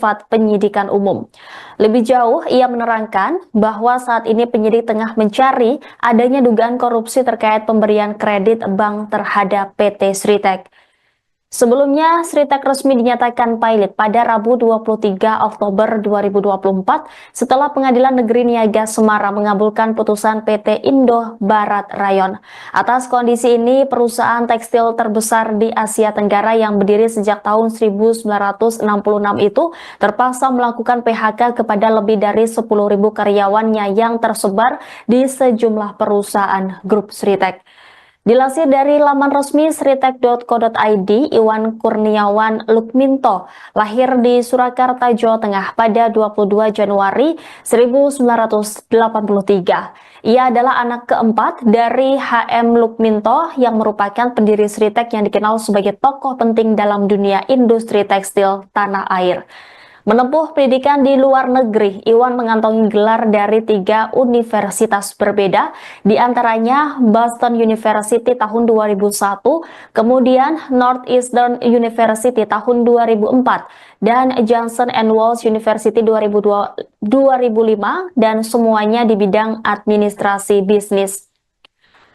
bersifat penyidikan umum. Lebih jauh, ia menerangkan bahwa saat ini penyidik tengah mencari adanya dugaan korupsi terkait pemberian kredit bank terhadap PT Sritek. Sebelumnya, Sritek resmi dinyatakan pilot pada Rabu 23 Oktober 2024 setelah Pengadilan Negeri Niaga Semarang mengabulkan putusan PT Indo Barat Rayon. Atas kondisi ini, perusahaan tekstil terbesar di Asia Tenggara yang berdiri sejak tahun 1966 itu terpaksa melakukan PHK kepada lebih dari 10.000 karyawannya yang tersebar di sejumlah perusahaan grup Sritek. Dilansir dari laman resmi sritek.co.id, Iwan Kurniawan Lukminto lahir di Surakarta, Jawa Tengah pada 22 Januari 1983. Ia adalah anak keempat dari HM Lukminto yang merupakan pendiri Sritek yang dikenal sebagai tokoh penting dalam dunia industri tekstil tanah air. Menempuh pendidikan di luar negeri, Iwan mengantongi gelar dari 3 universitas berbeda, di antaranya Boston University tahun 2001, kemudian Northeastern University tahun 2004, dan Johnson & Wales University 2005, dan semuanya di bidang administrasi bisnis.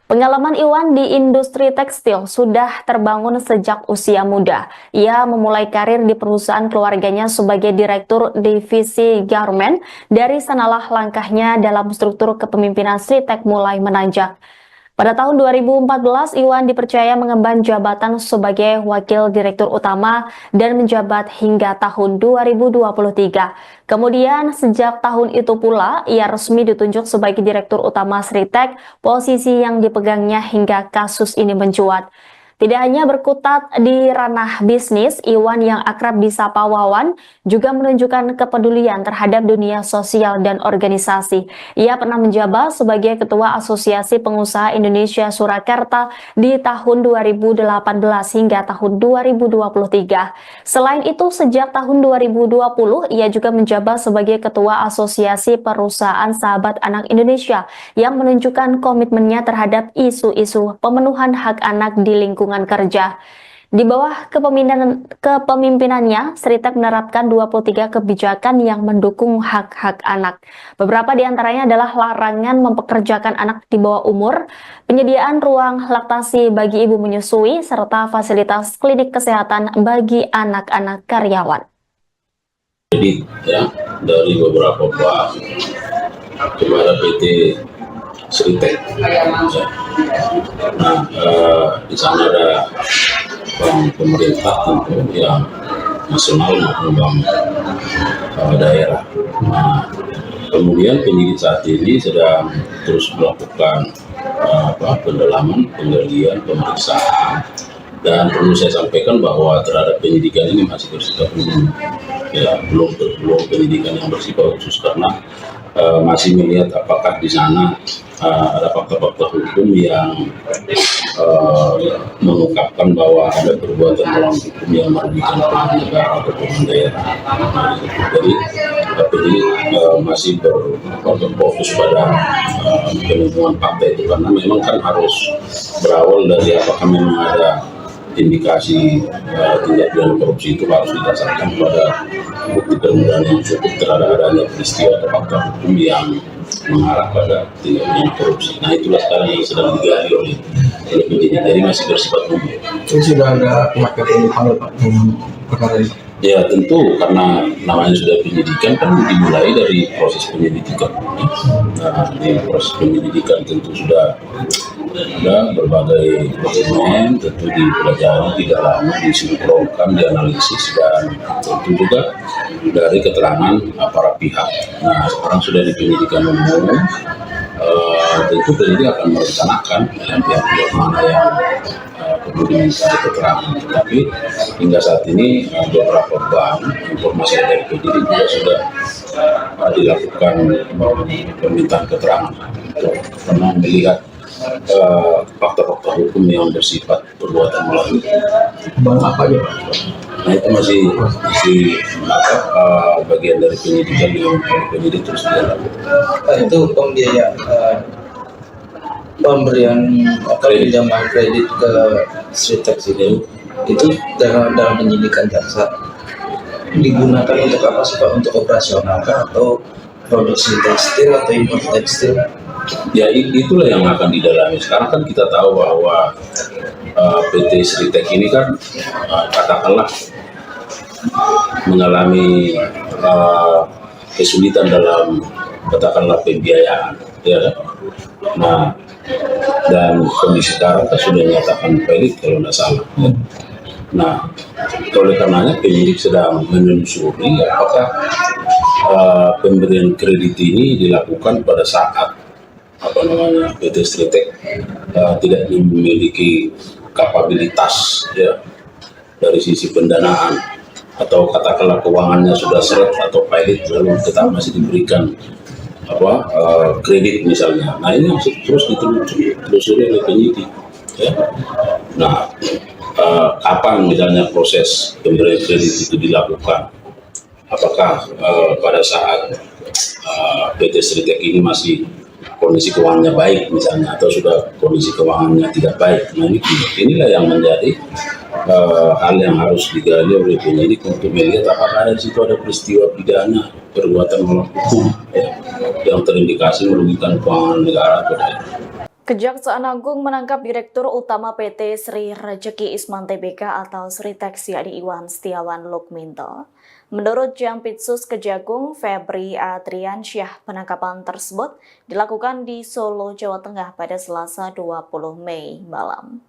Pengalaman Iwan di industri tekstil sudah terbangun sejak usia muda. Ia memulai karir di perusahaan keluarganya sebagai direktur divisi garment. Dari sanalah langkahnya dalam struktur kepemimpinan Sritek mulai menanjak. Pada tahun 2014, Iwan dipercaya mengemban jabatan sebagai Wakil Direktur Utama dan menjabat hingga tahun 2023. Kemudian, sejak tahun itu pula, ia resmi ditunjuk sebagai Direktur Utama Sritek, posisi yang dipegangnya hingga kasus ini mencuat. Tidak hanya berkutat di ranah bisnis, Iwan yang akrab disapa Wawan juga menunjukkan kepedulian terhadap dunia sosial dan organisasi. Ia pernah menjabat sebagai Ketua Asosiasi Pengusaha Indonesia Surakarta di tahun 2018 hingga tahun 2023. Selain itu, sejak tahun 2020, ia juga menjabat sebagai Ketua Asosiasi Perusahaan Sahabat Anak Indonesia yang menunjukkan komitmennya terhadap isu-isu pemenuhan hak anak di lingkungan kerja. Di bawah kepemimpinannya, Sritek menerapkan 23 kebijakan yang mendukung hak-hak anak. Beberapa di antaranya adalah larangan mempekerjakan anak di bawah umur, penyediaan ruang laktasi bagi ibu menyusui, serta fasilitas klinik kesehatan bagi anak-anak karyawan. Jadi ya, dari beberapa bank kepada PT Sritek. Nah, di sana ada bank pemerintah tentu yang nasional maupun bank daerah. Nah, kemudian penyidik saat ini sedang terus melakukan pendalaman, penggalian, pemeriksaan. Dan perlu saya sampaikan bahwa terhadap penyidikan ini masih bersifat umum, ya, belum penyidikan yang bersifat khusus karena masih melihat apakah di sana ada fakta-fakta hukum yang mengungkapkan bahwa ada perbuatan melawan hukum yang merugikan pemerintah negara atau pemerintah daerah. Jadi masih berfokus pada penemuan fakta itu karena memang kan harus berawal dari apakah memang ada indikasi tindak pidana korupsi itu harus didasarkan pada bukti permulaan yang cukup terhadap adanya peristiwa atau fakta hukum yang mengarah pada tindak pidana korupsi. Nah, itulah sekarang yang sedang digali oleh penyidik. Jadi masih bersifat umum. Itu sudah ada pihak yang dipanggil Pak dalam perkara ini? Ya tentu, karena namanya sudah penyidikan kan dimulai dari proses penyelidikan. Nah, di proses penyelidikan tentu sudah ada berbagai dokumen, tentu dipelajari, didalami, disinkronkan, dianalisis, dan tentu juga dari keterangan para pihak. Nah, sekarang sudah di penyidikan umum, tentu penyidik akan merencanakan pihak-pihak mana yang perlu diminta keterangan. Tetapi hingga saat ini beberapa bank informasi dari penyidik juga sudah dilakukan permintaan keterangan karena melihat fakta-fakta hukum yang bersifat perbuatan melawan. Bank apa aja Pak? Nah, itu masih bagian dari penyidikan yang penyidik terus dilakukan. Itu pembiayaan pemberian pinjaman kredit ke Sritek itu dalam penyidikan jaksa. digunakan untuk apa sih Pak? Untuk operasional kah atau produksi tekstil atau impor tekstil? Ya itulah yang akan didalami. Sekarang kan kita tahu bahwa PT Sritek ini kan katakanlah mengalami kesulitan dalam katakanlah pembiayaan, ya kan? Nah, dan kondisi sekarang kan sudah dinyatakan pelit kalau tidak salah. Ya. Nah, oleh karenanya penyidik sedang menelusuri apakah pemberian kredit ini dilakukan pada saat PT Sritek tidak memiliki kapabilitas ya dari sisi pendanaan, atau katakanlah keuangannya sudah seret atau pilot lalu tetap masih diberikan kredit misalnya. Nah, ini harus terus ditelusuri oleh penyidik ya. Nah, kapan misalnya proses pemberian kredit itu dilakukan, apakah pada saat PT Sritek ini masih kondisi keuangannya baik misalnya, atau sudah kondisi keuangannya tidak baik. Nah, inilah yang menjadi hal yang harus digali oleh penyidik untuk melihat apakah di situ ada peristiwa pidana perbuatan melawan hukum ya, yang terindikasi merugikan keuangan negara atau daerah. Kejaksaan Agung menangkap Direktur Utama PT Sri Rejeki Isman Tbk atau Sritek yakni Iwan Setiawan Lukminto. Menurut Jampitsus Kejagung Febri Adriansyah, penangkapan tersebut dilakukan di Solo, Jawa Tengah pada Selasa 20 Mei malam.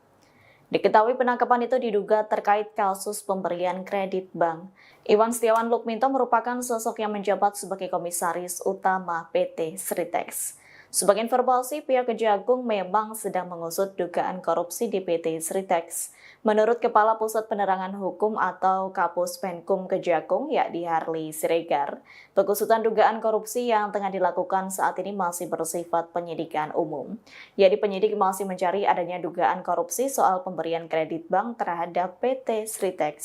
Diketahui penangkapan itu diduga terkait kasus pemberian kredit bank. Iwan Setiawan Lukminto merupakan sosok yang menjabat sebagai Komisaris Utama PT Sritek. Sebagai informasi, pihak Kejagung memang sedang mengusut dugaan korupsi di PT Sritek. Menurut Kepala Pusat Penerangan Hukum atau Kapus Penkum Kejagung, yakni Harli Siregar, pengusutan dugaan korupsi yang tengah dilakukan saat ini masih bersifat penyidikan umum. Jadi penyidik masih mencari adanya dugaan korupsi soal pemberian kredit bank terhadap PT Sritek.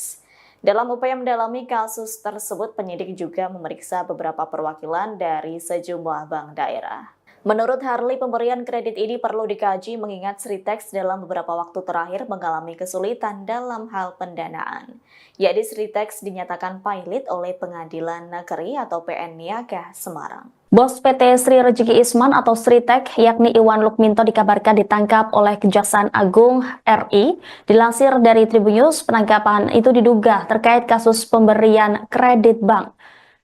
Dalam upaya mendalami kasus tersebut, penyidik juga memeriksa beberapa perwakilan dari sejumlah bank daerah. Menurut Harli, pemberian kredit ini perlu dikaji mengingat Sritek dalam beberapa waktu terakhir mengalami kesulitan dalam hal pendanaan. Yakni Sritek dinyatakan pilot oleh Pengadilan Negeri atau PN Niaga Semarang. Bos PT Sri Rejeki Isman atau Sritek yakni Iwan Lukminto dikabarkan ditangkap oleh Kejaksaan Agung RI. Dilansir dari Tribunnews, penangkapan itu diduga terkait kasus pemberian kredit bank.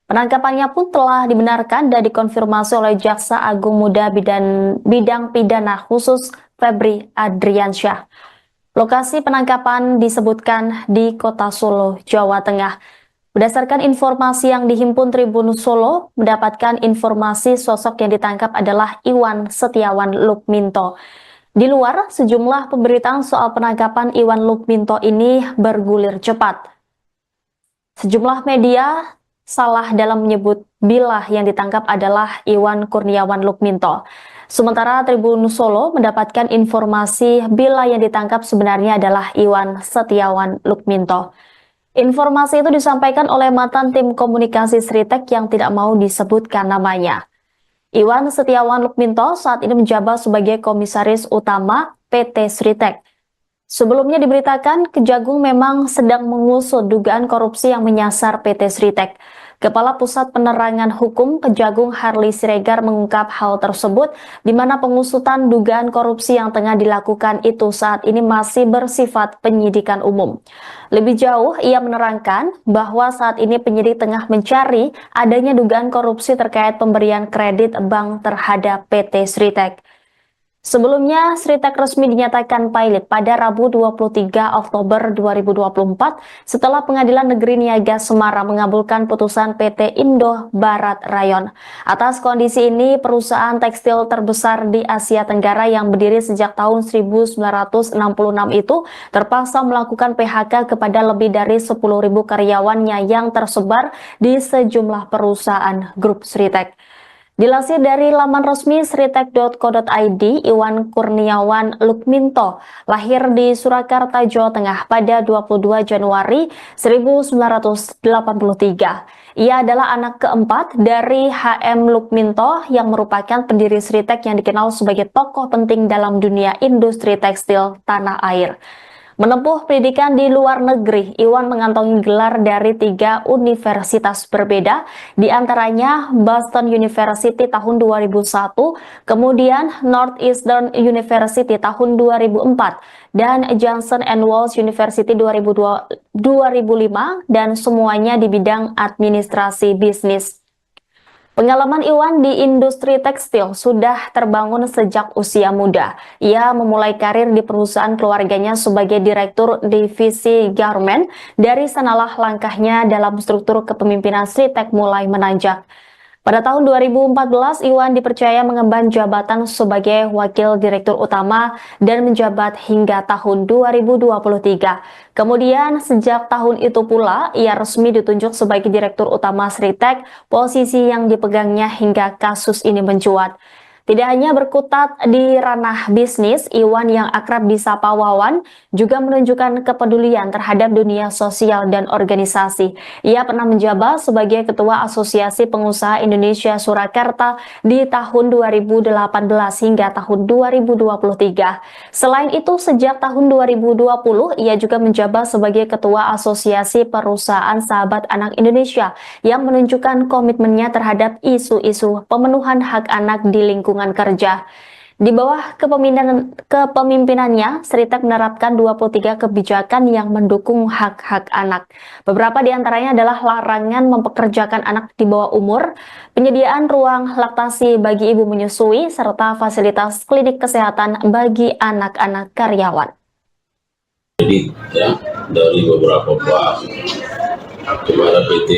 Penangkapannya pun telah dibenarkan dan dikonfirmasi oleh Jaksa Agung Muda Bidang Pidana Khusus Febri Adriansyah. Lokasi penangkapan disebutkan di Kota Solo, Jawa Tengah. Berdasarkan informasi yang dihimpun Tribun Solo, mendapatkan informasi sosok yang ditangkap adalah Iwan Setiawan Lukminto. Di luar, sejumlah pemberitaan soal penangkapan Iwan Lukminto ini bergulir cepat. Sejumlah media salah dalam menyebut bila yang ditangkap adalah Iwan Kurniawan Lukminto. Sementara Tribun Solo mendapatkan informasi bila yang ditangkap sebenarnya adalah Iwan Setiawan Lukminto. Informasi itu disampaikan oleh mantan tim komunikasi Sritek yang tidak mau disebutkan namanya. Iwan Setiawan Lukminto saat ini menjabat sebagai Komisaris Utama PT Sritek. Sebelumnya diberitakan Kejagung memang sedang mengusut dugaan korupsi yang menyasar PT Sritek. Kepala Pusat Penerangan Hukum Kejagung Harli Siregar mengungkap hal tersebut di mana pengusutan dugaan korupsi yang tengah dilakukan itu saat ini masih bersifat penyidikan umum. Lebih jauh, ia menerangkan bahwa saat ini penyidik tengah mencari adanya dugaan korupsi terkait pemberian kredit bank terhadap PT Sritek. Sebelumnya, Sritek resmi dinyatakan pilot pada Rabu 23 Oktober 2024 setelah Pengadilan Negeri Niaga Semarang mengabulkan putusan PT Indo Barat Rayon. Atas kondisi ini, perusahaan tekstil terbesar di Asia Tenggara yang berdiri sejak tahun 1966 itu terpaksa melakukan PHK kepada lebih dari 10.000 karyawannya yang tersebar di sejumlah perusahaan grup Sritek. Dilansir dari laman resmi sritek.co.id, Iwan Kurniawan Lukminto lahir di Surakarta, Jawa Tengah pada 22 Januari 1983. Ia adalah anak keempat dari HM Lukminto yang merupakan pendiri Sritek yang dikenal sebagai tokoh penting dalam dunia industri tekstil tanah air. Menempuh pendidikan di luar negeri, Iwan mengantongi gelar dari 3 universitas berbeda, di antaranya Boston University tahun 2001, kemudian Northeastern University tahun 2004, dan Johnson & Wales University 2005, dan semuanya di bidang administrasi bisnis. Pengalaman Iwan di industri tekstil sudah terbangun sejak usia muda. Ia memulai karir di perusahaan keluarganya sebagai direktur divisi garment. Dari sanalah langkahnya dalam struktur kepemimpinan Sritek mulai menanjak. Pada tahun 2014, Iwan dipercaya mengemban jabatan sebagai Wakil Direktur Utama dan menjabat hingga tahun 2023. Kemudian, sejak tahun itu pula, ia resmi ditunjuk sebagai Direktur Utama Sritek, posisi yang dipegangnya hingga kasus ini mencuat. Tidak hanya berkutat di ranah bisnis, Iwan yang akrab disapa Wawan juga menunjukkan kepedulian terhadap dunia sosial dan organisasi. Ia pernah menjabat sebagai Ketua Asosiasi Pengusaha Indonesia Surakarta di tahun 2018 hingga tahun 2023. Selain itu, sejak tahun 2020, ia juga menjabat sebagai Ketua Asosiasi Perusahaan Sahabat Anak Indonesia yang menunjukkan komitmennya terhadap isu-isu pemenuhan hak anak di lingkungan kerja. Di bawah kepemimpinannya, Sritek menerapkan 23 kebijakan yang mendukung hak-hak anak. Beberapa di antaranya adalah larangan mempekerjakan anak di bawah umur, penyediaan ruang laktasi bagi ibu menyusui, serta fasilitas klinik kesehatan bagi anak-anak karyawan. Jadi ya, dari beberapa bank kepada PT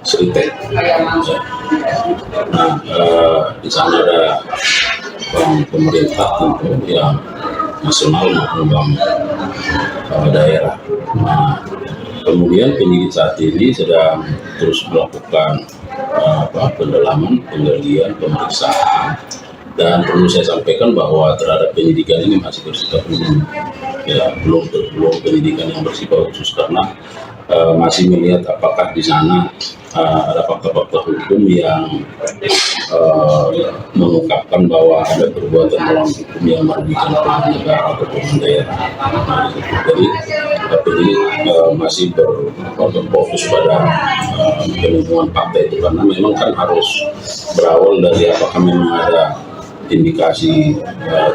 Sritek. Nah, di sana ada bank pemerintah tentu yang nasional maupun bank daerah. Nah, kemudian penyidik saat ini sedang terus melakukan pendalaman, penggalian, pemeriksaan, dan perlu saya sampaikan bahwa terhadap penyidikan ini masih bersifat umum, ya belum penyidikan yang bersifat khusus karena masih melihat apakah di sana ada fakta-fakta hukum yang mengungkapkan bahwa ada perbuatan melawan hukum yang merugikan keuangan negara atau keuangan daerah. Jadi penyidik masih berfokus pada penemuan fakta itu karena memang kan harus berawal dari apakah memang ada indikasi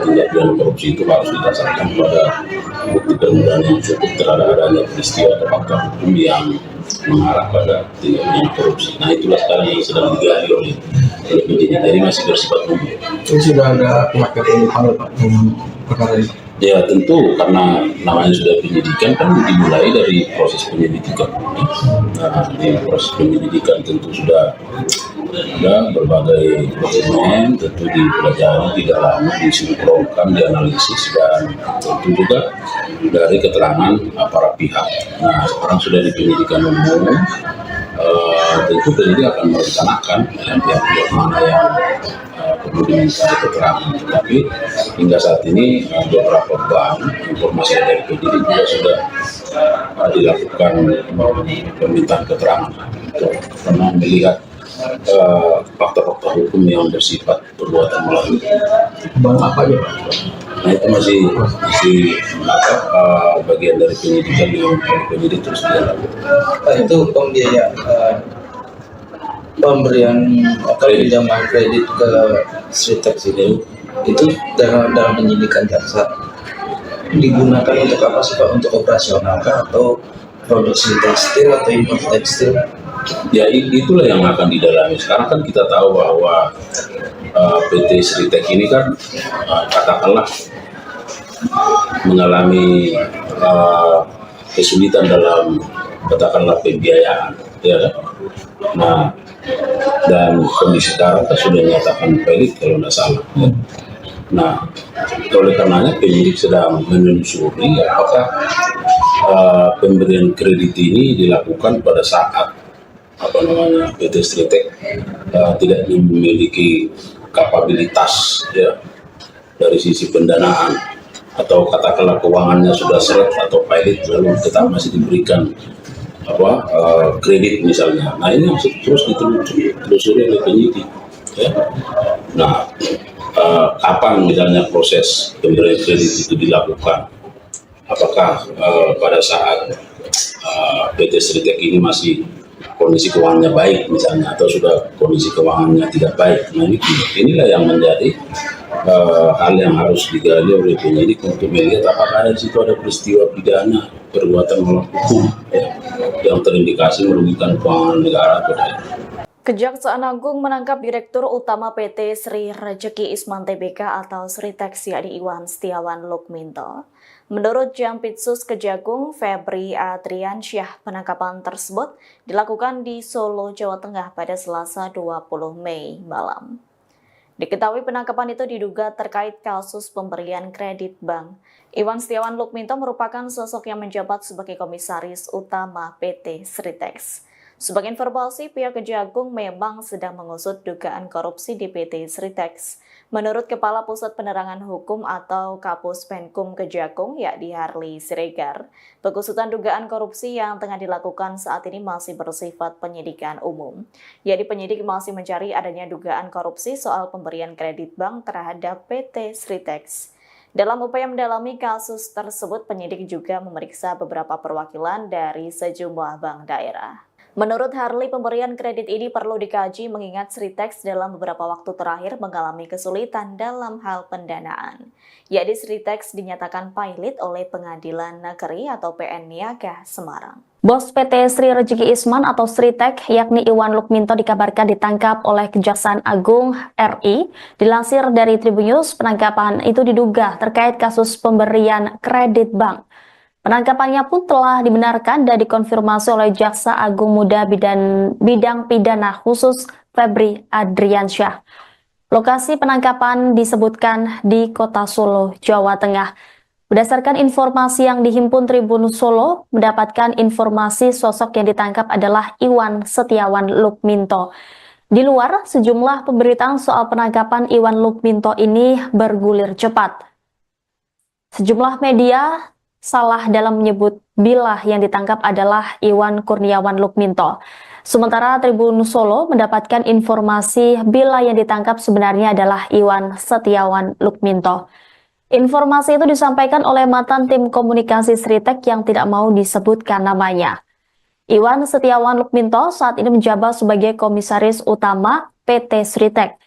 tindak pidana korupsi itu harus didasarkan pada bukti permulaan yang cukup terhadap adanya peristiwa atau fakta hukum yang mengarah pada tindak pidana korupsi. Nah, itulah sekarang yang sedang digali oleh penyidik, jadi masih bersifat umum. Itu sudah ada pihak yang dipanggil Pak dalam perkara ini? Ya tentu, karena namanya sudah penyidikan kan dimulai dari proses penyelidikan. Nah, di proses penyelidikan tentu sudah ada berbagai dokumen, tentu dipelajari, didalami, disinkronkan, dianalisis, dan tentu juga dari keterangan para pihak. Nah, sekarang sudah di penyidikan umum, tentu penyidik akan merencanakan pihak-pihak mana yang kemudian mencari keterangan. Tetapi hingga saat ini beberapa bank informasi dari penyidik juga sudah dilakukan permintaan keterangan karena melihat fakta-fakta hukum yang bersifat perbuatan melawan. Bang apa aja Pak? Nah, itu masih bagian dari penyidikan yang penyidik terus dilakukan. Itu pembiayaan pemberian atau pinjaman kredit ke Sritek ini itu dalam penyidikan jaksa digunakan untuk apa sih Pak? Untuk operasional kah atau produksi tekstil atau impor tekstil? Ya itulah yang akan didalami. Sekarang kan kita tahu bahwa PT Sritek ini kan katakanlah mengalami kesulitan dalam katakanlah pembiayaan, ya kan? Nah, dan kondisi sekarang sudah dinyatakan valid kalau tidak salah. Ya. Nah, oleh karenanya penyidik sedang menelusuri apakah pemberian kredit ini dilakukan pada saat PT Sritek tidak memiliki kapabilitas ya dari sisi pendanaan atau katakanlah keuangannya sudah seret atau pilot lalu tetap masih diberikan kredit misalnya. Nah, ini terus ditelusuri oleh penyidik ya. Nah, kapan misalnya proses pemberian kredit itu dilakukan, apakah pada saat PT Sritek ini masih kondisi keuangannya baik misalnya, atau sudah kondisi keuangannya tidak baik. Nah, inilah yang menjadi hal yang harus digali oleh penyidik untuk melihat apakah di situ ada peristiwa pidana perbuatan melawan hukum yang terindikasi merugikan keuangan negara atau tidak. Kejaksaan Agung menangkap Direktur Utama PT Sri Rejeki Isman Tbk atau Sritek yakni Iwan Setiawan Lukminto. Menurut Jampitsus Kejagung Febri Adriansyah, penangkapan tersebut dilakukan di Solo, Jawa Tengah pada Selasa 20 Mei malam. Diketahui penangkapan itu diduga terkait kasus pemberian kredit bank. Iwan Setiawan Lukminto merupakan sosok yang menjabat sebagai Komisaris Utama PT Sritek. Sebagai informasi, pihak Kejagung memang sedang mengusut dugaan korupsi di PT Sritek. Menurut Kepala Pusat Penerangan Hukum atau Kapus Penkum Kejagung, yakni Harli Siregar, pengusutan dugaan korupsi yang tengah dilakukan saat ini masih bersifat penyidikan umum. Yakni penyidik masih mencari adanya dugaan korupsi soal pemberian kredit bank terhadap PT Sritek. Dalam upaya mendalami kasus tersebut, penyidik juga memeriksa beberapa perwakilan dari sejumlah bank daerah. Menurut Harli, pemberian kredit ini perlu dikaji mengingat Sritek dalam beberapa waktu terakhir mengalami kesulitan dalam hal pendanaan. Yakni Sritek dinyatakan pailit oleh Pengadilan Negeri atau PN Niaga Semarang. Bos PT Sri Rejeki Isman atau Sritek yakni Iwan Lukminto dikabarkan ditangkap oleh Kejaksaan Agung RI. Dilansir dari Tribunnews, penangkapan itu diduga terkait kasus pemberian kredit bank. Penangkapannya pun telah dibenarkan dan dikonfirmasi oleh Jaksa Agung Muda Bidang Pidana Khusus Febri Adriansyah. Lokasi penangkapan disebutkan di Kota Solo, Jawa Tengah. Berdasarkan informasi yang dihimpun Tribun Solo, mendapatkan informasi sosok yang ditangkap adalah Iwan Setiawan Lukminto. Di luar, sejumlah pemberitaan soal penangkapan Iwan Lukminto ini bergulir cepat. Sejumlah media salah dalam menyebut bila yang ditangkap adalah Iwan Kurniawan Lukminto. Sementara Tribun Solo mendapatkan informasi bila yang ditangkap sebenarnya adalah Iwan Setiawan Lukminto. Informasi itu disampaikan oleh mantan tim komunikasi Sritek yang tidak mau disebutkan namanya. Iwan Setiawan Lukminto saat ini menjabat sebagai Komisaris Utama PT Sritek.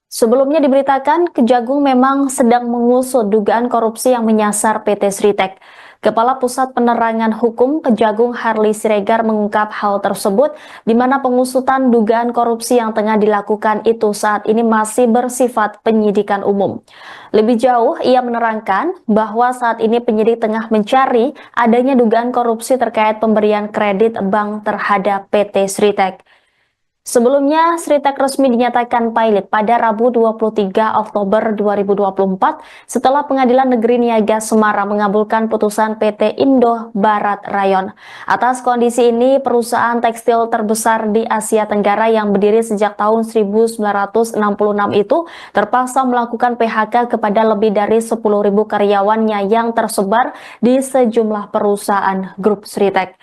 Sebelumnya diberitakan Kejagung memang sedang mengusut dugaan korupsi yang menyasar PT Sritek. Kepala Pusat Penerangan Hukum Kejagung Harli Siregar mengungkap hal tersebut di mana pengusutan dugaan korupsi yang tengah dilakukan itu saat ini masih bersifat penyidikan umum. Lebih jauh, ia menerangkan bahwa saat ini penyidik tengah mencari adanya dugaan korupsi terkait pemberian kredit bank terhadap PT Sritek. Sebelumnya, Sritek resmi dinyatakan pailit pada Rabu 23 Oktober 2024 setelah Pengadilan Negeri Niaga Semarang mengabulkan putusan PT Indo Barat Rayon. Atas kondisi ini, perusahaan tekstil terbesar di Asia Tenggara yang berdiri sejak tahun 1966 itu terpaksa melakukan PHK kepada lebih dari 10.000 karyawannya yang tersebar di sejumlah perusahaan grup Sritek.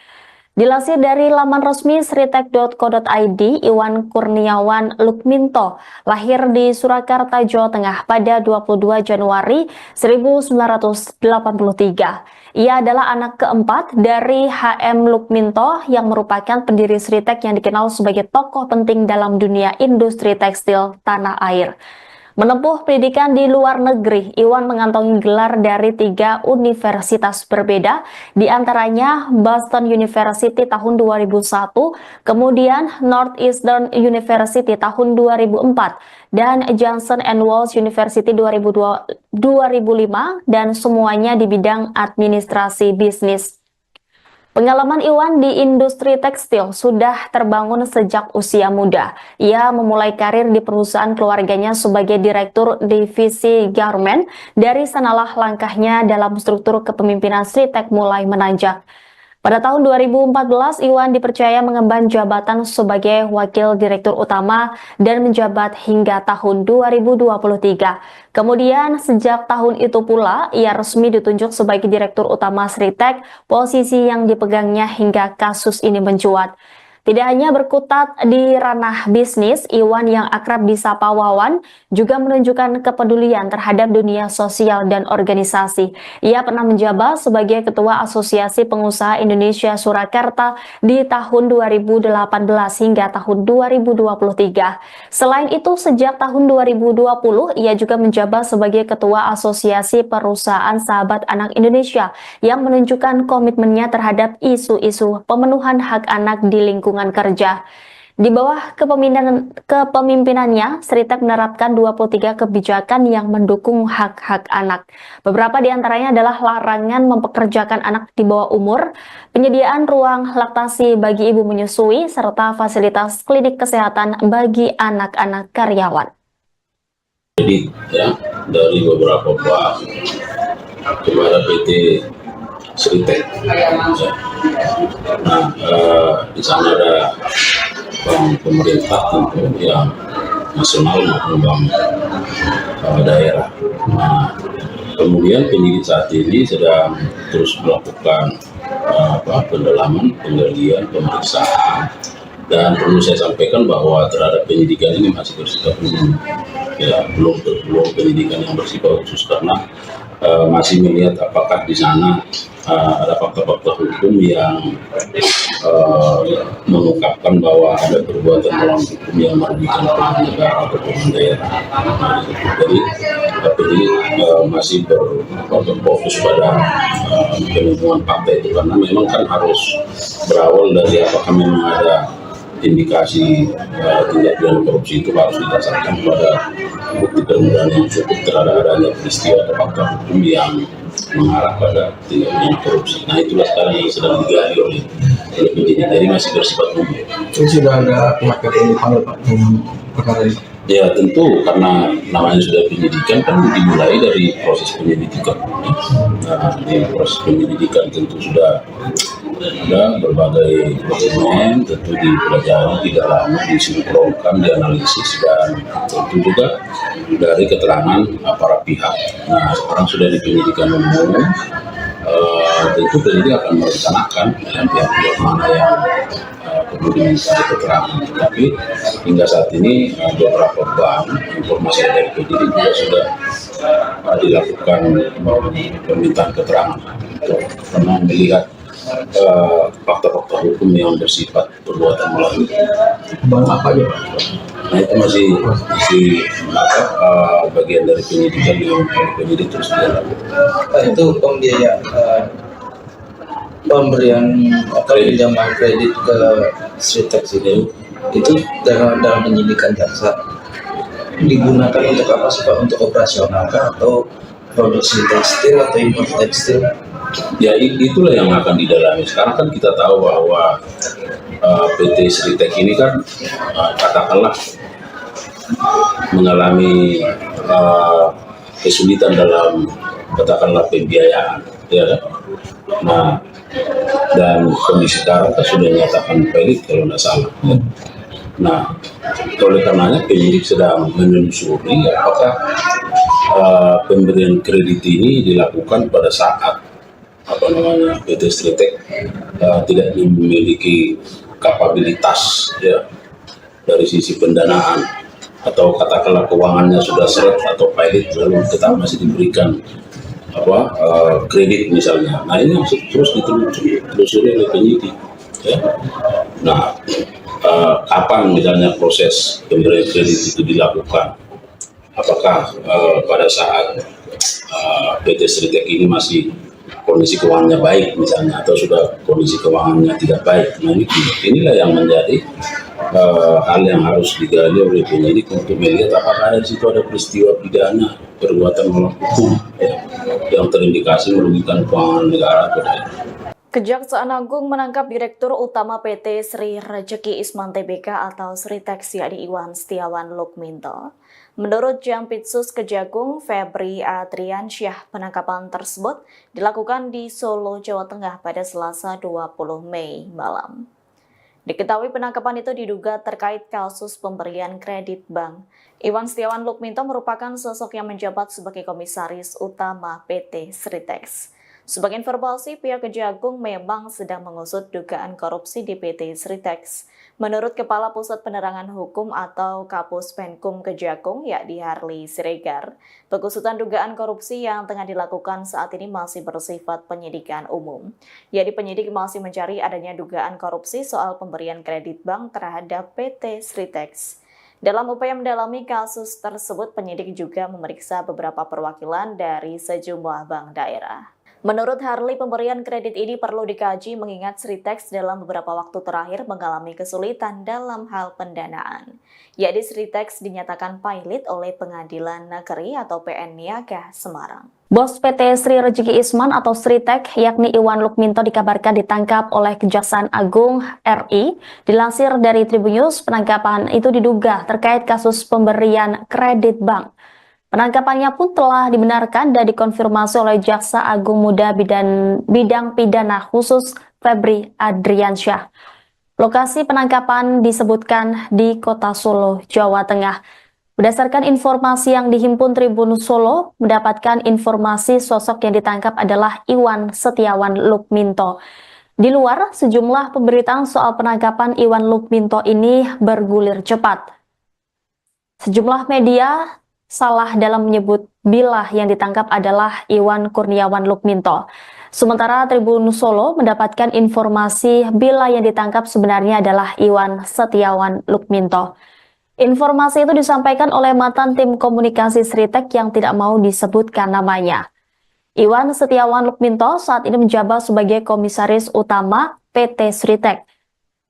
Dilansir dari laman resmi sritek.co.id, Iwan Kurniawan Lukminto lahir di Surakarta, Jawa Tengah pada 22 Januari 1983. Ia adalah anak keempat dari HM Lukminto yang merupakan pendiri Sritek yang dikenal sebagai tokoh penting dalam dunia industri tekstil tanah air. Menempuh pendidikan di luar negeri, Iwan mengantongi gelar dari 3 universitas berbeda, di antaranya Boston University tahun 2001, kemudian Northeastern University tahun 2004, dan Johnson & Wales University 2005, dan semuanya di bidang administrasi bisnis. Pengalaman Iwan di industri tekstil sudah terbangun sejak usia muda. Ia memulai karir di perusahaan keluarganya sebagai direktur divisi garment. Dari sanalah langkahnya dalam struktur kepemimpinan Sritek mulai menanjak. Pada tahun 2014, Iwan dipercaya mengemban jabatan sebagai Wakil Direktur Utama dan menjabat hingga tahun 2023. Kemudian, sejak tahun itu pula, ia resmi ditunjuk sebagai Direktur Utama Sritek, posisi yang dipegangnya hingga kasus ini mencuat. Tidak hanya berkutat di ranah bisnis, Iwan yang akrab disapa Wawan juga menunjukkan kepedulian terhadap dunia sosial dan organisasi. Ia pernah menjabat sebagai Ketua Asosiasi Pengusaha Indonesia Surakarta di tahun 2018 hingga tahun 2023. Selain itu, sejak tahun 2020, ia juga menjabat sebagai Ketua Asosiasi Perusahaan Sahabat Anak Indonesia yang menunjukkan komitmennya terhadap isu-isu pemenuhan hak anak di lingkungan kerja. Di bawah kepemimpinannya, Sritek menerapkan 23 kebijakan yang mendukung hak-hak anak. Beberapa di antaranya adalah larangan mempekerjakan anak di bawah umur, penyediaan ruang laktasi bagi ibu menyusui, serta fasilitas klinik kesehatan bagi anak-anak karyawan. Jadi ya dari beberapa bank kepada PT Sritek. Nah, di sana ada bank pemerintah tentu yang nasional maupun bank daerah. Nah, kemudian penyidik saat ini sedang terus melakukan pendalaman, penggalian, pemeriksaan, dan perlu saya sampaikan bahwa terhadap penyidikan ini masih bersifat umum, ya belum penyidikan yang bersifat khusus karena masih melihat apakah di sana ada fakta-fakta hukum yang mengungkapkan bahwa ada perbuatan melawan hukum yang merugikan keuangan negara atau keuangan daerah. Nah, jadi ini masih berfokus pada penemuan fakta itu karena memang kan harus berawal dari apakah memang ada indikasi tindak pidana korupsi itu harus didasarkan pada bukti permulaan yang cukup terhadap adanya peristiwa atau fakta hukum yang mengarah pada tindak pidana korupsi. Nah itulah sekarang yang sedang digali oleh penyidik, jadi masih bersifat umum. Itu sudah ada pihak yang dipanggil Pak dalam perkara ini? Ya tentu karena namanya sudah penyidikan kan dimulai dari proses penyelidikan. Nah di proses penyelidikan tentu sudah ada berbagai dokumen, tentu dipelajari, didalami, disinkronkan, dianalisis, dan tentu juga dari keterangan para pihak. Nah sekarang sudah di penyidikan umum, tentu penyidik akan merencanakan pihak-pihak mana yang perlu diminta keterangan. Tetapi hingga saat ini beberapa bank informasi dari penyidik juga sudah dilakukan permintaan keterangan karena melihat fakta-fakta hukum yang bersifat perbuatan melawan. Bank apa aja Pak? Nah itu masih bagian dari penyidikan yang penyidik terus dilakukan. Itu pembiayaan pemberian atau pinjaman kredit ke Sritek itu dalam penyidikan jaksa digunakan untuk apa sih Pak? Untuk operasional kah atau produksi tekstil atau impor tekstil? Ya itulah yang akan didalami. Sekarang kan kita tahu bahwa PT Sritek ini kan katakanlah mengalami kesulitan dalam katakanlah pembiayaan, ya kan? Nah dan kondisi sekarang kan sudah dinyatakan valid kalau tidak salah. Ya. Nah oleh karenanya penyidik sedang menelusuri apakah pemberian kredit ini dilakukan pada saat PT Sritek tidak memiliki kapabilitas ya dari sisi pendanaan atau katakanlah keuangannya sudah seret atau pilot lalu tetap masih diberikan kredit misalnya. Nah ini harus terus ditelusuri oleh penyidik ya. Nah kapan misalnya proses pemberian kredit itu dilakukan, apakah pada saat PT Sritek ini masih kondisi keuangannya baik misalnya atau sudah kondisi keuangannya tidak baik. Nah inilah yang menjadi hal yang harus digali oleh penyidik untuk melihat apakah di situ ada peristiwa pidana perbuatan melawan hukum yang terindikasi merugikan keuangan negara atau daerah. Kejaksaan Agung menangkap Direktur Utama PT Sri Rejeki Isman Tbk atau Sritek yakni Iwan Setiawan Lukminto. Menurut Jampitsus Kejagung Febri Adriansyah, penangkapan tersebut dilakukan di Solo, Jawa Tengah pada Selasa 20 Mei malam. Diketahui penangkapan itu diduga terkait kasus pemberian kredit bank. Iwan Setiawan Lukminto merupakan sosok yang menjabat sebagai Komisaris Utama PT Sritek. Sebagai informasi, pihak Kejagung memang sedang mengusut dugaan korupsi di PT Sritex. Menurut Kepala Pusat Penerangan Hukum atau Kapus Penkum Kejagung, yakni Harley Siregar, pengusutan dugaan korupsi yang tengah dilakukan saat ini masih bersifat penyidikan umum. Yakni penyidik masih mencari adanya dugaan korupsi soal pemberian kredit bank terhadap PT Sritex. Dalam upaya mendalami kasus tersebut, penyidik juga memeriksa beberapa perwakilan dari sejumlah bank daerah. Menurut Harley, pemberian kredit ini perlu dikaji mengingat Sritex dalam beberapa waktu terakhir mengalami kesulitan dalam hal pendanaan. Yakni Sritex dinyatakan pailit oleh Pengadilan Negeri atau PN Niaga Semarang. Bos PT Sri Rezeki Isman atau Sritek, yakni Iwan Lukminto dikabarkan ditangkap oleh Kejaksaan Agung RI. Dilansir dari Tribunnews, penangkapan itu diduga terkait kasus pemberian kredit bank. Penangkapannya pun telah dibenarkan dan dikonfirmasi oleh Jaksa Agung Muda Bidang Pidana Khusus Febri Adriansyah. Lokasi penangkapan disebutkan di Kota Solo, Jawa Tengah. Berdasarkan informasi yang dihimpun Tribun Solo, mendapatkan informasi sosok yang ditangkap adalah Iwan Setiawan Lukminto. Di luar, sejumlah pemberitaan soal penangkapan Iwan Lukminto ini bergulir cepat. Sejumlah media salah dalam menyebut bila yang ditangkap adalah Iwan Kurniawan Lukminto. Sementara Tribun Solo mendapatkan informasi bila yang ditangkap sebenarnya adalah Iwan Setiawan Lukminto. Informasi itu disampaikan oleh mantan tim komunikasi Sritek yang tidak mau disebutkan namanya. Iwan Setiawan Lukminto saat ini menjabat sebagai komisaris utama PT Sritek.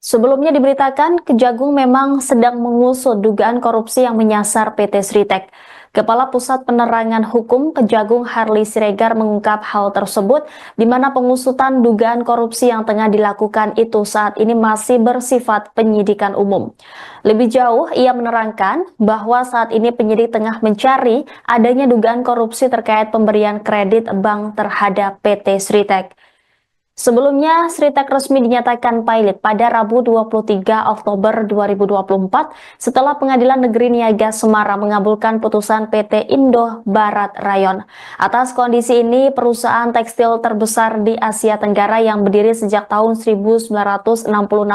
Sebelumnya diberitakan Kejagung memang sedang mengusut dugaan korupsi yang menyasar PT Sritek. Kepala Pusat Penerangan Hukum Kejagung Harley Siregar mengungkap hal tersebut di mana pengusutan dugaan korupsi yang tengah dilakukan itu saat ini masih bersifat penyidikan umum. Lebih jauh, ia menerangkan bahwa saat ini penyidik tengah mencari adanya dugaan korupsi terkait pemberian kredit bank terhadap PT Sritek. Sebelumnya, Sritek resmi dinyatakan pailit pada Rabu 23 Oktober 2024 setelah Pengadilan Negeri Niaga Semarang mengabulkan putusan PT Indo Barat Rayon. Atas kondisi ini, perusahaan tekstil terbesar di Asia Tenggara yang berdiri sejak tahun 1966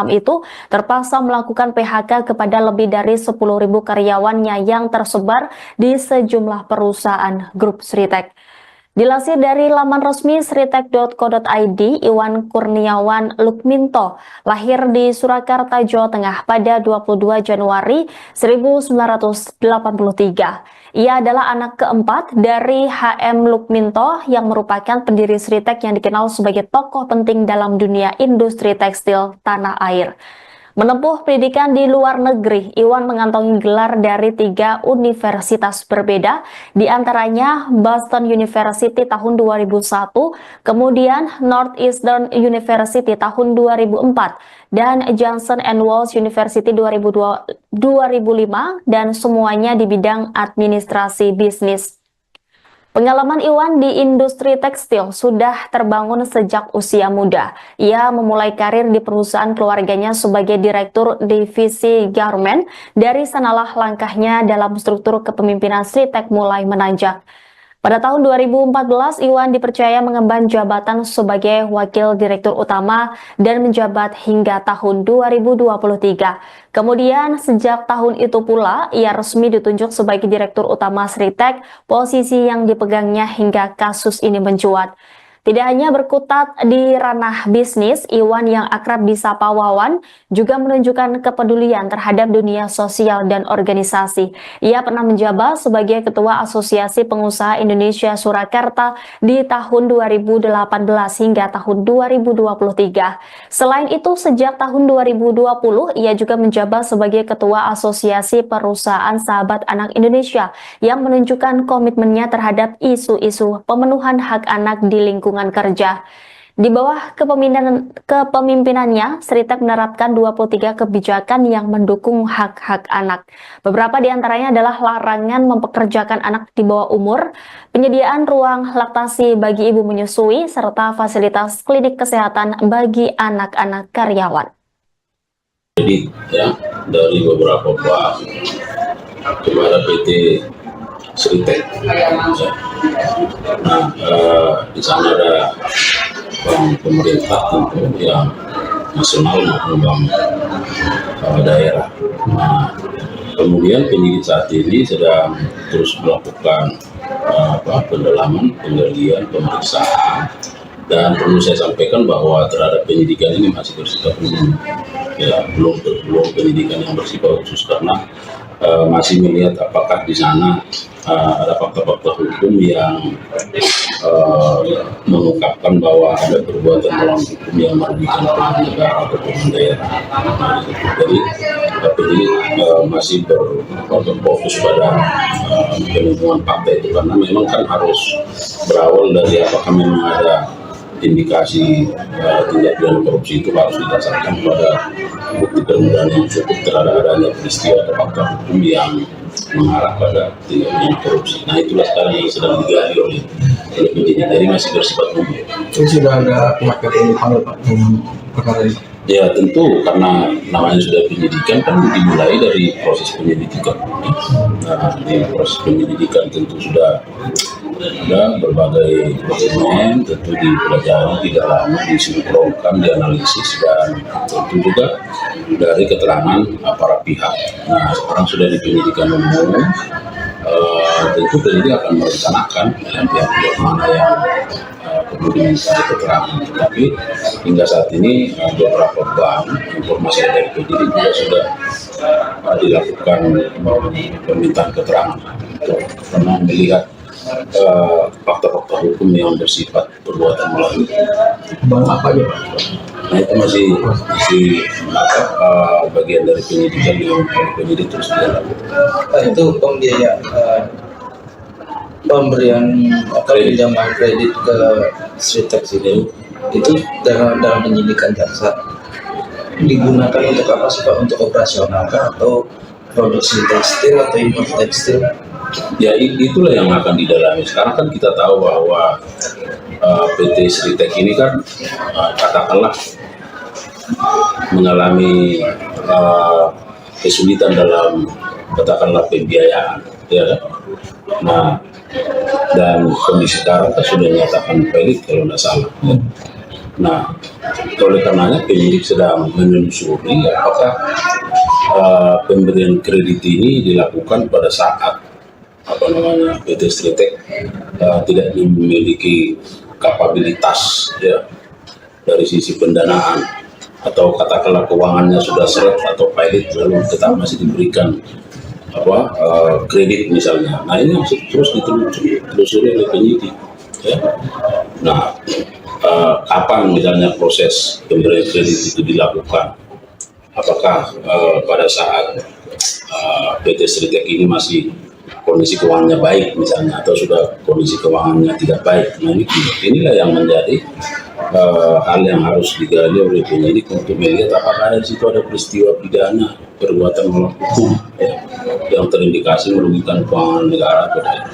itu terpaksa melakukan PHK kepada lebih dari 10.000 karyawannya yang tersebar di sejumlah perusahaan grup Sritek. Dilansir dari laman resmi sritek.co.id, Iwan Kurniawan Lukminto lahir di Surakarta, Jawa Tengah pada 22 Januari 1983. Ia adalah anak keempat dari HM Lukminto yang merupakan pendiri Sritek yang dikenal sebagai tokoh penting dalam dunia industri tekstil tanah air. Menempuh pendidikan di luar negeri, Iwan mengantongi gelar dari 3 universitas berbeda, di antaranya Boston University tahun 2001, kemudian Northeastern University tahun 2004, dan Johnson & Wales University 2005, dan semuanya di bidang administrasi bisnis. Pengalaman Iwan di industri tekstil sudah terbangun sejak usia muda. Ia memulai karir di perusahaan keluarganya sebagai direktur divisi garment. Dari sanalah langkahnya dalam struktur kepemimpinan Sritek mulai menanjak. Pada tahun 2014, Iwan dipercaya mengemban jabatan sebagai Wakil Direktur Utama dan menjabat hingga tahun 2023. Kemudian, sejak tahun itu pula, ia resmi ditunjuk sebagai Direktur Utama Sritek, posisi yang dipegangnya hingga kasus ini mencuat. Tidak hanya berkutat di ranah bisnis, Iwan yang akrab disapa Wawan juga menunjukkan kepedulian terhadap dunia sosial dan organisasi. Ia pernah menjabat sebagai Ketua Asosiasi Pengusaha Indonesia Surakarta di tahun 2018 hingga tahun 2023. Selain itu, sejak tahun 2020, ia juga menjabat sebagai Ketua Asosiasi Perusahaan Sahabat Anak Indonesia yang menunjukkan komitmennya terhadap isu-isu pemenuhan hak anak di lingkungan kerja. Di bawah kepemimpinannya, Sritek menerapkan 23 kebijakan yang mendukung hak-hak anak. Beberapa di antaranya adalah larangan mempekerjakan anak di bawah umur, penyediaan ruang laktasi bagi ibu menyusui, serta fasilitas klinik kesehatan bagi anak-anak karyawan. Jadi ya, dari beberapa bank kepada PT Sritek. Nah, di sana ada bank pemerintah tentu yang nasional maupun bank daerah. Nah, kemudian penyidik saat ini sedang terus melakukan pendalaman, penggalian, pemeriksaan, dan perlu saya sampaikan bahwa terhadap penyidikan ini masih bersifat umum, ya belum penyidikan yang bersifat khusus karena masih melihat apakah di sana ada fakta-fakta hukum yang mengungkapkan bahwa ada perbuatan melawan hukum yang merugikan keuangan negara atau keuangan daerah. Jadi penyidik masih berfokus pada penemuan fakta itu karena memang kan harus berawal dari apakah memang ada indikasi tindak pidana korupsi itu harus didasarkan pada bukti permulaan yang cukup terhadap adanya peristiwa atau fakta hukum yang mengarah pada tindak pidana korupsi. Nah itulah sekarang yang sedang digali oleh penyidik, jadi masih bersifat umum. Itu sudah ada pihak yang dipanggil Pak dengan perkara ini? Ya tentu karena namanya sudah penyidikan kan dimulai dari proses penyelidikan. Nah di proses penyelidikan tentu sudah ada berbagai dokumen, tentu dipelajari, didalami, disinkronkan, dianalisis, dan tentu juga dari keterangan para pihak. Nah sekarang sudah di penyidikan umum, tentu penyidik akan merencanakan pihak-pihak mana yang perlu diminta keterangan. Tapi hingga saat ini beberapa bank informasi dari penyidik juga sudah dilakukan permintaan keterangan karena melihat fakta-fakta hukum yang bersifat perbuatan melawan. Bang apa aja Pak? Nah itu masih bagian dari penyidikan yang penyidik terus dilakukan. Itu pembiayaan pemberian atau pinjaman kredit ke Sritek itu dalam penyidikan jaksa digunakan untuk apa sih Pak? Untuk operasional kah atau produksi tekstil atau impor tekstil? Ya itulah yang akan didalami. Sekarang kan kita tahu bahwa PT Sritek ini kan katakanlah mengalami kesulitan dalam katakanlah pembiayaan, ya kan? Nah dan kondisi sekarang kan sudah dinyatakan valid kalau tidak salah. Ya. Nah oleh karenanya penyidik sedang menelusuri apakah pemberian kredit ini dilakukan pada saat PT Sritek tidak memiliki kapabilitas ya dari sisi pendanaan atau katakanlah keuangannya sudah seret atau pilot lalu tetap masih diberikan kredit misalnya. Nah ini masih terus ditelusuri oleh penyidik ya. Nah kapan misalnya proses pemberian kredit itu dilakukan, apakah pada saat PT Sritek ini masih kondisi keuangannya baik misalnya atau sudah kondisi keuangannya tidak baik. Nah inilah yang menjadi hal yang harus digali oleh penyidik untuk melihat apakah ada di situ ada peristiwa pidana perbuatan melawan hukum ya, yang terindikasi merugikan keuangan negara atau daerah.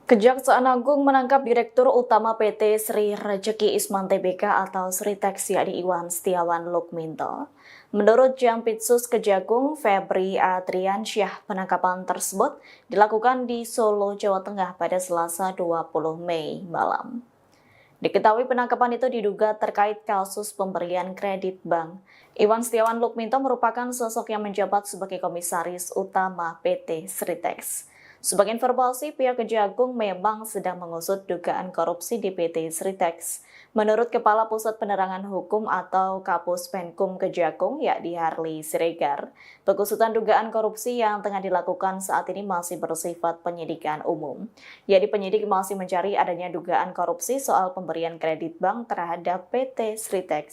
Kejaksaan Agung menangkap Direktur Utama PT Sri Rejeki Isman Tbk atau Sritek yakni Iwan Setiawan Lukminto. Menurut Jampitsus Kejagung Febri Adriansyah, penangkapan tersebut dilakukan di Solo, Jawa Tengah pada Selasa 20 Mei malam. Diketahui penangkapan itu diduga terkait kasus pemberian kredit bank. Iwan Setiawan Lukminto merupakan sosok yang menjabat sebagai Komisaris Utama PT Sritek. Sebagai informasi, pihak Kejagung memang sedang mengusut dugaan korupsi di PT Sritek. Menurut Kepala Pusat Penerangan Hukum atau Kapus Penkum Kejagung, yakni Harli Siregar, pengusutan dugaan korupsi yang tengah dilakukan saat ini masih bersifat penyidikan umum. Yakni penyidik masih mencari adanya dugaan korupsi soal pemberian kredit bank terhadap PT Sritek.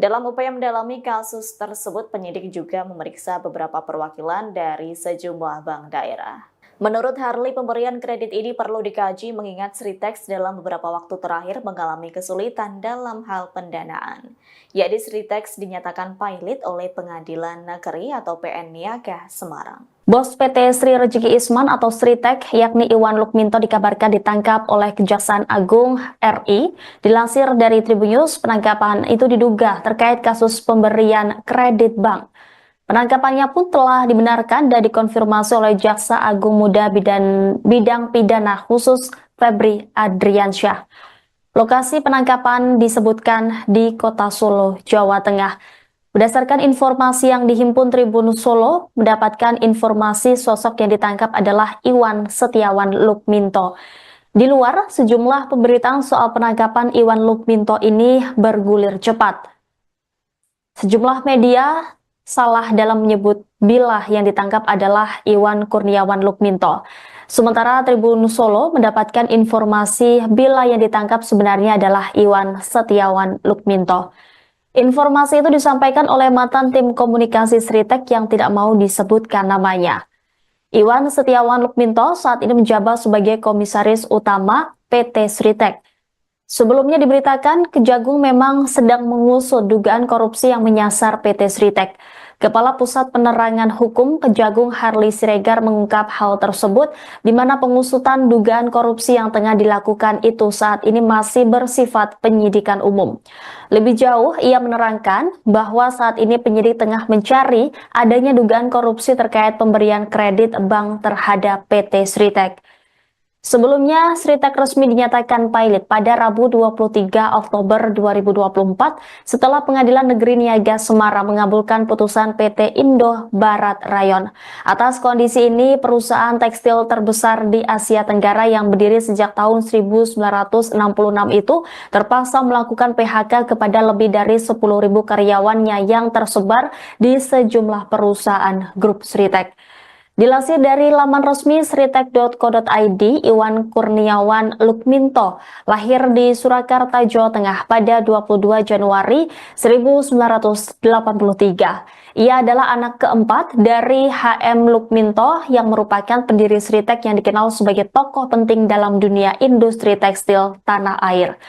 Dalam upaya mendalami kasus tersebut, penyidik juga memeriksa beberapa perwakilan dari sejumlah bank daerah. Menurut Harli, pemberian kredit ini perlu dikaji mengingat Sritek dalam beberapa waktu terakhir mengalami kesulitan dalam hal pendanaan. Yakni Sritek dinyatakan pilot oleh Pengadilan Negeri atau PN Niaga Semarang. Bos PT Sri Rejeki Isman atau Sritek yakni Iwan Lukminto dikabarkan ditangkap oleh Kejaksaan Agung RI. Dilansir dari Tribun News, penangkapan itu diduga terkait kasus pemberian kredit bank. Penangkapannya pun telah dibenarkan dan dikonfirmasi oleh Jaksa Agung Muda Bidang Pidana Khusus Febri Adriansyah. Lokasi penangkapan disebutkan di Kota Solo, Jawa Tengah. Berdasarkan informasi yang dihimpun Tribun Solo, mendapatkan informasi sosok yang ditangkap adalah Iwan Setiawan Lukminto. Di luar, sejumlah pemberitaan soal penangkapan Iwan Lukminto ini bergulir cepat. Sejumlah media salah dalam menyebut bila yang ditangkap adalah Iwan Kurniawan Lukminto. Sementara Tribun Solo mendapatkan informasi bila yang ditangkap sebenarnya adalah Iwan Setiawan Lukminto. Informasi itu disampaikan oleh mantan tim komunikasi Sritek yang tidak mau disebutkan namanya. Iwan Setiawan Lukminto saat ini menjabat sebagai komisaris utama PT Sritek. Sebelumnya diberitakan Kejagung memang sedang mengusut dugaan korupsi yang menyasar PT Sritek. Kepala Pusat Penerangan Hukum Kejagung Harley Siregar mengungkap hal tersebut di mana pengusutan dugaan korupsi yang tengah dilakukan itu saat ini masih bersifat penyidikan umum. Lebih jauh, ia menerangkan bahwa saat ini penyidik tengah mencari adanya dugaan korupsi terkait pemberian kredit bank terhadap PT Sritek. Sebelumnya, Sritek resmi dinyatakan pilot pada Rabu 23 Oktober 2024 setelah Pengadilan Negeri Niaga Semarang mengabulkan putusan PT Indo Barat Rayon. Atas kondisi ini, perusahaan tekstil terbesar di Asia Tenggara yang berdiri sejak tahun 1966 itu terpaksa melakukan PHK kepada lebih dari 10.000 karyawannya yang tersebar di sejumlah perusahaan grup Sritek. Dilansir dari laman resmi sritek.co.id, Iwan Kurniawan Lukminto lahir di Surakarta, Jawa Tengah pada 22 Januari 1983. Ia adalah anak keempat dari HM Lukminto yang merupakan pendiri Sritek yang dikenal sebagai tokoh penting dalam dunia industri tekstil tanah air.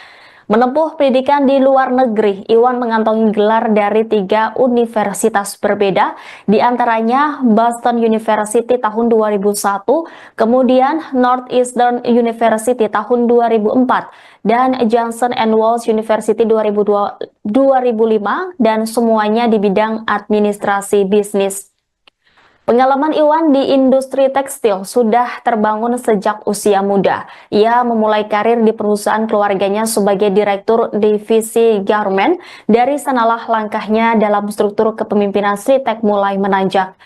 Menempuh pendidikan di luar negeri, Iwan mengantongi gelar dari 3 universitas berbeda, di antaranya Boston University tahun 2001, kemudian Northeastern University tahun 2004, dan Johnson & Wales University 2005, dan semuanya di bidang administrasi bisnis. Pengalaman Iwan di industri tekstil sudah terbangun sejak usia muda. Ia memulai karir di perusahaan keluarganya sebagai direktur divisi garment. Dari sanalah langkahnya dalam struktur kepemimpinan Sritek mulai menanjak.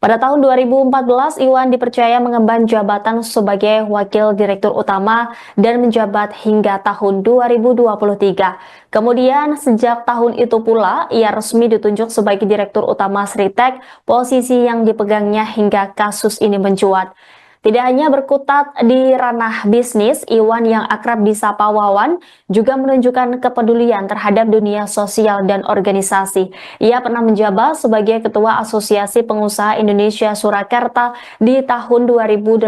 Pada tahun 2014, Iwan dipercaya mengemban jabatan sebagai Wakil Direktur Utama dan menjabat hingga tahun 2023. Kemudian, sejak tahun itu pula, ia resmi ditunjuk sebagai Direktur Utama Sritek, posisi yang dipegangnya hingga kasus ini mencuat. Tidak hanya berkutat di ranah bisnis, Iwan yang akrab disapa Wawan juga menunjukkan kepedulian terhadap dunia sosial dan organisasi. Ia pernah menjabat sebagai Ketua Asosiasi Pengusaha Indonesia Surakarta di tahun 2018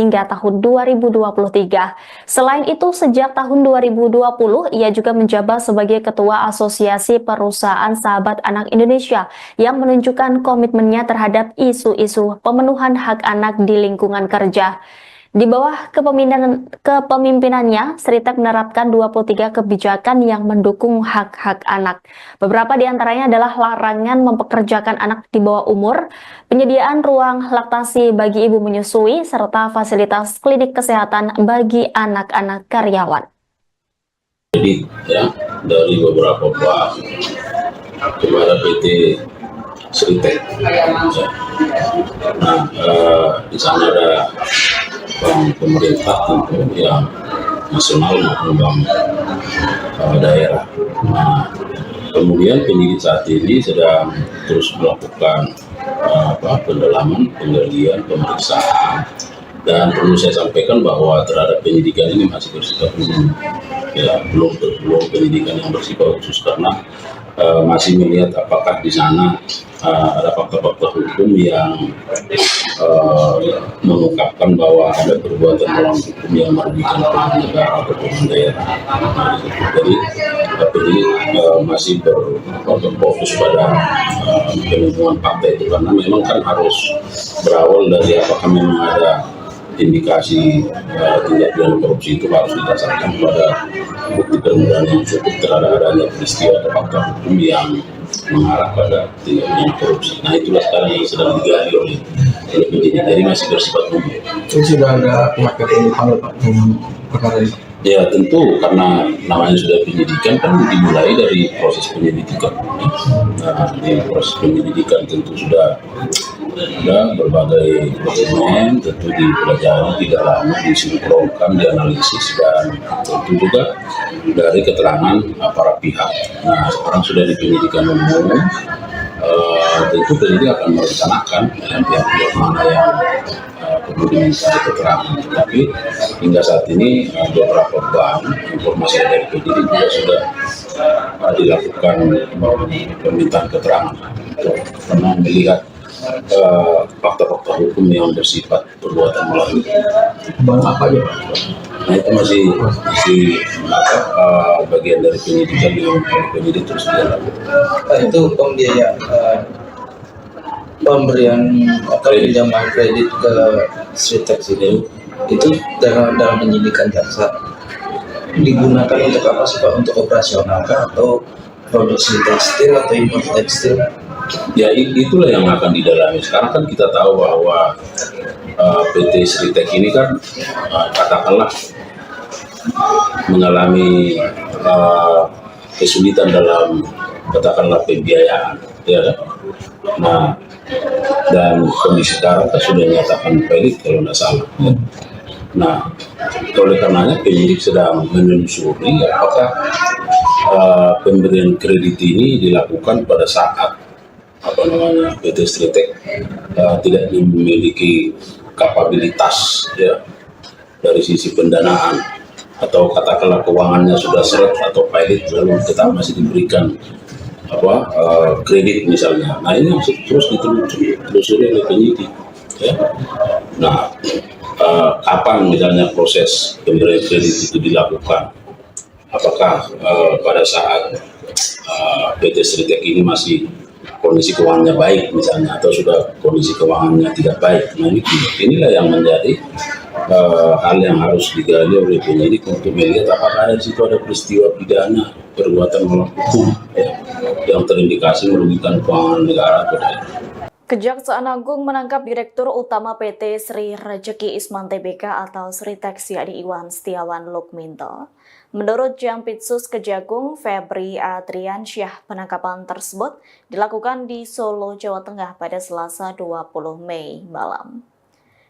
hingga tahun 2023. Selain itu, sejak tahun 2020, ia juga menjabat sebagai Ketua Asosiasi Perusahaan Sahabat Anak Indonesia yang menunjukkan komitmennya terhadap isu-isu pemenuhan hak anak di lingkungan kerja. Di bawah kepemimpinannya, Sritek menerapkan 23 kebijakan yang mendukung hak-hak anak. Beberapa di antaranya adalah larangan mempekerjakan anak di bawah umur, penyediaan ruang laktasi bagi ibu menyusui, serta fasilitas klinik kesehatan bagi anak-anak karyawan. Jadi ya, dari beberapa bank kepada PT Sritek. Nah, di sana ada bank pemerintah tentu yang nasional maupun bank daerah. Nah, kemudian penyidik saat ini sedang terus melakukan pendalaman, penggalian, pemeriksaan, dan perlu saya sampaikan bahwa terhadap penyidikan ini masih bersifat umum, ya belum penyidikan yang bersifat khusus karena masih melihat apakah di sana ada fakta-fakta hukum yang mengungkapkan bahwa ada perbuatan melawan hukum yang merugikan keuangan negara atau keuangan daerah. Jadi ini masih berfokus pada penemuan fakta itu karena memang kan harus berawal dari apakah memang ada indikasi tindak pidana korupsi itu harus didasarkan pada bukti permulaan yang cukup terhadap adanya peristiwa atau fakta hukum yang mengarah pada tindak korupsi. Nah itulah sekarang yang sedang digali oleh penyidik, jadi masih bersifat umum. Itu sudah ada pihak yang dipanggil Pak dengan perkara ini. Ya tentu karena namanya sudah penyidikan kan dimulai dari proses penyelidikan. Nah di proses penyelidikan tentu sudah ada berbagai dokumen, tentu dipelajari, didalami, disinkronkan, dianalisis dan tentu juga dari keterangan para pihak. Nah sekarang sudah di penyidikan umum, tentu penyidik akan merencanakan pihak-pihak mana yang perlu diminta keterangan. Tapi hingga saat ini beberapa bank informasi dari penyidik juga sudah dilakukan permintaan keterangan karena melihat fakta-fakta hukum yang bersifat perbuatan melawan. Bang apa aja Pak? Nah itu masih bagian dari penyidikan yang penyidik terus dilakukan. Itu pembiayaan pemberian atau pinjaman kredit ke Sritex itu dalam penyidikan jaksa digunakan untuk apa sih Pak? Untuk operasional kah atau produksi tekstil atau impor tekstil? Ya itulah yang akan didalami. Sekarang kan kita tahu bahwa PT Sritex ini kan katakanlah mengalami kesulitan dalam katakanlah pembiayaan, ya kan? Nah dan kondisi sekarang kan sudah dinyatakan valid kalau tidak salah. Ya. Nah oleh karenanya penyidik sedang menelusuri apakah pemberian kredit ini dilakukan pada saat PT Sritex tidak memiliki kapabilitas ya dari sisi pendanaan atau katakanlah keuangannya sudah seret atau pilot lalu tetap masih diberikan kredit misalnya. Nah ini terus ditelusuri oleh penyidik ya. Nah kapan misalnya proses pemberian kredit itu dilakukan, apakah pada saat PT Sritex ini masih kondisi keuangannya baik misalnya atau sudah kondisi keuangannya tidak baik. Nah inilah yang menjadi hal yang harus digali oleh penyidik untuk melihat apakah di situ ada peristiwa pidana perbuatan melawan hukum ya, yang terindikasi merugikan keuangan negara atau tidak. Kejaksaan Agung menangkap Direktur Utama PT Sri Rejeki Isman Tbk atau Sritex yakni Iwan Setiawan Lukminto. Menurut Jampitsus Kejagung Febri Adriansyah, penangkapan tersebut dilakukan di Solo, Jawa Tengah pada Selasa 20 Mei malam.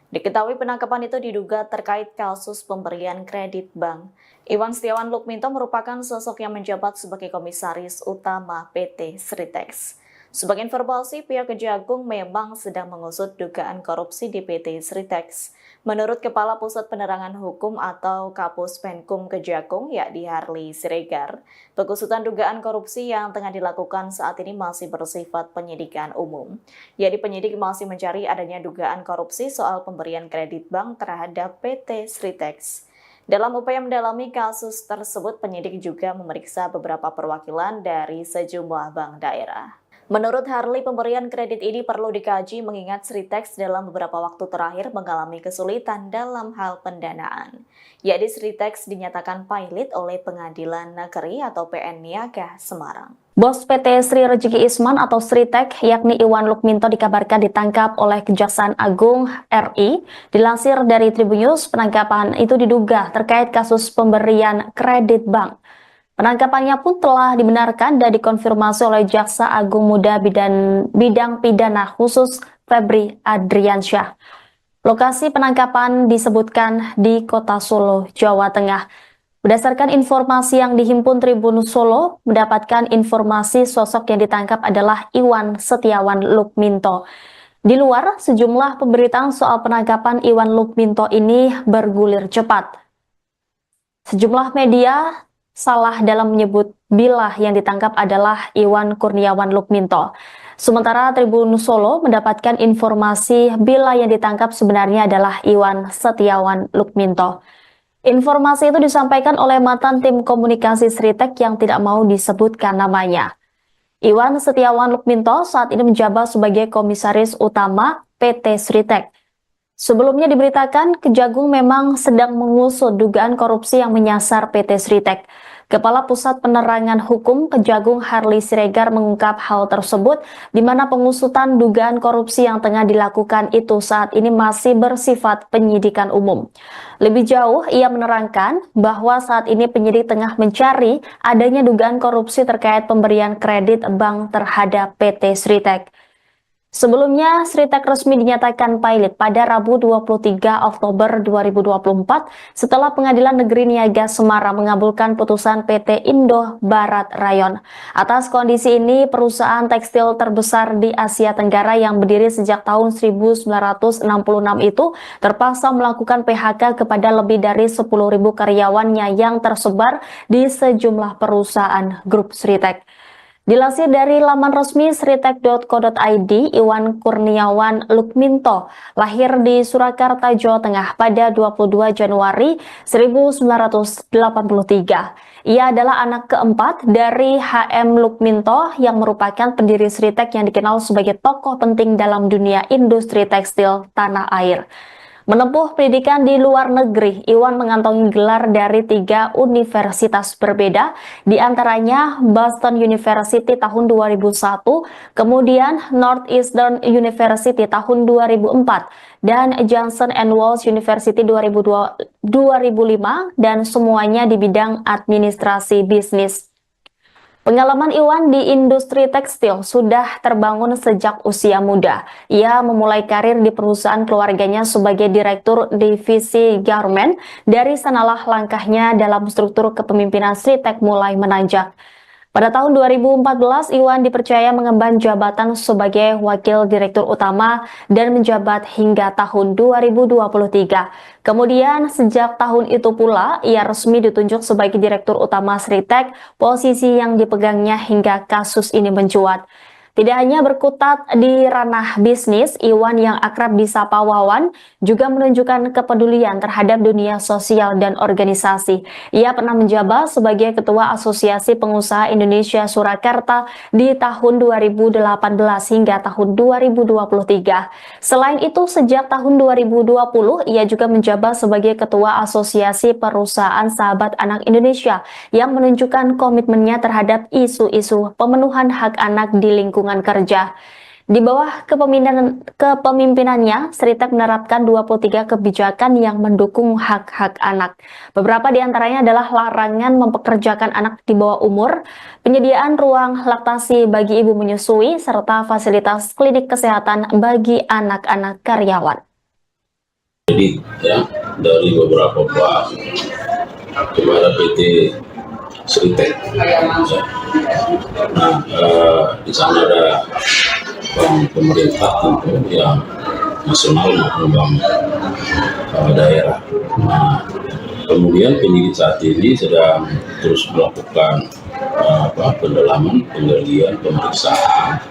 Diketahui penangkapan itu diduga terkait kasus pemberian kredit bank. Iwan Setiawan Lukminto merupakan sosok yang menjabat sebagai Komisaris Utama PT Sritex. Sebagai informasi, pihak Kejagung memang sedang mengusut dugaan korupsi di PT Sritex. Menurut Kepala Pusat Penerangan Hukum atau Kapus Penkum Kejagung, yakni Harley Siregar, pengusutan dugaan korupsi yang tengah dilakukan saat ini masih bersifat penyidikan umum. Yakni penyidik masih mencari adanya dugaan korupsi soal pemberian kredit bank terhadap PT Sritex. Dalam upaya mendalami kasus tersebut, penyidik juga memeriksa beberapa perwakilan dari sejumlah bank daerah. Menurut Harley, pemberian kredit ini perlu dikaji mengingat Sritex dalam beberapa waktu terakhir mengalami kesulitan dalam hal pendanaan. Yakni Sritex dinyatakan pilot oleh Pengadilan Negeri atau PN Niaga Semarang. Bos PT Sri Rejeki Isman atau Sritex yakni Iwan Lukminto dikabarkan ditangkap oleh Kejaksaan Agung RI. Dilansir dari Tribunnews, penangkapan itu diduga terkait kasus pemberian kredit bank. Penangkapannya pun telah dibenarkan dan dikonfirmasi oleh Jaksa Agung Muda Bidang Pidana Khusus Febri Adriansyah. Lokasi penangkapan disebutkan di Kota Solo, Jawa Tengah. Berdasarkan informasi yang dihimpun Tribun Solo, mendapatkan informasi sosok yang ditangkap adalah Iwan Setiawan Lukminto. Di luar, sejumlah pemberitaan soal penangkapan Iwan Lukminto ini bergulir cepat. Sejumlah media salah dalam menyebut bila yang ditangkap adalah Iwan Kurniawan Lukminto. Sementara Tribun Solo mendapatkan informasi bila yang ditangkap sebenarnya adalah Iwan Setiawan Lukminto. Informasi itu disampaikan oleh mantan tim komunikasi Sritex yang tidak mau disebutkan namanya. Iwan Setiawan Lukminto saat ini menjabat sebagai Komisaris Utama PT Sritex. Sebelumnya diberitakan Kejagung memang sedang mengusut dugaan korupsi yang menyasar PT Sritex. Kepala Pusat Penerangan Hukum Kejagung Harley Siregar mengungkap hal tersebut di mana pengusutan dugaan korupsi yang tengah dilakukan itu saat ini masih bersifat penyidikan umum. Lebih jauh, ia menerangkan bahwa saat ini penyidik tengah mencari adanya dugaan korupsi terkait pemberian kredit bank terhadap PT Sritek. Sebelumnya, Sritek resmi dinyatakan pilot pada Rabu 23 Oktober 2024 setelah Pengadilan Negeri Niaga Semarang mengabulkan putusan PT Indo Barat Rayon. Atas kondisi ini, perusahaan tekstil terbesar di Asia Tenggara yang berdiri sejak tahun 1966 itu terpaksa melakukan PHK kepada lebih dari 10.000 karyawannya yang tersebar di sejumlah perusahaan grup Sritek. Dilansir dari laman resmi sritek.co.id, Iwan Kurniawan Lukminto lahir di Surakarta, Jawa Tengah pada 22 Januari 1983. Ia adalah anak keempat dari HM Lukminto yang merupakan pendiri Sritek yang dikenal sebagai tokoh penting dalam dunia industri tekstil tanah air. Menempuh pendidikan di luar negeri, Iwan mengantongi gelar dari 3 universitas berbeda, di antaranya Boston University tahun 2001, kemudian Northeastern University tahun 2004, dan Johnson & Wales University 2005, dan semuanya di bidang administrasi bisnis. Pengalaman Iwan di industri tekstil sudah terbangun sejak usia muda. Ia memulai karir di perusahaan keluarganya sebagai direktur divisi garment. Dari sanalah langkahnya dalam struktur kepemimpinan Sritek mulai menanjak. Pada tahun 2014, Iwan dipercaya mengemban jabatan sebagai Wakil Direktur Utama dan menjabat hingga tahun 2023. Kemudian, sejak tahun itu pula, ia resmi ditunjuk sebagai Direktur Utama Sritek, posisi yang dipegangnya hingga kasus ini mencuat. Tidak hanya berkutat di ranah bisnis, Iwan yang akrab disapa Wawan juga menunjukkan kepedulian terhadap dunia sosial dan organisasi. Ia pernah menjabat sebagai Ketua Asosiasi Pengusaha Indonesia Surakarta di tahun 2018 hingga tahun 2023. Selain itu, sejak tahun 2020, ia juga menjabat sebagai Ketua Asosiasi Perusahaan Sahabat Anak Indonesia yang menunjukkan komitmennya terhadap isu-isu pemenuhan hak anak di lingkungan kerja. Di bawah kepemimpinannya, Sritek menerapkan 23 kebijakan yang mendukung hak-hak anak. Beberapa di antaranya adalah larangan mempekerjakan anak di bawah umur, penyediaan ruang laktasi bagi ibu menyusui, serta fasilitas klinik kesehatan bagi anak-anak karyawan. Jadi ya, dari beberapa bank kepada PT Sritek. Nah, di sana ada bank pemerintah tentu yang nasional maupun bank daerah. Nah, kemudian penyidik saat ini sedang terus melakukan pendalaman, penggalian, pemeriksaan,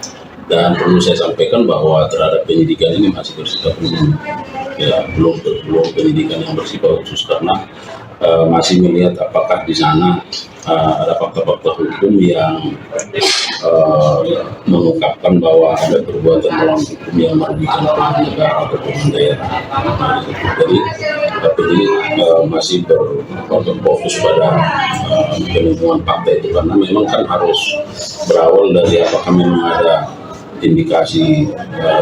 dan perlu saya sampaikan bahwa terhadap penyidikan ini masih bersifat umum, ya belum penyidikan yang bersifat khusus karena masih melihat apakah di sana ada fakta-fakta hukum yang mengungkapkan bahwa ada perbuatan melawan hukum yang merugikan keuangan negara atau keuangan daerah. Jadi ini masih berfokus pada penemuan fakta itu karena memang kan harus berawal dari apakah memang ada indikasi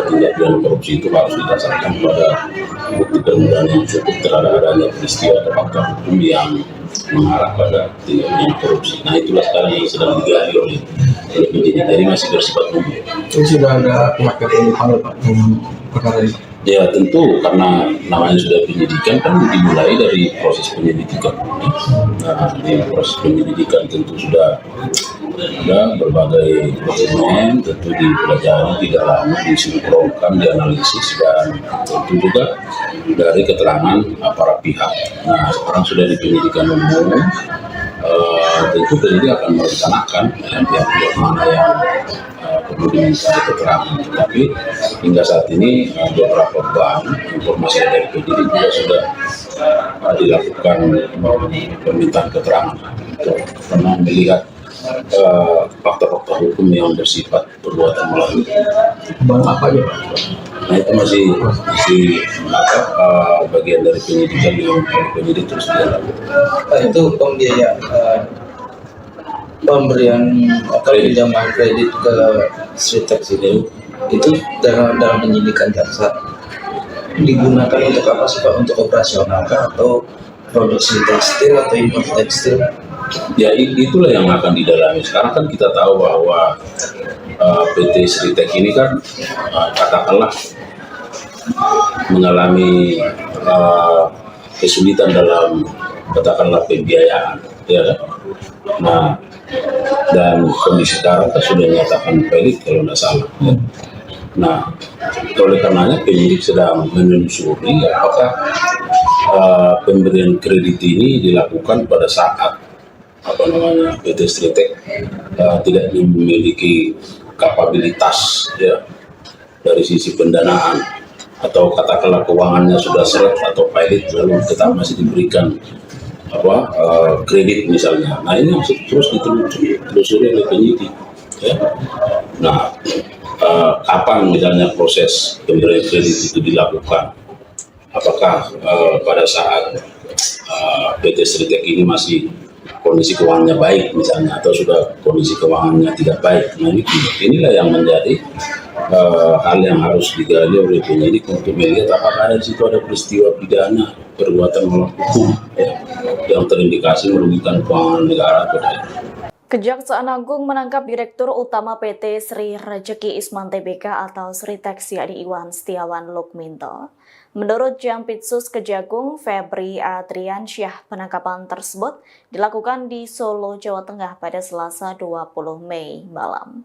tindak pidana korupsi itu harus didasarkan pada bukti permulaan yang cukup terhadap adanya peristiwa atau fakta hukum yang mengarah pada tindak pidana korupsi. Nah, itulah sekarang yang sedang digali oleh penyidik, jadi masih bersifat umum. Itu sudah ada pihak yang dipanggil Pak dalam perkara ini? Ya tentu, karena namanya sudah penyidikan kan dimulai dari proses penyelidikan. Nah, di proses penyelidikan tentu sudah ada berbagai dokumen, tentu dipelajari, didalami, disinkronkan, dianalisis, dan tentu juga dari keterangan para pihak. Nah, sekarang sudah di penyidikan umum, tentu penyidik akan merencanakan pihak-pihak mana yang perlu diminta keterangan. Tetapi hingga saat ini beberapa bank, informasi dari penyidik juga sudah dilakukan permintaan keterangan karena melihat fakta-fakta hukum yang bersifat perbuatan melawan. Bank apa aja Pak? Nah, itu masih bagian dari penyidikan yang penyidik terus dilakukan. Itu pembiayaan pemberian atau pinjaman kredit ke Sritex itu dalam penyidikan jaksa digunakan untuk apa sih Pak? Untuk operasional kah atau produksi tekstil atau impor tekstil? Ya itulah yang akan didalami. Sekarang kan kita tahu bahwa PT Sritek ini kan katakanlah mengalami kesulitan dalam katakanlah pembiayaan, ya kan? Nah, dan kondisi sekarang kan sudah dinyatakan pelit kalau tidak salah. Ya. Nah, oleh karenanya penyidik sedang menelusuri apakah pemberian kredit ini dilakukan pada saat PT Sritek tidak memiliki kapabilitas ya dari sisi pendanaan, atau katakanlah keuangannya sudah seret atau pilot lalu tetap masih diberikan kredit misalnya. Nah, ini masih terus ditelusuri oleh penyidik ya. Nah, kapan misalnya proses pemberian kredit itu dilakukan, apakah pada saat PT Sritek ini masih kondisi keuangannya baik misalnya, atau sudah kondisi keuangannya tidak baik. Nah, inilah yang menjadi hal yang harus digali oleh penyidik untuk melihat apakah di situ ada peristiwa pidana perbuatan melawan hukum ya, yang terindikasi merugikan keuangan negara atau tidak. Kejaksaan Agung menangkap Direktur Utama PT Sri Rejeki Isman Tbk atau Sritex yakni Iwan Setiawan Lukminto. Menurut Jampitsus Kejagung Febri Adriansyah, penangkapan tersebut dilakukan di Solo, Jawa Tengah pada Selasa 20 Mei malam.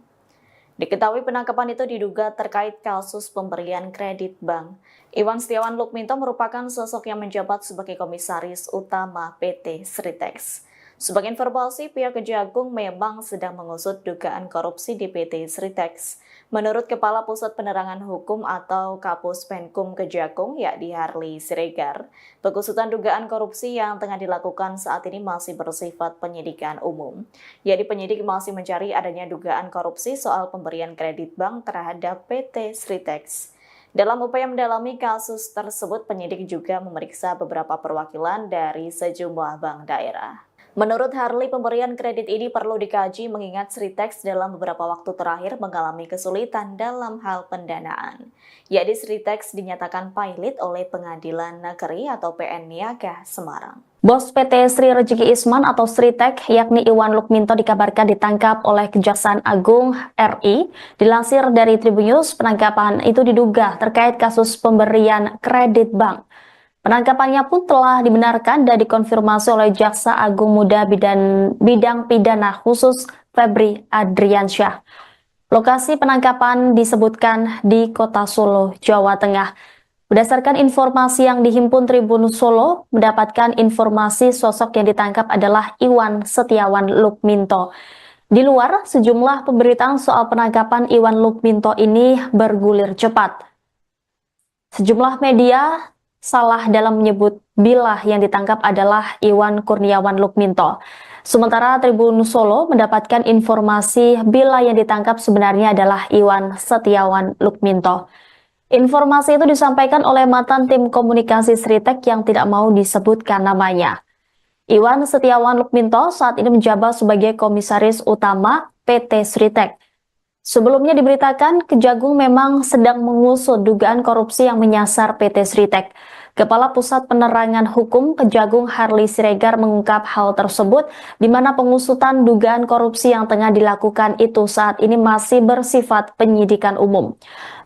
Diketahui penangkapan itu diduga terkait kasus pemberian kredit bank. Iwan Setiawan Lukminto merupakan sosok yang menjabat sebagai Komisaris Utama PT Sritex. Sebagai informasi, pihak Kejagung memang sedang mengusut dugaan korupsi di PT Sritex. Menurut Kepala Pusat Penerangan Hukum atau Kapus Penkum Kejagung, yakni Harli Siregar, pengusutan dugaan korupsi yang tengah dilakukan saat ini masih bersifat penyidikan umum. Yakni penyidik masih mencari adanya dugaan korupsi soal pemberian kredit bank terhadap PT Sritex. Dalam upaya mendalami kasus tersebut, penyidik juga memeriksa beberapa perwakilan dari sejumlah bank daerah. Menurut Harli, pemberian kredit ini perlu dikaji mengingat Sritex dalam beberapa waktu terakhir mengalami kesulitan dalam hal pendanaan. Yakni Sritex dinyatakan pilot oleh Pengadilan Negeri atau PN Niaga Semarang. Bos PT Sri Rejeki Isman atau Sritek yakni Iwan Lukminto dikabarkan ditangkap oleh Kejaksaan Agung RI. Dilansir dari Tribunnews, penangkapan itu diduga terkait kasus pemberian kredit bank. Penangkapannya pun telah dibenarkan dan dikonfirmasi oleh Jaksa Agung Muda Bidang Pidana Khusus Febri Adriansyah. Lokasi penangkapan disebutkan di Kota Solo, Jawa Tengah. Berdasarkan informasi yang dihimpun Tribun Solo, mendapatkan informasi sosok yang ditangkap adalah Iwan Setiawan Lukminto. Di luar, sejumlah pemberitaan soal penangkapan Iwan Lukminto ini bergulir cepat. Sejumlah media salah dalam menyebut bila yang ditangkap adalah Iwan Kurniawan Lukminto. Sementara Tribun Solo mendapatkan informasi bila yang ditangkap sebenarnya adalah Iwan Setiawan Lukminto. Informasi itu disampaikan oleh mantan tim komunikasi Sritek yang tidak mau disebutkan namanya. Iwan Setiawan Lukminto saat ini menjabat sebagai Komisaris Utama PT Sritek. Sebelumnya diberitakan Kejagung memang sedang mengusut dugaan korupsi yang menyasar PT Sritek. Kepala Pusat Penerangan Hukum Kejagung Harli Siregar mengungkap hal tersebut di mana pengusutan dugaan korupsi yang tengah dilakukan itu saat ini masih bersifat penyidikan umum.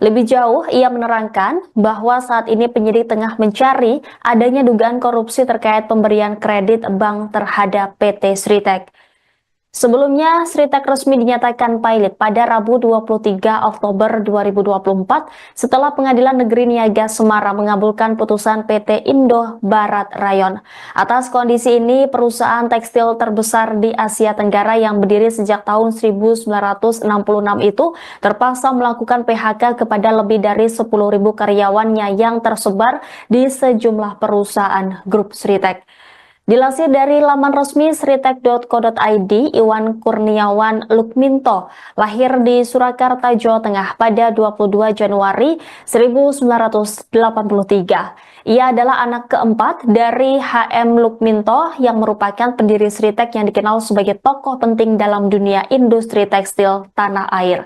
Lebih jauh, ia menerangkan bahwa saat ini penyidik tengah mencari adanya dugaan korupsi terkait pemberian kredit bank terhadap PT Sritek. Sebelumnya, Sritek resmi dinyatakan pilot pada Rabu 23 Oktober 2024 setelah Pengadilan Negeri Niaga Semarang mengabulkan putusan PT Indo Barat Rayon. Atas kondisi ini, perusahaan tekstil terbesar di Asia Tenggara yang berdiri sejak tahun 1966 itu terpaksa melakukan PHK kepada lebih dari 10.000 karyawannya yang tersebar di sejumlah perusahaan grup Sritek. Dilansir dari laman resmi sritek.co.id, Iwan Kurniawan Lukminto lahir di Surakarta, Jawa Tengah pada 22 Januari 1983. Ia adalah anak keempat dari HM Lukminto yang merupakan pendiri Sritek yang dikenal sebagai tokoh penting dalam dunia industri tekstil tanah air.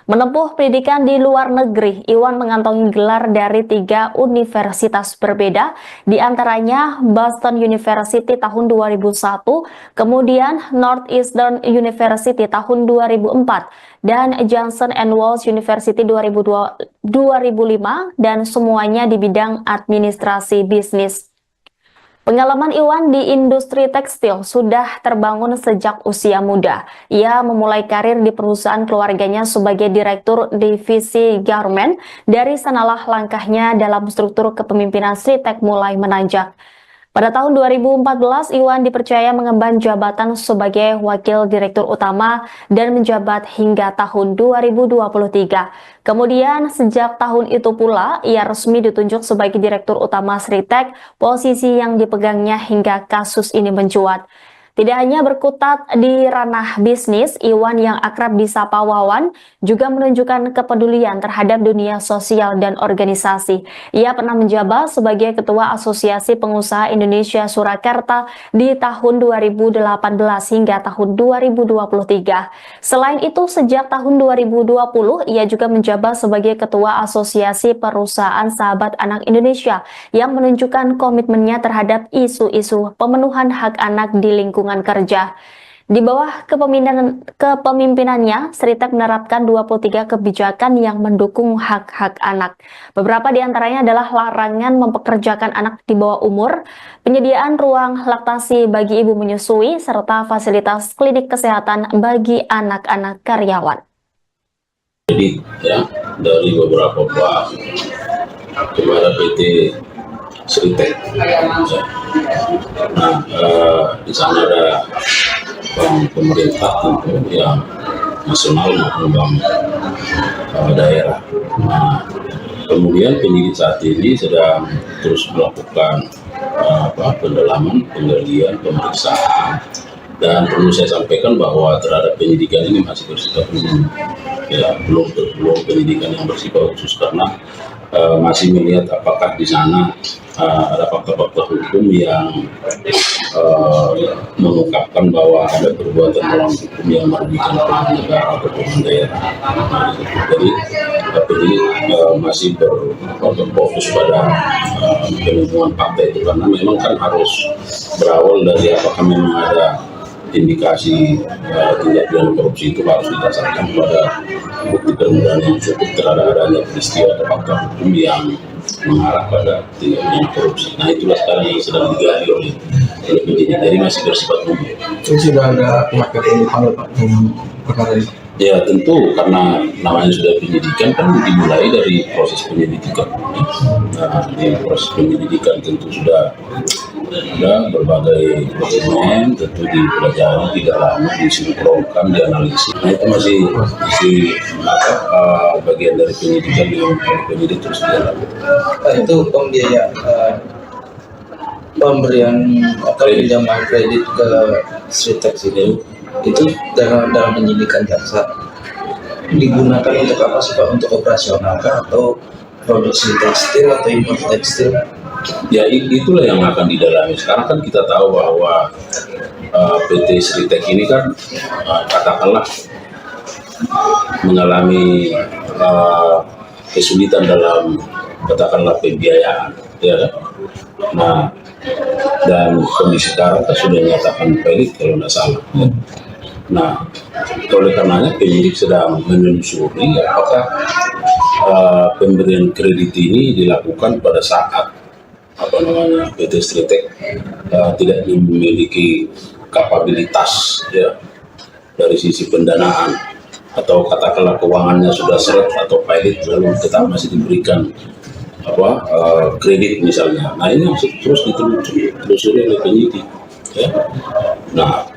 Menempuh pendidikan di luar negeri, Iwan mengantongi gelar dari 3 universitas berbeda, di antaranya Boston University tahun 2001, kemudian Northeastern University tahun 2004, dan Johnson & Wales University 2005, dan semuanya di bidang administrasi bisnis. Pengalaman Iwan di industri tekstil sudah terbangun sejak usia muda. Ia memulai karir di perusahaan keluarganya sebagai direktur divisi garment. Dari sanalah langkahnya dalam struktur kepemimpinan Sritek mulai menanjak. Pada tahun 2014, Iwan dipercaya mengemban jabatan sebagai Wakil Direktur Utama dan menjabat hingga tahun 2023. Kemudian, sejak tahun itu pula, ia resmi ditunjuk sebagai Direktur Utama Sritek, posisi yang dipegangnya hingga kasus ini mencuat. Tidak hanya berkutat di ranah bisnis, Iwan yang akrab disapa Wawan juga menunjukkan kepedulian terhadap dunia sosial dan organisasi. Ia pernah menjabat sebagai Ketua Asosiasi Pengusaha Indonesia Surakarta di tahun 2018 hingga tahun 2023. Selain itu, sejak tahun 2020, ia juga menjabat sebagai Ketua Asosiasi Perusahaan Sahabat Anak Indonesia yang menunjukkan komitmennya terhadap isu-isu pemenuhan hak anak di lingkungan kerja. Di bawah kepemimpinannya, Sritek menerapkan 23 kebijakan yang mendukung hak-hak anak. Beberapa di antaranya adalah larangan mempekerjakan anak di bawah umur, penyediaan ruang laktasi bagi ibu menyusui, serta fasilitas klinik kesehatan bagi anak-anak karyawan. Jadi ya, dari beberapa bab kepada PT Sritek. Nah, di sana ada bank pemerintah tentu yang nasional maupun bank daerah. Nah, kemudian penyidik saat ini sedang terus melakukan pendalaman, penggalian, pemeriksaan. Dan perlu saya sampaikan bahwa terhadap penyidikan ini masih bersifat umum, ya, belum penyidikan yang bersifat khusus karena masih melihat apakah di sana ada fakta-fakta hukum yang mengungkapkan bahwa ada perbuatan melawan hukum yang merugikan keuangan negara atau keuangan daerah. Jadi penyidik masih berfokus pada penemuan fakta itu karena memang kan harus berawal dari apakah memang ada indikasi tindak pidana korupsi itu harus didasarkan pada bukti permulaan yang cukup terhadap adanya peristiwa atau fakta hukum yang mengarah pada tindak pidana korupsi. Nah, itulah sekarang yang sedang digali oleh penyidik. Jadi masih bersifat umum. Itu sudah ada pihak yang dipanggil Pak dengan perkara ini? Ya tentu karena namanya sudah penyidikan kan dimulai dari proses penyelidikan. Nah, di proses penyelidikan tentu sudah ada berbagai dokumen, tentu dipelajari, didalami, disinkronkan, dianalisis. Nah itu masih bagian dari penyidikan yang penyidik terus jalan. Itu pembiayaan pemberian atau pinjaman kredit ke Sritek ini itu dalam penyidikan jaksa digunakan untuk apa sih Pak? Untuk operasional kah atau produksi tekstil atau impor tekstil? Ya itulah yang akan didalami. Sekarang kan kita tahu bahwa PT Sritek ini kan katakanlah mengalami kesulitan dalam katakanlah pembiayaan, ya kan? Nah, dan kondisi sekarang kan sudah dinyatakan valid kalau tidak salah. Nah, oleh karenanya penyidik sedang menelusuri apakah pemberian kredit ini dilakukan pada saat PT Sritek tidak memiliki kapabilitas ya dari sisi pendanaan atau katakanlah keuangannya sudah seret atau pilot lalu tetap masih diberikan kredit misalnya. Nah ini masih terus ditelusuri oleh penyidik ya. Nah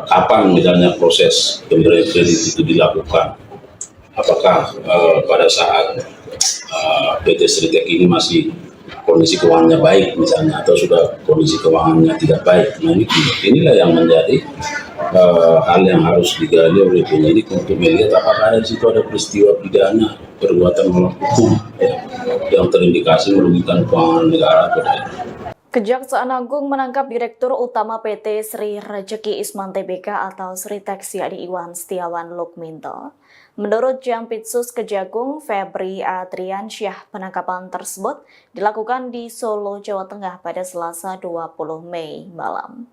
kapan misalnya proses pemberian kredit itu dilakukan, apakah pada saat PT Sritek ini masih kondisi keuangannya baik misalnya, atau sudah kondisi keuangannya tidak baik. Nah inilah yang menjadi hal yang harus digali oleh penyidik untuk melihat apakah di situ ada peristiwa pidana perbuatan melawan hukum ya, yang terindikasi merugikan keuangan negara atau tidak. Kejaksaan Agung menangkap Direktur Utama PT Sri Rejeki Isman Tbk atau Sritex yakni Iwan Setiawan Lukminto. Menurut Jampitsus Kejagung Febri Adriansyah, penangkapan tersebut dilakukan di Solo, Jawa Tengah pada Selasa 20 Mei malam.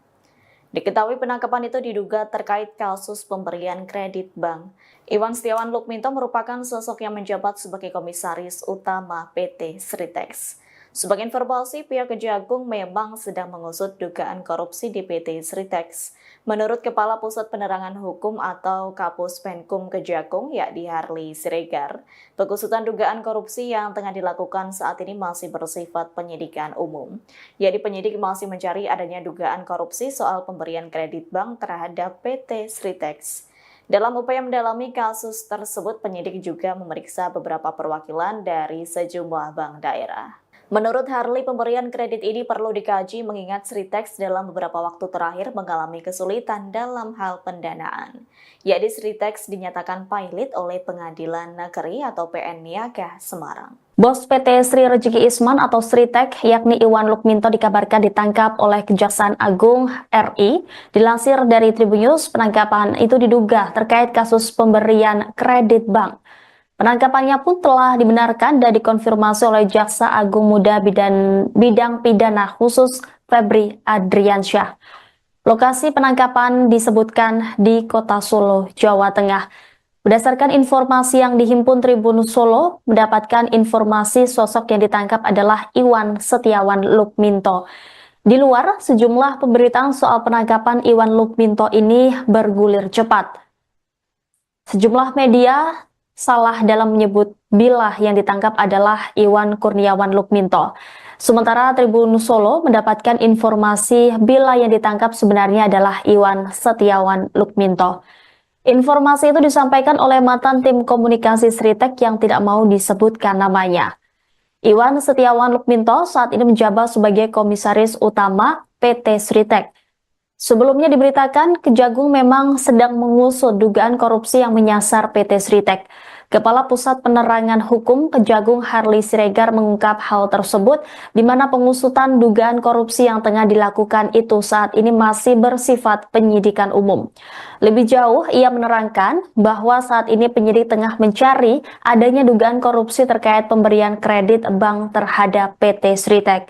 Diketahui penangkapan itu diduga terkait kasus pemberian kredit bank. Iwan Setiawan Lukminto merupakan sosok yang menjabat sebagai Komisaris Utama PT Sritex. Sebagai informasi, pihak Kejagung memang sedang mengusut dugaan korupsi di PT Sritex. Menurut Kepala Pusat Penerangan Hukum atau Kapus Penkum Kejagung, yakni Harley Siregar, pengusutan dugaan korupsi yang tengah dilakukan saat ini masih bersifat penyidikan umum. Yakni penyidik masih mencari adanya dugaan korupsi soal pemberian kredit bank terhadap PT Sritex. Dalam upaya mendalami kasus tersebut, penyidik juga memeriksa beberapa perwakilan dari sejumlah bank daerah. Menurut Harley, pemberian kredit ini perlu dikaji mengingat Sritex dalam beberapa waktu terakhir mengalami kesulitan dalam hal pendanaan. Yakni Sritex dinyatakan pailit oleh Pengadilan Negeri atau PN Niaga Semarang. Bos PT Sri Rejeki Isman atau Sritex yakni Iwan Lukminto dikabarkan ditangkap oleh Kejaksaan Agung RI. Dilansir dari Tribunnews, penangkapan itu diduga terkait kasus pemberian kredit bank. Penangkapannya pun telah dibenarkan dan dikonfirmasi oleh Jaksa Agung Muda Bidang Pidana Khusus Febri Adriansyah. Lokasi penangkapan disebutkan di Kota Solo, Jawa Tengah. Berdasarkan informasi yang dihimpun Tribun Solo, mendapatkan informasi sosok yang ditangkap adalah Iwan Setiawan Lukminto. Di luar, sejumlah pemberitaan soal penangkapan Iwan Lukminto ini bergulir cepat. Sejumlah media salah dalam menyebut bila yang ditangkap adalah Iwan Kurniawan Lukminto. Sementara Tribun Solo mendapatkan informasi bila yang ditangkap sebenarnya adalah Iwan Setiawan Lukminto. Informasi itu disampaikan oleh mantan tim komunikasi Sritex yang tidak mau disebutkan namanya. Iwan Setiawan Lukminto saat ini menjabat sebagai Komisaris Utama PT Sritex. Sebelumnya diberitakan Kejagung memang sedang mengusut dugaan korupsi yang menyasar PT Sritex. Kepala Pusat Penerangan Hukum Kejagung Harley Siregar mengungkap hal tersebut di mana pengusutan dugaan korupsi yang tengah dilakukan itu saat ini masih bersifat penyidikan umum. Lebih jauh, ia menerangkan bahwa saat ini penyidik tengah mencari adanya dugaan korupsi terkait pemberian kredit bank terhadap PT Sritex.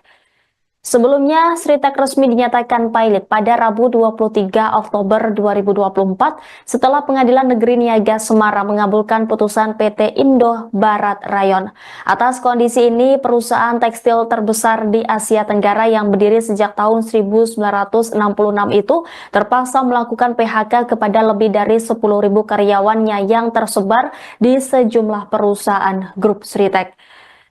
Sebelumnya, Sritex resmi dinyatakan pailit pada Rabu 23 Oktober 2024 setelah Pengadilan Negeri Niaga Semarang mengabulkan putusan PT Indo Barat Rayon. Atas kondisi ini, perusahaan tekstil terbesar di Asia Tenggara yang berdiri sejak tahun 1966 itu terpaksa melakukan PHK kepada lebih dari 10.000 karyawannya yang tersebar di sejumlah perusahaan grup Sritex.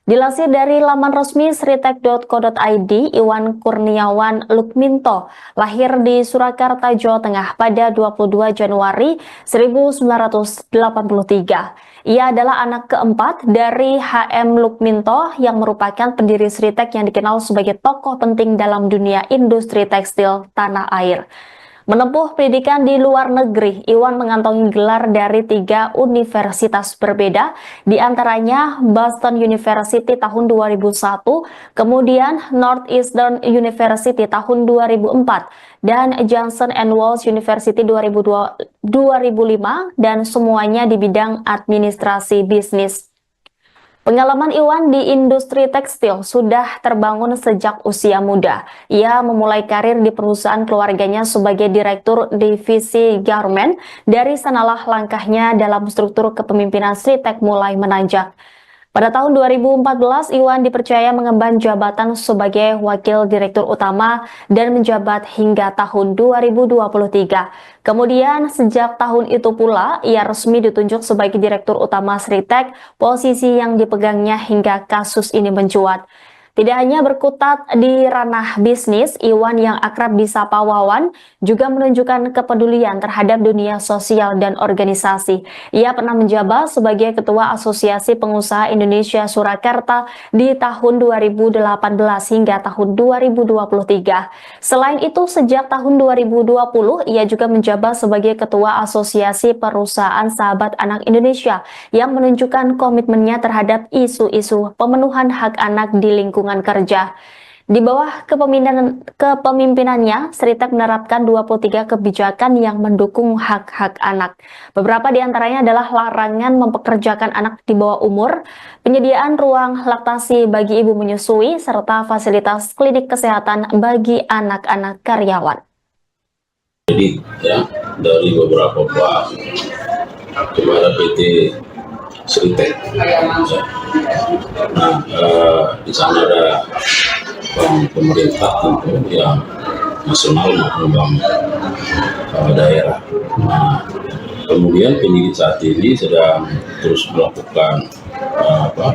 Dilansir dari laman resmi sritex.co.id, Iwan Kurniawan Lukminto lahir di Surakarta, Jawa Tengah pada 22 Januari 1983. Ia adalah anak keempat dari HM Lukminto yang merupakan pendiri Sritex yang dikenal sebagai tokoh penting dalam dunia industri tekstil tanah air. Menempuh pendidikan di luar negeri, Iwan mengantongi gelar dari 3 universitas berbeda, di antaranya Boston University tahun 2001, kemudian Northeastern University tahun 2004, dan Johnson & Wales University 2005, dan semuanya di bidang administrasi bisnis. Pengalaman Iwan di industri tekstil sudah terbangun sejak usia muda. Ia memulai karir di perusahaan keluarganya sebagai direktur divisi garment. Dari sanalah langkahnya dalam struktur kepemimpinan Sritex mulai menanjak. Pada tahun 2014, Iwan dipercaya mengemban jabatan sebagai Wakil Direktur Utama dan menjabat hingga tahun 2023. Kemudian, sejak tahun itu pula, ia resmi ditunjuk sebagai Direktur Utama Sritex, posisi yang dipegangnya hingga kasus ini mencuat. Tidak hanya berkutat di ranah bisnis, Iwan yang akrab disapa Wawan juga menunjukkan kepedulian terhadap dunia sosial dan organisasi. Ia pernah menjabat sebagai Ketua Asosiasi Pengusaha Indonesia Surakarta di tahun 2018 hingga tahun 2023. Selain itu, sejak tahun 2020, ia juga menjabat sebagai Ketua Asosiasi Perusahaan Sahabat Anak Indonesia yang menunjukkan komitmennya terhadap isu-isu pemenuhan hak anak di lingkungan kerja. Di bawah kepemimpinannya, Sritek menerapkan 23 kebijakan yang mendukung hak-hak anak. Beberapa di antaranya adalah larangan mempekerjakan anak di bawah umur, penyediaan ruang laktasi bagi ibu menyusui, serta fasilitas klinik kesehatan bagi anak-anak karyawan. Jadi ya, dari beberapa bank kepada PT Sritek. Nah, di sana ada bank pemerintah tentu yang nasional maupun bank daerah. Nah, kemudian penyidik saat ini sedang terus melakukan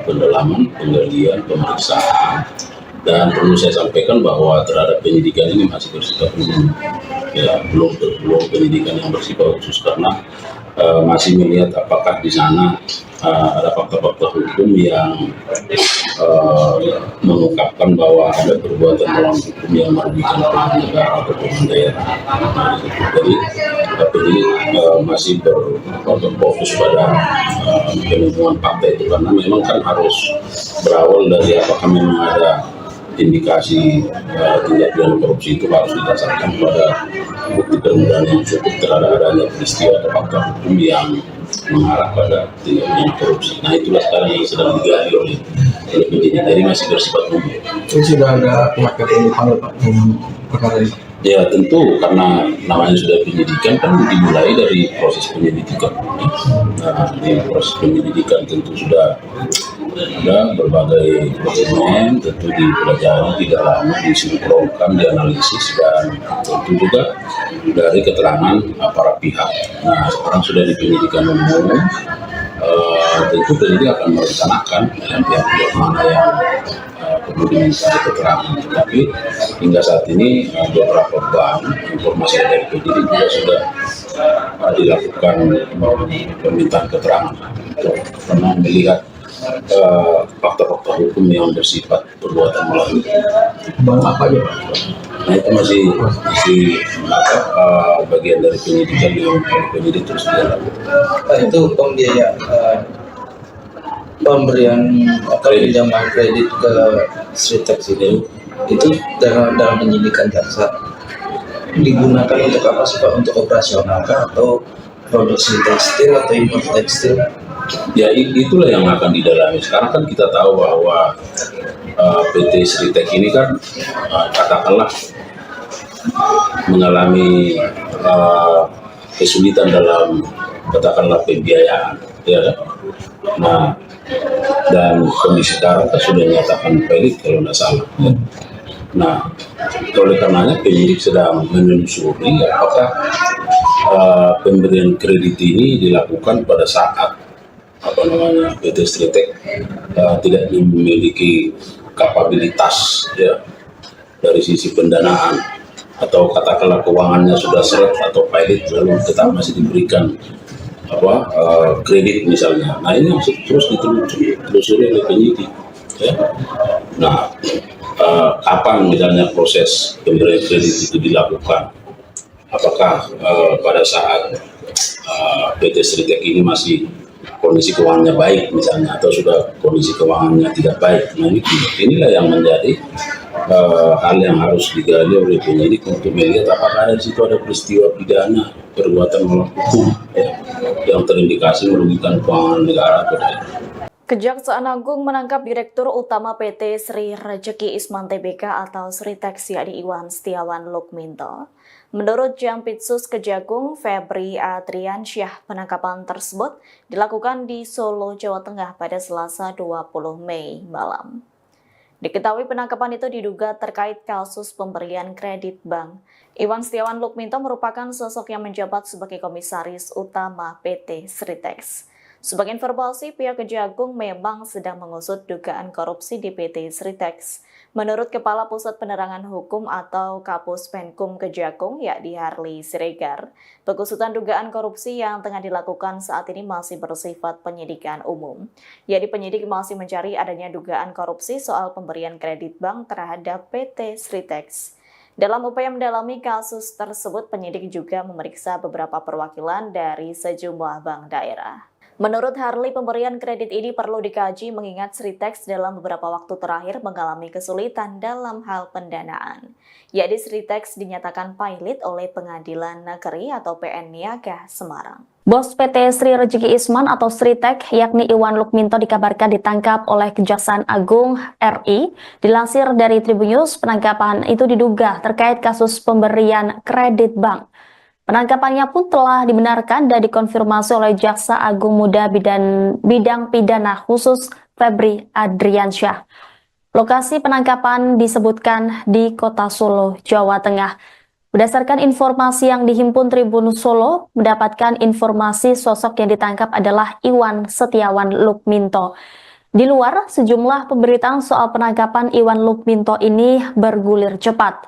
pendalaman, penggalian, pemeriksaan, dan perlu saya sampaikan bahwa terhadap penyidikan ini masih bersifat umum, ya, belum penyidikan yang bersifat khusus karena masih melihat apakah di sana ada fakta-fakta hukum yang mengungkapkan bahwa ada perbuatan melawan hukum yang merugikan keuangan negara atau keuangan daerah. Nah, jadi penyidik masih berfokus pada penemuan fakta itu karena memang kan harus berawal dari apakah memang ada indikasi tindak pidana korupsi itu harus didasarkan pada bukti permulaan yang cukup terhadap adanya peristiwa atau fakta hukum yang mengarah pada tindak pidana korupsi. Nah, itulah sekarang yang sedang digali oleh penyidik, jadi masih bersifat umum. Itu sudah ada pihak yang dipanggil Pak dengan perkara ini? Ya tentu, karena namanya sudah penyidikan kan dimulai dari proses penyelidikan. Nah, di proses penyelidikan tentu sudah ada berbagai dokumen, tentu dipelajari, didalami, disinkronkan, dianalisis, dan tentu juga dari keterangan para pihak. Nah, sekarang sudah di penyidikan umum, tentu penyidik akan merencanakan pihak-pihak mana yang perlu diminta keterangan. Tetapi hingga saat ini beberapa bank, informasi dari penyidik juga sudah dilakukan permintaan keterangan karena melihat fakta-fakta hukum yang bersifat perbuatan melawan. Bank apa aja Pak? Nah, itu masih bagian dari penyidikan yang penyidik terus dilakukan. Itu pembiayaan pemberian atau pinjaman kredit ke Sritek itu dalam penyidikan jaksa digunakan untuk apa sih Pak? Untuk operasional kah atau produksi tekstil atau impor tekstil? Ya, itulah yang akan didalami. Sekarang kan kita tahu bahwa PT Sritek ini kan katakanlah mengalami kesulitan dalam katakanlah pembiayaan, ya kan? Nah, dan kondisi sekarang kan sudah dinyatakan pelit kalau tidak salah. Ya. Nah, oleh karenanya penyidik sedang menelusuri apakah pemberian kredit ini dilakukan pada saat PT Sritek tidak memiliki kapabilitas, ya, dari sisi pendanaan, atau katakanlah keuangannya sudah seret atau pilot lalu tetap masih diberikan kredit misalnya. Nah, ini masih terus ditelusuri oleh penyidik, ya. Nah, kapan misalnya proses pemberian kredit itu dilakukan? Apakah pada saat PT Sritek ini masih kondisi keuangannya baik misalnya, atau sudah kondisi keuangannya tidak baik? Nah, inilah yang menjadi hal yang harus digali oleh penyidik untuk melihat apakah di situ ada peristiwa pidana perbuatan melawan hukum, ya, yang terindikasi merugikan keuangan negara atau daerah. Kejaksaan Agung menangkap Direktur Utama PT Sri Rejeki Isman Tbk atau Sritek yakni Iwan Setiawan Lukminto. Menurut Jampitsus Kejagung Febri Adriansyah, penangkapan tersebut dilakukan di Solo, Jawa Tengah pada Selasa 20 Mei malam. Diketahui penangkapan itu diduga terkait kasus pemberian kredit bank. Iwan Setiawan Lukminto merupakan sosok yang menjabat sebagai Komisaris Utama PT Sritek. Sebagai informasi, pihak Kejagung memang sedang mengusut dugaan korupsi di PT Sritex. Menurut Kepala Pusat Penerangan Hukum atau Kapus Penkum Kejagung, yakni Harley Siregar, pengusutan dugaan korupsi yang tengah dilakukan saat ini masih bersifat penyidikan umum. Yakni penyidik masih mencari adanya dugaan korupsi soal pemberian kredit bank terhadap PT Sritex. Dalam upaya mendalami kasus tersebut, penyidik juga memeriksa beberapa perwakilan dari sejumlah bank daerah. Menurut Harley, pemberian kredit ini perlu dikaji mengingat Sritex dalam beberapa waktu terakhir mengalami kesulitan dalam hal pendanaan. Yakni Sritex dinyatakan pailit oleh Pengadilan Negeri atau PN Niaga Semarang. Bos PT Sri Rezeki Isman atau Sritek, yakni Iwan Lukminto dikabarkan ditangkap oleh Kejaksaan Agung RI. Dilansir dari Tribunnews, penangkapan itu diduga terkait kasus pemberian kredit bank. Penangkapannya pun telah dibenarkan dan dikonfirmasi oleh Jaksa Agung Muda Bidang Pidana Khusus Febri Adriansyah. Lokasi penangkapan disebutkan di Kota Solo, Jawa Tengah. Berdasarkan informasi yang dihimpun Tribun Solo, mendapatkan informasi sosok yang ditangkap adalah Iwan Setiawan Lukminto. Di luar, sejumlah pemberitaan soal penangkapan Iwan Lukminto ini bergulir cepat.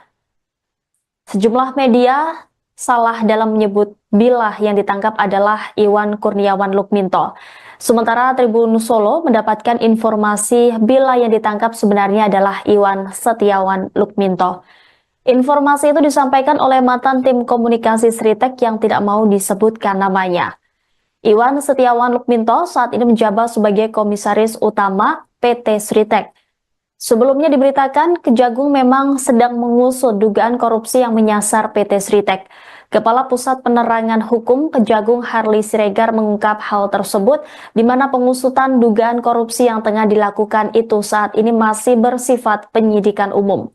Sejumlah media salah dalam menyebut bila yang ditangkap adalah Iwan Kurniawan Lukminto. Sementara Tribun Solo mendapatkan informasi bila yang ditangkap sebenarnya adalah Iwan Setiawan Lukminto. Informasi itu disampaikan oleh mantan tim komunikasi Sritek yang tidak mau disebutkan namanya. Iwan Setiawan Lukminto saat ini menjabat sebagai komisaris utama PT Sritek. Sebelumnya diberitakan Kejagung memang sedang mengusut dugaan korupsi yang menyasar PT Sritek. Kepala Pusat Penerangan Hukum Kejagung Harley Siregar mengungkap hal tersebut di mana pengusutan dugaan korupsi yang tengah dilakukan itu saat ini masih bersifat penyidikan umum.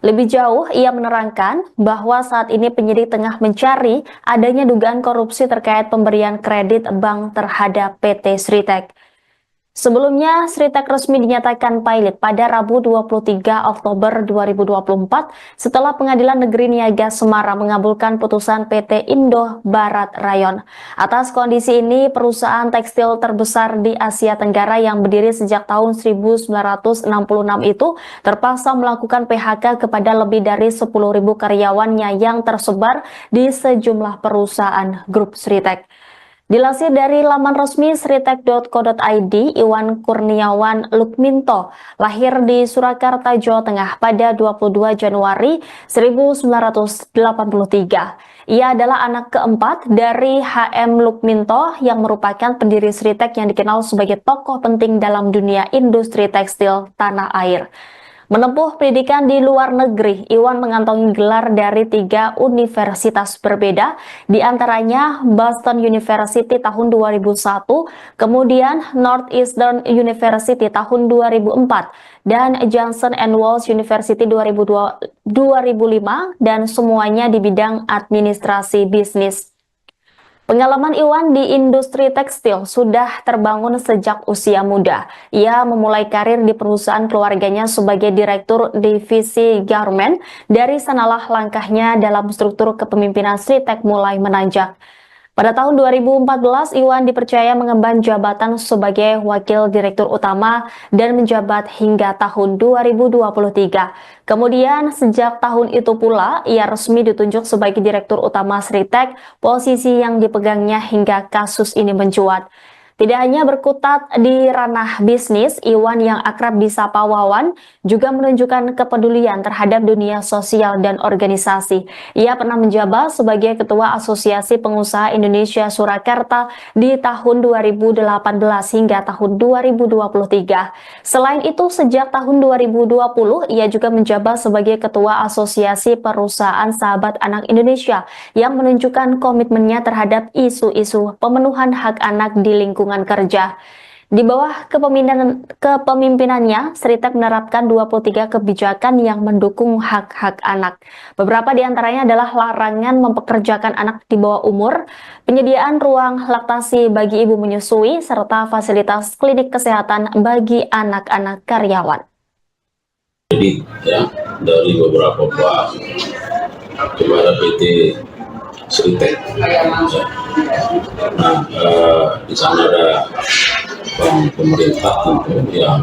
Lebih jauh, ia menerangkan bahwa saat ini penyidik tengah mencari adanya dugaan korupsi terkait pemberian kredit bank terhadap PT Sritek. Sebelumnya, Sritek resmi dinyatakan pailit pada Rabu 23 Oktober 2024 setelah Pengadilan Negeri Niaga Semarang mengabulkan putusan PT Indo Barat Rayon. Atas kondisi ini, perusahaan tekstil terbesar di Asia Tenggara yang berdiri sejak tahun 1966 itu terpaksa melakukan PHK kepada lebih dari 10.000 karyawannya yang tersebar di sejumlah perusahaan grup Sritek. Dilansir dari laman resmi sritek.co.id, Iwan Kurniawan Lukminto lahir di Surakarta, Jawa Tengah pada 22 Januari 1983. Ia adalah anak keempat dari HM Lukminto yang merupakan pendiri Sritek yang dikenal sebagai tokoh penting dalam dunia industri tekstil tanah air. Menempuh pendidikan di luar negeri, Iwan mengantongi gelar dari 3 universitas berbeda, di antaranya Boston University tahun 2001, kemudian Northeastern University tahun 2004, dan Johnson & Wales University 2005, dan semuanya di bidang administrasi bisnis. Pengalaman Iwan di industri tekstil sudah terbangun sejak usia muda. Ia memulai karir di perusahaan keluarganya sebagai direktur divisi garment. Dari sanalah langkahnya dalam struktur kepemimpinan Sritek mulai menanjak. Pada tahun 2014, Iwan dipercaya mengemban jabatan sebagai Wakil Direktur Utama dan menjabat hingga tahun 2023. Kemudian, sejak tahun itu pula, ia resmi ditunjuk sebagai Direktur Utama Sritek, posisi yang dipegangnya hingga kasus ini mencuat. Tidak hanya berkutat di ranah bisnis, Iwan yang akrab disapa Wawan juga menunjukkan kepedulian terhadap dunia sosial dan organisasi. Ia pernah menjabat sebagai Ketua Asosiasi Pengusaha Indonesia Surakarta di tahun 2018 hingga tahun 2023. Selain itu, sejak tahun 2020, ia juga menjabat sebagai Ketua Asosiasi Perusahaan Sahabat Anak Indonesia yang menunjukkan komitmennya terhadap isu-isu pemenuhan hak anak di lingkungan kerja. Di bawah kepemimpinannya, Sritek menerapkan 23 kebijakan yang mendukung hak-hak anak. Beberapa di antaranya adalah larangan mempekerjakan anak di bawah umur, penyediaan ruang laktasi bagi ibu menyusui, serta fasilitas klinik kesehatan bagi anak-anak karyawan. Jadi ya, dari beberapa bank kepada PT Sritek. Nah, di sana ada bank pemerintah tentu yang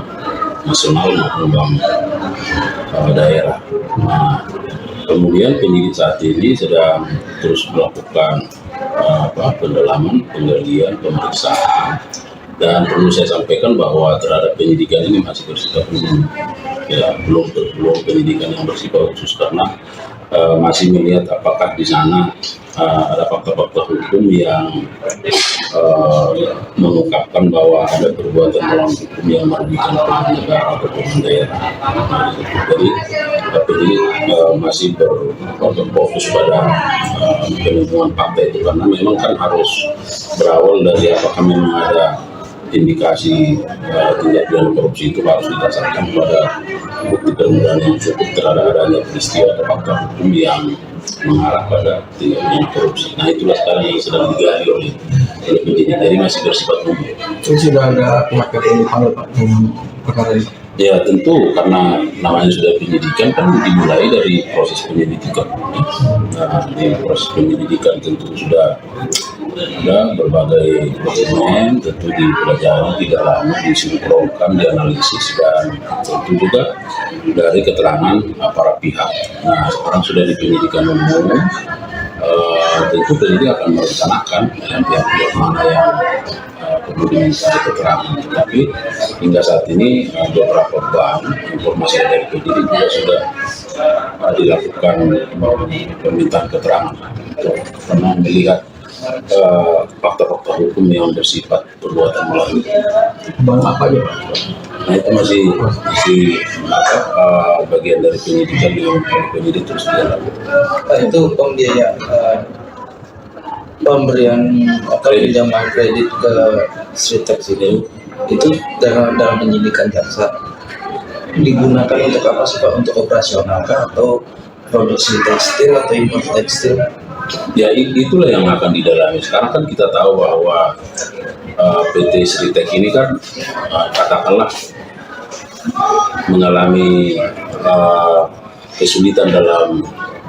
nasional maupun bank daerah. Nah, kemudian penyidik saat ini sedang terus melakukan pendalaman, penggalian, pemeriksaan. Dan perlu saya sampaikan bahwa terhadap penyidikan ini masih bersifat umum, ya belum penyidikan yang bersifat khusus karena masih melihat apakah di sana ada fakta-fakta hukum yang mengungkapkan bahwa ada perbuatan melawan hukum yang merugikan keuangan negara atau keuangan daerah. Jadi penyidik masih berfokus pada penemuan fakta itu karena memang kan harus berawal dari apakah memang ada indikasi tindak pidana korupsi itu harus didasarkan pada bukti permulaan yang cukup terhadap adanya peristiwa atau fakta hukum yang mengarah pada tindak pidana korupsi. Nah itulah sekarang yang sedang digali oleh penyidik, jadi masih bersifat umum. Itu sudah ada pihak yang dipanggil Pak dengan perkara ini? Ya tentu karena namanya sudah penyidikan kan dimulai dari proses penyelidikan. Nah di proses penyelidikan tentu sudah ada berbagai dokumen, tentu dipelajari tidak lama, disinkronkan, dianalisis dan tentu juga dari keterangan para pihak. Nah sekarang sudah di penyidikan umum, tentu penyidik akan merencanakan pihak-pihak mana yang perlu diminta keterangan. Tetapi hingga saat ini beberapa bank informasi dari penyidik juga sudah dilakukan permintaan keterangan karena melihat fakta-fakta hukum yang bersifat perbuatan melawan. Bank apa aja Pak? Nah itu masih bagian dari penyidikan yang penyidik terus dilakukan. Itu pembiayaan pemberian atau pinjaman kredit ke Sritek ini itu dalam penyidikan jaksa digunakan untuk apa sih Pak? Untuk operasional kah atau produksi tekstil atau impor tekstil? Ya itulah yang akan didalami. Sekarang kan kita tahu bahwa PT Sritek ini kan katakanlah mengalami kesulitan dalam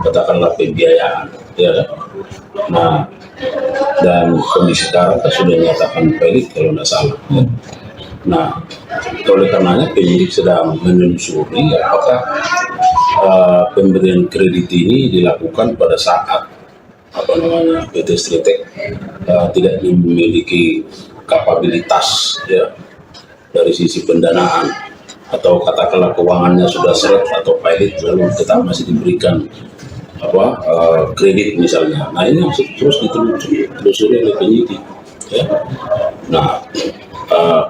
katakanlah pembiayaan, ya kan? Nah dan kondisi sekarang kan sudah dinyatakan pelit kalau tidak salah. Ya. Nah oleh karenanya penyidik sedang menelusuri apakah pemberian kredit ini dilakukan pada saat PT Sritek tidak memiliki kapabilitas ya dari sisi pendanaan atau katakanlah keuangannya sudah seret atau pilot lalu tetap masih diberikan kredit misalnya. Nah ini terus ditelusuri oleh penyidik ya. Nah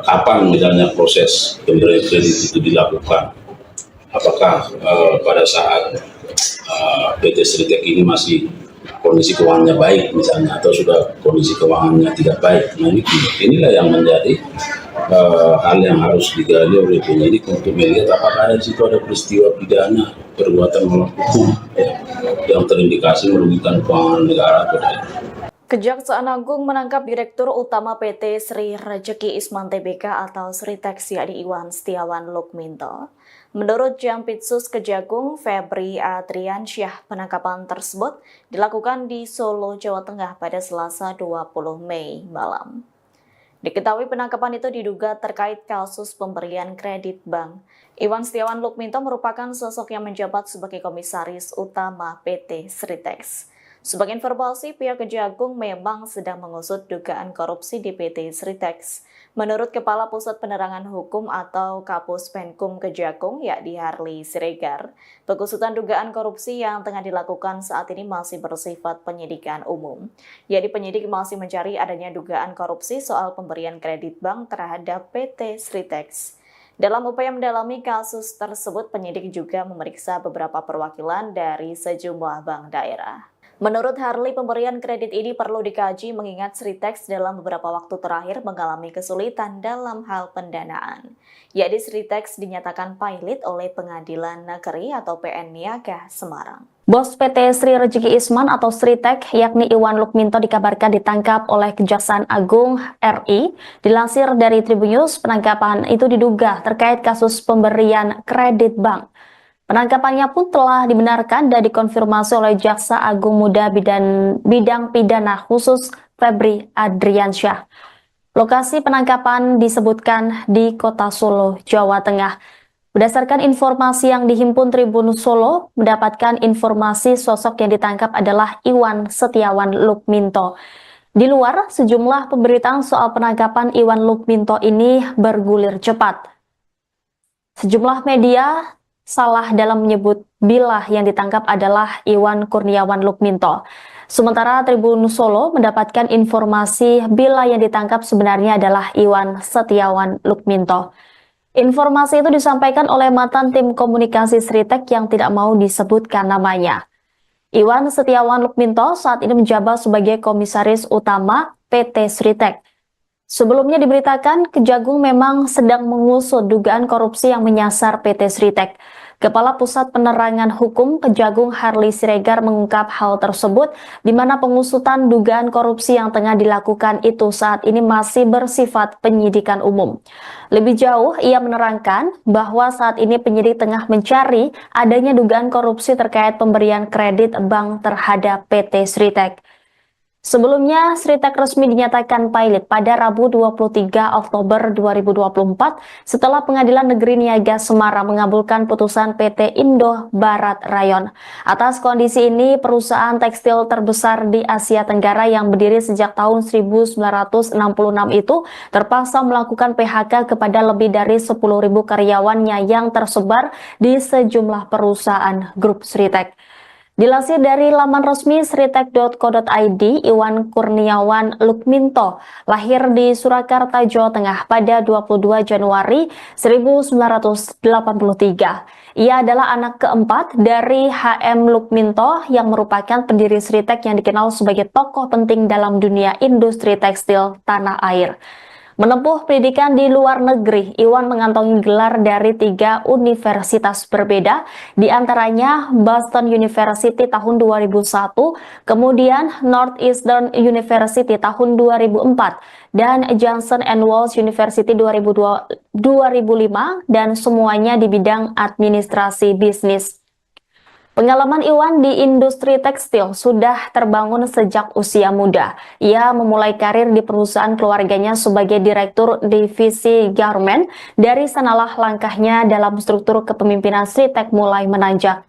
kapan misalnya proses pemberian kredit itu dilakukan, apakah pada saat PT Sritek ini masih kondisi keuangannya baik misalnya atau sudah kondisi keuangannya tidak baik. Nah inilah yang menjadi hal yang harus digali oleh penyidik untuk melihat apakah di situ ada peristiwa pidana perbuatan melawan hukum yang terindikasi merugikan keuangan negara atau daerah. Kejaksaan Agung menangkap Direktur Utama PT Sri Rejeki Isman Tbk atau Sritek yakni Iwan Setiawan Lukminto. Menurut Jampitsus Kejagung Febri Adriansyah, penangkapan tersebut dilakukan di Solo, Jawa Tengah pada Selasa 20 Mei malam. Diketahui penangkapan itu diduga terkait kasus pemberian kredit bank. Iwan Setiawan Lukminto merupakan sosok yang menjabat sebagai Komisaris Utama PT Sritek. Sebagai informasi, pihak Kejagung memang sedang mengusut dugaan korupsi di PT Sritek. Menurut Kepala Pusat Penerangan Hukum atau Kapus Penkum Kejagung, yakni Harli Siregar, pengusutan dugaan korupsi yang tengah dilakukan saat ini masih bersifat penyidikan umum. Yakni penyidik masih mencari adanya dugaan korupsi soal pemberian kredit bank terhadap PT Sritek. Dalam upaya mendalami kasus tersebut, penyidik juga memeriksa beberapa perwakilan dari sejumlah bank daerah. Menurut Harli, pemberian kredit ini perlu dikaji mengingat Sritek dalam beberapa waktu terakhir mengalami kesulitan dalam hal pendanaan. Yakni Sritek dinyatakan pilot oleh Pengadilan Negeri atau PN Niaga Semarang. Bos PT Sri Rejeki Isman atau Sritek, yakni Iwan Lukminto dikabarkan ditangkap oleh Kejaksaan Agung RI. Dilansir dari Tribun News, penangkapan itu diduga terkait kasus pemberian kredit bank. Penangkapannya pun telah dibenarkan dan dikonfirmasi oleh Jaksa Agung Muda Bidang Pidana Khusus Febri Adriansyah. Lokasi penangkapan disebutkan di Kota Solo, Jawa Tengah. Berdasarkan informasi yang dihimpun Tribun Solo, mendapatkan informasi sosok yang ditangkap adalah Iwan Setiawan Lukminto. Di luar, sejumlah pemberitaan soal penangkapan Iwan Lukminto ini bergulir cepat. Sejumlah media salah dalam menyebut bila yang ditangkap adalah Iwan Kurniawan Lukminto. Sementara Tribun Solo mendapatkan informasi bila yang ditangkap sebenarnya adalah Iwan Setiawan Lukminto. Informasi itu disampaikan oleh mantan tim komunikasi Sritek yang tidak mau disebutkan namanya. Iwan Setiawan Lukminto saat ini menjabat sebagai komisaris utama PT Sritek. Sebelumnya diberitakan Kejagung memang sedang mengusut dugaan korupsi yang menyasar PT Sritek. Kepala Pusat Penerangan Hukum Kejagung Harley Siregar mengungkap hal tersebut di mana pengusutan dugaan korupsi yang tengah dilakukan itu saat ini masih bersifat penyidikan umum. Lebih jauh, ia menerangkan bahwa saat ini penyidik tengah mencari adanya dugaan korupsi terkait pemberian kredit bank terhadap PT Sritek. Sebelumnya, Sritek resmi dinyatakan pilot pada Rabu 23 Oktober 2024 setelah Pengadilan Negeri Niaga Semarang mengabulkan putusan PT Indo Barat Rayon. Atas kondisi ini, perusahaan tekstil terbesar di Asia Tenggara yang berdiri sejak tahun 1966 itu terpaksa melakukan PHK kepada lebih dari 10.000 karyawannya yang tersebar di sejumlah perusahaan grup Sritek. Dilansir dari laman resmi sritek.co.id, Iwan Kurniawan Lukminto lahir di Surakarta, Jawa Tengah pada 22 Januari 1983. Ia adalah anak keempat dari HM Lukminto yang merupakan pendiri Sritek yang dikenal sebagai tokoh penting dalam dunia industri tekstil tanah air. Menempuh pendidikan di luar negeri, Iwan mengantongi gelar dari 3 universitas berbeda, di antaranya Boston University tahun 2001, kemudian Northeastern University tahun 2004, dan Johnson & Wales University 2005, dan semuanya di bidang administrasi bisnis. Pengalaman Iwan di industri tekstil sudah terbangun sejak usia muda. Ia memulai karir di perusahaan keluarganya sebagai direktur divisi garment. Dari sanalah langkahnya dalam struktur kepemimpinan Sritek mulai menanjak.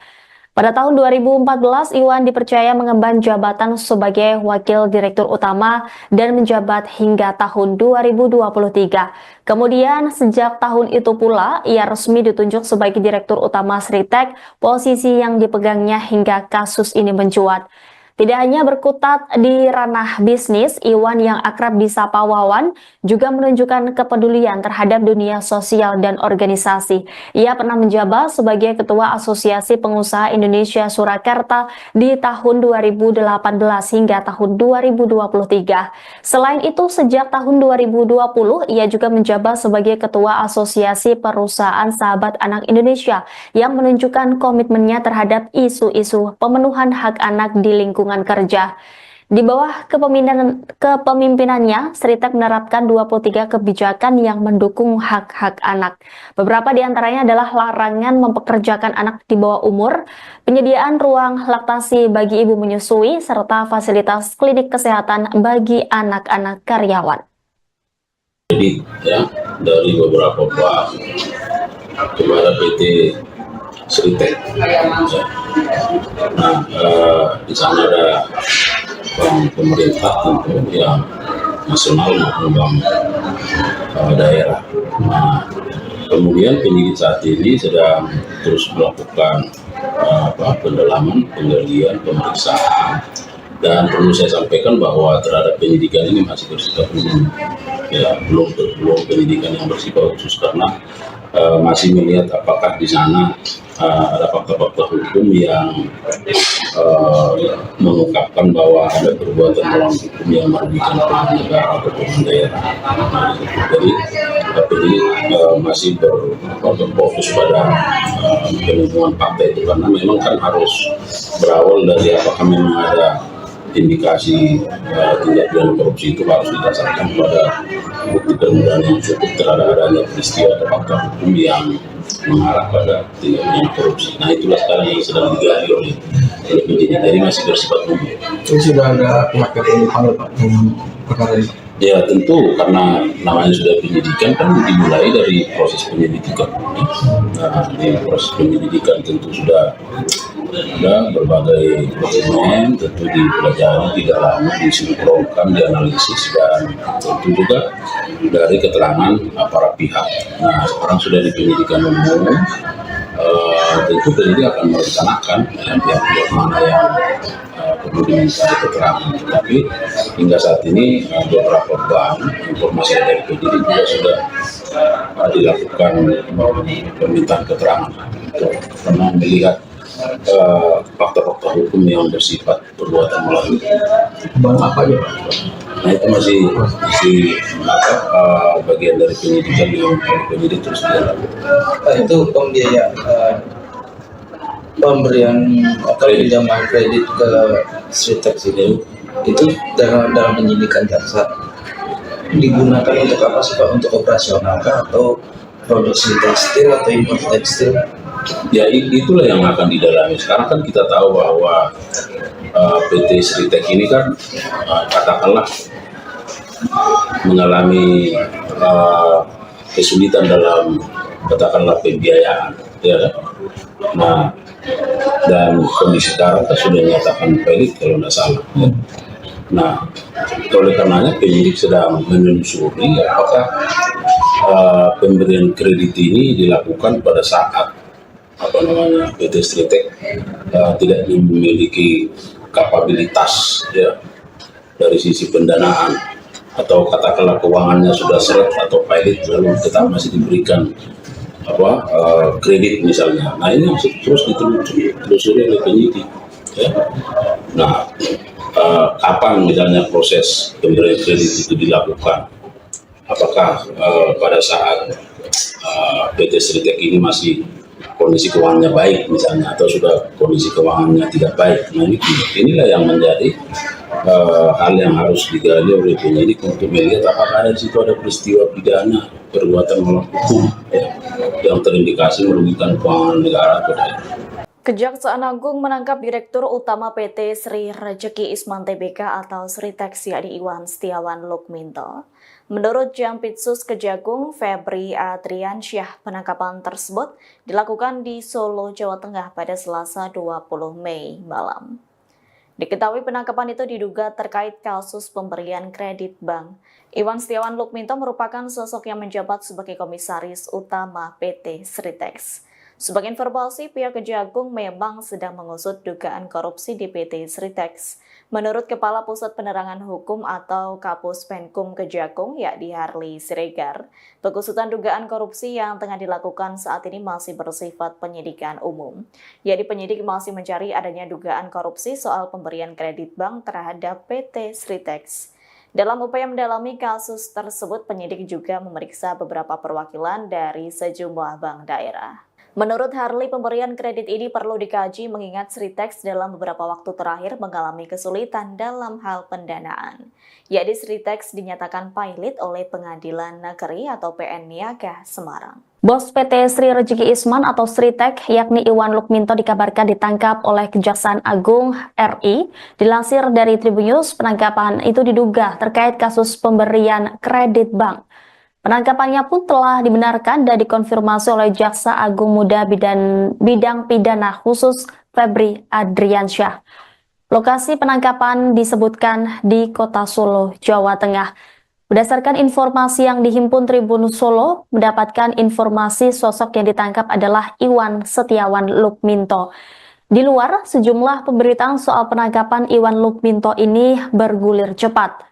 Pada tahun 2014, Iwan dipercaya mengemban jabatan sebagai Wakil Direktur Utama dan menjabat hingga tahun 2023. Kemudian, sejak tahun itu pula, ia resmi ditunjuk sebagai Direktur Utama Sritek, posisi yang dipegangnya hingga kasus ini mencuat. Tidak hanya berkutat di ranah bisnis, Iwan yang akrab disapa Wawan juga menunjukkan kepedulian terhadap dunia sosial dan organisasi. Ia pernah menjabat sebagai Ketua Asosiasi Pengusaha Indonesia Surakarta di tahun 2018 hingga tahun 2023. Selain itu, sejak tahun 2020, ia juga menjabat sebagai Ketua Asosiasi Perusahaan Sahabat Anak Indonesia yang menunjukkan komitmennya terhadap isu-isu pemenuhan hak anak di lingkungan kerja. Di bawah kepemimpinannya, Sritek menerapkan 23 kebijakan yang mendukung hak-hak anak. Beberapa di antaranya adalah larangan mempekerjakan anak di bawah umur, penyediaan ruang laktasi bagi ibu menyusui, serta fasilitas klinik kesehatan bagi anak-anak karyawan. Jadi ya, dari beberapa bank kepada PT Sritek. Nah, di sana ada bank pemerintah tentu yang nasional maupun bank daerah. Nah, kemudian penyidik saat ini sedang terus melakukan pendalaman, penggalian, pemeriksaan. Dan perlu saya sampaikan bahwa terhadap penyidikan ini masih bersifat umum, ya belum penyidikan yang bersifat khusus karena masih melihat apakah di sana ada fakta-fakta hukum yang mengungkapkan bahwa ada perbuatan melawan hukum yang merugikan pihak negara atau pihak daerah. Jadi penyidik masih berfokus pada penemuan fakta itu karena memang kan harus berawal dari apakah memang ada indikasi tindak pidana korupsi itu harus didasarkan pada bukti permulaan yang cukup terhadap adanya peristiwa atau fakta hukum yang mengarah pada tindak pidana korupsi. Nah itulah sekarang yang sedang digali oleh penyidik, jadi masih bersifat umum. Itu sudah ada pihak yang dipanggil Pak dalam perkara ini. Ya tentu karena namanya sudah penyidikan kan dimulai dari proses penyelidikan. Nah di proses penyelidikan tentu sudah ada berbagai dokumen, tentu dipelajari, didalami, disinkronkan, dianalisis, dan tentu juga dari keterangan para pihak. Nah sekarang sudah di penyidikan umum, tentu penyidik akan merencanakan pihak-pihak mana yang kemudian mencari keterangan. Tetapi hingga saat ini beberapa bank informasi dari penyidik juga sudah dilakukan permintaan keterangan karena melihat fakta-fakta hukum yang bersifat perbuatan melawan. Bang apa aja Pak? Nah itu masih bagian dari penyidikan yang penyidik terus dilakukan. Itu pembiayaan pemberian atau pinjaman kredit ke Sritex itu dalam penyidikan jaksa digunakan untuk apa sih Pak? Untuk operasional kah atau produksi tekstil atau impor tekstil? Ya itulah yang akan didalami. Sekarang kan kita tahu bahwa PT Sritex ini kan katakanlah mengalami kesulitan dalam katakanlah pembiayaan, ya kan? Nah dan kondisi sekarang kan sudah dinyatakan valid kalau tidak salah. Ya. Nah oleh karenanya penyidik sedang menelusuri apakah pemberian kredit ini dilakukan pada saat PT Sritex tidak memiliki kapabilitas ya dari sisi pendanaan atau katakanlah keuangannya sudah seret atau pilot lalu tetap masih diberikan kredit misalnya. Nah ini masih terus ditelusuri oleh penyidik ya. Nah kapan misalnya proses pemberian kredit itu dilakukan, apakah pada saat PT Sritex ini masih kondisi keuangannya baik misalnya atau sudah kondisi keuangannya tidak baik. Nah inilah yang menjadi hal yang harus digali oleh penyidik untuk melihat apakah di situ ada peristiwa pidana perbuatan melawan hukum ya, yang terindikasi merugikan keuangan negara atau tidak. Kejaksaan Agung menangkap Direktur Utama PT Sri Rejeki Isman Tbk atau Sritex yakni Iwan Setiawan Lukminto. Menurut Jampitsus Kejagung Febri Adriansyah, penangkapan tersebut dilakukan di Solo, Jawa Tengah pada Selasa 20 Mei malam. Diketahui penangkapan itu diduga terkait kasus pemberian kredit bank. Iwan Setiawan Lukminto merupakan sosok yang menjabat sebagai Komisaris Utama PT Sritex. Sebagai informasi, pihak Kejagung memang sedang mengusut dugaan korupsi di PT Sritex. Menurut Kepala Pusat Penerangan Hukum atau Kapus Penkum Kejagung, yakni Harli Siregar, pengusutan dugaan korupsi yang tengah dilakukan saat ini masih bersifat penyidikan umum. Yakni penyidik masih mencari adanya dugaan korupsi soal pemberian kredit bank terhadap PT Sritex. Dalam upaya mendalami kasus tersebut, penyidik juga memeriksa beberapa perwakilan dari sejumlah bank daerah. Menurut Harli, pemberian kredit ini perlu dikaji mengingat Sritex dalam beberapa waktu terakhir mengalami kesulitan dalam hal pendanaan. Yakni Sritex dinyatakan pilot oleh Pengadilan Negeri atau PN Niaga Semarang. Bos PT Sri Rejeki Isman atau Sritex yakni Iwan Lukminto dikabarkan ditangkap oleh Kejaksaan Agung RI. Dilansir dari Tribunnews, penangkapan itu diduga terkait kasus pemberian kredit bank. Penangkapannya pun telah dibenarkan dan dikonfirmasi oleh Jaksa Agung Muda Bidang Pidana Khusus Febri Adriansyah. Lokasi penangkapan disebutkan di Kota Solo, Jawa Tengah. Berdasarkan informasi yang dihimpun Tribun Solo, mendapatkan informasi sosok yang ditangkap adalah Iwan Setiawan Lukminto. Di luar, sejumlah pemberitaan soal penangkapan Iwan Lukminto ini bergulir cepat.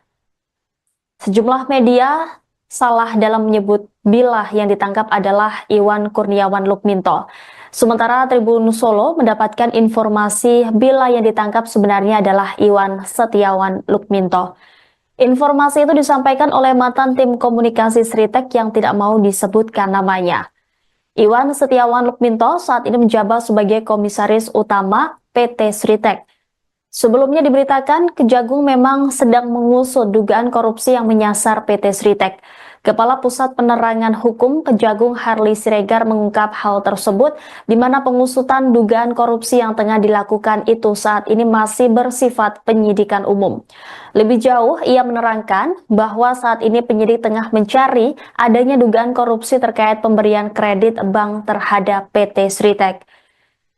Sejumlah media salah dalam menyebut bila yang ditangkap adalah Iwan Kurniawan Lukminto. Sementara Tribun Solo mendapatkan informasi bila yang ditangkap sebenarnya adalah Iwan Setiawan Lukminto. Informasi itu disampaikan oleh mantan tim komunikasi Sritex yang tidak mau disebutkan namanya. Iwan Setiawan Lukminto saat ini menjabat sebagai Komisaris Utama PT Sritex. Sebelumnya diberitakan Kejagung memang sedang mengusut dugaan korupsi yang menyasar PT Sritex. Kepala Pusat Penerangan Hukum Kejagung Harley Siregar mengungkap hal tersebut di mana pengusutan dugaan korupsi yang tengah dilakukan itu saat ini masih bersifat penyidikan umum. Lebih jauh, ia menerangkan bahwa saat ini penyidik tengah mencari adanya dugaan korupsi terkait pemberian kredit bank terhadap PT Sritek.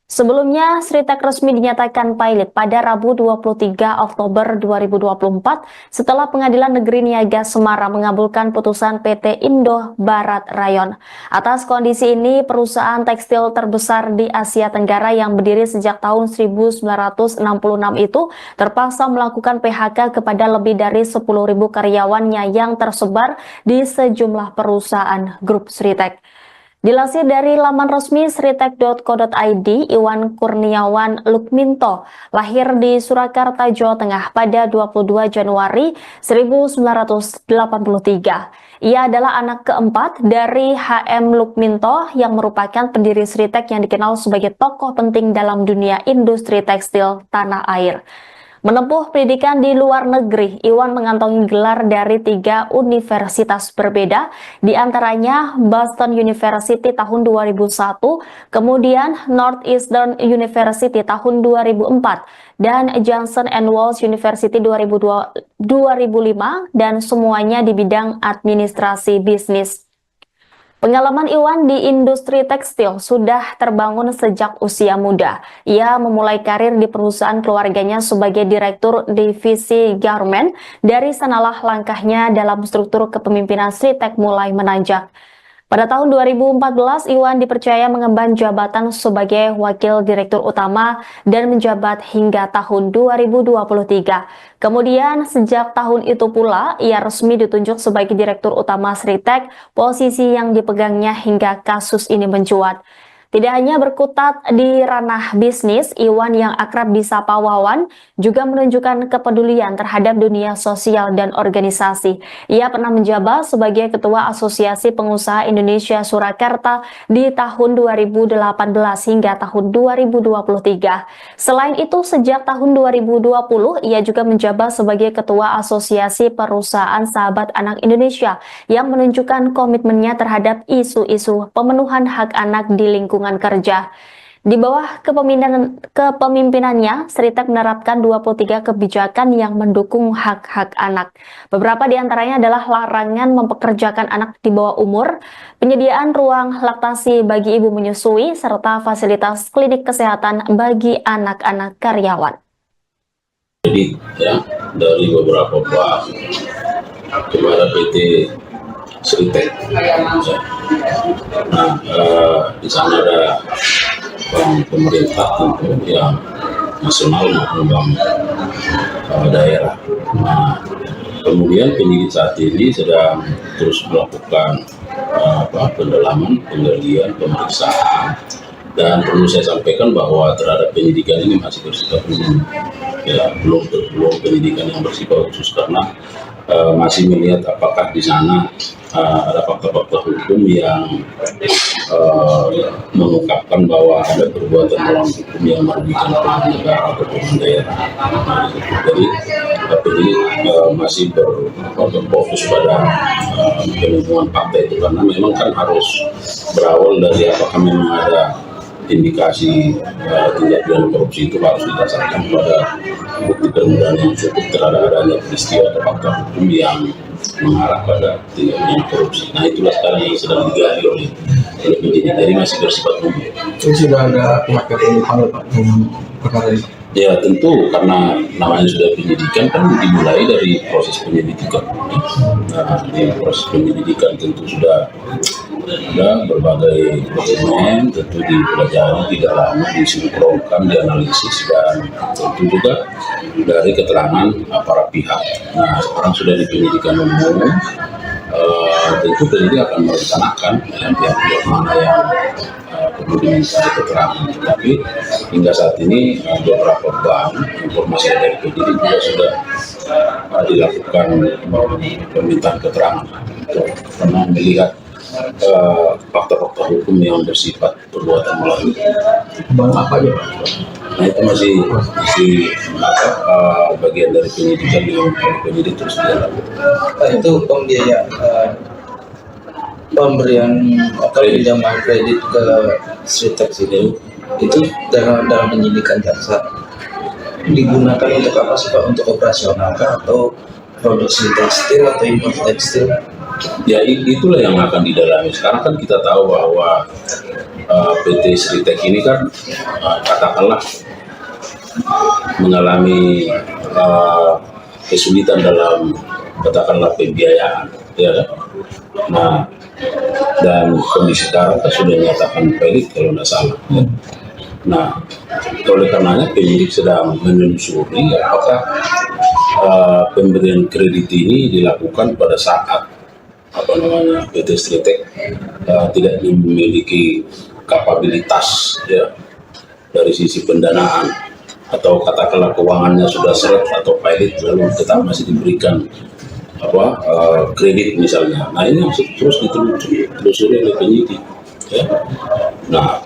Sebelumnya, Sritek resmi dinyatakan pilot pada Rabu 23 Oktober 2024 setelah Pengadilan Negeri Niaga Semarang mengabulkan putusan PT Indo Barat Rayon. Atas kondisi ini, perusahaan tekstil terbesar di Asia Tenggara yang berdiri sejak tahun 1966 itu terpaksa melakukan PHK kepada lebih dari 10.000 karyawannya yang tersebar di sejumlah perusahaan grup Sritek. Dilansir dari laman resmi sritek.co.id, Iwan Kurniawan Lukminto lahir di Surakarta, Jawa Tengah pada 22 Januari 1983. Ia adalah anak keempat dari HM Lukminto yang merupakan pendiri Sritek yang dikenal sebagai tokoh penting dalam dunia industri tekstil tanah air. Menempuh pendidikan di luar negeri, Iwan mengantongi gelar dari 3 universitas berbeda, di antaranya Boston University tahun 2001, kemudian Northeastern University tahun 2004, dan Johnson & Wales University 2005, dan semuanya di bidang administrasi bisnis. Pengalaman Iwan di industri tekstil sudah terbangun sejak usia muda. Ia memulai karir di perusahaan keluarganya sebagai direktur divisi garment. Dari sanalah langkahnya dalam struktur kepemimpinan Sritek mulai menanjak. Pada tahun 2014, Iwan dipercaya mengemban jabatan sebagai Wakil Direktur Utama dan menjabat hingga tahun 2023. Kemudian, sejak tahun itu pula, ia resmi ditunjuk sebagai Direktur Utama Sritek, posisi yang dipegangnya hingga kasus ini mencuat. Tidak hanya berkutat di ranah bisnis, Iwan yang akrab disapa Wawan juga menunjukkan kepedulian terhadap dunia sosial dan organisasi. Ia pernah menjabat sebagai Ketua Asosiasi Pengusaha Indonesia Surakarta di tahun 2018 hingga tahun 2023. Selain itu, sejak tahun 2020, ia juga menjabat sebagai Ketua Asosiasi Perusahaan Sahabat Anak Indonesia yang menunjukkan komitmennya terhadap isu-isu pemenuhan hak anak di lingkungan kerja. Di bawah kepemimpinannya, Sritek menerapkan 23 kebijakan yang mendukung hak-hak anak. Beberapa di antaranya adalah larangan mempekerjakan anak di bawah umur, penyediaan ruang laktasi bagi ibu menyusui, serta fasilitas klinik kesehatan bagi anak-anak karyawan. Jadi ya, dari beberapa bank kepada PT Sritek. Nah, di sana ada bank pemerintah tentu yang nasional maupun bank daerah. Nah, kemudian penyidik saat ini sedang terus melakukan pendalaman, penggalian, pemeriksaan. Dan perlu saya sampaikan bahwa terhadap penyidikan ini masih bersifat umum, ya, belum penyidikan yang bersifat khusus karena masih melihat apakah di sana ada fakta-fakta hukum yang mengungkapkan bahwa ada perbuatan melawan hukum yang merugikan pemerintah negara atau pemerintah daerah. Jadi penyidik masih berfokus pada penemuan fakta itu karena memang kan harus berawal dari apakah memang ada indikasi tindak pidana korupsi itu harus didasarkan pada bukti permulaan yang cukup terhadap adanya peristiwa atau fakta hukum yang mengarah pada tindak pidana korupsi. Nah, itulah sekarang yang sedang digali oleh penyidik. Jadi masih bersifat umum. Itu sudah ada pihak yang dipanggil Pak dengan perkara ini? Ya tentu karena namanya sudah penyidikan kan dimulai dari proses penyelidikan. Nah, di proses penyelidikan tentu sudah ada berbagai dokumen, tentu dipelajari tidak lama, disinkronkan, dianalisis dan tentu juga dari keterangan para pihak. Nah, sekarang sudah di penyidikan umum, tentu penyidik akan merencanakan pihak-pihak mana yang perlu diminta keterangan. Tapi hingga saat ini beberapa bank informasi dari penyidik juga sudah dilakukan permintaan keterangan karena melihat fakta-fakta hukum yang bersifat perbuatan melawan. Bang apa aja Pak? Nah, itu masih bagian dari penyidikan yang penyidik terus dilakukan. Itu pembiayaan pemberian atau pinjaman kredit ke Sritex itu dalam penyidikan jaksa digunakan untuk apa sih Pak? Untuk operasional kah atau produksi tekstil atau impor tekstil? Ya itulah yang akan didalami. Sekarang kan kita tahu bahwa PT Sritex ini kan katakanlah mengalami kesulitan dalam katakanlah pembiayaan, ya kan? Nah, dan kondisi sekarang kan sudah dinyatakan valid kalau tidak salah. Ya. Nah, oleh karenanya penyidik sedang menelusuri apakah pemberian kredit ini dilakukan pada saat PT Sritex tidak memiliki kapabilitas ya dari sisi pendanaan, atau katakanlah keuangannya sudah seret atau pilot lalu tetap masih diberikan kredit misalnya. Nah, ini harus terus ditelusuri oleh penyidik ya. Nah,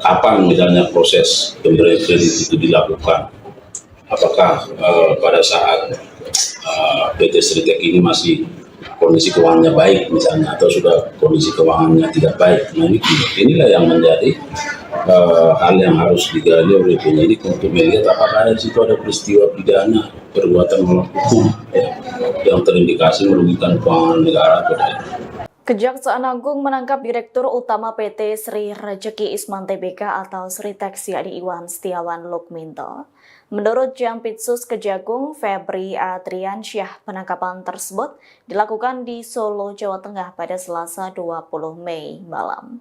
kapan misalnya proses pemberian kredit itu dilakukan, apakah pada saat PT Sritex ini masih kondisi keuangannya baik misalnya, atau sudah kondisi keuangannya tidak baik. Nah, inilah yang menjadi hal yang harus digali oleh penyidik untuk melihat apakah di situ ada peristiwa pidana perbuatan melawan hukum ya, yang terindikasi merugikan keuangan negara atau tidak. Kejaksaan Agung menangkap Direktur Utama PT Sri Rejeki Isman Tbk atau Sritex yakni Iwan Setiawan Lukminto. Menurut Jampitsus Kejagung Febri Adriansyah, penangkapan tersebut dilakukan di Solo, Jawa Tengah pada Selasa 20 Mei malam.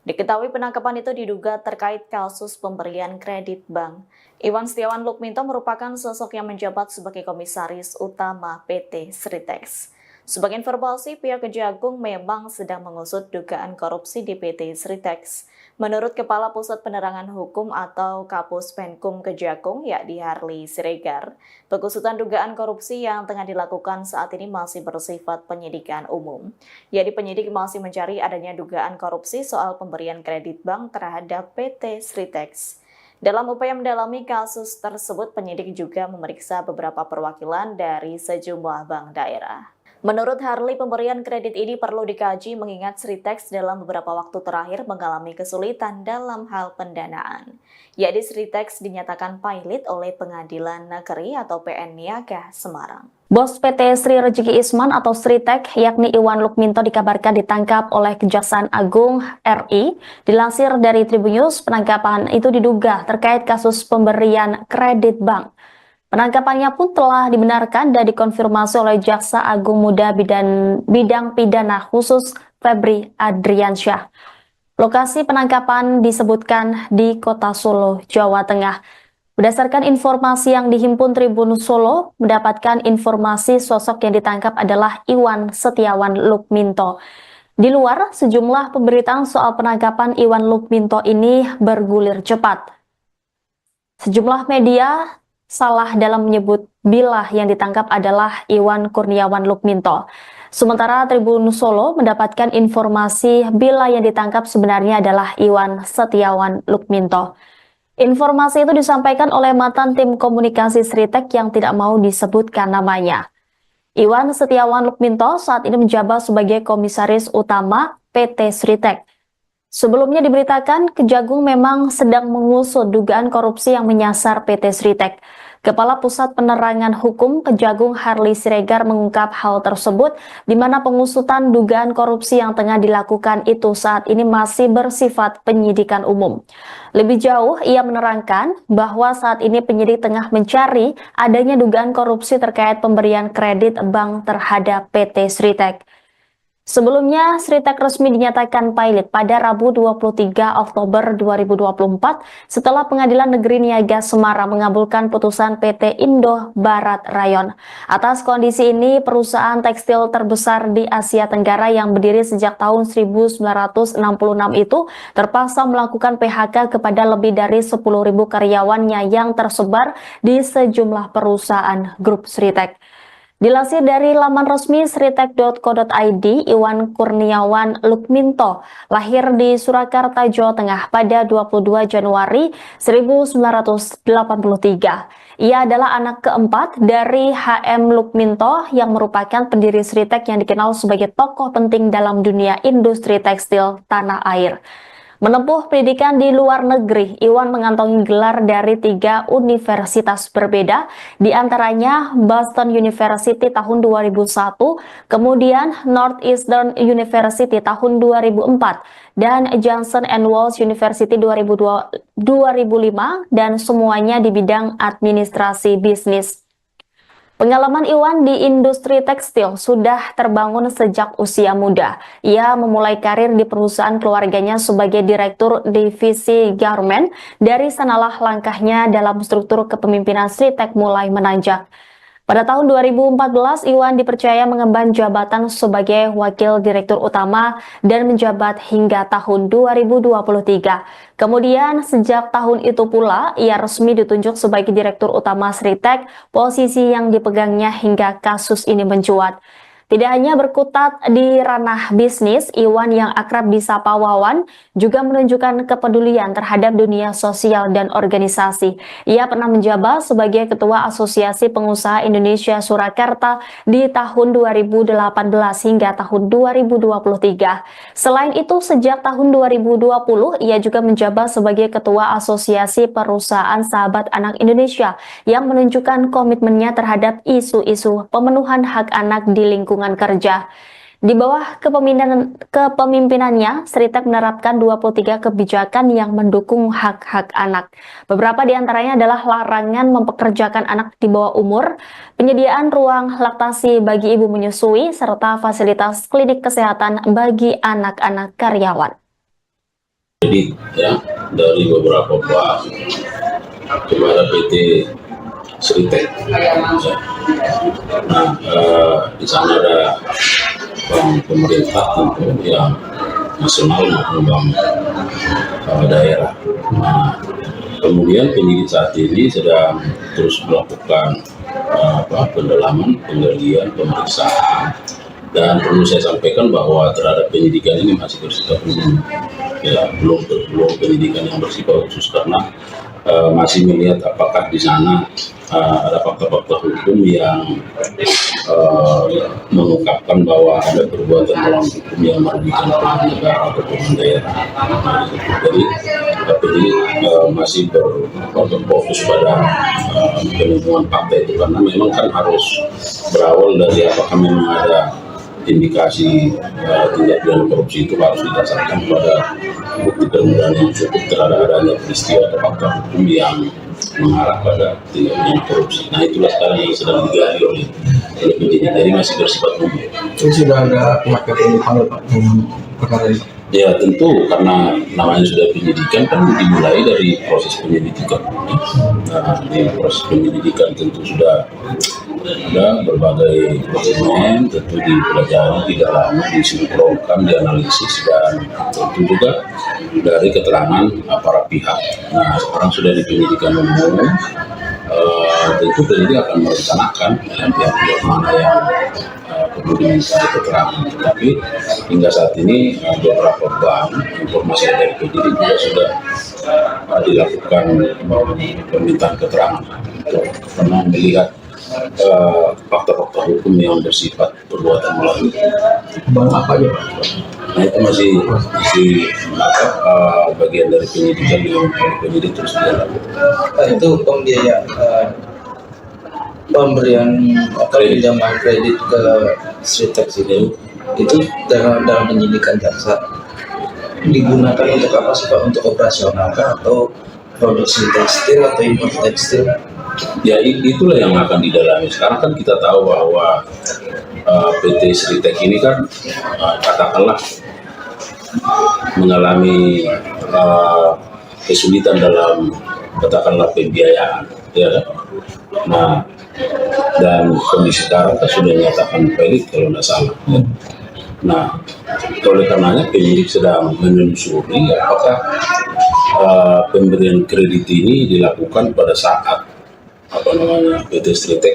Diketahui penangkapan itu diduga terkait kasus pemberian kredit bank. Iwan Setiawan Lukminto merupakan sosok yang menjabat sebagai Komisaris Utama PT Sritex. Sebagai informasi, pihak Kejagung memang sedang mengusut dugaan korupsi di PT Sritex. Menurut Kepala Pusat Penerangan Hukum atau Kapus Penkum Kejagung, yakni Harli Siregar, pengusutan dugaan korupsi yang tengah dilakukan saat ini masih bersifat penyidikan umum. Jadi penyidik masih mencari adanya dugaan korupsi soal pemberian kredit bank terhadap PT Sritex. Dalam upaya mendalami kasus tersebut, penyidik juga memeriksa beberapa perwakilan dari sejumlah bank daerah. Menurut Harli, pemberian kredit ini perlu dikaji mengingat Sritex dalam beberapa waktu terakhir mengalami kesulitan dalam hal pendanaan. Yakni Sritex dinyatakan pilot oleh Pengadilan Negeri atau PN Niaga Semarang. Bos PT Sri Rejeki Isman atau Sritex yakni Iwan Lukminto dikabarkan ditangkap oleh Kejaksaan Agung RI. Dilansir dari Tribunnews, penangkapan itu diduga terkait kasus pemberian kredit bank. Penangkapannya pun telah dibenarkan dan dikonfirmasi oleh Jaksa Agung Muda Bidang Pidana Khusus Febri Adriansyah. Lokasi penangkapan disebutkan di Kota Solo, Jawa Tengah. Berdasarkan informasi yang dihimpun Tribun Solo, mendapatkan informasi sosok yang ditangkap adalah Iwan Setiawan Lukminto. Di luar, sejumlah pemberitaan soal penangkapan Iwan Lukminto ini bergulir cepat. Sejumlah media salah dalam menyebut bila yang ditangkap adalah Iwan Kurniawan Lukminto. Sementara Tribun Solo mendapatkan informasi bila yang ditangkap sebenarnya adalah Iwan Setiawan Lukminto. Informasi itu disampaikan oleh mantan tim komunikasi Sritex yang tidak mau disebutkan namanya. Iwan Setiawan Lukminto saat ini menjabat sebagai Komisaris Utama PT Sritex. Sebelumnya diberitakan Kejagung memang sedang mengusut dugaan korupsi yang menyasar PT Sritex. Kepala Pusat Penerangan Hukum Kejagung Harli Siregar mengungkap hal tersebut di mana pengusutan dugaan korupsi yang tengah dilakukan itu saat ini masih bersifat penyidikan umum. Lebih jauh, ia menerangkan bahwa saat ini penyidik tengah mencari adanya dugaan korupsi terkait pemberian kredit bank terhadap PT Sritex. Sebelumnya, Sritex resmi dinyatakan pilot pada Rabu 23 Oktober 2024 setelah Pengadilan Negeri Niaga Semarang mengabulkan putusan PT Indo Barat Rayon. Atas kondisi ini, perusahaan tekstil terbesar di Asia Tenggara yang berdiri sejak tahun 1966 itu terpaksa melakukan PHK kepada lebih dari 10.000 karyawannya yang tersebar di sejumlah perusahaan grup Sritex. Dilansir dari laman resmi sritek.co.id, Iwan Kurniawan Lukminto lahir di Surakarta, Jawa Tengah pada 22 Januari 1983. Ia adalah anak keempat dari HM Lukminto yang merupakan pendiri Sritek yang dikenal sebagai tokoh penting dalam dunia industri tekstil tanah air. Menempuh pendidikan di luar negeri, Iwan mengantongi gelar dari 3 universitas berbeda, di antaranya Boston University tahun 2001, kemudian Northeastern University tahun 2004, dan Johnson & Wales University 2005, dan semuanya di bidang administrasi bisnis. Pengalaman Iwan di industri tekstil sudah terbangun sejak usia muda. Ia memulai karir di perusahaan keluarganya sebagai direktur divisi garment. Dari sanalah langkahnya dalam struktur kepemimpinan Sritek mulai menanjak. Pada tahun 2014, Iwan dipercaya mengemban jabatan sebagai Wakil Direktur Utama dan menjabat hingga tahun 2023. Kemudian, sejak tahun itu pula, ia resmi ditunjuk sebagai Direktur Utama Sritek, posisi yang dipegangnya hingga kasus ini mencuat. Tidak hanya berkutat di ranah bisnis, Iwan yang akrab disapa Wawan juga menunjukkan kepedulian terhadap dunia sosial dan organisasi. Ia pernah menjabat sebagai Ketua Asosiasi Pengusaha Indonesia Surakarta di tahun 2018 hingga tahun 2023. Selain itu, sejak tahun 2020, ia juga menjabat sebagai Ketua Asosiasi Perusahaan Sahabat Anak Indonesia yang menunjukkan komitmennya terhadap isu-isu pemenuhan hak anak di lingkungan kerja. Di bawah kepemimpinannya, Sritek menerapkan 23 kebijakan yang mendukung hak-hak anak. Beberapa di antaranya adalah larangan mempekerjakan anak di bawah umur, penyediaan ruang laktasi bagi ibu menyusui, serta fasilitas klinik kesehatan bagi anak-anak karyawan. Jadi ya, dari beberapa bank kepada PT Sritek. Nah, di sana ada bank pemerintah tentu yang nasional maupun bank daerah. Nah, kemudian penyidik saat ini sedang terus melakukan pendalaman, penggalian, pemeriksaan, dan perlu saya sampaikan bahwa terhadap penyidikan ini masih bersifat umum, ya belum penyidikan yang bersifat khusus karena masih melihat apakah di sana ada fakta-fakta hukum yang mengungkapkan bahwa ada perbuatan melawan hukum yang merugikan keuangan negara atau keuangan daerah. Jadi masih berfokus pada penemuan fakta itu karena memang kan harus berawal dari apakah memang ada indikasi tindak pidana korupsi itu harus didasarkan pada bukti permulaan yang cukup terhadap adanya peristiwa atau fakta hukum yang mengarah pada tindak pidana korupsi. Nah, itulah sekarang yang sedang digali oleh penyidik, jadi masih bersifat umum. Itu sudah ada pihak yang dipanggil Pak dengan perkara ini? Ya tentu, karena namanya sudah penyidikan kan dimulai dari proses penyelidikan. Nah, di proses penyelidikan tentu sudah ada berbagai dokumen, tentu dipelajari, didalami, disinkronkan, dianalisis, dan tentu juga dari keterangan para pihak. Nah, sekarang sudah di penyidikan umum, tentu penyidik akan merencanakan pihak-pihak mana yang perlu diminta keterangan. Tetapi hingga saat ini beberapa bank informasi dari penyidik juga sudah dilakukan permintaan keterangan karena melihat fakta-fakta hukum yang bersifat perbuatan melawan. Bank apa aja Pak? Nah, itu masih bagian dari penyidikan yang penyidik terus dilakukan. Itu pembiayaan pemberian pinjaman kredit ke Sritek itu dalam penyidikan jaksa digunakan untuk apa sih Pak? Untuk operasional kah atau produksi tekstil atau impor tekstil? Ya itulah yang akan didalami. Sekarang kan kita tahu bahwa PT Sritek ini kan katakanlah mengalami kesulitan dalam katakanlah pembiayaan, ya kan? Nah, dan kondisi sekarang kan sudah dinyatakan valid kalau tidak salah. Ya. Nah, oleh karenanya penyidik sedang menelusuri apakah pemberian kredit ini dilakukan pada saat PT Sritek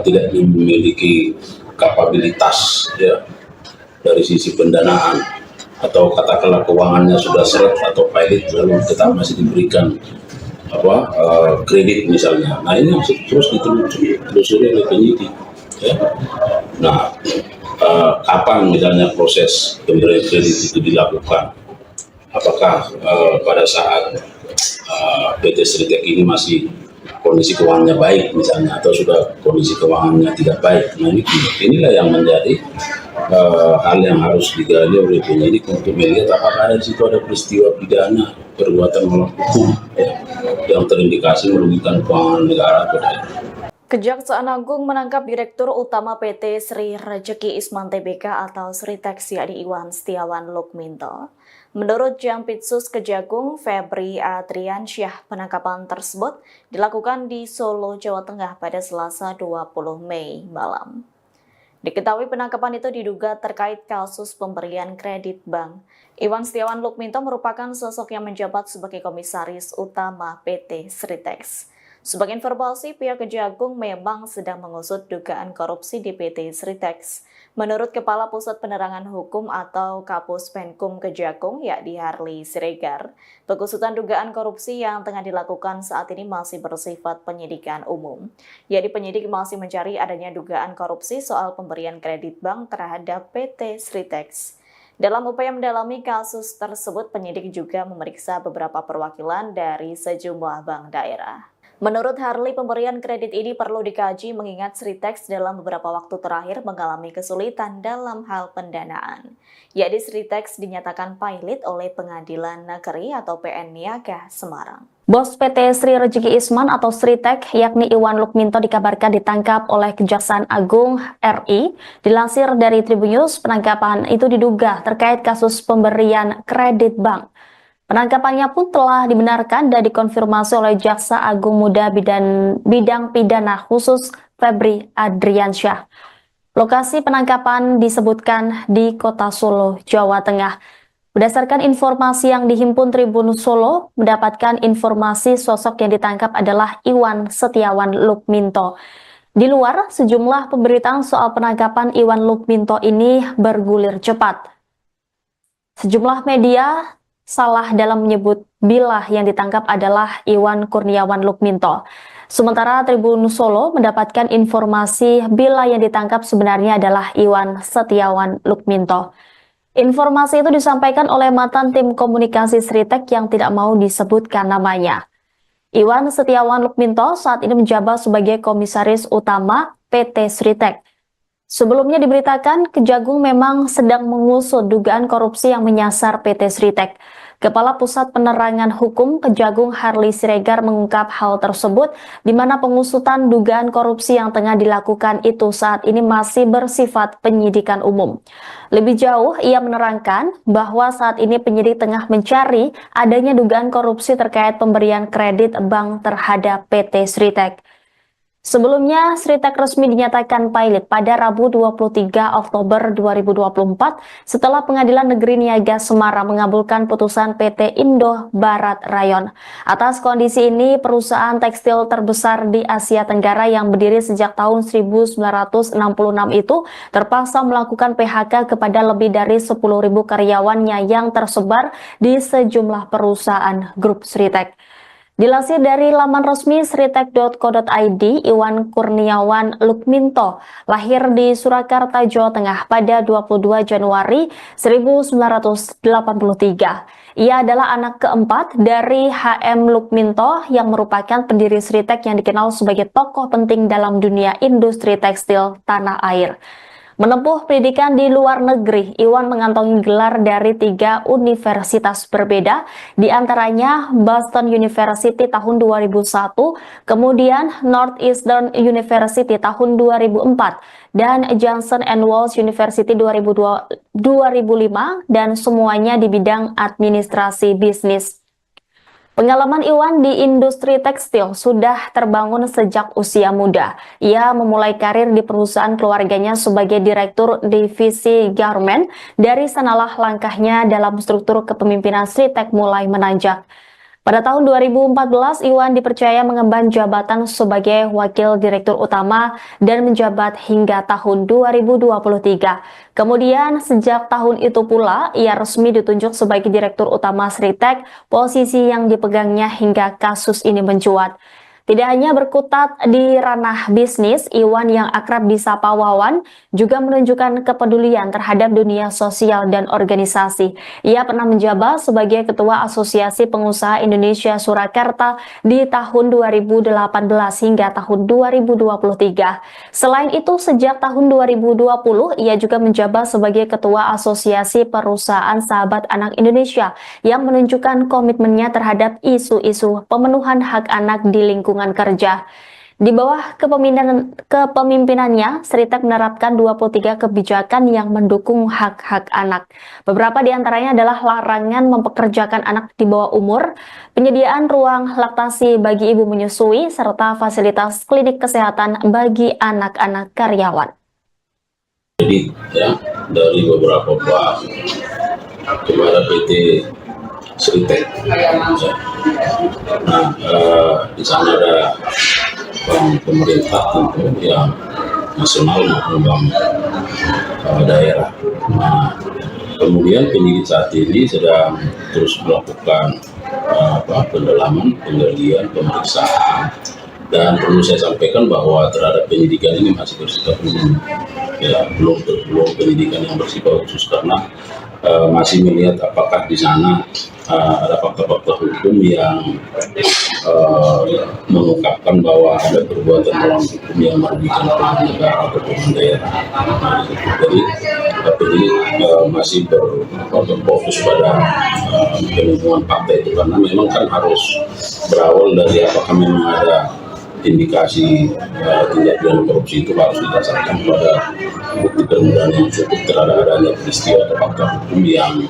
tidak memiliki kapabilitas ya dari sisi pendanaan, atau katakanlah keuangannya sudah seret atau pilot lalu tetap masih diberikan kredit misalnya. Nah, ini terus ditelusuri oleh penyidik ya. Nah, kapan misalnya proses pemberian kredit itu dilakukan? Apakah pada saat PT Sritek ini masih kondisi keuangannya baik misalnya, atau sudah kondisi keuangannya tidak baik? Nah, inilah yang menjadi hal yang harus digali oleh penyidik untuk melihat apakah di situ ada peristiwa pidana perbuatan melawan hukum ya, yang terindikasi merugikan keuangan negara. Kejaksaan Agung menangkap Direktur Utama PT Sri Rejeki Isman Tbk atau Sritek yakni Iwan Setiawan Lukminto. Menurut Jampitsus Kejagung Febri Adriansyah, penangkapan tersebut dilakukan di Solo, Jawa Tengah pada Selasa 20 Mei malam. Diketahui penangkapan itu diduga terkait kasus pemberian kredit bank. Iwan Setiawan Lukminto merupakan sosok yang menjabat sebagai Komisaris Utama PT Sritek. Sebagai informasi, pihak Kejagung memang sedang mengusut dugaan korupsi di PT Sritek. Menurut Kepala Pusat Penerangan Hukum atau Kapus Penkum Kejagung, yakni Harli Siregar, pengusutan dugaan korupsi yang tengah dilakukan saat ini masih bersifat penyidikan umum. Yakni penyidik masih mencari adanya dugaan korupsi soal pemberian kredit bank terhadap PT Sritek. Dalam upaya mendalami kasus tersebut, penyidik juga memeriksa beberapa perwakilan dari sejumlah bank daerah. Menurut Harli, pemberian kredit ini perlu dikaji mengingat Sritek dalam beberapa waktu terakhir mengalami kesulitan dalam hal pendanaan. Yakni Sritek dinyatakan pilot oleh Pengadilan Negeri atau PN Niaga Semarang. Bos PT Sri Rejeki Isman atau Sritek, yakni Iwan Lukminto, dikabarkan ditangkap oleh Kejaksaan Agung RI. Dilansir dari Tribunnews, penangkapan itu diduga terkait kasus pemberian kredit bank. Penangkapannya pun telah dibenarkan dan dikonfirmasi oleh Jaksa Agung Muda Bidang Pidana Khusus Febri Adriansyah. Lokasi penangkapan disebutkan di Kota Solo, Jawa Tengah. Berdasarkan informasi yang dihimpun Tribun Solo, mendapatkan informasi sosok yang ditangkap adalah Iwan Setiawan Lukminto. Di luar, sejumlah pemberitaan soal penangkapan Iwan Lukminto ini bergulir cepat. Sejumlah media salah dalam menyebut bila yang ditangkap adalah Iwan Kurniawan Lukminto. Sementara Tribun Solo mendapatkan informasi bila yang ditangkap sebenarnya adalah Iwan Setiawan Lukminto. Informasi itu disampaikan oleh mantan tim komunikasi Sritek yang tidak mau disebutkan namanya. Iwan Setiawan Lukminto saat ini menjabat sebagai Komisaris Utama PT Sritek. Sebelumnya diberitakan Kejagung memang sedang mengusut dugaan korupsi yang menyasar PT Sritek. Kepala Pusat Penerangan Hukum Kejagung Harli Siregar mengungkap hal tersebut, di mana pengusutan dugaan korupsi yang tengah dilakukan itu saat ini masih bersifat penyidikan umum. Lebih jauh, ia menerangkan bahwa saat ini penyidik tengah mencari adanya dugaan korupsi terkait pemberian kredit bank terhadap PT Sritek. Sebelumnya, Sritek resmi dinyatakan pilot pada Rabu 23 Oktober 2024 setelah Pengadilan Negeri Niaga Semarang mengabulkan putusan PT Indo Barat Rayon. Atas kondisi ini, perusahaan tekstil terbesar di Asia Tenggara yang berdiri sejak tahun 1966 itu terpaksa melakukan PHK kepada lebih dari 10.000 karyawannya yang tersebar di sejumlah perusahaan grup Sritek. Dilansir dari laman resmi sritek.co.id, Iwan Kurniawan Lukminto lahir di Surakarta, Jawa Tengah pada 22 Januari 1983. Ia adalah anak keempat dari HM Lukminto yang merupakan pendiri Sritek yang dikenal sebagai tokoh penting dalam dunia industri tekstil tanah air. Menempuh pendidikan di luar negeri, Iwan mengantongi gelar dari 3 universitas berbeda, di antaranya Boston University tahun 2001, kemudian Northeastern University tahun 2004, dan Johnson & Wales University 2005, dan semuanya di bidang administrasi bisnis. Pengalaman Iwan di industri tekstil sudah terbangun sejak usia muda. Ia memulai karir di perusahaan keluarganya sebagai direktur divisi garment. Dari sanalah langkahnya dalam struktur kepemimpinan Sritek mulai menanjak. Pada tahun 2014, Iwan dipercaya mengemban jabatan sebagai Wakil Direktur Utama dan menjabat hingga tahun 2023. Kemudian, sejak tahun itu pula, ia resmi ditunjuk sebagai Direktur Utama Sritek, posisi yang dipegangnya hingga kasus ini mencuat. Tidak hanya berkutat di ranah bisnis, Iwan yang akrab disapa Wawan juga menunjukkan kepedulian terhadap dunia sosial dan organisasi. Ia pernah menjabat sebagai Ketua Asosiasi Pengusaha Indonesia Surakarta di tahun 2018 hingga tahun 2023. Selain itu, sejak tahun 2020, ia juga menjabat sebagai Ketua Asosiasi Perusahaan Sahabat Anak Indonesia yang menunjukkan komitmennya terhadap isu-isu pemenuhan hak anak di lingkungan kerja. Di bawah kepemimpinannya, Sritek menerapkan 23 kebijakan yang mendukung hak-hak anak. Beberapa di antaranya adalah larangan mempekerjakan anak di bawah umur, penyediaan ruang laktasi bagi ibu menyusui, serta fasilitas klinik kesehatan bagi anak-anak karyawan. Jadi ya, dari beberapa bank kepada PT Sritek. Nah, di sana ada bank pemerintah tentu yang nasional maupun bank daerah. Nah, kemudian penyidik saat ini sedang terus melakukan pendalaman, penggalian, pemeriksaan, dan perlu saya sampaikan bahwa terhadap penyidikan ini masih bersifat umum, ya, belum penyidikan yang bersifat khusus karena masih melihat apakah di sana ada fakta-fakta hukum yang mengungkapkan bahwa ada perbuatan melawan hukum yang merugikan keuangan negara atau keuangan daerah. Jadi ini masih berfokus pada penemuan fakta itu karena memang kan harus berawal dari apakah memang ada indikasi tindak pidana korupsi itu harus didasarkan pada bukti permulaan yang cukup terhadap adanya peristiwa atau fakta hukum yang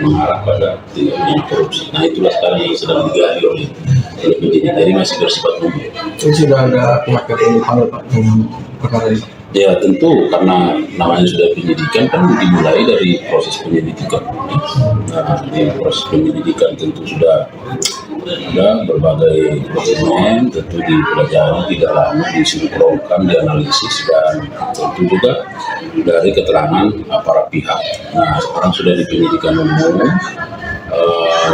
mengarah pada tindak pidana korupsi. Nah, itulah sekarang yang sedang digali oleh penyidik. Jadi masih bersifat umum. Itu sudah ada pihak yang dipanggil Pak dalam perkara ini? Ya tentu karena namanya sudah penyidikan kan dimulai dari proses penyelidikan. Nah, di proses penyelidikan tentu sudah ada berbagai dokumen, tentu dipelajari, didalami, disinkronkan, dianalisis, dan tentu juga dari keterangan para pihak. Nah, sekarang sudah di penyidikan umum,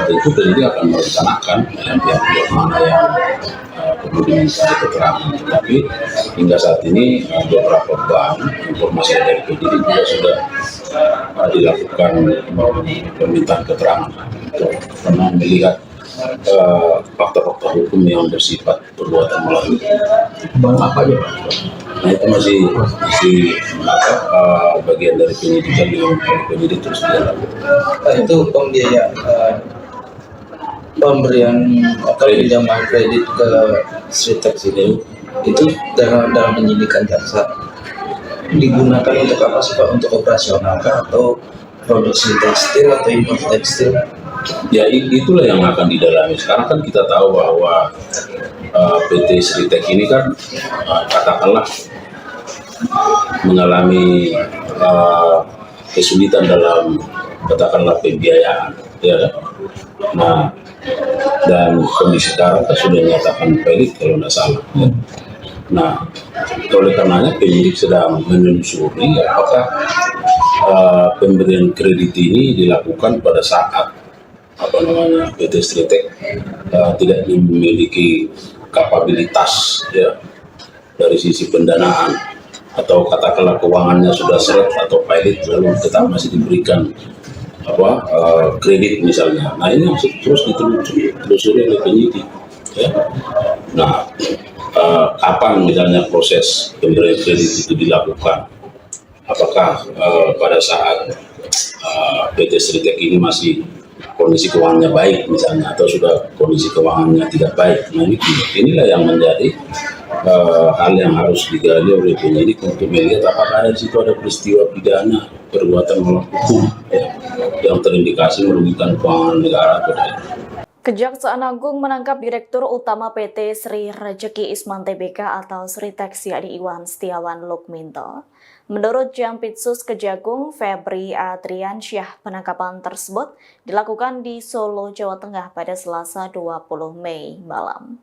tentu penyidik akan merencanakan pihak-pihak mana yang perlu diminta keterangan. Tetapi hingga saat ini beberapa bank informasi dari penyidik juga sudah dilakukan permintaan keterangan karena melihat fakta-fakta hukum yang bersifat perbuatan melawan. Bang apa aja Pak? Nah, itu masih bagian dari penyidikan yang penyidik terus dilakukan. Itu pembiayaan pemberian atau pinjaman kredit ke Sritek ini itu dalam penyidikan jaksa digunakan untuk apa sih Pak? Untuk operasional kah atau produksi tekstil atau impor tekstil? Ya itulah yang akan didalami. Sekarang kan kita tahu bahwa PT Sritek ini kan katakanlah mengalami kesulitan dalam katakanlah pembiayaan, ya kan? Nah, dan kondisi sekarang kan sudah dinyatakan pelit kalau tidak salah. Ya. Nah, oleh karenanya penyidik sedang menelusuri apakah pemberian kredit ini dilakukan pada saat PT Sritek tidak memiliki kapabilitas ya dari sisi pendanaan atau katakanlah keuangannya sudah seret atau pilot lalu tetap masih diberikan kredit misalnya. Nah, ini masih terus ditelusuri oleh penyidik ya. Nah, kapan misalnya proses pemberian kredit itu dilakukan? Apakah pada saat PT Sritek ini masih kondisi keuangannya baik misalnya atau sudah kondisi keuangannya tidak baik. Nah, inilah yang menjadi hal yang harus digali oleh penyidik untuk melihat apakah di situ ada peristiwa pidana perbuatan melawan hukum ya, yang terindikasi merugikan keuangan negara atau daerah. Kejaksaan Agung menangkap Direktur Utama PT Sri Rejeki Isman Tbk atau Sritex yakni Iwan Setiawan Lukminto. Menurut Jampitsus Kejagung Febri Adriansyah, penangkapan tersebut dilakukan di Solo, Jawa Tengah pada Selasa 20 Mei malam.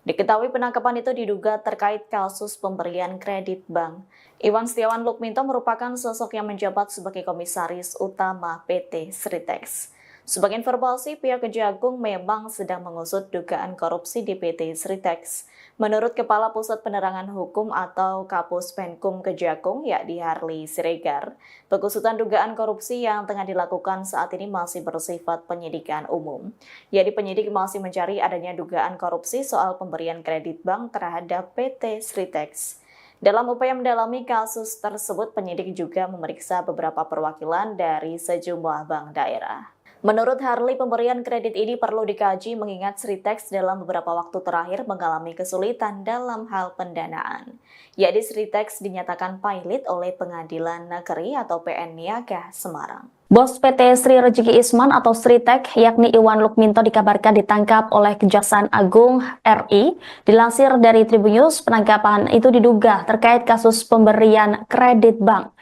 Diketahui penangkapan itu diduga terkait kasus pemberian kredit bank. Iwan Setiawan Lukminto merupakan sosok yang menjabat sebagai Komisaris Utama PT Sritex. Sebagai informasi, pihak Kejagung memang sedang mengusut dugaan korupsi di PT Sritex. Menurut Kepala Pusat Penerangan Hukum atau Kapus Penkum Kejagung, yakni Harli Siregar, pengusutan dugaan korupsi yang tengah dilakukan saat ini masih bersifat penyidikan umum. Yakni penyidik masih mencari adanya dugaan korupsi soal pemberian kredit bank terhadap PT Sritex. Dalam upaya mendalami kasus tersebut, penyidik juga memeriksa beberapa perwakilan dari sejumlah bank daerah. Menurut Harli, pemberian kredit ini perlu dikaji mengingat Sritex dalam beberapa waktu terakhir mengalami kesulitan dalam hal pendanaan. Yakni Sritex dinyatakan pailit oleh Pengadilan Negeri atau PN Niaga Semarang. Bos PT Sri Rejeki Isman atau Sritex yakni Iwan Lukminto dikabarkan ditangkap oleh Kejaksaan Agung RI. Dilansir dari Tribunnews, penangkapan itu diduga terkait kasus pemberian kredit bank.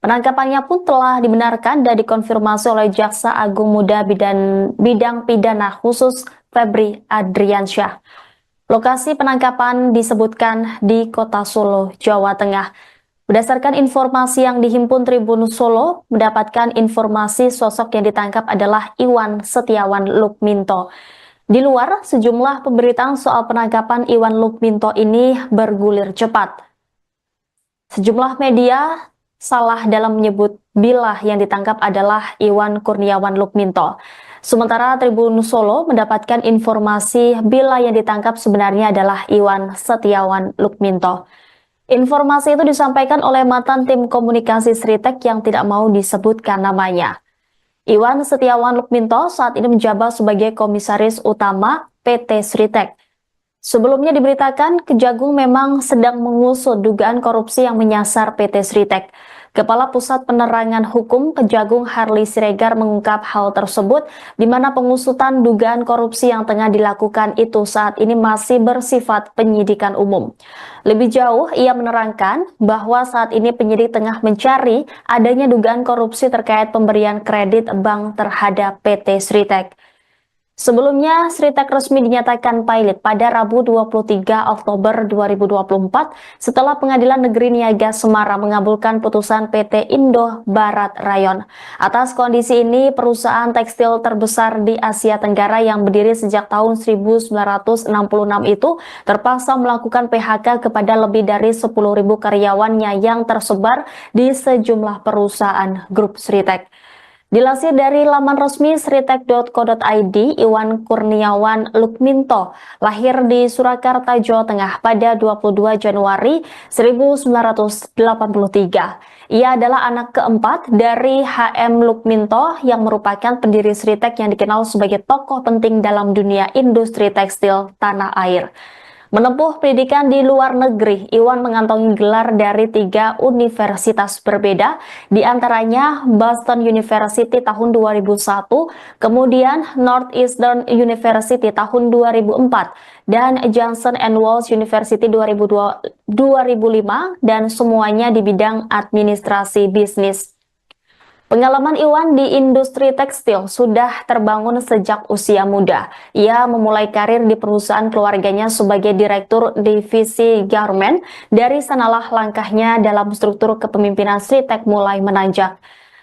Penangkapannya pun telah dibenarkan dan dikonfirmasi oleh Jaksa Agung Muda Bidang Pidana Khusus Febri Adriansyah. Lokasi penangkapan disebutkan di Kota Solo, Jawa Tengah. Berdasarkan informasi yang dihimpun Tribun Solo, mendapatkan informasi sosok yang ditangkap adalah Iwan Setiawan Lukminto. Di luar, sejumlah pemberitaan soal penangkapan Iwan Lukminto ini bergulir cepat. Sejumlah media salah dalam menyebut bila yang ditangkap adalah Iwan Kurniawan Lukminto. Sementara Tribun Solo mendapatkan informasi bila yang ditangkap sebenarnya adalah Iwan Setiawan Lukminto. Informasi itu disampaikan oleh mantan tim komunikasi Sritex yang tidak mau disebutkan namanya. Iwan Setiawan Lukminto saat ini menjabat sebagai Komisaris Utama PT Sritex. Sebelumnya diberitakan Kejagung memang sedang mengusut dugaan korupsi yang menyasar PT Sritex. Kepala Pusat Penerangan Hukum Kejagung Harli Siregar mengungkap hal tersebut di mana pengusutan dugaan korupsi yang tengah dilakukan itu saat ini masih bersifat penyidikan umum. Lebih jauh, ia menerangkan bahwa saat ini penyidik tengah mencari adanya dugaan korupsi terkait pemberian kredit bank terhadap PT Sritex. Sebelumnya, Sritex resmi dinyatakan pailit pada Rabu 23 Oktober 2024 setelah Pengadilan Negeri Niaga Semarang mengabulkan putusan PT Indo Barat Rayon. Atas kondisi ini, perusahaan tekstil terbesar di Asia Tenggara yang berdiri sejak tahun 1966 itu terpaksa melakukan PHK kepada lebih dari 10.000 karyawannya yang tersebar di sejumlah perusahaan grup Sritex. Dilansir dari laman resmi sritex.co.id, Iwan Kurniawan Lukminto lahir di Surakarta, Jawa Tengah pada 22 Januari 1983. Ia adalah anak keempat dari HM Lukminto yang merupakan pendiri Sritex yang dikenal sebagai tokoh penting dalam dunia industri tekstil tanah air. Menempuh pendidikan di luar negeri, Iwan mengantongi gelar dari 3 universitas berbeda, di antaranya Boston University tahun 2001, kemudian Northeastern University tahun 2004, dan Johnson & Wales University 2005, dan semuanya di bidang administrasi bisnis. Pengalaman Iwan di industri tekstil sudah terbangun sejak usia muda. Ia memulai karir di perusahaan keluarganya sebagai direktur divisi garment. Dari sanalah langkahnya dalam struktur kepemimpinan Sritex mulai menanjak.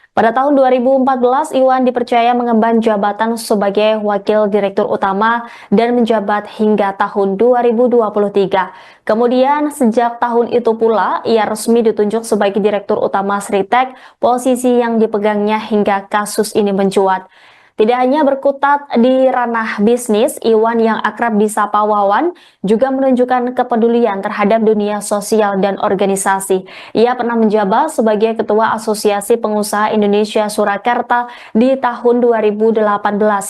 Pada tahun 2014, Iwan dipercaya mengemban jabatan sebagai Wakil Direktur Utama dan menjabat hingga tahun 2023. Kemudian, sejak tahun itu pula, ia resmi ditunjuk sebagai Direktur Utama Sritex, posisi yang dipegangnya hingga kasus ini mencuat. Tidak hanya berkutat di ranah bisnis, Iwan yang akrab disapa Wawan juga menunjukkan kepedulian terhadap dunia sosial dan organisasi. Ia pernah menjabat sebagai Ketua Asosiasi Pengusaha Indonesia Surakarta di tahun 2018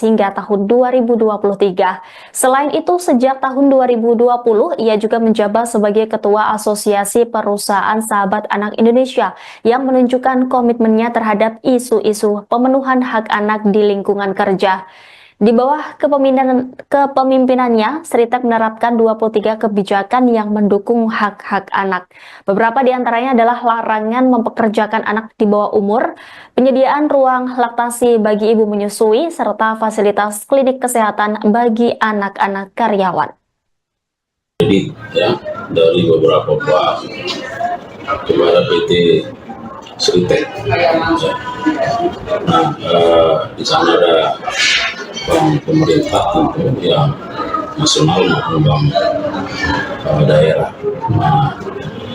hingga tahun 2023. Selain itu, sejak tahun 2020, ia juga menjabat sebagai Ketua Asosiasi Perusahaan Sahabat Anak Indonesia yang menunjukkan komitmennya terhadap isu-isu pemenuhan hak anak di lingkungan kerja. Di bawah kepemimpinannya, Sritek menerapkan 23 kebijakan yang mendukung hak-hak anak. Beberapa di antaranya adalah larangan mempekerjakan anak di bawah umur, penyediaan ruang laktasi bagi ibu menyusui, serta fasilitas klinik kesehatan bagi anak-anak karyawan. Jadi ya, dari beberapa bank kepada PT Sritek. Nah, di sana ada bank pemerintah tentu yang nasional maupun bank daerah. Nah,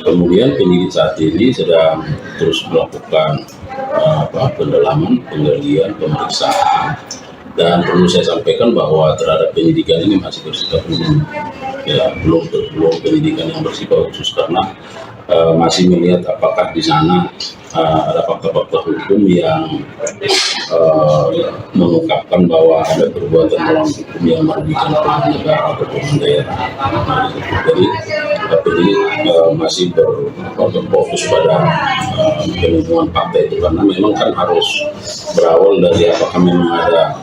kemudian penyidik saat ini sedang terus melakukan pendalaman, penggalian, pemeriksaan, dan perlu saya sampaikan bahwa terhadap penyidikan ini masih bersifat umum, ya belum penyidikan yang bersifat khusus karena masih melihat apakah di sana ada fakta-fakta hukum yang mengungkapkan bahwa ada perbuatan melawan hukum yang merugikan keuangan negara atau keuangan daerah. Jadi penyidik masih berfokus pada penemuan fakta itu karena memang kan harus berawal dari apakah memang ada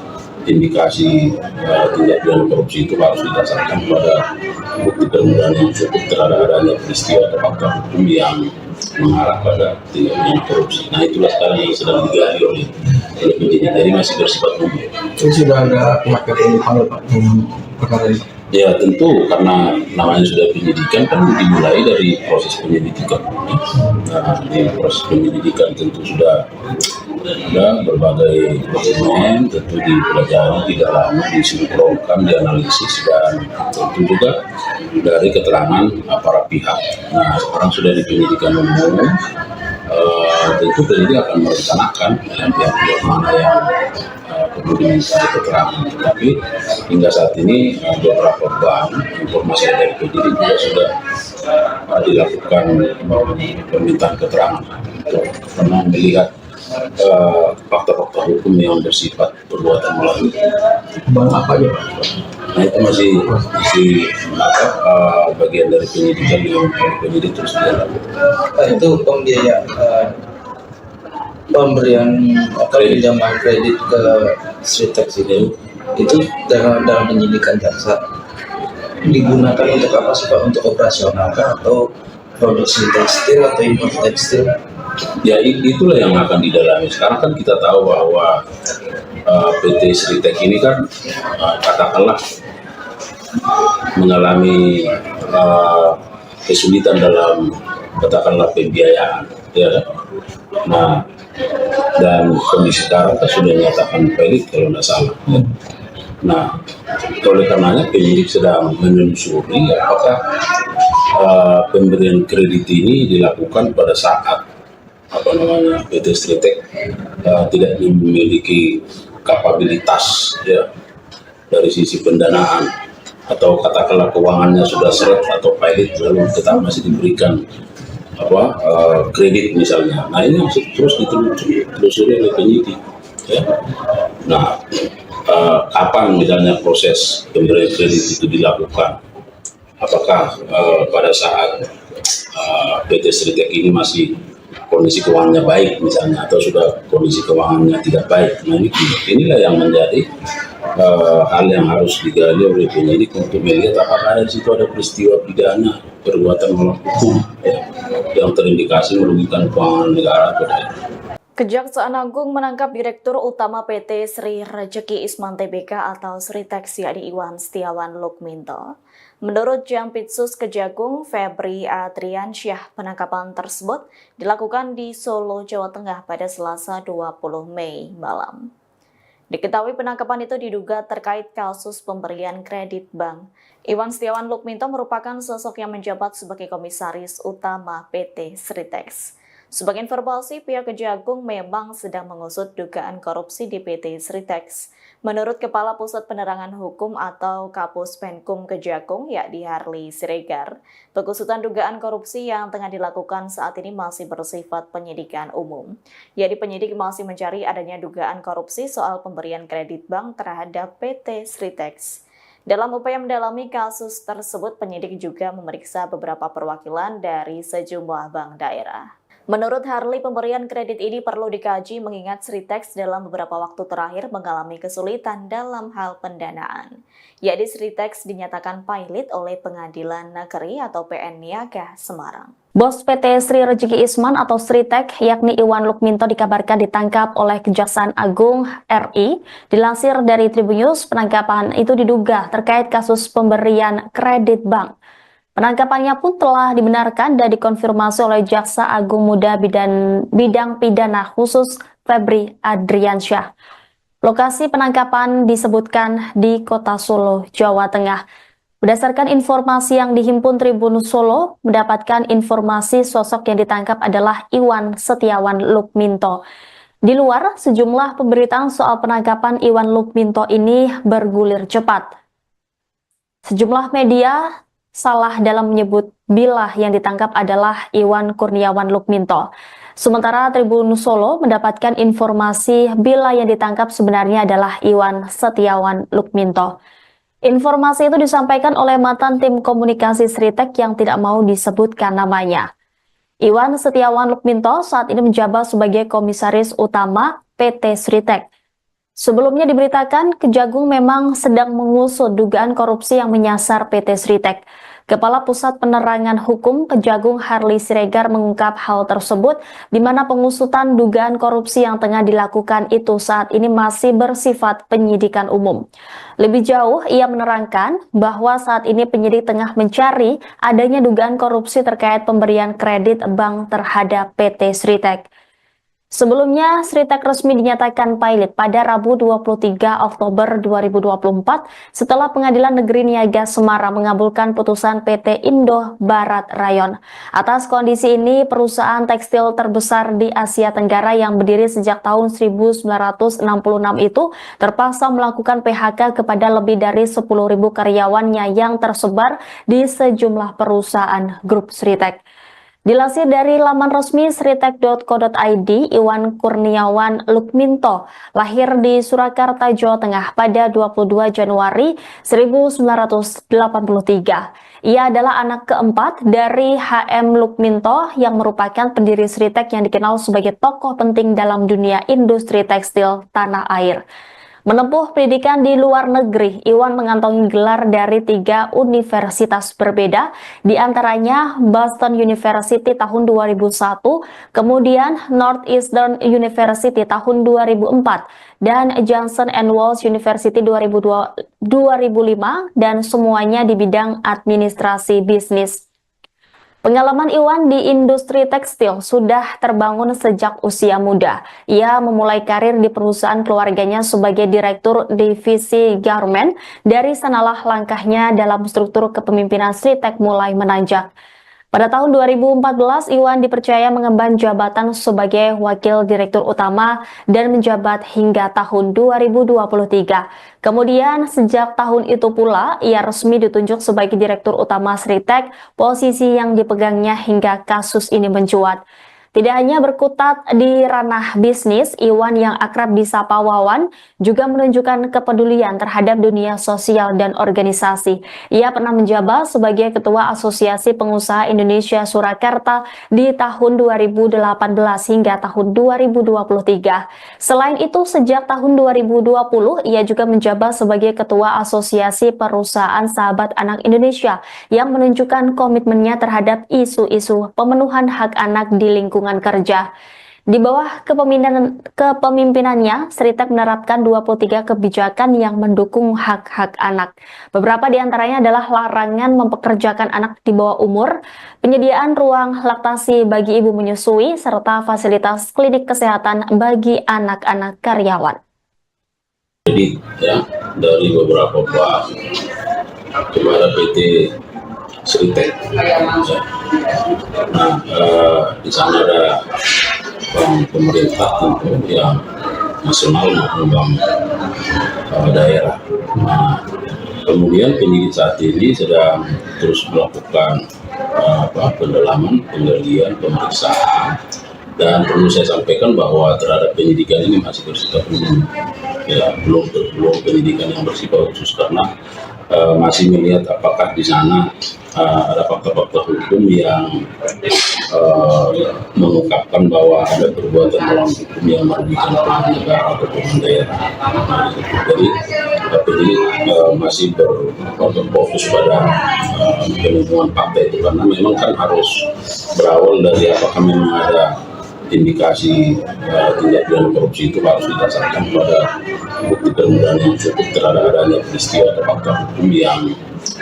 indikasi tindak pidana korupsi itu harus didasarkan pada bukti permulaan yang cukup terhadap adanya peristiwa atau fakta hukum yang mengarah pada tindak pidana korupsi. Nah itulah sekarang yang sedang digali oleh penyidik, jadi masih bersifat umum. Itu sudah ada pihak yang dipanggil Pak dalam perkara ini? Ya tentu karena namanya sudah penyidikan kan dimulai dari proses penyelidikan. Nah di proses penyelidikan tentu sudah ada berbagai dokumen, tentu dipelajari, didalami, disinkronkan, dianalisis, dan tentu juga dari keterangan para pihak. Nah sekarang sudah di penyidikan umum, tentu penyidik akan merencanakan pihak-pihak mana yang perlu diminta keterangan. Tapi hingga saat ini beberapa bank informasi dari penyidik juga sudah dilakukan permintaan keterangan karena melihat fakta-fakta hukum yang bersifat perbuatan melawan. Bank apa aja Pak? Nah itu masih bagian dari penyidikan yang penyidik terus dilakukan. Itu pembiayaan pemberian atau pinjaman kredit ke Sritek itu dalam penyidikan jaksa digunakan untuk apa sih Pak? Untuk operasional kah atau produksi tekstil atau impor tekstil? Ya itulah yang akan didalami. Sekarang kan kita tahu bahwa PT Sritek ini kan katakanlah mengalami kesulitan dalam katakanlah pembiayaan, ya. Nah dan kondisi sekarang kan sudah dinyatakan valid kalau tidak salah. Ya. Nah oleh karenanya penyidik sedang menelusuri apakah pemberian kredit ini dilakukan pada saat PT Sritek tidak memiliki kapabilitas ya dari sisi pendanaan atau katakanlah keuangannya sudah seret atau pilot lalu tetap masih diberikan kredit misalnya. Nah ini terus ditelusuri oleh penyidik ya. Nah kapan misalnya proses pemberian kredit itu dilakukan, apakah pada saat PT Sritek ini masih kondisi keuangannya baik misalnya atau sudah kondisi keuangannya tidak baik. Nah inilah yang menjadi hal yang harus digali oleh penyidik untuk melihat apakah ada di situ ada peristiwa pidana perbuatan melawan hukum ya, yang terindikasi merugikan keuangan negara atau daerah. Kejaksaan Agung menangkap Direktur Utama PT Sri Rejeki Isman Tbk atau Sritek yakni Iwan Setiawan Lukminto. Menurut Jampitsus Kejagung Febri Adriansyah, penangkapan tersebut dilakukan di Solo, Jawa Tengah pada Selasa 20 Mei malam. Diketahui penangkapan itu diduga terkait kasus pemberian kredit bank. Iwan Setiawan Lukminto merupakan sosok yang menjabat sebagai komisaris utama PT Sritek. Sebagai informasi, pihak Kejagung memang sedang mengusut dugaan korupsi di PT Sritek. Menurut Kepala Pusat Penerangan Hukum atau Kapus Penkum Kejagung, yakni Harley Siregar, pengusutan dugaan korupsi yang tengah dilakukan saat ini masih bersifat penyidikan umum. Yakni penyidik masih mencari adanya dugaan korupsi soal pemberian kredit bank terhadap PT Sritek. Dalam upaya mendalami kasus tersebut, penyidik juga memeriksa beberapa perwakilan dari sejumlah bank daerah. Menurut Harley, pemberian kredit ini perlu dikaji mengingat Sritex dalam beberapa waktu terakhir mengalami kesulitan dalam hal pendanaan. Yakni Sritex dinyatakan pilot oleh Pengadilan Negeri atau PN Niaga Semarang. Bos PT Sri Rezeki Isman atau Sritek, yakni Iwan Lukminto dikabarkan ditangkap oleh Kejaksaan Agung RI. Dilansir dari Tribunnews, penangkapan itu diduga terkait kasus pemberian kredit bank. Penangkapannya pun telah dibenarkan dan dikonfirmasi oleh Jaksa Agung Muda Bidang Pidana Khusus Febri Adriansyah. Lokasi penangkapan disebutkan di Kota Solo, Jawa Tengah. Berdasarkan informasi yang dihimpun Tribun Solo, mendapatkan informasi sosok yang ditangkap adalah Iwan Setiawan Lukminto. Di luar, sejumlah pemberitaan soal penangkapan Iwan Lukminto ini bergulir cepat. Sejumlah media salah dalam menyebut bila yang ditangkap adalah Iwan Kurniawan Lukminto. Sementara Tribun Solo mendapatkan informasi bila yang ditangkap sebenarnya adalah Iwan Setiawan Lukminto. Informasi itu disampaikan oleh mantan tim komunikasi Sritek yang tidak mau disebutkan namanya. Iwan Setiawan Lukminto saat ini menjabat sebagai komisaris utama PT Sritek. Sebelumnya diberitakan Kejagung memang sedang mengusut dugaan korupsi yang menyasar PT Sritek. Kepala Pusat Penerangan Hukum Kejagung Harley Siregar mengungkap hal tersebut di mana pengusutan dugaan korupsi yang tengah dilakukan itu saat ini masih bersifat penyidikan umum. Lebih jauh, ia menerangkan bahwa saat ini penyidik tengah mencari adanya dugaan korupsi terkait pemberian kredit bank terhadap PT Sritek. Sebelumnya, Sritek resmi dinyatakan pilot pada Rabu 23 Oktober 2024 setelah Pengadilan Negeri Niaga Semarang mengabulkan putusan PT Indo Barat Rayon. Atas kondisi ini, perusahaan tekstil terbesar di Asia Tenggara yang berdiri sejak tahun 1966 itu terpaksa melakukan PHK kepada lebih dari 10.000 karyawannya yang tersebar di sejumlah perusahaan grup Sritek. Dilansir dari laman resmi sritek.co.id, Iwan Kurniawan Lukminto lahir di Surakarta, Jawa Tengah pada 22 Januari 1983. Ia adalah anak keempat dari HM Lukminto yang merupakan pendiri Sritek yang dikenal sebagai tokoh penting dalam dunia industri tekstil tanah air. Menempuh pendidikan di luar negeri, Iwan mengantongi gelar dari 3 universitas berbeda, di antaranya Boston University tahun 2001, kemudian Northeastern University tahun 2004, dan Johnson & Wales University 2005, dan semuanya di bidang administrasi bisnis. Pengalaman Iwan di industri tekstil sudah terbangun sejak usia muda. Ia memulai karir di perusahaan keluarganya sebagai direktur divisi garment. Dari sanalah langkahnya dalam struktur kepemimpinan Sritek mulai menanjak. Pada tahun 2014, Iwan dipercaya mengemban jabatan sebagai Wakil Direktur Utama dan menjabat hingga tahun 2023. Kemudian, sejak tahun itu pula, ia resmi ditunjuk sebagai Direktur Utama Sritek, posisi yang dipegangnya hingga kasus ini mencuat. Tidak hanya berkutat di ranah bisnis, Iwan yang akrab disapa Wawan juga menunjukkan kepedulian terhadap dunia sosial dan organisasi. Ia pernah menjabat sebagai Ketua Asosiasi Pengusaha Indonesia Surakarta di tahun 2018 hingga tahun 2023. Selain itu, sejak tahun 2020, ia juga menjabat sebagai Ketua Asosiasi Perusahaan Sahabat Anak Indonesia yang menunjukkan komitmennya terhadap isu-isu pemenuhan hak anak di lingkungan kerja. Di bawah kepemimpinannya, Sritek menerapkan 23 kebijakan yang mendukung hak-hak anak. Beberapa di antaranya adalah larangan mempekerjakan anak di bawah umur, penyediaan ruang laktasi bagi ibu menyusui, serta fasilitas klinik kesehatan bagi anak-anak karyawan. Jadi ya, dari beberapa bank kepada PT Sritek. Nah, di sana ada bank pemerintah tentu yang nasional maupun bank daerah. Nah, kemudian penyidik saat ini sedang terus melakukan pendalaman, penggalian, pemeriksaan, dan perlu saya sampaikan bahwa terhadap penyidikan ini masih bersifat umum, ya, belum penyidikan yang bersifat khusus karena masih melihat apakah di sana ada fakta-fakta hukum yang mengungkapkan bahwa ada perbuatan melawan hukum yang merugikan negara atau daerah. Jadi masih berfokus pada penemuan fakta itu, karena memang kan harus berawal dari apakah memang ada indikasi tindak pidana korupsi, itu harus didasarkan pada bukti permulaan yang cukup terhadap adanya peristiwa atau fakta hukum yang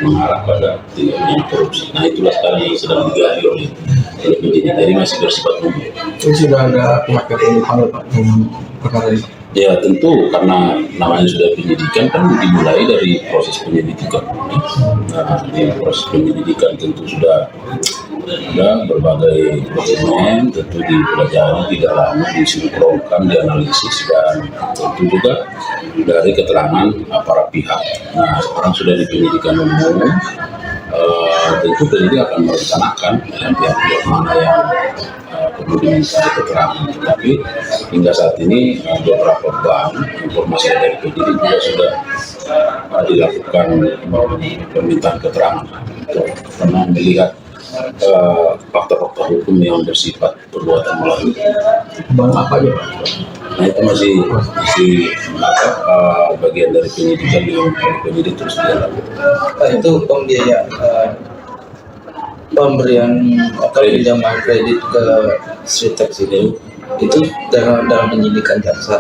mengarah pada tindak pidana korupsi. Nah, itulah sekarang yang sedang digali oleh penyidik, jadi masih bersifat umum. Itu sudah ada pihak yang dipanggil Pak dengan perkara ini? Ya tentu, karena namanya sudah penyidikan kan dimulai dari proses penyelidikan. Nah, di proses penyelidikan tentu sudah ada berbagai dokumen, tentu dipelajari, didalami, disinkronkan, dianalisis, dan tentu juga dari keterangan para pihak. Nah, sekarang sudah di penyidikan umum, tentu penyidik akan merencanakan pihak-pihak mana yang perlu diminta keterangan. Tapi hingga saat ini beberapa bank informasi dari penyidik juga sudah dilakukan permintaan keterangan karena melihat fakta-fakta hukum yang bersifat perbuatan melawan. Bang apa aja Pak? Nah, itu masih bagian dari penyidikan yang penyidik terus dilakukan. Itu pembiayaan pemberian atau pinjaman kredit ke Sritex itu dalam penyidikan jaksa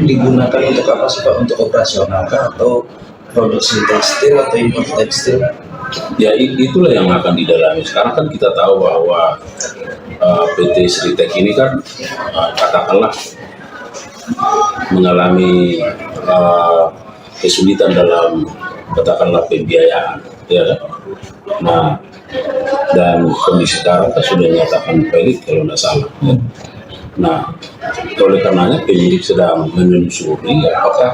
digunakan untuk apa sih Pak? Untuk operasional kah atau produksi tekstil atau impor tekstil? Ya, itulah yang akan didalami. Sekarang kan kita tahu bahwa PT Sritex ini kan katakanlah mengalami kesulitan dalam katakanlah pembiayaan, ya kan? Nah, dan kondisi sekarang kan sudah dinyatakan valid kalau tidak salah. Ya. Nah, oleh karenanya penyidik sedang menelusuri apakah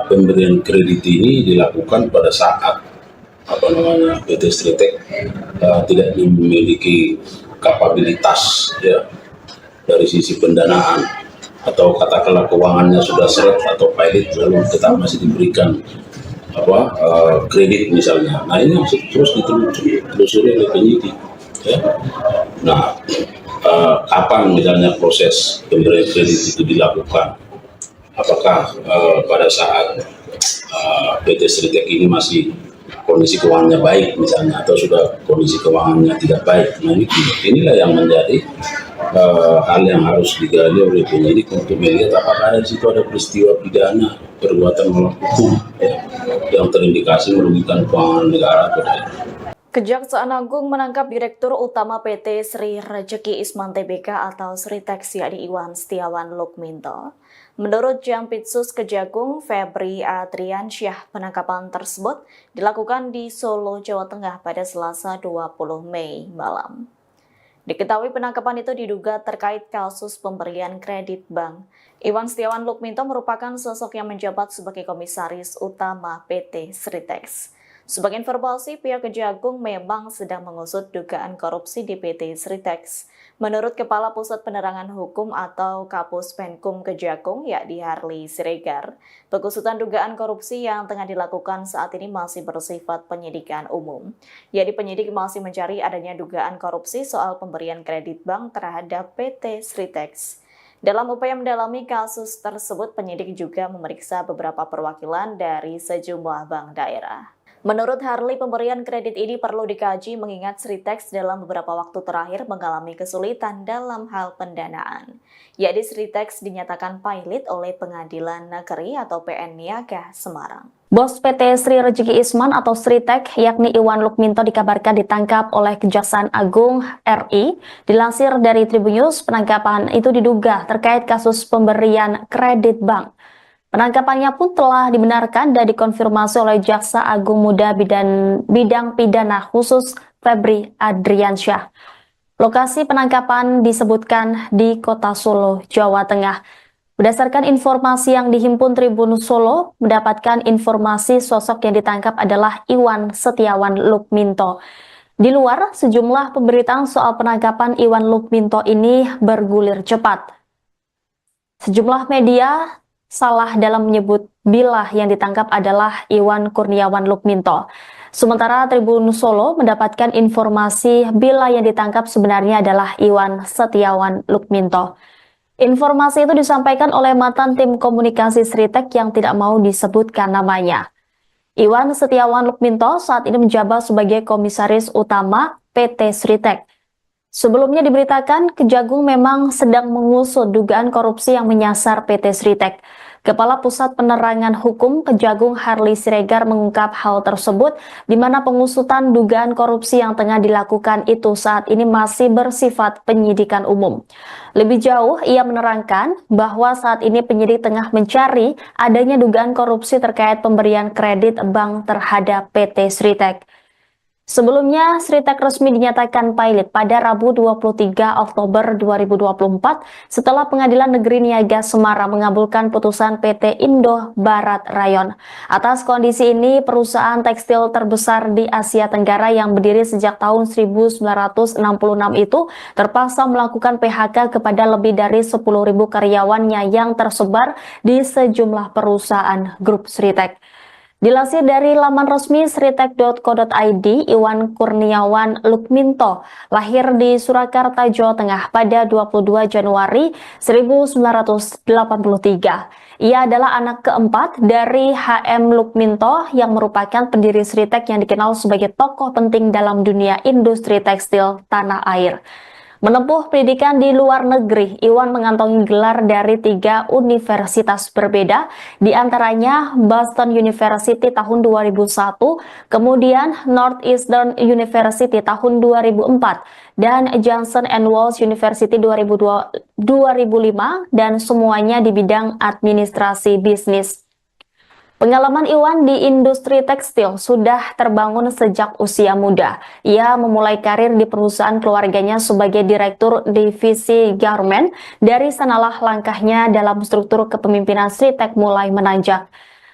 pemberian kredit ini dilakukan pada saat PT Sritex tidak memiliki kapabilitas, ya, dari sisi pendanaan, atau katakanlah keuangannya sudah seret atau valid lalu tetap masih diberikan kredit misalnya. Nah, ini harus terus ditelusuri oleh penyidik, ya. Nah, kapan misalnya proses pemberian kredit itu dilakukan? Apakah pada saat PT Sritex ini masih kondisi keuangannya baik misalnya, atau sudah kondisi keuangannya tidak baik? Nah, inilah yang menjadi hal yang harus digali oleh penyidik untuk melihat apakah di situ ada peristiwa pidana perbuatan melawan hukum, ya, yang terindikasi merugikan keuangan negara atau daerah. Kejaksaan Agung menangkap Direktur Utama PT Sri Rejeki Isman Tbk atau Sritex yakni Iwan Setiawan Lukminto. Menurut Jampitsus Kejagung Febri Adriansyah, penangkapan tersebut dilakukan di Solo, Jawa Tengah pada Selasa 20 Mei malam. Diketahui penangkapan itu diduga terkait kasus pemberian kredit bank. Iwan Setiawan Lukminto merupakan sosok yang menjabat sebagai Komisaris Utama PT Sritex. Sebagai informasi, pihak Kejagung memang sedang mengusut dugaan korupsi di PT Sritex. Menurut Kepala Pusat Penerangan Hukum atau Kapus Penkum Kejagung, yakni Harley Siregar, pengusutan dugaan korupsi yang tengah dilakukan saat ini masih bersifat penyidikan umum. Yakni penyidik masih mencari adanya dugaan korupsi soal pemberian kredit bank terhadap PT Sritex. Dalam upaya mendalami kasus tersebut, penyidik juga memeriksa beberapa perwakilan dari sejumlah bank daerah. Menurut Harley, pemberian kredit ini perlu dikaji mengingat Sritex dalam beberapa waktu terakhir mengalami kesulitan dalam hal pendanaan. Yakni Sritex dinyatakan pailit oleh Pengadilan Negeri atau PN Niaga Semarang. Bos PT Sri Rejeki Isman atau Sritex yakni Iwan Lukminto dikabarkan ditangkap oleh Kejaksaan Agung RI. Dilansir dari Tribunnews, penangkapan itu diduga terkait kasus pemberian kredit bank. Penangkapannya pun telah dibenarkan dan dikonfirmasi oleh Jaksa Agung Muda Bidang Pidana Khusus Febri Adriansyah. Lokasi penangkapan disebutkan di Kota Solo, Jawa Tengah. Berdasarkan informasi yang dihimpun Tribun Solo, mendapatkan informasi sosok yang ditangkap adalah Iwan Setiawan Lukminto. Di luar, sejumlah pemberitaan soal penangkapan Iwan Lukminto ini bergulir cepat. Sejumlah media salah dalam menyebut bila yang ditangkap adalah Iwan Kurniawan Lukminto. Sementara Tribun Solo mendapatkan informasi bila yang ditangkap sebenarnya adalah Iwan Setiawan Lukminto. Informasi itu disampaikan oleh mantan tim komunikasi Sritek yang tidak mau disebutkan namanya. Iwan Setiawan Lukminto saat ini menjabat sebagai komisaris utama PT Sritek. Sebelumnya diberitakan Kejagung memang sedang mengusut dugaan korupsi yang menyasar PT Sritek. Kepala Pusat Penerangan Hukum Kejagung Harley Siregar mengungkap hal tersebut di mana pengusutan dugaan korupsi yang tengah dilakukan itu saat ini masih bersifat penyidikan umum. Lebih jauh, ia menerangkan bahwa saat ini penyidik tengah mencari adanya dugaan korupsi terkait pemberian kredit bank terhadap PT Sritek. Sebelumnya, Sritek resmi dinyatakan pilot pada Rabu 23 Oktober 2024 setelah Pengadilan Negeri Niaga Semarang mengabulkan putusan PT Indo Barat Rayon. Atas kondisi ini, perusahaan tekstil terbesar di Asia Tenggara yang berdiri sejak tahun 1966 itu terpaksa melakukan PHK kepada lebih dari 10.000 karyawannya yang tersebar di sejumlah perusahaan grup Sritek. Dilansir dari laman resmi sritek.co.id, Iwan Kurniawan Lukminto lahir di Surakarta, Jawa Tengah pada 22 Januari 1983. Ia adalah anak keempat dari HM Lukminto yang merupakan pendiri Sritek yang dikenal sebagai tokoh penting dalam dunia industri tekstil tanah air. Menempuh pendidikan di luar negeri, Iwan mengantongi gelar dari 3 universitas berbeda, di antaranya Boston University tahun 2001, kemudian Northeastern University tahun 2004, dan Johnson & Wales University 2005, dan semuanya di bidang administrasi bisnis. Pengalaman Iwan di industri tekstil sudah terbangun sejak usia muda. Ia memulai karir di perusahaan keluarganya sebagai direktur divisi garment. Dari sanalah langkahnya dalam struktur kepemimpinan Sritek mulai menanjak.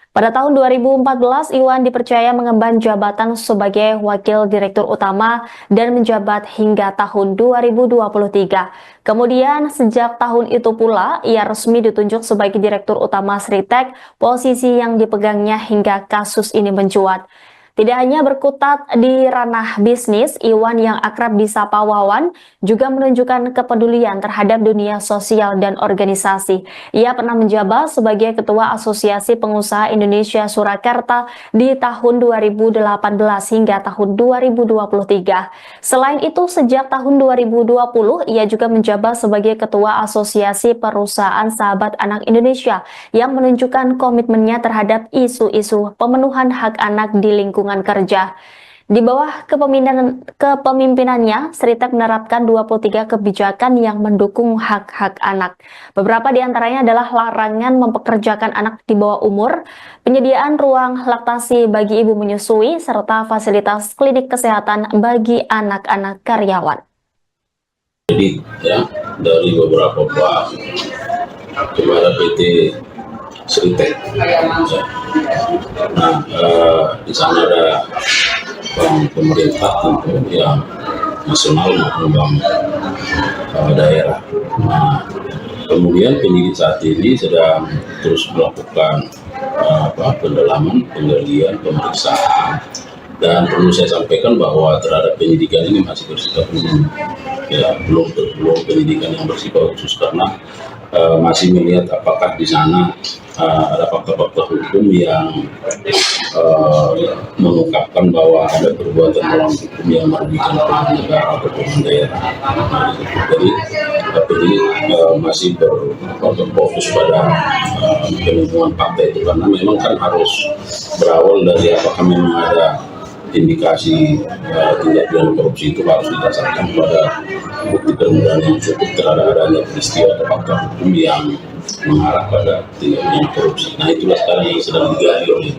Pada tahun 2014, Iwan dipercaya mengemban jabatan sebagai Wakil Direktur Utama dan menjabat hingga tahun 2023. Kemudian, sejak tahun itu pula, ia resmi ditunjuk sebagai Direktur Utama Sritek, posisi yang dipegangnya hingga kasus ini mencuat. Tidak hanya berkutat di ranah bisnis, Iwan yang akrab disapa Wawan juga menunjukkan kepedulian terhadap dunia sosial dan organisasi. Ia pernah menjabat sebagai Ketua Asosiasi Pengusaha Indonesia Surakarta di tahun 2018 hingga tahun 2023. Selain itu, sejak tahun 2020, ia juga menjabat sebagai Ketua Asosiasi Perusahaan Sahabat Anak Indonesia yang menunjukkan komitmennya terhadap isu-isu pemenuhan hak anak di lingkungan kerja. Di bawah kepemimpinannya, Sritek menerapkan 23 kebijakan yang mendukung hak-hak anak. Beberapa di antaranya adalah larangan mempekerjakan anak di bawah umur, penyediaan ruang laktasi bagi ibu menyusui, serta fasilitas klinik kesehatan bagi anak-anak karyawan. Jadi ya, dari beberapa bank kepada PT Sritek. Nah, di sana ada bank pemerintah tentu yang nasional maupun bank daerah. Nah, kemudian penyidik saat ini sedang terus melakukan pendalaman, penggalian, pemeriksaan, dan perlu saya sampaikan bahwa terhadap penyidikan ini masih bersifat umum, ya belum penyidikan yang bersifat khusus karena masih melihat apakah di sana ada fakta-fakta hukum yang mengungkapkan bahwa ada perbuatan melawan hukum yang merugikan keuangan negara atau keuangan daerah. Jadi penyidik masih berfokus pada penemuan fakta itu karena memang kan harus berawal dari apakah memang ada indikasi tindak pidana korupsi itu harus didasarkan pada bukti permulaan yang cukup terhadap adanya peristiwa atau fakta hukum yang mengarah pada tindak pidana korupsi. Nah, itulah sekarang yang sedang digali oleh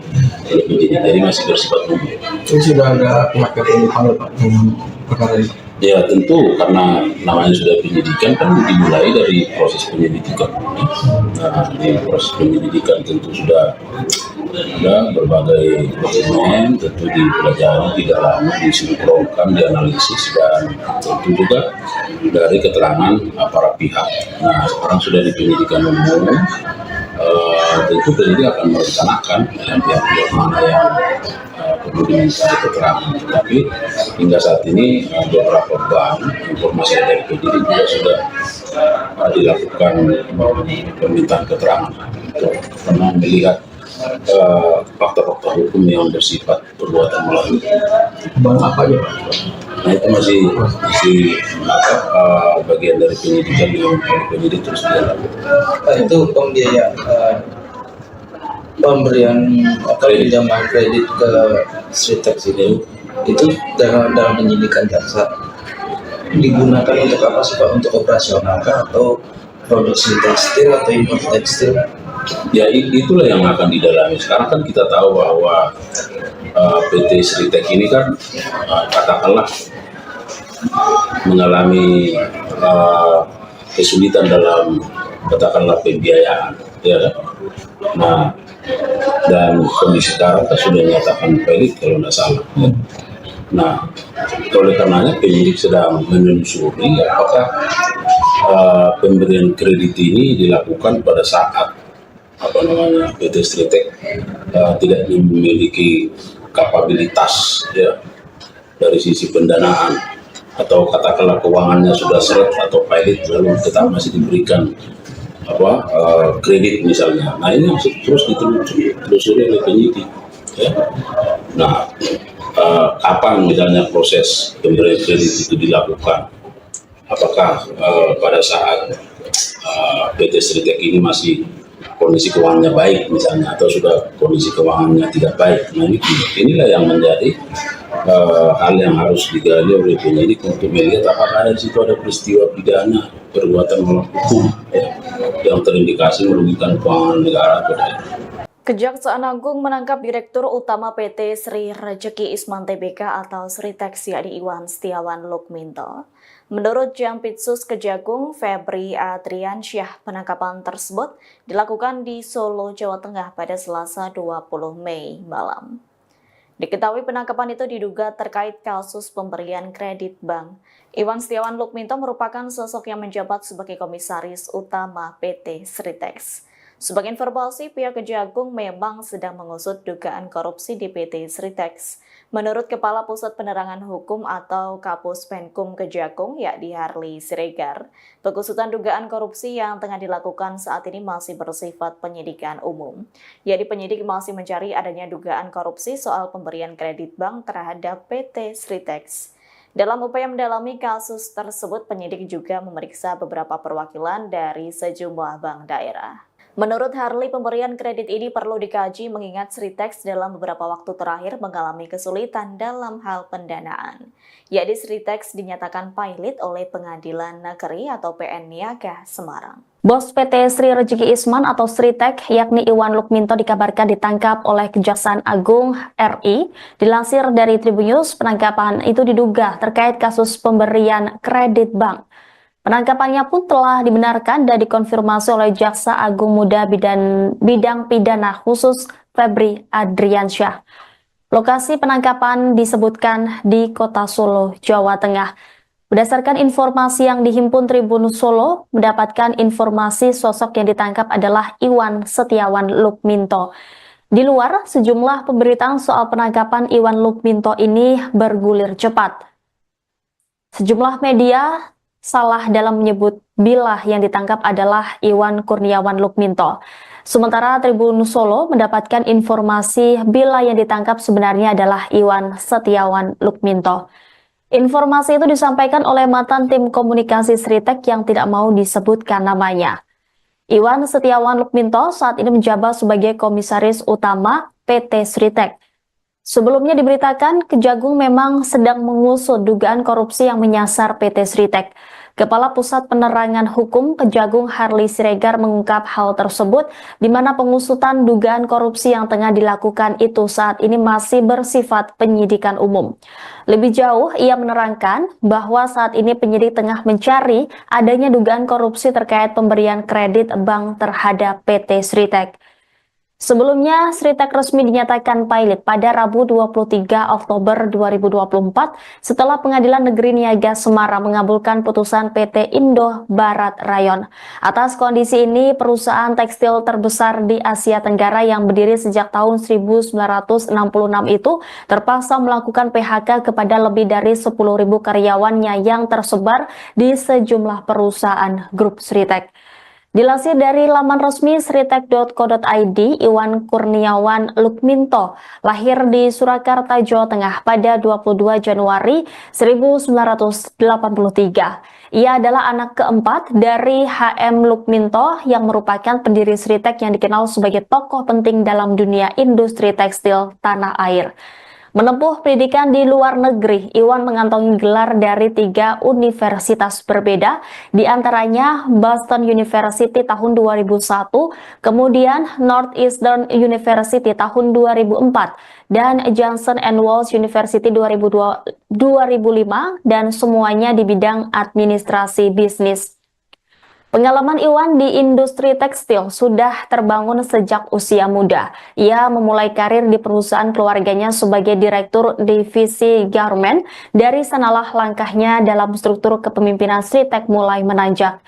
penyidik, jadi masih bersifat umum. Itu sudah ada pihak yang dipanggil Pak dengan perkara ini? Ya tentu, karena namanya sudah penyidikan kan dimulai dari proses penyelidikan. Nah, di proses penyelidikan tentu sudah ada berbagai dokumen, tentu dipelajari, didalami, disinkronkan, dianalisis, dan tentu juga dari keterangan para pihak. Nah, sekarang sudah di penyidikan umum, tentu penyidik akan merencanakan pihak-pihak mana yang perlu diminta keterangan. Tapi hingga saat ini beberapa bank informasi dari penyidik juga sudah dilakukan permintaan keterangan untuk melihat fakta-fakta hukum yang bersifat perbuatan melawan. Bang apa aja Pak? Nah itu masih bagian dari penyidikan yang penyidik terus dilakukan. Itu pembiayaan pemberian atau pinjaman kredit ke Sritex itu dalam penyidikan jaksa digunakan untuk apa sih Pak? Untuk operasional kah atau produksi tekstil atau impor tekstil? Ya itulah yang akan didalami. Sekarang kan kita tahu bahwa PT Sritex ini kan katakanlah mengalami kesulitan dalam katakanlah pembiayaan, ya kan? Nah, dan kondisi sekarang kan sudah dinyatakan valid kalau tidak salah. Ya. Nah, oleh karenanya penyidik sedang menelusuri apakah pemberian kredit ini dilakukan pada saat PT Sritex tidak memiliki kapabilitas ya dari sisi pendanaan atau katakanlah keuangannya sudah seret atau pilot lalu tetap masih diberikan kredit misalnya. Nah ini terus ditelusuri oleh penyidik ya. Nah kapan misalnya proses pemberian kredit itu dilakukan, apakah pada saat PT Sritex ini masih kondisi keuangannya baik misalnya atau sudah kondisi keuangannya tidak baik. Nah inilah yang menjadi hal yang harus digali oleh penyidik untuk melihat apakah di situ ada peristiwa pidana perbuatan melawan hukum ya, yang terindikasi merugikan keuangan negara atau tidak. Kejaksaan Agung menangkap Direktur Utama PT Sri Rejeki Isman Tbk atau Sritex yakni Iwan Setiawan Lukminto. Menurut Jampitsus Kejagung Febri Adriansyah, penangkapan tersebut dilakukan di Solo, Jawa Tengah pada Selasa 20 Mei malam. Diketahui penangkapan itu diduga terkait kasus pemberian kredit bank. Iwan Setiawan Lukminto merupakan sosok yang menjabat sebagai Komisaris Utama PT Sritex. Sebagai informasi, pihak Kejagung memang sedang mengusut dugaan korupsi di PT Sritex. Menurut Kepala Pusat Penerangan Hukum atau Kapus Penkum Kejagung, yakni Harli Siregar, pengusutan dugaan korupsi yang tengah dilakukan saat ini masih bersifat penyidikan umum. Yakni penyidik masih mencari adanya dugaan korupsi soal pemberian kredit bank terhadap PT Sritex. Dalam upaya mendalami kasus tersebut, penyidik juga memeriksa beberapa perwakilan dari sejumlah bank daerah. Menurut Harli, pemberian kredit ini perlu dikaji mengingat Sritex dalam beberapa waktu terakhir mengalami kesulitan dalam hal pendanaan. Yakni Sritex dinyatakan pilot oleh Pengadilan Negeri atau PN Niaga Semarang. Bos PT Sri Rejeki Isman atau Sritex yakni Iwan Lukminto dikabarkan ditangkap oleh Kejaksaan Agung RI. Dilansir dari Tribunnews, penangkapan itu diduga terkait kasus pemberian kredit bank. Penangkapannya pun telah dibenarkan dan dikonfirmasi oleh Jaksa Agung Muda Bidang Pidana Khusus Febri Adriansyah. Lokasi penangkapan disebutkan di Kota Solo, Jawa Tengah. Berdasarkan informasi yang dihimpun Tribun Solo, mendapatkan informasi sosok yang ditangkap adalah Iwan Setiawan Lukminto. Di luar, sejumlah pemberitaan soal penangkapan Iwan Lukminto ini bergulir cepat. Sejumlah media salah dalam menyebut bila yang ditangkap adalah Iwan Kurniawan Lukminto. Sementara Tribun Solo mendapatkan informasi bila yang ditangkap sebenarnya adalah Iwan Setiawan Lukminto. Informasi itu disampaikan oleh mantan tim komunikasi Sritex yang tidak mau disebutkan namanya. Iwan Setiawan Lukminto saat ini menjabat sebagai Komisaris Utama PT Sritex. Sebelumnya diberitakan Kejagung memang sedang mengusut dugaan korupsi yang menyasar PT Sritex. Kepala Pusat Penerangan Hukum Kejagung Harli Siregar mengungkap hal tersebut di mana pengusutan dugaan korupsi yang tengah dilakukan itu saat ini masih bersifat penyidikan umum. Lebih jauh, ia menerangkan bahwa saat ini penyidik tengah mencari adanya dugaan korupsi terkait pemberian kredit bank terhadap PT Sritex. Sebelumnya, Sritek resmi dinyatakan pilot pada Rabu 23 Oktober 2024 setelah Pengadilan Negeri Niaga Semarang mengabulkan putusan PT Indo Barat Rayon. Atas kondisi ini, perusahaan tekstil terbesar di Asia Tenggara yang berdiri sejak tahun 1966 itu terpaksa melakukan PHK kepada lebih dari 10.000 karyawannya yang tersebar di sejumlah perusahaan grup Sritek. Dilansir dari laman resmi sritek.co.id, Iwan Kurniawan Lukminto lahir di Surakarta, Jawa Tengah pada 22 Januari 1983. Ia adalah anak keempat dari HM Lukminto yang merupakan pendiri Sritek yang dikenal sebagai tokoh penting dalam dunia industri tekstil tanah air. Menempuh pendidikan di luar negeri, Iwan mengantongi gelar dari 3 universitas berbeda, di antaranya Boston University tahun 2001, kemudian Northeastern University tahun 2004, dan Johnson & Wales University 2005, dan semuanya di bidang administrasi bisnis. Pengalaman Iwan di industri tekstil sudah terbangun sejak usia muda. Ia memulai karir di perusahaan keluarganya sebagai direktur divisi garment. Dari sanalah langkahnya dalam struktur kepemimpinan Sritek mulai menanjak.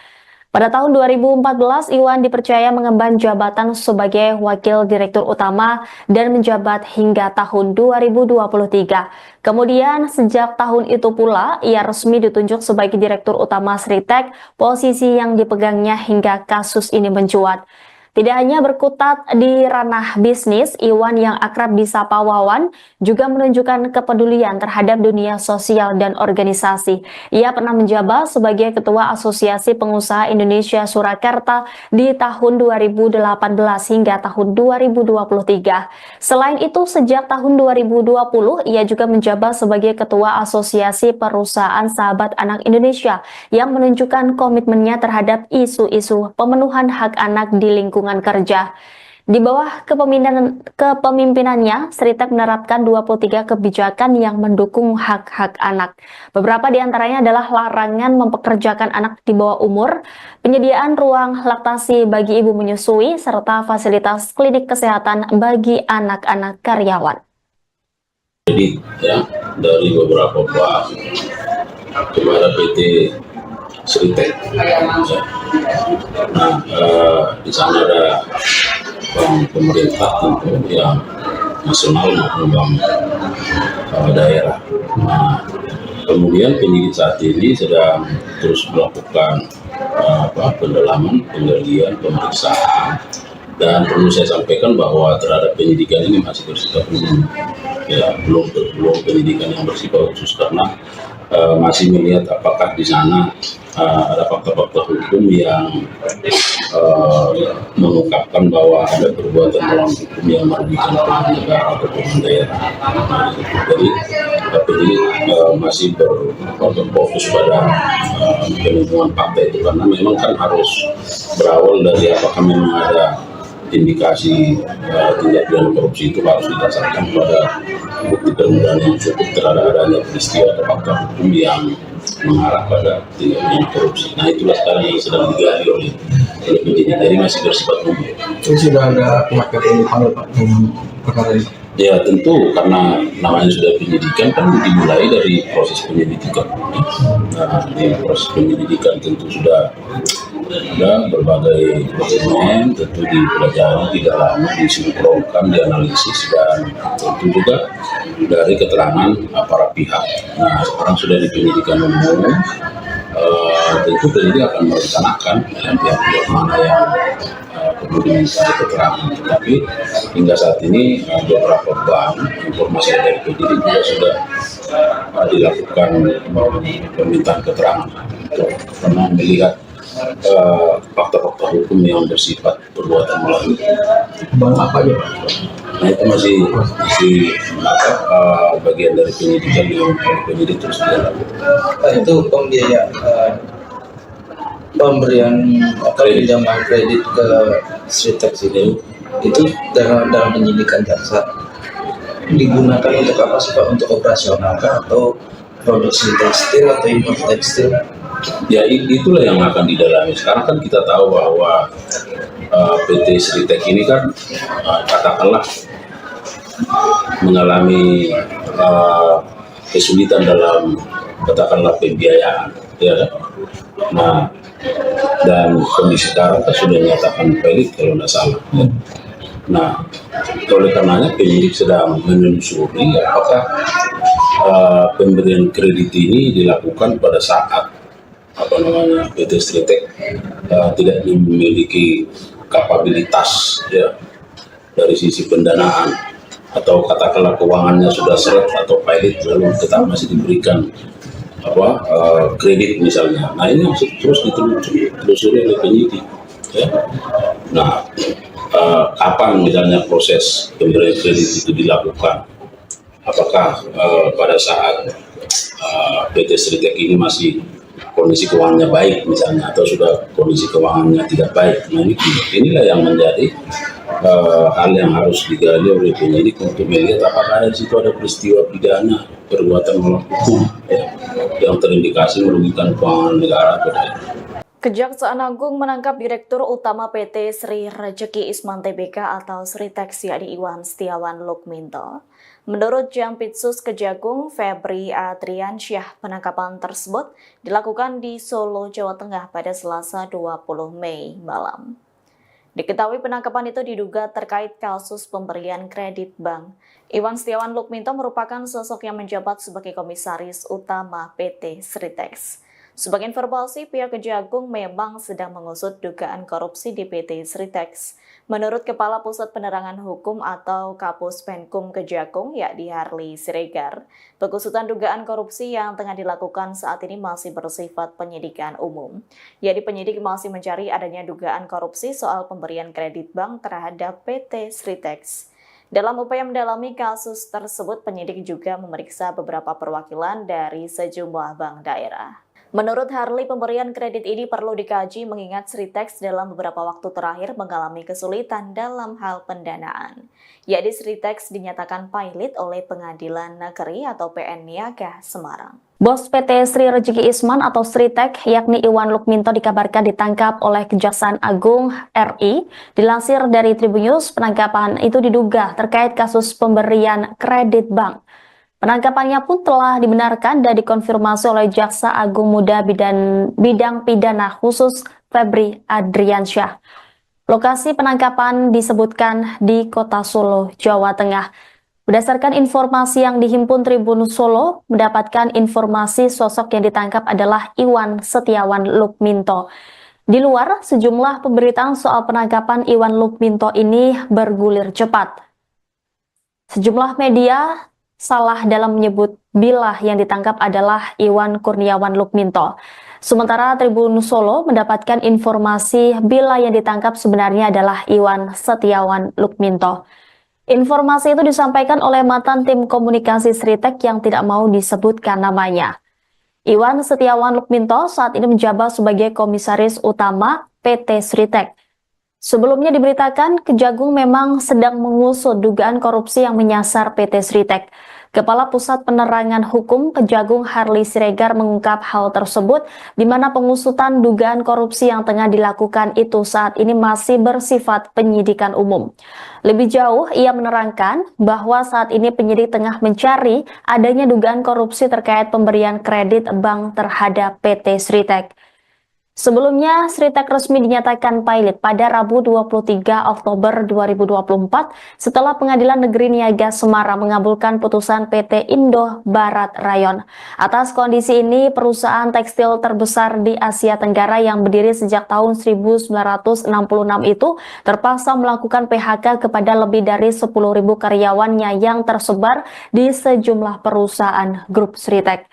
Pada tahun 2014, Iwan dipercaya mengemban jabatan sebagai Wakil Direktur Utama dan menjabat hingga tahun 2023. Kemudian, sejak tahun itu pula, ia resmi ditunjuk sebagai Direktur Utama Sritek, posisi yang dipegangnya hingga kasus ini mencuat. Tidak hanya berkutat di ranah bisnis, Iwan yang akrab disapa Wawan juga menunjukkan kepedulian terhadap dunia sosial dan organisasi. Ia pernah menjabat sebagai Ketua Asosiasi Pengusaha Indonesia Surakarta di tahun 2018 hingga tahun 2023. Selain itu, sejak tahun 2020, ia juga menjabat sebagai Ketua Asosiasi Perusahaan Sahabat Anak Indonesia yang menunjukkan komitmennya terhadap isu-isu pemenuhan hak anak di lingkungan kerja. Di bawah kepemimpinannya, Sritek menerapkan 23 kebijakan yang mendukung hak-hak anak. Beberapa di antaranya adalah larangan mempekerjakan anak di bawah umur, penyediaan ruang laktasi bagi ibu menyusui, serta fasilitas klinik kesehatan bagi anak-anak karyawan. Jadi ya, dari beberapa bank kepada PT Sritek. Nah, di sana ada bank pemerintah tentu yang nasional maupun bank daerah. Nah, kemudian penyidik saat ini sedang terus melakukan pendalaman, penggalian, pemeriksaan. Dan perlu saya sampaikan bahwa terhadap penyidikan ini masih bersifat umum, ya belum penyidikan yang bersifat khusus karena masih melihat apakah di sana ada fakta-fakta hukum yang mengungkapkan bahwa ada perbuatan melawan hukum yang merugikan pihak negara atau pihak daerah. Jadi penyidik masih berfokus pada penemuan fakta itu karena memang kan harus berawal dari apakah memang ada indikasi tindak pidana korupsi itu harus didasarkan pada bukti permulaan yang cukup terhadap adanya peristiwa atau fakta hukum yang mengarah pada tindak pidana korupsi. Nah, itulah sekarang yang sedang digali oleh penyidik. Jadi masih bersifat umum. Itu sudah ada pihak yang dipanggil Pak dengan perkara ini? Ya tentu karena namanya sudah penyidikan kan dimulai dari proses penyelidikan. Nah, di proses penyelidikan tentu sudah ada berbagai dokumen, tentu dipelajari, didalami, disinkronkan, dianalisis, dan tentu juga dari keterangan para pihak. Nah, sekarang sudah di penyidikan umum, tentu penyidik akan merencanakan pihak-pihak mana yang perlu diminta keterangan. Tapi hingga saat ini beberapa bank informasi dari penyidik juga sudah dilakukan permintaan keterangan karena melihat fakta-fakta hukum yang bersifat perbuatan melawan. Bank apa aja Pak? Nah, itu masih bagian dari penyidikan yang penyidik terus dilakukan. Itu pembiayaan pemberian pinjaman kredit ke Sritek itu dalam penyidikan jaksa digunakan untuk apa sih Pak? Untuk operasional kah atau produksi tekstil atau impor tekstil? Ya itulah yang akan didalami. Sekarang kan kita tahu bahwa PT Sritek ini kan katakanlah mengalami kesulitan dalam katakanlah pembiayaan, ya kan? Nah, dan kondisi sekarang sudah dinyatakan valid kalau tidak salah. Ya. Nah, oleh karenanya penyidik sedang menelusuri apakah pemberian kredit ini dilakukan pada saat PT Sritek tidak memiliki kapabilitas, ya, dari sisi pendanaan, atau katakanlah keuangannya sudah seret atau pilot lalu tetap masih diberikan kredit misalnya. Nah, ini harus terus ditelusuri oleh penyidik, ya. Nah, kapan misalnya proses pemberian kredit itu dilakukan? Apakah pada saat PT Sritek ini masih kondisi keuangannya baik misalnya, atau sudah kondisi keuangannya tidak baik? Nah, inilah yang menjadi hal yang harus digali oleh penyidik untuk melihat apakah di situ ada peristiwa pidana perbuatan melawan hukum, ya, yang terindikasi merugikan keuangan negara atau tidak. Kejaksaan Agung menangkap Direktur Utama PT Sri Rejeki Isman Tbk atau Sritek yakni Iwan Setiawan Lukminto. Menurut Jampitsus Kejagung Febri Adriansyah, penangkapan tersebut dilakukan di Solo, Jawa Tengah pada Selasa 20 Mei malam. Diketahui penangkapan itu diduga terkait kasus pemberian kredit bank. Iwan Setiawan Lukminto merupakan sosok yang menjabat sebagai Komisaris Utama PT Sritek. Sebagai informasi, pihak Kejagung memang sedang mengusut dugaan korupsi di PT Sritek. Menurut Kepala Pusat Penerangan Hukum atau Kapus Penkum Kejagung, yakni Harley Siregar, pengusutan dugaan korupsi yang tengah dilakukan saat ini masih bersifat penyidikan umum. Yakni penyidik masih mencari adanya dugaan korupsi soal pemberian kredit bank terhadap PT Sritek. Dalam upaya mendalami kasus tersebut, penyidik juga memeriksa beberapa perwakilan dari sejumlah bank daerah. Menurut Harley, pemberian kredit ini perlu dikaji mengingat Sritek dalam beberapa waktu terakhir mengalami kesulitan dalam hal pendanaan. Yakni Sritek dinyatakan pilot oleh Pengadilan Negeri atau PN Niaga Semarang. Bos PT Sri Rejeki Isman atau Sritek, yakni Iwan Lukminto, dikabarkan ditangkap oleh Kejaksaan Agung RI. Dilansir dari Tribunnews, penangkapan itu diduga terkait kasus pemberian kredit bank. Penangkapannya pun telah dibenarkan dan dikonfirmasi oleh Jaksa Agung Muda Bidang Pidana Khusus Febri Adriansyah. Lokasi penangkapan disebutkan di Kota Solo, Jawa Tengah. Berdasarkan informasi yang dihimpun Tribun Solo, mendapatkan informasi sosok yang ditangkap adalah Iwan Setiawan Lukminto. Di luar, sejumlah pemberitaan soal penangkapan Iwan Lukminto ini bergulir cepat. Sejumlah media salah dalam menyebut bila yang ditangkap adalah Iwan Kurniawan Lukminto. Sementara Tribun Solo mendapatkan informasi bila yang ditangkap sebenarnya adalah Iwan Setiawan Lukminto. Informasi itu disampaikan oleh mantan tim komunikasi Sritek yang tidak mau disebutkan namanya. Iwan Setiawan Lukminto saat ini menjabat sebagai Komisaris Utama PT Sritek. Sebelumnya diberitakan Kejagung memang sedang mengusut dugaan korupsi yang menyasar PT Sritek. Kepala Pusat Penerangan Hukum Kejagung Harley Siregar mengungkap hal tersebut, di mana pengusutan dugaan korupsi yang tengah dilakukan itu saat ini masih bersifat penyidikan umum. Lebih jauh, ia menerangkan bahwa saat ini penyidik tengah mencari adanya dugaan korupsi terkait pemberian kredit bank terhadap PT Sritek. Sebelumnya, Sritek resmi dinyatakan pilot pada Rabu 23 Oktober 2024 setelah Pengadilan Negeri Niaga Semarang mengabulkan putusan PT Indo Barat Rayon. Atas kondisi ini, perusahaan tekstil terbesar di Asia Tenggara yang berdiri sejak tahun 1966 itu terpaksa melakukan PHK kepada lebih dari 10.000 karyawannya yang tersebar di sejumlah perusahaan grup Sritek.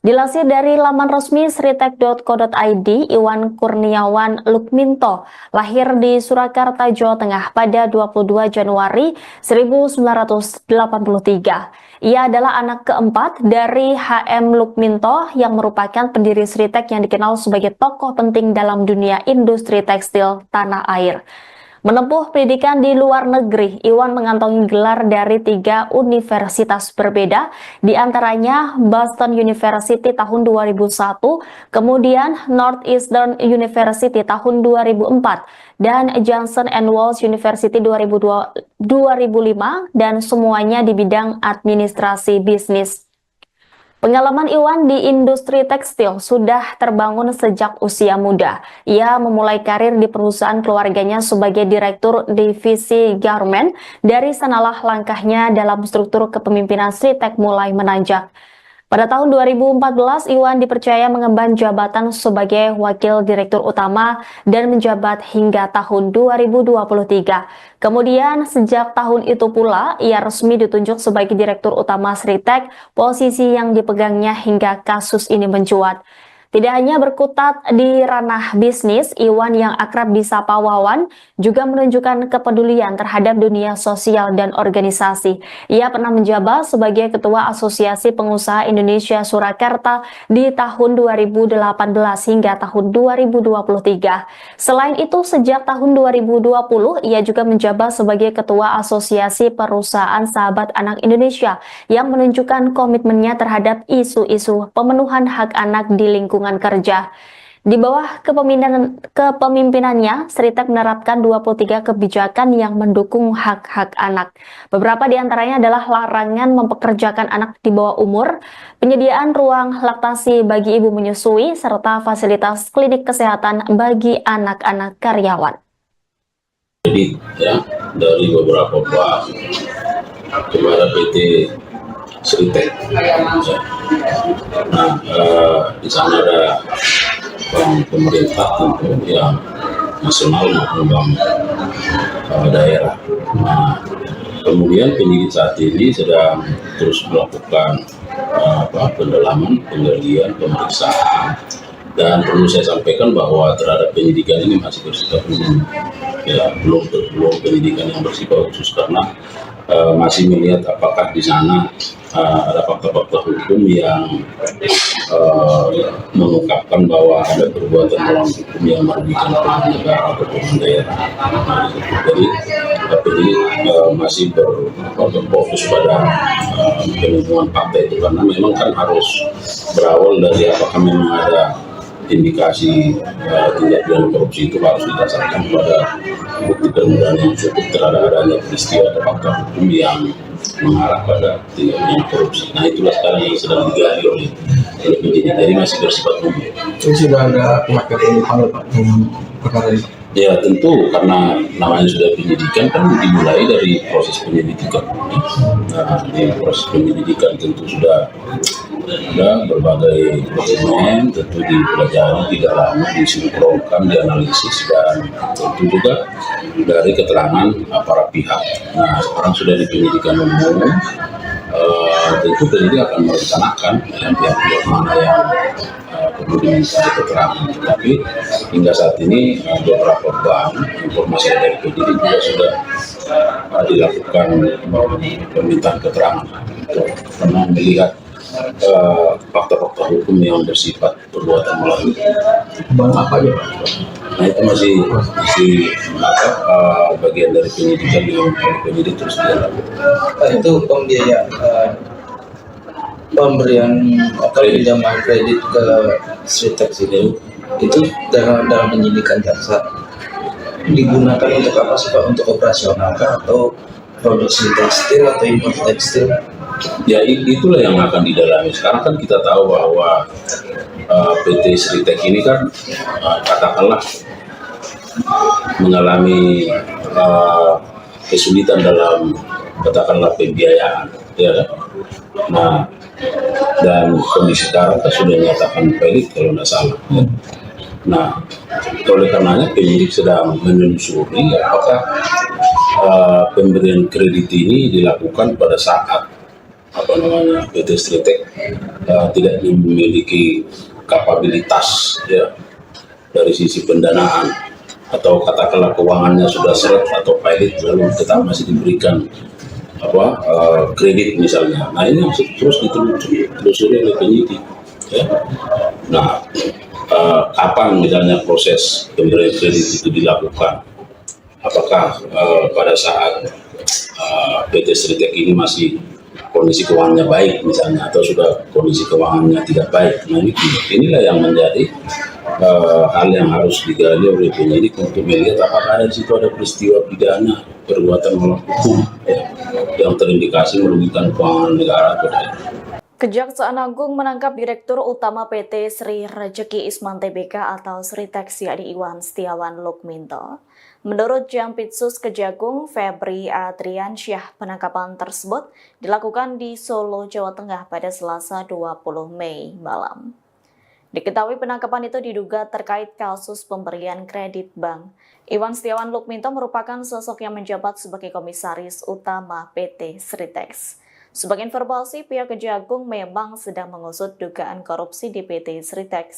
Dilansir dari laman resmi sritek.co.id, Iwan Kurniawan Lukminto lahir di Surakarta, Jawa Tengah pada 22 Januari 1983. Ia adalah anak keempat dari HM Lukminto yang merupakan pendiri Sritek yang dikenal sebagai tokoh penting dalam dunia industri tekstil tanah air. Menempuh pendidikan di luar negeri, Iwan mengantongi gelar dari 3 universitas berbeda, di antaranya Boston University tahun 2001, kemudian Northeastern University tahun 2004, dan Johnson & Wales University 2005, dan semuanya di bidang administrasi bisnis. Pengalaman Iwan di industri tekstil sudah terbangun sejak usia muda. Ia memulai karir di perusahaan keluarganya sebagai direktur divisi garment. Dari sanalah langkahnya dalam struktur kepemimpinan Sritek mulai menanjak. Pada tahun 2014, Iwan dipercaya mengemban jabatan sebagai Wakil Direktur Utama dan menjabat hingga tahun 2023. Kemudian, sejak tahun itu pula, ia resmi ditunjuk sebagai Direktur Utama Sritek, posisi yang dipegangnya hingga kasus ini mencuat. Tidak hanya berkutat di ranah bisnis, Iwan yang akrab disapa Wawan juga menunjukkan kepedulian terhadap dunia sosial dan organisasi. Ia pernah menjabat sebagai Ketua Asosiasi Pengusaha Indonesia Surakarta di tahun 2018 hingga tahun 2023. Selain itu, sejak tahun 2020, ia juga menjabat sebagai Ketua Asosiasi Perusahaan Sahabat Anak Indonesia yang menunjukkan komitmennya terhadap isu-isu pemenuhan hak anak di lingkungan kerja. Di bawah kepemimpinannya, Sritek menerapkan 23 kebijakan yang mendukung hak-hak anak. Beberapa di antaranya adalah larangan mempekerjakan anak di bawah umur, penyediaan ruang laktasi bagi ibu menyusui, serta fasilitas klinik kesehatan bagi anak-anak karyawan. Jadi ya, dari beberapa bank kepada PT Sritek. Nah, di sana ada bank pemerintah tentu yang nasional maupun bank daerah. Nah, kemudian penyidik saat ini sedang terus melakukan pendalaman, penggalian, pemeriksaan, dan perlu saya sampaikan bahwa terhadap penyidikan ini masih bersifat umum, ya belum penyidikan yang bersifat khusus karena masih melihat apakah di sana ada fakta-fakta hukum yang mengungkapkan bahwa ada perbuatan melawan hukum yang merugikan pemerintah negara atau pemerintah daerah. Nah, jadi ini masih berfokus pada penemuan fakta itu karena memang kan harus berawal dari apakah memang ada indikasi tindak pidana korupsi itu harus didasarkan pada bukti permulaan yang cukup terhadap adanya peristiwa atau fakta hukum yang mengarah pada tindak pidana korupsi. Nah, itulah sekarang yang sedang digali oleh penyidik. Jadi masih bersifat umum. Itu sudah ada pihak yang dipanggil Pak dalam perkara ini? Ya tentu, karena namanya sudah penyidikan kan dimulai dari proses penyelidikan. Nah, di proses penyelidikan tentu sudah ada berbagai dokumen, tentu dipelajari, didalami, disinkronkan, dianalisis, dan tentu juga dari keterangan para pihak. Nah, sekarang sudah di penyidikan umum, tentu penyidik akan merencanakan pihak-pihak mana yang perlu diminta keterangan. Tetapi hingga saat ini beberapa bank informasi dari penyidik juga sudah dilakukan permintaan keterangan karena melihat fakta-fakta hukum yang bersifat perbuatan melawan. Bank apa aja Pak? Nah, itu masih bagian dari penyidikan yang penyidik terus dilakukan. Itu pembiayaan pemberian atau pinjaman kredit ke Sritek itu dalam penyidikan jaksa digunakan untuk apa sih Pak? Untuk operasional kah atau produksi tekstil atau impor tekstil? Ya itulah yang akan didalami. Sekarang kan kita tahu bahwa PT Sritek ini kan katakanlah mengalami kesulitan dalam katakanlah pembiayaan, ya kan? Nah, dan kondisi sekarang kan sudah dinyatakan pelit kalau tidak salah. Ya. Nah, oleh karenanya penyidik sedang menelusuri apakah pemberian kredit ini dilakukan pada saat PT Sritek tidak memiliki kapabilitas ya dari sisi pendanaan atau katakanlah keuangannya sudah seret atau pilot lalu tetap masih diberikan kredit misalnya. Nah, ini terus ditelusuri oleh penyidik ya. Nah, kapan misalnya proses pemberian kredit itu dilakukan, apakah pada saat PT Sritek ini masih kondisi keuangannya baik misalnya, atau sudah kondisi keuangannya tidak baik. Nah, inilah yang menjadi hal yang harus digali oleh penyidik untuk melihat apakah di situ ada peristiwa pidana perbuatan melawan hukum yang terindikasi merugikan keuangan negara atau tidak. Kejaksaan Agung menangkap Direktur Utama PT Sri Rejeki Isman Tbk atau Sritek yakni Iwan Setiawan Lukminto. Menurut Jampitsus Kejagung Febri Adriansyah, penangkapan tersebut dilakukan di Solo, Jawa Tengah pada Selasa 20 Mei malam. Diketahui penangkapan itu diduga terkait kasus pemberian kredit bank. Iwan Setiawan Lukminto merupakan sosok yang menjabat sebagai Komisaris Utama PT Sritek. Sebagai informasi, pihak Kejagung memang sedang mengusut dugaan korupsi di PT Sritek.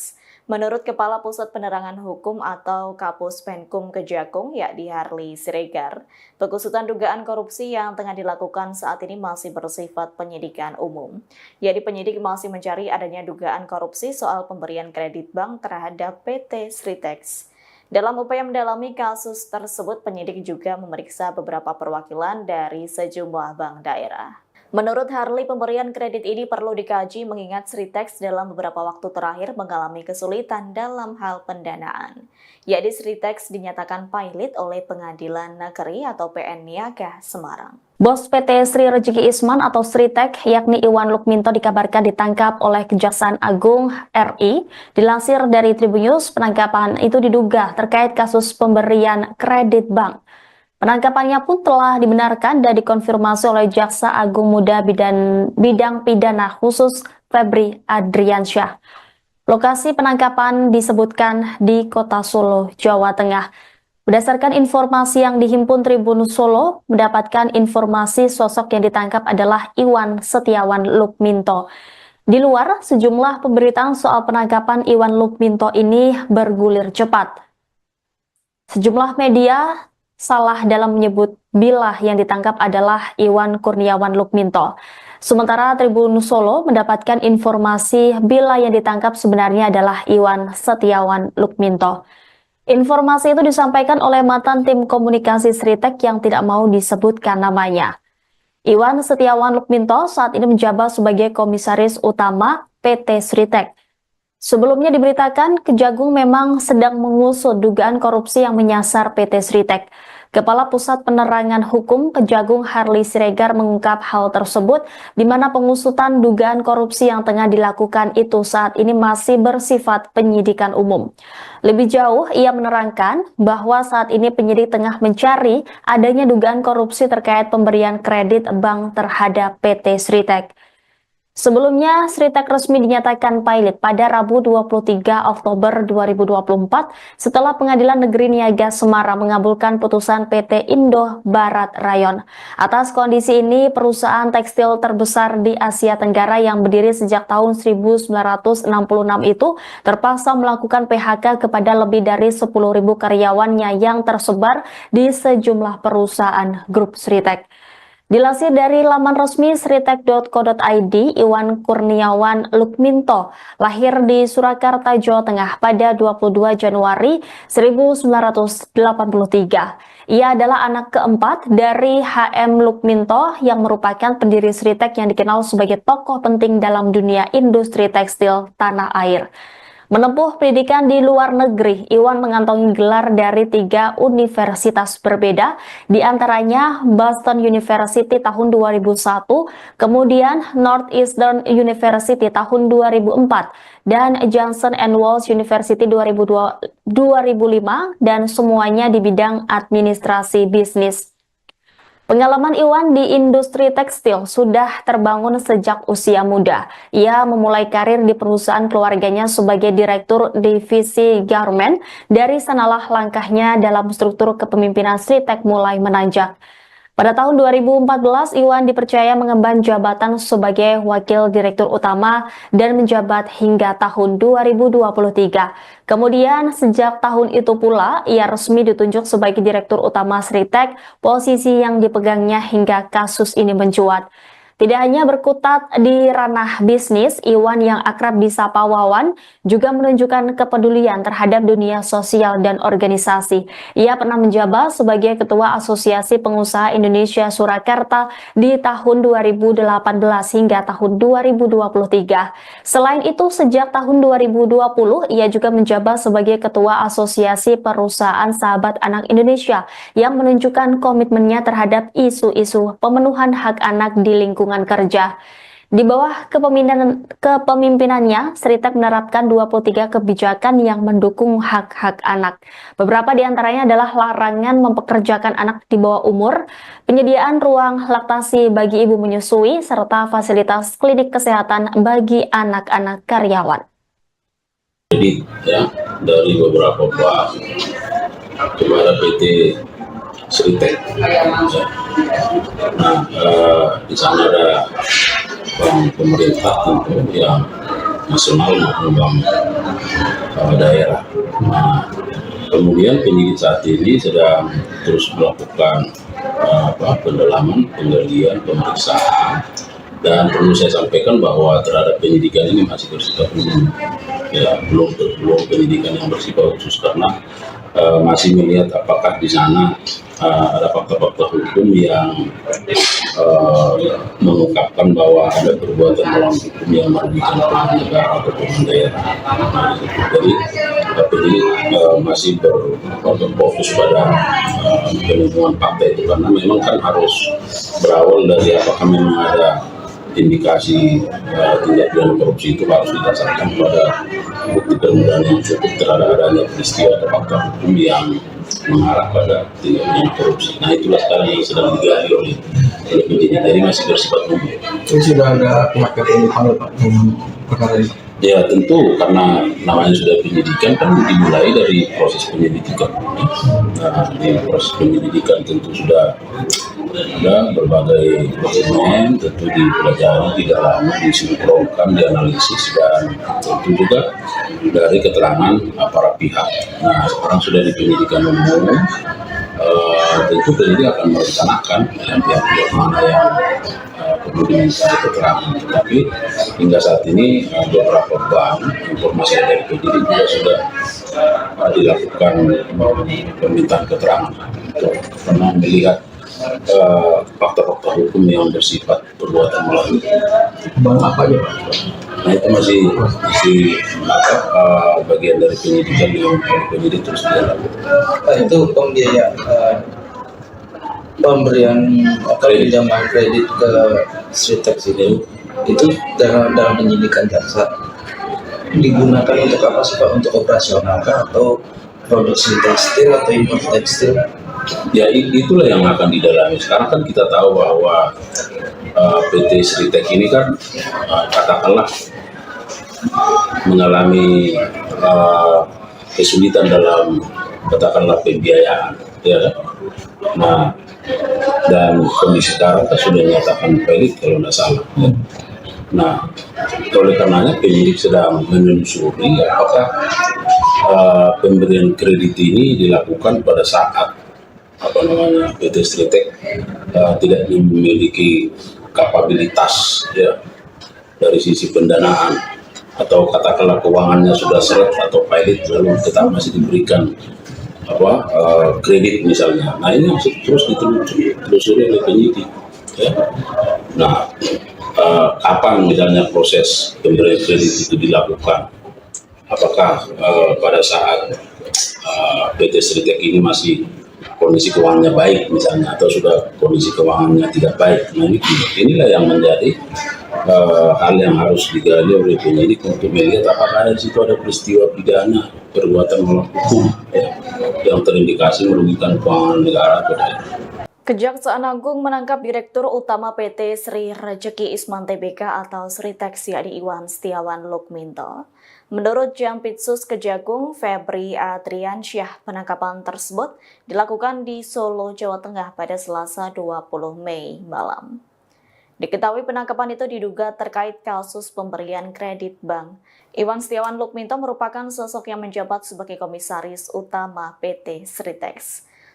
Menurut Kepala Pusat Penerangan Hukum atau Kapus Penkum Kejagung, yakni Harli Siregar, pengusutan dugaan korupsi yang tengah dilakukan saat ini masih bersifat penyidikan umum. Yakni penyidik masih mencari adanya dugaan korupsi soal pemberian kredit bank terhadap PT Sritek. Dalam upaya mendalami kasus tersebut, penyidik juga memeriksa beberapa perwakilan dari sejumlah bank daerah. Menurut Harli, pemberian kredit ini perlu dikaji mengingat Sritek dalam beberapa waktu terakhir mengalami kesulitan dalam hal pendanaan. Yakni Sritek dinyatakan pailit oleh Pengadilan Negeri atau PN Niaga Semarang. Bos PT Sri Rejeki Isman atau Sritek, yakni Iwan Lukminto, dikabarkan ditangkap oleh Kejaksaan Agung RI. Dilansir dari Tribunnews, penangkapan itu diduga terkait kasus pemberian kredit bank. Penangkapannya pun telah dibenarkan dan dikonfirmasi oleh Jaksa Agung Muda Bidang Pidana Khusus Febri Adriansyah. Lokasi penangkapan disebutkan di Kota Solo, Jawa Tengah. Berdasarkan informasi yang dihimpun Tribun Solo, mendapatkan informasi sosok yang ditangkap adalah Iwan Setiawan Lukminto. Di luar, sejumlah pemberitaan soal penangkapan Iwan Lukminto ini bergulir cepat. Sejumlah media salah dalam menyebut bila yang ditangkap adalah Iwan Kurniawan Lukminto. Sementara Tribun Solo mendapatkan informasi bila yang ditangkap sebenarnya adalah Iwan Setiawan Lukminto. Informasi itu disampaikan oleh mantan tim komunikasi Sritek yang tidak mau disebutkan namanya. Iwan Setiawan Lukminto saat ini menjabat sebagai Komisaris Utama PT Sritek. Sebelumnya diberitakan, Kejagung memang sedang mengusut dugaan korupsi yang menyasar PT Sritek. Kepala Pusat Penerangan Hukum Kejagung Harli Siregar mengungkap hal tersebut, di mana pengusutan dugaan korupsi yang tengah dilakukan itu saat ini masih bersifat penyidikan umum. Lebih jauh, ia menerangkan bahwa saat ini penyidik tengah mencari adanya dugaan korupsi terkait pemberian kredit bank terhadap PT Sritek. Sebelumnya, Sritek resmi dinyatakan pailit pada Rabu 23 Oktober 2024 setelah Pengadilan Negeri Niaga Semarang mengabulkan putusan PT Indo Barat Rayon. Atas kondisi ini, perusahaan tekstil terbesar di Asia Tenggara yang berdiri sejak tahun 1966 itu terpaksa melakukan PHK kepada lebih dari 10.000 karyawannya yang tersebar di sejumlah perusahaan grup Sritek. Dilansir dari laman resmi sritek.co.id, Iwan Kurniawan Lukminto lahir di Surakarta, Jawa Tengah pada 22 Januari 1983. Ia adalah anak keempat dari HM Lukminto yang merupakan pendiri Sritek yang dikenal sebagai tokoh penting dalam dunia industri tekstil tanah air. Menempuh pendidikan di luar negeri, Iwan mengantongi gelar dari 3 universitas berbeda, di antaranya Boston University tahun 2001, kemudian Northeastern University tahun 2004, dan Johnson & Wales University 2005, dan semuanya di bidang administrasi bisnis. Pengalaman Iwan di industri tekstil sudah terbangun sejak usia muda. Ia memulai karir di perusahaan keluarganya sebagai direktur divisi garment. Dari sanalah langkahnya dalam struktur kepemimpinan Sritek mulai menanjak. Pada tahun 2014, Iwan dipercaya mengemban jabatan sebagai Wakil Direktur Utama dan menjabat hingga tahun 2023. Kemudian, sejak tahun itu pula, ia resmi ditunjuk sebagai Direktur Utama Sritek, posisi yang dipegangnya hingga kasus ini mencuat. Tidak hanya berkutat di ranah bisnis, Iwan yang akrab disapa Wawan juga menunjukkan kepedulian terhadap dunia sosial dan organisasi. Ia pernah menjabat sebagai Ketua Asosiasi Pengusaha Indonesia Surakarta di tahun 2018 hingga tahun 2023. Selain itu, sejak tahun 2020, ia juga menjabat sebagai Ketua Asosiasi Perusahaan Sahabat Anak Indonesia yang menunjukkan komitmennya terhadap isu-isu pemenuhan hak anak di lingkungan kerja. Di bawah kepemimpinannya, Sritek menerapkan 23 kebijakan yang mendukung hak-hak anak. Beberapa di antaranya adalah larangan mempekerjakan anak di bawah umur, penyediaan ruang laktasi bagi ibu menyusui, serta fasilitas klinik kesehatan bagi anak-anak karyawan. Jadi ya, dari beberapa bank kepada PT Sritek. Nah, di sana ada bank pemerintah tentu yang nasional maupun bank daerah. Nah, kemudian penyidik saat ini sedang terus melakukan pendalaman, penggalian, pemeriksaan, dan perlu saya sampaikan bahwa terhadap penyidikan ini masih bersifat umum, ya belum penyidikan yang bersifat khusus karena masih melihat apakah di sana ada fakta-fakta hukum yang mengungkapkan bahwa ada perbuatan melawan hukum yang merugikan keuangan negara atau keuangan daerah. Jadi penyidik masih berfokus pada penemuan fakta itu karena memang kan harus berawal dari apakah memang ada indikasi tindak pidana korupsi itu harus didasarkan pada bukti permulaan yang cukup terhadap adanya peristiwa atau fakta hukum yang mengarah pada tindak pidana korupsi. Nah itulah sekarang yang sedang digali oleh penyidik. Jadi masih bersifat umum. Ini sudah ada pihak yang dipanggil Pak dengan perkara ini? Ya tentu karena namanya sudah penyidikan kan dimulai dari proses penyelidikan. Nah di proses penyelidikan tentu sudah ada berbagai dokumen, tentu dipelajari, didalami, disinkronkan, dianalisis, dan tentu juga dari keterangan para pihak. Nah sekarang sudah di penyidikan umum, tentu penyidik akan merencanakan pihak-pihak mana yang kemudian mencari keterangan. Tetapi hingga saat ini beberapa bank informasi dari penyidik juga sudah dilakukan permintaan keterangan karena melihat fakta-fakta hukum yang bersifat perbuatan melawan hukum. Bank apa aja Pak? Nah itu masih bagian dari penyidikan yang penyidik terus dilakukan. Itu pembiayaan pemberian pinjaman kredit ke Sritek itu dalam penyidikan jaksa digunakan untuk apa sih Pak? Untuk operasional kah atau produksi tekstil atau impor tekstil? Ya itulah yang akan didalami. Sekarang kan kita tahu bahwa PT Sritek ini kan katakanlah mengalami kesulitan dalam katakanlah pembiayaan, ya kan? Nah dan kondisi sekarang sudah dinyatakan valid kalau tidak salah. Ya. Nah oleh karenanya penyidik sedang menelusuri apakah pemberian kredit ini dilakukan pada saat PT Sritek tidak memiliki kapabilitas ya dari sisi pendanaan atau katakanlah keuangannya sudah seret atau pilot lalu tetap masih diberikan kredit misalnya. Nah ini masih terus ditelusuri oleh penyidik ya. Nah kapan misalnya proses pemberian kredit itu dilakukan, apakah pada saat PT Sritek ini masih kondisi keuangannya baik misalnya atau sudah kondisi keuangannya tidak baik. Nah inilah yang menjadi hal yang harus digali oleh penyidik untuk melihat apakah di situ ada peristiwa pidana perbuatan melawan hukum ya, yang terindikasi merugikan keuangan negara atau daerah. Kejaksaan Agung menangkap Direktur Utama PT Sri Rejeki Isman Tbk atau Sritek yakni Iwan Setiawan Lukminto. Menurut Jampitsus Kejagung Febri Adriansyah, penangkapan tersebut dilakukan di Solo, Jawa Tengah pada Selasa 20 Mei malam. Diketahui penangkapan itu diduga terkait kasus pemberian kredit bank. Iwan Setiawan Lukminto merupakan sosok yang menjabat sebagai Komisaris Utama PT Sritek.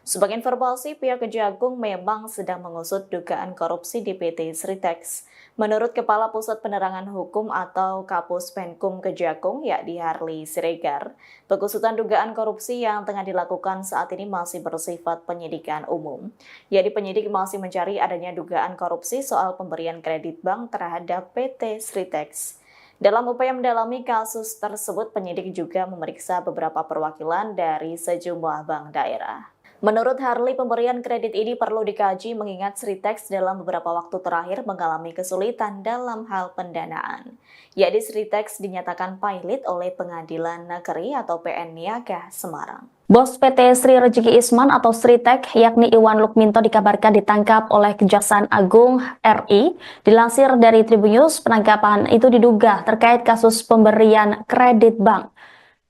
Sebagai informasi, pihak Kejagung memang sedang mengusut dugaan korupsi di PT Sritex. Menurut Kepala Pusat Penerangan Hukum atau Kapus Penkum Kejagung, yakni Harley Siregar, pengusutan dugaan korupsi yang tengah dilakukan saat ini masih bersifat penyidikan umum. Yakni penyidik masih mencari adanya dugaan korupsi soal pemberian kredit bank terhadap PT Sritex. Dalam upaya mendalami kasus tersebut, penyidik juga memeriksa beberapa perwakilan dari sejumlah bank daerah. Menurut Harley, pemberian kredit ini perlu dikaji mengingat Sritex dalam beberapa waktu terakhir mengalami kesulitan dalam hal pendanaan. Yakni Sritex dinyatakan pailit oleh Pengadilan Negeri atau PN Niaga Semarang. Bos PT Sri Rezeki Isman atau Sritek, yakni Iwan Lukminto dikabarkan ditangkap oleh Kejaksaan Agung RI. Dilansir dari Tribunnews, penangkapan itu diduga terkait kasus pemberian kredit bank.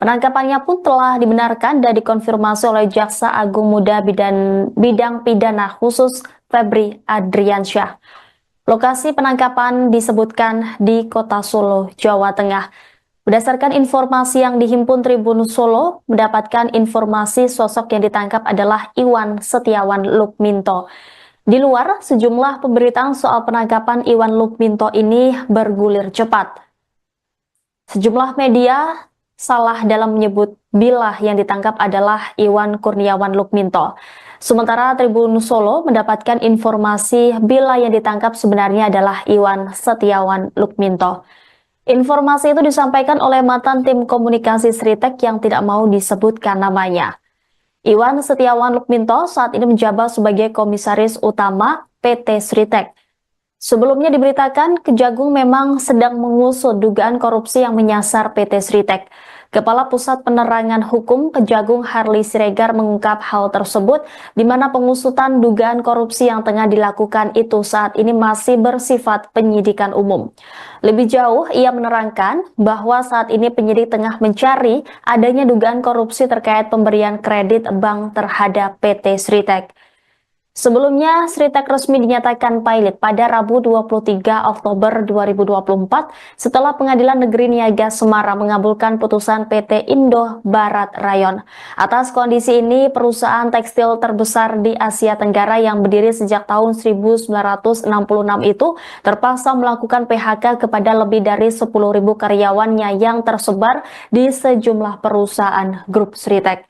Penangkapannya pun telah dibenarkan dan dikonfirmasi oleh Jaksa Agung Muda Bidang Pidana Khusus Febri Adriansyah. Lokasi penangkapan disebutkan di Kota Solo, Jawa Tengah. Berdasarkan informasi yang dihimpun Tribun Solo, mendapatkan informasi sosok yang ditangkap adalah Iwan Setiawan Lukminto. Di luar, sejumlah pemberitaan soal penangkapan Iwan Lukminto ini bergulir cepat. Sejumlah media salah dalam menyebut bila yang ditangkap adalah Iwan Kurniawan Lukminto. Sementara Tribun Solo mendapatkan informasi bila yang ditangkap sebenarnya adalah Iwan Setiawan Lukminto. Informasi itu disampaikan oleh mantan tim komunikasi Sritek yang tidak mau disebutkan namanya. Iwan Setiawan Lukminto saat ini menjabat sebagai Komisaris Utama PT Sritek. Sebelumnya diberitakan Kejagung memang sedang mengusut dugaan korupsi yang menyasar PT Sritek. Kepala Pusat Penerangan Hukum Kejagung Harley Siregar mengungkap hal tersebut di mana pengusutan dugaan korupsi yang tengah dilakukan itu saat ini masih bersifat penyidikan umum. Lebih jauh, ia menerangkan bahwa saat ini penyidik tengah mencari adanya dugaan korupsi terkait pemberian kredit bank terhadap PT Sritek. Sebelumnya, Sritek resmi dinyatakan pailit pada Rabu 23 Oktober 2024 setelah Pengadilan Negeri Niaga Semarang mengabulkan putusan PT Indo Barat Rayon. Atas kondisi ini, perusahaan tekstil terbesar di Asia Tenggara yang berdiri sejak tahun 1966 itu terpaksa melakukan PHK kepada lebih dari 10.000 karyawannya yang tersebar di sejumlah perusahaan grup Sritek.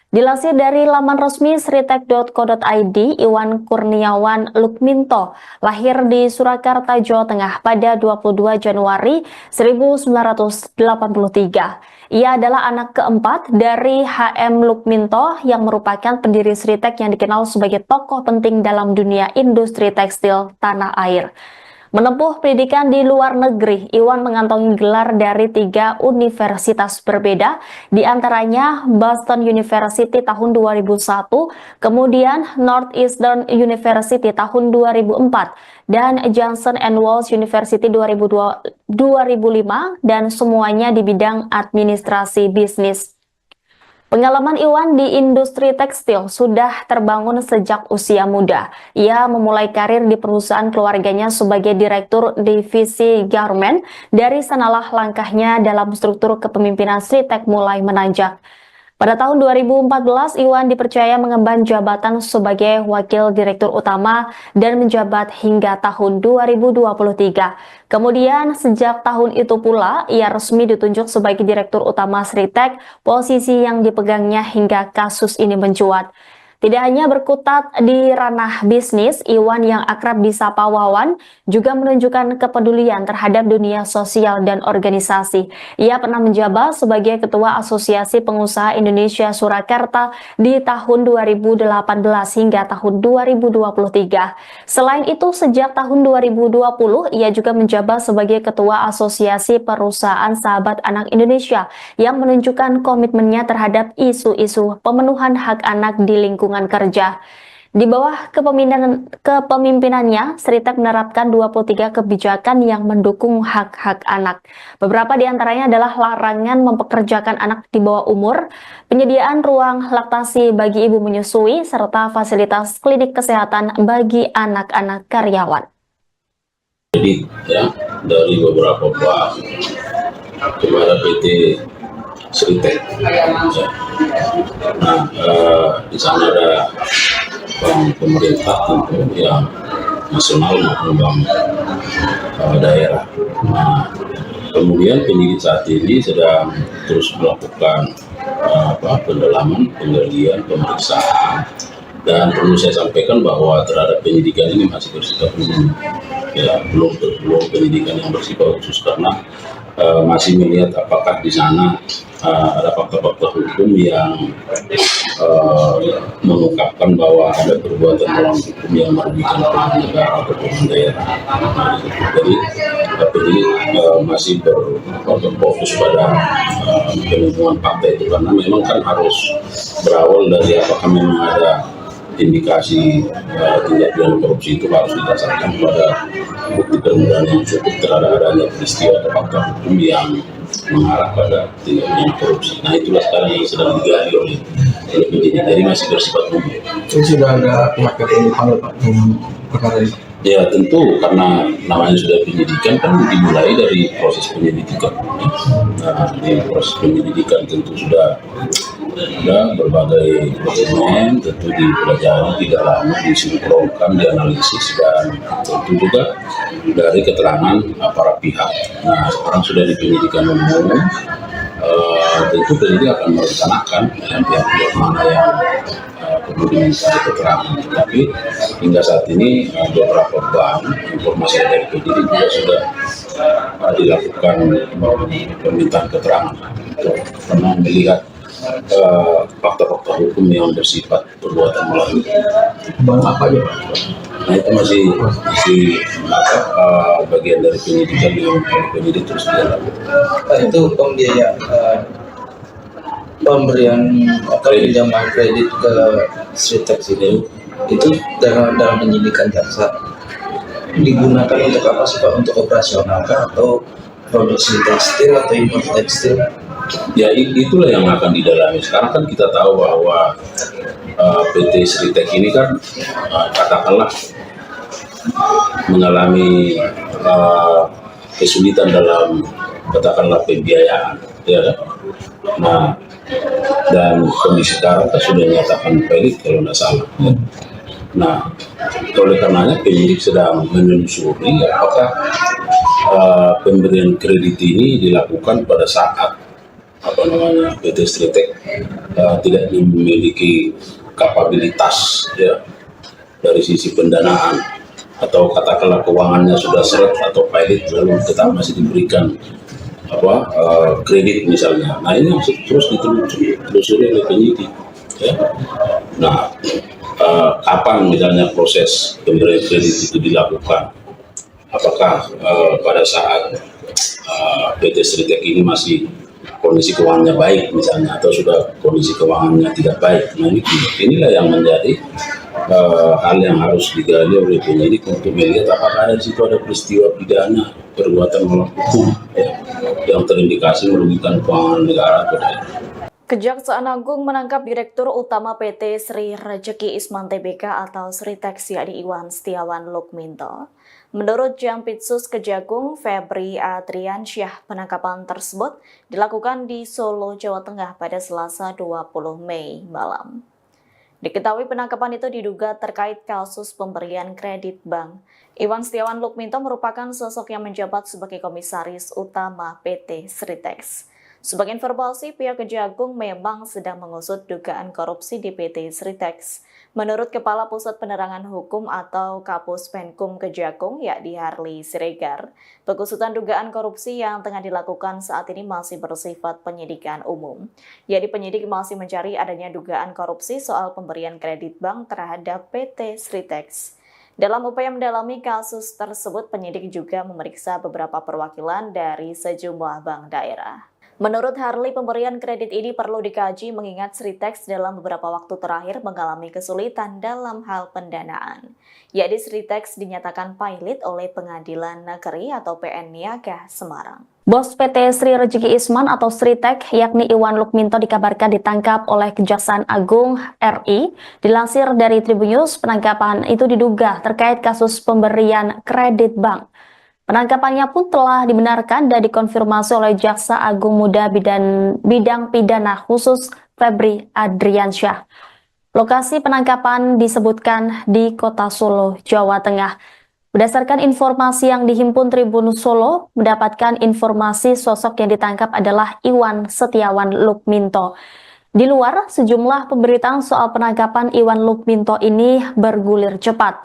Dilansir dari laman resmi sritek.co.id, Iwan Kurniawan Lukminto lahir di Surakarta, Jawa Tengah pada 22 Januari 1983. Ia adalah anak keempat dari HM Lukminto yang merupakan pendiri Sritek yang dikenal sebagai tokoh penting dalam dunia industri tekstil tanah air. Menempuh pendidikan di luar negeri, Iwan mengantongi gelar dari 3 universitas berbeda, di antaranya Boston University tahun 2001, kemudian Northeastern University tahun 2004, dan Johnson & Wales University 2005, dan semuanya di bidang administrasi bisnis. Pengalaman Iwan di industri tekstil sudah terbangun sejak usia muda. Ia memulai karir di perusahaan keluarganya sebagai direktur divisi garment. Dari sanalah langkahnya dalam struktur kepemimpinan Sritek mulai menanjak. Pada tahun 2014, Iwan dipercaya mengemban jabatan sebagai Wakil Direktur Utama dan menjabat hingga tahun 2023. Kemudian, sejak tahun itu pula, ia resmi ditunjuk sebagai Direktur Utama Sritek, posisi yang dipegangnya hingga kasus ini mencuat. Tidak hanya berkutat di ranah bisnis, Iwan yang akrab disapa Wawan juga menunjukkan kepedulian terhadap dunia sosial dan organisasi. Ia pernah menjabat sebagai Ketua Asosiasi Pengusaha Indonesia Surakarta di tahun 2018 hingga tahun 2023. Selain itu, sejak tahun 2020, ia juga menjabat sebagai Ketua Asosiasi Perusahaan Sahabat Anak Indonesia yang menunjukkan komitmennya terhadap isu-isu pemenuhan hak anak di lingkungan kerja. Di bawah kepemimpinannya, Sritek menerapkan 23 kebijakan yang mendukung hak-hak anak. Beberapa di antaranya adalah larangan mempekerjakan anak di bawah umur, penyediaan ruang laktasi bagi ibu menyusui, serta fasilitas klinik kesehatan bagi anak-anak karyawan. Jadi ya, dari beberapa bank kepada PT Sritek. Ya. Nah, di sana ada bank pemerintah tentu yang nasional maupun bank daerah. Nah, kemudian penyidik saat ini sedang terus melakukan pendalaman, penggalian, pemeriksaan, dan perlu saya sampaikan bahwa terhadap penyidikan ini masih bersifat umum, ya belum penyidikan yang bersifat khusus karena masih melihat apakah di sana ada fakta-fakta hukum yang mengungkapkan bahwa ada perbuatan melawan hukum yang merugikan keuangan negara atau keuangan daerah. Nah, jadi penyidik masih berfokus pada penemuan fakta itu karena memang kan harus berawal dari apakah memang ada indikasi tindak pidana korupsi itu harus didasarkan pada bukti permulaan yang cukup terhadap adanya peristiwa atau fakta hukum yang mengarah pada tindak pidana korupsi. Nah, itulah sekarang yang sedang digali oleh penyidik, jadi masih bersifat umum. Itu sudah ada pihak yang dipanggil Pak dengan perkara ini? Ya tentu karena namanya sudah penyidikan kan dimulai dari proses penyelidikan. Nah, di proses penyelidikan tentu sudah ada berbagai dokumen, tentu dipelajari, didalami, disinkronkan, dianalisis, dan tentu juga dari keterangan para pihak. Nah, sekarang sudah di penyidikan umum, tentu penyidik akan merencanakan pihak-pihak mana yang perlu diminta keterangan. Tapi hingga saat ini beberapa bank informasi dari penyidik juga sudah dilakukan permintaan keterangan karena melihat fakta-fakta hukum yang bersifat perbuatan melawan. Bang apa aja Pak? Nah, itu masih bagian dari penyidikan yang penyidik terus dilakukan. Itu pembiayaan pemberian atau pinjaman kredit ke Sritex itu dalam penyidikan jaksa digunakan untuk apa sih Pak? Untuk operasional kah atau produksi tekstil atau impor tekstil? Ya itulah yang akan didalami. Sekarang kan kita tahu bahwa PT Sritex ini kan katakanlah mengalami kesulitan dalam katakanlah pembiayaan, ya kan? Nah, dan kondisi sekarang kan sudah dinyatakan pelit kalau tidak salah. Ya. Nah, oleh karenanya penyidik sedang menelusuri apakah pemberian kredit ini dilakukan pada saat PT Sritex tidak memiliki kapabilitas ya dari sisi pendanaan atau katakanlah keuangannya sudah seret atau pilot lalu tetap masih diberikan kredit misalnya. Nah, ini terus ditelusuri oleh penyidik ya. Nah, kapan misalnya proses pemberian kredit itu dilakukan, apakah pada saat PT Sritex ini masih kondisi keuangannya baik misalnya atau sudah kondisi keuangannya tidak baik. Nah, inilah yang menjadi hal yang harus digali oleh penyidik untuk melihat apakah di situ ada peristiwa pidana perbuatan melawan hukum ya, yang terindikasi merugikan keuangan negara atau daerah. Kejaksaan Agung menangkap Direktur Utama PT Sri Rejeki Isman Tbk atau Sritex yakni Iwan Setiawan Lukminto. Menurut Jampitsus Kejagung Febri Adriansyah, penangkapan tersebut dilakukan di Solo, Jawa Tengah pada Selasa 20 Mei malam. Diketahui penangkapan itu diduga terkait kasus pemberian kredit bank. Iwan Setiawan Lukminto merupakan sosok yang menjabat sebagai Komisaris Utama PT Sritex. Sebagai informasi, pihak Kejagung memang sedang mengusut dugaan korupsi di PT Sritex. Menurut Kepala Pusat Penerangan Hukum atau Kapus Penkum Kejagung, yakni Harli Siregar, pengusutan dugaan korupsi yang tengah dilakukan saat ini masih bersifat penyidikan umum. Jadi penyidik masih mencari adanya dugaan korupsi soal pemberian kredit bank terhadap PT Sritex. Dalam upaya mendalami kasus tersebut, penyidik juga memeriksa beberapa perwakilan dari sejumlah bank daerah. Menurut Harli, pemberian kredit ini perlu dikaji mengingat Sritex dalam beberapa waktu terakhir mengalami kesulitan dalam hal pendanaan. Yakni Sritex dinyatakan pilot oleh Pengadilan Negeri atau PN Niaga Semarang. Bos PT Sri Rejeki Isman atau Sritex yakni Iwan Lukminto dikabarkan ditangkap oleh Kejaksaan Agung RI. Dilansir dari Tribun News, penangkapan itu diduga terkait kasus pemberian kredit bank. Penangkapannya pun telah dibenarkan dan dikonfirmasi oleh Jaksa Agung Muda Bidang Pidana Khusus Febri Adriansyah. Lokasi penangkapan disebutkan di Kota Solo, Jawa Tengah. Berdasarkan informasi yang dihimpun Tribun Solo, mendapatkan informasi sosok yang ditangkap adalah Iwan Setiawan Lukminto. Di luar, sejumlah pemberitaan soal penangkapan Iwan Lukminto ini bergulir cepat.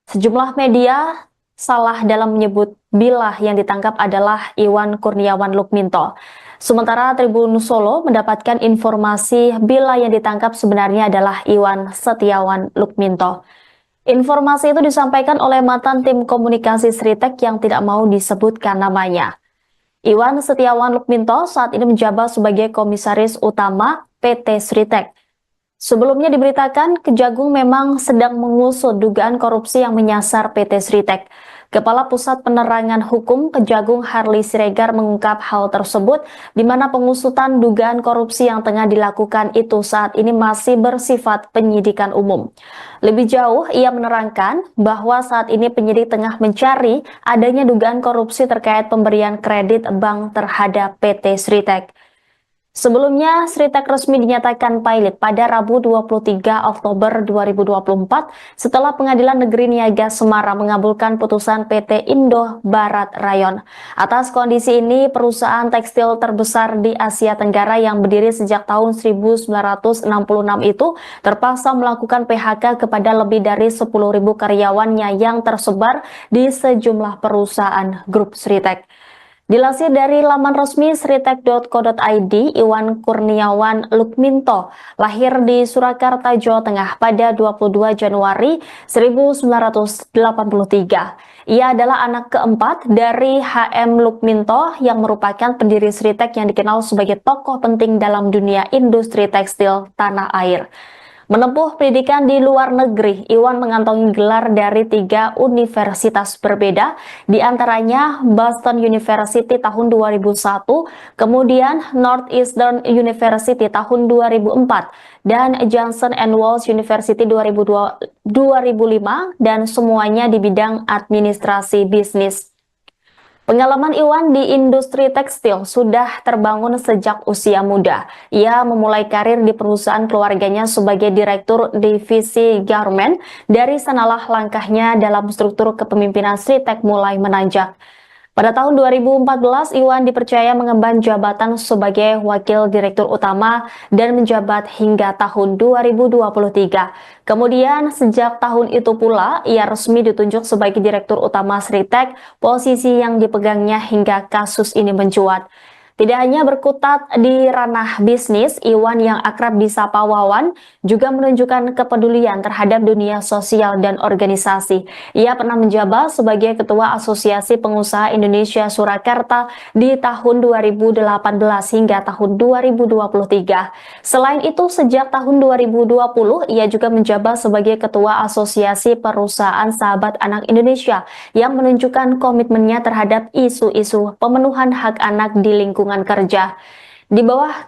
Sejumlah media salah dalam menyebut bila yang ditangkap adalah Iwan Kurniawan Lukminto. Sementara Tribun Solo mendapatkan informasi bila yang ditangkap sebenarnya adalah Iwan Setiawan Lukminto. Informasi itu disampaikan oleh mantan tim komunikasi Sritek yang tidak mau disebutkan namanya. Iwan Setiawan Lukminto saat ini menjabat sebagai komisaris utama PT Sritek. Sebelumnya diberitakan Kejagung memang sedang mengusut dugaan korupsi yang menyasar PT Sritek. Kepala Pusat Penerangan Hukum Kejagung Harley Siregar mengungkap hal tersebut di mana pengusutan dugaan korupsi yang tengah dilakukan itu saat ini masih bersifat penyidikan umum. Lebih jauh, ia menerangkan bahwa saat ini penyidik tengah mencari adanya dugaan korupsi terkait pemberian kredit bank terhadap PT Sritek. Sebelumnya, Sritek resmi dinyatakan pilot pada Rabu 23 Oktober 2024 setelah Pengadilan Negeri Niaga Semarang mengabulkan putusan PT Indo Barat Rayon. Atas kondisi ini, perusahaan tekstil terbesar di Asia Tenggara yang berdiri sejak tahun 1966 itu terpaksa melakukan PHK kepada lebih dari 10.000 karyawannya yang tersebar di sejumlah perusahaan grup Sritek. Dilansir dari laman resmi sritek.co.id, Iwan Kurniawan Lukminto lahir di Surakarta, Jawa Tengah pada 22 Januari 1983. Ia adalah anak keempat dari HM Lukminto yang merupakan pendiri Sritek yang dikenal sebagai tokoh penting dalam dunia industri tekstil tanah air. Menempuh pendidikan di luar negeri, Iwan mengantongi gelar dari 3 universitas berbeda, di antaranya Boston University tahun 2001, kemudian Northeastern University tahun 2004, dan Johnson & Wales University 2005, dan semuanya di bidang administrasi bisnis. Pengalaman Iwan di industri tekstil sudah terbangun sejak usia muda. Ia memulai karir di perusahaan keluarganya sebagai direktur divisi garment. Dari sanalah langkahnya dalam struktur kepemimpinan Sritek mulai menanjak. Pada tahun 2014, Iwan dipercaya mengemban jabatan sebagai Wakil Direktur Utama dan menjabat hingga tahun 2023. Kemudian, sejak tahun itu pula, ia resmi ditunjuk sebagai Direktur Utama Sritek, posisi yang dipegangnya hingga kasus ini mencuat. Tidak hanya berkutat di ranah bisnis, Iwan yang akrab disapa Wawan juga menunjukkan kepedulian terhadap dunia sosial dan organisasi. Ia pernah menjabat sebagai Ketua Asosiasi Pengusaha Indonesia Surakarta di tahun 2018 hingga tahun 2023. Selain itu, sejak tahun 2020, ia juga menjabat sebagai Ketua Asosiasi Perusahaan Sahabat Anak Indonesia yang menunjukkan komitmennya terhadap isu-isu pemenuhan hak anak di lingkungan kerja. Di bawah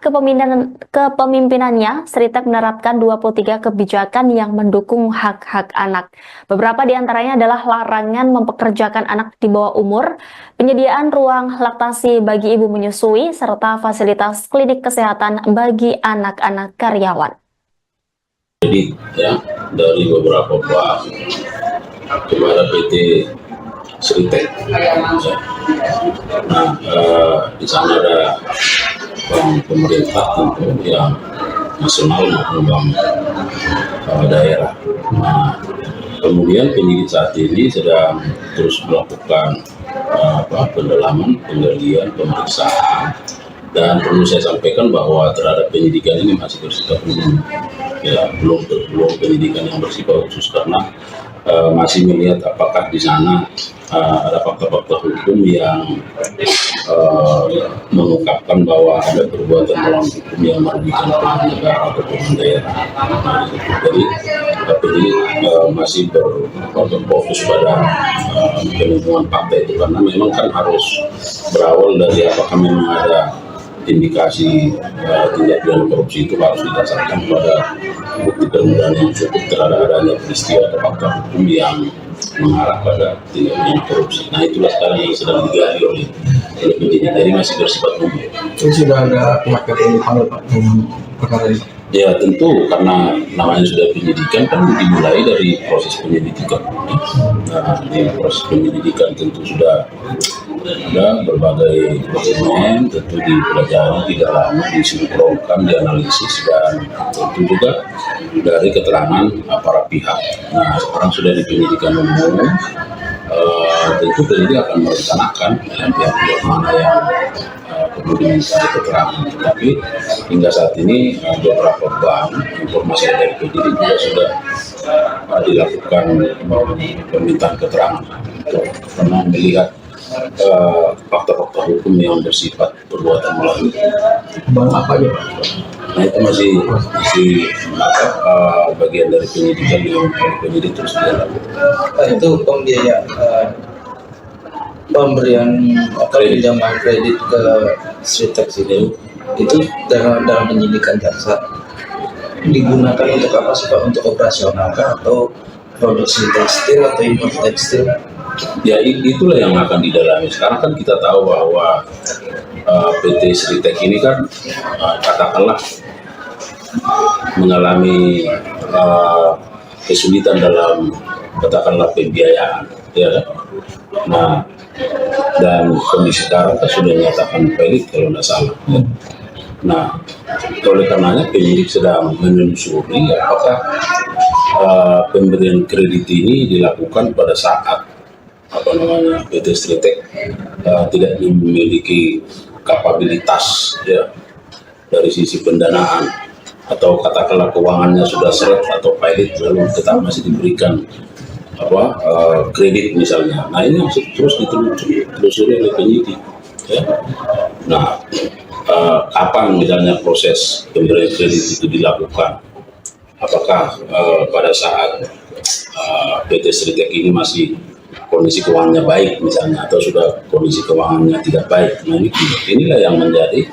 kepemimpinannya, Sritek menerapkan 23 kebijakan yang mendukung hak-hak anak. Beberapa di antaranya adalah larangan mempekerjakan anak di bawah umur, penyediaan ruang laktasi bagi ibu menyusui, serta fasilitas klinik kesehatan bagi anak-anak karyawan. Jadi ya, dari beberapa pihak kepada PT Sritek. Nah, di sana ada bank pemerintah tentu yang nasional maupun bank daerah. Nah, kemudian penyidik saat ini sedang terus melakukan pendalaman, penggalian, pemeriksaan, dan perlu saya sampaikan bahwa terhadap penyidikan ini masih bersifat umum, ya belum penyidikan yang bersifat khusus karena masih melihat apakah di sana ada fakta-fakta hukum yang mengungkapkan bahwa ada perbuatan melawan hukum yang merugikan keuangan negara atau keuangan daerah. Jadi penyidik masih berfokus pada penemuan fakta itu karena memang kan harus berawal dari apakah memang ada indikasi tindak pidana korupsi itu harus didasarkan pada bukti permulaan yang cukup terhadap adanya peristiwa atau fakta hukum yang mengarah pada tindak pidana korupsi. Nah itulah sekarang yang sedang digali oleh penyidik, jadi masih bersifat umum. Itu sudah ada pihak yang dipanggil Pak dalam perkara ini? Ya tentu, karena namanya sudah penyidikan kan dimulai dari proses penyelidikan. Nah di proses penyelidikan tentu sudah ada berbagai dokumen, tentu dipelajari, didalami, disinkronkan, dianalisis, dan tentu juga dari keterangan para pihak. Nah sekarang sudah di penyidikan umum, tentu penyidik akan merencanakan pihak-pihak mana yang perlu diminta keterangan. Tetapi hingga saat ini beberapa bank informasi dari penyidik juga sudah dilakukan permintaan keterangan karena melihat fakta-fakta hukum yang bersifat perbuatan melawan. Bang apa aja Pak? Nah itu masih bagian dari penyidikan yang penyidik terus dilakukan. Itu pembiayaan pemberian pinjaman kredit ke Sritex itu dalam penyidikan jaksa digunakan untuk apa sih Pak? Untuk operasional kah atau produksi tekstil atau impor tekstil? Ya itulah yang akan didalami. Sekarang kan kita tahu bahwa PT Sritex ini kan katakanlah mengalami kesulitan dalam katakanlah pembiayaan, ya kan? Nah dan kondisi sekarang kan sudah dinyatakan valid kalau tidak salah. Ya. Nah oleh karenanya penyidik sedang menelusuri apakah pemberian kredit ini dilakukan pada saat PT Sritex tidak memiliki kapabilitas ya dari sisi pendanaan, atau katakanlah keuangannya sudah seret atau pilot lalu tetap masih diberikan kredit misalnya. Nah ini masih terus ditelusuri oleh penyidik ya. Nah kapan misalnya proses pemberian kredit itu dilakukan, apakah pada saat PT Sritex ini masih kondisi keuangannya baik misalnya, atau sudah kondisi keuangannya tidak baik. Nah inilah yang menjadi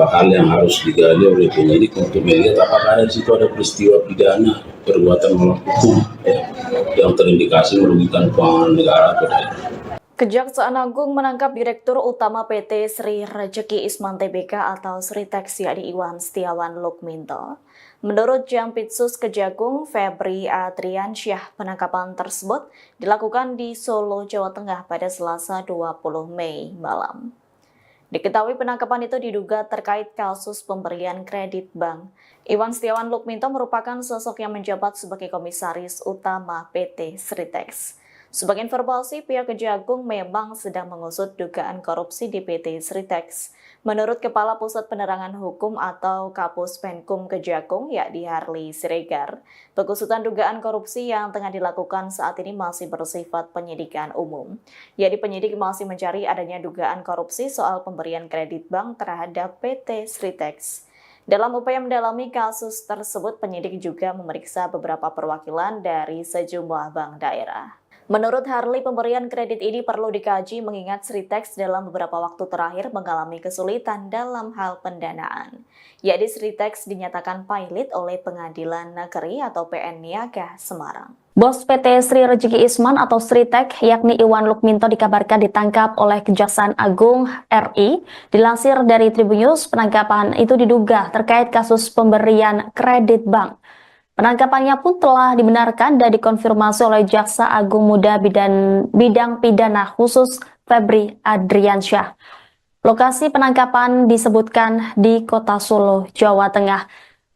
hal yang harus digali oleh penyidik untuk melihat apakah di situ ada peristiwa pidana perbuatan melawan hukum ya, yang terindikasi merugikan keuangan negara atau tidak. Kejaksaan Agung menangkap Direktur Utama PT Sri Rejeki Isman Tbk atau Sritex yakni Iwan Setiawan Lukminto. Menurut Jampitsus Kejagung Febri Adriansyah, penangkapan tersebut dilakukan di Solo, Jawa Tengah pada Selasa 20 Mei malam. Diketahui penangkapan itu diduga terkait kasus pemberian kredit bank. Iwan Setiawan Lukminto merupakan sosok yang menjabat sebagai Komisaris Utama PT Sritex. Sebagai informasi, pihak Kejagung memang sedang mengusut dugaan korupsi di PT Sritex. Menurut Kepala Pusat Penerangan Hukum atau Kapus Penkum Kejagung, yakni Harli Siregar, pengusutan dugaan korupsi yang tengah dilakukan saat ini masih bersifat penyidikan umum. Yakni penyidik masih mencari adanya dugaan korupsi soal pemberian kredit bank terhadap PT Sritex. Dalam upaya mendalami kasus tersebut, penyidik juga memeriksa beberapa perwakilan dari sejumlah bank daerah. Menurut Harli, pemberian kredit ini perlu dikaji mengingat Sritex dalam beberapa waktu terakhir mengalami kesulitan dalam hal pendanaan. Yakni Sritex dinyatakan pilot oleh Pengadilan Negeri atau PN Niaga Semarang. Bos PT Sri Rejeki Isman atau Sritex yakni Iwan Lukminto dikabarkan ditangkap oleh Kejaksaan Agung RI. Dilansir dari Tribunnews, penangkapan itu diduga terkait kasus pemberian kredit bank. Penangkapannya pun telah dibenarkan dan dikonfirmasi oleh Jaksa Agung Muda Bidang Pidana Khusus Febri Adriansyah. Lokasi penangkapan disebutkan di Kota Solo, Jawa Tengah.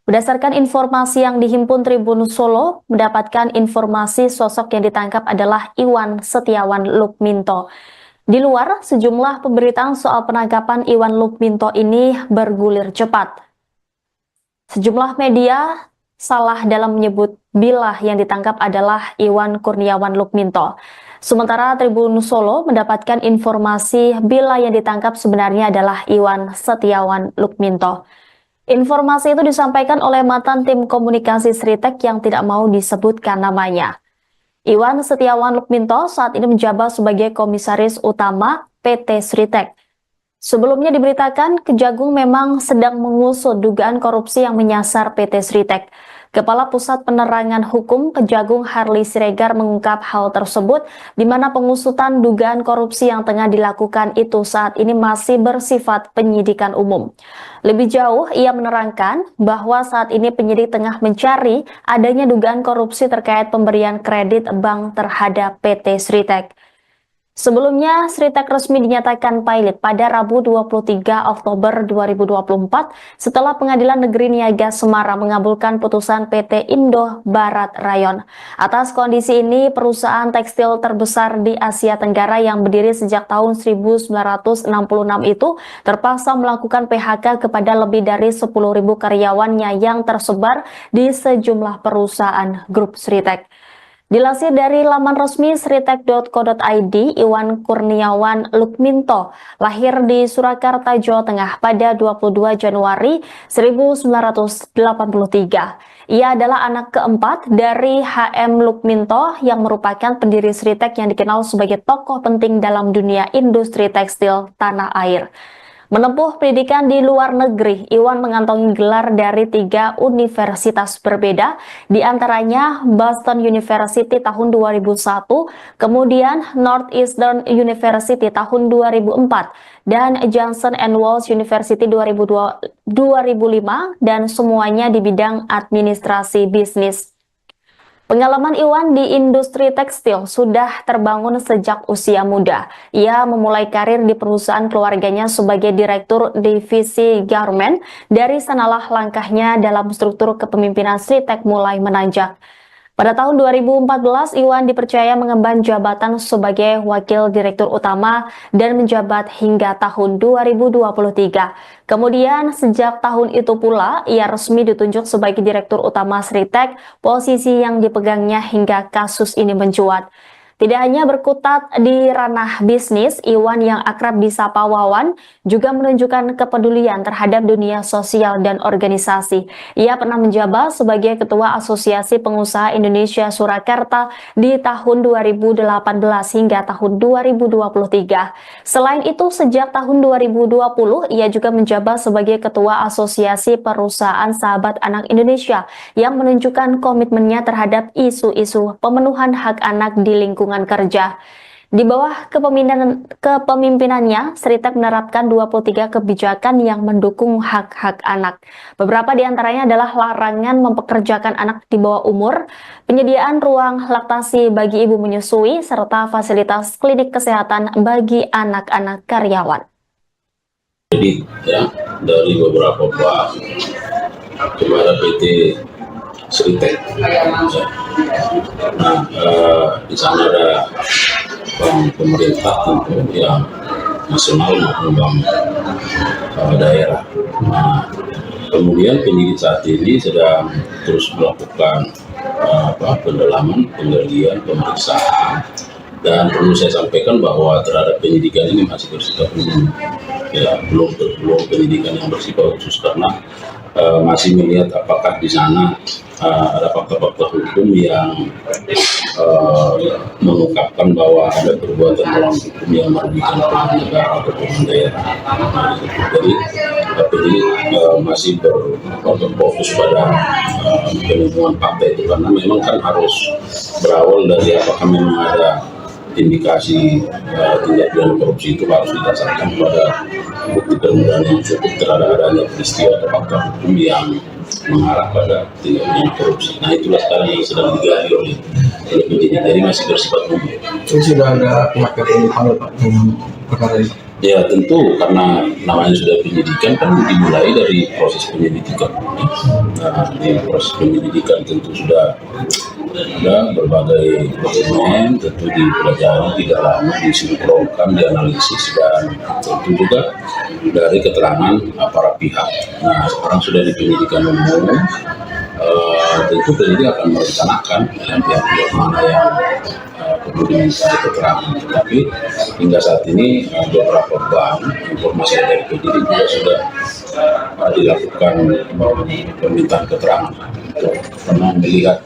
Berdasarkan informasi yang dihimpun Tribun Solo, mendapatkan informasi sosok yang ditangkap adalah Iwan Setiawan Lukminto. Di luar, sejumlah pemberitaan soal penangkapan Iwan Lukminto ini bergulir cepat. Sejumlah media salah dalam menyebut bila yang ditangkap adalah Iwan Kurniawan Lukminto. Sementara Tribun Solo mendapatkan informasi bila yang ditangkap sebenarnya adalah Iwan Setiawan Lukminto. Informasi itu disampaikan oleh mantan tim komunikasi Sritex yang tidak mau disebutkan namanya. Iwan Setiawan Lukminto saat ini menjabat sebagai Komisaris Utama PT Sritex. Sebelumnya diberitakan Kejagung memang sedang mengusut dugaan korupsi yang menyasar PT Sritex. Kepala Pusat Penerangan Hukum Kejagung Harley Siregar mengungkap hal tersebut, di mana pengusutan dugaan korupsi yang tengah dilakukan itu saat ini masih bersifat penyidikan umum. Lebih jauh, ia menerangkan bahwa saat ini penyidik tengah mencari adanya dugaan korupsi terkait pemberian kredit bank terhadap PT Sritek. Sebelumnya, Sritek resmi dinyatakan pilot pada Rabu 23 Oktober 2024 setelah Pengadilan Negeri Niaga Semarang mengabulkan putusan PT Indo Barat Rayon. Atas kondisi ini, perusahaan tekstil terbesar di Asia Tenggara yang berdiri sejak tahun 1966 itu terpaksa melakukan PHK kepada lebih dari 10.000 karyawannya yang tersebar di sejumlah perusahaan grup Sritek. Dilansir dari laman resmi sritek.co.id, Iwan Kurniawan Lukminto lahir di Surakarta, Jawa Tengah pada 22 Januari 1983. Ia adalah anak keempat dari HM Lukminto yang merupakan pendiri Sritek yang dikenal sebagai tokoh penting dalam dunia industri tekstil tanah air. Menempuh pendidikan di luar negeri, Iwan mengantongi gelar dari 3 universitas berbeda, di antaranya Boston University tahun 2001, kemudian Northeastern University tahun 2004, dan Johnson & Wales University 2005, dan semuanya di bidang administrasi bisnis. Pengalaman Iwan di industri tekstil sudah terbangun sejak usia muda. Ia memulai karir di perusahaan keluarganya sebagai direktur divisi garment. Dari sanalah langkahnya dalam struktur kepemimpinan Sritek mulai menanjak. Pada tahun 2014, Iwan dipercaya mengemban jabatan sebagai Wakil Direktur Utama dan menjabat hingga tahun 2023. Kemudian, sejak tahun itu pula, ia resmi ditunjuk sebagai Direktur Utama Sritek, posisi yang dipegangnya hingga kasus ini mencuat. Tidak hanya berkutat di ranah bisnis, Iwan yang akrab disapa Wawan juga menunjukkan kepedulian terhadap dunia sosial dan organisasi. Ia pernah menjabat sebagai Ketua Asosiasi Pengusaha Indonesia Surakarta di tahun 2018 hingga tahun 2023. Selain itu, sejak tahun 2020, ia juga menjabat sebagai Ketua Asosiasi Perusahaan Sahabat Anak Indonesia yang menunjukkan komitmennya terhadap isu-isu pemenuhan hak anak di lingkungan kerja. Di bawah kepemimpinannya, Sritek menerapkan 23 kebijakan yang mendukung hak-hak anak. Beberapa di antaranya adalah larangan mempekerjakan anak di bawah umur, penyediaan ruang laktasi bagi ibu menyusui, serta fasilitas klinik kesehatan bagi anak-anak karyawan. Jadi ya, dari beberapa bank kepada PT Sritek. Nah, di sana ada bank pemerintah tentu yang nasional maupun bank daerah. Nah, kemudian penyidik saat ini sedang terus melakukan pendalaman, penggalian, pemeriksaan, dan perlu saya sampaikan bahwa terhadap penyidikan ini masih bersifat umum, ya, belum penyidikan yang bersifat khusus karena masih melihat apakah di sana ada fakta-fakta hukum yang mengungkapkan bahwa ada perbuatan melawan hukum yang merugikan pemerintah negara atau pemerintah daerah. Jadi penyidik masih berfokus pada penemuan fakta itu karena memang kan harus berawal dari apakah memang ada indikasi tindak pidana korupsi itu harus didasarkan pada bukti permulaan yang cukup terhadap adanya peristiwa atau fakta hukum yang mengarah pada tindak pidana korupsi. Nah, itulah sekarang yang sedang digali oleh penyidik. Jadi masih bersifat umum. Itu sudah ada pihak yang dipanggil Pak dalam perkara ini? Ya tentu, karena namanya sudah penyidikan kan dimulai dari proses penyelidikan. Nah, di proses penyelidikan tentu sudah ada berbagai dokumen, tentu dipelajari, didalami, disinkronkan, dianalisis, dan tentu juga dari keterangan para pihak. Nah, sekarang sudah di penyidikan umum, tentu penyidik akan merencanakan pihak-pihak mana yang perlu diminta keterangan. Tetapi hingga saat ini beberapa bank, informasi dari penyidik juga sudah dilakukan permintaan keterangan karena melihat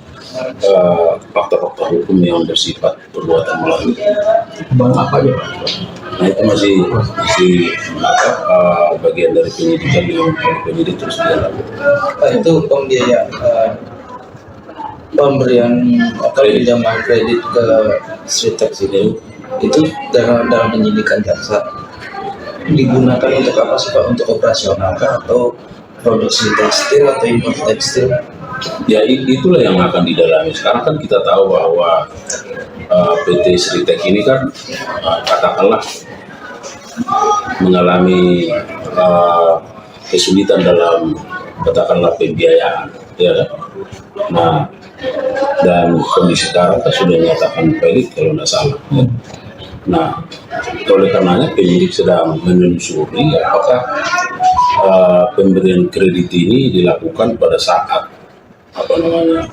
fakta-fakta hukum yang bersifat perbuatan melawan. Bank apa ya Pak? Nah, itu masih bagian dari penyidikan yang penyidik terus dilakukan. Itu pembiayaan pemberian atau pinjaman kredit ke Sritex itu dalam penyidikan jaksa digunakan untuk apa sih Pak? Untuk operasional kah atau produksi tekstil atau impor tekstil? Ya itulah yang akan didalami. Sekarang kan kita tahu bahwa PT Sritex ini kan katakanlah mengalami kesulitan dalam katakanlah pembiayaan, ya kan? Nah, dan kondisi sekarang kan sudah dinyatakan valid kalau tidak salah. Ya. Nah, oleh karenanya penyidik sedang menelusuri apakah pemberian kredit ini dilakukan pada saat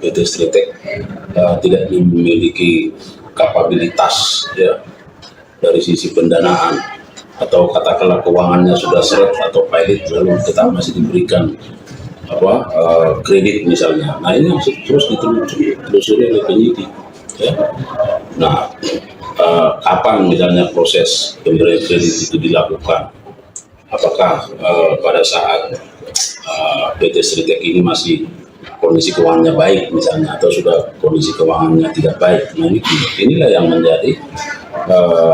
PT Sritex tidak memiliki kapabilitas ya dari sisi pendanaan, atau katakanlah keuangannya sudah seret atau pilot lalu tetap masih diberikan kredit misalnya. Nah, ini terus ditelusuri oleh penyidik ya. Nah, kapan misalnya proses pemberian kredit itu dilakukan, apakah pada saat PT Sritex ini masih kondisi keuangannya baik misalnya, atau sudah kondisi keuangannya tidak baik. Nah, inilah yang menjadi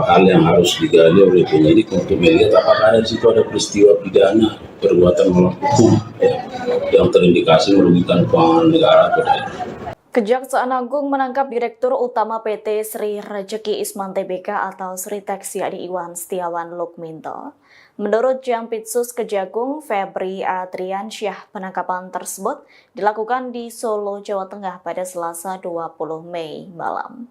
hal yang harus digali oleh penyidik untuk melihat apakah di situ ada peristiwa pidana perbuatan melawan hukum ya, yang terindikasi merugikan keuangan negara. Kejaksaan Agung menangkap Direktur Utama PT Sri Rejeki Isman Tbk atau Sritex yakni Iwan Setiawan Lukminto. Menurut Jampitsus Kejagung Febri Adriansyah, penangkapan tersebut dilakukan di Solo, Jawa Tengah pada Selasa 20 Mei malam.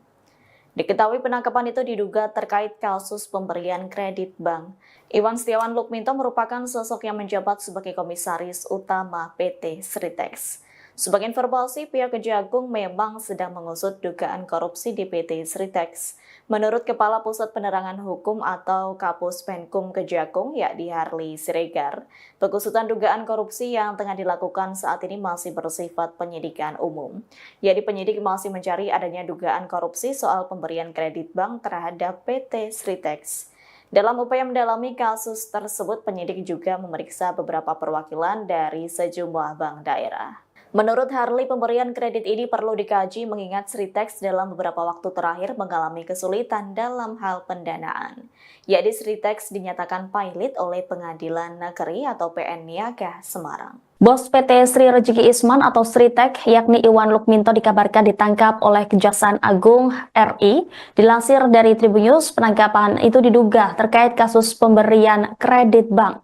Diketahui penangkapan itu diduga terkait kasus pemberian kredit bank. Iwan Setiawan Lukminto merupakan sosok yang menjabat sebagai Komisaris Utama PT Sritex. Sebagai informasi, pihak Kejagung memang sedang mengusut dugaan korupsi di PT Sritex. Menurut Kepala Pusat Penerangan Hukum atau Kapus Penkum Kejagung, yakni Harli Siregar, pengusutan dugaan korupsi yang tengah dilakukan saat ini masih bersifat penyidikan umum. Jadi penyidik masih mencari adanya dugaan korupsi soal pemberian kredit bank terhadap PT Sritex. Dalam upaya mendalami kasus tersebut, penyidik juga memeriksa beberapa perwakilan dari sejumlah bank daerah. Menurut Harli, pemberian kredit ini perlu dikaji mengingat Sritex dalam beberapa waktu terakhir mengalami kesulitan dalam hal pendanaan. Yakni Sritex dinyatakan pilot oleh Pengadilan Negeri atau PN Niaga Semarang. Bos PT Sri Rejeki Isman atau Sritex yakni Iwan Lukminto dikabarkan ditangkap oleh Kejaksaan Agung RI. Dilansir dari Tribunnews, penangkapan itu diduga terkait kasus pemberian kredit bank.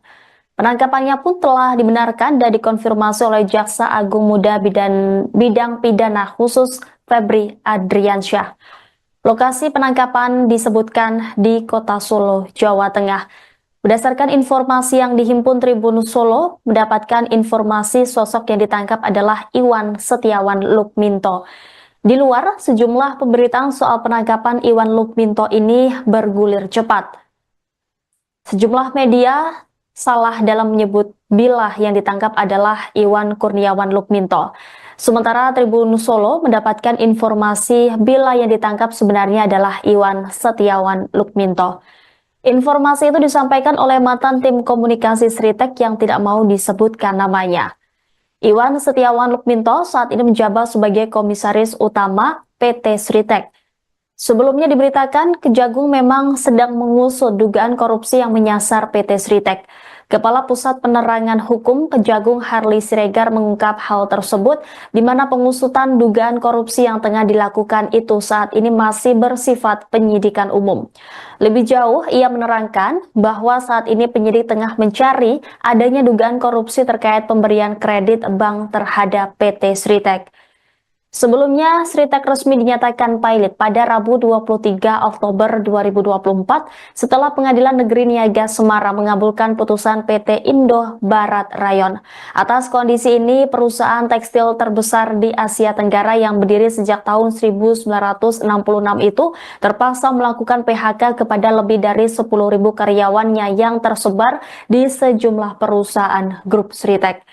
Penangkapannya pun telah dibenarkan dan dikonfirmasi oleh Jaksa Agung Muda Bidang Pidana Khusus Febri Adriansyah. Lokasi penangkapan disebutkan di Kota Solo, Jawa Tengah. Berdasarkan informasi yang dihimpun Tribun Solo, mendapatkan informasi sosok yang ditangkap adalah Iwan Setiawan Lukminto. Di luar, sejumlah pemberitaan soal penangkapan Iwan Lukminto ini bergulir cepat. Sejumlah media salah dalam menyebut bila yang ditangkap adalah Iwan Kurniawan Lukminto. Sementara Tribun Solo mendapatkan informasi bila yang ditangkap sebenarnya adalah Iwan Setiawan Lukminto. Informasi itu disampaikan oleh mantan tim komunikasi Sritex yang tidak mau disebutkan namanya. Iwan Setiawan Lukminto saat ini menjabat sebagai Komisaris Utama PT Sritex. Sebelumnya diberitakan Kejagung memang sedang mengusut dugaan korupsi yang menyasar PT Sritex. Kepala Pusat Penerangan Hukum Kejagung Harli Siregar mengungkap hal tersebut di mana pengusutan dugaan korupsi yang tengah dilakukan itu saat ini masih bersifat penyidikan umum. Lebih jauh, ia menerangkan bahwa saat ini penyidik tengah mencari adanya dugaan korupsi terkait pemberian kredit bank terhadap PT Sritex. Sebelumnya, Sritex resmi dinyatakan pilot pada Rabu 23 Oktober 2024 setelah Pengadilan Negeri Niaga Semarang mengabulkan putusan PT Indo Barat Rayon. Atas kondisi ini, perusahaan tekstil terbesar di Asia Tenggara yang berdiri sejak tahun 1966 itu terpaksa melakukan PHK kepada lebih dari 10.000 karyawannya yang tersebar di sejumlah perusahaan grup Sritex.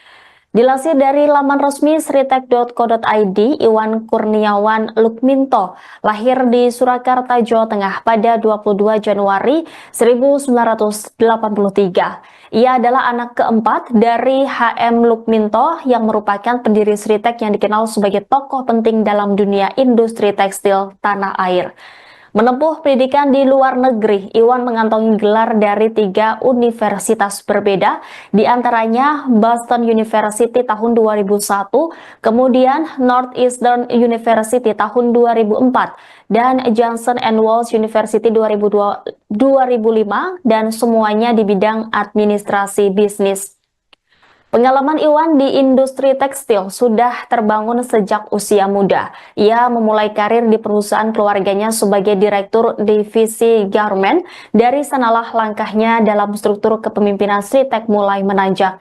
Dilansir dari laman resmi sritex.co.id, Iwan Kurniawan Lukminto lahir di Surakarta, Jawa Tengah pada 22 Januari 1983. Ia adalah anak keempat dari HM Lukminto yang merupakan pendiri Sritek yang dikenal sebagai tokoh penting dalam dunia industri tekstil tanah air. Menempuh pendidikan di luar negeri, Iwan mengantongi gelar dari 3 universitas berbeda, di antaranya Boston University tahun 2001, kemudian Northeastern University tahun 2004, dan Johnson & Wales University 2005, dan semuanya di bidang administrasi bisnis. Pengalaman Iwan di industri tekstil sudah terbangun sejak usia muda. Ia memulai karir di perusahaan keluarganya sebagai direktur divisi garment. Dari sanalah langkahnya dalam struktur kepemimpinan Sritek mulai menanjak.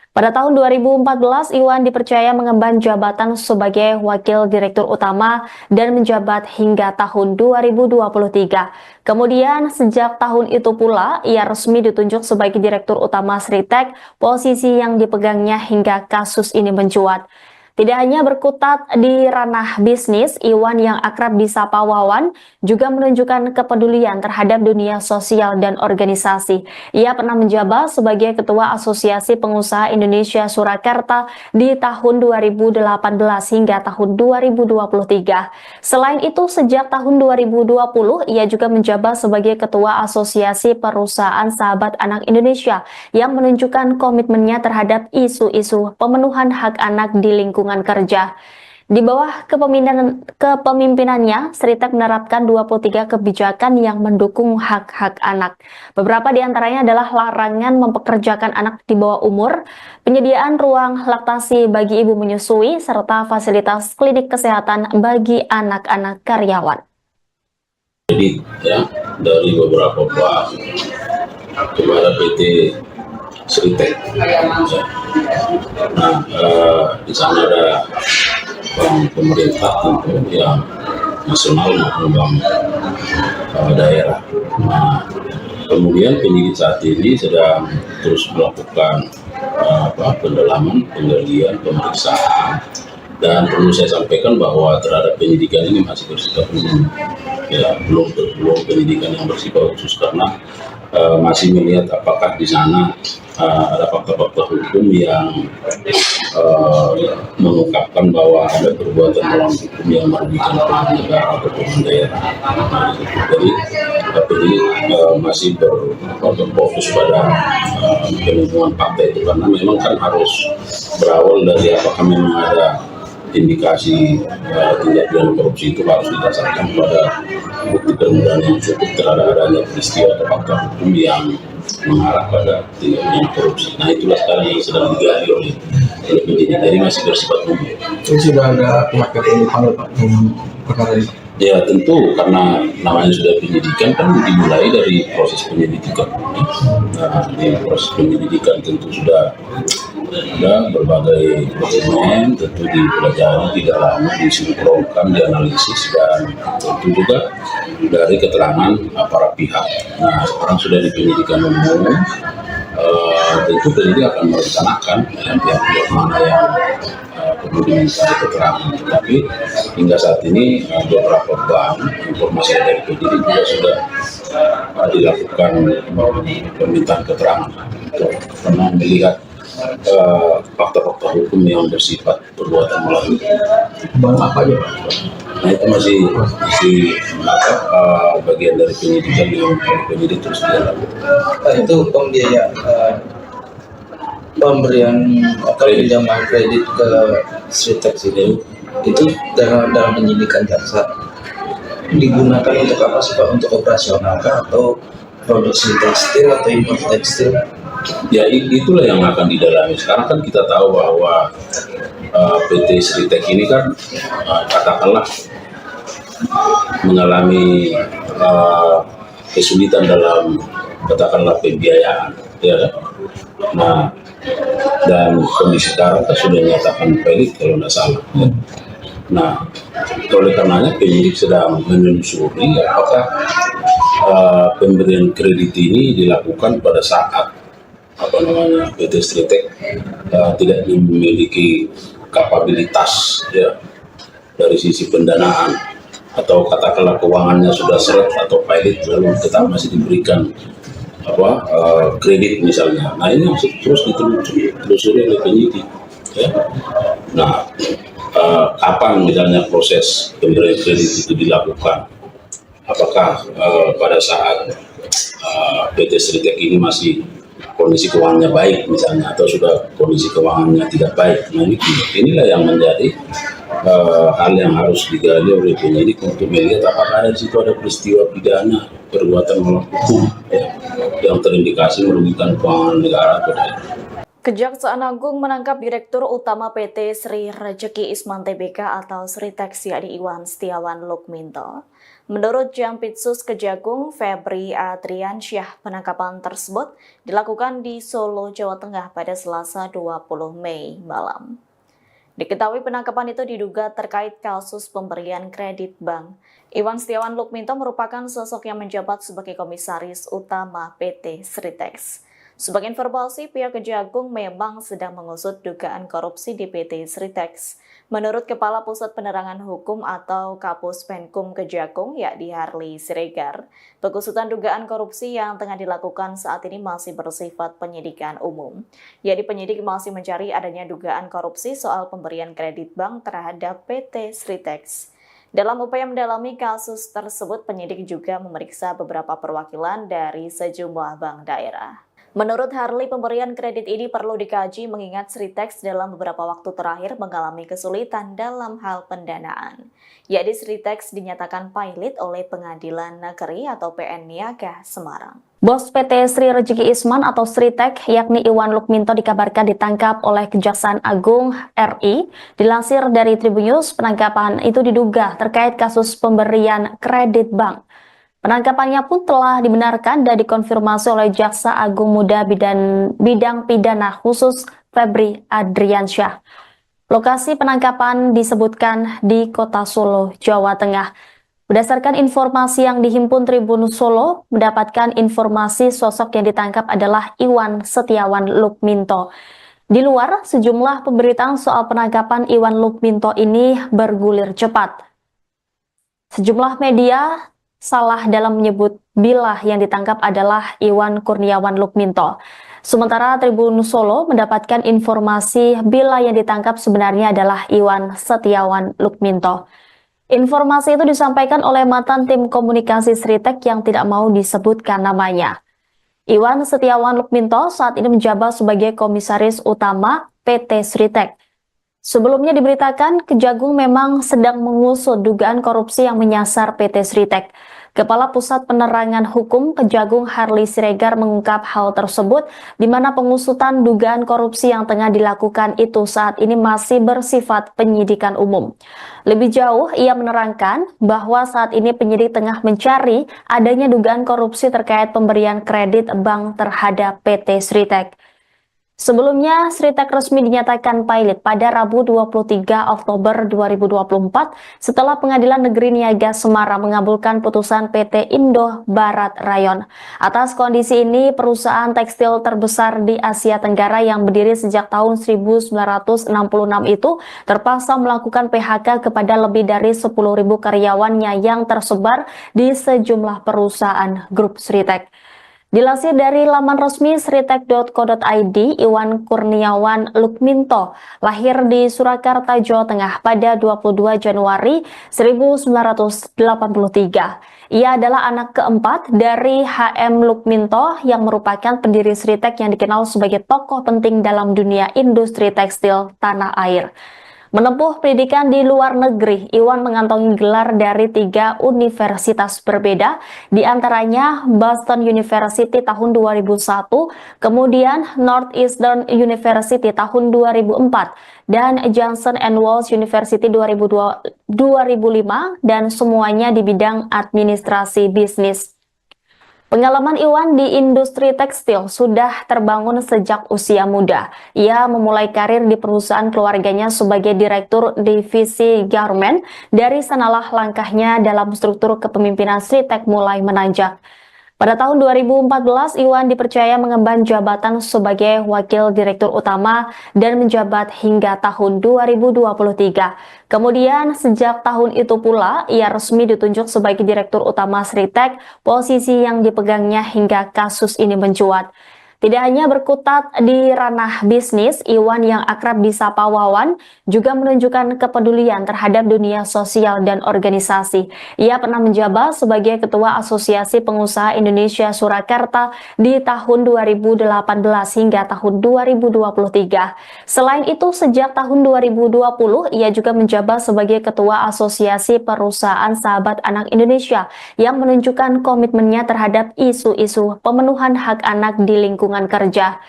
Pada tahun 2014, Iwan dipercaya mengemban jabatan sebagai Wakil Direktur Utama dan menjabat hingga tahun 2023. Kemudian sejak tahun itu pula, ia resmi ditunjuk sebagai Direktur Utama Sritek, posisi yang dipegangnya hingga kasus ini mencuat. Tidak hanya berkutat di ranah bisnis, Iwan yang akrab disapa Wawan juga menunjukkan kepedulian terhadap dunia sosial dan organisasi. Ia pernah menjabat sebagai Ketua Asosiasi Pengusaha Indonesia Surakarta di tahun 2018 hingga tahun 2023. Selain itu, sejak tahun 2020, ia juga menjabat sebagai Ketua Asosiasi Perusahaan Sahabat Anak Indonesia yang menunjukkan komitmennya terhadap isu-isu pemenuhan hak anak di lingkungan kerja. Di bawah kepemimpinannya, Sritek menerapkan 23 kebijakan yang mendukung hak-hak anak. Beberapa di antaranya adalah larangan mempekerjakan anak di bawah umur, penyediaan ruang laktasi bagi ibu menyusui, serta fasilitas klinik kesehatan bagi anak-anak karyawan. Jadi ya, dari beberapa bank kepada PT Sritek. Nah, di sana ada bank pemerintah tentu yang nasional maupun bank daerah. Nah, kemudian penyidik saat ini sedang terus melakukan pendalaman, penggalian, pemeriksaan, dan perlu saya sampaikan bahwa terhadap penyidikan ini masih bersifat umum, ya belum penyidikan yang bersifat khusus karena masih melihat apakah di sana ada fakta-fakta hukum yang mengungkapkan bahwa ada perbuatan melawan hukum yang merugikan keuangan negara atau keuangan daerah. Jadi masih berfokus pada penemuan fakta itu karena memang kan harus berawal dari apakah memang ada indikasi tindak pidana korupsi itu harus didasarkan pada bukti permulaan yang cukup terhadap adanya peristiwa atau fakta hukum yang mengarah pada tindak pidana korupsi. Nah itulah sekarang yang sedang digali oleh penyidik, jadi masih bersifat umum. Itu sudah ada pihak yang dipanggil Pak dengan perkara ini? Ya tentu karena namanya sudah penyidikan kan dimulai dari proses penyelidikan. Nah di proses penyelidikan tentu sudah ada berbagai dokumen, tentu dipelajari, didalami, disinkronkan, dianalisis, dan tentu juga dari keterangan para pihak. Nah sekarang sudah di penyidikan umum, tentu penyidik akan merencanakan pihak-pihak mana yang kemudian mencari keterangan. Tetapi hingga saat ini beberapa bank informasi dari penyidik juga sudah dilakukan permintaan keterangan karena melihat fakta-fakta hukum yang bersifat perbuatan melawan. Bank apa aja Pak? Nah itu masih bagian dari penyidikan yang penyidik terus dilakukan. Itu pembiayaan pemberian atau pinjaman kredit ke Sritek itu dalam penyidikan jaksa digunakan untuk apa sih Pak? Untuk operasional kah atau produksi tekstil atau impor tekstil? Ya itulah yang akan didalami. Sekarang kan kita tahu bahwa PT Sritek ini kan katakanlah mengalami kesulitan dalam katakanlah pembiayaan, ya. Nah dan kondisi sekarang sudah dinyatakan valid kalau tidak salah. Ya. Nah oleh karenanya penyidik sedang menelusuri apakah pemberian kredit ini dilakukan pada saat PT Sritek tidak memiliki kapabilitas ya dari sisi pendanaan atau katakanlah keuangannya sudah seret atau pilot lalu tetap masih diberikan kredit misalnya. Nah ini harus terus ditelusuri oleh penyidik. Ya. Nah, kapan misalnya proses pemberian kredit itu dilakukan? Apakah pada saat PT Sritek ini masih kondisi keuangannya baik misalnya, atau sudah kondisi keuangannya tidak baik? Nah inilah yang menjadi hal yang harus digali oleh penyidik untuk melihat apakah di situ ada peristiwa pidana perbuatan melawan hukum ya, yang terindikasi merugikan keuangan negara atau tidak. Kejaksaan Agung menangkap Direktur Utama PT Sri Rejeki Isman Tbk atau Sritex yakni Iwan Setiawan Lukminto. Menurut Jampitsus Kejagung Febri Adriansyah, penangkapan tersebut dilakukan di Solo, Jawa Tengah pada Selasa 20 Mei malam. Diketahui penangkapan itu diduga terkait kasus pemberian kredit bank. Iwan Setiawan Lukminto merupakan sosok yang menjabat sebagai Komisaris Utama PT Sritex. Sebagai informasi, pihak Kejagung memang sedang mengusut dugaan korupsi di PT Sritex. Menurut Kepala Pusat Penerangan Hukum atau Kapus Penkum Kejagung, yakni Harli Siregar, pengusutan dugaan korupsi yang tengah dilakukan saat ini masih bersifat penyidikan umum. Yakni penyidik masih mencari adanya dugaan korupsi soal pemberian kredit bank terhadap PT Sritex. Dalam upaya mendalami kasus tersebut, penyidik juga memeriksa beberapa perwakilan dari sejumlah bank daerah. Menurut Harli, pemberian kredit ini perlu dikaji mengingat Sritex dalam beberapa waktu terakhir mengalami kesulitan dalam hal pendanaan. Yakni Sritex dinyatakan pailit oleh Pengadilan Negeri atau PN Niaga Semarang. Bos PT Sri Rejeki Isman atau Sritek, yakni Iwan Lukminto, dikabarkan ditangkap oleh Kejaksaan Agung RI. Dilansir dari Tribunnews, penangkapan itu diduga terkait kasus pemberian kredit bank. Penangkapannya pun telah dibenarkan dan dikonfirmasi oleh Jaksa Agung Muda Bidang Pidana Khusus Febri Adriansyah. Lokasi penangkapan disebutkan di Kota Solo, Jawa Tengah. Berdasarkan informasi yang dihimpun Tribun Solo, mendapatkan informasi sosok yang ditangkap adalah Iwan Setiawan Lukminto. Di luar, sejumlah pemberitaan soal penangkapan Iwan Lukminto ini bergulir cepat. Sejumlah media salah dalam menyebut bila yang ditangkap adalah Iwan Kurniawan Lukminto. Sementara Tribun Solo mendapatkan informasi bila yang ditangkap sebenarnya adalah Iwan Setiawan Lukminto. Informasi itu disampaikan oleh mantan tim komunikasi Sritek yang tidak mau disebutkan namanya. Iwan Setiawan Lukminto saat ini menjabat sebagai Komisaris Utama PT Sritek. Sebelumnya diberitakan Kejagung memang sedang mengusut dugaan korupsi yang menyasar PT Sritek. Kepala Pusat Penerangan Hukum Kejagung Harli Siregar mengungkap hal tersebut, di mana pengusutan dugaan korupsi yang tengah dilakukan itu saat ini masih bersifat penyidikan umum. Lebih jauh, ia menerangkan bahwa saat ini penyidik tengah mencari adanya dugaan korupsi terkait pemberian kredit bank terhadap PT Sritek. Sebelumnya, Sritek resmi dinyatakan pailit pada Rabu 23 Oktober 2024 setelah Pengadilan Negeri Niaga Semarang mengabulkan putusan PT Indo Barat Rayon. Atas kondisi ini, perusahaan tekstil terbesar di Asia Tenggara yang berdiri sejak tahun 1966 itu terpaksa melakukan PHK kepada lebih dari 10.000 karyawannya yang tersebar di sejumlah perusahaan grup Sritek. Dilansir dari laman resmi sritek.co.id, Iwan Kurniawan Lukminto lahir di Surakarta, Jawa Tengah pada 22 Januari 1983. Ia adalah anak keempat dari HM Lukminto yang merupakan pendiri Sritek yang dikenal sebagai tokoh penting dalam dunia industri tekstil tanah air. Menempuh pendidikan di luar negeri, Iwan mengantongi gelar dari 3 universitas berbeda, di antaranya Boston University tahun 2001, kemudian Northeastern University tahun 2004, dan Johnson & Wales University 2005, dan semuanya di bidang administrasi bisnis. Pengalaman Iwan di industri tekstil sudah terbangun sejak usia muda. Ia memulai karir di perusahaan keluarganya sebagai direktur divisi garment. Dari sanalah langkahnya dalam struktur kepemimpinan Sritek mulai menanjak. Pada tahun 2014, Iwan dipercaya mengemban jabatan sebagai Wakil Direktur Utama dan menjabat hingga tahun 2023. Kemudian, sejak tahun itu pula, ia resmi ditunjuk sebagai Direktur Utama Sritek, posisi yang dipegangnya hingga kasus ini mencuat. Tidak hanya berkutat di ranah bisnis, Iwan yang akrab disapa Wawan juga menunjukkan kepedulian terhadap dunia sosial dan organisasi. Ia pernah menjabat sebagai Ketua Asosiasi Pengusaha Indonesia Surakarta di tahun 2018 hingga tahun 2023. Selain itu, sejak tahun 2020, ia juga menjabat sebagai Ketua Asosiasi Perusahaan Sahabat Anak Indonesia yang menunjukkan komitmennya terhadap isu-isu pemenuhan hak anak di lingkungan kerja.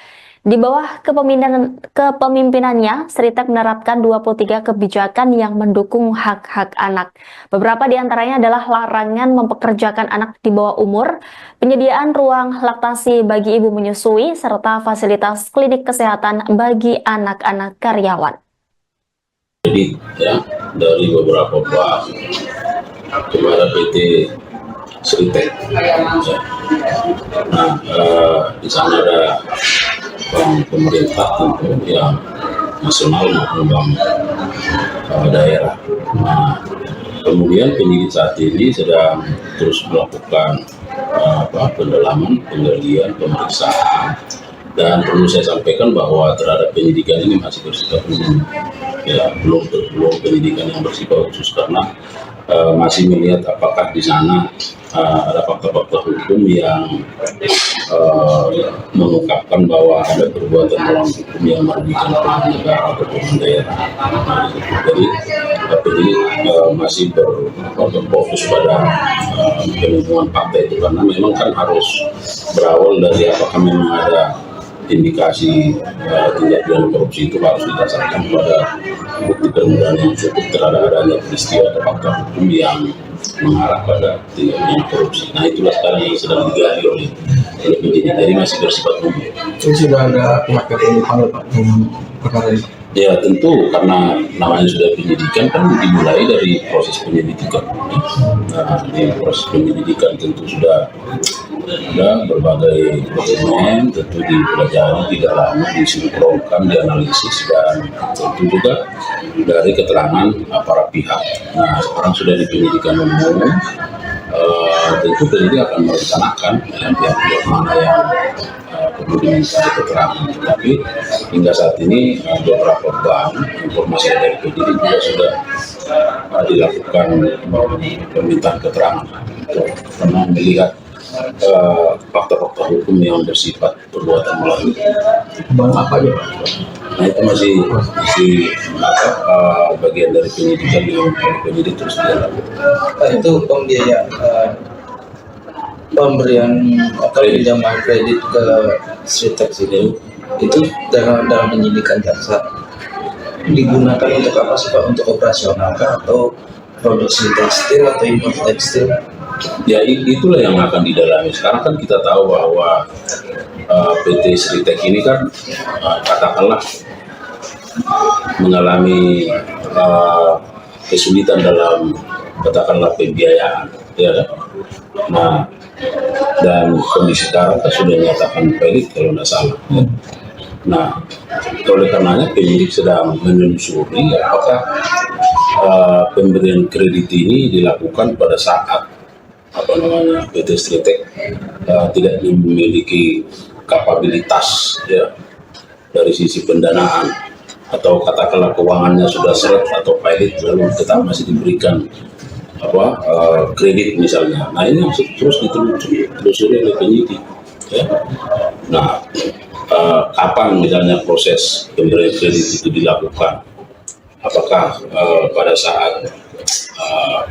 Di bawah kepemimpinannya, Sritek menerapkan 23 kebijakan yang mendukung hak-hak anak. Beberapa di antaranya adalah larangan mempekerjakan anak di bawah umur, penyediaan ruang laktasi bagi ibu menyusui, serta fasilitas klinik kesehatan bagi anak-anak karyawan. Jadi ya, dari beberapa bank kepada PT Sritek. Nah, di sana ada bank pemerintah tentu yang nasional maupun bank daerah. Nah, kemudian penyidik saat ini sedang terus melakukan pendalaman, penggalian, pemeriksaan, dan perlu saya sampaikan bahwa terhadap penyidikan ini masih bersifat umum, ya belum penyidikan yang bersifat khusus karena masih melihat apakah di sana ada fakta-fakta hukum yang mengungkapkan bahwa ada perbuatan melawan hukum yang merugikan keuangan negara atau keuangan daerah. Jadi penyidik masih berfokus pada penemuan fakta itu karena memang kan harus berawal dari apakah memang ada indikasi tindak pidana korupsi itu harus didasarkan pada bukti permulaan yang cukup terhadap adanya peristiwa atau fakta hukum yang mengarah pada tindak pidana korupsi. Nah itulah sekarang yang sedang digali oleh penyidik, jadi masih bersifat umum. Jadi sudah ada pihak yang dipanggil Pak dengan perkara ini? Ya tentu karena namanya sudah penyidikan kan dimulai dari proses penyelidikan. Nah di proses penyelidikan tentu sudah ada berbagai dokumen, tentu dipelajari, didalami, disinkronkan, dianalisis, dan tentu juga dari keterangan para pihak. Nah sekarang sudah di penyidikan umum, tentu penyidik akan merencanakan pihak-pihak mana yang perlu diminta keterangan. Tetapi hingga saat ini beberapa bank informasi dari penyidik juga sudah dilakukan permintaan keterangan karena melihat fakta-fakta hukum yang bersifat perbuatan melawan. Bank apa aja Pak? Nah itu masih bagian dari penyidikan yang penyidik terus dilakukan. Itu pembiayaan pemberian atau pinjaman kredit ke Sritek itu dalam penyidikan jaksa digunakan untuk apa sih Pak? Untuk operasional kah atau produksi tekstil atau impor tekstil? Ya itulah yang akan didalami. Sekarang kan kita tahu bahwa PT Sritek ini kan katakanlah mengalami kesulitan dalam katakanlah pembiayaan, ya kan? Nah dan kondisi sekarang kan sudah dinyatakan valid kalau tidak salah. Ya. Nah oleh karenanya penyidik sedang menelusuri apakah pemberian kredit ini dilakukan pada saat PT Sritek tidak memiliki kapabilitas ya dari sisi pendanaan atau katakanlah keuangannya sudah seret atau pilot lalu tetap masih diberikan kredit misalnya. Nah ini harus terus ditelusuri oleh penyidik ya. Nah kapan misalnya proses pemberian kredit itu dilakukan, apakah pada saat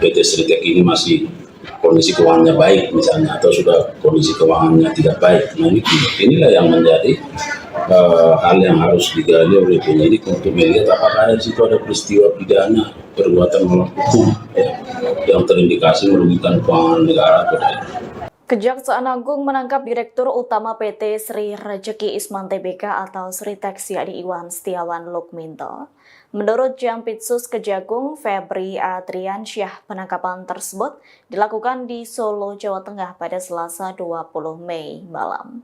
PT Sritek ini masih kondisi keuangannya baik misalnya atau sudah kondisi keuangannya tidak baik. Nah inilah yang menjadi hal yang harus digali oleh penyidik untuk melihat apakah di situ ada peristiwa pidana perbuatan melawan hukum ya, yang terindikasi merugikan keuangan negara atau daerah. Kejaksaan Agung menangkap Direktur Utama PT Sri Rejeki Isman Tbk atau Sritex yakni Iwan Setiawan Lukminto. Menurut Jampitsus Kejagung Febri Adriansyah, penangkapan tersebut dilakukan di Solo, Jawa Tengah pada Selasa 20 Mei malam.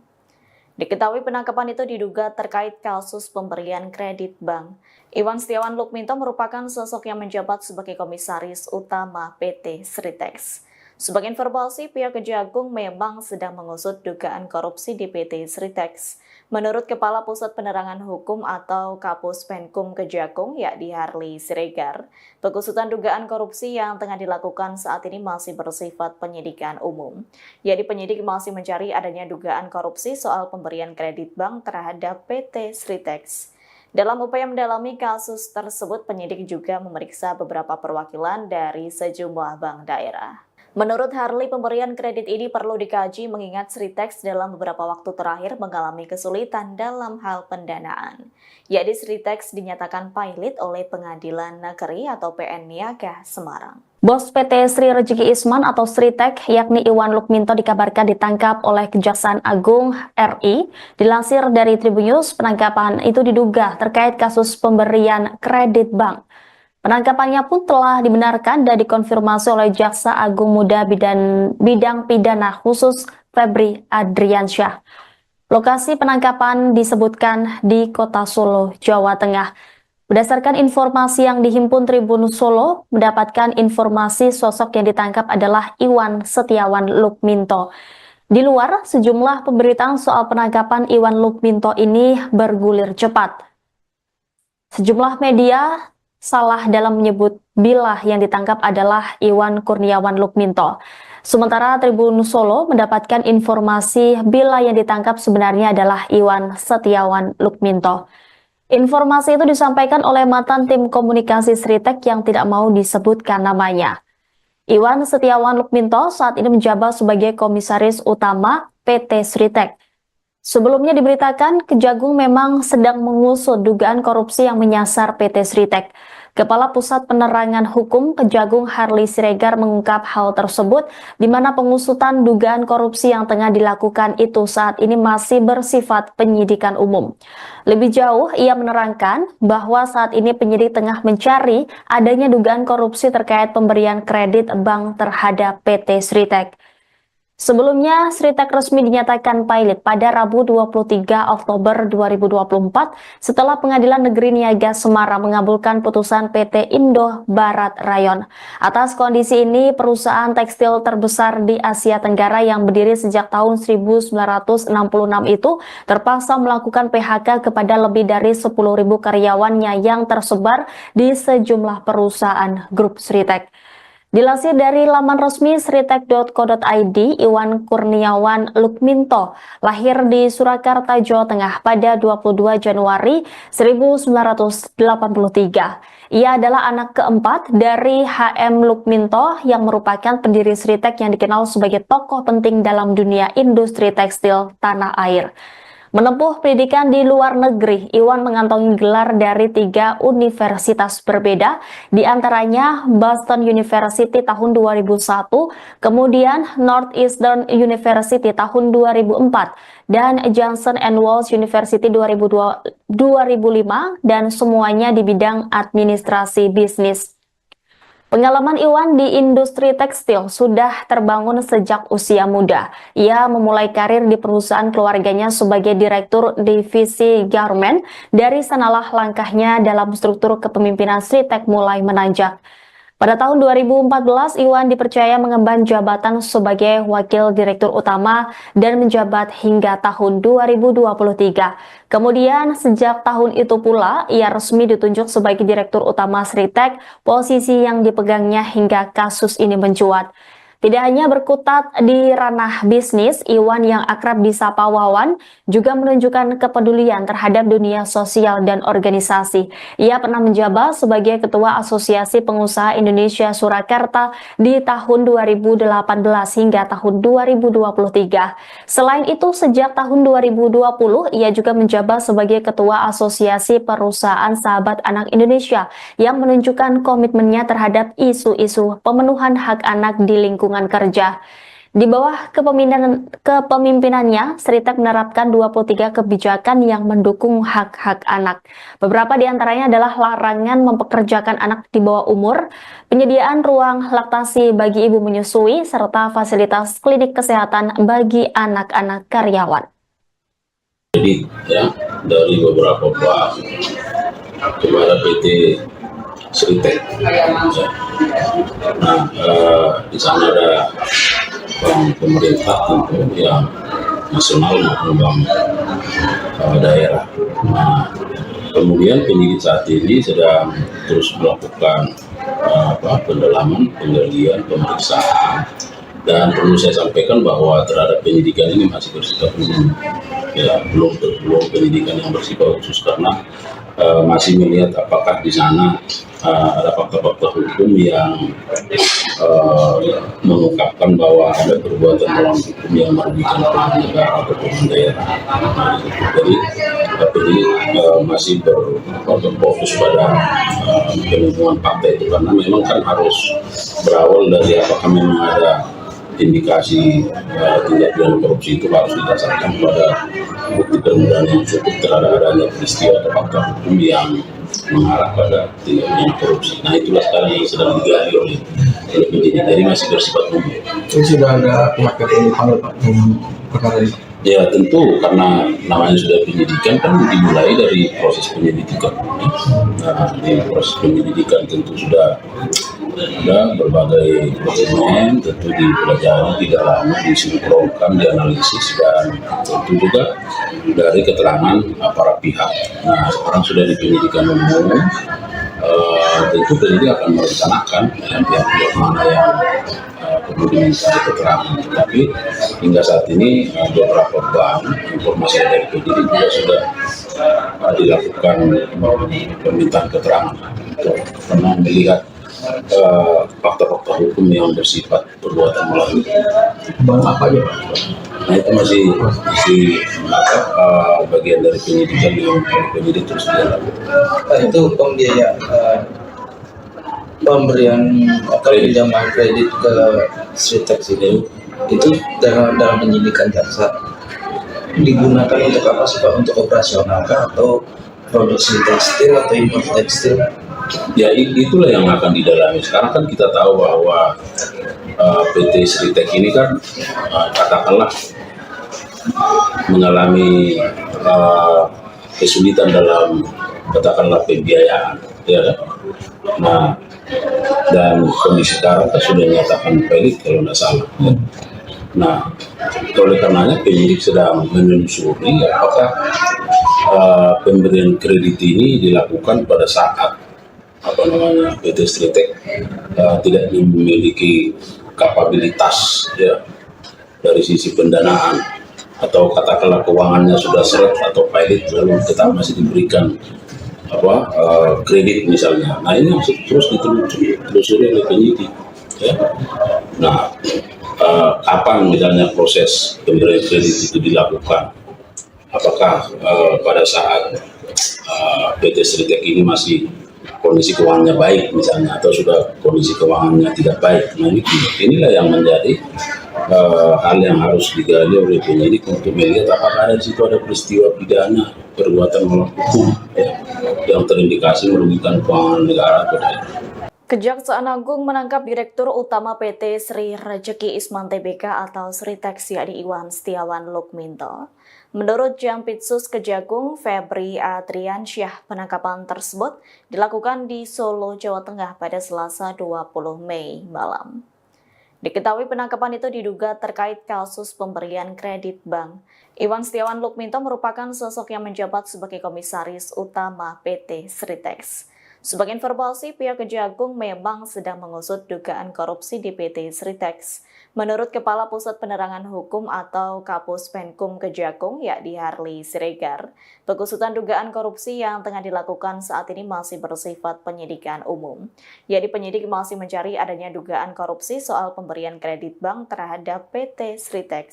Diketahui penangkapan itu diduga terkait kasus pemberian kredit bank. Iwan Setiawan Lukminto merupakan sosok yang menjabat sebagai komisaris utama PT Sritex. Sebagai informasi, pihak Kejagung memang sedang mengusut dugaan korupsi di PT Sritex. Menurut Kepala Pusat Penerangan Hukum atau Kapus Penkum Kejagung, yakni Harli Siregar, pengusutan dugaan korupsi yang tengah dilakukan saat ini masih bersifat penyidikan umum. Yakni penyidik masih mencari adanya dugaan korupsi soal pemberian kredit bank terhadap PT Sritex. Dalam upaya mendalami kasus tersebut, penyidik juga memeriksa beberapa perwakilan dari sejumlah bank daerah. Menurut Harli, pemberian kredit ini perlu dikaji mengingat Sritex dalam beberapa waktu terakhir mengalami kesulitan dalam hal pendanaan. Yakni Sritex dinyatakan pailit oleh Pengadilan Negeri atau PN Niaga Semarang. Bos PT Sri Rejeki Isman atau Sritex yakni Iwan Lukminto dikabarkan ditangkap oleh Kejaksaan Agung RI. Dilansir dari Tribunnews, penangkapan itu diduga terkait kasus pemberian kredit bank. Penangkapannya pun telah dibenarkan dan dikonfirmasi oleh Jaksa Agung Muda Bidang Pidana Khusus Febri Adriansyah. Lokasi penangkapan disebutkan di Kota Solo, Jawa Tengah. Berdasarkan informasi yang dihimpun Tribun Solo, mendapatkan informasi sosok yang ditangkap adalah Iwan Setiawan Lukminto. Di luar, sejumlah pemberitaan soal penangkapan Iwan Lukminto ini bergulir cepat. Sejumlah media salah dalam menyebut bila yang ditangkap adalah Iwan Kurniawan Lukminto. Sementara Tribun Solo mendapatkan informasi bila yang ditangkap sebenarnya adalah Iwan Setiawan Lukminto. Informasi itu disampaikan oleh mantan tim komunikasi Sritex yang tidak mau disebutkan namanya. Iwan Setiawan Lukminto saat ini menjabat sebagai komisaris utama PT Sritex. Sebelumnya diberitakan Kejagung memang sedang mengusut dugaan korupsi yang menyasar PT Sritex. Kepala Pusat Penerangan Hukum Kejagung Harli Siregar mengungkap hal tersebut di mana pengusutan dugaan korupsi yang tengah dilakukan itu saat ini masih bersifat penyidikan umum. Lebih jauh, ia menerangkan bahwa saat ini penyidik tengah mencari adanya dugaan korupsi terkait pemberian kredit bank terhadap PT Sritex. Sebelumnya, Sritex resmi dinyatakan pailit pada Rabu 23 Oktober 2024 setelah Pengadilan Negeri Niaga Semarang mengabulkan putusan PT Indo Barat Rayon. Atas kondisi ini, perusahaan tekstil terbesar di Asia Tenggara yang berdiri sejak tahun 1966 itu terpaksa melakukan PHK kepada lebih dari 10.000 karyawannya yang tersebar di sejumlah perusahaan grup Sritex. Dilansir dari laman resmi sritex.co.id, Iwan Kurniawan Lukminto lahir di Surakarta, Jawa Tengah pada 22 Januari 1983. Ia adalah anak keempat dari HM Lukminto yang merupakan pendiri Sritex yang dikenal sebagai tokoh penting dalam dunia industri tekstil tanah air. Menempuh pendidikan di luar negeri, Iwan mengantongi gelar dari 3 universitas berbeda, di antaranya Boston University tahun 2001, kemudian Northeastern University tahun 2004, dan Johnson & Wales University 2005, dan semuanya di bidang administrasi bisnis. Pengalaman Iwan di industri tekstil sudah terbangun sejak usia muda. Ia memulai karir di perusahaan keluarganya sebagai direktur divisi garment. Dari sanalah langkahnya dalam struktur kepemimpinan Sritex mulai menanjak. Pada tahun 2014, Iwan dipercaya mengemban jabatan sebagai Wakil Direktur Utama dan menjabat hingga tahun 2023. Kemudian, sejak tahun itu pula, ia resmi ditunjuk sebagai Direktur Utama Sritex, posisi yang dipegangnya hingga kasus ini mencuat. Tidak hanya berkutat di ranah bisnis, Iwan yang akrab disapa Wawan juga menunjukkan kepedulian terhadap dunia sosial dan organisasi. Ia pernah menjabat sebagai Ketua Asosiasi Pengusaha Indonesia Surakarta di tahun 2018 hingga tahun 2023. Selain itu, sejak tahun 2020, ia juga menjabat sebagai Ketua Asosiasi Perusahaan Sahabat Anak Indonesia yang menunjukkan komitmennya terhadap isu-isu pemenuhan hak anak di lingkungan kerja. Di bawah kepemimpinannya, Sritek menerapkan 23 kebijakan yang mendukung hak-hak anak. Beberapa di antaranya adalah larangan mempekerjakan anak di bawah umur, penyediaan ruang laktasi bagi ibu menyusui, serta fasilitas klinik kesehatan bagi anak-anak karyawan. Jadi ya dari beberapa bank kepada PT Sritek. Nah, di sana ada bank pemerintah tentu yang nasional maupun bank daerah. Nah, kemudian penyidik saat ini sedang terus melakukan pendalaman, penggalian, pemeriksaan, dan perlu saya sampaikan bahwa terhadap penyidikan ini masih bersifat umum, ya belum penyidikan yang bersifat khusus karena masih melihat apakah di sana ada fakta-fakta hukum yang mengungkapkan bahwa ada perbuatan melawan hukum yang merugikan keuangan negara atau keuangan daerah. Jadi masih berfokus pada penemuan fakta itu karena memang kan harus berawal dari apakah memang ada indikasi tindak pidana korupsi itu harus didasarkan pada bukti permulaan yang cukup terhadap adanya peristiwa atau fakta hukum yang mengarah pada tindak pidana korupsi. Nah itulah sekarang yang sedang digali oleh penyidik, jadi masih bersifat umum. Itu sudah ada pihak yang dipanggil Pak dengan perkara ini? Ya tentu karena namanya sudah penyidikan kan dimulai dari proses penyelidikan. Nah di proses penyelidikan tentu sudah ada berbagai dokumen, tentu dipelajari, didalami, disinkronkan, dianalisis, dan tentu juga dari keterangan para pihak. Nah sekarang sudah di penyidikan umum, tentu penyidik akan merencanakan pihak-pihak mana yang perlu diminta keterangan. Tapi hingga saat ini beberapa bank informasi dari penyidik juga sudah dilakukan permintaan keterangan karena melihat fakta-fakta hukum yang bersifat perbuatan melawan. Bang apa aja Pak? Nah itu masih bagian dari penyidikan yang penyidik terus dilakukan. Itu pembiayaan pemberian atau pinjaman kredit ke Sritek itu dalam penyidikan jaksa digunakan untuk apa sih Pak? Untuk operasional kah atau produksi tekstil atau impor tekstil? Ya itulah yang akan didalami. Sekarang kan kita tahu bahwa PT Sritek ini kan katakanlah mengalami kesulitan dalam katakanlah pembiayaan, ya kan? Nah dan kondisi sekarang kan sudah dinyatakan valid kalau tidak salah. Ya. Nah oleh karenanya penyidik sedang menelusuri apakah pemberian kredit ini dilakukan pada saat PT Sritek tidak memiliki kapabilitas ya dari sisi pendanaan atau katakanlah keuangannya sudah seret atau pilot lalu tetap masih diberikan kredit misalnya. Nah ini terus ditelusuri oleh penyidik ya. Nah kapan misalnya proses pemberian kredit itu dilakukan, apakah pada saat PT Sritek ini masih kondisi keuangannya baik misalnya atau sudah kondisi keuangannya tidak baik. Nah inilah yang menjadi hal yang harus digali oleh penyidik untuk melihat apakah ada di situ ada peristiwa pidana perbuatan melawan hukum ya, yang terindikasi merugikan keuangan negara atau daerah. Kejaksaan Agung menangkap Direktur Utama PT Sri Rejeki Isman Tbk atau Sritek yakni Iwan Setiawan Lukminto. Menurut Jampitsus Kejagung Febri Adriansyah, penangkapan tersebut dilakukan di Solo, Jawa Tengah pada Selasa 20 Mei malam. Diketahui penangkapan itu diduga terkait kasus pemberian kredit bank. Iwan Setiawan Lukminto merupakan sosok yang menjabat sebagai Komisaris Utama PT Sritek. Sebagai informasi, pihak Kejagung memang sedang mengusut dugaan korupsi di PT Sritek. Menurut Kepala Pusat Penerangan Hukum atau Kapus Penkum Kejagung, yakni Harli Siregar, pengusutan dugaan korupsi yang tengah dilakukan saat ini masih bersifat penyidikan umum. Yakni penyidik masih mencari adanya dugaan korupsi soal pemberian kredit bank terhadap PT Sritek.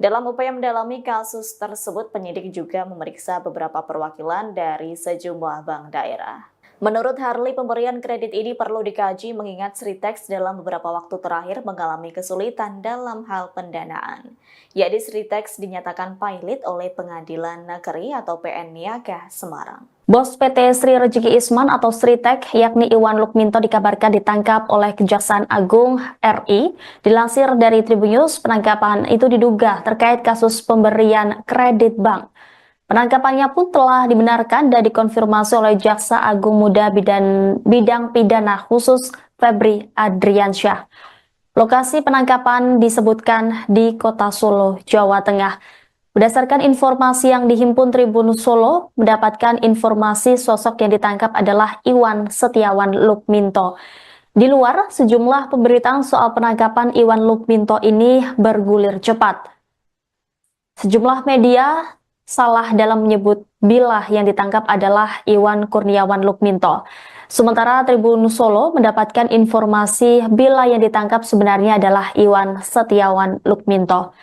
Dalam upaya mendalami kasus tersebut, penyidik juga memeriksa beberapa perwakilan dari sejumlah bank daerah. Menurut Harley, pemberian kredit ini perlu dikaji mengingat Sritex dalam beberapa waktu terakhir mengalami kesulitan dalam hal pendanaan. Yakni Sritex dinyatakan pailit oleh Pengadilan Negeri atau PN Niaga Semarang. Bos PT Sri Rezeki Isman atau Sritek, yakni Iwan Lukminto dikabarkan ditangkap oleh Kejaksaan Agung RI. Dilansir dari Tribunnews, penangkapan itu diduga terkait kasus pemberian kredit bank. Penangkapannya pun telah dibenarkan dan dikonfirmasi oleh Jaksa Agung Muda Bidang Pidana Khusus Febri Adriansyah. Lokasi penangkapan disebutkan di Kota Solo, Jawa Tengah. Berdasarkan informasi yang dihimpun Tribun Solo, mendapatkan informasi sosok yang ditangkap adalah Iwan Setiawan Lukminto. Di luar, sejumlah pemberitaan soal penangkapan Iwan Lukminto ini bergulir cepat. Sejumlah media salah dalam menyebut bila yang ditangkap adalah Iwan Kurniawan Lukminto. Sementara Tribun Solo mendapatkan informasi bila yang ditangkap sebenarnya adalah Iwan Setiawan Lukminto.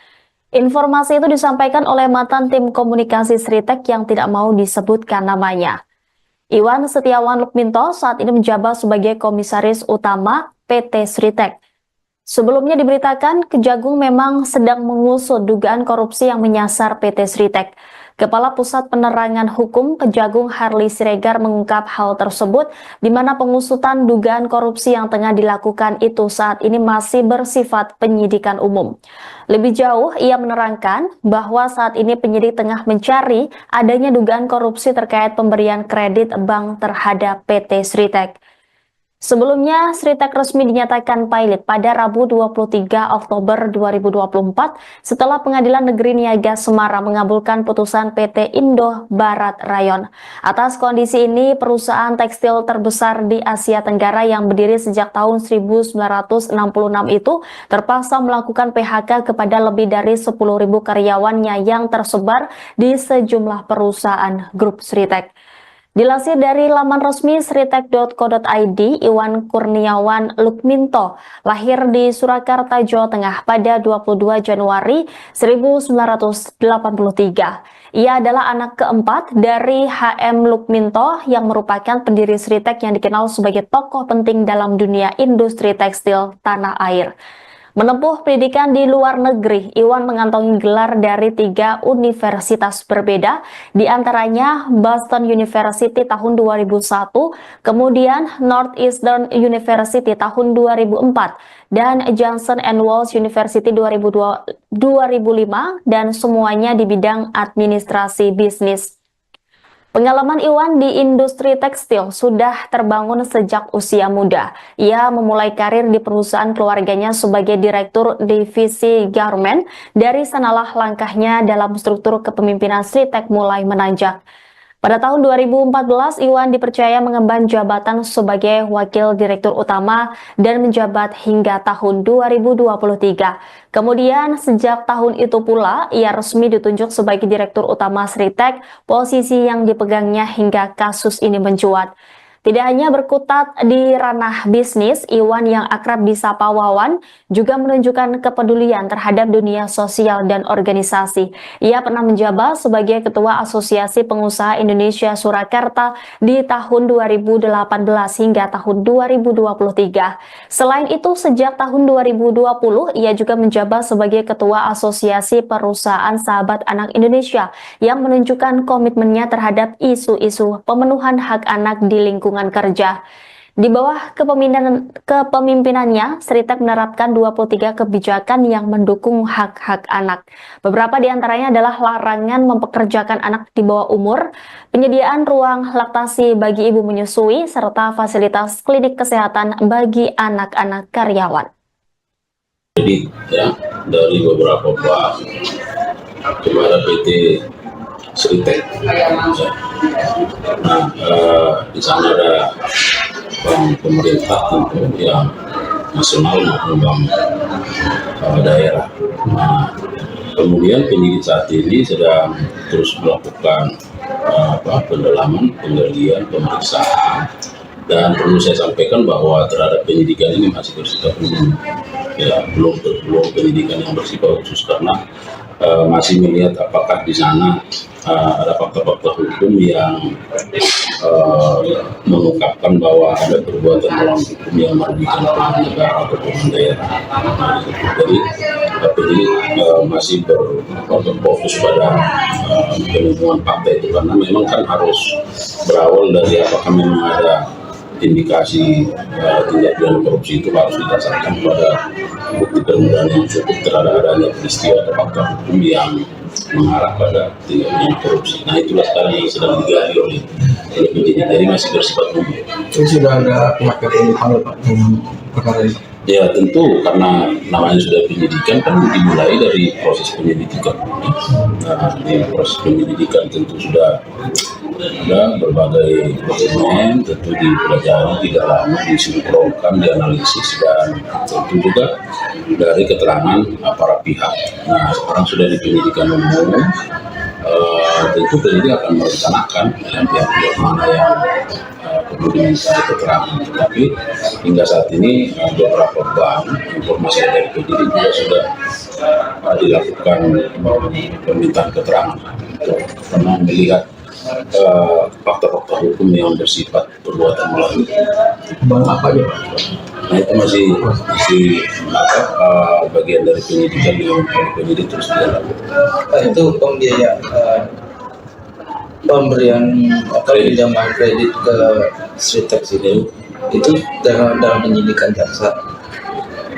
Informasi itu disampaikan oleh mantan tim komunikasi Sritek yang tidak mau disebutkan namanya. Iwan Setiawan Lukminto saat ini menjabat sebagai komisaris utama PT Sritek. Sebelumnya diberitakan Kejagung memang sedang mengusut dugaan korupsi yang menyasar PT Sritek. Kepala Pusat Penerangan Hukum Kejagung Harley Siregar mengungkap hal tersebut di mana pengusutan dugaan korupsi yang tengah dilakukan itu saat ini masih bersifat penyidikan umum. Lebih jauh, ia menerangkan bahwa saat ini penyidik tengah mencari adanya dugaan korupsi terkait pemberian kredit bank terhadap PT Sritek. Sebelumnya, Sritek resmi dinyatakan pailit pada Rabu 23 Oktober 2024 setelah Pengadilan Negeri Niaga Semarang mengabulkan putusan PT Indo Barat Rayon. Atas kondisi ini, perusahaan tekstil terbesar di Asia Tenggara yang berdiri sejak tahun 1966 itu terpaksa melakukan PHK kepada lebih dari 10.000 karyawannya yang tersebar di sejumlah perusahaan grup Sritek. Dilansir dari laman resmi sritek.co.id, Iwan Kurniawan Lukminto lahir di Surakarta, Jawa Tengah pada 22 Januari 1983. Ia adalah anak keempat dari HM Lukminto yang merupakan pendiri Sritek yang dikenal sebagai tokoh penting dalam dunia industri tekstil tanah air. Menempuh pendidikan di luar negeri, Iwan mengantongi gelar dari 3 universitas berbeda, di antaranya Boston University tahun 2001, kemudian Northeastern University tahun 2004, dan Johnson & Wales University 2005, dan semuanya di bidang administrasi bisnis. Pengalaman Iwan di industri tekstil sudah terbangun sejak usia muda. Ia memulai karir di perusahaan keluarganya sebagai direktur divisi garment. Dari sanalah langkahnya dalam struktur kepemimpinan Sritek mulai menanjak. Pada tahun 2014, Iwan dipercaya mengemban jabatan sebagai Wakil Direktur Utama dan menjabat hingga tahun 2023. Kemudian, sejak tahun itu pula, ia resmi ditunjuk sebagai Direktur Utama Sritek, posisi yang dipegangnya hingga kasus ini mencuat. Tidak hanya berkutat di ranah bisnis, Iwan yang akrab disapa Wawan juga menunjukkan kepedulian terhadap dunia sosial dan organisasi. Ia pernah menjabat sebagai Ketua Asosiasi Pengusaha Indonesia Surakarta di tahun 2018 hingga tahun 2023. Selain itu, sejak tahun 2020, ia juga menjabat sebagai Ketua Asosiasi Perusahaan Sahabat Anak Indonesia yang menunjukkan komitmennya terhadap isu-isu pemenuhan hak anak di lingkungan kerja. Di bawah kepemimpinannya, Sritek menerapkan 23 kebijakan yang mendukung hak-hak anak. Beberapa di antaranya adalah larangan mempekerjakan anak di bawah umur, penyediaan ruang laktasi bagi ibu menyusui, serta fasilitas klinik kesehatan bagi anak-anak karyawan. Jadi ya, dari beberapa bank kepada PT Sritek. Nah, di sana ada bank pemerintah tentu yang nasional maupun bank daerah. Nah, kemudian penyidik saat ini sedang terus melakukan pendalaman, penggalian, pemeriksaan, dan perlu saya sampaikan bahwa terhadap penyidikan ini masih bersifat umum, ya belum penyidikan yang bersifat khusus karena masih melihat apakah di sana ada fakta-fakta hukum yang mengungkapkan bahwa ada perbuatan melawan hukum yang merugikan keuangan negara atau keuangan daerah. Jadi penyidik masih berfokus pada penemuan fakta itu, karena memang kan harus berawal dari apakah memang ada indikasi tindak pidana korupsi, itu harus didasarkan pada bukti permulaan yang cukup terhadap adanya peristiwa atau fakta hukum yang mengarah pada tindak pidana korupsi. Nah, itulah sekarang yang sedang digali oleh penyidik, jadi masih bersifat umum. Itu sudah ada pihak yang dipanggil Pak dengan perkara ini? Ya tentu, karena namanya sudah penyidikan kan dimulai dari proses penyelidikan. Nah, di proses penyelidikan tentu sudah ada berbagai dokumen, tentu dipelajari, didalami, disinkronkan, dianalisis, dan tentu juga dari keterangan para pihak. Nah, sekarang sudah di penyidikan umum, tentu penyidik akan merencanakan pihak-pihak mana yang perlu diminta keterangan. Tapi hingga saat ini beberapa bank informasi dari penyidik juga sudah dilakukan permintaan keterangan karena melihat fakta-fakta hukum yang bersifat perbuatan melawan hukum. Bang apa aja Pak? Nah, itu masih bagian dari penyidikan yang penyidik terus dilakukan. Itu pembiayaan pemberian atau pinjaman kredit ke Sritex itu dalam penyidikan jaksa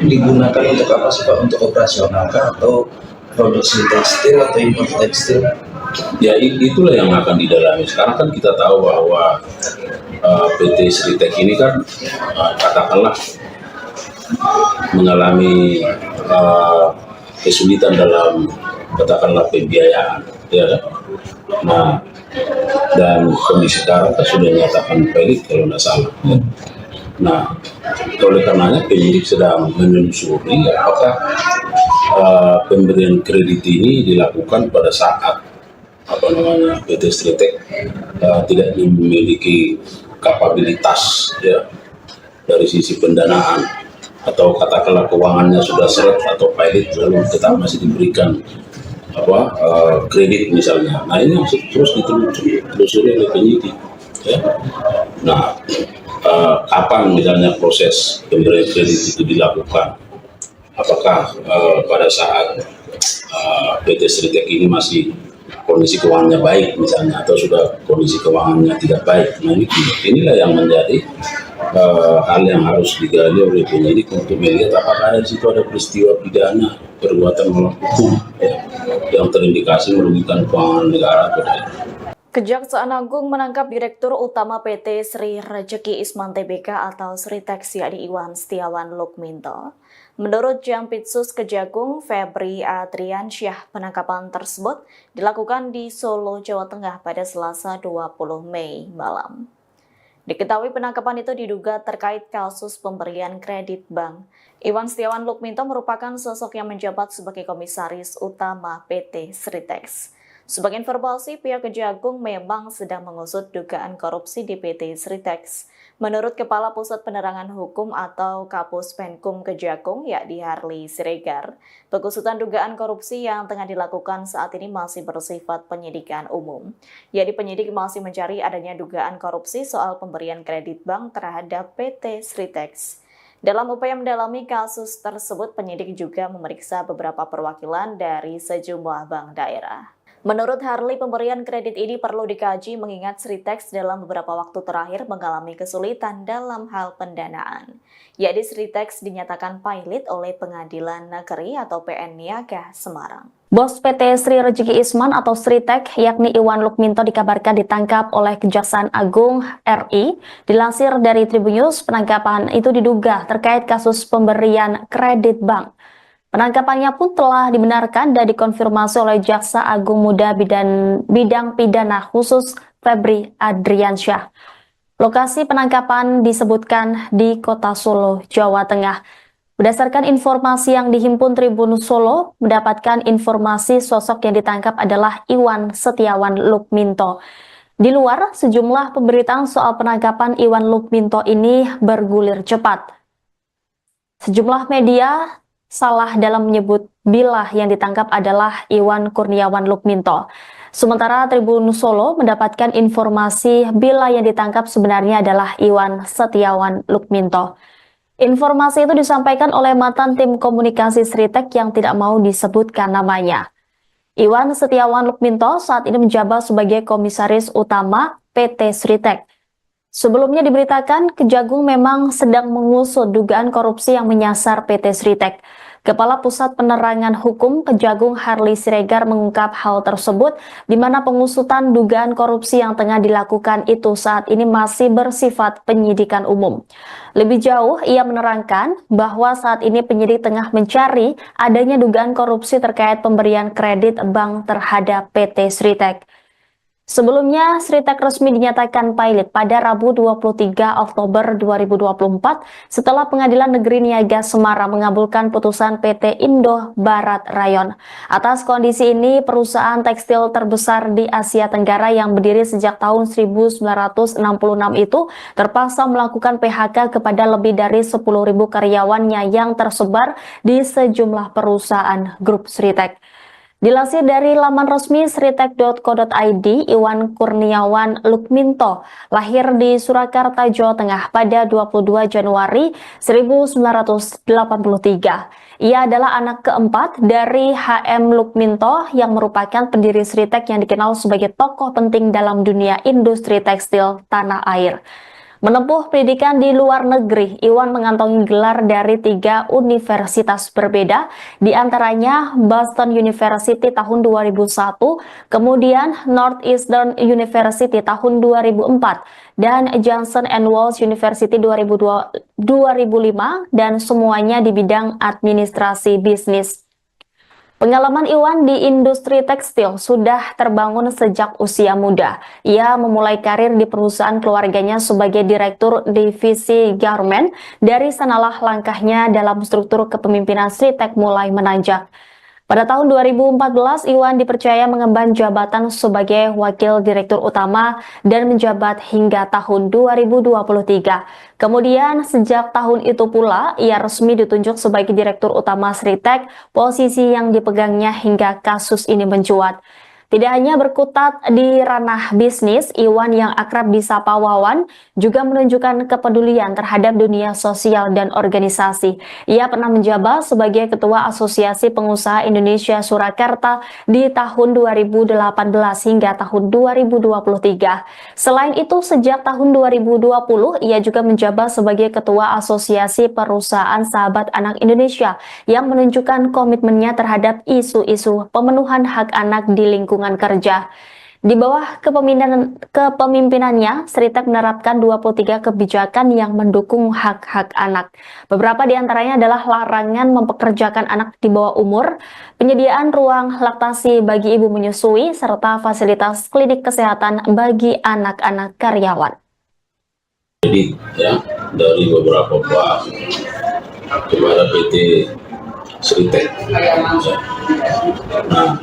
digunakan untuk apa sih Pak? Untuk operasional kah atau produksi tekstil atau impor tekstil? Ya, itulah yang akan didalami. Sekarang kan kita tahu bahwa PT Sritex ini kan katakanlah mengalami kesulitan dalam katakanlah pembiayaan, ya kan? Nah, dan kondisi sekarang kan sudah dinyatakan pelit kalau tidak salah. Ya. Nah, oleh karenanya penyidik sedang menelusuri apakah pemberian kredit ini dilakukan pada saat PT Sritex tidak memiliki kapabilitas, ya, dari sisi pendanaan, atau katakanlah keuangannya sudah seret atau pilot lalu tetap masih diberikan kredit misalnya. Nah, ini terus ditelusuri oleh penyidik, ya. Nah, kapan misalnya proses pemberian kredit itu dilakukan? Apakah pada saat PT Sritex ini masih kondisi keuangannya baik misalnya, atau sudah kondisi keuangannya tidak baik? Nah, inilah yang menjadi hal yang harus digali oleh penyidik untuk melihat apakah di situ ada peristiwa pidana perbuatan melawan hukum, ya, yang terindikasi merugikan keuangan negara atau daerah. Kejaksaan Agung menangkap Direktur Utama PT Sri Rejeki Isman Tbk atau Sritex yakni Iwan Setiawan Lukminto. Menurut Jampitsus Kejagung Febri Adriansyah, penangkapan tersebut dilakukan di Solo, Jawa Tengah pada Selasa 20 Mei malam. Diketahui penangkapan itu diduga terkait kasus pemberian kredit bank. Iwan Setiawan Lukminto merupakan sosok yang menjabat sebagai Komisaris Utama PT Sritex. Sebagai informasi, pihak Kejagung memang sedang mengusut dugaan korupsi di PT Sritex. Menurut Kepala Pusat Penerangan Hukum atau Kapus Penkum Kejagung, yakni Harley Siregar, pengusutan dugaan korupsi yang tengah dilakukan saat ini masih bersifat penyidikan umum. Yakni penyidik masih mencari adanya dugaan korupsi soal pemberian kredit bank terhadap PT Sritex. Dalam upaya mendalami kasus tersebut, penyidik juga memeriksa beberapa perwakilan dari sejumlah bank daerah. Menurut Harley, pemberian kredit ini perlu dikaji mengingat Sritex dalam beberapa waktu terakhir mengalami kesulitan dalam hal pendanaan. Yakni Sritex dinyatakan pilot oleh Pengadilan Negeri atau PN Niaga Semarang. Bos PT Sri Rejeki Isman atau Sritex yakni Iwan Lukminto dikabarkan ditangkap oleh Kejaksaan Agung RI. Dilansir dari Tribunnews, penangkapan itu diduga terkait kasus pemberian kredit bank. Penangkapannya pun telah dibenarkan dan dikonfirmasi oleh Jaksa Agung Muda Bidang Pidana Khusus Febri Adriansyah. Lokasi penangkapan disebutkan di Kota Solo, Jawa Tengah. Berdasarkan informasi yang dihimpun Tribun Solo, mendapatkan informasi sosok yang ditangkap adalah Iwan Setiawan Lukminto. Di luar, sejumlah pemberitaan soal penangkapan Iwan Lukminto ini bergulir cepat. Sejumlah media salah dalam menyebut bila yang ditangkap adalah Iwan Kurniawan Lukminto. Sementara Tribun Solo mendapatkan informasi bila yang ditangkap sebenarnya adalah Iwan Setiawan Lukminto. Informasi itu disampaikan oleh mantan tim komunikasi Sritek yang tidak mau disebutkan namanya. Iwan Setiawan Lukminto saat ini menjabat sebagai komisaris utama PT Sritek. Sebelumnya diberitakan Kejagung memang sedang mengusut dugaan korupsi yang menyasar PT Sritek. Kepala Pusat Penerangan Hukum Kejagung Harley Siregar mengungkap hal tersebut di mana pengusutan dugaan korupsi yang tengah dilakukan itu saat ini masih bersifat penyidikan umum. Lebih jauh, ia menerangkan bahwa saat ini penyidik tengah mencari adanya dugaan korupsi terkait pemberian kredit bank terhadap PT Sritek. Sebelumnya, Sritek resmi dinyatakan pilot pada Rabu 23 Oktober 2024 setelah Pengadilan Negeri Niaga Semarang mengabulkan putusan PT Indo Barat Rayon. Atas kondisi ini, perusahaan tekstil terbesar di Asia Tenggara yang berdiri sejak tahun 1966 itu terpaksa melakukan PHK kepada lebih dari 10.000 karyawannya yang tersebar di sejumlah perusahaan grup Sritek. Dilansir dari laman resmi sritek.co.id, Iwan Kurniawan Lukminto lahir di Surakarta, Jawa Tengah pada 22 Januari 1983. Ia adalah anak keempat dari HM Lukminto yang merupakan pendiri Sritek yang dikenal sebagai tokoh penting dalam dunia industri tekstil tanah air. Menempuh pendidikan di luar negeri, Iwan mengantongi gelar dari 3 universitas berbeda, di antaranya Boston University tahun 2001, kemudian Northeastern University tahun 2004, dan Johnson & Wales University 2005, dan semuanya di bidang administrasi bisnis. Pengalaman Iwan di industri tekstil sudah terbangun sejak usia muda. Ia memulai karir di perusahaan keluarganya sebagai direktur divisi garment. Dari sanalah langkahnya dalam struktur kepemimpinan Sritek mulai menanjak. Pada tahun 2014, Iwan dipercaya mengemban jabatan sebagai Wakil Direktur Utama dan menjabat hingga tahun 2023. Kemudian, sejak tahun itu pula, ia resmi ditunjuk sebagai Direktur Utama Sritek, posisi yang dipegangnya hingga kasus ini mencuat. Tidak hanya berkutat di ranah bisnis, Iwan yang akrab disapa Wawan juga menunjukkan kepedulian terhadap dunia sosial dan organisasi. Ia pernah menjabat sebagai Ketua Asosiasi Pengusaha Indonesia Surakarta di tahun 2018 hingga tahun 2023. Selain itu, sejak tahun 2020, ia juga menjabat sebagai Ketua Asosiasi Perusahaan Sahabat Anak Indonesia yang menunjukkan komitmennya terhadap isu-isu pemenuhan hak anak di lingkungan kerja. Di bawah kepemimpinannya, Sritek menerapkan 23 kebijakan yang mendukung hak-hak anak. Beberapa di antaranya adalah larangan mempekerjakan anak di bawah umur, penyediaan ruang laktasi bagi ibu menyusui, serta fasilitas klinik kesehatan bagi anak-anak karyawan. Jadi ya, dari beberapa bank kepada PT Sritek. Nah,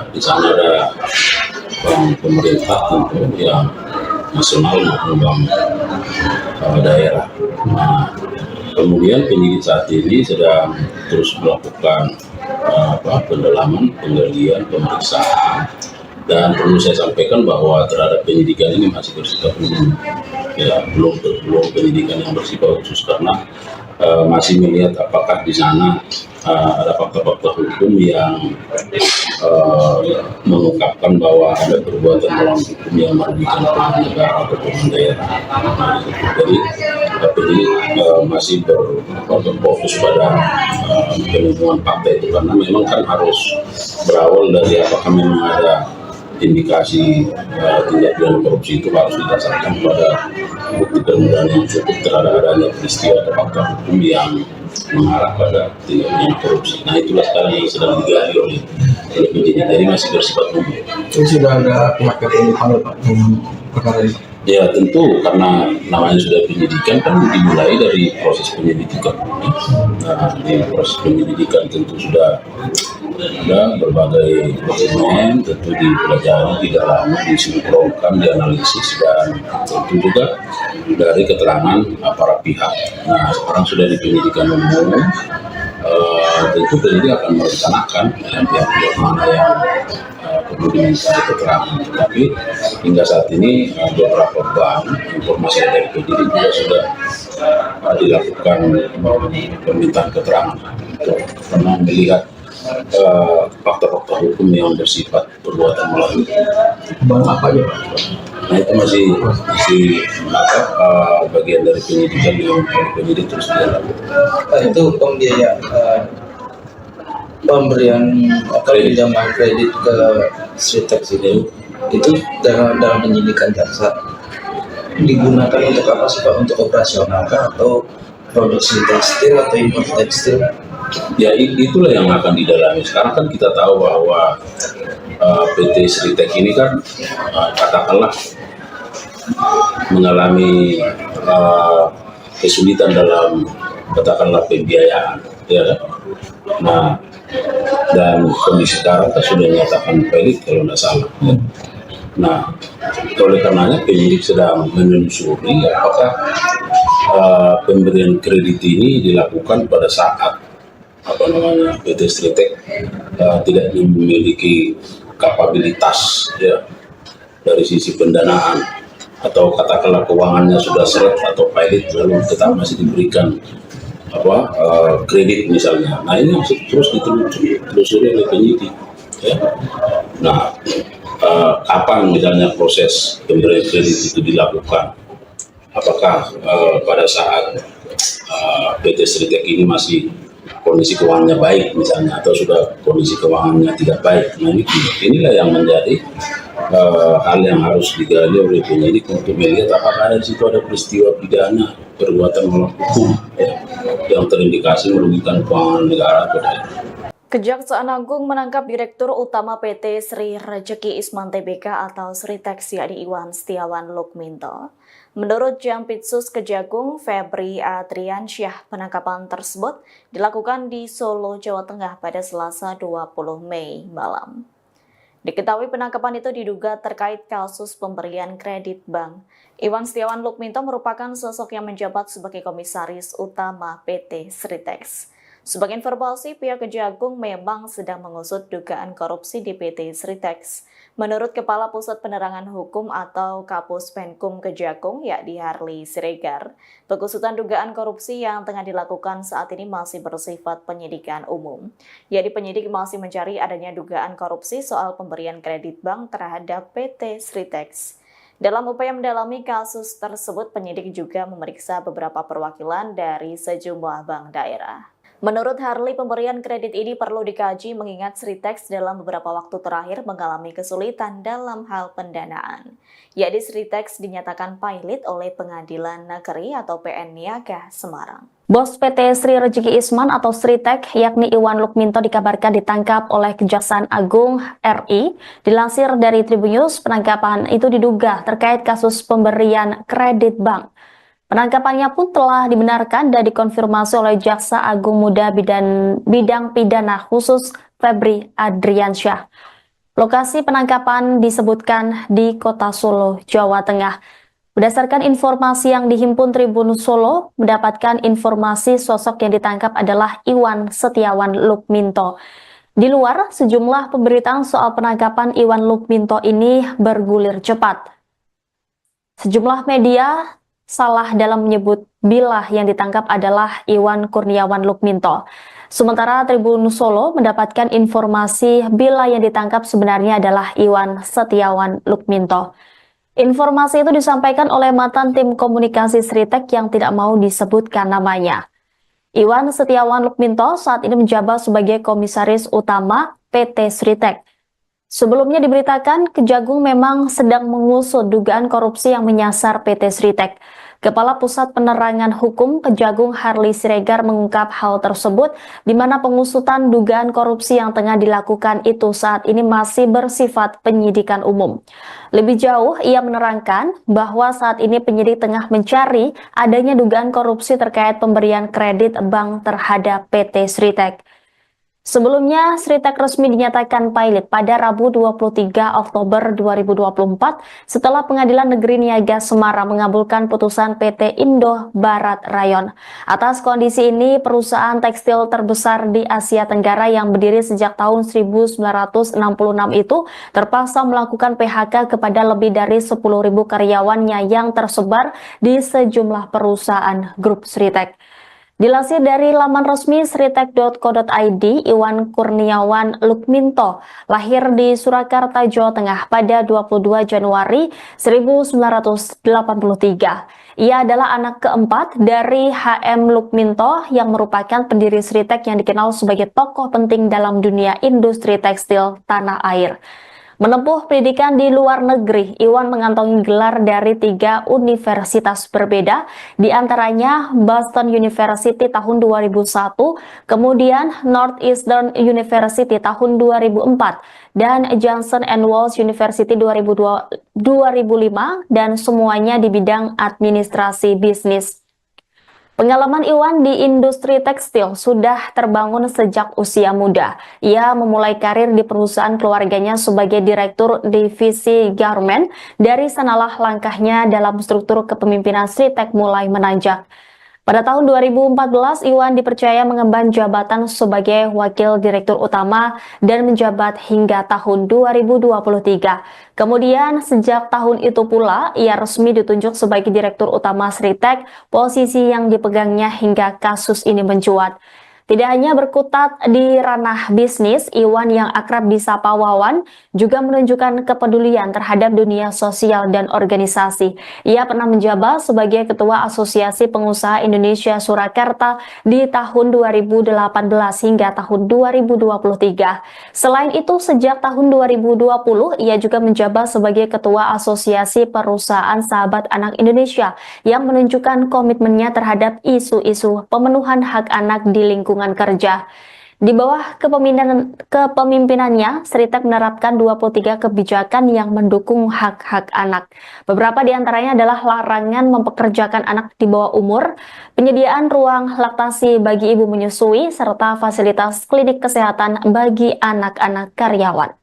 di sana ada bank pemerintah tentu yang nasional maupun bank daerah. Nah, kemudian penyidik saat ini sedang terus melakukan pendalaman, penggalian, pemeriksaan. Dan perlu saya sampaikan bahwa terhadap penyidikan ini masih bersifat umum, ya belum penyidikan yang bersifat khusus karena masih melihat apakah di sana ada fakta-fakta hukum yang mengungkapkan bahwa ada perbuatan melawan hukum yang merugikan pemerintah negara atau pemerintah daerah. Jadi masih berfokus pada penemuan fakta itu karena memang kan harus berawal dari apakah memang ada indikasi tindak pidana korupsi itu harus didasarkan pada bukti permulaan yang cukup terhadap adanya peristiwa atau fakta hukum yang mengarah pada tindak pidana korupsi. Nah, itulah sekarang yang sedang digali oleh penyidik, jadi masih bersifat umum. Itu sudah ada pihak yang dipanggil Pak dalam perkara ini? Ya tentu, karena namanya sudah penyidikan kan dimulai dari proses penyelidikan. Nah, di proses penyelidikan tentu sudah ada berbagai dokumen, tentu dipelajari, didalami, disinkronkan, dianalisis, dan tentu juga dari keterangan para pihak. Nah, sekarang sudah di penyidikan umum, tentu penyidik akan merencanakan pihak-pihak mana yang perlu diminta keterangan. Tetapi hingga saat ini beberapa bank informasi dari penyidik juga sudah dilakukan permintaan keterangan karena melihat fakta-fakta hukum yang bersifat perbuatan melawan. Bang apa aja Pak? Nah itu masih bagian dari penyidikan yang penyidik terus dilakukan. Itu pembiayaan pemberian atau pinjaman kredit ke Sritex itu dalam penyidikan jaksa digunakan untuk apa sih Pak? Untuk operasional kah atau produksi tekstil atau impor tekstil? Ya itulah yang akan didalami. Sekarang kan kita tahu bahwa PT Sritex ini kan katakanlah mengalami kesulitan dalam katakanlah pembiayaan, ya kan? Nah, dan kondisi sekarang kan sudah dinyatakan pelit kalau tidak salah. Ya. Nah, oleh karenanya penyidik sedang menelusuri apakah pemberian kredit ini dilakukan pada saat PT Sritex tidak memiliki kapabilitas ya dari sisi pendanaan atau katakanlah keuangannya sudah seret atau pilot lalu tetap masih diberikan kredit misalnya. Nah ini terus ditelusuri oleh penyidik ya. Nah kapan misalnya proses pemberian kredit itu dilakukan, apakah pada saat PT Sritex ini masih kondisi keuangannya baik misalnya atau sudah kondisi keuangannya tidak baik. Nah inilah yang menjadi hal yang harus digali oleh penyidik untuk melihat apakah di situ ada peristiwa pidana perbuatan melawan hukum ya, yang terindikasi merugikan keuangan negara atau tidak. Kejaksaan Agung menangkap Direktur Utama PT Sri Rejeki Isman Tbk atau Sritex yakni Iwan Setiawan Lukminto. Menurut Jampitsus Kejagung Febri Adriansyah, penangkapan tersebut dilakukan di Solo, Jawa Tengah pada Selasa 20 Mei malam. Diketahui penangkapan itu diduga terkait kasus pemberian kredit bank. Iwan Setiawan Lukminto merupakan sosok yang menjabat sebagai Komisaris Utama PT Sritex. Sebagai informasi, pihak Kejagung memang sedang mengusut dugaan korupsi di PT Sritex. Menurut Kepala Pusat Penerangan Hukum atau Kapus Penkum Kejagung, yakni Harli Siregar, pengusutan dugaan korupsi yang tengah dilakukan saat ini masih bersifat penyidikan umum. Yakni penyidik masih mencari adanya dugaan korupsi soal pemberian kredit bank terhadap PT Sritex. Dalam upaya mendalami kasus tersebut, penyidik juga memeriksa beberapa perwakilan dari sejumlah bank daerah. Menurut Harli, pemberian kredit ini perlu dikaji mengingat Sritex dalam beberapa waktu terakhir mengalami kesulitan dalam hal pendanaan. Yakni Sritex dinyatakan pilot oleh Pengadilan Negeri atau PN Niaga Semarang. Bos PT Sri Rejeki Isman atau Sritex yakni Iwan Lukminto dikabarkan ditangkap oleh Kejaksaan Agung RI. Dilansir dari Tribunnews, penangkapan itu diduga terkait kasus pemberian kredit bank. Penangkapannya pun telah dibenarkan dan dikonfirmasi oleh Jaksa Agung Muda Bidang Pidana Khusus Febri Adriansyah. Lokasi penangkapan disebutkan di Kota Solo, Jawa Tengah. Berdasarkan informasi yang dihimpun Tribun Solo, mendapatkan informasi sosok yang ditangkap adalah Iwan Setiawan Lukminto. Di luar, sejumlah pemberitaan soal penangkapan Iwan Lukminto ini bergulir cepat. Sejumlah media salah dalam menyebut bila yang ditangkap adalah Iwan Kurniawan Lukminto. Sementara Tribun Solo mendapatkan informasi bila yang ditangkap sebenarnya adalah Iwan Setiawan Lukminto. Informasi itu disampaikan oleh mantan tim komunikasi Sritex yang tidak mau disebutkan namanya. Iwan Setiawan Lukminto saat ini menjabat sebagai Komisaris Utama PT Sritex. Sebelumnya diberitakan, Kejagung memang sedang mengusut dugaan korupsi yang menyasar PT Sritex. Kepala Pusat Penerangan Hukum Kejagung Harli Siregar mengungkap hal tersebut, di mana pengusutan dugaan korupsi yang tengah dilakukan itu saat ini masih bersifat penyidikan umum. Lebih jauh, ia menerangkan bahwa saat ini penyidik tengah mencari adanya dugaan korupsi terkait pemberian kredit bank terhadap PT Sritex. Sebelumnya, Sritek resmi dinyatakan pilot pada Rabu 23 Oktober 2024 setelah Pengadilan Negeri Niaga Semarang mengabulkan putusan PT Indo Barat Rayon. Atas kondisi ini, perusahaan tekstil terbesar di Asia Tenggara yang berdiri sejak tahun 1966 itu terpaksa melakukan PHK kepada lebih dari 10.000 karyawannya yang tersebar di sejumlah perusahaan grup Sritek. Dilansir dari laman resmi sritek.co.id, Iwan Kurniawan Lukminto lahir di Surakarta, Jawa Tengah pada 22 Januari 1983. Ia adalah anak keempat dari HM Lukminto yang merupakan pendiri Sritek yang dikenal sebagai tokoh penting dalam dunia industri tekstil tanah air. Menempuh pendidikan di luar negeri, Iwan mengantongi gelar dari 3 universitas berbeda, di antaranya Boston University tahun 2001, kemudian Northeastern University tahun 2004, dan Johnson & Wales University 2005, dan semuanya di bidang administrasi bisnis. Pengalaman Iwan di industri tekstil sudah terbangun sejak usia muda. Ia memulai karir di perusahaan keluarganya sebagai direktur divisi garment. Dari sanalah langkahnya dalam struktur kepemimpinan Sritek mulai menanjak. Pada tahun 2014, Iwan dipercaya mengemban jabatan sebagai Wakil Direktur Utama dan menjabat hingga tahun 2023. Kemudian, sejak tahun itu pula, ia resmi ditunjuk sebagai Direktur Utama Sritek, posisi yang dipegangnya hingga kasus ini mencuat. Tidak hanya berkutat di ranah bisnis, Iwan yang akrab disapa Wawan juga menunjukkan kepedulian terhadap dunia sosial dan organisasi. Ia pernah menjabat sebagai Ketua Asosiasi Pengusaha Indonesia Surakarta di tahun 2018 hingga tahun 2023. Selain itu, sejak tahun 2020, ia juga menjabat sebagai Ketua Asosiasi Perusahaan Sahabat Anak Indonesia yang menunjukkan komitmennya terhadap isu-isu pemenuhan hak anak di lingkungan kerja. Di bawah kepemimpinannya, Sritek menerapkan 23 kebijakan yang mendukung hak-hak anak. Beberapa di antaranya adalah larangan mempekerjakan anak di bawah umur, penyediaan ruang laktasi bagi ibu menyusui, serta fasilitas klinik kesehatan bagi anak-anak karyawan.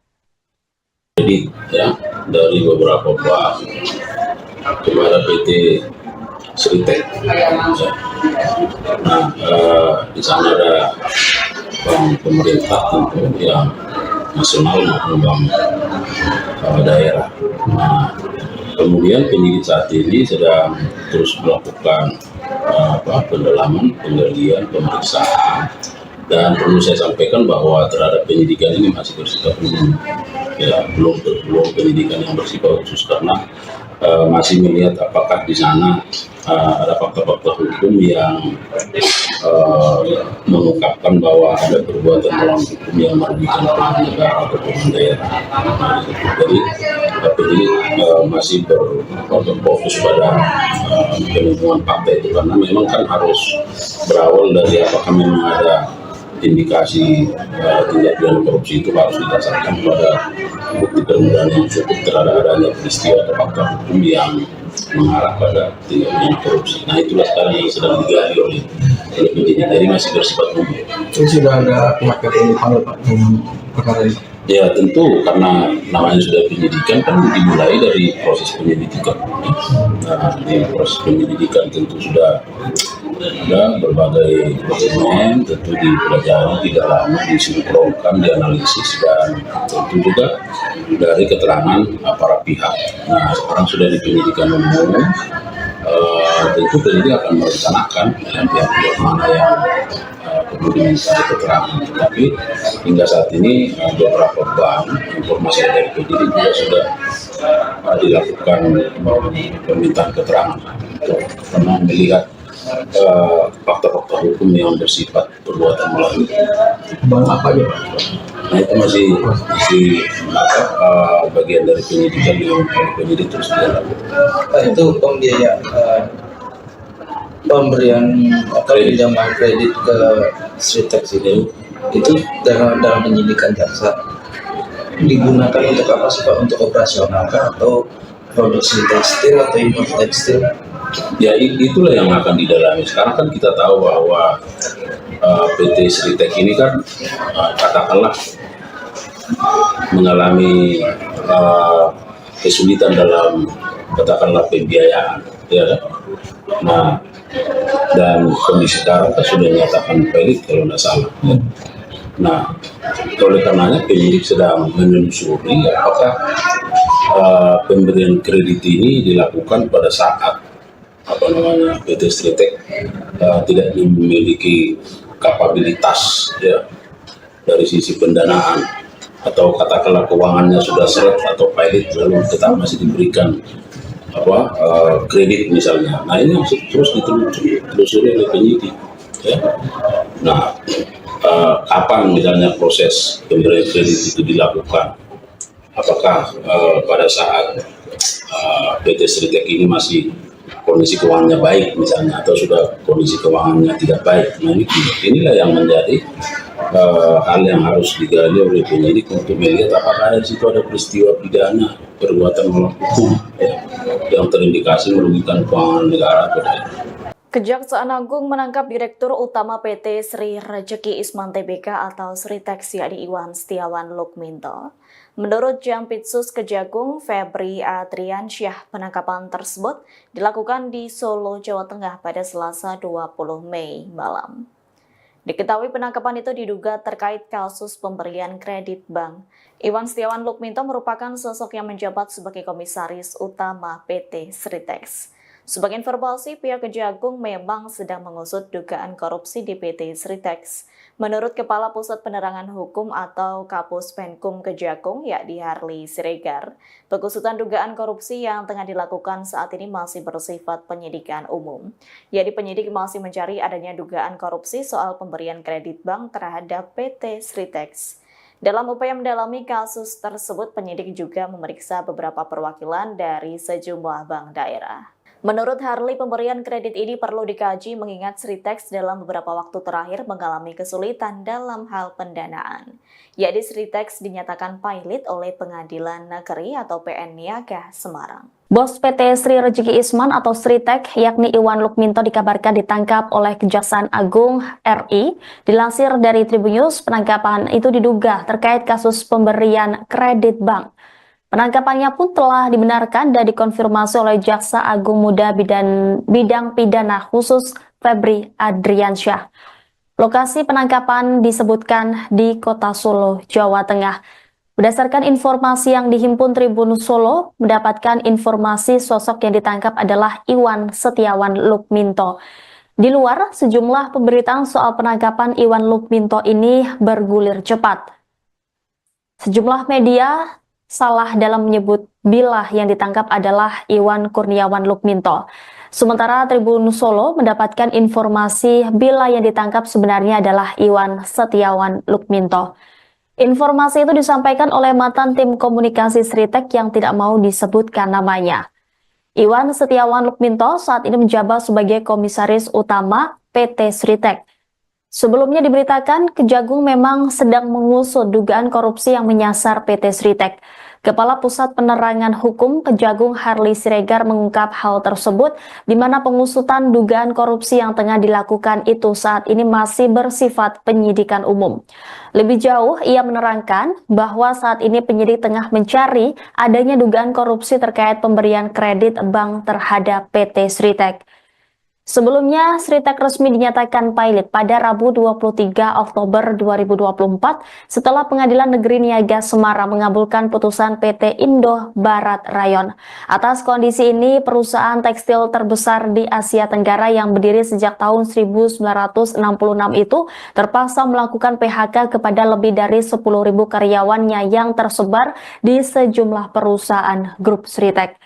Jadi ya, dari beberapa bank kepada PT Sritek. Nah, di sana ada bank pemerintah tentu yang nasional maupun bank daerah. Nah, kemudian penyidik saat ini sedang terus melakukan pendalaman, penggalian, pemeriksaan. Dan perlu saya sampaikan bahwa terhadap penyidikan ini masih bersifat umum, ya, belum penyidikan yang bersifat khusus karena masih melihat apakah di sana ada fakta-fakta hukum yang mengungkapkan bahwa ada perbuatan melawan hukum yang merugikan keuangan negara atau keuangan daerah. Jadi penyidik masih berfokus pada penemuan fakta itu karena memang kan harus berawal dari apakah memang ada indikasi tindak pidana korupsi itu harus didasarkan pada bukti permulaan yang cukup terhadap adanya peristiwa atau fakta hukum yang mengarah pada tindak pidana korupsi. Nah, itulah sekarang yang sedang digali oleh penyidik. Jadi masih bersifat umum. Itu sudah ada pihak yang dipanggil Pak dengan perkara ini? Ya tentu karena namanya sudah penyidikan kan dimulai dari proses penyelidikan. Nah, di proses penyelidikan tentu sudah ada berbagai dokumen, tentu dipelajari, didalami, disinkronkan, dianalisis, dan tentu juga dari keterangan para pihak. Nah, sekarang sudah di penyidikan umum, tentu penyidik akan merencanakan pihak-pihak mana yang kemudian mencari keterangan. Tapi hingga saat ini beberapa bank informasi dari penyidik juga sudah dilakukan permintaan keterangan karena melihat fakta-fakta hukum yang bersifat perbuatan melawan. Bank apa aja Pak? Nah, itu masih bagian dari penyidikan yang penyidik terus dilakukan. Itu pembiayaan pemberian atau pinjaman kredit ke Sritek itu dalam penyidikan jaksa digunakan untuk apa sih Pak? Untuk operasional kah atau produksi tekstil atau impor tekstil? Ya itulah yang akan didalami. Sekarang kan kita tahu bahwa PT Sritek ini kan katakanlah mengalami kesulitan dalam katakanlah pembiayaan, ya kan? Nah, dan kondisi sekarang kan sudah dinyatakan pelit kalau tidak salah. Ya. Nah, oleh karenanya penyidik sedang menelusuri apakah pemberian kredit ini dilakukan pada saat PT Sritek tidak memiliki kapabilitas ya dari sisi pendanaan, atau katakanlah keuangannya sudah seret atau pilot lalu tetap masih diberikan kredit misalnya. Nah, ini masih terus ditelusuri oleh penyidik ya. Nah, kapan misalnya proses pemberian kredit itu dilakukan, apakah pada saat PT Sritek ini masih kondisi keuangannya baik misalnya, atau sudah kondisi keuangannya tidak baik. Nah, inilah yang menjadi hal yang harus digali oleh penyidik untuk melihat apakah di situ ada peristiwa pidana perbuatan melawan hukum ya, yang terindikasi merugikan keuangan negara. Kejaksaan Agung menangkap Direktur Utama PT Sri Rejeki Isman Tbk atau Sritek yakni Iwan Setiawan Lukminto. Menurut Jampitsus Kejagung Febri Adriansyah, penangkapan tersebut dilakukan di Solo, Jawa Tengah pada Selasa 20 Mei malam. Diketahui penangkapan itu diduga terkait kasus pemberian kredit bank. Iwan Setiawan Lukminto merupakan sosok yang menjabat sebagai Komisaris Utama PT Sritek. Sebagai informasi, pihak Kejagung memang sedang mengusut dugaan korupsi di PT Sritek. Menurut Kepala Pusat Penerangan Hukum atau Kapus Penkum Kejagung, yakni Harli Siregar, pengusutan dugaan korupsi yang tengah dilakukan saat ini masih bersifat penyidikan umum. Yakni penyidik masih mencari adanya dugaan korupsi soal pemberian kredit bank terhadap PT Sritek. Dalam upaya mendalami kasus tersebut, penyidik juga memeriksa beberapa perwakilan dari sejumlah bank daerah. Menurut Harli, pemberian kredit ini perlu dikaji mengingat Sritek dalam beberapa waktu terakhir mengalami kesulitan dalam hal pendanaan. Yakni Sritek dinyatakan pilot oleh Pengadilan Negeri atau PN Niaga Semarang. Bos PT Sri Rejeki Isman atau Sritek, yakni Iwan Lukminto, dikabarkan ditangkap oleh Kejaksaan Agung RI. Dilansir dari Tribunnews, penangkapan itu diduga terkait kasus pemberian kredit bank. Penangkapannya pun telah dibenarkan dan dikonfirmasi oleh Jaksa Agung Muda Bidang Pidana Khusus Febri Adriansyah. Lokasi penangkapan disebutkan di Kota Solo, Jawa Tengah. Berdasarkan informasi yang dihimpun Tribun Solo, mendapatkan informasi sosok yang ditangkap adalah Iwan Setiawan Lukminto. Di luar, sejumlah pemberitaan soal penangkapan Iwan Lukminto ini bergulir cepat. Sejumlah media salah dalam menyebut bila yang ditangkap adalah Iwan Kurniawan Lukminto. Sementara Tribun Solo mendapatkan informasi bila yang ditangkap sebenarnya adalah Iwan Setiawan Lukminto. Informasi itu disampaikan oleh mantan tim komunikasi Sritek yang tidak mau disebutkan namanya. Iwan Setiawan Lukminto saat ini menjabat sebagai Komisaris Utama PT Sritek. Sebelumnya diberitakan Kejagung memang sedang mengusut dugaan korupsi yang menyasar PT Sritek. Kepala Pusat Penerangan Hukum Kejagung Harli Siregar mengungkap hal tersebut, di mana pengusutan dugaan korupsi yang tengah dilakukan itu saat ini masih bersifat penyidikan umum. Lebih jauh, ia menerangkan bahwa saat ini penyidik tengah mencari adanya dugaan korupsi terkait pemberian kredit bank terhadap PT Sritek. Sebelumnya, Sritek resmi dinyatakan pilot pada Rabu 23 Oktober 2024 setelah Pengadilan Negeri Niaga Semarang mengabulkan putusan PT Indo Barat Rayon. Atas kondisi ini, perusahaan tekstil terbesar di Asia Tenggara yang berdiri sejak tahun 1966 itu terpaksa melakukan PHK kepada lebih dari 10.000 karyawannya yang tersebar di sejumlah perusahaan grup Sritek.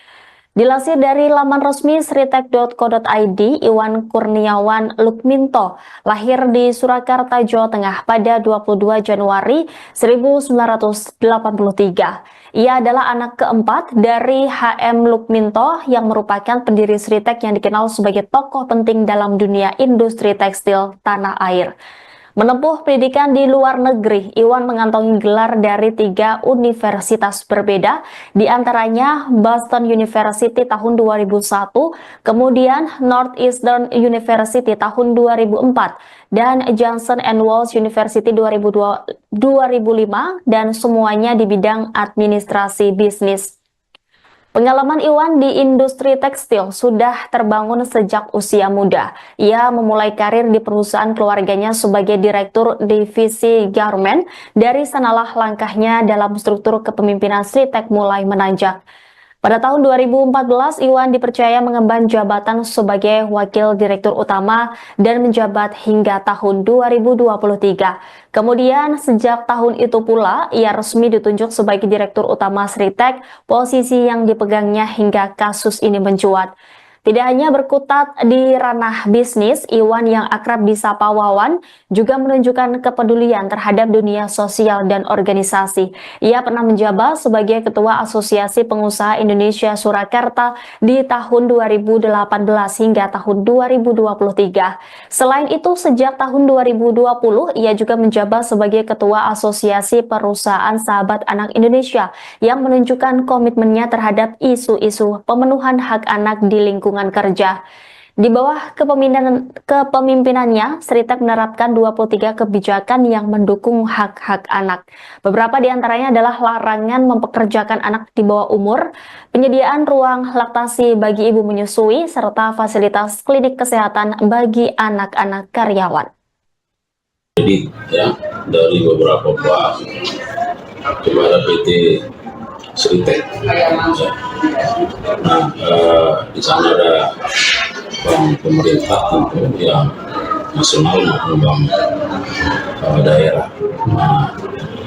Dilansir dari laman resmi sritek.co.id, Iwan Kurniawan Lukminto lahir di Surakarta, Jawa Tengah pada 22 Januari 1983. Ia adalah anak keempat dari HM Lukminto yang merupakan pendiri Sritek yang dikenal sebagai tokoh penting dalam dunia industri tekstil tanah air. Menempuh pendidikan di luar negeri, Iwan mengantongi gelar dari 3 universitas berbeda, di antaranya Boston University tahun 2001, kemudian Northeastern University tahun 2004, dan Johnson & Wales University 2005, dan semuanya di bidang administrasi bisnis. Pengalaman Iwan di industri tekstil sudah terbangun sejak usia muda. Ia memulai karir di perusahaan keluarganya sebagai direktur divisi garment. Dari sanalah langkahnya dalam struktur kepemimpinan Sritek mulai menanjak. Pada tahun 2014, Iwan dipercaya mengemban jabatan sebagai Wakil Direktur Utama dan menjabat hingga tahun 2023. Kemudian, sejak tahun itu pula, ia resmi ditunjuk sebagai Direktur Utama Sritek, posisi yang dipegangnya hingga kasus ini mencuat. Tidak hanya berkutat di ranah bisnis, Iwan yang akrab disapa Wawan juga menunjukkan kepedulian terhadap dunia sosial dan organisasi. Ia pernah menjabat sebagai Ketua Asosiasi Pengusaha Indonesia Surakarta di tahun 2018 hingga tahun 2023. Selain itu, sejak tahun 2020, ia juga menjabat sebagai Ketua Asosiasi Perusahaan Sahabat Anak Indonesia yang menunjukkan komitmennya terhadap isu-isu pemenuhan hak anak di lingkungan kerja. Di bawah kepemimpinannya, Sritek menerapkan 23 kebijakan yang mendukung hak-hak anak. Beberapa di antaranya adalah larangan mempekerjakan anak di bawah umur, penyediaan ruang laktasi bagi ibu menyusui, serta fasilitas klinik kesehatan bagi anak-anak karyawan. Jadi ya, dari beberapa bank kepada PT Sritek. Nah, di sana ada bank pemerintah tentu yang nasional maupun bank daerah. Nah,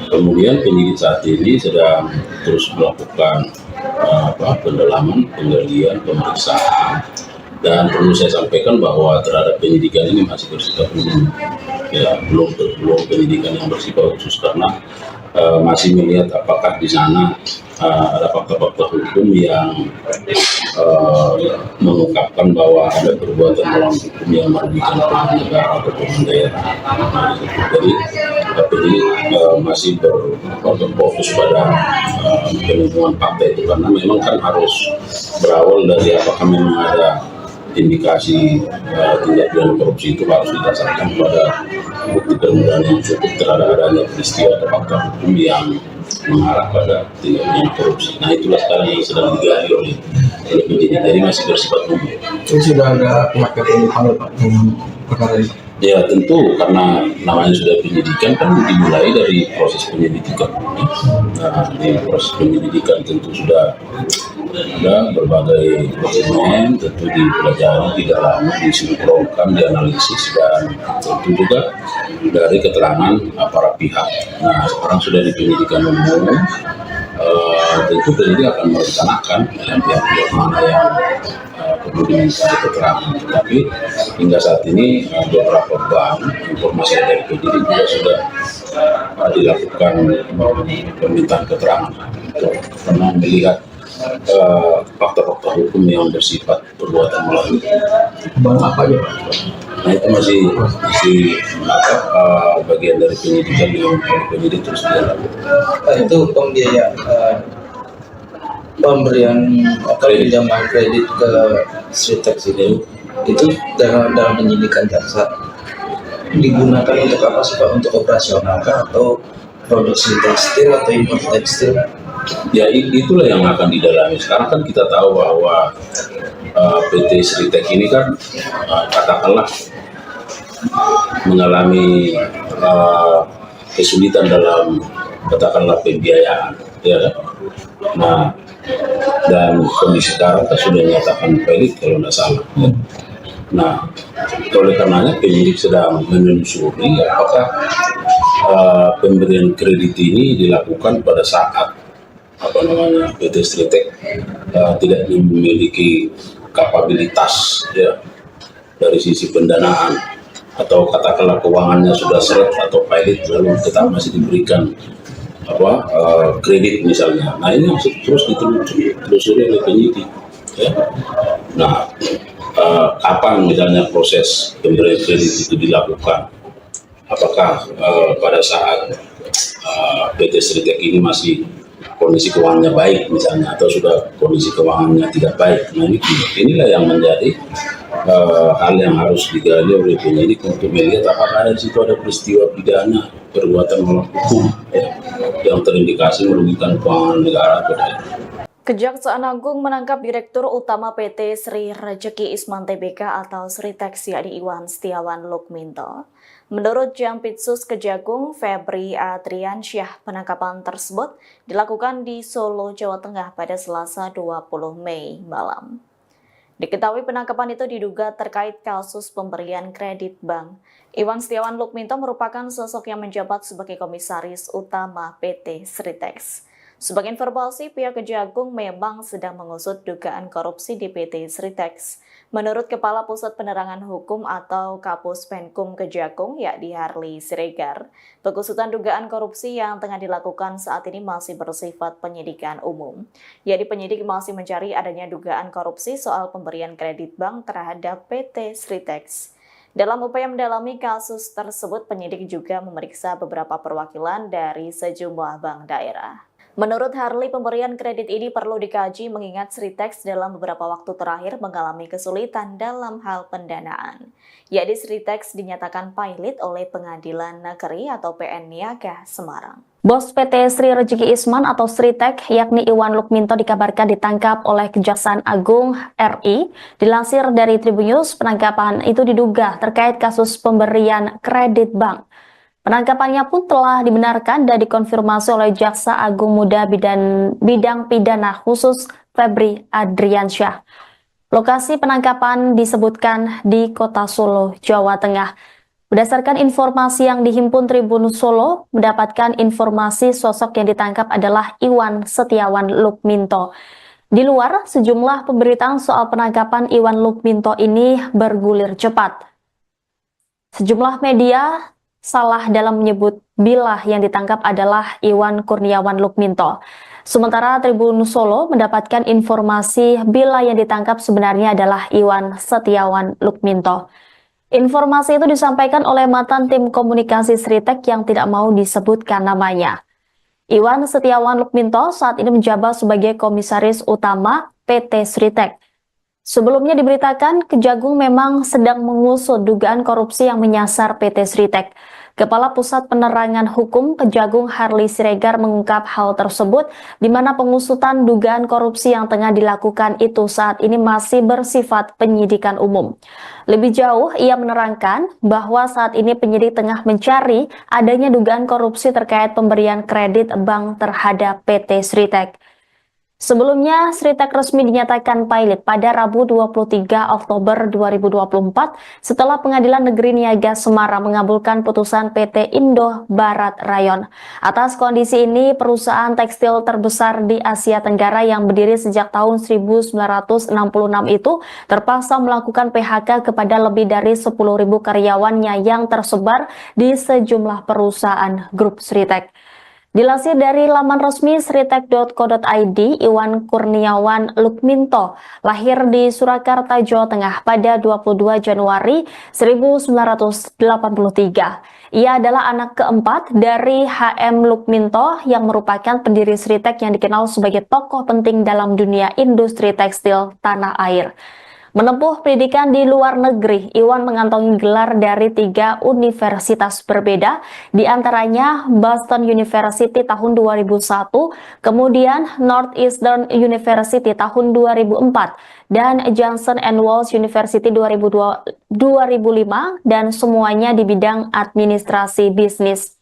kemudian penyidik saat ini sedang terus melakukan pendalaman, penggalian, pemeriksaan. Dan perlu saya sampaikan bahwa terhadap penyidikan ini masih bersifat umum, ya belum penyidikan yang bersifat khusus karena masih melihat apakah di sana ada fakta-fakta hukum yang mengungkapkan bahwa ada perbuatan melawan hukum yang merugikan pemerintah negara atau pemerintah daerah. Jadi masih berfokus pada penemuan fakta itu karena memang kan harus berawal dari apakah memang ada indikasi tindak pidana korupsi itu harus didasarkan pada bukti permulaan yang cukup terhadap adanya peristiwa atau fakta hukum yang mengarah pada tindak pidana korupsi. Nah itulah sekarang yang sedang digali oleh penyidik, jadi masih bersifat umum. Itu sudah ada pihak yang dipanggil Pak dengan perkara ini? Ya tentu karena namanya sudah penyidikan kan dimulai dari proses penyelidikan. Nah di proses penyelidikan tentu sudah ada berbagai dokumen, tentu dipelajari, didalami, disinkronkan, dianalisis dan tentu juga dari keterangan para pihak. Nah sekarang sudah di penyidikan umum, tentu penyidik akan merencanakan pihak-pihak mana yang perlu diminta keterangan. Tetapi hingga saat ini beberapa bank informasi dari penyidik juga sudah dilakukan permintaan keterangan karena melihat fakta-fakta hukum yang bersifat perbuatan melawan. Bank apa aja Pak? Nah itu masih bagian dari penyidikan yang penyidik terus dilakukan. Itu pembiayaan pemberian atau pinjaman kredit ke Sritek itu dalam penyidikan jaksa digunakan untuk apa sih Pak? Untuk operasional kah atau produksi tekstil atau impor tekstil? Ya itulah yang akan didalami. Sekarang kan kita tahu bahwa PT Sritek ini kan katakanlah mengalami kesulitan dalam katakanlah pembiayaan, ya kan? Nah dan kondisi sekarang kan sudah dinyatakan valid kalau tidak salah. Ya. Nah oleh karenanya penyidik sedang menelusuri apakah pemberian kredit ini dilakukan pada saat PT Sritek tidak memiliki kapabilitas ya dari sisi pendanaan atau katakanlah keuangannya sudah seret atau pilot lalu tetap masih diberikan kredit misalnya. Nah ini masih terus ditelusuri oleh penyidik ya. Nah kapan misalnya proses pemberian kredit itu dilakukan, apakah pada saat PT Sritek ini masih kondisi keuangannya baik misalnya, atau sudah kondisi keuangannya tidak baik. Nah, inilah yang menjadi hal yang harus digali oleh penyidik untuk melihat apakah di situ ada peristiwa pidana perbuatan melawan hukum yang terindikasi merugikan keuangan negara atau tidak. Kejaksaan Agung menangkap Direktur Utama PT Sri Rejeki Isman Tbk atau Sritex yakni Iwan Setiawan Lukminto. Menurut Jampitsus Kejagung Febri Adriansyah, penangkapan tersebut dilakukan di Solo, Jawa Tengah pada Selasa 20 Mei malam. Diketahui penangkapan itu diduga terkait kasus pemberian kredit bank. Iwan Setiawan Lukminto merupakan sosok yang menjabat sebagai Komisaris Utama PT Sritex. Sebagai informasi, pihak Kejagung memang sedang mengusut dugaan korupsi di PT Sritex. Menurut Kepala Pusat Penerangan Hukum atau Kapus Penkum Kejagung, yakni Harli Siregar, pengusutan dugaan korupsi yang tengah dilakukan saat ini masih bersifat penyidikan umum. Yakni penyidik masih mencari adanya dugaan korupsi soal pemberian kredit bank terhadap PT Sritex. Dalam upaya mendalami kasus tersebut, penyidik juga memeriksa beberapa perwakilan dari sejumlah bank daerah. Menurut Harli, pemberian kredit ini perlu dikaji mengingat Sritex dalam beberapa waktu terakhir mengalami kesulitan dalam hal pendanaan. Yakni Sritex dinyatakan pailit oleh Pengadilan Negeri atau PN Niaga Semarang. Bos PT Sri Rejeki Isman atau Sritek, yakni Iwan Lukminto dikabarkan ditangkap oleh Kejaksaan Agung RI. Dilansir dari Tribunnews, penangkapan itu diduga terkait kasus pemberian kredit bank. Penangkapannya pun telah dibenarkan dan dikonfirmasi oleh Jaksa Agung Muda Bidang Pidana Khusus Febri Adriansyah. Lokasi penangkapan disebutkan di Kota Solo, Jawa Tengah. Berdasarkan informasi yang dihimpun Tribun Solo, mendapatkan informasi sosok yang ditangkap adalah Iwan Setiawan Lukminto. Di luar, sejumlah pemberitaan soal penangkapan Iwan Lukminto ini bergulir cepat. Sejumlah media salah dalam menyebut bila yang ditangkap adalah Iwan Kurniawan Lukminto. Sementara Tribun Solo mendapatkan informasi bila yang ditangkap sebenarnya adalah Iwan Setiawan Lukminto. Informasi itu disampaikan oleh mantan tim komunikasi Sritek yang tidak mau disebutkan namanya. Iwan Setiawan Lukminto saat ini menjabat sebagai Komisaris Utama PT Sritek. Sebelumnya diberitakan Kejagung memang sedang mengusut dugaan korupsi yang menyasar PT Sritek. Kepala Pusat Penerangan Hukum Kejagung Harli Siregar mengungkap hal tersebut di mana pengusutan dugaan korupsi yang tengah dilakukan itu saat ini masih bersifat penyidikan umum. Lebih jauh, ia menerangkan bahwa saat ini penyidik tengah mencari adanya dugaan korupsi terkait pemberian kredit bank terhadap PT Sritek. Sebelumnya, Sritek resmi dinyatakan pailit pada Rabu 23 Oktober 2024 setelah Pengadilan Negeri Niaga Semarang mengabulkan putusan PT Indo Barat Rayon. Atas kondisi ini, perusahaan tekstil terbesar di Asia Tenggara yang berdiri sejak tahun 1966 itu terpaksa melakukan PHK kepada lebih dari 10.000 karyawannya yang tersebar di sejumlah perusahaan grup Sritek. Dilansir dari laman resmi sritek.co.id, Iwan Kurniawan Lukminto lahir di Surakarta, Jawa Tengah pada 22 Januari 1983. Ia adalah anak keempat dari HM Lukminto yang merupakan pendiri Sritek yang dikenal sebagai tokoh penting dalam dunia industri tekstil tanah air. Menempuh pendidikan di luar negeri, Iwan mengantongi gelar dari 3 universitas berbeda, di antaranya Boston University tahun 2001, kemudian Northeastern University tahun 2004, dan Johnson & Wales University 2005, dan semuanya di bidang administrasi bisnis.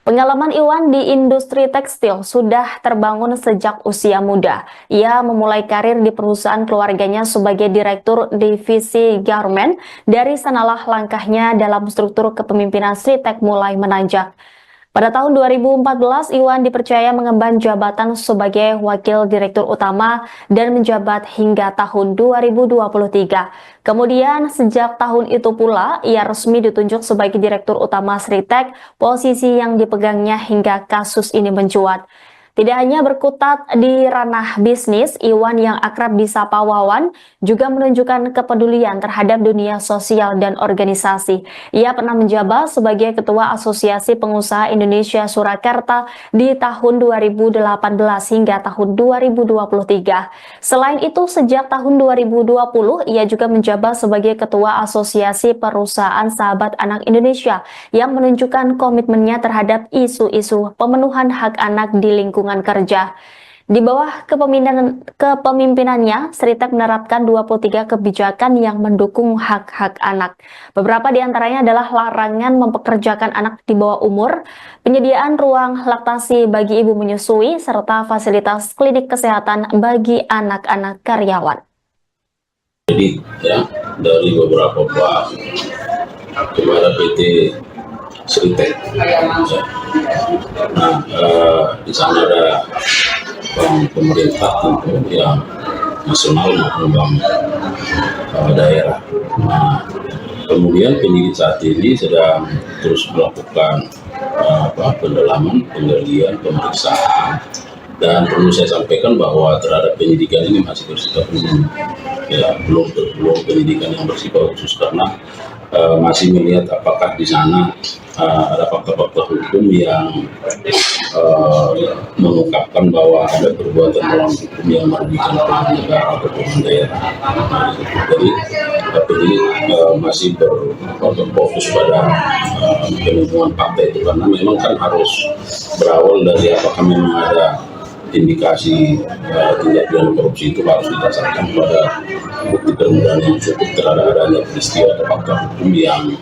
Pengalaman Iwan di industri tekstil sudah terbangun sejak usia muda. Ia memulai karir di perusahaan keluarganya sebagai direktur divisi garment. Dari sanalah langkahnya dalam struktur kepemimpinan Sritek mulai menanjak. Pada tahun 2014, Iwan dipercaya mengemban jabatan sebagai Wakil Direktur Utama dan menjabat hingga tahun 2023. Kemudian, sejak tahun itu pula, ia resmi ditunjuk sebagai Direktur Utama Sritek, posisi yang dipegangnya hingga kasus ini mencuat. Tidak hanya berkutat di ranah bisnis, Iwan yang akrab disapa Wawan juga menunjukkan kepedulian terhadap dunia sosial dan organisasi. Ia pernah menjabat sebagai Ketua Asosiasi Pengusaha Indonesia Surakarta di tahun 2018 hingga tahun 2023. Selain itu, sejak tahun 2020, ia juga menjabat sebagai Ketua Asosiasi Perusahaan Sahabat Anak Indonesia yang menunjukkan komitmennya terhadap isu-isu pemenuhan hak anak di lingkungan kerja. Di bawah kepemimpinannya, Sritek menerapkan 23 kebijakan yang mendukung hak-hak anak. Beberapa di antaranya adalah larangan mempekerjakan anak di bawah umur, penyediaan ruang laktasi bagi ibu menyusui, serta fasilitas klinik kesehatan bagi anak-anak karyawan. Jadi ya, dari beberapa bank kepada PT Sritek. Nah, di sana ada bank pemerintah tentu yang nasional maupun bank daerah. Nah, kemudian penyidik saat ini sedang terus melakukan pendalaman, penggalian, pemeriksaan. Dan perlu saya sampaikan bahwa terhadap penyidikan ini masih bersifat umum, ya belum penyidikan yang bersifat khusus karena masih melihat apakah di sana ada fakta-fakta hukum yang mengungkapkan bahwa ada perbuatan melawan hukum yang merugikan keuangan negara atau keuangan daerah. Jadi penyidik masih berfokus pada penemuan fakta itu karena memang kan harus berawal dari apakah memang ada indikasi tindak pidana korupsi itu harus didasarkan pada bukti permulaan yang cukup terhadap adanya peristiwa atau fakta hukum yang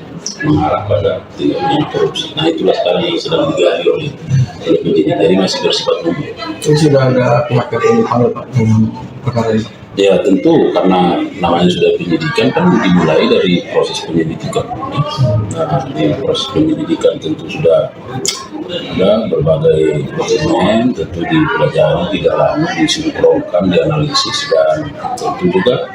mengarah pada tindak pidana korupsi. Nah itulah sekarang yang sedang digali oleh penyidik, jadi masih bersifat umum. Itu sudah ada pihak yang dipanggil Pak dengan perkara ini? Ya tentu karena namanya sudah penyidikan kan dimulai dari proses penyelidikan. Nah di proses penyelidikan tentu sudah ada berbagai dokumen, tentu dipelajari, didalami, disinkronkan, dianalisis dan tentu juga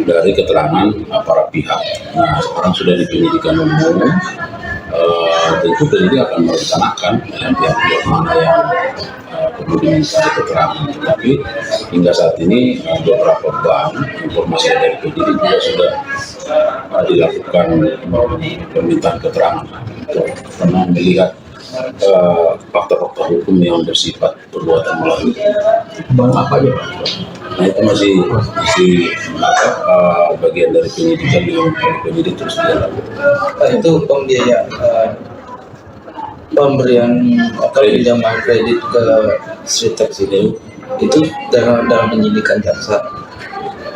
dari keterangan para pihak. Nah sekarang sudah di penyidikan umum, tentu penyidik akan merencanakan pihak-pihak mana yang perlu diminta keterangan. Tetapi hingga saat ini beberapa bank informasi dari penyidik juga sudah dilakukan permintaan keterangan karena melihat fakta-fakta hukum yang bersifat perbuatan melawan. Bank apa aja Pak? Nah itu masih bagian dari penyidikan yang penyidik terus dilakukan. Itu pembiayaan pemberian pinjaman kredit ke Sritek itu dalam penyidikan jaksa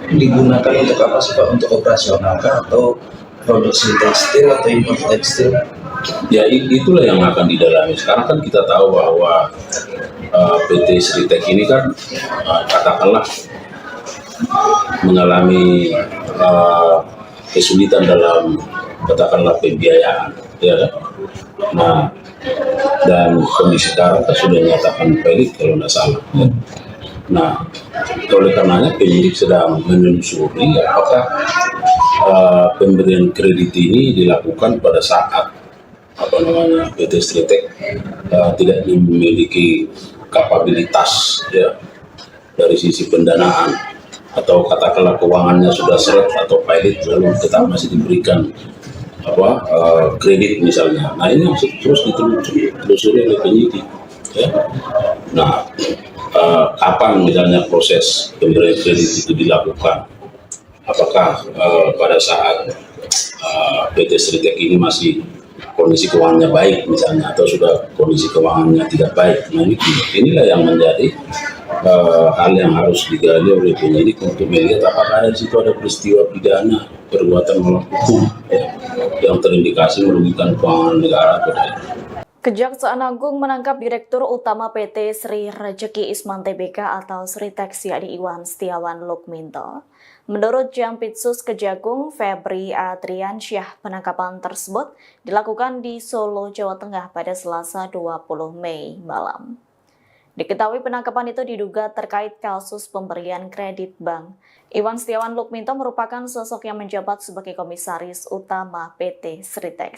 digunakan untuk apa sih Pak? Untuk operasional kah atau produksi tekstil atau impor tekstil? Ya itulah yang akan didalami. Sekarang kan kita tahu bahwa PT Sritek ini kan katakanlah mengalami kesulitan dalam katakanlah pembiayaan, ya kan? Nah dan kondisi sekarang sudah dinyatakan valid kalau tidak salah. Ya. Nah oleh karenanya penyidik sedang menelusuri apakah pemberian kredit ini dilakukan pada saat PT Sritek tidak memiliki kapabilitas ya dari sisi pendanaan atau katakanlah keuangannya sudah seret atau pilot lalu tetap masih diberikan kredit misalnya. Nah ini masih terus ditelusuri oleh penyidik ya. Nah kapan misalnya proses pemberian kredit itu dilakukan, apakah pada saat PT Sritek ini masih kondisi keuangannya baik misalnya atau sudah kondisi keuangannya tidak baik. Nah inilah yang menjadi hal yang harus digali oleh penyidik untuk melihat apakah di situ ada peristiwa pidana perbuatan melawan hukum ya, yang terindikasi merugikan keuangan negara atau daerah. Kejaksaan Agung menangkap Direktur Utama PT Sri Rejeki Isman Tbk atau Sritek yakni Iwan Setiawan Lukminto. Menurut Jampitsus Kejagung Febri Adriansyah, penangkapan tersebut dilakukan di Solo, Jawa Tengah pada Selasa 20 Mei malam. Diketahui penangkapan itu diduga terkait kasus pemberian kredit bank. Iwan Setiawan Lukminto merupakan sosok yang menjabat sebagai Komisaris Utama PT Sritek.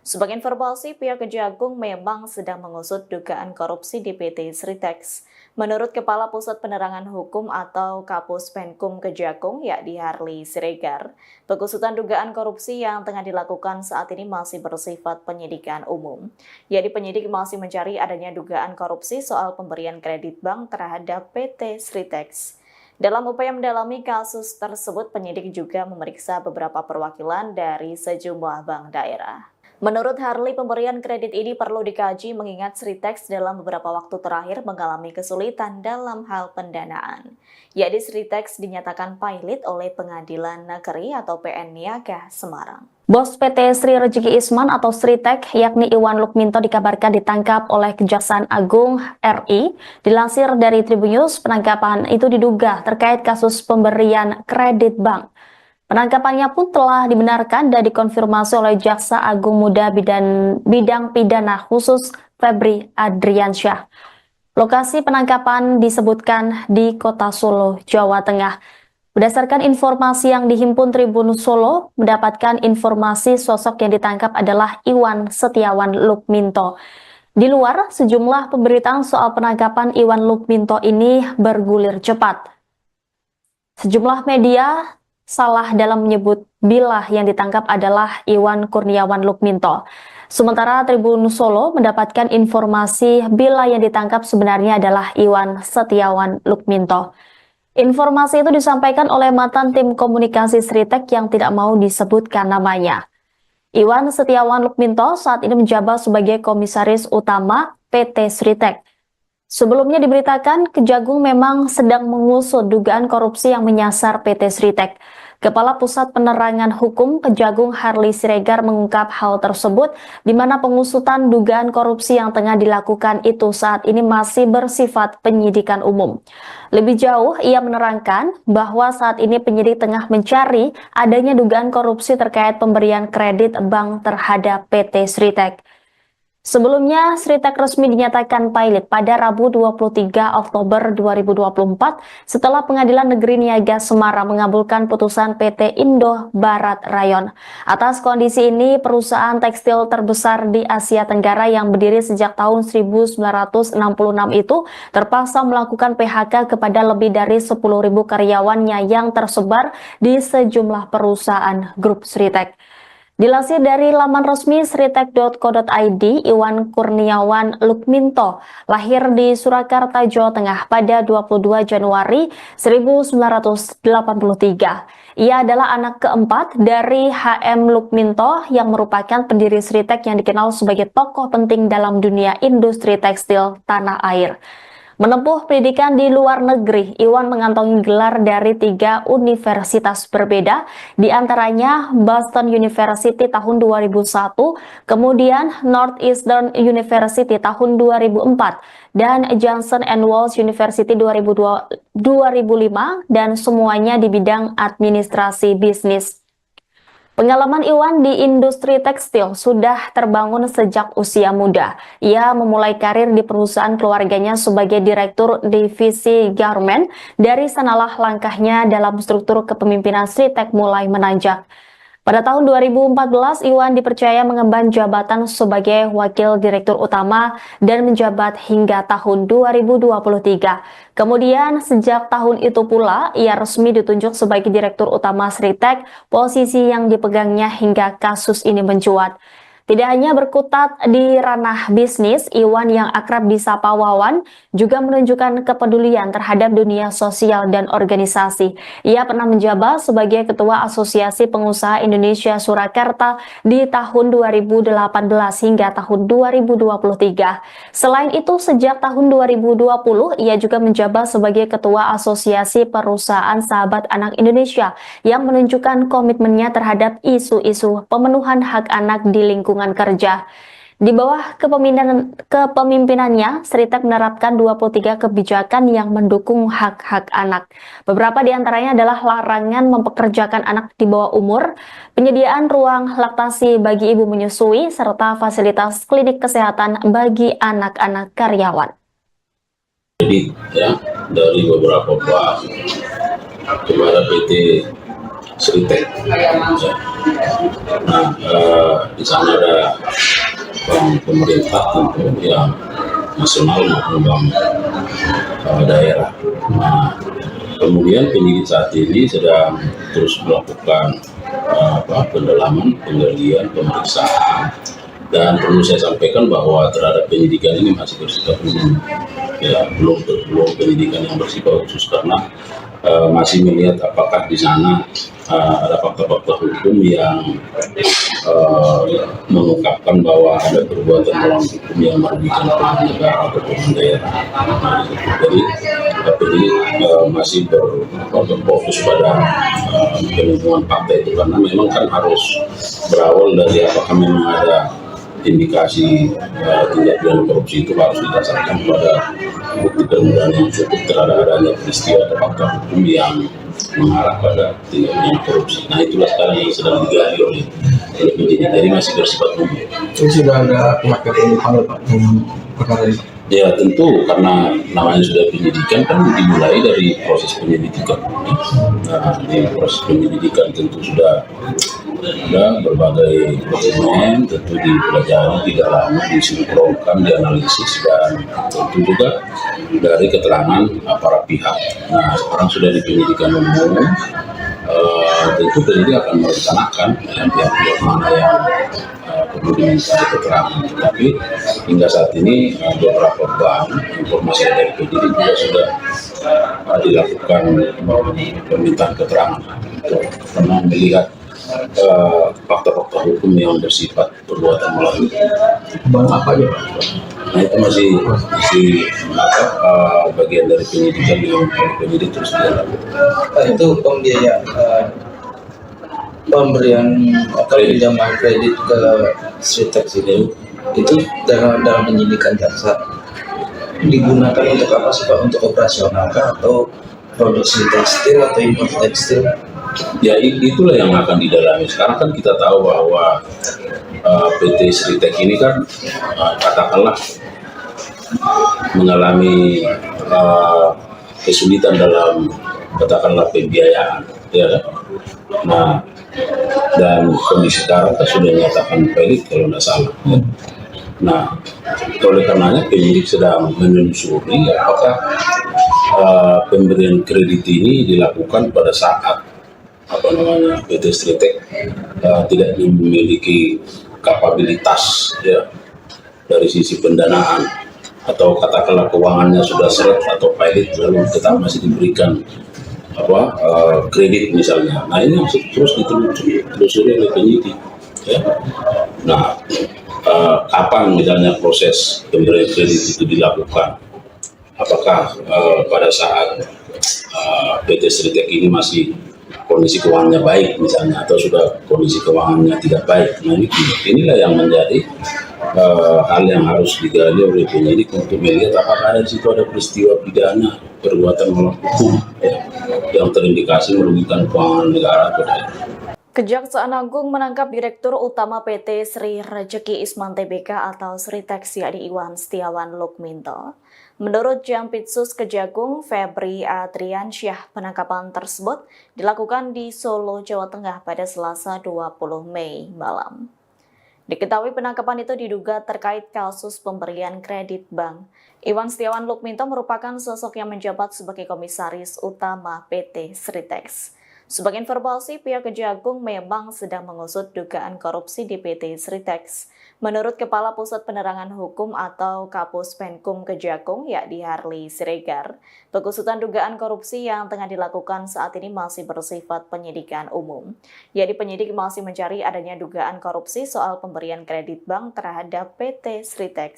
Sebagai informasi, pihak Kejagung memang sedang mengusut dugaan korupsi di PT Sritex. Menurut Kepala Pusat Penerangan Hukum atau Kapus Penkum Kejagung, yakni Harley Siregar, pengusutan dugaan korupsi yang tengah dilakukan saat ini masih bersifat penyidikan umum. Yakni penyidik masih mencari adanya dugaan korupsi soal pemberian kredit bank terhadap PT Sritex. Dalam upaya mendalami kasus tersebut, penyidik juga memeriksa beberapa perwakilan dari sejumlah bank daerah. Menurut Harley, pemberian kredit ini perlu dikaji mengingat Sritex dalam beberapa waktu terakhir mengalami kesulitan dalam hal pendanaan. Yakni Sritex dinyatakan pailit oleh Pengadilan Negeri atau PN Niaga Semarang. Bos PT Sri Rezeki Isman atau Sritek, yakni Iwan Lukminto dikabarkan ditangkap oleh Kejaksaan Agung RI. Dilansir dari Tribunnews, penangkapan itu diduga terkait kasus pemberian kredit bank. Penangkapannya pun telah dibenarkan dan dikonfirmasi oleh Jaksa Agung Muda Bidang Pidana Khusus Febri Adriansyah. Lokasi penangkapan disebutkan di Kota Solo, Jawa Tengah. Berdasarkan informasi yang dihimpun Tribun Solo, mendapatkan informasi sosok yang ditangkap adalah Iwan Setiawan Lukminto. Di luar, sejumlah pemberitaan soal penangkapan Iwan Lukminto ini bergulir cepat. Sejumlah media salah dalam menyebut bila yang ditangkap adalah Iwan Kurniawan Lukminto. Sementara Tribun Solo mendapatkan informasi bila yang ditangkap sebenarnya adalah Iwan Setiawan Lukminto. Informasi itu disampaikan oleh mantan tim komunikasi Sritek yang tidak mau disebutkan namanya. Iwan Setiawan Lukminto saat ini menjabat sebagai Komisaris Utama PT Sritek. Sebelumnya diberitakan Kejagung memang sedang mengusut dugaan korupsi yang menyasar PT Sritek. Kepala Pusat Penerangan Hukum Kejagung Harley Siregar mengungkap hal tersebut di mana pengusutan dugaan korupsi yang tengah dilakukan itu saat ini masih bersifat penyidikan umum. Lebih jauh, ia menerangkan bahwa saat ini penyidik tengah mencari adanya dugaan korupsi terkait pemberian kredit bank terhadap PT Sritek. Sebelumnya, Sritek resmi dinyatakan pailit pada Rabu 23 Oktober 2024 setelah Pengadilan Negeri Niaga Semarang mengabulkan putusan PT Indo Barat Rayon. Atas kondisi ini, perusahaan tekstil terbesar di Asia Tenggara yang berdiri sejak tahun 1966 itu terpaksa melakukan PHK kepada lebih dari 10.000 karyawannya yang tersebar di sejumlah perusahaan grup Sritek. Dilansir dari laman resmi sritek.co.id, Iwan Kurniawan Lukminto lahir di Surakarta, Jawa Tengah pada 22 Januari 1983. Ia adalah anak keempat dari HM Lukminto yang merupakan pendiri Sritek yang dikenal sebagai tokoh penting dalam dunia industri tekstil tanah air. Menempuh pendidikan di luar negeri, Iwan mengantongi gelar dari 3 universitas berbeda, di antaranya Boston University tahun 2001, kemudian Northeastern University tahun 2004, dan Johnson & Wales University 2005, dan semuanya di bidang administrasi bisnis. Pengalaman Iwan di industri tekstil sudah terbangun sejak usia muda. Ia memulai karir di perusahaan keluarganya sebagai direktur divisi garment. Dari sanalah langkahnya dalam struktur kepemimpinan Sritek mulai menanjak. Pada tahun 2014, Iwan dipercaya mengemban jabatan sebagai Wakil Direktur Utama dan menjabat hingga tahun 2023. Kemudian, sejak tahun itu pula, ia resmi ditunjuk sebagai Direktur Utama Sritek, posisi yang dipegangnya hingga kasus ini mencuat. Tidak hanya berkutat di ranah bisnis, Iwan yang akrab disapa Wawan juga menunjukkan kepedulian terhadap dunia sosial dan organisasi. Ia pernah menjabat sebagai Ketua Asosiasi Pengusaha Indonesia Surakarta di tahun 2018 hingga tahun 2023. Selain itu, sejak tahun 2020, ia juga menjabat sebagai Ketua Asosiasi Perusahaan Sahabat Anak Indonesia yang menunjukkan komitmennya terhadap isu-isu pemenuhan hak anak di lingkungan kerja. Di bawah kepemimpinannya, Sritek menerapkan 23 kebijakan yang mendukung hak-hak anak. Beberapa di antaranya adalah larangan mempekerjakan anak di bawah umur, penyediaan ruang laktasi bagi ibu menyusui, serta fasilitas klinik kesehatan bagi anak-anak karyawan. Jadi ya, dari beberapa bank kepada PT Sritek. Ya. Nah, di sana ada bank pemerintah tentu yang nasional maupun bank daerah. Nah, kemudian penyidik saat ini sedang terus melakukan pendalaman, penggalian, pemeriksaan, dan perlu saya sampaikan bahwa terhadap penyidikan ini masih bersifat umum, ya belum penyidikan yang bersifat khusus karena masih melihat apakah di sana ada fakta-fakta hukum yang mengungkapkan bahwa ada perbuatan melawan hukum yang merugikan keuangan negara atau keuangan daerah. Nah, jadi penyidik masih berfokus pada penemuan fakta itu karena memang kan harus berawal dari apakah memang ada indikasi tindak pidana korupsi itu harus didasarkan pada bukti permulaan yang cukup terhadap adanya peristiwa atau fakta hukum yang mengarah pada tindak pidana korupsi. Nah, itulah sekarang yang sedang digali oleh penyidik, jadi masih bersifat umum. Itu sudah ada pihak yang dipanggil Pak dalam perkara ini? Ya tentu karena namanya sudah penyidikan kan dimulai dari proses penyelidikan. Nah, di proses penyelidikan tentu sudah ada berbagai dokumen, tentu dipelajari, didalami, disinkronkan, dianalisis, dan tentu juga dari keterangan para pihak. Nah, sekarang sudah di penyidikan umum, tentu penyidik akan merencanakan pihak-pihak mana yang perlu diminta keterangan. Tetapi hingga saat ini beberapa bank informasi dari penyidik juga sudah dilakukan permintaan keterangan karena melihat fakta-fakta hukum yang bersifat perbuatan melawan. Bank apa aja Pak? Nah, itu masih bagian dari penyidikan yang penyidik terus dilakukan. Itu pembiayaan pemberian atau pinjaman kredit ke Sritek itu dalam penyidikan jaksa digunakan untuk apa sih Pak? Untuk operasional kah atau produksi tekstil atau impor tekstil? Ya itulah yang akan didalami. Sekarang kan kita tahu bahwa PT Sritek ini kan katakanlah mengalami kesulitan dalam katakanlah pembiayaan, ya kan? Nah, dan kondisi sekarang kan sudah dinyatakan valid kalau tidak salah. Ya. Nah, oleh karenanya penyidik sedang menelusuri apakah pemberian kredit ini dilakukan pada saat PT Sritek tidak memiliki kapabilitas ya dari sisi pendanaan atau katakanlah keuangannya sudah seret atau pilot lalu tetap masih diberikan kredit misalnya. Nah, ini harus terus ditelusuri oleh penyidik ya. Nah, kapan misalnya proses pemberian kredit itu dilakukan, apakah pada saat PT Sritek ini masih kondisi keuangannya baik misalnya atau sudah kondisi keuangannya tidak baik. Nah, inilah yang menjadi hal yang harus digali oleh penyidik untuk melihat apakah di situ ada peristiwa pidana perbuatan melawan hukum ya, yang terindikasi merugikan keuangan negara atau daerah. Kejaksaan Agung menangkap Direktur Utama PT Sri Rejeki Isman Tbk atau Sritek yakni Iwan Setiawan Lukminto. Menurut Jampitsus Kejagung Febri Adriansyah, penangkapan tersebut dilakukan di Solo, Jawa Tengah pada Selasa 20 Mei malam. Diketahui penangkapan itu diduga terkait kasus pemberian kredit bank. Iwan Setiawan Lukminto merupakan sosok yang menjabat sebagai Komisaris Utama PT Sritek. Sebagai informasi, pihak Kejagung memang sedang mengusut dugaan korupsi di PT Sritek. Menurut Kepala Pusat Penerangan Hukum atau Kapus Penkum Kejagung, yakni Harli Siregar, pengusutan dugaan korupsi yang tengah dilakukan saat ini masih bersifat penyidikan umum. Jadi penyidik masih mencari adanya dugaan korupsi soal pemberian kredit bank terhadap PT Sritek.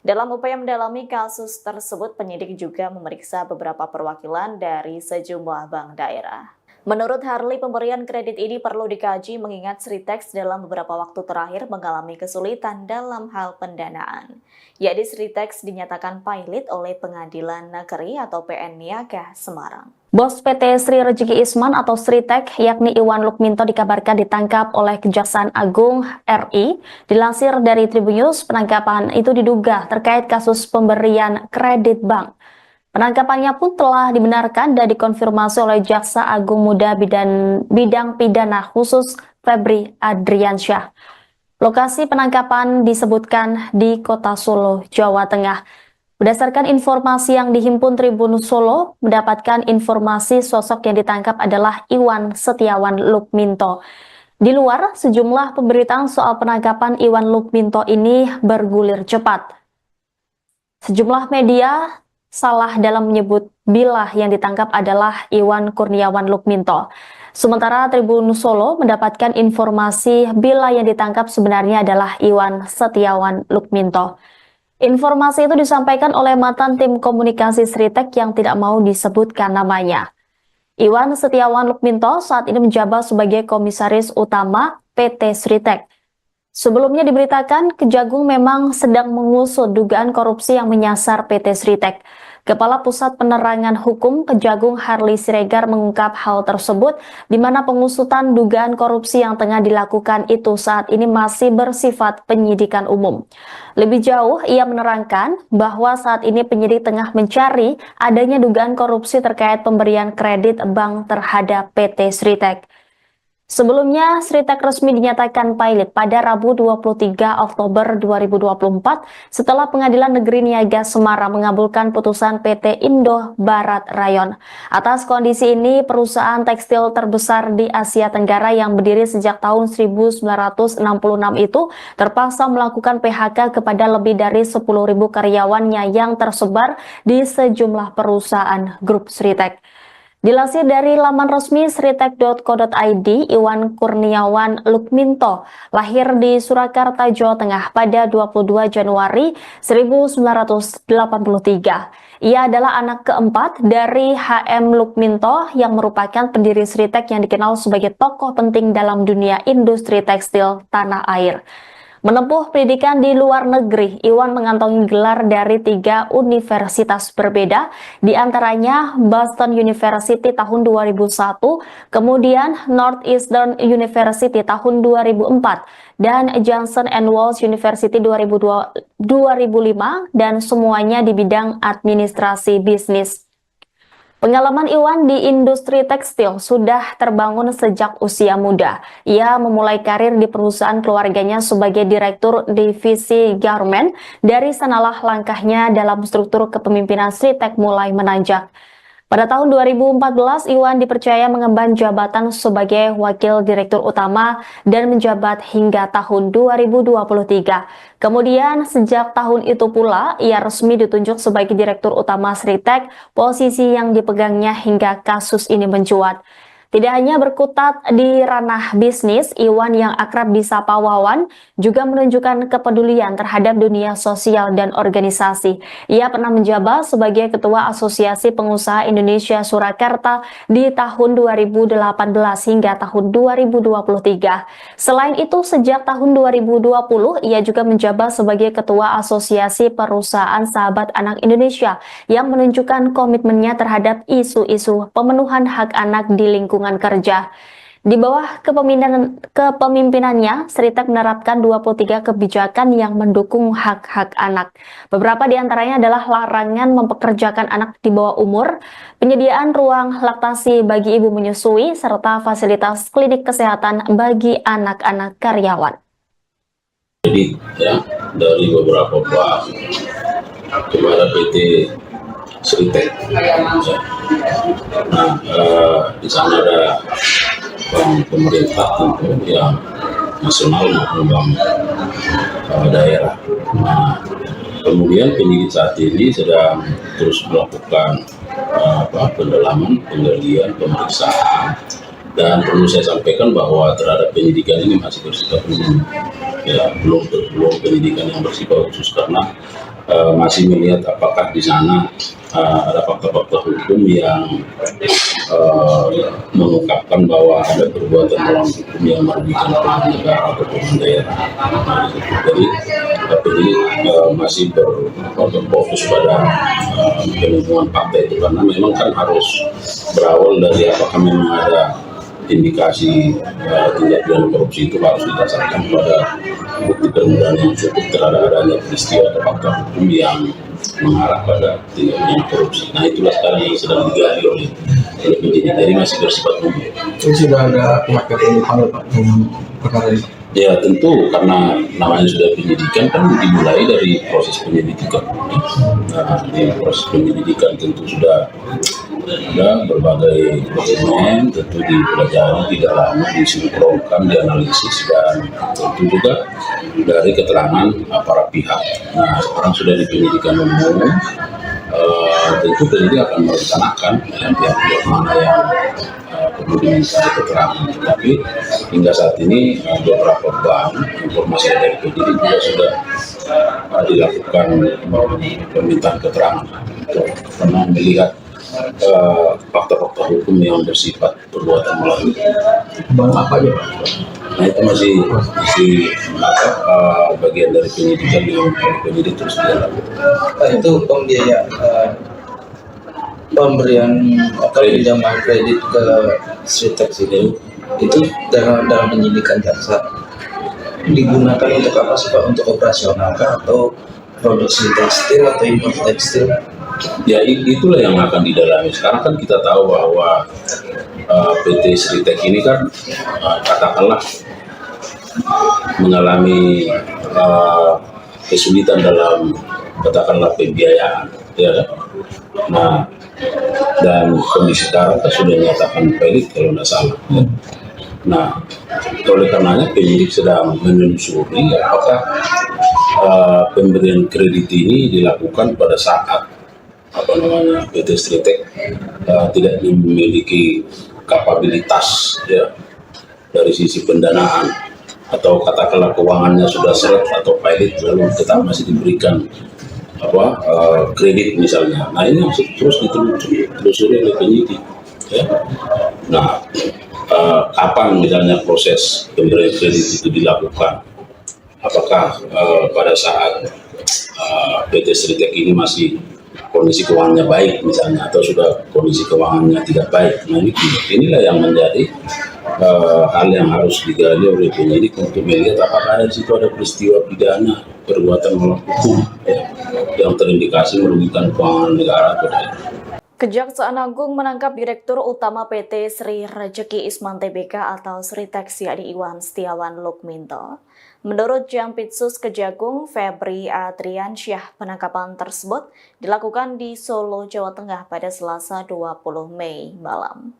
Dalam upaya mendalami kasus tersebut, penyidik juga memeriksa beberapa perwakilan dari sejumlah bank daerah. Menurut Harli, pemberian kredit ini perlu dikaji mengingat Sritek dalam beberapa waktu terakhir mengalami kesulitan dalam hal pendanaan. Yakni Sritek dinyatakan pilot oleh Pengadilan Negeri atau PN Niaga Semarang. Bos PT Sri Rejeki Isman atau Sritek yakni Iwan Lukminto dikabarkan ditangkap oleh Kejaksaan Agung RI. Dilansir dari Tribun News, penangkapan itu diduga terkait kasus pemberian kredit bank. Penangkapannya pun telah dibenarkan dan dikonfirmasi oleh Jaksa Agung Muda Bidang Pidana Khusus Febri Adriansyah. Lokasi penangkapan disebutkan di Kota Solo, Jawa Tengah. Berdasarkan informasi yang dihimpun Tribun Solo, mendapatkan informasi sosok yang ditangkap adalah Iwan Setiawan Lukminto. Di luar, sejumlah pemberitaan soal penangkapan Iwan Lukminto ini bergulir cepat. Sejumlah media salah dalam menyebut bila yang ditangkap adalah Iwan Kurniawan Lukminto. Sementara Tribun Solo mendapatkan informasi bila yang ditangkap sebenarnya adalah Iwan Setiawan Lukminto. Informasi itu disampaikan oleh mantan tim komunikasi Sritek yang tidak mau disebutkan namanya. Iwan Setiawan Lukminto saat ini menjabat sebagai komisaris utama PT Sritek. Sebelumnya diberitakan Kejagung memang sedang mengusut dugaan korupsi yang menyasar PT Sritek. Kepala Pusat Penerangan Hukum Kejagung Harley Siregar mengungkap hal tersebut di mana pengusutan dugaan korupsi yang tengah dilakukan itu saat ini masih bersifat penyidikan umum. Lebih jauh, ia menerangkan bahwa saat ini penyidik tengah mencari adanya dugaan korupsi terkait pemberian kredit bank terhadap PT Sritek. Sebelumnya, Sritek resmi dinyatakan pilot pada Rabu 23 Oktober 2024 setelah Pengadilan Negeri Niaga Semarang mengabulkan putusan PT Indo Barat Rayon. Atas kondisi ini, perusahaan tekstil terbesar di Asia Tenggara yang berdiri sejak tahun 1966 itu terpaksa melakukan PHK kepada lebih dari 10.000 karyawannya yang tersebar di sejumlah perusahaan grup Sritek. Dilansir dari laman resmi sritek.co.id, Iwan Kurniawan Lukminto lahir di Surakarta, Jawa Tengah pada 22 Januari 1983. Ia adalah anak keempat dari HM Lukminto yang merupakan pendiri Sritek yang dikenal sebagai tokoh penting dalam dunia industri tekstil tanah air. Menempuh pendidikan di luar negeri, Iwan mengantongi gelar dari 3 universitas berbeda, di antaranya Boston University tahun 2001, kemudian Northeastern University tahun 2004, dan Johnson & Wales University 2005, dan semuanya di bidang administrasi bisnis. Pengalaman Iwan di industri tekstil sudah terbangun sejak usia muda. Ia memulai karir di perusahaan keluarganya sebagai direktur divisi garment. Dari sanalah langkahnya dalam struktur kepemimpinan Sritek mulai menanjak. Pada tahun 2014, Iwan dipercaya mengemban jabatan sebagai Wakil Direktur Utama dan menjabat hingga tahun 2023. Kemudian, sejak tahun itu pula, ia resmi ditunjuk sebagai Direktur Utama Sritek, posisi yang dipegangnya hingga kasus ini mencuat. Tidak hanya berkutat di ranah bisnis, Iwan yang akrab disapa Wawan juga menunjukkan kepedulian terhadap dunia sosial dan organisasi. Ia pernah menjabat sebagai Ketua Asosiasi Pengusaha Indonesia Surakarta di tahun 2018 hingga tahun 2023. Selain itu, sejak tahun 2020, ia juga menjabat sebagai Ketua Asosiasi Perusahaan Sahabat Anak Indonesia yang menunjukkan komitmennya terhadap isu-isu pemenuhan hak anak di lingkungan kerja. Di bawah kepemimpinannya, Sritek menerapkan 23 kebijakan yang mendukung hak-hak anak. Beberapa di antaranya adalah larangan mempekerjakan anak di bawah umur, penyediaan ruang laktasi bagi ibu menyusui, serta fasilitas klinik kesehatan bagi anak-anak karyawan. Jadi ya, dari beberapa pihak kepada PT Sritek. Nah, di sana ada bank pemerintah tentu yang nasional maupun bank daerah. Nah, kemudian penyidik saat ini sedang terus melakukan pendalaman, penggalian, pemeriksaan, dan perlu saya sampaikan bahwa terhadap penyidikan ini masih bersifat umum, ya belum penyidikan yang bersifat khusus karena masih melihat apakah di sana ada fakta-fakta hukum yang mengungkapkan bahwa ada perbuatan melawan hukum yang merugikan keuangan negara atau keuangan daerah. Jadi penyidik masih berfokus pada penemuan fakta itu karena memang kan harus berawal dari apakah memang ada indikasi tindak pidana korupsi itu harus didasarkan pada bukti permulaan yang cukup terhadap adanya peristiwa atau fakta hukum yang mengarah pada tindak pidana korupsi. Nah itulah sekarang yang sedang digali oleh penyidik, jadi masih bersifat umum. Itu sudah ada pihak yang dipanggil Pak dalam perkara ini? Ya tentu, karena namanya sudah penyidikan kan dimulai dari proses penyelidikan. Nah di proses penyelidikan tentu sudah ada berbagai dokumen, tentu dipelajari, didalami, disinkronkan, dianalisis, dan tentu juga dari keterangan para pihak. Nah sekarang sudah di penyidikan umum, tentu penyidik akan merencanakan pihak-pihak mana yang perlu diminta keterangan. Tapi hingga saat ini beberapa bank informasi dari penyidik juga sudah dilakukan permintaan keterangan karena melihat fakta-fakta hukum yang bersifat perbuatan melawan. Bang apa aja Pak? Nah itu masih bagian dari penyidikan yang penyidik terus dilakukan. Itu pembiayaan pemberian atau pinjaman kredit ke Sritex itu dalam penyidikan jaksa digunakan untuk apa sih Pak? Untuk operasional kah atau produksi tekstil atau impor tekstil? Ya itulah yang akan didalami. Sekarang kan kita tahu bahwa PT Sritex ini kan katakanlah mengalami kesulitan dalam katakanlah pembiayaan, ya kan? Nah dan kondisi sekarang sudah dinyatakan valid kalau tidak salah. Ya. Nah oleh karenanya penyidik sedang menelusuri apakah pemberian kredit ini dilakukan pada saat PT Sritex tidak memiliki kapabilitas ya dari sisi pendanaan, atau katakanlah keuangannya sudah seret atau pilot lalu tetap masih diberikan kredit misalnya. Nah ini terus ditelusuri oleh penyidik ya. Nah kapan misalnya proses pemberian kredit itu dilakukan, apakah pada saat PT Sritex ini masih kondisi keuangannya baik misalnya, atau sudah kondisi keuangannya tidak baik. Nah inilah yang menjadi hal yang harus digali oleh penyidik untuk melihat apakah di situ ada peristiwa pidana perbuatan melawan hukum ya, yang terindikasi merugikan keuangan negara atau tidak. Kejaksaan Agung menangkap Direktur Utama PT Sri Rejeki Isman Tbk atau Sritex yakni Iwan Setiawan Lukminto. Menurut Jampitsus Kejagung Febri Adriansyah, penangkapan tersebut dilakukan di Solo, Jawa Tengah pada Selasa 20 Mei malam.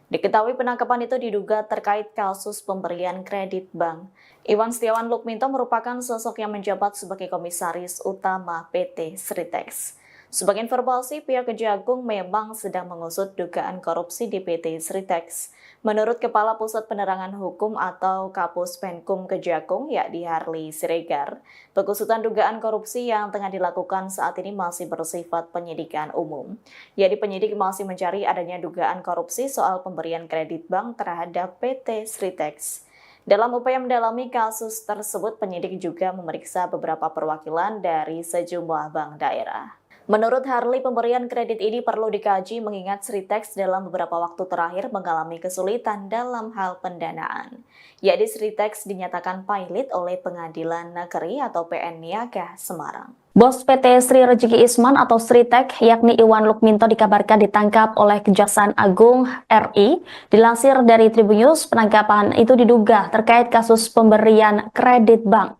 Diketahui penangkapan itu diduga terkait kasus pemberian kredit bank. Iwan Setiawan Lukminto merupakan sosok yang menjabat sebagai Komisaris Utama PT Sritex. Sebagai informasi, pihak Kejagung memang sedang mengusut dugaan korupsi di PT Sritex. Menurut Kepala Pusat Penerangan Hukum atau Kapus Penkum Kejagung, yakni Harli Siregar, pengusutan dugaan korupsi yang tengah dilakukan saat ini masih bersifat penyidikan umum. Yakni penyidik masih mencari adanya dugaan korupsi soal pemberian kredit bank terhadap PT Sritex. Dalam upaya mendalami kasus tersebut, penyidik juga memeriksa beberapa perwakilan dari sejumlah bank daerah. Menurut Harli, pemberian kredit ini perlu dikaji mengingat Sritex dalam beberapa waktu terakhir mengalami kesulitan dalam hal pendanaan. Yakni Sritex dinyatakan pilot oleh Pengadilan Negeri atau PN Niaga Semarang. Bos PT Sri Rejeki Isman atau Sritex yakni Iwan Lukminto dikabarkan ditangkap oleh Kejaksaan Agung RI. Dilansir dari Tribunnews, penangkapan itu diduga terkait kasus pemberian kredit bank.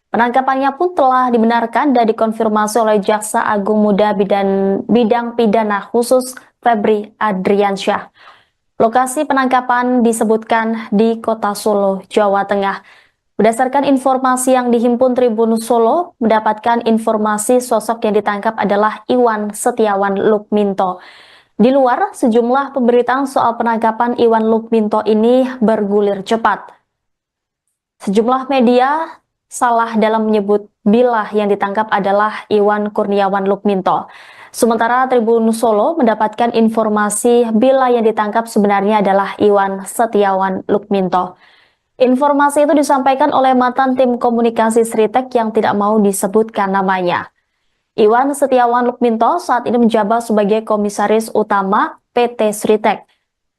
Penangkapannya pun telah dibenarkan dan dikonfirmasi oleh Jaksa Agung Muda Bidang Pidana Khusus Febri Adriansyah. Lokasi penangkapan disebutkan di Kota Solo, Jawa Tengah. Berdasarkan informasi yang dihimpun Tribun Solo, mendapatkan informasi sosok yang ditangkap adalah Iwan Setiawan Lukminto. Di luar, sejumlah pemberitaan soal penangkapan Iwan Lukminto ini bergulir cepat. Sejumlah media salah dalam menyebut bila yang ditangkap adalah Iwan Kurniawan Lukminto. Sementara Tribun Solo mendapatkan informasi bila yang ditangkap sebenarnya adalah Iwan Setiawan Lukminto. Informasi itu disampaikan oleh mantan tim komunikasi Sritex yang tidak mau disebutkan namanya. Iwan Setiawan Lukminto saat ini menjabat sebagai Komisaris Utama PT Sritex.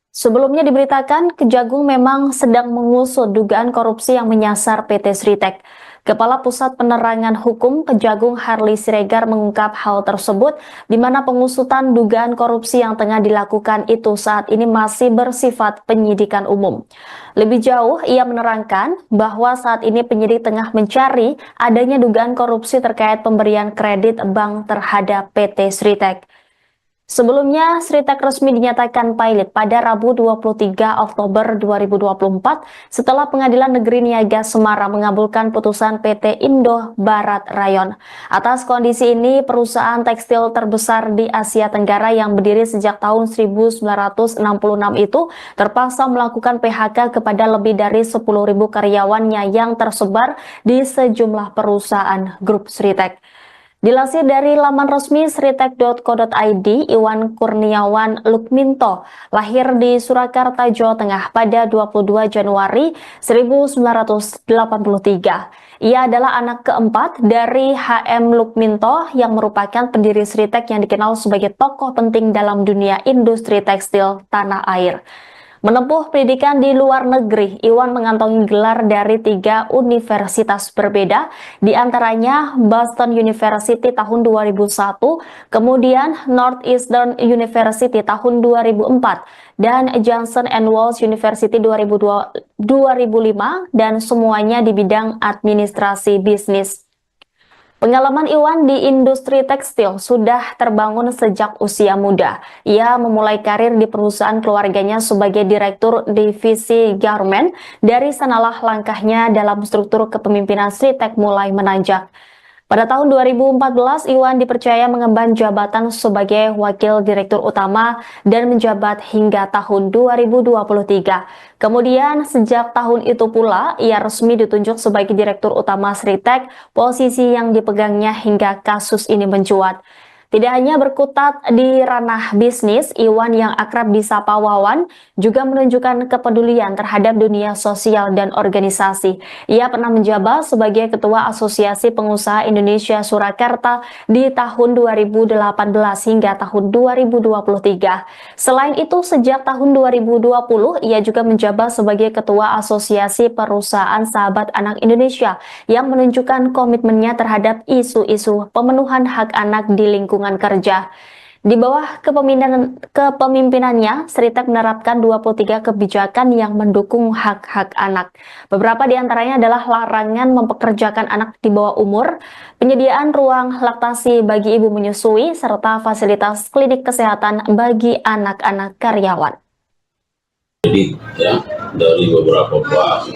Sebelumnya diberitakan Kejagung memang sedang mengusut dugaan korupsi yang menyasar PT Sritex. Kepala Pusat Penerangan Hukum Kejagung Harley Siregar mengungkap hal tersebut di mana pengusutan dugaan korupsi yang tengah dilakukan itu saat ini masih bersifat penyidikan umum. Lebih jauh, ia menerangkan bahwa saat ini penyidik tengah mencari adanya dugaan korupsi terkait pemberian kredit bank terhadap PT Sritek. Sebelumnya, Sritek resmi dinyatakan pilot pada Rabu 23 Oktober 2024 setelah Pengadilan Negeri Niaga Semarang mengabulkan putusan PT Indo Barat Rayon. Atas kondisi ini, perusahaan tekstil terbesar di Asia Tenggara yang berdiri sejak tahun 1966 itu terpaksa melakukan PHK kepada lebih dari 10.000 karyawannya yang tersebar di sejumlah perusahaan grup Sritek. Dilansir dari laman resmi sritek.co.id, Iwan Kurniawan Lukminto lahir di Surakarta, Jawa Tengah pada 22 Januari 1983. Ia adalah anak keempat dari HM Lukminto yang merupakan pendiri Sritek yang dikenal sebagai tokoh penting dalam dunia industri tekstil tanah air. Menempuh pendidikan di luar negeri, Iwan mengantongi gelar dari 3 universitas berbeda, di antaranya Boston University tahun 2001, kemudian Northeastern University tahun 2004, dan Johnson & Wales University 2005, dan semuanya di bidang administrasi bisnis. Pengalaman Iwan di industri tekstil sudah terbangun sejak usia muda. Ia memulai karir di perusahaan keluarganya sebagai direktur divisi garment. Dari sanalah langkahnya dalam struktur kepemimpinan Sritek mulai menanjak. Pada tahun 2014, Iwan dipercaya mengemban jabatan sebagai Wakil Direktur Utama dan menjabat hingga tahun 2023. Kemudian, sejak tahun itu pula, ia resmi ditunjuk sebagai Direktur Utama Sritek, posisi yang dipegangnya hingga kasus ini mencuat. Tidak hanya berkutat di ranah bisnis, Iwan yang akrab disapa Wawan juga menunjukkan kepedulian terhadap dunia sosial dan organisasi. Ia pernah menjabat sebagai Ketua Asosiasi Pengusaha Indonesia Surakarta di tahun 2018 hingga tahun 2023. Selain itu, sejak tahun 2020, ia juga menjabat sebagai Ketua Asosiasi Perusahaan Sahabat Anak Indonesia yang menunjukkan komitmennya terhadap isu-isu pemenuhan hak anak di lingkungan kerja. Di bawah kepemimpinannya, Sritek menerapkan 23 kebijakan yang mendukung hak-hak anak. Beberapa di antaranya adalah larangan mempekerjakan anak di bawah umur, penyediaan ruang laktasi bagi ibu menyusui, serta fasilitas klinik kesehatan bagi anak-anak karyawan. Jadi ya, dari beberapa bank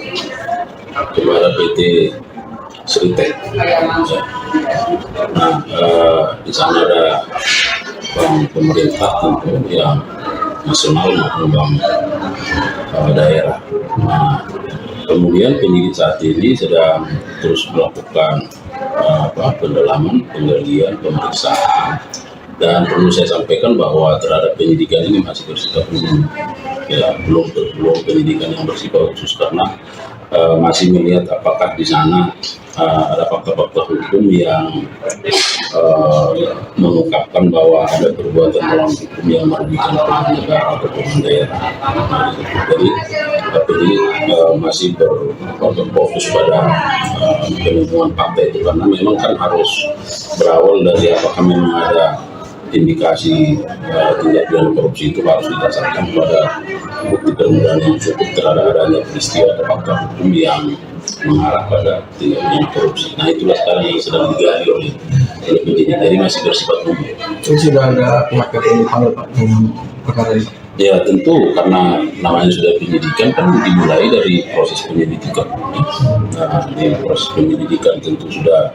kepada PT Sritek. Nah, di sana ada bank pemerintah tentu yang nasional maupun bank daerah. Nah, kemudian penyidik saat ini sedang terus melakukan pendalaman, penggalian, pemeriksaan. Dan perlu saya sampaikan bahwa terhadap penyidikan ini masih bersifat umum, ya, belum penyidikan yang bersifat khusus karena masih melihat apakah di sana ada fakta-fakta hukum yang mengungkapkan bahwa ada perbuatan melawan hukum yang merugikan keuangan negara atau keuangan daerah. Jadi masih berfokus pada penemuan fakta itu karena memang kan harus berawal dari apakah memang ada indikasi tindak pidana korupsi itu harus didasarkan pada bukti permulaan yang cukup terhadap adanya peristiwa atau fakta hukum yang mengarah pada tindak pidana korupsi. Nah, itulah sekarang yang sedang digali oleh penyidik. Jadi masih bersifat umum. Itu sudah ada pihak yang dipanggil Pak dengan perkara ini? Ya tentu karena namanya sudah penyidikan kan dimulai dari proses penyelidikan. Nah, di proses penyelidikan tentu sudah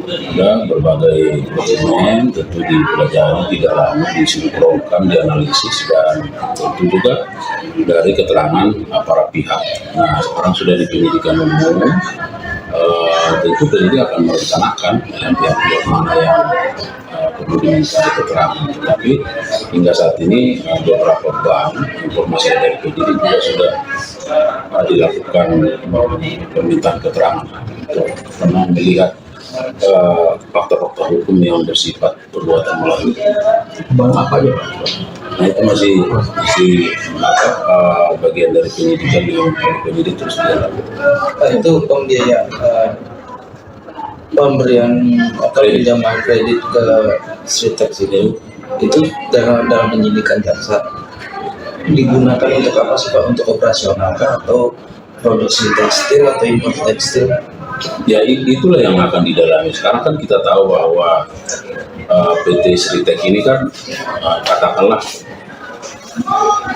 ada berbagai dokumen, tentu dipelajari, didalami, disinkronkan, dianalisis, dan tentu juga dari keterangan para pihak. Nah, sekarang sudah di penyidikan umum, tentu penyidik akan merencanakan pihak-pihak mana yang perlu diminta keterangan. Tetapi hingga saat ini beberapa bank informasi dari penyidik juga sudah dilakukan permintaan keterangan karena melihat fakta-fakta hukum yang bersifat perbuatan melawan. Bank apa aja Pak? Nah, itu masih bagian dari penyidikan yang penyidik terus dilakukan. Itu pembiayaan pemberian atau pinjaman kredit ke Sritex itu dalam penyidikan jaksa digunakan untuk apa sih Pak? Untuk operasional kah atau produksi tekstil atau impor tekstil? Ya itulah yang akan didalami. Sekarang kan kita tahu bahwa PT Sritex ini kan katakanlah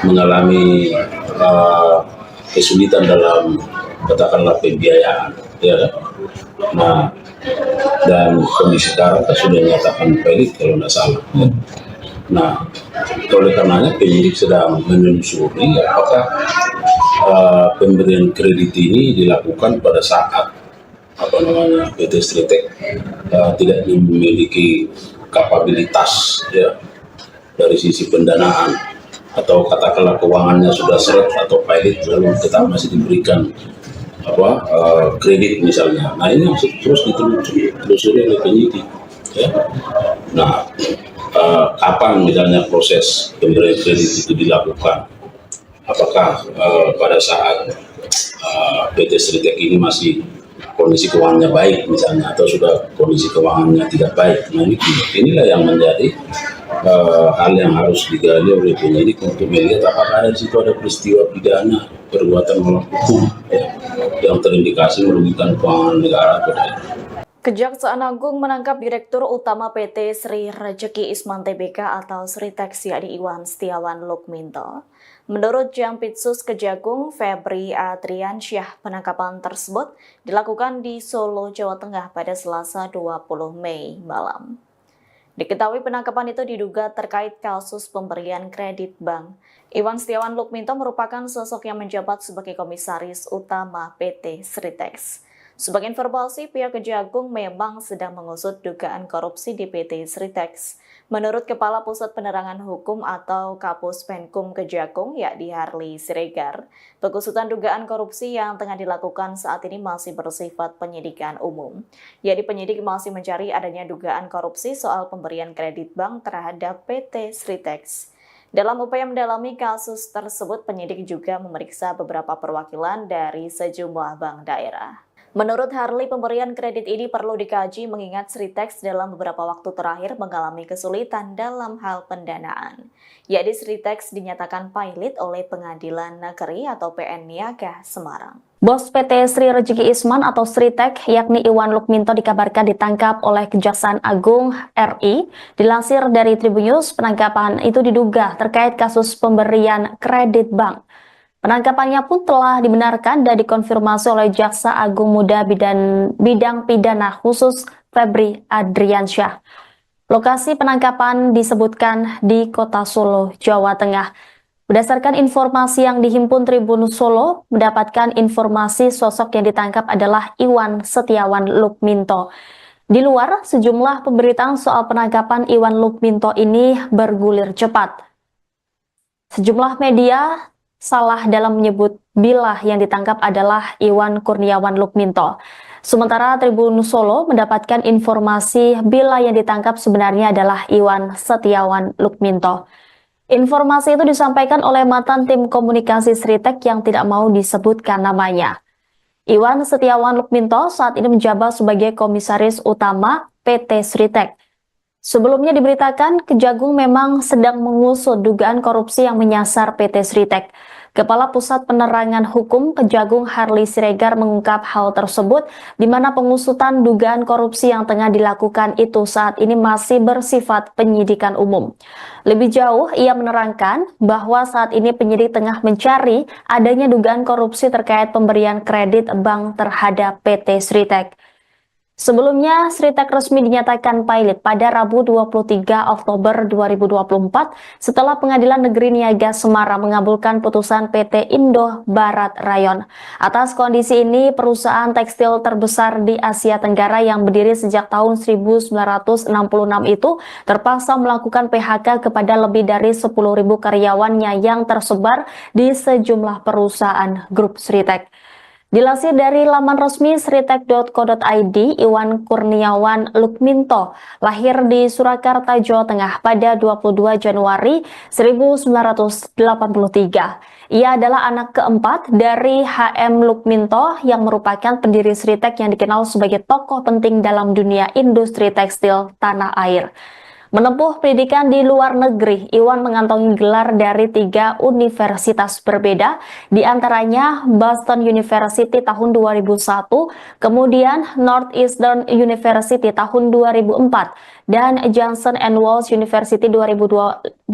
mengalami kesulitan dalam katakanlah pembiayaan, ya kan? Nah, dan kondisi sekarang kan sudah dinyatakan valid kalau tidak salah. Ya. Nah, oleh karenanya penyidik sedang menelusuri apakah pemberian kredit ini dilakukan pada saat PT Sritex tidak memiliki kapabilitas ya dari sisi pendanaan, atau katakanlah keuangannya sudah seret atau pilot lalu tetap masih diberikan kredit misalnya. Nah, ini terus ditelusuri oleh penyidik ya. Nah, kapan misalnya proses pemberian kredit itu dilakukan, apakah pada saat PT Sritex ini masih kondisi keuangannya baik misalnya, atau sudah kondisi keuangannya tidak baik. Nah, inilah yang menjadi hal yang harus digali oleh penyidik untuk melihat apakah di situ ada peristiwa pidana perbuatan melawan hukum ya, yang terindikasi merugikan keuangan negara. Kejaksaan Agung menangkap Direktur Utama PT Sri Rejeki Isman Tbk atau Sritex yakni Iwan Setiawan Lukminto. Menurut Jampitsus Kejagung Febri Adriansyah, penangkapan tersebut dilakukan di Solo, Jawa Tengah pada Selasa 20 Mei malam. Diketahui penangkapan itu diduga terkait kasus pemberian kredit bank. Iwan Setiawan Lukminto merupakan sosok yang menjabat sebagai Komisaris Utama PT Sritex. Sebagai informasi, pihak Kejagung memang sedang mengusut dugaan korupsi di PT Sritex. Menurut Kepala Pusat Penerangan Hukum atau Kapus Penkum Kejagung, yakni Harley Siregar, pengusutan dugaan korupsi yang tengah dilakukan saat ini masih bersifat penyidikan umum. Yakni penyidik masih mencari adanya dugaan korupsi soal pemberian kredit bank terhadap PT Sritex. Dalam upaya mendalami kasus tersebut, penyidik juga memeriksa beberapa perwakilan dari sejumlah bank daerah. Menurut Harley, pemberian kredit ini perlu dikaji mengingat Sritex dalam beberapa waktu terakhir mengalami kesulitan dalam hal pendanaan. Yakni Sritex dinyatakan pilot oleh Pengadilan Negeri atau PN Niaga Semarang. Bos PT Sri Rejeki Isman atau Sritex yakni Iwan Lukminto dikabarkan ditangkap oleh Kejaksaan Agung RI. Dilansir dari Tribunnews, penangkapan itu diduga terkait kasus pemberian kredit bank. Penangkapannya pun telah dibenarkan dan dikonfirmasi oleh Jaksa Agung Muda Bidang Pidana Khusus Febri Adriansyah. Lokasi penangkapan disebutkan di Kota Solo, Jawa Tengah. Berdasarkan informasi yang dihimpun Tribun Solo, mendapatkan informasi sosok yang ditangkap adalah Iwan Setiawan Lukminto. Di luar, sejumlah pemberitaan soal penangkapan Iwan Lukminto ini bergulir cepat. Sejumlah media salah dalam menyebut bila yang ditangkap adalah Iwan Kurniawan Lukminto. Sementara Tribun Solo mendapatkan informasi bila yang ditangkap sebenarnya adalah Iwan Setiawan Lukminto. Informasi itu disampaikan oleh mantan tim komunikasi Sritex yang tidak mau disebutkan namanya. Iwan Setiawan Lukminto saat ini menjabat sebagai Komisaris Utama PT Sritex. Sebelumnya diberitakan Kejagung memang sedang mengusut dugaan korupsi yang menyasar PT Sritex. Kepala Pusat Penerangan Hukum Kejagung Harley Siregar mengungkap hal tersebut di mana pengusutan dugaan korupsi yang tengah dilakukan itu saat ini masih bersifat penyidikan umum. Lebih jauh, ia menerangkan bahwa saat ini penyidik tengah mencari adanya dugaan korupsi terkait pemberian kredit bank terhadap PT Sritex. Sebelumnya, Sritex resmi dinyatakan pilot pada Rabu 23 Oktober 2024 setelah Pengadilan Negeri Niaga Semarang mengabulkan putusan PT Indo Barat Rayon. Atas kondisi ini, perusahaan tekstil terbesar di Asia Tenggara yang berdiri sejak tahun 1966 itu terpaksa melakukan PHK kepada lebih dari 10.000 karyawannya yang tersebar di sejumlah perusahaan grup Sritex. Dilansir dari laman resmi sritek.co.id, Iwan Kurniawan Lukminto lahir di Surakarta, Jawa Tengah pada 22 Januari 1983. Ia adalah anak keempat dari HM Lukminto yang merupakan pendiri Sritek yang dikenal sebagai tokoh penting dalam dunia industri tekstil tanah air. Menempuh pendidikan di luar negeri, Iwan mengantongi gelar dari 3 universitas berbeda, di antaranya Boston University tahun 2001, kemudian Northeastern University tahun 2004, dan Johnson & Wales University 2005,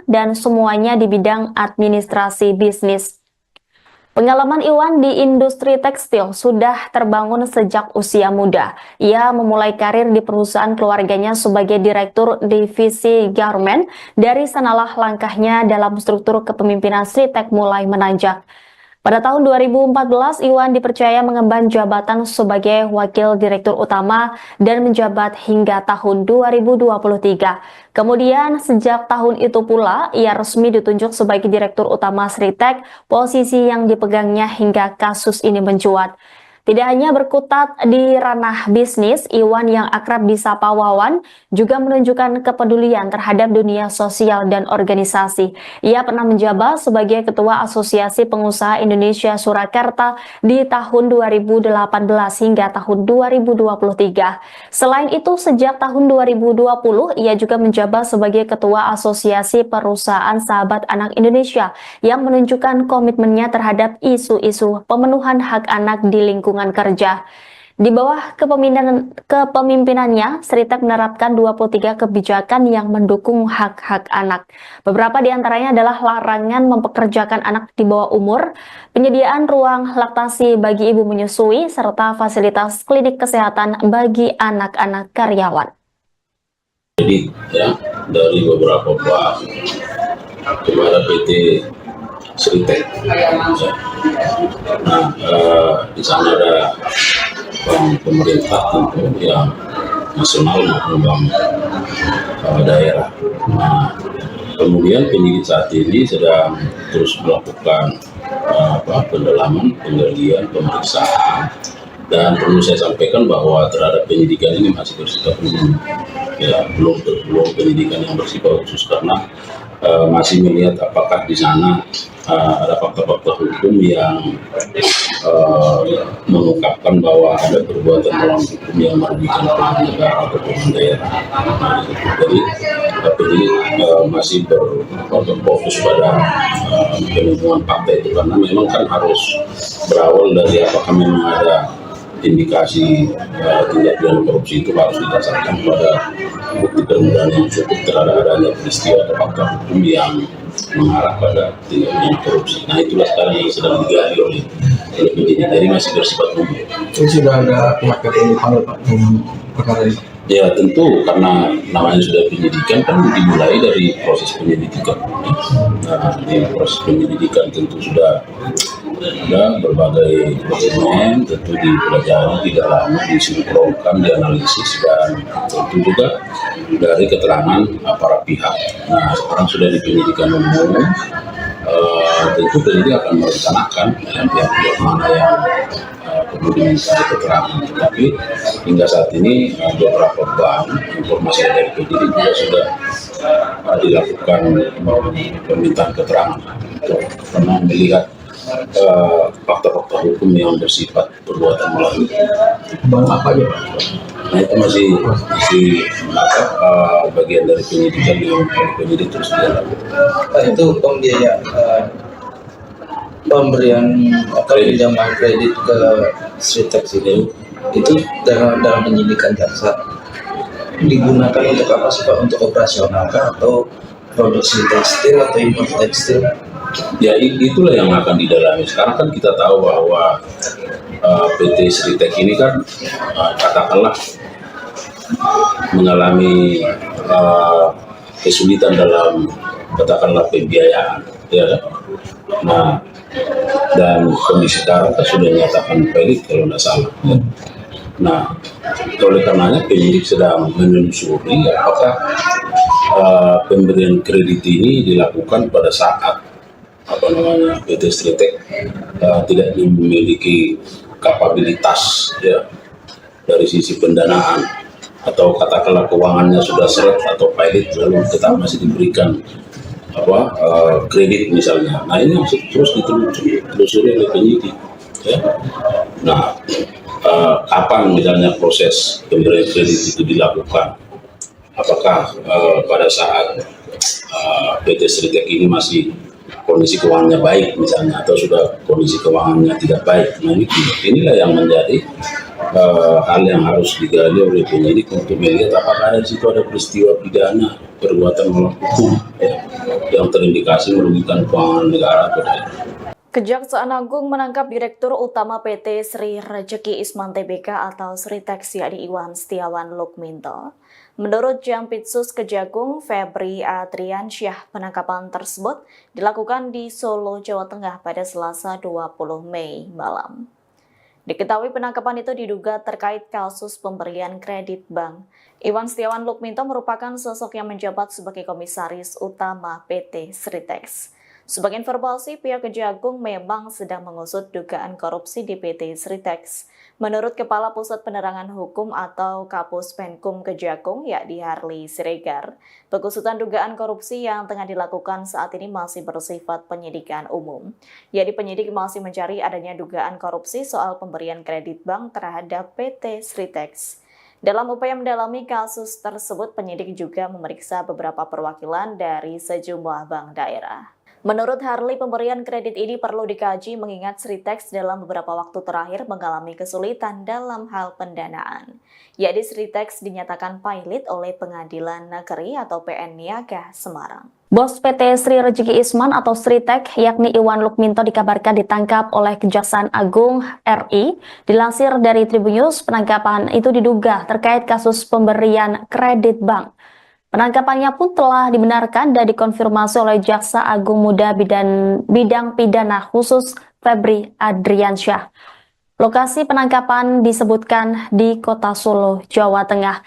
dan semuanya di bidang administrasi bisnis. Pengalaman Iwan di industri tekstil sudah terbangun sejak usia muda. Ia memulai karir di perusahaan keluarganya sebagai direktur divisi garment. Dari sanalah langkahnya dalam struktur kepemimpinan Sritek mulai menanjak. Pada tahun 2014, Iwan dipercaya mengemban jabatan sebagai Wakil Direktur Utama dan menjabat hingga tahun 2023. Kemudian, sejak tahun itu pula, ia resmi ditunjuk sebagai Direktur Utama Sritek, posisi yang dipegangnya hingga kasus ini mencuat. Tidak hanya berkutat di ranah bisnis, Iwan yang akrab disapa Wawan juga menunjukkan kepedulian terhadap dunia sosial dan organisasi. Ia pernah menjabat sebagai Ketua Asosiasi Pengusaha Indonesia Surakarta di tahun 2018 hingga tahun 2023. Selain itu, sejak tahun 2020, ia juga menjabat sebagai Ketua Asosiasi Perusahaan Sahabat Anak Indonesia yang menunjukkan komitmennya terhadap isu-isu pemenuhan hak anak di lingkungan kerja. Di bawah kepemimpinannya, Sritek menerapkan 23 kebijakan yang mendukung hak-hak anak. Beberapa di antaranya adalah larangan mempekerjakan anak di bawah umur, penyediaan ruang laktasi bagi ibu menyusui, serta fasilitas klinik kesehatan bagi anak-anak karyawan. Jadi ya, dari beberapa bank kepada PT Sritek. Nah, di sana ada bank pemerintah tentu yang nasional maupun bank daerah. Nah, kemudian penyidik saat ini sedang terus melakukan pendalaman, penggalian, pemeriksaan, dan perlu saya sampaikan bahwa terhadap penyidikan ini masih bersifat umum, ya belum penyidikan yang bersifat khusus karena masih melihat apakah di sana ada fakta-fakta hukum yang mengungkapkan bahwa ada perbuatan melawan hukum yang merugikan keuangan negara atau keuangan daerah. Jadi penyidik masih berfokus pada penemuan fakta itu karena memang kan harus berawal dari apakah memang ada indikasi tindak pidana korupsi itu harus didasarkan pada bukti permulaan yang cukup terhadap adanya peristiwa atau fakta hukum yang mengarah pada tindak pidana korupsi. Nah, itulah sekarang yang sedang digali oleh penyidik, jadi masih bersifat umum. Itu sudah ada pihak yang dipanggil Pak dengan perkara ini? Ya tentu, karena namanya sudah penyidikan kan dimulai dari proses penyelidikan. Nah, di proses penyelidikan tentu sudah ada berbagai dokumen, tentu dipelajari, didalami, disinkronkan, dianalisis, dan tentu juga dari keterangan para pihak. Nah, sekarang sudah di penyidikan umum, tentu penyidik akan merencanakan pihak-pihak mana yang perlu diminta keterangan. Tetapi hingga saat ini beberapa bank, informasi dari penyidik juga sudah dilakukan permintaan keterangan karena melihat fakta-fakta hukum yang bersifat perbuatan melawan. Bank apa aja Pak? Nah, itu masih bagian dari penyidikan yang penyidik terus dilakukan. Itu pembiayaan pemberian atau pinjaman kredit ke Sritek itu dalam penyidikan jaksa digunakan untuk apa sih Pak? Untuk operasional kah atau produksi tekstil atau impor tekstil? Ya itulah yang akan didalami. Sekarang kan kita tahu bahwa PT Sritek ini kan katakanlah mengalami kesulitan dalam katakanlah pembiayaan, ya kan? Nah, dan kondisi sekarang kan sudah dinyatakan valid kalau tidak salah. Ya. Nah, oleh karenanya penyidik sedang menelusuri apakah pemberian kredit ini dilakukan pada saat PT Sritek tidak memiliki kapabilitas ya dari sisi pendanaan, atau katakanlah keuangannya sudah seret atau pilot lalu tetap masih diberikan kredit misalnya. Nah, ini terus ditelusuri oleh penyidik ya. Nah, kapan misalnya proses pemberian kredit itu dilakukan, apakah pada saat PT Sritek ini masih kondisi keuangannya baik misalnya, atau sudah kondisi keuangannya tidak baik. Nah, inilah yang menjadi hal yang harus digali oleh penyidik untuk melihat apakah di situ ada peristiwa pidana perbuatan melawan hukum ya, yang terindikasi merugikan keuangan negara atau tidak. Kejaksaan Agung menangkap Direktur Utama PT Sri Rejeki Isman Tbk atau Sritek yakni Iwan Setiawan Lukminto. Menurut Jampitsus Kejagung Febri Adriansyah, penangkapan tersebut dilakukan di Solo, Jawa Tengah pada Selasa 20 Mei malam. Diketahui penangkapan itu diduga terkait kasus pemberian kredit bank. Iwan Setiawan Lukminto merupakan sosok yang menjabat sebagai Komisaris Utama PT Sritek. Sebagai informasi, pihak Kejagung memang sedang mengusut dugaan korupsi di PT Sritek. Menurut Kepala Pusat Penerangan Hukum atau Kapus Penkum Kejagung, yakni Harli Siregar, pengusutan dugaan korupsi yang tengah dilakukan saat ini masih bersifat penyidikan umum. Yakni penyidik masih mencari adanya dugaan korupsi soal pemberian kredit bank terhadap PT Sritek. Dalam upaya mendalami kasus tersebut, penyidik juga memeriksa beberapa perwakilan dari sejumlah bank daerah. Menurut Harli, pemberian kredit ini perlu dikaji mengingat Sritek dalam beberapa waktu terakhir mengalami kesulitan dalam hal pendanaan. Yakni Sritek dinyatakan pilot oleh Pengadilan Negeri atau PN Niaga Semarang. Bos PT Sri Rejeki Isman atau Sritek, yakni Iwan Lukminto, dikabarkan ditangkap oleh Kejaksaan Agung RI. Dilansir dari Tribunnews, penangkapan itu diduga terkait kasus pemberian kredit bank. Penangkapannya pun telah dibenarkan dan dikonfirmasi oleh Jaksa Agung Muda Bidang Pidana Khusus Febri Adriansyah. Lokasi penangkapan disebutkan di Kota Solo, Jawa Tengah.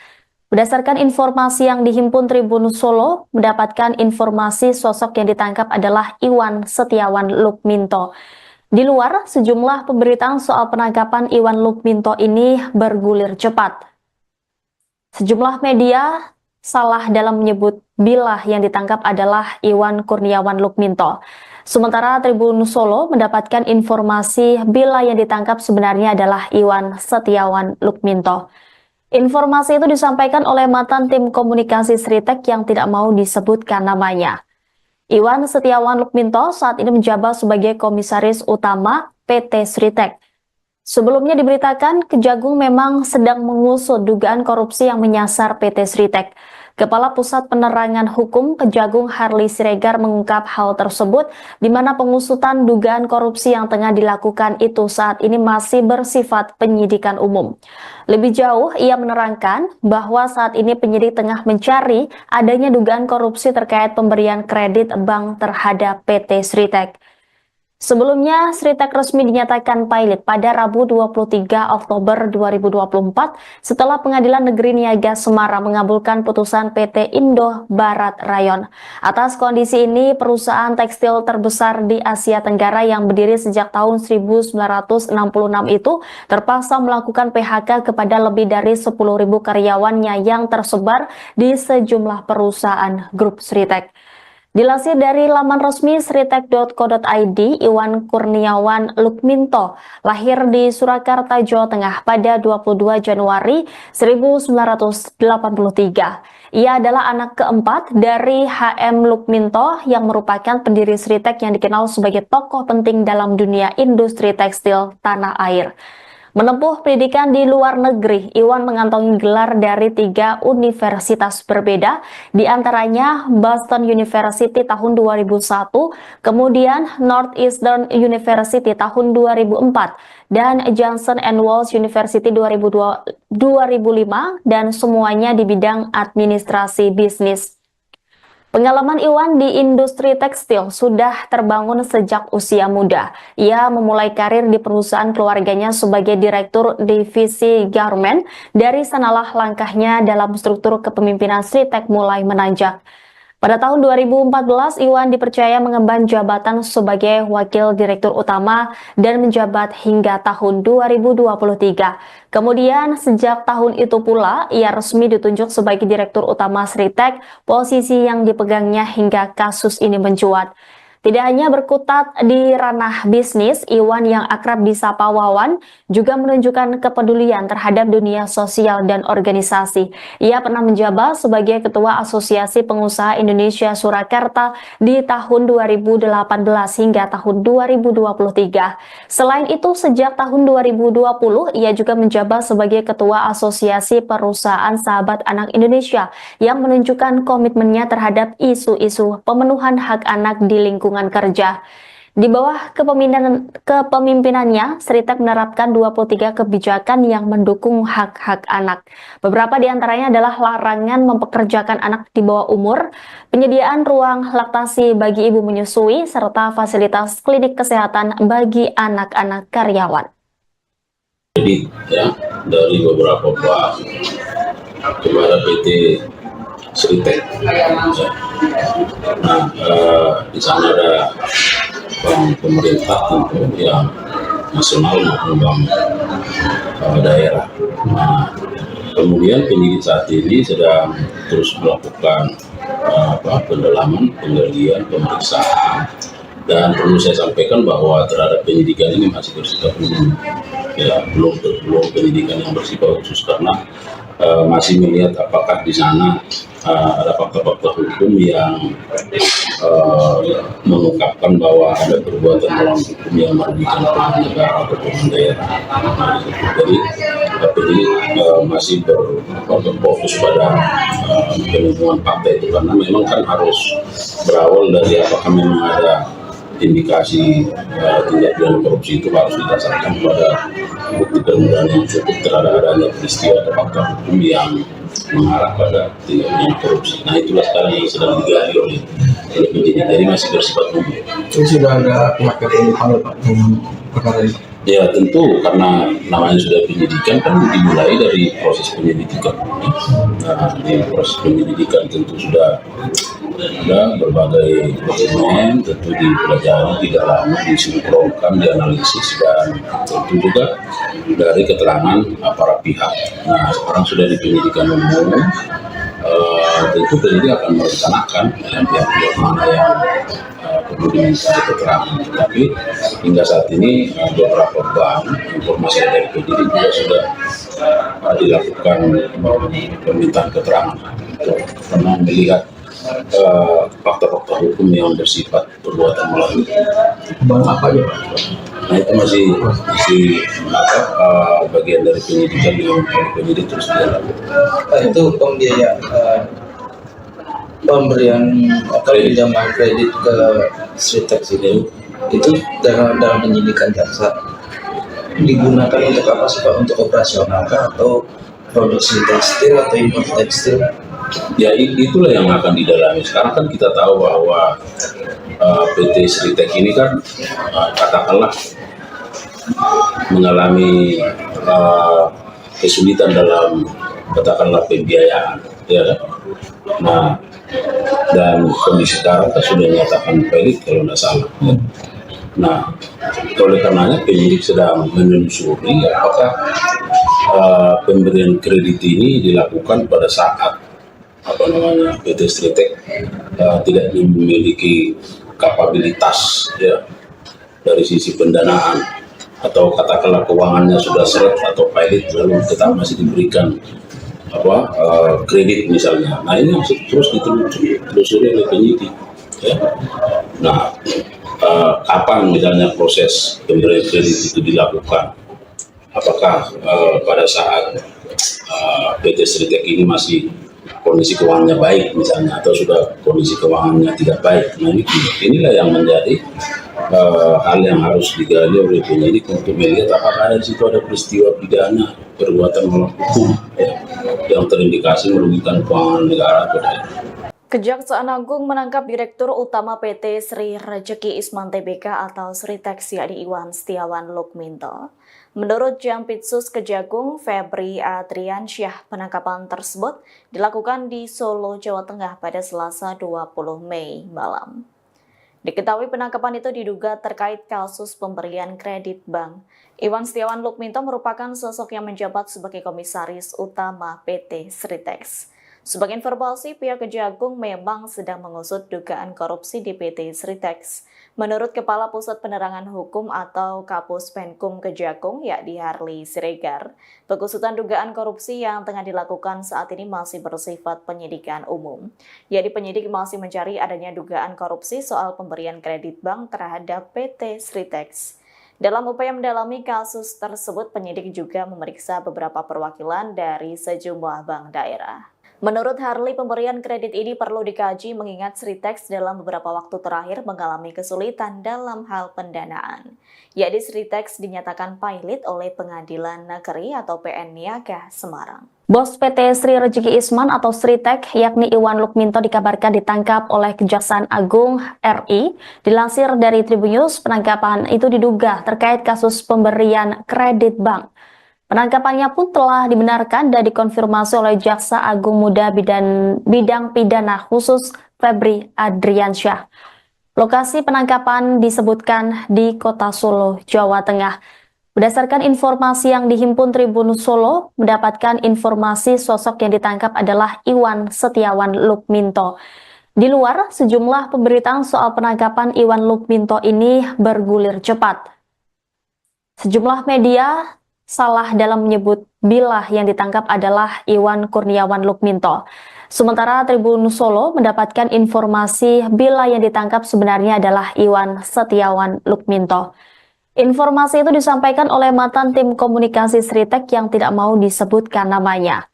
Berdasarkan informasi yang dihimpun Tribun Solo, mendapatkan informasi sosok yang ditangkap adalah Iwan Setiawan Lukminto. Di luar, sejumlah pemberitaan soal penangkapan Iwan Lukminto ini bergulir cepat. Sejumlah media salah dalam menyebut bila yang ditangkap adalah Iwan Kurniawan Lukminto. Sementara Tribun Solo mendapatkan informasi bila yang ditangkap sebenarnya adalah Iwan Setiawan Lukminto. Informasi itu disampaikan oleh mantan tim komunikasi Sritek yang tidak mau disebutkan namanya. Iwan Setiawan Lukminto saat ini menjabat sebagai Komisaris Utama PT Sritek. Sebelumnya diberitakan Kejagung memang sedang mengusut dugaan korupsi yang menyasar PT Sritek. Kepala Pusat Penerangan Hukum Kejagung Harli Siregar mengungkap hal tersebut, di mana pengusutan dugaan korupsi yang tengah dilakukan itu saat ini masih bersifat penyidikan umum. Lebih jauh, ia menerangkan bahwa saat ini penyidik tengah mencari adanya dugaan korupsi terkait pemberian kredit bank terhadap PT Sritek. Sebelumnya, Sritek resmi dinyatakan pilot pada Rabu 23 Oktober 2024 setelah Pengadilan Negeri Niaga Semarang mengabulkan putusan PT Indo Barat Rayon. Atas kondisi ini, perusahaan tekstil terbesar di Asia Tenggara yang berdiri sejak tahun 1966 itu terpaksa melakukan PHK kepada lebih dari 10.000 karyawannya yang tersebar di sejumlah perusahaan grup Sritek. Dilansir dari laman resmi sritek.co.id, Iwan Kurniawan Lukminto lahir di Surakarta, Jawa Tengah pada 22 Januari 1983. Ia adalah anak keempat dari HM Lukminto yang merupakan pendiri Sritek yang dikenal sebagai tokoh penting dalam dunia industri tekstil tanah air. Menempuh pendidikan di luar negeri, Iwan mengantongi gelar dari 3 universitas berbeda, di antaranya Boston University tahun 2001, kemudian Northeastern University tahun 2004, dan Johnson & Wales University 2005, dan semuanya di bidang administrasi bisnis. Pengalaman Iwan di industri tekstil sudah terbangun sejak usia muda. Ia memulai karir di perusahaan keluarganya sebagai direktur divisi garment. Dari sanalah langkahnya dalam struktur kepemimpinan Sritek mulai menanjak. Pada tahun 2014, Iwan dipercaya mengemban jabatan sebagai Wakil Direktur Utama dan menjabat hingga tahun 2023. Kemudian, sejak tahun itu pula, ia resmi ditunjuk sebagai Direktur Utama Sritek, posisi yang dipegangnya hingga kasus ini mencuat. Tidak hanya berkutat di ranah bisnis, Iwan yang akrab disapa Wawan juga menunjukkan kepedulian terhadap dunia sosial dan organisasi. Ia pernah menjabat sebagai Ketua Asosiasi Pengusaha Indonesia Surakarta di tahun 2018 hingga tahun 2023. Selain itu, sejak tahun 2020, ia juga menjabat sebagai Ketua Asosiasi Perusahaan Sahabat Anak Indonesia yang menunjukkan komitmennya terhadap isu-isu pemenuhan hak anak di lingkungan kerja. Di bawah kepemimpinannya, Sritek menerapkan 23 kebijakan yang mendukung hak-hak anak. Beberapa di antaranya adalah larangan mempekerjakan anak di bawah umur, penyediaan ruang laktasi bagi ibu menyusui, serta fasilitas klinik kesehatan bagi anak-anak karyawan. Jadi ya, dari beberapa bank kepada PT Sritek. Nah, di sana ada bank pemerintah tentu yang nasional maupun bank daerah. Nah, kemudian penyidik saat ini sedang terus melakukan pendalaman, penggalian, pemeriksaan, dan perlu saya sampaikan bahwa terhadap penyidikan ini masih bersifat umum, ya belum penyidikan yang bersifat khusus karena masih melihat apakah di sana ada fakta-fakta hukum yang mengungkapkan bahwa ada perbuatan melawan hukum yang merugikan keuangan negara atau keuangan daerah. Jadi masih berfokus pada penemuan fakta itu karena memang kan harus berawal dari apakah memang ada indikasi tindak pidana korupsi itu harus didasarkan pada bukti permulaan yang cukup terhadap adanya peristiwa atau fakta hukum yang mengarah pada tindak pidana korupsi. Nah itulah sekarang yang sedang digali oleh penyidik, jadi masih bersifat umum. Itu sudah ada pihak yang dipanggil Pak dengan perkara ini? Ya tentu karena namanya sudah penyidikan kan dimulai dari proses penyelidikan. Nah di proses penyelidikan tentu sudah ada berbagai dokumen, tentu dipelajari, didalami, disinkronkan, dianalisis, dan tentu juga dari keterangan para pihak. Nah sekarang sudah di penyidikan umum, tentu penyidik akan merencanakan pihak-pihak mana yang perlu diminta keterangan. Tapi hingga saat ini beberapa bank informasi dari penyidik juga sudah dilakukan permintaan keterangan karena melihat fakta-fakta hukum yang bersifat perbuatan melawan. Bank apa aja Pak? Nah itu masih bagian dari penyidikan yang penyidik terus dilakukan. Itu pembiayaan pemberian atau pinjaman kredit ke Sritek ini itu dalam penyidikan jaksa digunakan untuk apa sih Pak? Untuk operasional kah atau produksi tekstil atau impor tekstil? Ya itulah yang akan didalami. Sekarang kan kita tahu bahwa PT Sritek ini kan katakanlah mengalami kesulitan dalam katakanlah pembiayaan, ya kan? Nah dan kondisi sekarang kan sudah dinyatakan valid kalau tidak salah. Nah oleh karenanya penyidik sedang menelusuri apakah pemberian kredit ini dilakukan pada saat PT Sritek tidak memiliki kapabilitas ya dari sisi pendanaan atau katakanlah keuangannya sudah seret atau pilot lalu tetap masih diberikan kredit misalnya. Nah ini masih terus ditelusuri oleh penyidik ya. Nah kapan misalnya proses pemberian kredit itu dilakukan, apakah pada saat PT Sritek ini masih kondisi keuangannya baik misalnya atau sudah kondisi keuangannya tidak baik. Nah inilah yang menjadi hal yang harus digali oleh penyidik untuk melihat apakah di situ ada peristiwa pidana perbuatan melawan hukum yang terindikasi merugikan keuangan negara atau daerah. Kejaksaan Agung menangkap Direktur Utama PT Sri Rejeki Isman Tbk atau Sritek yakni Iwan Setiawan Lukminto. Menurut Jampitsus Kejagung Febri Adriansyah, penangkapan tersebut dilakukan di Solo, Jawa Tengah pada Selasa 20 Mei malam. Diketahui penangkapan itu diduga terkait kasus pemberian kredit bank. Iwan Setiawan Lukminto merupakan sosok yang menjabat sebagai komisaris utama PT Sritex. Sebagai informasi, pihak Kejagung memang sedang mengusut dugaan korupsi di PT Sritex. Menurut Kepala Pusat Penerangan Hukum atau Kapus Penkum Kejagung, yakni Harley Siregar, pengusutan dugaan korupsi yang tengah dilakukan saat ini masih bersifat penyidikan umum. Yakni penyidik masih mencari adanya dugaan korupsi soal pemberian kredit bank terhadap PT Sritex. Dalam upaya mendalami kasus tersebut, penyidik juga memeriksa beberapa perwakilan dari sejumlah bank daerah. Menurut Harley, pemberian kredit ini perlu dikaji mengingat Sritex dalam beberapa waktu terakhir mengalami kesulitan dalam hal pendanaan. Yakni Sritex dinyatakan pailit oleh Pengadilan Negeri atau PN Niaga Semarang. Bos PT Sri Rezeki Isman atau Sritek, yakni Iwan Lukminto dikabarkan ditangkap oleh Kejaksaan Agung RI. Dilansir dari Tribunnews, penangkapan itu diduga terkait kasus pemberian kredit bank. Penangkapannya pun telah dibenarkan dan dikonfirmasi oleh Jaksa Agung Muda Bidang Pidana Khusus Febri Adriansyah. Lokasi penangkapan disebutkan di Kota Solo, Jawa Tengah. Berdasarkan informasi yang dihimpun Tribun Solo, mendapatkan informasi sosok yang ditangkap adalah Iwan Setiawan Lukminto. Di luar, sejumlah pemberitaan soal penangkapan Iwan Lukminto ini bergulir cepat. Sejumlah media salah dalam menyebut bila yang ditangkap adalah Iwan Kurniawan Lukminto. Sementara Tribun Solo mendapatkan informasi bila yang ditangkap sebenarnya adalah Iwan Setiawan Lukminto. Informasi itu disampaikan oleh mantan tim komunikasi Sritek yang tidak mau disebutkan namanya.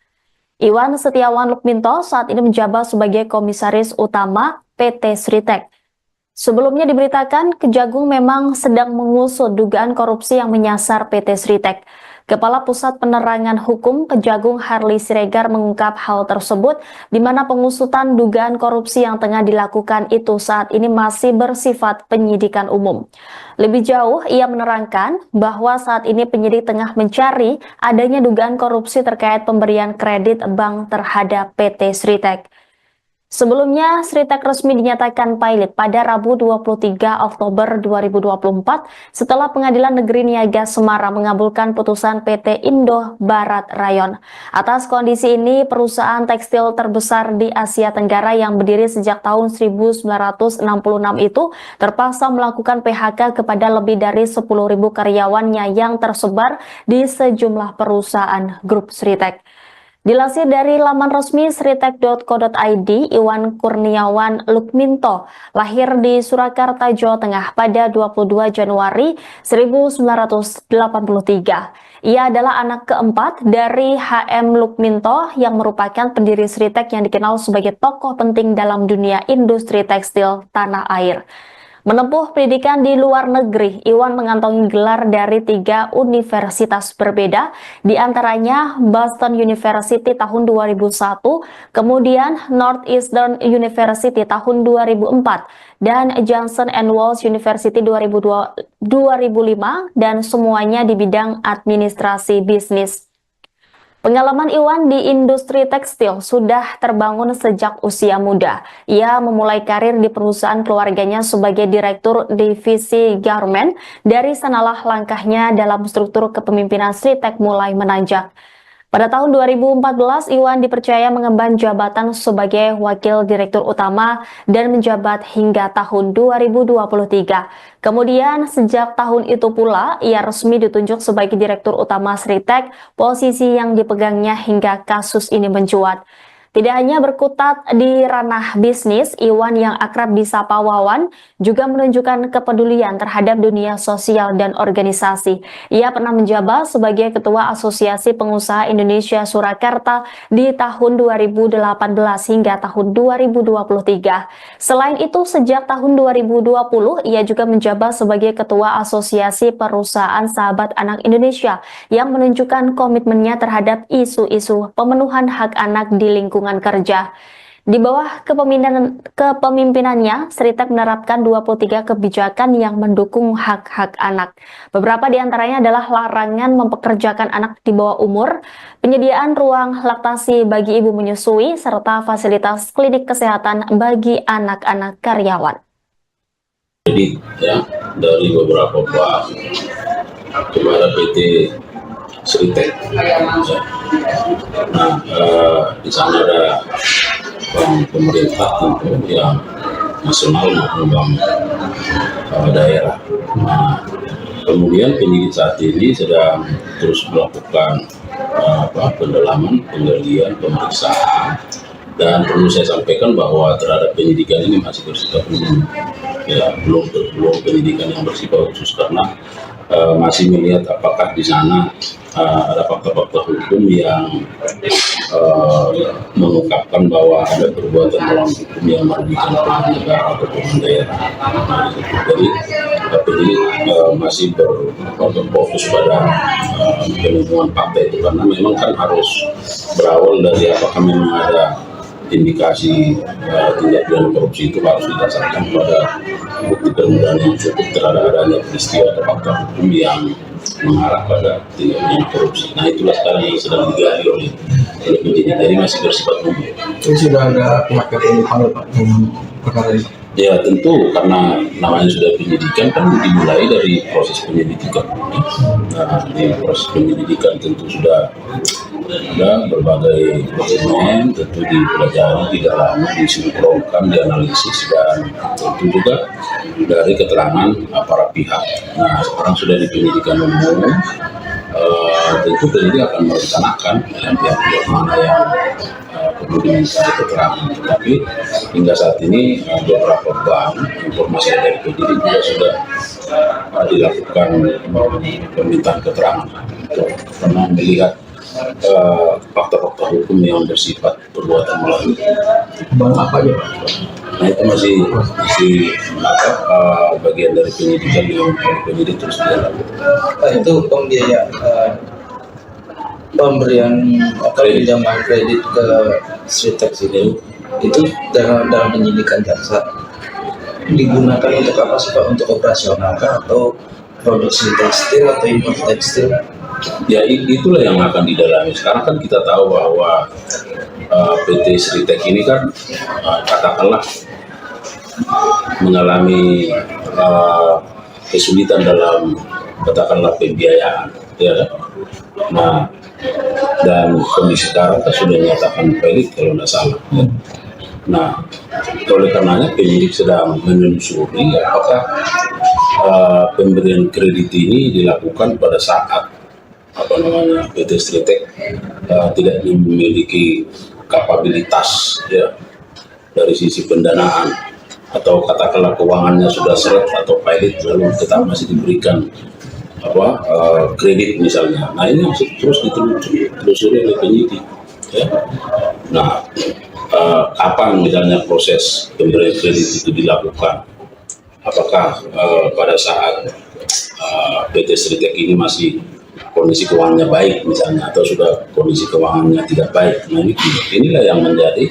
Iwan Setiawan Lukminto saat ini menjabat sebagai komisaris utama PT Sritek. Sebelumnya diberitakan Kejagung memang sedang mengusut dugaan korupsi yang menyasar PT Sritek. Kepala Pusat Penerangan Hukum Kejagung Harley Siregar mengungkap hal tersebut di mana pengusutan dugaan korupsi yang tengah dilakukan itu saat ini masih bersifat penyidikan umum. Lebih jauh, ia menerangkan bahwa saat ini penyidik tengah mencari adanya dugaan korupsi terkait pemberian kredit bank terhadap PT Sritek. Sebelumnya, Sritek resmi dinyatakan pailit pada Rabu 23 Oktober 2024 setelah Pengadilan Negeri Niaga Semarang mengabulkan putusan PT Indo Barat Rayon. Atas kondisi ini, perusahaan tekstil terbesar di Asia Tenggara yang berdiri sejak tahun 1966 itu terpaksa melakukan PHK kepada lebih dari 10.000 karyawannya yang tersebar di sejumlah perusahaan grup Sritek. Dilansir dari laman resmi sritek.co.id, Iwan Kurniawan Lukminto lahir di Surakarta, Jawa Tengah pada 22 Januari 1983. Ia adalah anak keempat dari HM Lukminto yang merupakan pendiri Sritek yang dikenal sebagai tokoh penting dalam dunia industri tekstil tanah air. Menempuh pendidikan di luar negeri, Iwan mengantongi gelar dari 3 universitas berbeda, di antaranya Boston University tahun 2001, kemudian Northeastern University tahun 2004, dan Johnson & Wales University 2005, dan semuanya di bidang administrasi bisnis. Pengalaman Iwan di industri tekstil sudah terbangun sejak usia muda. Ia memulai karir di perusahaan keluarganya sebagai direktur divisi garment. Dari sanalah langkahnya dalam struktur kepemimpinan Sritek mulai menanjak. Pada tahun 2014, Iwan dipercaya mengemban jabatan sebagai Wakil Direktur Utama dan menjabat hingga tahun 2023. Kemudian, sejak tahun itu pula, ia resmi ditunjuk sebagai Direktur Utama Sritek, posisi yang dipegangnya hingga kasus ini mencuat. Tidak hanya berkutat di ranah bisnis, Iwan yang akrab disapa Wawan juga menunjukkan kepedulian terhadap dunia sosial dan organisasi. Ia pernah menjabat sebagai Ketua Asosiasi Pengusaha Indonesia Surakarta di tahun 2018 hingga tahun 2023. Selain itu, sejak tahun 2020, ia juga menjabat sebagai Ketua Asosiasi Perusahaan Sahabat Anak Indonesia yang menunjukkan komitmennya terhadap isu-isu pemenuhan hak anak di lingkungan kerja. Di bawah kepemimpinannya, Sritek menerapkan 23 kebijakan yang mendukung hak-hak anak. Beberapa di antaranya adalah larangan mempekerjakan anak di bawah umur, penyediaan ruang laktasi bagi ibu menyusui, serta fasilitas klinik kesehatan bagi anak-anak karyawan. Jadi ya, dari beberapa bank kepada PT Sritek. Nah, di sana ada bank pemerintah tentu yang nasional maupun bank daerah. Nah, kemudian penyidik saat ini sedang terus melakukan pendalaman, penggalian, pemeriksaan, dan perlu saya sampaikan bahwa terhadap penyidikan ini masih bersifat umum, ya belum penyidikan yang bersifat khusus karena masih melihat apakah di sana ada fakta-fakta hukum yang mengungkapkan bahwa ada perbuatan melawan hukum yang merugikan keuangan negara atau keuangan daerah. Jadi penyidik masih berfokus pada penemuan fakta itu karena memang kan harus berawal dari apakah memang ada indikasi tindak pidana korupsi itu harus didasarkan pada bukti permulaan yang cukup terhadap adanya peristiwa atau fakta hukum yang mengarah pada tindak pidana korupsi. Nah itulah sekarang yang sedang digali oleh penyidik, jadi masih bersifat umum. Itu sudah ada pihak yang dipanggil Pak dengan perkara ini? Ya tentu karena namanya sudah penyidikan kan dimulai dari proses penyelidikan. Nah di proses penyelidikan tentu sudah ada berbagai dokumen, tentu dipelajari, didalami, disinkronkan, dianalisis, dan tentu juga dari keterangan para pihak. Nah sekarang sudah di penyidikan umum, tentu penyidik akan merencanakan pihak-pihak mana yang perlu diminta keterangan. Tetapi hingga saat ini beberapa bank informasi dari penyidik juga sudah dilakukan permintaan keterangan karena melihat fakta-fakta hukum yang bersifat perbuatan melawan. Bank apa aja Pak? Nah itu masih bagian dari penyidikan yang penyidik terus dilakukan. Itu pembiayaan pemberian atau pinjaman kredit ke Sritek itu dalam penyidikan jaksa digunakan untuk apa sih Pak? Untuk operasional kah atau produksi tekstil atau impor tekstil? Ya itulah yang akan didalami. Sekarang kan kita tahu bahwa PT Sritek ini kan katakanlah mengalami kesulitan dalam katakanlah pembiayaan, ya kan? Nah dan kondisi sekarang kan sudah dinyatakan pelit kalau tidak salah. Ya. Nah oleh karenanya penyidik sedang menelusuri apakah pemberian kredit ini dilakukan pada saat PT Sritek tidak memiliki kapabilitas ya dari sisi pendanaan atau katakanlah keuangannya sudah seret atau pilot lalu tetap masih diberikan kredit misalnya. Nah ini masih terus ditelusuri oleh penyidik ya. Nah kapan misalnya proses pemberian kredit itu dilakukan, apakah pada saat PT Sritek ini masih kondisi keuangannya baik misalnya atau sudah kondisi keuangannya tidak baik. Nah inilah yang menjadi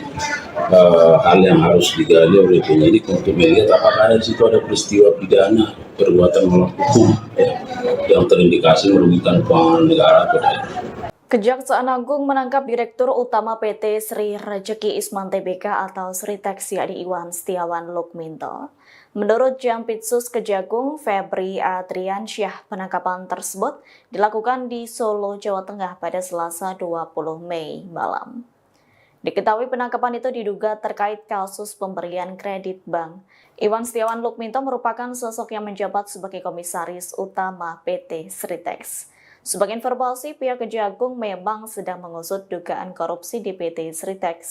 hal yang harus digali oleh penyidik untuk melihat apakah di situ ada peristiwa pidana perbuatan melawan hukum ya, yang terindikasi merugikan keuangan negara atau daerah. Kejaksaan Agung menangkap Direktur Utama PT Sri Rejeki Isman Tbk atau Sritek yakni Iwan Setiawan Lukminto. Menurut Jampitsus Kejagung Febri Adriansyah, penangkapan tersebut dilakukan di Solo, Jawa Tengah pada Selasa 20 Mei malam. Diketahui penangkapan itu diduga terkait kasus pemberian kredit bank. Iwan Setiawan Lukminto merupakan sosok yang menjabat sebagai Komisaris Utama PT Sritek. Sebagai informasi, pihak Kejagung memang sedang mengusut dugaan korupsi di PT Sritek.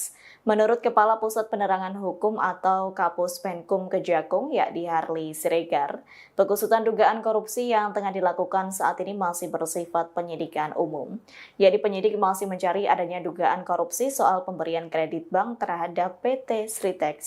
Menurut Kepala Pusat Penerangan Hukum atau Kapus Penkum Kejagung, yakni Harli Siregar, pengusutan dugaan korupsi yang tengah dilakukan saat ini masih bersifat penyidikan umum. Yakni penyidik masih mencari adanya dugaan korupsi soal pemberian kredit bank terhadap PT Sritek.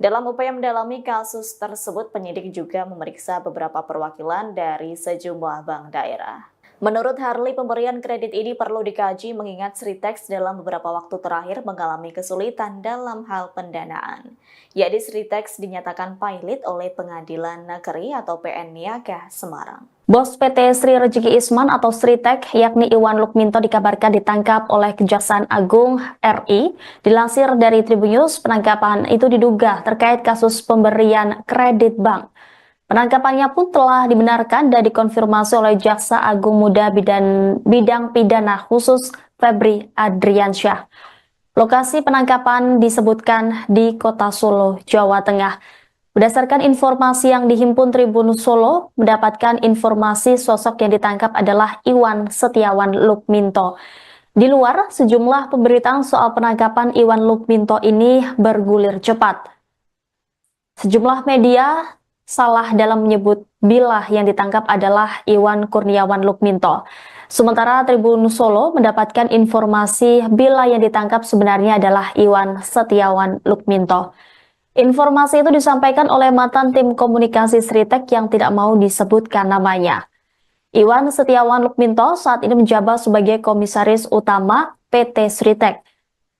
Dalam upaya mendalami kasus tersebut, penyidik juga memeriksa beberapa perwakilan dari sejumlah bank daerah. Menurut Harley, pemberian kredit ini perlu dikaji mengingat Sritex dalam beberapa waktu terakhir mengalami kesulitan dalam hal pendanaan. Yakni Sritex dinyatakan pailit oleh Pengadilan Negeri atau PN Niaga Semarang. Bos PT Sri Rezeki Isman atau Sritek, yakni Iwan Lukminto dikabarkan ditangkap oleh Kejaksaan Agung RI. Dilansir dari Tribunnews, penangkapan itu diduga terkait kasus pemberian kredit bank. Penangkapannya pun telah dibenarkan dan dikonfirmasi oleh Jaksa Agung Muda Bidang Pidana Khusus Febri Adriansyah. Lokasi penangkapan disebutkan di Kota Solo, Jawa Tengah. Berdasarkan informasi yang dihimpun Tribun Solo, mendapatkan informasi sosok yang ditangkap adalah Iwan Setiawan Lukminto. Di luar, sejumlah pemberitaan soal penangkapan Iwan Lukminto ini bergulir cepat. Sejumlah media salah dalam menyebut bila yang ditangkap adalah Iwan Kurniawan Lukminto. Sementara Tribun Solo mendapatkan informasi bila yang ditangkap sebenarnya adalah Iwan Setiawan Lukminto. Informasi itu disampaikan oleh mantan tim komunikasi Sritek yang tidak mau disebutkan namanya. Iwan Setiawan Lukminto saat ini menjabat sebagai komisaris utama PT Sritek.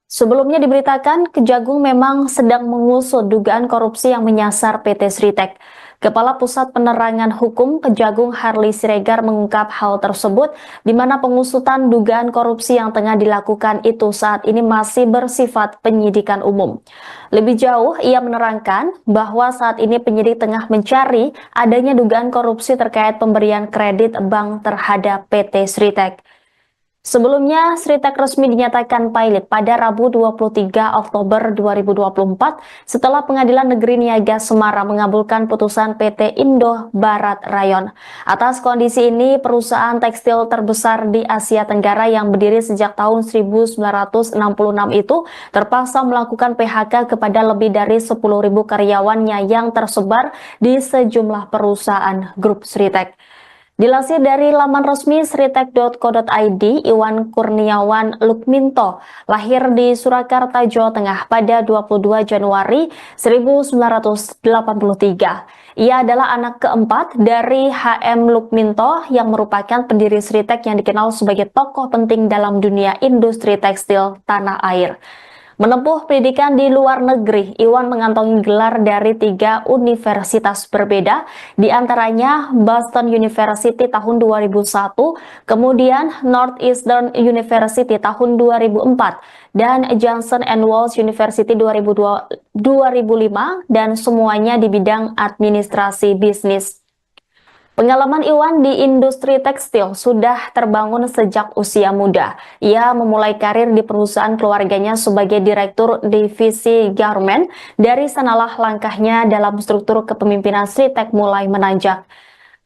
Sebelumnya diberitakan Kejagung memang sedang mengusut dugaan korupsi yang menyasar PT Sritek. Kepala Pusat Penerangan Hukum Kejagung Harley Siregar mengungkap hal tersebut di mana pengusutan dugaan korupsi yang tengah dilakukan itu saat ini masih bersifat penyidikan umum. Lebih jauh, ia menerangkan bahwa saat ini penyidik tengah mencari adanya dugaan korupsi terkait pemberian kredit bank terhadap PT Sritek. Sebelumnya, Sritek resmi dinyatakan pailit pada Rabu 23 Oktober 2024 setelah Pengadilan Negeri Niaga Semarang mengabulkan putusan PT Indo Barat Rayon. Atas kondisi ini, perusahaan tekstil terbesar di Asia Tenggara yang berdiri sejak tahun 1966 itu terpaksa melakukan PHK kepada lebih dari 10.000 karyawannya yang tersebar di sejumlah perusahaan grup Sritek. Dilansir dari laman resmi sritek.co.id, Iwan Kurniawan Lukminto lahir di Surakarta, Jawa Tengah pada 22 Januari 1983. Ia adalah anak keempat dari HM Lukminto yang merupakan pendiri Sritek yang dikenal sebagai tokoh penting dalam dunia industri tekstil tanah air. Menempuh pendidikan di luar negeri, Iwan mengantongi gelar dari 3 universitas berbeda, di antaranya Boston University tahun 2001, kemudian Northeastern University tahun 2004, dan Johnson & Wales University 2005, dan semuanya di bidang administrasi bisnis. Pengalaman Iwan di industri tekstil sudah terbangun sejak usia muda. Ia memulai karir di perusahaan keluarganya sebagai direktur divisi garment. Dari sanalah langkahnya dalam struktur kepemimpinan Sritek mulai menanjak.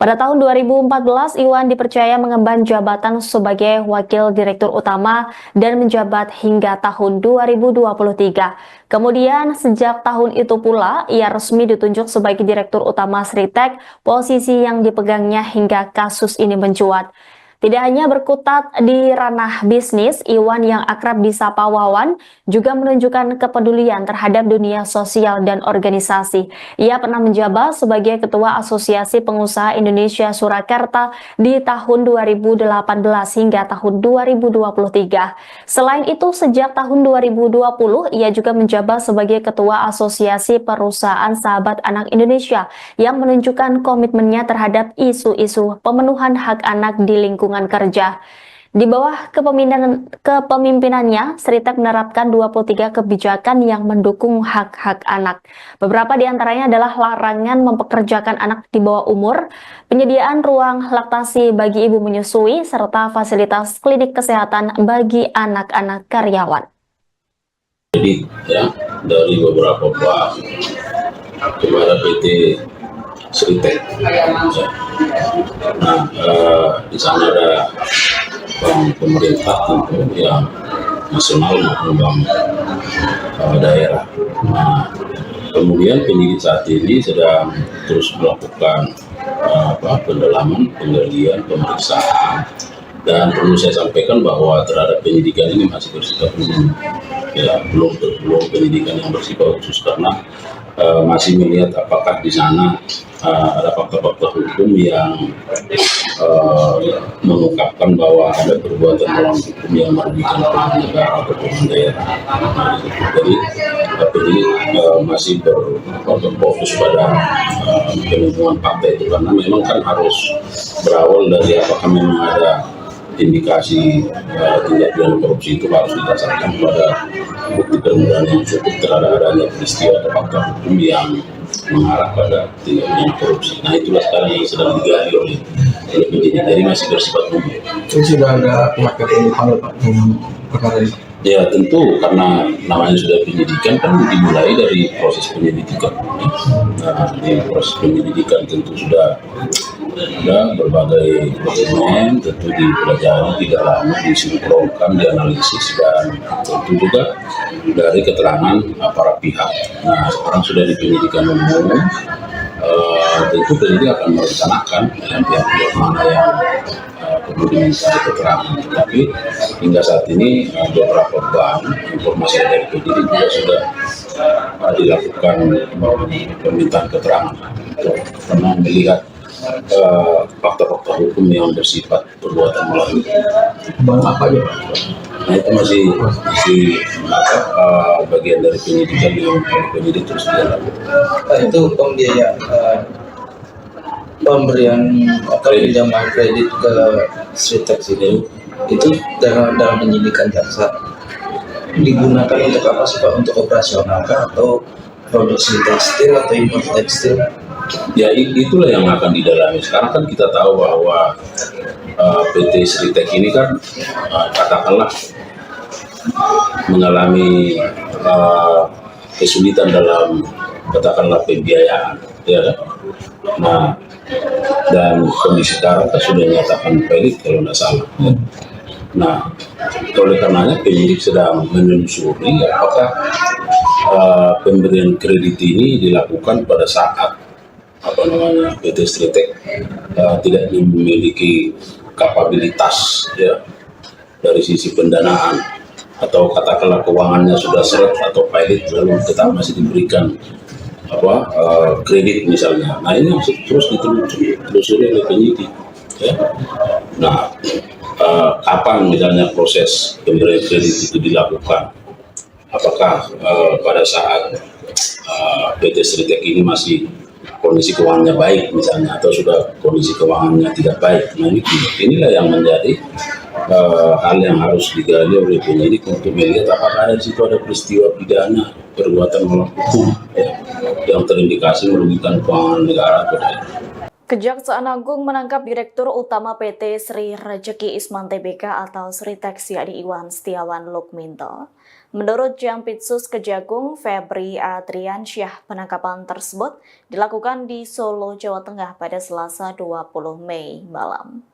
Pada tahun 2014, Iwan dipercaya mengemban jabatan sebagai Wakil Direktur Utama dan menjabat hingga tahun 2023. Kemudian, sejak tahun itu pula, ia resmi ditunjuk sebagai Direktur Utama Sritek, posisi yang dipegangnya hingga kasus ini mencuat. Tidak hanya berkutat di ranah bisnis, Iwan yang akrab disapa Wawan juga menunjukkan kepedulian terhadap dunia sosial dan organisasi. Ia pernah menjabat sebagai Ketua Asosiasi Pengusaha Indonesia Surakarta di tahun 2018 hingga tahun 2023. Selain itu, sejak tahun 2020, ia juga menjabat sebagai Ketua Asosiasi Perusahaan Sahabat Anak Indonesia yang menunjukkan komitmennya terhadap isu-isu pemenuhan hak anak di lingkungan kerja. Di bawah kepemimpinannya, Sritek menerapkan 23 kebijakan yang mendukung hak-hak anak. Beberapa di antaranya adalah larangan mempekerjakan anak di bawah umur, penyediaan ruang laktasi bagi ibu menyusui, serta fasilitas klinik kesehatan bagi anak-anak karyawan. Jadi ya, dari beberapa bank kepada PT Sritek. Nah, di sana ada bank pemerintah tentu yang nasional maupun bank daerah. Nah, kemudian penyidik saat ini sedang terus melakukan pendalaman, penggalian, pemeriksaan. Dan perlu saya sampaikan bahwa terhadap penyidikan ini masih bersifat umum, ya, belum penyidikan yang bersifat khusus karena masih melihat apakah di sana ada faktor-faktor hukum yang mengungkapkan bahwa ada perbuatan melawan hukum yang merugikan keuangan negara atau keuangan daerah. Jadi penyidik masih berfokus pada penuntutan fakta itu, karena memang kan harus berawal dari apakah memang ada indikasi tindak pidana korupsi, itu harus didasarkan pada bukti permulaan yang cukup terhadap adanya peristiwa atau fakta hukum yang mengarah pada tindak pidana korupsi. Nah, itulah sekarang yang sedang digali oleh penyidik, jadi masih bersifat umum. Itu sudah ada pihak yang dipanggil Pak dengan perkara ini? Ya tentu, karena namanya sudah penyidikan kan dimulai dari proses penyelidikan. Nah, di proses penyelidikan tentu sudah ada berbagai dokumen, tentu dipelajari, didalami, disinkronkan, dianalisis, dan tentu juga dari keterangan para pihak. Nah, sekarang sudah di penyidikan umum, tentu penyidik akan merencanakan pihak-pihak mana yang perlu diminta keterangan. Tapi hingga saat ini beberapa bank informasi dari penyidik juga sudah dilakukan permintaan keterangan karena melihat fakta-fakta hukum yang bersifat perbuatan melawan hukum. Bank apa aja Pak? Nah, itu masih bagian dari penyidikan yang penyidik terus dilakukan. Itu pembiayaan pemberian atau pinjaman kredit ke Sritex itu dalam penyidikan jaksa digunakan untuk apa sih Pak? Untuk operasional kah atau produksi tekstil atau impor tekstil? Ya, itulah yang akan didalami. Sekarang kan kita tahu bahwa PT Sritex ini kan katakanlah mengalami kesulitan dalam katakanlah pembiayaan, ya kan? Nah, dan kondisi sekarang kan sudah dinyatakan valid kalau tidak salah. Nah, oleh karenanya penyidik sedang menelusuri apakah pemberian kredit ini dilakukan pada saat PT Sritex tidak memiliki kapabilitas, ya, dari sisi pendanaan, atau katakanlah keuangannya sudah seret atau pilot lalu tetap masih diberikan kredit misalnya. Nah, ini terus ditelusuri oleh penyidik, ya. Nah, kapan misalnya proses pemberian kredit itu dilakukan? Apakah pada saat PT Sritex ini masih kondisi keuangannya baik misalnya, atau sudah kondisi keuangannya tidak baik? Nah, inilah yang menjadi hal yang harus digali oleh penyidik untuk melihat apakah di situ ada peristiwa pidana perbuatan melawan hukum, ya, yang terindikasi merugikan keuangan negara atau daerah. Kejaksaan Agung menangkap Direktur Utama PT Sri Rejeki Isman Tbk atau Sritex yakni Iwan Setiawan Lukminto. Menurut Jampitsus Kejagung Febri Adriansyah, penangkapan tersebut dilakukan di Solo, Jawa Tengah pada Selasa 20 Mei malam.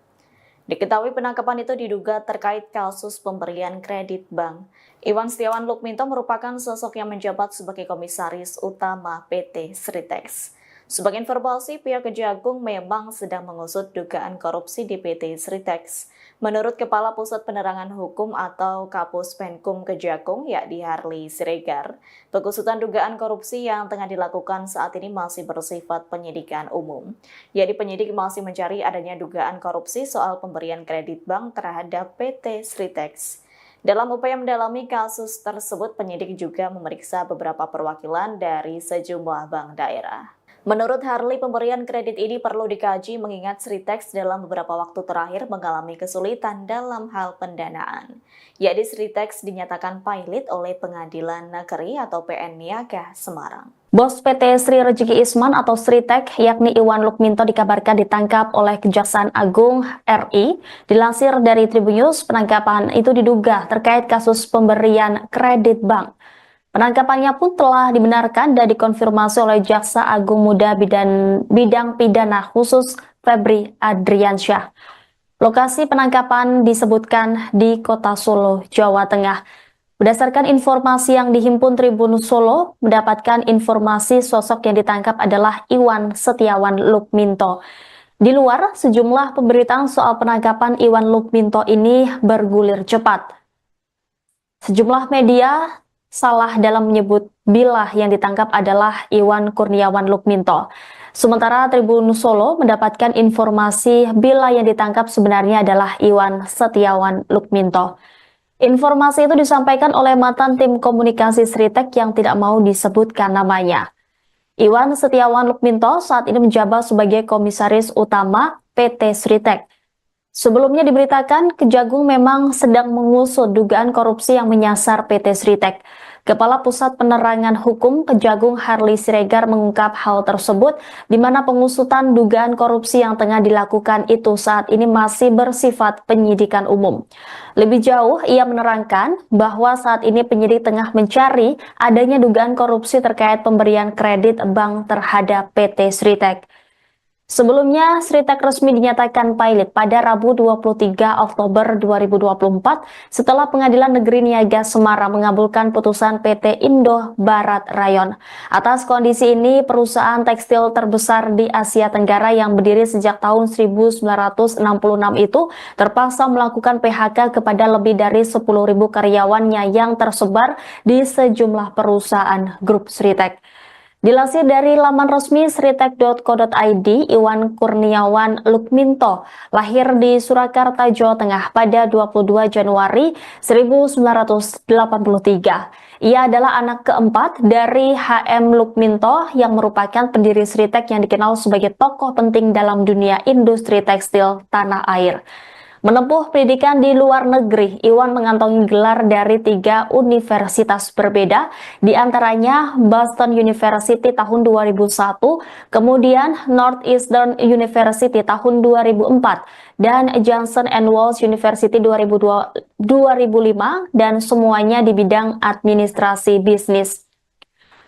Diketahui penangkapan itu diduga terkait kasus pemberian kredit bank. Iwan Setiawan Lukminto merupakan sosok yang menjabat sebagai Komisaris Utama PT Sritex. Sebagai informasi, pihak Kejagung memang sedang mengusut dugaan korupsi di PT Sritex. Menurut Kepala Pusat Penerangan Hukum atau Kapus Penkum Kejagung, yakni Harley Siregar, pengusutan dugaan korupsi yang tengah dilakukan saat ini masih bersifat penyidikan umum. Yakni penyidik masih mencari adanya dugaan korupsi soal pemberian kredit bank terhadap PT Sritex. Dalam upaya mendalami kasus tersebut, penyidik juga memeriksa beberapa perwakilan dari sejumlah bank daerah. Menurut Harley, pemberian kredit ini perlu dikaji mengingat Sritex dalam beberapa waktu terakhir mengalami kesulitan dalam hal pendanaan. Yakni Sritex dinyatakan pilot oleh Pengadilan Negeri atau PN Niaga Semarang. Bos PT Sri Rejeki Isman atau Sritex yakni Iwan Lukminto dikabarkan ditangkap oleh Kejaksaan Agung RI. Dilansir dari Tribunnews, penangkapan itu diduga terkait kasus pemberian kredit bank. Penangkapannya pun telah dibenarkan dan dikonfirmasi oleh Jaksa Agung Muda Bidang Pidana Khusus Febri Adriansyah. Lokasi penangkapan disebutkan di Kota Solo, Jawa Tengah. Berdasarkan informasi yang dihimpun Tribun Solo, mendapatkan informasi sosok yang ditangkap adalah Iwan Setiawan Lukminto. Di luar, sejumlah pemberitaan soal penangkapan Iwan Lukminto ini bergulir cepat. Sejumlah media salah dalam menyebut bila yang ditangkap adalah Iwan Kurniawan Lukminto. Sementara Tribun Solo mendapatkan informasi bila yang ditangkap sebenarnya adalah Iwan Setiawan Lukminto. Informasi itu disampaikan oleh mantan tim komunikasi Sritek yang tidak mau disebutkan namanya. Iwan Setiawan Lukminto saat ini menjabat sebagai komisaris utama PT Sritek. Sebelumnya diberitakan Kejagung memang sedang mengusut dugaan korupsi yang menyasar PT Sritek. Kepala Pusat Penerangan Hukum Kejagung Harley Siregar mengungkap hal tersebut di mana pengusutan dugaan korupsi yang tengah dilakukan itu saat ini masih bersifat penyidikan umum. Lebih jauh, ia menerangkan bahwa saat ini penyidik tengah mencari adanya dugaan korupsi terkait pemberian kredit bank terhadap PT Sritek. Sebelumnya, Sritek resmi dinyatakan pilot pada Rabu 23 Oktober 2024 setelah Pengadilan Negeri Niaga Semarang mengabulkan putusan PT Indo Barat Rayon. Atas kondisi ini, perusahaan tekstil terbesar di Asia Tenggara yang berdiri sejak tahun 1966 itu terpaksa melakukan PHK kepada lebih dari 10.000 karyawannya yang tersebar di sejumlah perusahaan grup Sritek. Dilansir dari laman resmi sritek.co.id, Iwan Kurniawan Lukminto lahir di Surakarta, Jawa Tengah pada 22 Januari 1983. Ia adalah anak keempat dari HM Lukminto yang merupakan pendiri Sritek yang dikenal sebagai tokoh penting dalam dunia industri tekstil tanah air. Menempuh pendidikan di luar negeri, Iwan mengantongi gelar dari 3 universitas berbeda, di antaranya Boston University tahun 2001, kemudian Northeastern University tahun 2004, dan Johnson & Wales University 2005, dan semuanya di bidang administrasi bisnis.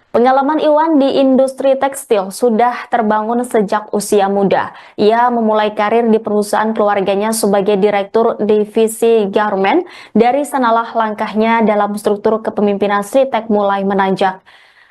Pengalaman Iwan di industri tekstil sudah terbangun sejak usia muda. Ia memulai karir di perusahaan keluarganya sebagai direktur divisi garment. Dari sanalah langkahnya dalam struktur kepemimpinan Sritek mulai menanjak.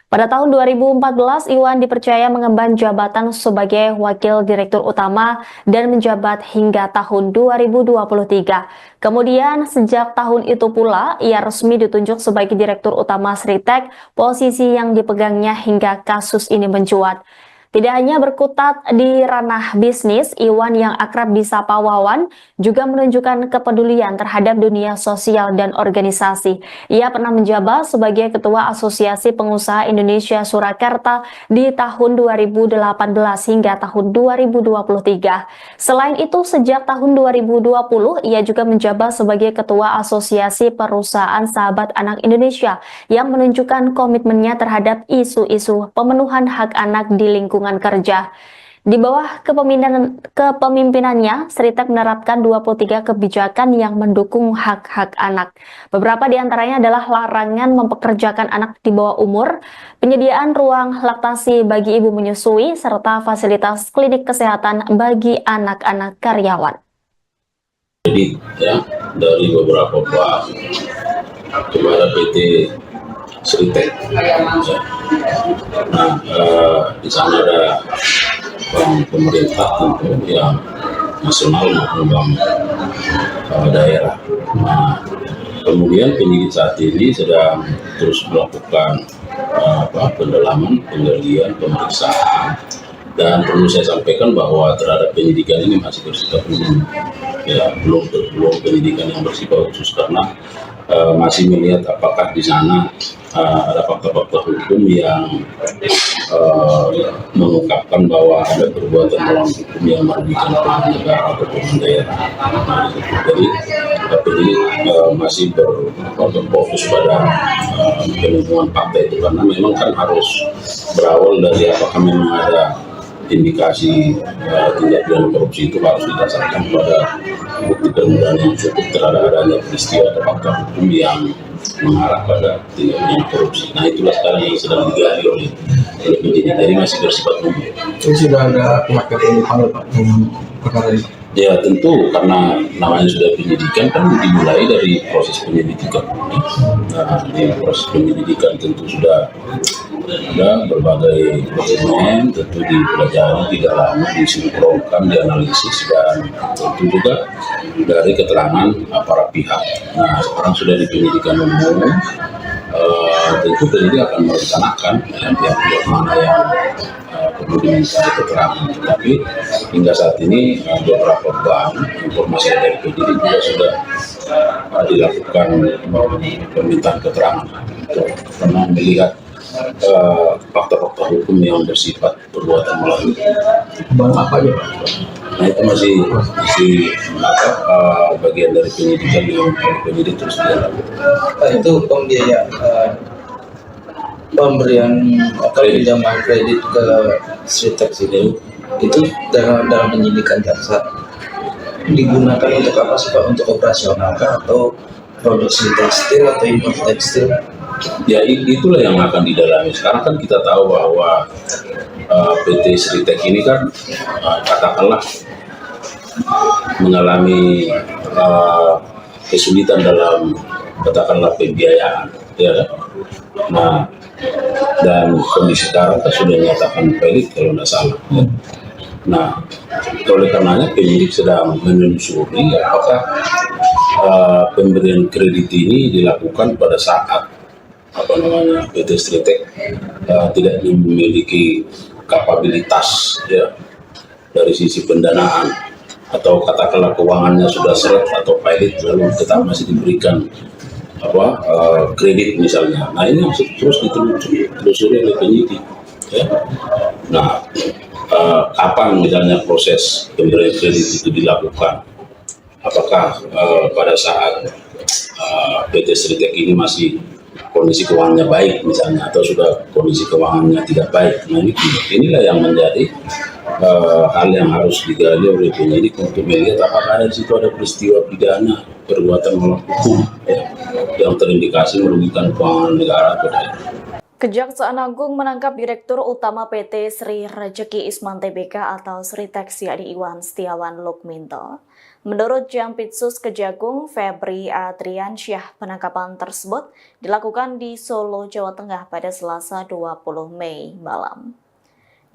Pada tahun 2014, Iwan dipercaya mengemban jabatan sebagai Wakil Direktur Utama dan menjabat hingga tahun 2023. Kemudian, sejak tahun itu pula, ia resmi ditunjuk sebagai Direktur Utama Sritek, posisi yang dipegangnya hingga kasus ini mencuat. Tidak hanya berkutat di ranah bisnis, Iwan yang akrab disapa Wawan juga menunjukkan kepedulian terhadap dunia sosial dan organisasi. Ia pernah menjabat sebagai Ketua Asosiasi Pengusaha Indonesia Surakarta di tahun 2018 hingga tahun 2023. Selain itu, sejak tahun 2020, ia juga menjabat sebagai Ketua Asosiasi Perusahaan Sahabat Anak Indonesia yang menunjukkan komitmennya terhadap isu-isu pemenuhan hak anak di lingkungan kerja. Di bawah kepemimpinannya, Sritek menerapkan 23 kebijakan yang mendukung hak-hak anak. Beberapa di antaranya adalah larangan mempekerjakan anak di bawah umur, penyediaan ruang laktasi bagi ibu menyusui, serta fasilitas klinik kesehatan bagi anak-anak karyawan. Jadi ya, dari beberapa bank kepada PT Sritek. Nah, di sana ada bank pemerintah tentu yang nasional maupun bank daerah. Nah, kemudian penyidik saat ini sedang terus melakukan pendalaman, penggalian, pemeriksaan. Dan perlu saya sampaikan bahwa terhadap penyidikan ini masih bersifat umum, ya belum penyidikan yang bersifat khusus karena masih melihat apakah di sana ada fakta-fakta hukum yang mengungkapkan bahwa ada perbuatan melawan hukum yang merugikan pemerintah negara atau pemerintah daerah. Nah, jadi penyidik masih berfokus pada penemuan fakta itu karena memang kan harus berawal dari apakah memang ada indikasi tindak pidana korupsi itu harus didasarkan pada bukti permulaan yang cukup terhadap adanya peristiwa atau fakta hukum yang mengarah pada tindak pidana korupsi. Nah, itulah sekarang yang sedang digali oleh penyidik, jadi masih bersifat umum. Itu sudah ada pihak yang dipanggil Pak dengan perkara ini? Ya tentu, karena namanya sudah penyidikan kan dimulai dari proses penyelidikan. Nah, di proses penyelidikan tentu sudah ada berbagai dokumen, tentu dipelajari, didalami, disinkronkan, dianalisis, dan tentu juga dari keterangan para pihak. Nah, sekarang sudah di penyidikan umum, tentu penyidik akan merencanakan pihak-pihak mana yang perlu diminta keterangan. Tapi hingga saat ini beberapa bank, informasi dari penyidik juga sudah dilakukan permintaan keterangan karena melihat fakta-fakta hukum yang bersifat perbuatan melawan. Bang apa aja Pak? Nah itu masih bagian dari penyidikan yang penyidik terus dilakukan. Itu pembiayaan pemberian atau pinjaman kredit ke Sritex itu dalam penyidikan jaksa digunakan untuk apa sih Pak? Untuk operasional kah atau produksi tekstil atau impor tekstil? Ya itulah yang akan didalami. Sekarang kan kita tahu bahwa PT Sritex ini kan katakanlah mengalami kesulitan dalam katakanlah pembiayaan, ya kan? Nah, dan kondisi sekarang kan sudah dinyatakan pelit kalau tidak salah. Ya. Nah, oleh karenanya penyidik sedang menelusuri apakah pemberian kredit ini dilakukan pada saat PT Sritex tidak memiliki kapabilitas ya dari sisi pendanaan, atau katakanlah keuangannya sudah seret atau pilot lalu tetap masih diberikan kredit misalnya. Nah ini terus ditelusuri oleh penyidik ya. Nah kapan misalnya proses pemberian kredit itu dilakukan, apakah pada saat PT Sritex ini masih kondisi keuangannya baik misalnya, atau sudah kondisi keuangannya tidak baik. Nah inilah yang menjadi hal yang harus digali oleh penyidik untuk melihat apakah di situ ada peristiwa pidana perbuatan melawan hukum ya, yang terindikasi merugikan keuangan negara atau tidak. Kejaksaan Agung menangkap Direktur Utama PT Sri Rejeki Isman Tbk atau Sritex yakni Iwan Setiawan Lukminto. Menurut Jampitsus Kejagung Febri Adriansyah, penangkapan tersebut dilakukan di Solo, Jawa Tengah pada Selasa 20 Mei malam.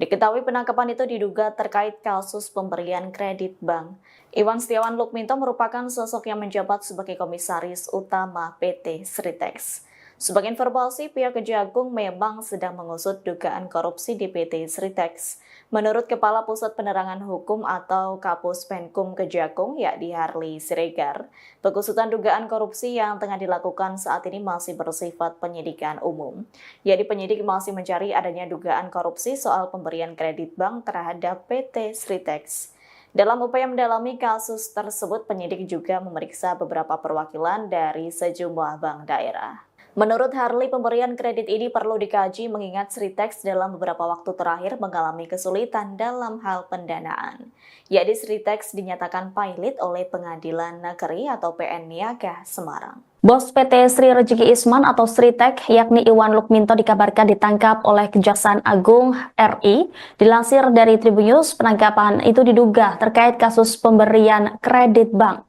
Diketahui penangkapan itu diduga terkait kasus pemberian kredit bank. Iwan Setiawan Lukminto merupakan sosok yang menjabat sebagai Komisaris Utama PT Sritex. Sebagai informasi, pihak Kejagung memang sedang mengusut dugaan korupsi di PT Sritex. Menurut Kepala Pusat Penerangan Hukum atau Kapus Penkum Kejagung, yakni Harli Siregar, pengusutan dugaan korupsi yang tengah dilakukan saat ini masih bersifat penyidikan umum. Yakni penyidik masih mencari adanya dugaan korupsi soal pemberian kredit bank terhadap PT Sritex. Dalam upaya mendalami kasus tersebut, penyidik juga memeriksa beberapa perwakilan dari sejumlah bank daerah. Menurut Harli, pemberian kredit ini perlu dikaji mengingat Sritex dalam beberapa waktu terakhir mengalami kesulitan dalam hal pendanaan. Yakni Sritex dinyatakan pilot oleh Pengadilan Negeri atau PN Niaga Semarang. Bos PT Sri Rejeki Isman atau Sritex yakni Iwan Lukminto dikabarkan ditangkap oleh Kejaksaan Agung RI. Dilansir dari Tribunnews, penangkapan itu diduga terkait kasus pemberian kredit bank.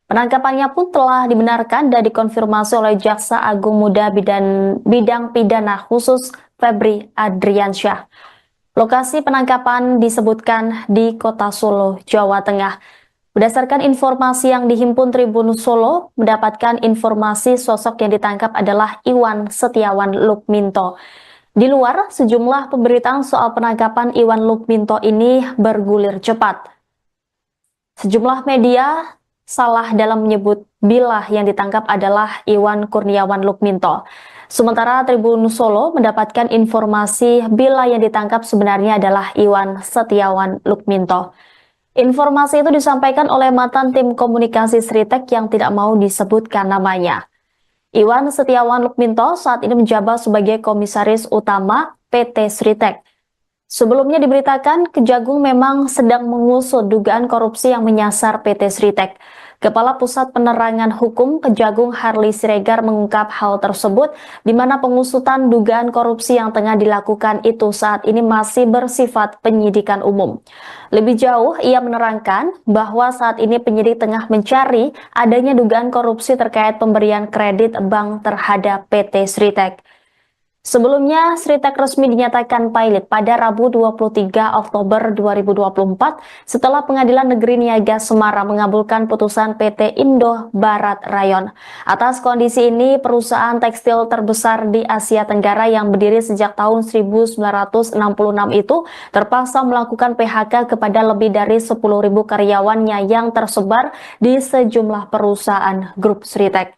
Penangkapannya pun telah dibenarkan dan dikonfirmasi oleh Jaksa Agung Muda Bidang Pidana Khusus Febri Adriansyah. Lokasi penangkapan disebutkan di Kota Solo, Jawa Tengah. Berdasarkan informasi yang dihimpun Tribun Solo, mendapatkan informasi sosok yang ditangkap adalah Iwan Setiawan Lukminto. Di luar, sejumlah pemberitaan soal penangkapan Iwan Lukminto ini bergulir cepat. Sejumlah media salah dalam menyebut bila yang ditangkap adalah Iwan Kurniawan Lukminto. Sementara Tribun Solo mendapatkan informasi bila yang ditangkap sebenarnya adalah Iwan Setiawan Lukminto. Informasi itu disampaikan oleh mantan tim komunikasi Sritex yang tidak mau disebutkan namanya. Iwan Setiawan Lukminto saat ini menjabat sebagai Komisaris Utama PT Sritex. Sebelumnya diberitakan, Kejagung memang sedang mengusut dugaan korupsi yang menyasar PT Sritex. Kepala Pusat Penerangan Hukum Kejagung Harli Siregar mengungkap hal tersebut, di mana pengusutan dugaan korupsi yang tengah dilakukan itu saat ini masih bersifat penyidikan umum. Lebih jauh, ia menerangkan bahwa saat ini penyidik tengah mencari adanya dugaan korupsi terkait pemberian kredit bank terhadap PT Sritex. Sebelumnya, Sritek resmi dinyatakan pilot pada Rabu 23 Oktober 2024 setelah Pengadilan Negeri Niaga Semarang mengabulkan putusan PT Indo Barat Rayon. Atas kondisi ini, perusahaan tekstil terbesar di Asia Tenggara yang berdiri sejak tahun 1966 itu terpaksa melakukan PHK kepada lebih dari 10.000 karyawannya yang tersebar di sejumlah perusahaan grup Sritek.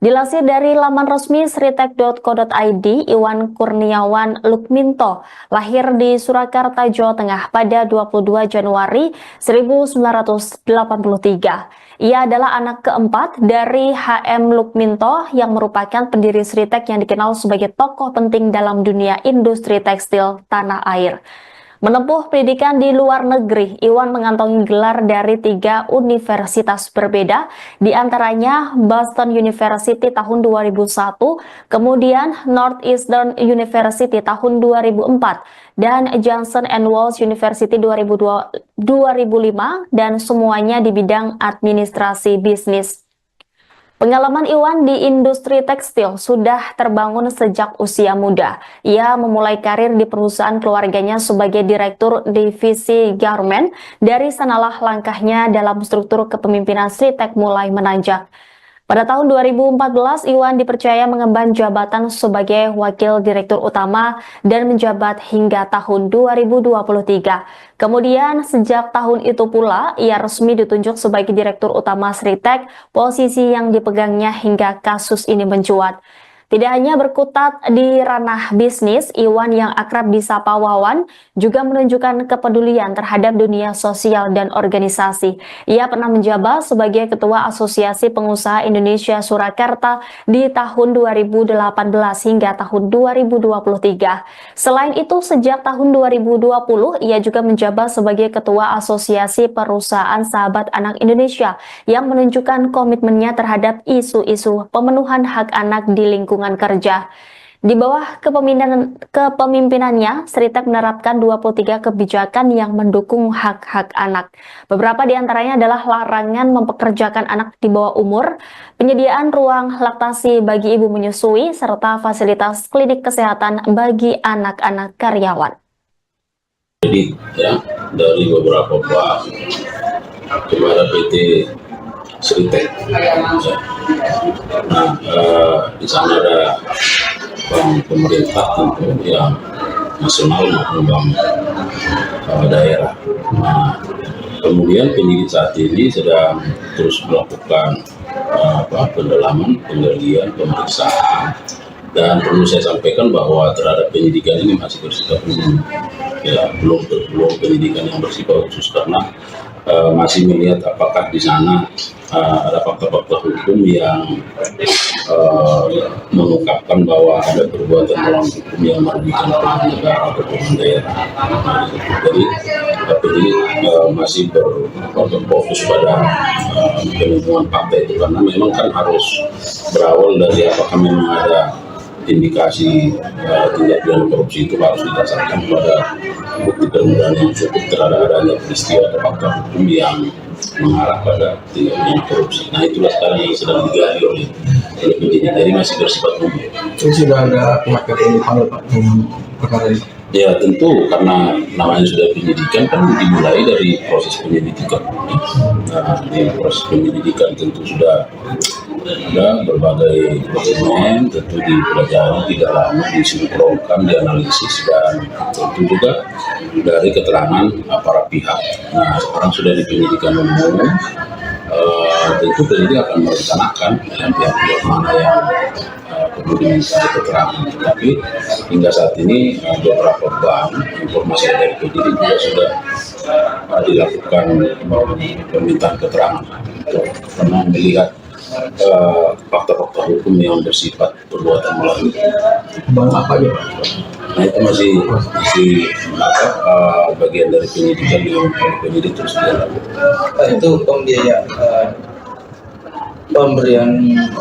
Dilansir dari laman resmi sritek.co.id, Iwan Kurniawan Lukminto lahir di Surakarta, Jawa Tengah pada 22 Januari 1983. Ia adalah anak keempat dari HM Lukminto yang merupakan pendiri Sritek yang dikenal sebagai tokoh penting dalam dunia industri tekstil tanah air. Menempuh pendidikan di luar negeri, Iwan mengantongi gelar dari 3 universitas berbeda, di antaranya Boston University tahun 2001, kemudian Northeastern University tahun 2004, dan Johnson & Wales University 2005, dan semuanya di bidang administrasi bisnis. Pengalaman Iwan di industri tekstil sudah terbangun sejak usia muda. Ia memulai karir di perusahaan keluarganya sebagai direktur divisi garment. Dari sanalah langkahnya dalam struktur kepemimpinan Sritek mulai menanjak. Pada tahun 2014, Iwan dipercaya mengemban jabatan sebagai Wakil Direktur Utama dan menjabat hingga tahun 2023. Kemudian, sejak tahun itu pula, ia resmi ditunjuk sebagai Direktur Utama Sritek, posisi yang dipegangnya hingga kasus ini mencuat. Tidak hanya berkutat di ranah bisnis, Iwan yang akrab disapa Wawan juga menunjukkan kepedulian terhadap dunia sosial dan organisasi. Ia pernah menjabat sebagai Ketua Asosiasi Pengusaha Indonesia Surakarta di tahun 2018 hingga tahun 2023. Selain itu, sejak tahun 2020, ia juga menjabat sebagai Ketua Asosiasi Perusahaan Sahabat Anak Indonesia yang menunjukkan komitmennya terhadap isu-isu pemenuhan hak anak di lingkungan kerja. Di bawah kepemimpinannya, Sritek menerapkan 23 kebijakan yang mendukung hak-hak anak. Beberapa di antaranya adalah larangan mempekerjakan anak di bawah umur, penyediaan ruang laktasi bagi ibu menyusui, serta fasilitas klinik kesehatan bagi anak-anak karyawan. Jadi ya, dari beberapa bank kepada PT Sritek. Nah, di sana ada bank pemerintah tentu yang nasional maupun bank daerah. Nah, kemudian penyidik saat ini sedang terus melakukan pendalaman, penggalian, pemeriksaan. Dan perlu saya sampaikan bahwa terhadap penyidikan ini masih bersifat umum, ya belum penyidikan yang bersifat khusus karena masih melihat apakah di sana ada fakta-fakta hukum yang mengungkapkan bahwa ada perbuatan melawan hukum yang merugikan keuangan negara atau keuangan daerah. Jadi penyidik masih berfokus pada penemuan fakta itu karena memang kan harus berawal dari apakah memang ada indikasi tindak pidana korupsi itu harus didasarkan pada bukti permulaan yang cukup terhadap adanya peristiwa atau fakta hukum yang mengarah pada tindak pidana korupsi. Nah, itulah sekarang yang sedang digali oleh penyidik. Jadi masih bersifat umum. Itu sudah ada pihak yang dipanggil Pak dengan perkara ini? Ya tentu karena namanya sudah penyidikan kan dimulai dari proses penyelidikan. Nah, di proses penyelidikan tentu sudah ada berbagai dokumen, tentu dipelajari tidak lama, disinkronkan, dianalisis dan tentu juga dari keterangan para pihak. Nah, sekarang sudah di penyidikan umum. Tentu penyidik akan merencanakan pihak-pihak mana yang kemudian mencari keterangan. Tetapi hingga saat ini beberapa bank informasi dari penyidik juga sudah dilakukan permintaan keterangan karena melihat fakta-fakta hukum yang bersifat perbuatan melawan. Bank apa ya Pak? Nah, itu masih bagian dari penyidikan yang penyidik terus dilakukan. Itu pembiayaan pemberian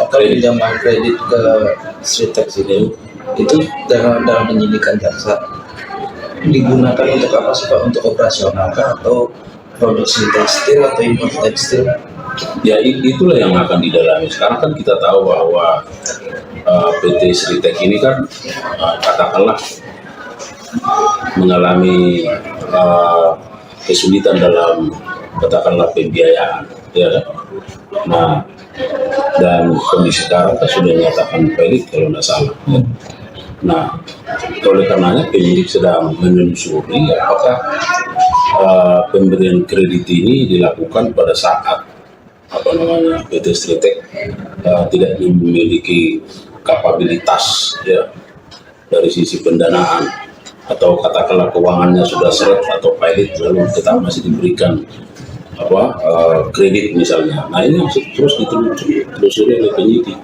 pinjaman kredit ke Sritek itu dalam penyidikan jaksa digunakan untuk apa sih Pak? Untuk operasional kah atau produksi tekstil atau impor tekstil? Ya itulah yang akan didalami. Sekarang kan kita tahu bahwa PT Sritek ini kan katakanlah mengalami kesulitan dalam katakanlah pembiayaan, ya kan? Nah, dan kondisi sekarang sudah dinyatakan valid kalau tidak salah. Ya. Nah, oleh karenanya penyidik sedang menelusuri apakah pemberian kredit ini dilakukan pada saat PT Sritek tidak memiliki kapabilitas, ya, dari sisi pendanaan, atau katakanlah keuangannya sudah seret atau pilot lalu tetap masih diberikan kredit misalnya. Nah, ini terus ditelusuri oleh penyidik,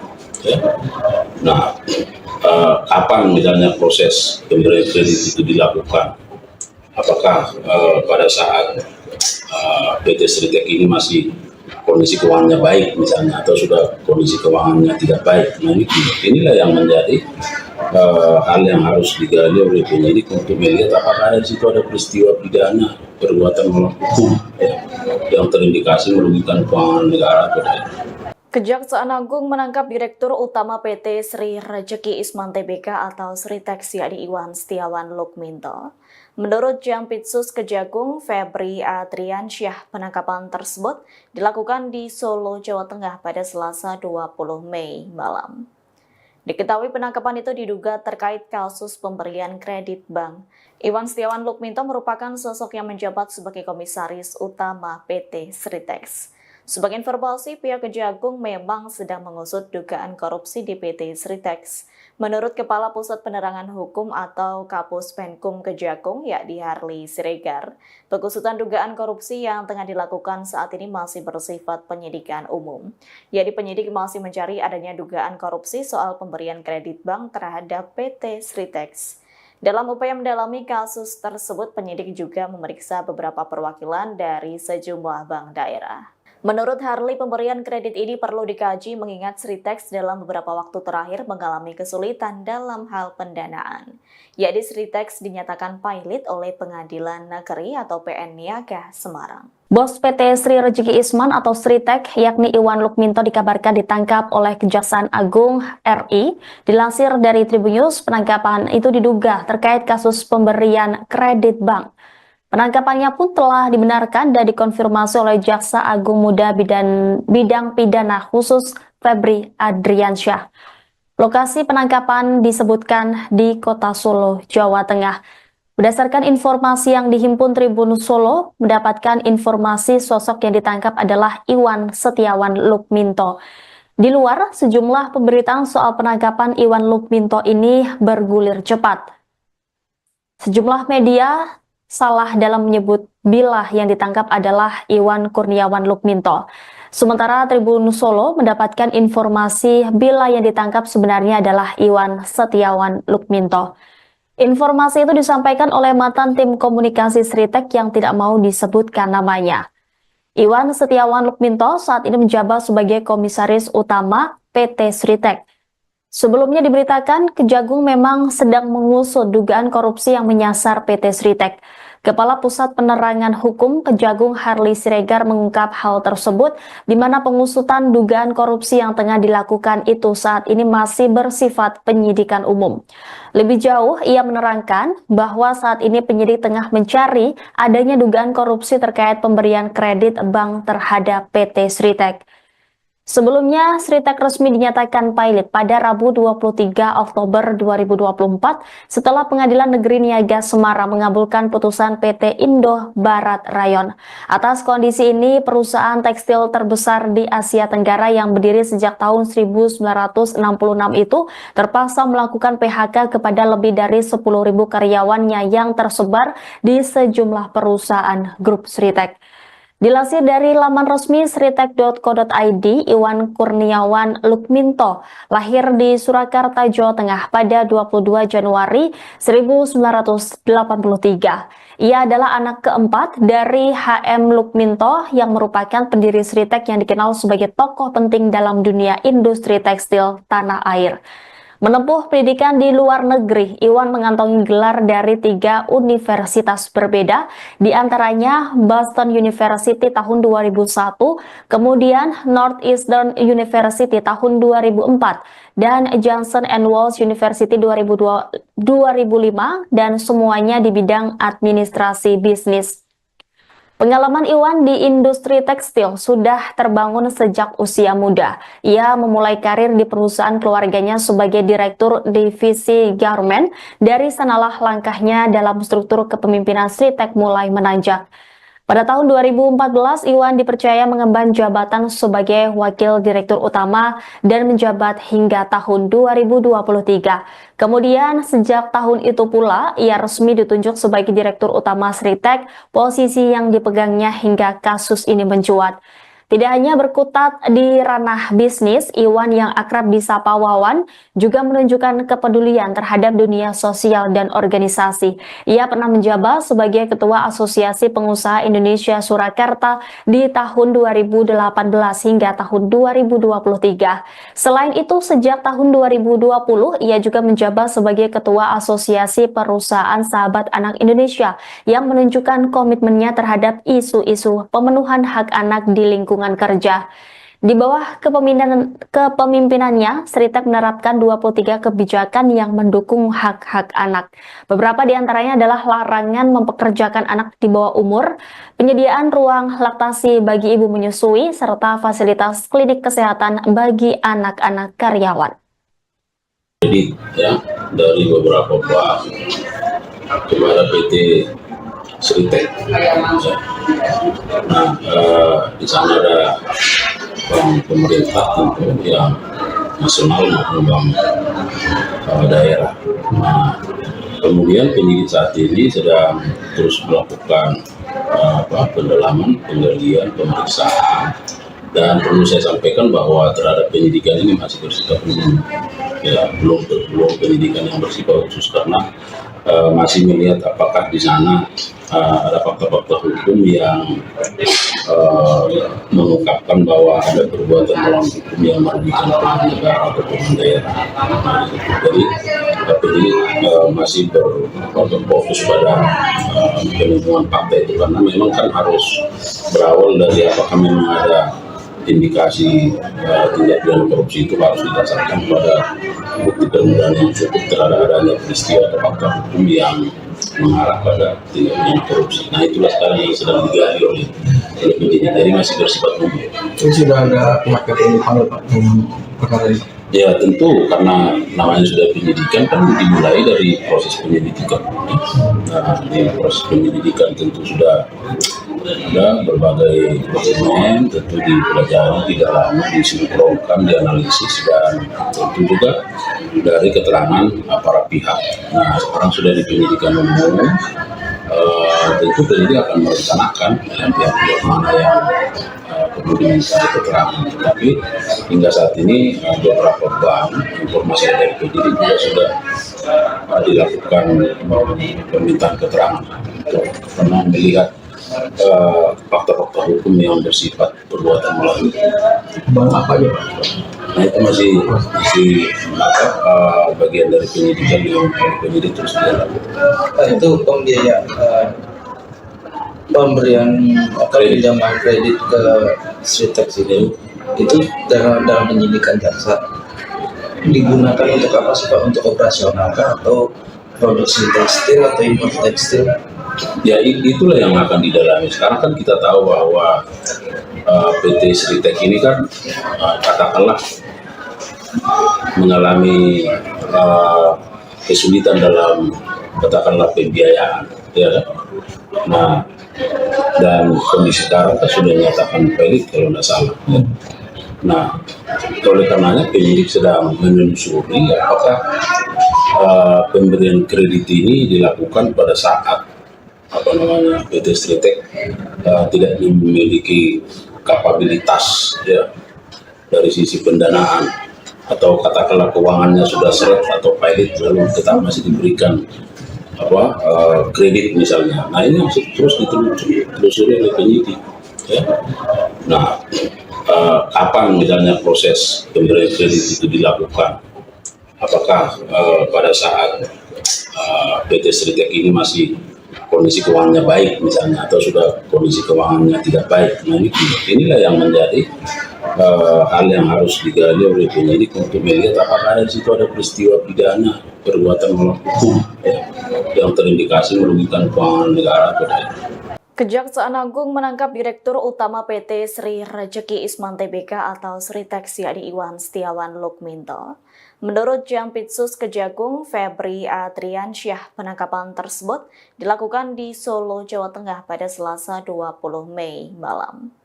ya. Nah, kapan misalnya proses pemberian kredit itu dilakukan? Apakah pada saat PT Sritek ini masih kondisi keuangannya baik misalnya, atau sudah kondisi keuangannya tidak baik? Nah, inilah yang menjadi hal yang harus digali oleh penyidik untuk melihat apakah di situ ada peristiwa pidana perbuatan melawan hukum, ya, yang terindikasi merugikan keuangan negara atau tidak. Kejaksaan Agung menangkap Direktur Utama PT Sri Rejeki Isman Tbk atau Sritek yakni Iwan Setiawan Lukminto. Menurut Jampitsus Kejagung Febri Adriansyah, penangkapan tersebut dilakukan di Solo, Jawa Tengah pada Selasa 20 Mei malam. Diketahui penangkapan itu diduga terkait kasus pemberian kredit bank. Iwan Setiawan Lukminto merupakan sosok yang menjabat sebagai Komisaris Utama PT Sritek. Sebagai informasi, pihak Kejagung memang sedang mengusut dugaan korupsi di PT Sritek. Menurut Kepala Pusat Penerangan Hukum atau Kapus Penkum Kejagung, yakni Harli Siregar, pengusutan dugaan korupsi yang tengah dilakukan saat ini masih bersifat penyidikan umum. Yakni penyidik masih mencari adanya dugaan korupsi soal pemberian kredit bank terhadap PT Sritek. Dalam upaya mendalami kasus tersebut, penyidik juga memeriksa beberapa perwakilan dari sejumlah bank daerah. Menurut Harli, pemberian kredit ini perlu dikaji mengingat Sritek dalam beberapa waktu terakhir mengalami kesulitan dalam hal pendanaan. Yakni Sritek dinyatakan pilot oleh Pengadilan Negeri atau PN Niaga Semarang. Bos PT Sri Rejeki Isman atau Sritek, yakni Iwan Lukminto, dikabarkan ditangkap oleh Kejaksaan Agung RI. Dilansir dari Tribunnews, penangkapan itu diduga terkait kasus pemberian kredit bank. Penangkapannya pun telah dibenarkan dan dikonfirmasi oleh Jaksa Agung Muda Bidang Pidana Khusus Febri Adriansyah. Lokasi penangkapan disebutkan di Kota Solo, Jawa Tengah. Berdasarkan informasi yang dihimpun Tribun Solo, mendapatkan informasi sosok yang ditangkap adalah Iwan Setiawan Lukminto. Di luar, sejumlah pemberitaan soal penangkapan Iwan Lukminto ini bergulir cepat. Sejumlah media salah dalam menyebut bila yang ditangkap adalah Iwan Kurniawan Lukminto. Sementara Tribun Solo mendapatkan informasi bila yang ditangkap sebenarnya adalah Iwan Setiawan Lukminto. Informasi itu disampaikan oleh mantan tim komunikasi Sritek yang tidak mau disebutkan namanya. Iwan Setiawan Lukminto saat ini menjabat sebagai Komisaris Utama PT Sritek. Sebelumnya diberitakan Kejagung memang sedang mengusut dugaan korupsi yang menyasar PT Sritek. Kepala Pusat Penerangan Hukum Kejagung Harli Siregar mengungkap hal tersebut, di mana pengusutan dugaan korupsi yang tengah dilakukan itu saat ini masih bersifat penyidikan umum. Lebih jauh, ia menerangkan bahwa saat ini penyidik tengah mencari adanya dugaan korupsi terkait pemberian kredit bank terhadap PT Sritek. Sebelumnya, Sritek resmi dinyatakan pilot pada Rabu 23 Oktober 2024 setelah Pengadilan Negeri Niaga Semarang mengabulkan putusan PT Indo Barat Rayon. Atas kondisi ini, perusahaan tekstil terbesar di Asia Tenggara yang berdiri sejak tahun 1966 itu terpaksa melakukan PHK kepada lebih dari 10.000 karyawannya yang tersebar di sejumlah perusahaan grup Sritek. Dilansir dari laman resmi sritek.co.id, Iwan Kurniawan Lukminto lahir di Surakarta, Jawa Tengah pada 22 Januari 1983. Ia adalah anak keempat dari HM Lukminto yang merupakan pendiri Sritek yang dikenal sebagai tokoh penting dalam dunia industri tekstil tanah air. Menempuh pendidikan di luar negeri, Iwan mengantongi gelar dari 3 universitas berbeda, di antaranya Boston University tahun 2001, kemudian Northeastern University tahun 2004, dan Johnson Wales University 2005 dan semuanya di bidang administrasi bisnis. Pengalaman Iwan di industri tekstil sudah terbangun sejak usia muda. Ia memulai karir di perusahaan keluarganya sebagai direktur divisi garment. Dari sanalah langkahnya dalam struktur kepemimpinan Sritek mulai menanjak. Pada tahun 2014, Iwan dipercaya mengemban jabatan sebagai Wakil Direktur Utama dan menjabat hingga tahun 2023. Kemudian sejak tahun itu pula, ia resmi ditunjuk sebagai Direktur Utama Sritek, posisi yang dipegangnya hingga kasus ini mencuat. Tidak hanya berkutat di ranah bisnis, Iwan yang akrab disapa Wawan juga menunjukkan kepedulian terhadap dunia sosial dan organisasi. Ia pernah menjabat sebagai Ketua Asosiasi Pengusaha Indonesia Surakarta di tahun 2018 hingga tahun 2023. Selain itu, sejak tahun 2020, ia juga menjabat sebagai Ketua Asosiasi Perusahaan Sahabat Anak Indonesia yang menunjukkan komitmennya terhadap isu-isu pemenuhan hak anak di lingkungan kerja. Di bawah kepemimpinannya, Sritek menerapkan 23 kebijakan yang mendukung hak-hak anak. Beberapa di antaranya adalah larangan mempekerjakan anak di bawah umur, penyediaan ruang laktasi bagi ibu menyusui, serta fasilitas klinik kesehatan bagi anak-anak karyawan. Jadi ya, dari beberapa bank kepada PT Sritek. Nah, di sana ada bank pemerintah tentu yang nasional maupun bank daerah. Nah, kemudian penyidik saat ini sedang terus melakukan pendalaman, penggalian, pemeriksaan. Dan perlu saya sampaikan bahwa terhadap penyidikan ini masih bersifat umum, ya, belum penyidikan yang bersifat khusus karena masih melihat apakah di sana ada fakta-fakta hukum yang mengungkapkan bahwa ada perbuatan melawan hukum yang merugikan pemerintah negara atau pemerintah daerah. Jadi masih berfokus pada penemuan fakta itu karena memang kan harus berawal dari apakah memang ada indikasi tindak pidana korupsi itu harus didasarkan pada bukti permulaan yang cukup terhadap adanya peristiwa atau fakta hukum yang mengarah pada tindak pidana korupsi. Nah, itulah sekarang yang sedang digali oleh penyidik. Jadi masih bersifat umum. Itu sudah ada pihak yang dipanggil Pak dengan perkara ini? Ya tentu karena namanya sudah penyidikan kan dimulai dari proses penyelidikan. Nah, di proses penyelidikan tentu sudah ada berbagai dokumen, tentu dipelajari, didalami, disinkronkan, dianalisis, dan tentu juga dari keterangan para pihak. Nah, sekarang sudah di penyidikan umum, tentu penyidik akan merencanakan pihak-pihak mana yang perlu diminta keterangan. Tapi hingga saat ini beberapa bank informasi dari penyidik juga sudah dilakukan permintaan keterangan karena melihat fakta-fakta hukum yang bersifat perbuatan melawan. Bank apa aja Pak? Nah, itu masih bagian dari penyidikan yang penyidik terus dilakukan. Itu pembiayaan pemberian atau pinjaman kredit ke Sritek itu dalam penyidikan jaksa digunakan untuk apa sih Pak? Untuk operasional kah atau produksi tekstil atau impor tekstil? Ya itulah yang akan didalami. Sekarang kan kita tahu bahwa PT Sritek ini kan katakanlah mengalami kesulitan dalam katakanlah pembiayaan, ya kan? Nah, dan kondisi sekarang kan sudah dinyatakan pelit kalau tidak salah. Ya. Nah, oleh karenanya penyidik sedang menelusuri apakah pemberian kredit ini dilakukan pada saat PT Sritek tidak memiliki kapabilitas ya dari sisi pendanaan atau katakanlah keuangannya sudah seret atau pilot lalu tetap masih diberikan kredit misalnya. Nah, ini masih terus ditelusuri oleh penyidik ya. Nah, kapan misalnya proses pemberian kredit itu dilakukan, apakah pada saat PT Sritek ini masih kondisi keuangannya baik misalnya, atau sudah kondisi keuangannya tidak baik. Nah inilah yang menjadi hal yang harus digali oleh penyidik untuk melihat apakah di situ ada peristiwa pidana perbuatan melawan hukum yang terindikasi merugikan keuangan negara atau tidak. Kejaksaan Agung menangkap Direktur Utama PT Sri Rejeki Isman Tbk atau Sritex yakni Iwan Setiawan Lukminto. Menurut Jampitsus Kejagung Febri Adriansyah, penangkapan tersebut dilakukan di Solo, Jawa Tengah pada Selasa 20 Mei malam.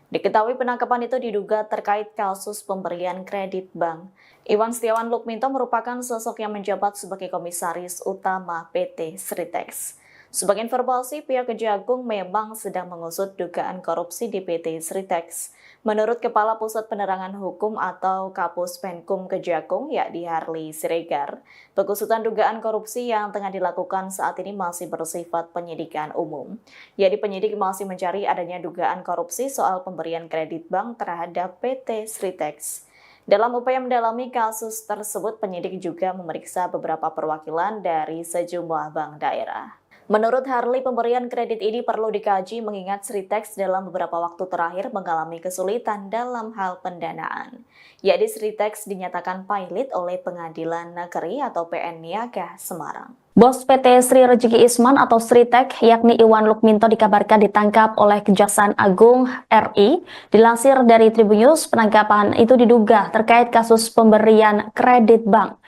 Diketahui penangkapan itu diduga terkait kasus pemberian kredit bank. Iwan Setiawan Lukminto merupakan sosok yang menjabat sebagai Komisaris Utama PT Sritex. Sebagai informasi, pihak Kejagung memang sedang mengusut dugaan korupsi di PT Sritex. Menurut Kepala Pusat Penerangan Hukum atau Kapus Penkum Kejagung, yakni Harli Siregar, pengusutan dugaan korupsi yang tengah dilakukan saat ini masih bersifat penyidikan umum. Yakni penyidik masih mencari adanya dugaan korupsi soal pemberian kredit bank terhadap PT Sritex. Dalam upaya mendalami kasus tersebut, penyidik juga memeriksa beberapa perwakilan dari sejumlah bank daerah. Menurut Harli, pemberian kredit ini perlu dikaji mengingat Sritex dalam beberapa waktu terakhir mengalami kesulitan dalam hal pendanaan. Yakni Sritex dinyatakan pailit oleh Pengadilan Negeri atau PN Niaga Semarang. Bos PT Sri Rejeki Isman atau Sritex yakni Iwan Lukminto dikabarkan ditangkap oleh Kejaksaan Agung RI. Dilansir dari Tribunnews, penangkapan itu diduga terkait kasus pemberian kredit bank.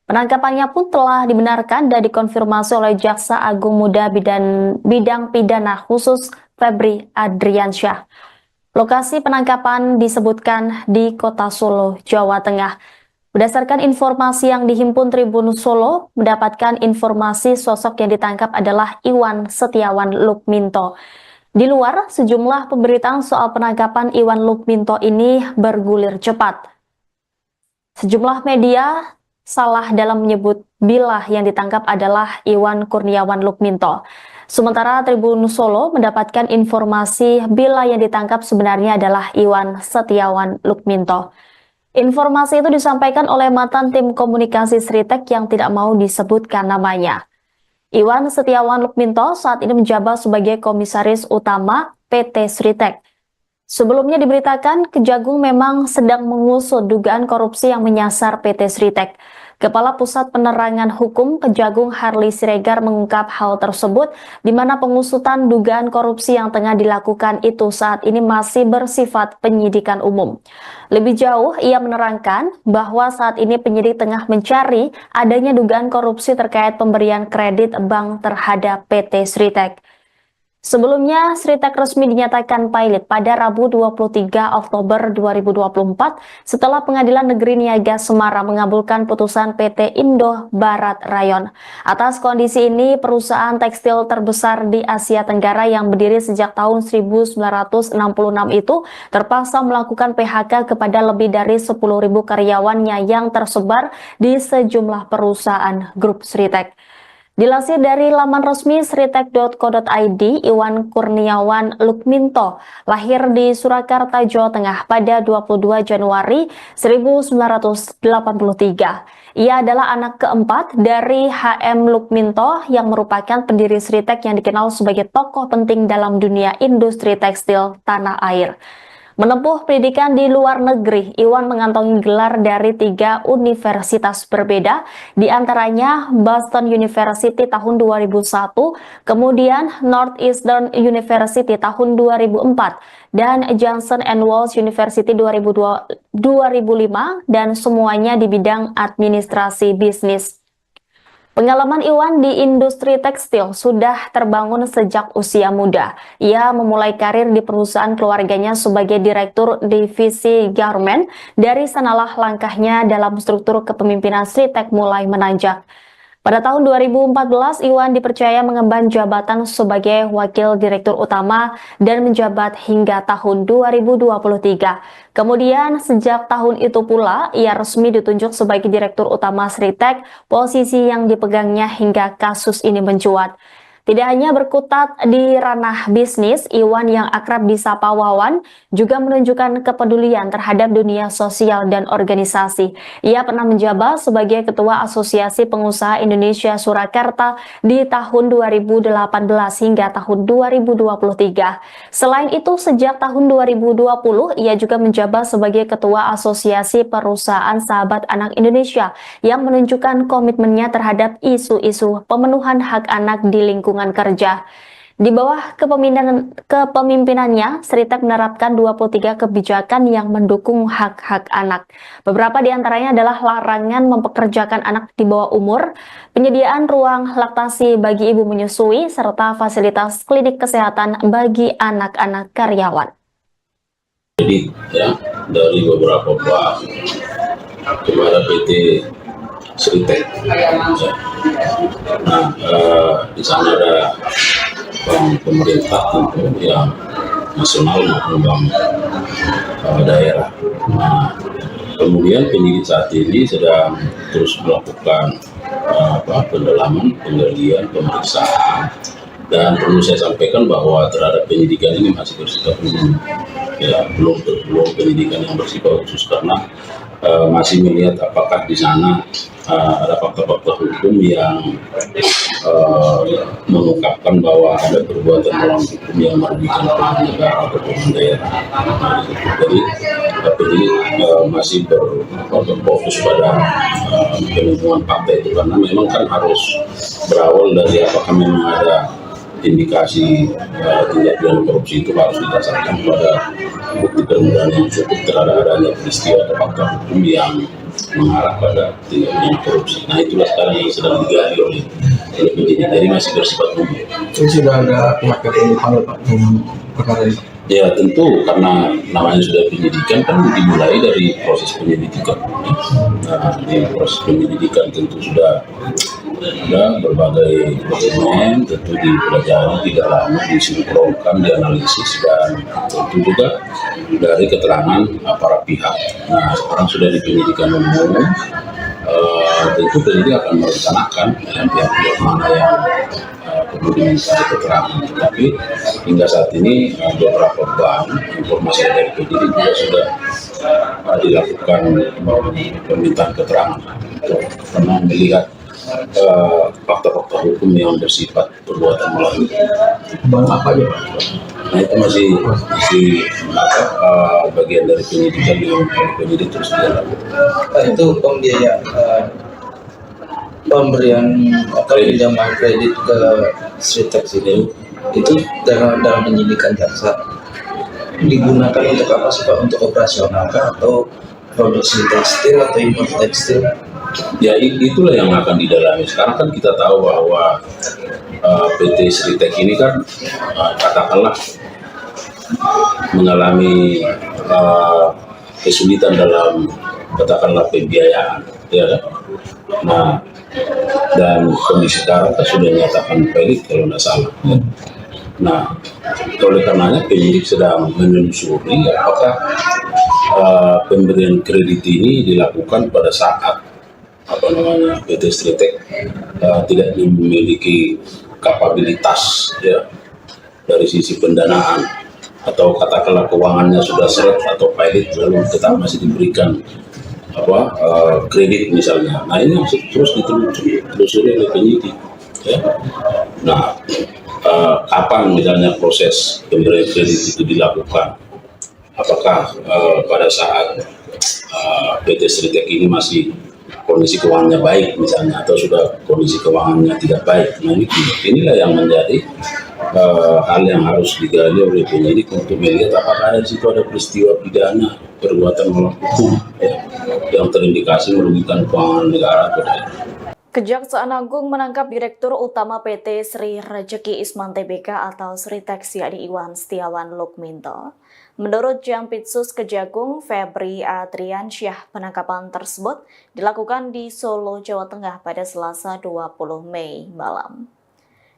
Penangkapannya pun telah dibenarkan dan dikonfirmasi oleh Jaksa Agung Muda Bidang Pidana Khusus Febri Adriansyah. Lokasi penangkapan disebutkan di Kota Solo, Jawa Tengah. Berdasarkan informasi yang dihimpun Tribun Solo, mendapatkan informasi sosok yang ditangkap adalah Iwan Setiawan Lukminto. Di luar, sejumlah pemberitaan soal penangkapan Iwan Lukminto ini bergulir cepat. Sejumlah media salah dalam menyebut bila yang ditangkap adalah Iwan Kurniawan Lukminto. Sementara Tribun Solo mendapatkan informasi bila yang ditangkap sebenarnya adalah Iwan Setiawan Lukminto. Informasi itu disampaikan oleh mantan tim komunikasi Sritex yang tidak mau disebutkan namanya. Iwan Setiawan Lukminto saat ini menjabat sebagai Komisaris Utama PT Sritex. Sebelumnya diberitakan Kejagung memang sedang mengusut dugaan korupsi yang menyasar PT Sritex. Kepala Pusat Penerangan Hukum Kejagung Harli Siregar mengungkap hal tersebut di mana pengusutan dugaan korupsi yang tengah dilakukan itu saat ini masih bersifat penyidikan umum. Lebih jauh, ia menerangkan bahwa saat ini penyidik tengah mencari adanya dugaan korupsi terkait pemberian kredit bank terhadap PT Sritex. Sebelumnya, Sritex resmi dinyatakan pailit pada Rabu 23 Oktober 2024 setelah Pengadilan Negeri Niaga Semarang mengabulkan putusan PT Indo Barat Rayon. Atas kondisi ini, perusahaan tekstil terbesar di Asia Tenggara yang berdiri sejak tahun 1966 itu terpaksa melakukan PHK kepada lebih dari 10.000 karyawannya yang tersebar di sejumlah perusahaan grup Sritex. Dilansir dari laman resmi sritex.co.id, Iwan Kurniawan Lukminto lahir di Surakarta, Jawa Tengah pada 22 Januari 1983. Ia adalah anak keempat dari HM Lukminto yang merupakan pendiri Sritex yang dikenal sebagai tokoh penting dalam dunia industri tekstil tanah air. Menempuh pendidikan di luar negeri, Iwan mengantongi gelar dari 3 universitas berbeda, di antaranya Boston University tahun 2001, kemudian Northeastern University tahun 2004, dan Johnson & Wales University 2005, dan semuanya di bidang administrasi bisnis. Pengalaman Iwan di industri tekstil sudah terbangun sejak usia muda. Ia memulai karir di perusahaan keluarganya sebagai direktur divisi garment. Dari sanalah langkahnya dalam struktur kepemimpinan Sritex mulai menanjak. Pada tahun 2014, Iwan dipercaya mengemban jabatan sebagai Wakil Direktur Utama dan menjabat hingga tahun 2023. Kemudian, sejak tahun itu pula, ia resmi ditunjuk sebagai Direktur Utama Sritex, posisi yang dipegangnya hingga kasus ini mencuat. Tidak hanya berkutat di ranah bisnis, Iwan yang akrab disapa Wawan juga menunjukkan kepedulian terhadap dunia sosial dan organisasi. Ia pernah menjabat sebagai Ketua Asosiasi Pengusaha Indonesia Surakarta di tahun 2018 hingga tahun 2023. Selain itu, sejak tahun 2020, ia juga menjabat sebagai Ketua Asosiasi Perusahaan Sahabat Anak Indonesia yang menunjukkan komitmennya terhadap isu-isu pemenuhan hak anak di lingkungan kerja. Di bawah kepemimpinannya, Sritek menerapkan 23 kebijakan yang mendukung hak-hak anak. Beberapa di antaranya adalah larangan mempekerjakan anak di bawah umur, penyediaan ruang laktasi bagi ibu menyusui, serta fasilitas klinik kesehatan bagi anak-anak karyawan. Jadi ya, dari beberapa bank kepada PT Sritek. Nah, di sana ada bank pemerintah tentu yang nasional maupun bank daerah. Nah, kemudian penyidik saat ini sedang terus melakukan pendalaman, penggalian, pemeriksaan, dan perlu saya sampaikan bahwa terhadap penyidikan ini masih bersifat umum, ya belum penyidikan yang bersifat khusus karena masih melihat apakah di sana ada fakta-fakta hukum yang mengungkapkan bahwa ada perbuatan melawan hukum yang merugikan keuangan negara atau keuangan daerah. Jadi penyidik masih berfokus pada penemuan fakta itu karena memang kan harus berawal dari apakah memang ada indikasi tindak pidana korupsi itu harus didasarkan pada bukti permulaan yang cukup terhadap adanya peristiwa atau fakta hukum yang mengarah pada tindak pidana korupsi. Nah itulah sekarang yang sedang digali oleh penyidik, jadi masih bersifat umum. Itu sudah ada pihak yang dipanggil Pak dengan perkara ini? Ya tentu karena namanya sudah penyidikan kan dimulai dari proses penyelidikan. Nah di proses penyelidikan tentu sudah ada berbagai dokumen, tentu dipelajari, didalami, disinkronkan, dianalisis, dan tentu juga dari keterangan para pihak. Nah sekarang sudah di penyidikan umum, tentu penyidik akan merencanakan pihak-pihak mana yang perlu diminta keterangan. Tetapi hingga saat ini beberapa bank informasi dari penyidik juga sudah dilakukan permintaan keterangan karena melihat fakta-fakta hukum yang bersifat perbuatan melawan. Bank apa ya Pak? Nah itu masih bagian dari penyidikan yang penyidik terus dilakukan. Itu pembiayaan pemberian pinjaman kredit ke Sritek itu dalam penyidikan jaksa digunakan untuk apa sih Pak? Untuk operasional kah atau produksi tekstil atau impor tekstil? Ya itulah yang akan didalami. Sekarang kan kita tahu bahwa PT Sritek ini kan katakanlah mengalami kesulitan dalam katakanlah pembiayaan, ya kan? Nah dan kondisi sekarang kan sudah dinyatakan valid kalau tidak salah. Ya. Nah oleh karenanya penyidik sedang menelusuri apakah pemberian kredit ini dilakukan pada saat PT Sritek tidak memiliki kapabilitas ya dari sisi pendanaan atau katakanlah keuangannya sudah seret atau pilot lalu tetap masih diberikan kredit misalnya. Nah ini terus ditelusuri oleh penyidik ya. Nah kapan misalnya proses pemberian kredit itu dilakukan, apakah pada saat PT Sritek ini masih kondisi keuangannya baik misalnya atau sudah kondisi keuangannya tidak baik. Nah inilah yang menjadi hal yang harus digali oleh penyidik untuk melihat apakah ada di situ ada peristiwa pidana perbuatan melawan hukum ya, yang terindikasi merugikan keuangan negara atau daerah. Kejaksaan Agung menangkap Direktur Utama PT Sri Rejeki Isman Tbk atau Sritek yakni Iwan Setiawan Lukminto. Menurut Jampitsus Kejagung Febri Adriansyah, penangkapan tersebut dilakukan di Solo, Jawa Tengah pada Selasa 20 Mei malam.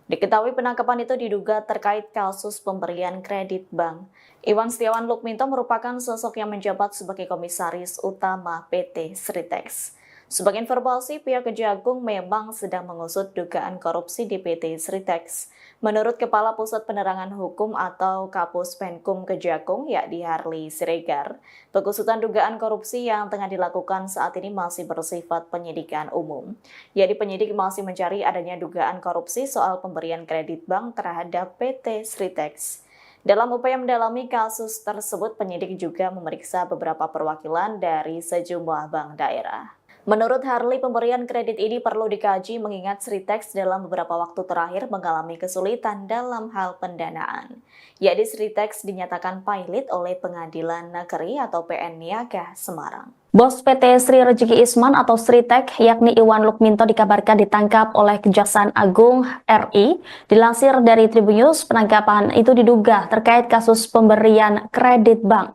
Diketahui penangkapan itu diduga terkait kasus pemberian kredit bank. Iwan Setiawan Lukminto merupakan sosok yang menjabat sebagai Komisaris Utama PT Sritek. Sebagai informasi, pihak Kejagung memang sedang mengusut dugaan korupsi di PT Sritex. Menurut Kepala Pusat Penerangan Hukum atau Kapus Penkum Kejagung, yakni Harley Siregar, pengusutan dugaan korupsi yang tengah dilakukan saat ini masih bersifat penyidikan umum. Jadi penyidik masih mencari adanya dugaan korupsi soal pemberian kredit bank terhadap PT Sritex. Dalam upaya mendalami kasus tersebut, penyidik juga memeriksa beberapa perwakilan dari sejumlah bank daerah. Menurut Harley, pemberian kredit ini perlu dikaji mengingat Sritex dalam beberapa waktu terakhir mengalami kesulitan dalam hal pendanaan. Yakni Sritex dinyatakan pailit oleh Pengadilan Negeri atau PN Niaga Semarang. Bos PT Sri Rezeki Isman atau Sritek, yakni Iwan Lukminto dikabarkan ditangkap oleh Kejaksaan Agung RI. Dilansir dari Tribunnews, penangkapan itu diduga terkait kasus pemberian kredit bank.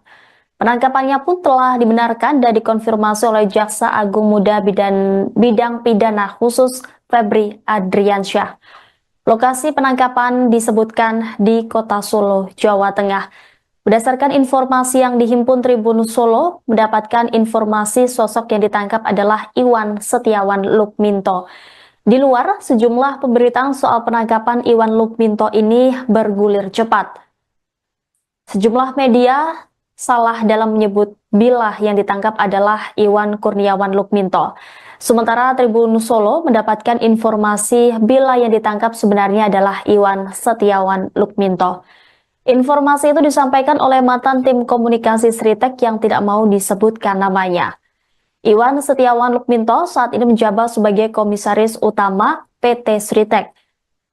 Penangkapannya pun telah dibenarkan dan dikonfirmasi oleh Jaksa Agung Muda Bidang Pidana Khusus Febri Adriansyah. Lokasi penangkapan disebutkan di Kota Solo, Jawa Tengah. Berdasarkan informasi yang dihimpun Tribun Solo, mendapatkan informasi sosok yang ditangkap adalah Iwan Setiawan Lukminto. Di luar, sejumlah pemberitaan soal penangkapan Iwan Lukminto ini bergulir cepat. Sejumlah media salah dalam menyebut bila yang ditangkap adalah Iwan Kurniawan Lukminto. Sementara Tribun Solo mendapatkan informasi bila yang ditangkap sebenarnya adalah Iwan Setiawan Lukminto. Informasi itu disampaikan oleh mantan tim komunikasi Sritek yang tidak mau disebutkan namanya. Iwan Setiawan Lukminto saat ini menjabat sebagai komisaris utama PT Sritek.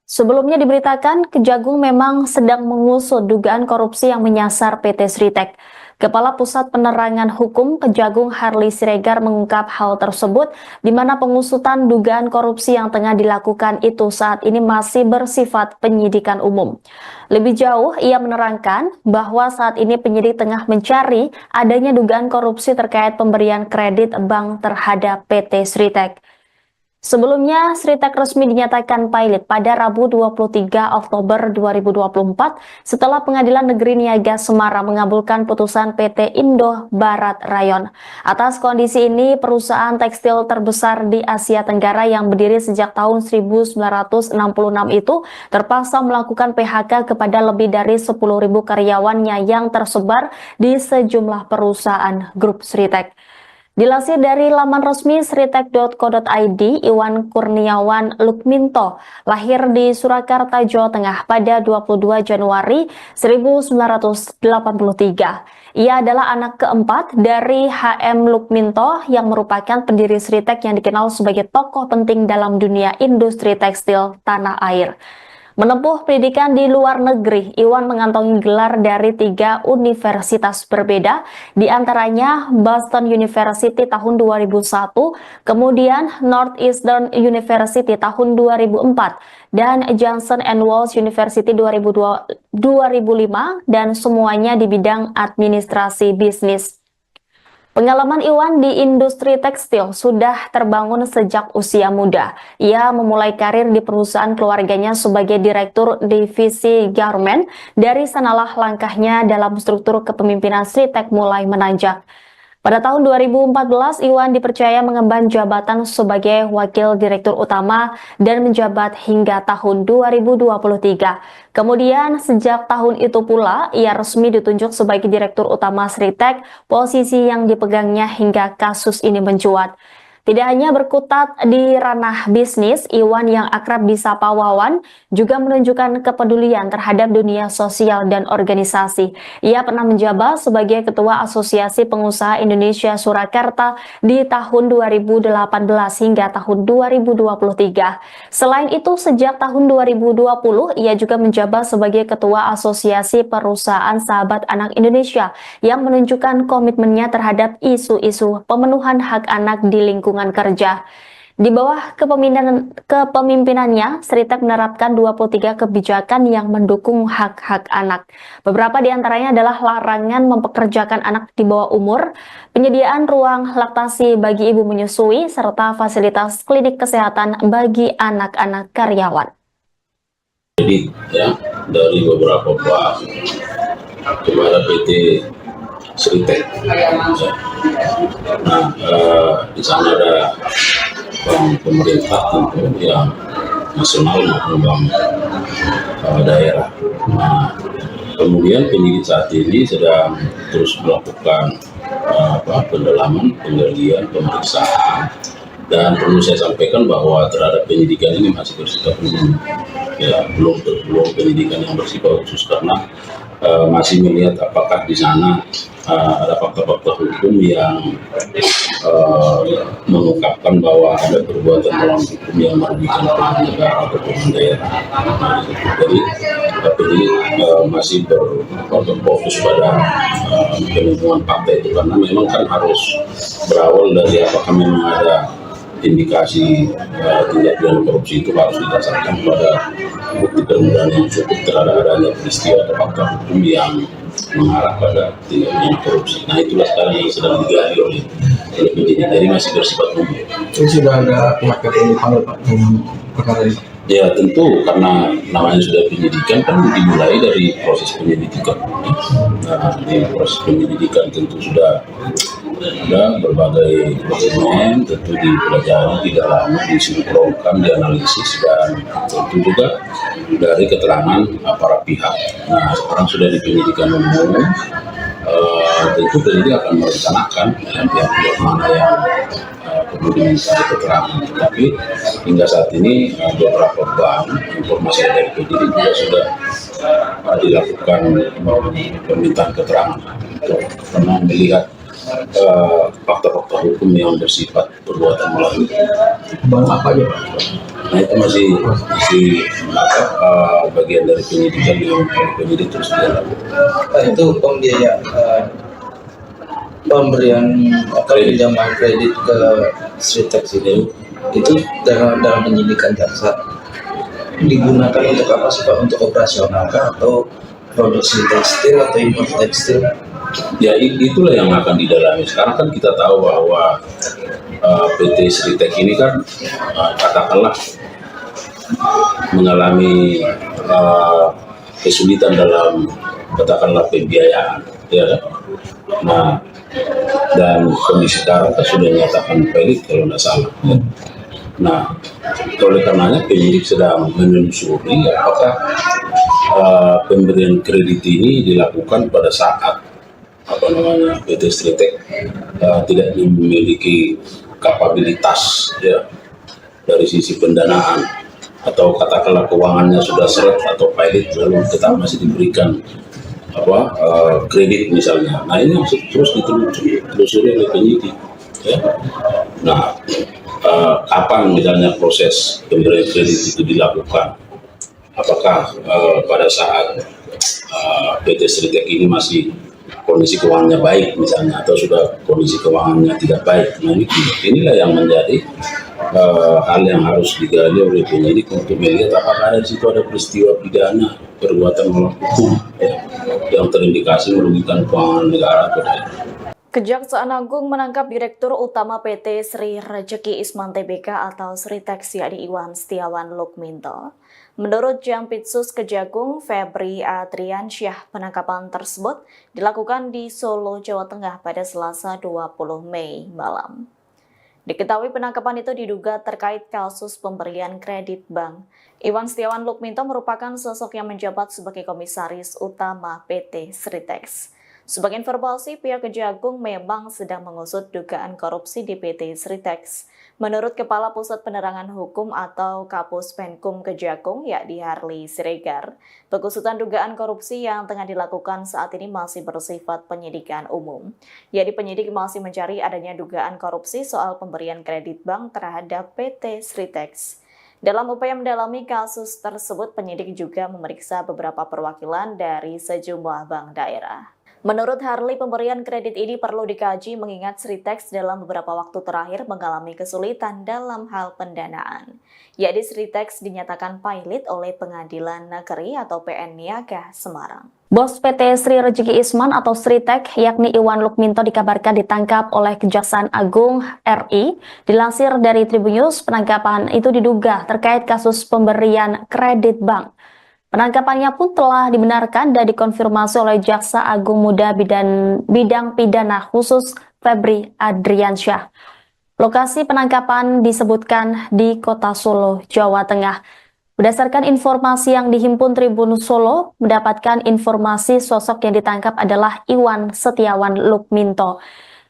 Sebelumnya diberitakan Kejagung memang sedang mengusut dugaan korupsi yang menyasar PT Sritek. Kepala Pusat Penerangan Hukum Kejagung Harley Siregar mengungkap hal tersebut di mana pengusutan dugaan korupsi yang tengah dilakukan itu saat ini masih bersifat penyidikan umum. Lebih jauh, ia menerangkan bahwa saat ini penyidik tengah mencari adanya dugaan korupsi terkait pemberian kredit bank terhadap PT Sritek. Sebelumnya, Sritek resmi dinyatakan pailit pada Rabu 23 Oktober 2024 setelah Pengadilan Negeri Niaga Semarang mengabulkan putusan PT Indo Barat Rayon. Atas kondisi ini, perusahaan tekstil terbesar di Asia Tenggara yang berdiri sejak tahun 1966 itu terpaksa melakukan PHK kepada lebih dari 10.000 karyawannya yang tersebar di sejumlah perusahaan grup Sritek. Dilansir dari laman resmi sritek.co.id, Iwan Kurniawan Lukminto lahir di Surakarta, Jawa Tengah pada 22 Januari 1983. Ia adalah anak keempat dari HM Lukminto yang merupakan pendiri Sritek yang dikenal sebagai tokoh penting dalam dunia industri tekstil tanah air. Menempuh pendidikan di luar negeri, Iwan mengantongi gelar dari 3 universitas berbeda, di antaranya Boston University tahun 2001, kemudian Northeastern University tahun 2004, dan Johnson & Wales University 2005, dan semuanya di bidang administrasi bisnis. Pengalaman Iwan di industri tekstil sudah terbangun sejak usia muda. Ia memulai karir di perusahaan keluarganya sebagai direktur divisi garment. Dari sanalah langkahnya dalam struktur kepemimpinan Sritek mulai menanjak. Pada tahun 2014, Iwan dipercaya mengemban jabatan sebagai Wakil Direktur Utama dan menjabat hingga tahun 2023. Kemudian, sejak tahun itu pula, ia resmi ditunjuk sebagai Direktur Utama Sritek, posisi yang dipegangnya hingga kasus ini mencuat. Tidak hanya berkutat di ranah bisnis, Iwan yang akrab disapa Wawan juga menunjukkan kepedulian terhadap dunia sosial dan organisasi. Ia pernah menjabat sebagai Ketua Asosiasi Pengusaha Indonesia Surakarta di tahun 2018 hingga tahun 2023. Selain itu, sejak tahun 2020, ia juga menjabat sebagai Ketua Asosiasi Perusahaan Sahabat Anak Indonesia yang menunjukkan komitmennya terhadap isu-isu pemenuhan hak anak di lingkungan kerja. Di bawah kepemimpinannya, Sritek menerapkan 23 kebijakan yang mendukung hak-hak anak. Beberapa di antaranya adalah larangan mempekerjakan anak di bawah umur, penyediaan ruang laktasi bagi ibu menyusui, serta fasilitas klinik kesehatan bagi anak-anak karyawan. Jadi ya, dari beberapa bank kepada PT Sritek. Nah, di sana ada bank pemerintah tentu yang nasional maupun bank daerah. Nah, kemudian penyidik saat ini sedang terus melakukan pendalaman, penggalian, pemeriksaan, dan perlu saya sampaikan bahwa terhadap penyidikan ini masih bersifat umum, ya belum penyidikan yang bersifat khusus karena masih melihat apakah di sana ada fakta-fakta hukum yang mengungkapkan bahwa ada perbuatan melawan hukum yang merugikan keuangan negara atau keuangan daerah. Jadi masih berfokus pada penemuan fakta itu karena memang kan harus berawal dari apakah memang ada indikasi tindak pidana korupsi itu harus didasarkan pada bukti permulaan yang cukup terhadap adanya peristiwa atau fakta hukum yang mengarah pada tindak pidana korupsi. Nah itulah sekarang yang sedang digali oleh penyidik. Jadi masih bersifat umum. Itu sudah ada pihak yang dipanggil Pak dengan perkara ini? Ya tentu karena namanya sudah penyidikan kan dimulai dari proses penyelidikan. Nah di proses penyelidikan tentu sudah ada berbagai dokumen, tentu dipelajari, didalami, disinkronkan, dianalisis, dan tentu juga dari keterangan para pihak. Nah sekarang sudah di penyidikan umum, tentu penyidik akan merencanakan pihak-pihak mana yang perlu diminta keterangan. Tetapi hingga saat ini beberapa bank informasi dari penyidik juga sudah dilakukan permintaan keterangan karena melihat fakta-fakta hukum yang bersifat perbuatan melawan. Bank apa aja Pak? Nah itu masih bagian dari penyidikan yang penyidik terus dilakukan. Itu pembiayaan pemberian atau pinjaman kredit ke Sritek itu dalam penyidikan jaksa digunakan untuk apa sih Pak? Untuk operasional kah atau produksi tekstil atau impor tekstil? Ya itulah yang akan didalami. Sekarang kan kita tahu bahwa PT Sritek ini kan katakanlah mengalami kesulitan dalam katakanlah pembiayaan, ya kan? Nah dan kondisi sekarang kan sudah menyatakan pelit kalau tidak salah. Ya. Nah oleh karenanya penyidik sedang menelusuri apakah pemberian kredit ini dilakukan pada saat PT Sritek tidak memiliki kapabilitas ya dari sisi pendanaan atau katakanlah keuangannya sudah seret atau pilot lalu tetap masih diberikan kredit misalnya. Nah ini harus terus ditelusuri oleh penyidik ya. Nah kapan misalnya proses pemberian kredit itu dilakukan, apakah pada saat PT Sritek ini masih kondisi keuangannya baik misalnya atau sudah kondisi keuangannya tidak baik. Nah inilah yang menjadi hal yang harus digali oleh penyidik untuk melihat apakah di situ ada peristiwa pidana perbuatan melawan hukum ya, yang terindikasi merugikan keuangan negara atau daerah. Kejaksaan Agung menangkap Direktur Utama PT Sri Rejeki Isman Tbk atau Sritek yakni Iwan Setiawan Lukminto. Menurut Jampitsus Kejagung Febri Adriansyah, penangkapan tersebut dilakukan di Solo, Jawa Tengah pada Selasa 20 Mei malam. Diketahui penangkapan itu diduga terkait kasus pemberian kredit bank. Iwan Setiawan Lukminto merupakan sosok yang menjabat sebagai Komisaris Utama PT Sritek. Sebagai informasi, pihak Kejagung memang sedang mengusut dugaan korupsi di PT Sritek. Menurut Kepala Pusat Penerangan Hukum atau Kapus Penkum Kejagung, yakni Harley Siregar, pengusutan dugaan korupsi yang tengah dilakukan saat ini masih bersifat penyidikan umum. Jadi penyidik masih mencari adanya dugaan korupsi soal pemberian kredit bank terhadap PT Sritek. Dalam upaya mendalami kasus tersebut, penyidik juga memeriksa beberapa perwakilan dari sejumlah bank daerah. Menurut Harley, pemberian kredit ini perlu dikaji mengingat Sritek dalam beberapa waktu terakhir mengalami kesulitan dalam hal pendanaan. Yakni Sritek dinyatakan pilot oleh Pengadilan Negeri atau PN Niaga Semarang. Bos PT Sri Rejeki Isman atau Sritek yakni Iwan Lukminto dikabarkan ditangkap oleh Kejaksaan Agung RI. Dilansir dari Tribun News, penangkapan itu diduga terkait kasus pemberian kredit bank. Penangkapannya pun telah dibenarkan dan dikonfirmasi oleh Jaksa Agung Muda Bidang Pidana Khusus Febri Adriansyah. Lokasi penangkapan disebutkan di Kota Solo, Jawa Tengah. Berdasarkan informasi yang dihimpun Tribun Solo, mendapatkan informasi sosok yang ditangkap adalah Iwan Setiawan Lukminto.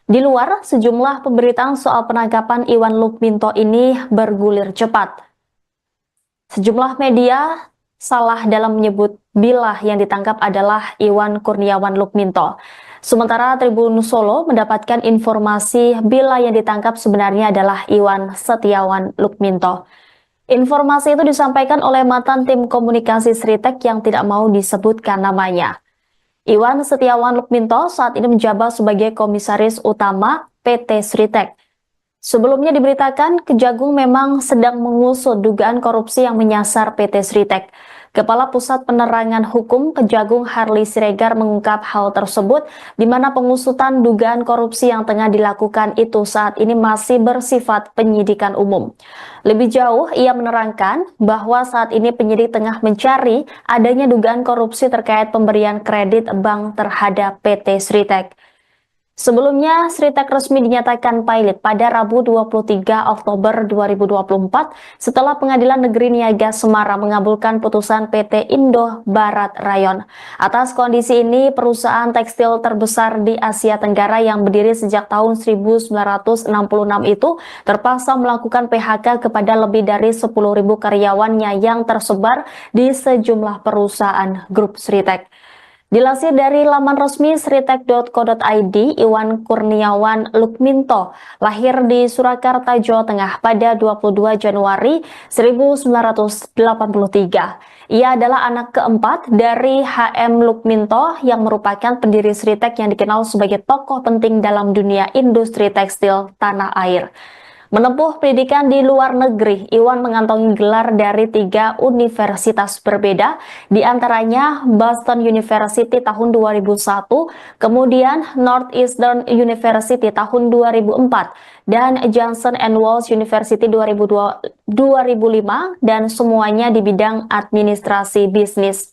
Di luar, sejumlah pemberitaan soal penangkapan Iwan Lukminto ini bergulir cepat. Sejumlah media salah dalam menyebut bila yang ditangkap adalah Iwan Kurniawan Lukminto. Sementara Tribun Solo mendapatkan informasi bila yang ditangkap sebenarnya adalah Iwan Setiawan Lukminto. Informasi itu disampaikan oleh mantan tim komunikasi Sritek yang tidak mau disebutkan namanya. Iwan Setiawan Lukminto saat ini menjabat sebagai komisaris utama PT Sritek. Sebelumnya diberitakan Kejagung memang sedang mengusut dugaan korupsi yang menyasar PT Sritek. Kepala Pusat Penerangan Hukum Kejagung Harley Siregar mengungkap hal tersebut di mana pengusutan dugaan korupsi yang tengah dilakukan itu saat ini masih bersifat penyidikan umum. Lebih jauh, ia menerangkan bahwa saat ini penyidik tengah mencari adanya dugaan korupsi terkait pemberian kredit bank terhadap PT Sritek. Sebelumnya, Sritek resmi dinyatakan pilot pada Rabu 23 Oktober 2024 setelah Pengadilan Negeri Niaga Semarang mengabulkan putusan PT Indo Barat Rayon. Atas kondisi ini, perusahaan tekstil terbesar di Asia Tenggara yang berdiri sejak tahun 1966 itu terpaksa melakukan PHK kepada lebih dari 10.000 karyawannya yang tersebar di sejumlah perusahaan grup Sritek. Dilansir dari laman resmi sritek.co.id, Iwan Kurniawan Lukminto lahir di Surakarta, Jawa Tengah pada 22 Januari 1983. Ia adalah anak keempat dari HM Lukminto yang merupakan pendiri Sritek yang dikenal sebagai tokoh penting dalam dunia industri tekstil tanah air. Menempuh pendidikan di luar negeri, Iwan mengantongi gelar dari 3 universitas berbeda, di antaranya Boston University tahun 2001, kemudian Northeastern University tahun 2004, dan Johnson & Wales University 2005, dan semuanya di bidang administrasi bisnis.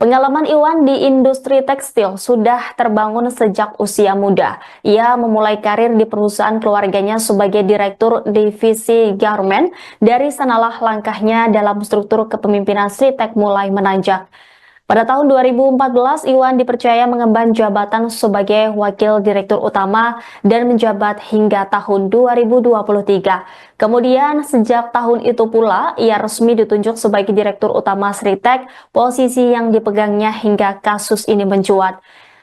Pengalaman Iwan di industri tekstil sudah terbangun sejak usia muda. Ia memulai karir di perusahaan keluarganya sebagai direktur divisi garment. Dari sanalah langkahnya dalam struktur kepemimpinan Sritek mulai menanjak. Pada tahun 2014, Iwan dipercaya mengemban jabatan sebagai Wakil Direktur Utama dan menjabat hingga tahun 2023. Kemudian sejak tahun itu pula, ia resmi ditunjuk sebagai Direktur Utama Sritek, posisi yang dipegangnya hingga kasus ini mencuat.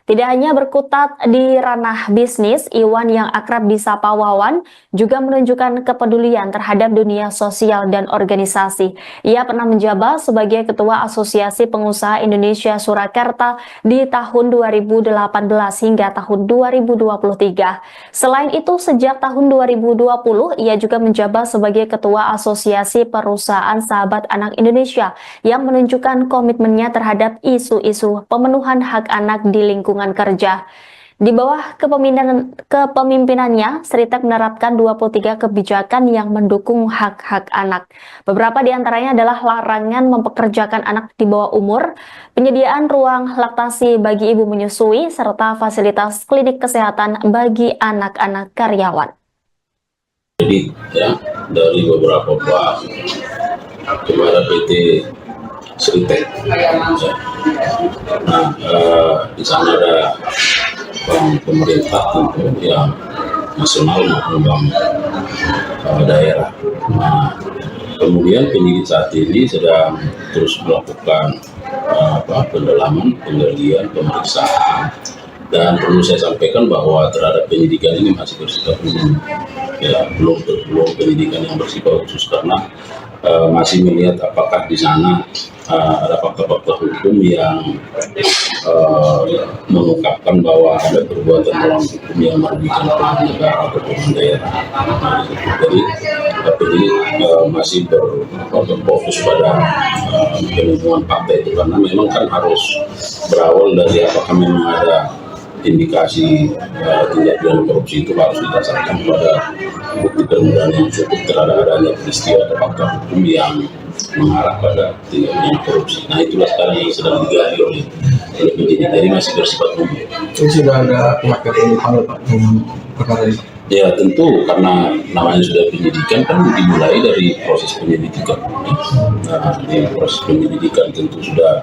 Tidak hanya berkutat di ranah bisnis, Iwan yang akrab disapa Wawan juga menunjukkan kepedulian terhadap dunia sosial dan organisasi. Ia pernah menjabat sebagai Ketua Asosiasi Pengusaha Indonesia Surakarta di tahun 2018 hingga tahun 2023. Selain itu, sejak tahun 2020, ia juga menjabat sebagai Ketua Asosiasi Perusahaan Sahabat Anak Indonesia yang menunjukkan komitmennya terhadap isu-isu pemenuhan hak anak di lingkungan kerja. Di bawah kepemimpinannya, Sritek menerapkan 23 kebijakan yang mendukung hak-hak anak. Beberapa di antaranya adalah larangan mempekerjakan anak di bawah umur, penyediaan ruang laktasi bagi ibu menyusui, serta fasilitas klinik kesehatan bagi anak-anak karyawan. Jadi ya, dari beberapa bank kepada PT Sritek. Nah, di sana ada bank pemerintah tentu yang nasional maupun bank daerah. Nah, kemudian penyidik saat ini sedang terus melakukan pendalaman, penggalian, pemeriksaan, dan perlu saya sampaikan bahwa terhadap penyidikan ini masih bersifat umum, ya belum penyidikan yang bersifat khusus karena masih melihat apakah di sana ada fakta-fakta hukum yang mengungkapkan bahwa ada perbuatan melawan hukum yang merugikan keuangan negara atau keuangan daerah. Jadi penyidik masih berfokus pada penemuan fakta itu karena memang kan harus berawal dari apakah memang ada indikasi tindak pidana korupsi itu harus didasarkan pada bukti permulaan yang cukup terhadap adanya peristiwa atau fakta hukum yang mengarah pada tindak korupsi. Nah itulah sekarang yang sedang digali oleh penyidik, jadi masih bersifat umum. Itu sudah ada pihak yang dipanggil Pak dalam perkara ini? Ya tentu, karena namanya sudah penyidikan kan dimulai dari proses penyelidikan. Nah di proses penyelidikan tentu sudah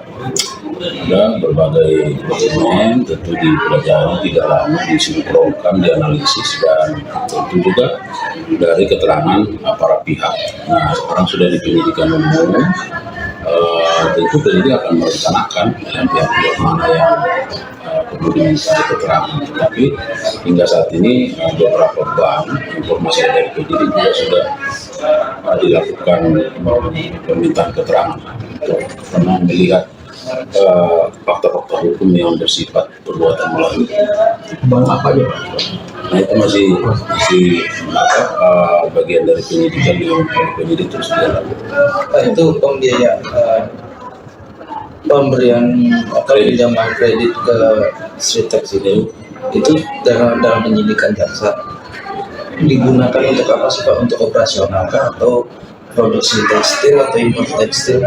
ada berbagai dokumen, tentu dipelajari tidak lama, disinkronkan, dianalisis, dan tentu juga dari keterangan para pihak. Nah sekarang sudah di penyidikan umum, tentu penyidik akan merencanakan pihak-pihak mana yang perlu diminta keterangan. Tetapi hingga saat ini beberapa bank, informasi dari penyidik juga sudah dilakukan permintaan keterangan karena melihat fakta-fakta hukum yang bersifat perbuatan melawan. Bang apa aja Pak? Nah itu masih bagian dari penyidikan yang penyidik terus berjalan. Itu pembiayaan pemberian atau pinjaman kredit ke Sritex itu dalam penyidikan jaksa digunakan untuk apa sih Pak? Untuk operasional kah atau produksi tekstil atau impor tekstil?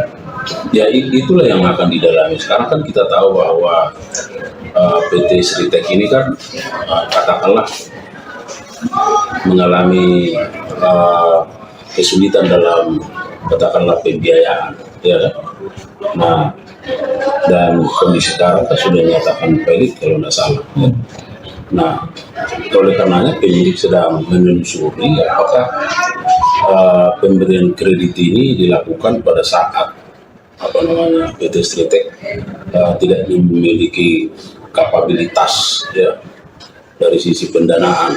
Ya itulah yang akan didalami. Sekarang kan kita tahu bahwa PT Sritex ini kan katakanlah mengalami kesulitan dalam katakanlah pembiayaan, ya kan? Nah dan kondisi sekarang kan sudah dinyatakan valid kalau tidak salah. Ya. Nah oleh karenanya penyidik sedang menelusuri apakah pemberian kredit ini dilakukan pada saat PT Sritex tidak memiliki kapabilitas ya dari sisi pendanaan,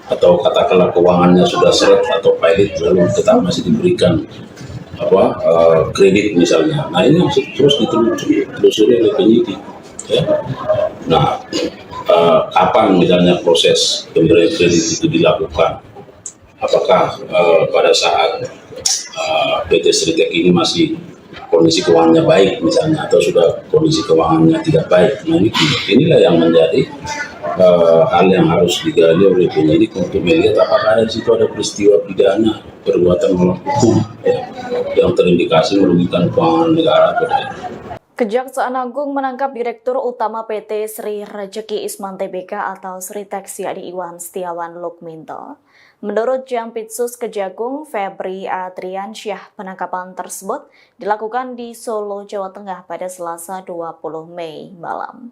atau katakanlah keuangannya sudah seret atau pilot lalu tetap masih diberikan kredit misalnya. Nah ini terus ditelusuri oleh penyidik ya. Nah kapan misalnya proses pemberian kredit itu dilakukan, apakah pada saat PT Sritex ini masih kondisi keuangannya baik misalnya, atau sudah kondisi keuangannya tidak baik. Nah inilah yang menjadi hal yang harus digali oleh penyidik untuk melihat apakah di situ ada peristiwa pidana perbuatan melawan hukum ya, yang terindikasi merugikan keuangan negara atau tidak. Kejaksaan Agung menangkap Direktur Utama PT Sri Rejeki Isman Tbk atau Sritex yakni Iwan Setiawan Lukminto. Menurut Jampitsus Kejagung Febri Adriansyah, penangkapan tersebut dilakukan di Solo, Jawa Tengah pada Selasa 20 Mei malam.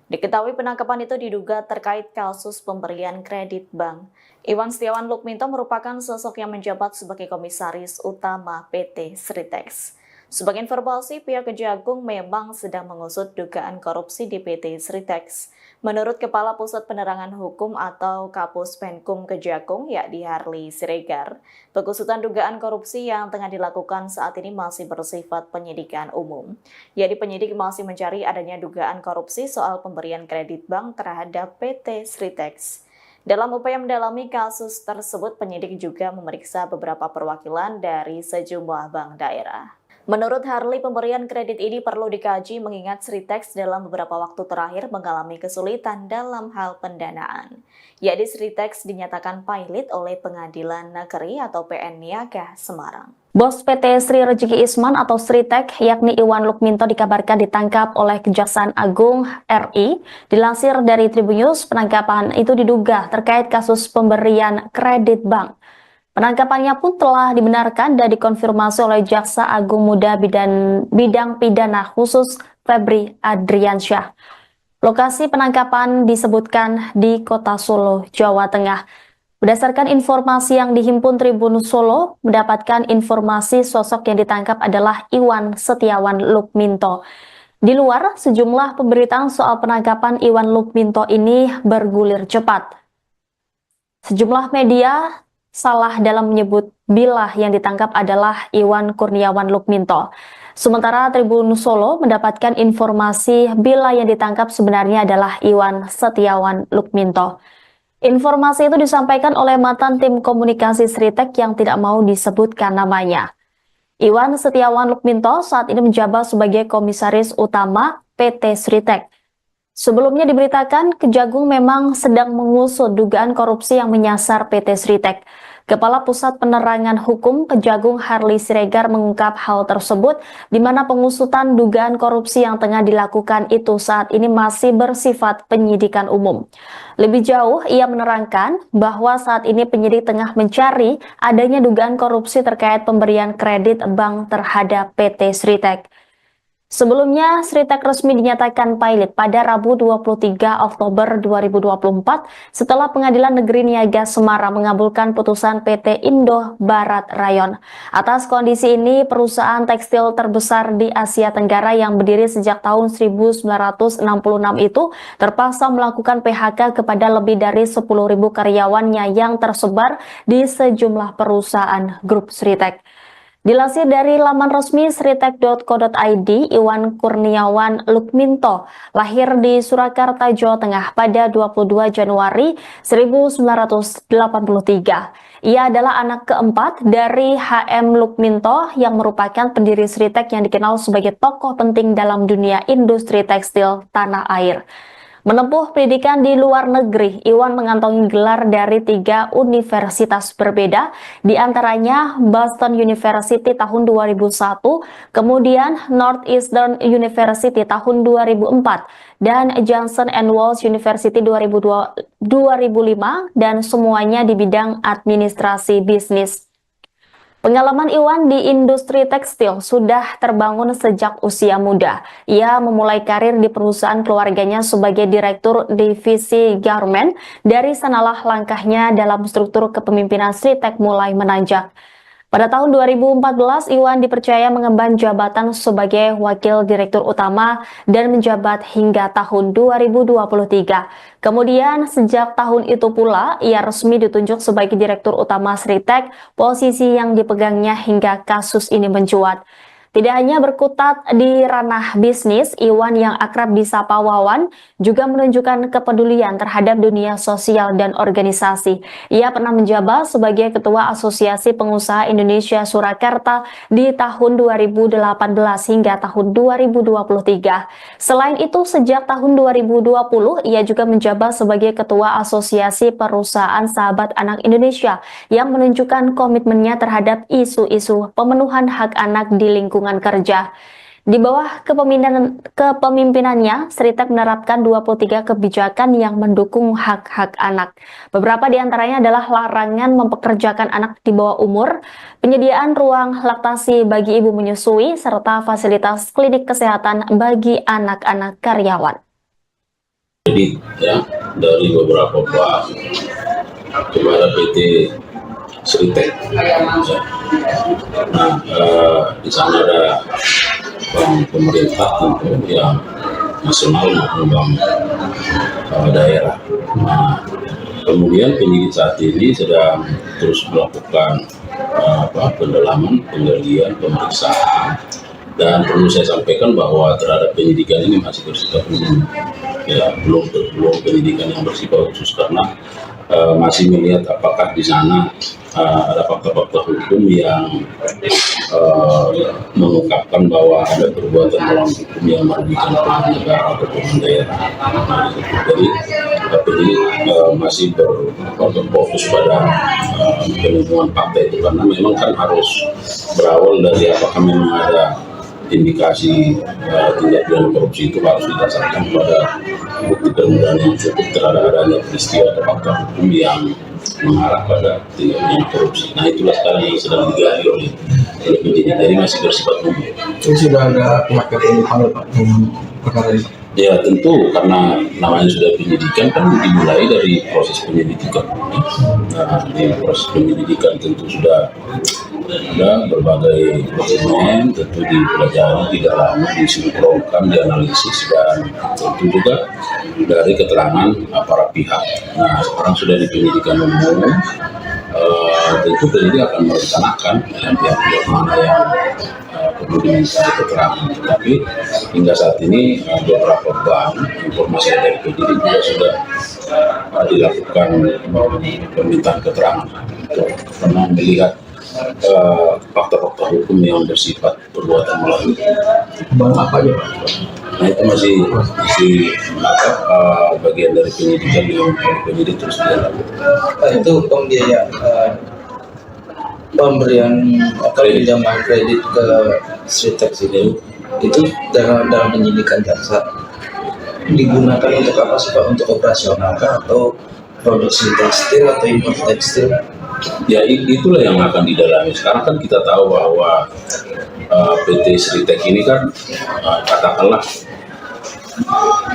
Diketahui penangkapan itu diduga terkait kasus pemberian kredit bank. Iwan Setiawan Lukminto merupakan sosok yang menjabat sebagai Komisaris Utama PT Sritex. Sebagai informasi, pihak Kejagung memang sedang mengusut dugaan korupsi di PT Sritex. Menurut Kepala Pusat Penerangan Hukum atau Kapus Penkum Kejagung, yakni Harli Siregar, pengusutan dugaan korupsi yang tengah dilakukan saat ini masih bersifat penyidikan umum. Yakni penyidik masih mencari adanya dugaan korupsi soal pemberian kredit bank terhadap PT Sritex. Dalam upaya mendalami kasus tersebut, penyidik juga memeriksa beberapa perwakilan dari sejumlah bank daerah. Menurut Harli, pemberian kredit ini perlu dikaji mengingat Sritex dalam beberapa waktu terakhir mengalami kesulitan dalam hal pendanaan. Yakni Sritex dinyatakan pilot oleh Pengadilan Negeri atau PN Niaga Semarang. Bos PT Sri Rejeki Isman atau Sritex yakni Iwan Lukminto dikabarkan ditangkap oleh Kejaksaan Agung RI. Dilansir dari Tribunnews, penangkapan itu diduga terkait kasus pemberian kredit bank. Penangkapannya pun telah dibenarkan dan dikonfirmasi oleh Jaksa Agung Muda Bidang Pidana Khusus Febri Adriansyah. Lokasi penangkapan disebutkan di Kota Solo, Jawa Tengah. Berdasarkan informasi yang dihimpun Tribun Solo, mendapatkan informasi sosok yang ditangkap adalah Iwan Setiawan Lukminto. Di luar, sejumlah pemberitaan soal penangkapan Iwan Lukminto ini bergulir cepat. Sejumlah media salah dalam menyebut bila yang ditangkap adalah Iwan Kurniawan Lukminto. Sementara Tribun Solo mendapatkan informasi bila yang ditangkap sebenarnya adalah Iwan Setiawan Lukminto. Informasi itu disampaikan oleh mantan tim komunikasi Sritex yang tidak mau disebutkan namanya. Iwan Setiawan Lukminto saat ini menjabat sebagai Komisaris Utama PT Sritex. Sebelumnya diberitakan Kejagung memang sedang mengusut dugaan korupsi yang menyasar PT Sritex. Kepala Pusat Penerangan Hukum Kejagung Harley Siregar mengungkap hal tersebut, di mana pengusutan dugaan korupsi yang tengah dilakukan itu saat ini masih bersifat penyidikan umum. Lebih jauh, ia menerangkan bahwa saat ini penyidik tengah mencari adanya dugaan korupsi terkait pemberian kredit bank terhadap PT Sritek. Sebelumnya, Sritek resmi dinyatakan pilot pada Rabu 23 Oktober 2024 setelah Pengadilan Negeri Niaga Semarang mengabulkan putusan PT Indo Barat Rayon. Atas kondisi ini, perusahaan tekstil terbesar di Asia Tenggara yang berdiri sejak tahun 1966 itu terpaksa melakukan PHK kepada lebih dari 10.000 karyawannya yang tersebar di sejumlah perusahaan grup Sritek. Dilansir dari laman resmi sritek.co.id, Iwan Kurniawan Lukminto lahir di Surakarta, Jawa Tengah pada 22 Januari 1983. Ia adalah anak keempat dari HM Lukminto yang merupakan pendiri Sritek yang dikenal sebagai tokoh penting dalam dunia industri tekstil tanah air. Menempuh pendidikan di luar negeri, Iwan mengantongi gelar dari 3 universitas berbeda, di antaranya Boston University tahun 2001, kemudian Northeastern University tahun 2004, dan Johnson & Wales University 2005, dan semuanya di bidang administrasi bisnis. Pengalaman Iwan di industri tekstil sudah terbangun sejak usia muda. Ia memulai karir di perusahaan keluarganya sebagai direktur divisi garment. Dari sanalah langkahnya dalam struktur kepemimpinan Sritek mulai menanjak. Pada tahun 2014, Iwan dipercaya mengemban jabatan sebagai Wakil Direktur Utama dan menjabat hingga tahun 2023. Kemudian, sejak tahun itu pula, ia resmi ditunjuk sebagai Direktur Utama Sritek, posisi yang dipegangnya hingga kasus ini mencuat. Tidak hanya berkutat di ranah bisnis, Iwan yang akrab disapa Wawan juga menunjukkan kepedulian terhadap dunia sosial dan organisasi. Ia pernah menjabat sebagai Ketua Asosiasi Pengusaha Indonesia Surakarta di tahun 2018 hingga tahun 2023. Selain itu, sejak tahun 2020, ia juga menjabat sebagai Ketua Asosiasi Perusahaan Sahabat Anak Indonesia yang menunjukkan komitmennya terhadap isu-isu pemenuhan hak anak di lingkungan kerja. Di bawah kepemimpinannya, Sritek menerapkan 23 kebijakan yang mendukung hak-hak anak. Beberapa di antaranya adalah larangan mempekerjakan anak di bawah umur, penyediaan ruang laktasi bagi ibu menyusui, serta fasilitas klinik kesehatan bagi anak-anak karyawan. Jadi ya, dari beberapa bank kepada PT Sritek. Nah, di sana ada bank pemerintah tentu yang nasional maupun bank daerah. Nah, kemudian penyidik saat ini sedang terus melakukan pendalaman, penggalian, pemeriksaan, dan perlu saya sampaikan bahwa terhadap penyidikan ini masih bersifat umum, ya belum penyidikan yang bersifat khusus karena masih melihat apakah di sana ada fakta-fakta hukum yang mengungkapkan bahwa ada perbuatan melawan hukum yang merugikan pihak negara atau pihak daerah. Jadi masih berfokus pada penemuan fakta itu karena memang kan harus berawal dari apakah memang ada indikasi tindak pidana korupsi itu harus didasarkan pada bukti permulaan yang cukup terhadap adanya peristiwa atau fakta hukum yang mengarah pada tindak pidana korupsi. Nah itulah sekarang yang sedang digali oleh penyidik, jadi masih bersifat umum. Itu sudah ada pihak yang dipanggil Pak dengan perkara ini? Ya tentu karena namanya sudah penyidikan kan dimulai dari proses penyelidikan. Nah di proses penyelidikan tentu sudah ada berbagai dokumen, tentu dipelajari, didalami, disinkronkan, dianalisis, dan tentu juga dari keterangan para pihak. Nah sekarang sudah di penyidikan umum, tentu penyidik akan merencanakan pihak-pihak mana yang perlu diminta keterangan. Tetapi hingga saat ini beberapa bank informasi dari penyidik juga sudah dilakukan permintaan keterangan karena melihat fakta-fakta hukum yang bersifat perbuatan melawan. Bank apa aja Pak? Nah itu masih bagian dari penyidikan yang penyidik terus dilakukan. Itu pembiayaan pemberian atau pinjaman kredit ke Sritex itu dalam penyidikan jaksa digunakan untuk apa sih Pak? Untuk operasional kah atau produksi tekstil atau impor tekstil? Ya itulah yang akan didalami. Sekarang kan kita tahu bahwa PT Sritex ini kan katakanlah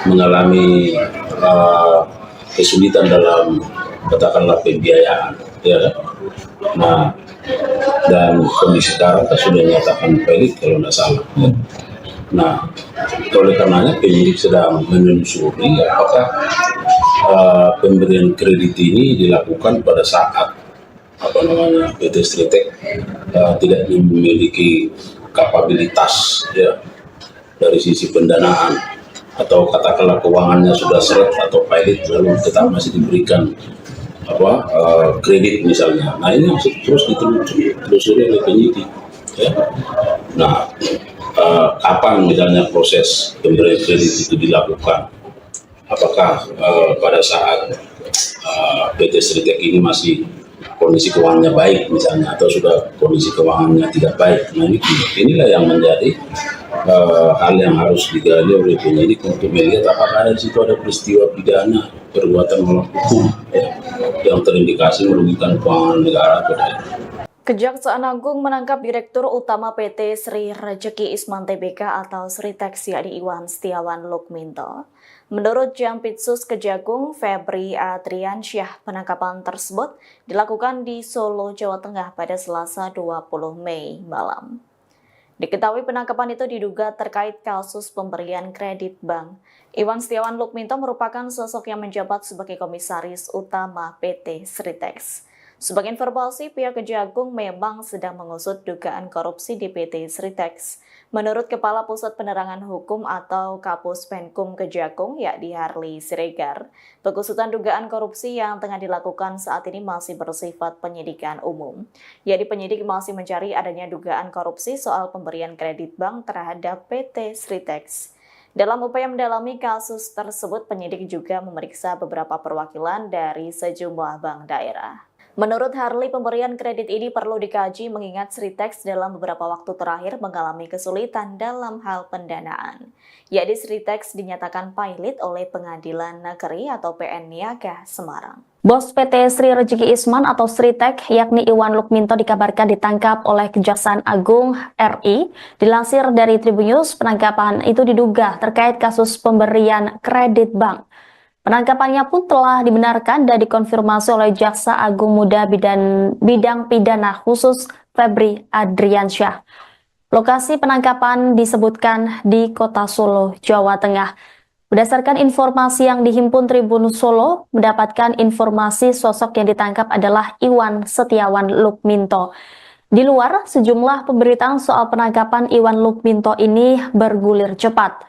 mengalami kesulitan dalam katakanlah pembiayaan, ya kan? Nah, dan kondisi sekarang kan sudah dinyatakan valid kalau tidak salah. Ya. Nah, oleh karenanya penyidik sedang menelusuri apakah pemberian kredit ini dilakukan pada saat PT Sritex tidak memiliki kapabilitas ya dari sisi pendanaan, atau katakanlah keuangannya sudah seret atau pilot lalu tetap masih diberikan kredit misalnya. Nah, ini terus ditelusuri oleh penyidik ya. Nah, kapan misalnya proses pemberian kredit itu dilakukan, apakah pada saat PT Sritex ini masih kondisi keuangannya baik misalnya, atau sudah kondisi keuangannya tidak baik. Nah, inilah yang menjadi hal yang harus digali oleh penyidik untuk melihat apakah di situ ada peristiwa pidana perbuatan melawan hukum ya, yang terindikasi merugikan keuangan negara atau tidak. Kejaksaan Agung menangkap Direktur Utama PT Sri Rejeki Isman Tbk atau Sritex yakni Iwan Setiawan Lukminto. Menurut Jampitsus Kejagung Febri Adriansyah, penangkapan tersebut dilakukan di Solo, Jawa Tengah pada Selasa 20 Mei malam. Diketahui penangkapan itu diduga terkait kasus pemberian kredit bank. Iwan Setiawan Lukminto merupakan sosok yang menjabat sebagai Komisaris Utama PT Sritex. Sebagai informasi, pihak Kejagung memang sedang mengusut dugaan korupsi di PT Sritex. Menurut Kepala Pusat Penerangan Hukum atau Kapus Penkum Kejagung, yakni Harley Siregar, pengusutan dugaan korupsi yang tengah dilakukan saat ini masih bersifat penyidikan umum. Yakni penyidik masih mencari adanya dugaan korupsi soal pemberian kredit bank terhadap PT Sritex. Dalam upaya mendalami kasus tersebut, penyidik juga memeriksa beberapa perwakilan dari sejumlah bank daerah. Menurut Harley, pemberian kredit ini perlu dikaji mengingat Sritex dalam beberapa waktu terakhir mengalami kesulitan dalam hal pendanaan. Yakni Sritex dinyatakan pilot oleh Pengadilan Negeri atau PN Niaga Semarang. Bos PT Sri Rejeki Isman atau Sritex yakni Iwan Lukminto dikabarkan ditangkap oleh Kejaksaan Agung RI. Dilansir dari Tribunnews, penangkapan itu diduga terkait kasus pemberian kredit bank. Penangkapannya pun telah dibenarkan dan dikonfirmasi oleh Jaksa Agung Muda Bidang Pidana Khusus Febri Adriansyah. Lokasi penangkapan disebutkan di Kota Solo, Jawa Tengah. Berdasarkan informasi yang dihimpun Tribun Solo, mendapatkan informasi sosok yang ditangkap adalah Iwan Setiawan Lukminto. Di luar, sejumlah pemberitaan soal penangkapan Iwan Lukminto ini bergulir cepat.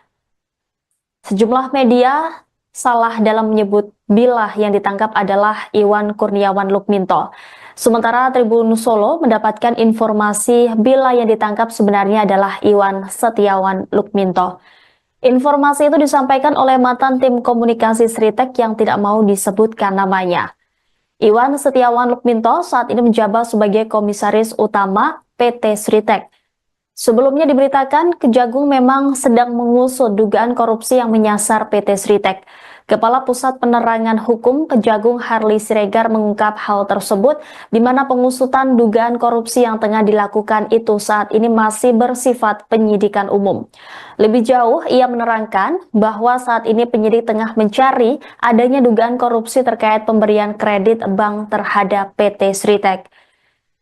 Sejumlah media salah dalam menyebut bila yang ditangkap adalah Iwan Kurniawan Lukminto. Sementara Tribun Solo mendapatkan informasi bila yang ditangkap sebenarnya adalah Iwan Setiawan Lukminto. Informasi itu disampaikan oleh mantan tim komunikasi Sritex yang tidak mau disebutkan namanya. Iwan Setiawan Lukminto saat ini menjabat sebagai Komisaris Utama PT Sritex. Sebelumnya diberitakan Kejagung memang sedang mengusut dugaan korupsi yang menyasar PT Sritex. Kepala Pusat Penerangan Hukum Kejagung Harley Siregar mengungkap hal tersebut di mana pengusutan dugaan korupsi yang tengah dilakukan itu saat ini masih bersifat penyidikan umum. Lebih jauh, ia menerangkan bahwa saat ini penyidik tengah mencari adanya dugaan korupsi terkait pemberian kredit bank terhadap PT Sritex.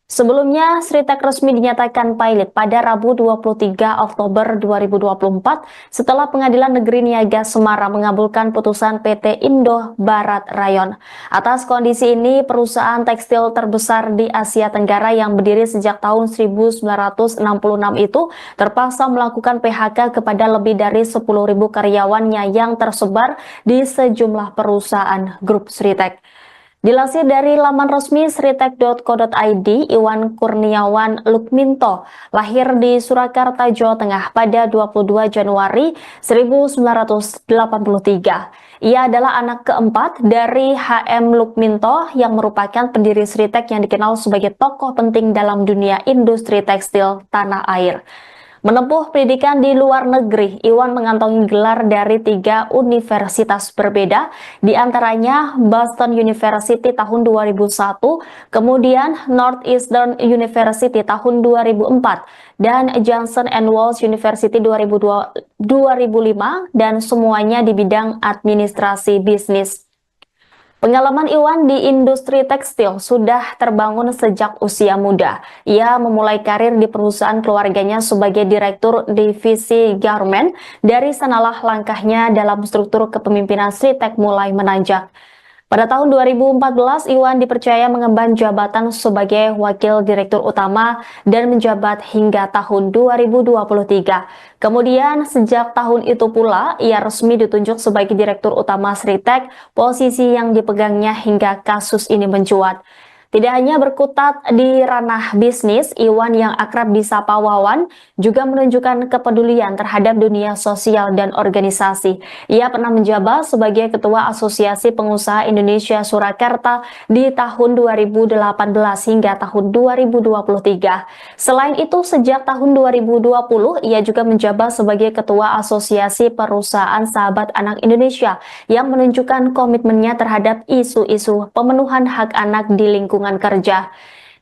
Sebelumnya, Sritex resmi dinyatakan pilot pada Rabu 23 Oktober 2024 setelah Pengadilan Negeri Niaga Semarang mengabulkan putusan PT Indo Barat Rayon. Atas kondisi ini, perusahaan tekstil terbesar di Asia Tenggara yang berdiri sejak tahun 1966 itu terpaksa melakukan PHK kepada lebih dari 10.000 karyawannya yang tersebar di sejumlah perusahaan grup Sritex. Dilansir dari laman resmi sritek.co.id, Iwan Kurniawan Lukminto lahir di Surakarta, Jawa Tengah pada 22 Januari 1983. Ia adalah anak keempat dari HM Lukminto yang merupakan pendiri Sritek yang dikenal sebagai tokoh penting dalam dunia industri tekstil tanah air. Menempuh pendidikan di luar negeri, Iwan mengantongi gelar dari 3 universitas berbeda, di antaranya Boston University tahun 2001, kemudian Northeastern University tahun 2004, dan Johnson & Wales University 2005, dan semuanya di bidang administrasi bisnis. Pengalaman Iwan di industri tekstil sudah terbangun sejak usia muda. Ia memulai karir di perusahaan keluarganya sebagai direktur divisi garment. Dari sanalah langkahnya dalam struktur kepemimpinan Sritek mulai menanjak. Pada tahun 2014, Iwan dipercaya mengemban jabatan sebagai Wakil Direktur Utama dan menjabat hingga tahun 2023. Kemudian, sejak tahun itu pula, ia resmi ditunjuk sebagai Direktur Utama Sritek, posisi yang dipegangnya hingga kasus ini mencuat. Tidak hanya berkutat di ranah bisnis, Iwan yang akrab disapa Wawan juga menunjukkan kepedulian terhadap dunia sosial dan organisasi. Ia pernah menjabat sebagai Ketua Asosiasi Pengusaha Indonesia Surakarta di tahun 2018 hingga tahun 2023. Selain itu, sejak tahun 2020, ia juga menjabat sebagai Ketua Asosiasi Perusahaan Sahabat Anak Indonesia yang menunjukkan komitmennya terhadap isu-isu pemenuhan hak anak di lingkungan kerja.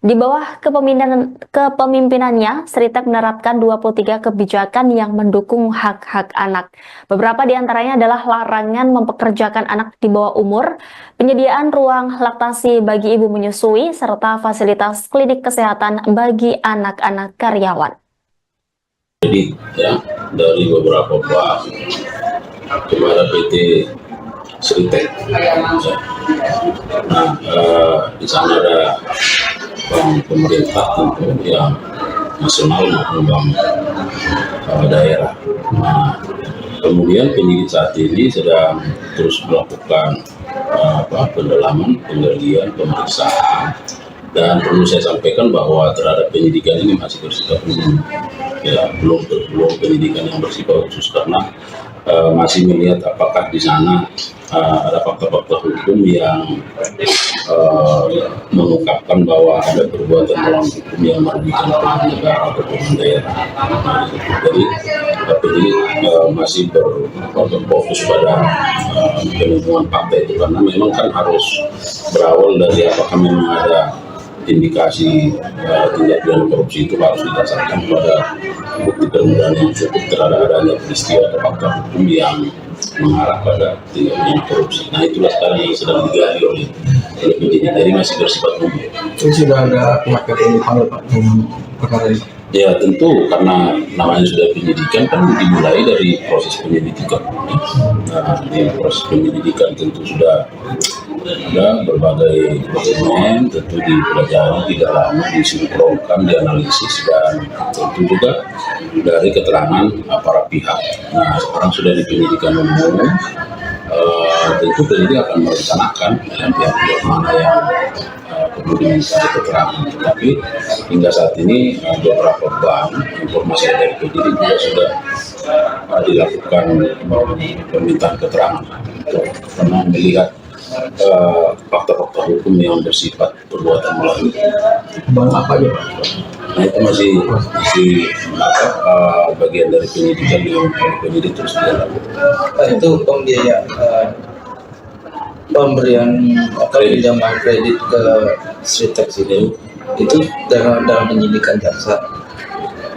Di bawah kepemimpinannya, Sritek menerapkan 23 kebijakan yang mendukung hak-hak anak. Beberapa di antaranya adalah larangan mempekerjakan anak di bawah umur, penyediaan ruang laktasi bagi ibu menyusui, serta fasilitas klinik kesehatan bagi anak-anak karyawan. Jadi ya, dari beberapa bank kepada PT Sritek. Nah, di sana ada bank pemerintah tentu yang nasional maupun bank daerah. Nah, kemudian penyidik saat ini sedang terus melakukan pendalaman, penggalian, pemeriksaan, dan perlu saya sampaikan bahwa terhadap penyidikan ini masih bersifat umum, ya belum penyidikan yang bersifat khusus karena masih melihat apakah di sana ada fakta-fakta hukum yang mengungkapkan bahwa ada perbuatan melawan hukum yang merugikan keuangan negara atau keuangan daerah. Jadi ini masih berfokus pada penemuan fakta itu karena memang kan harus berawal dari apakah memang ada indikasi tindak pidana korupsi itu harus didasarkan pada bukti permulaan yang cukup terhadap adanya peristiwa atau fakta hukum yang mengarah pada tindak pidana korupsi. Nah, itulah sekarang yang sedang digali oleh penyidik. Jadi masih bersifat umum. Itu sudah ada pihak yang dipanggil Pak dalam perkara ini? Ya tentu, karena namanya sudah penyidikan kan dimulai dari proses penyelidikan. Nah, di proses penyelidikan tentu sudah ada berbagai dokumen, tentu dipelajari, didalami, disinkronkan, dianalisis, dan tentu juga dari keterangan para pihak. Nah, sekarang sudah di penyidikan umum, tentu penyidik akan merencanakan pihak-pihak mana yang perlu diminta keterangan. Tetapi hingga saat ini beberapa bank, informasi dari penyidik juga sudah dilakukan permintaan keterangan karena melihat fakta-fakta hukum yang bersifat perbuatan melawan. Bank apa aja Pak? Nah, itu masih bagian dari penyidikan yang penyidik terus dilakukan. Itu pembiayaan pemberian atau pinjaman kredit ke Sritek itu dalam penyidikan jaksa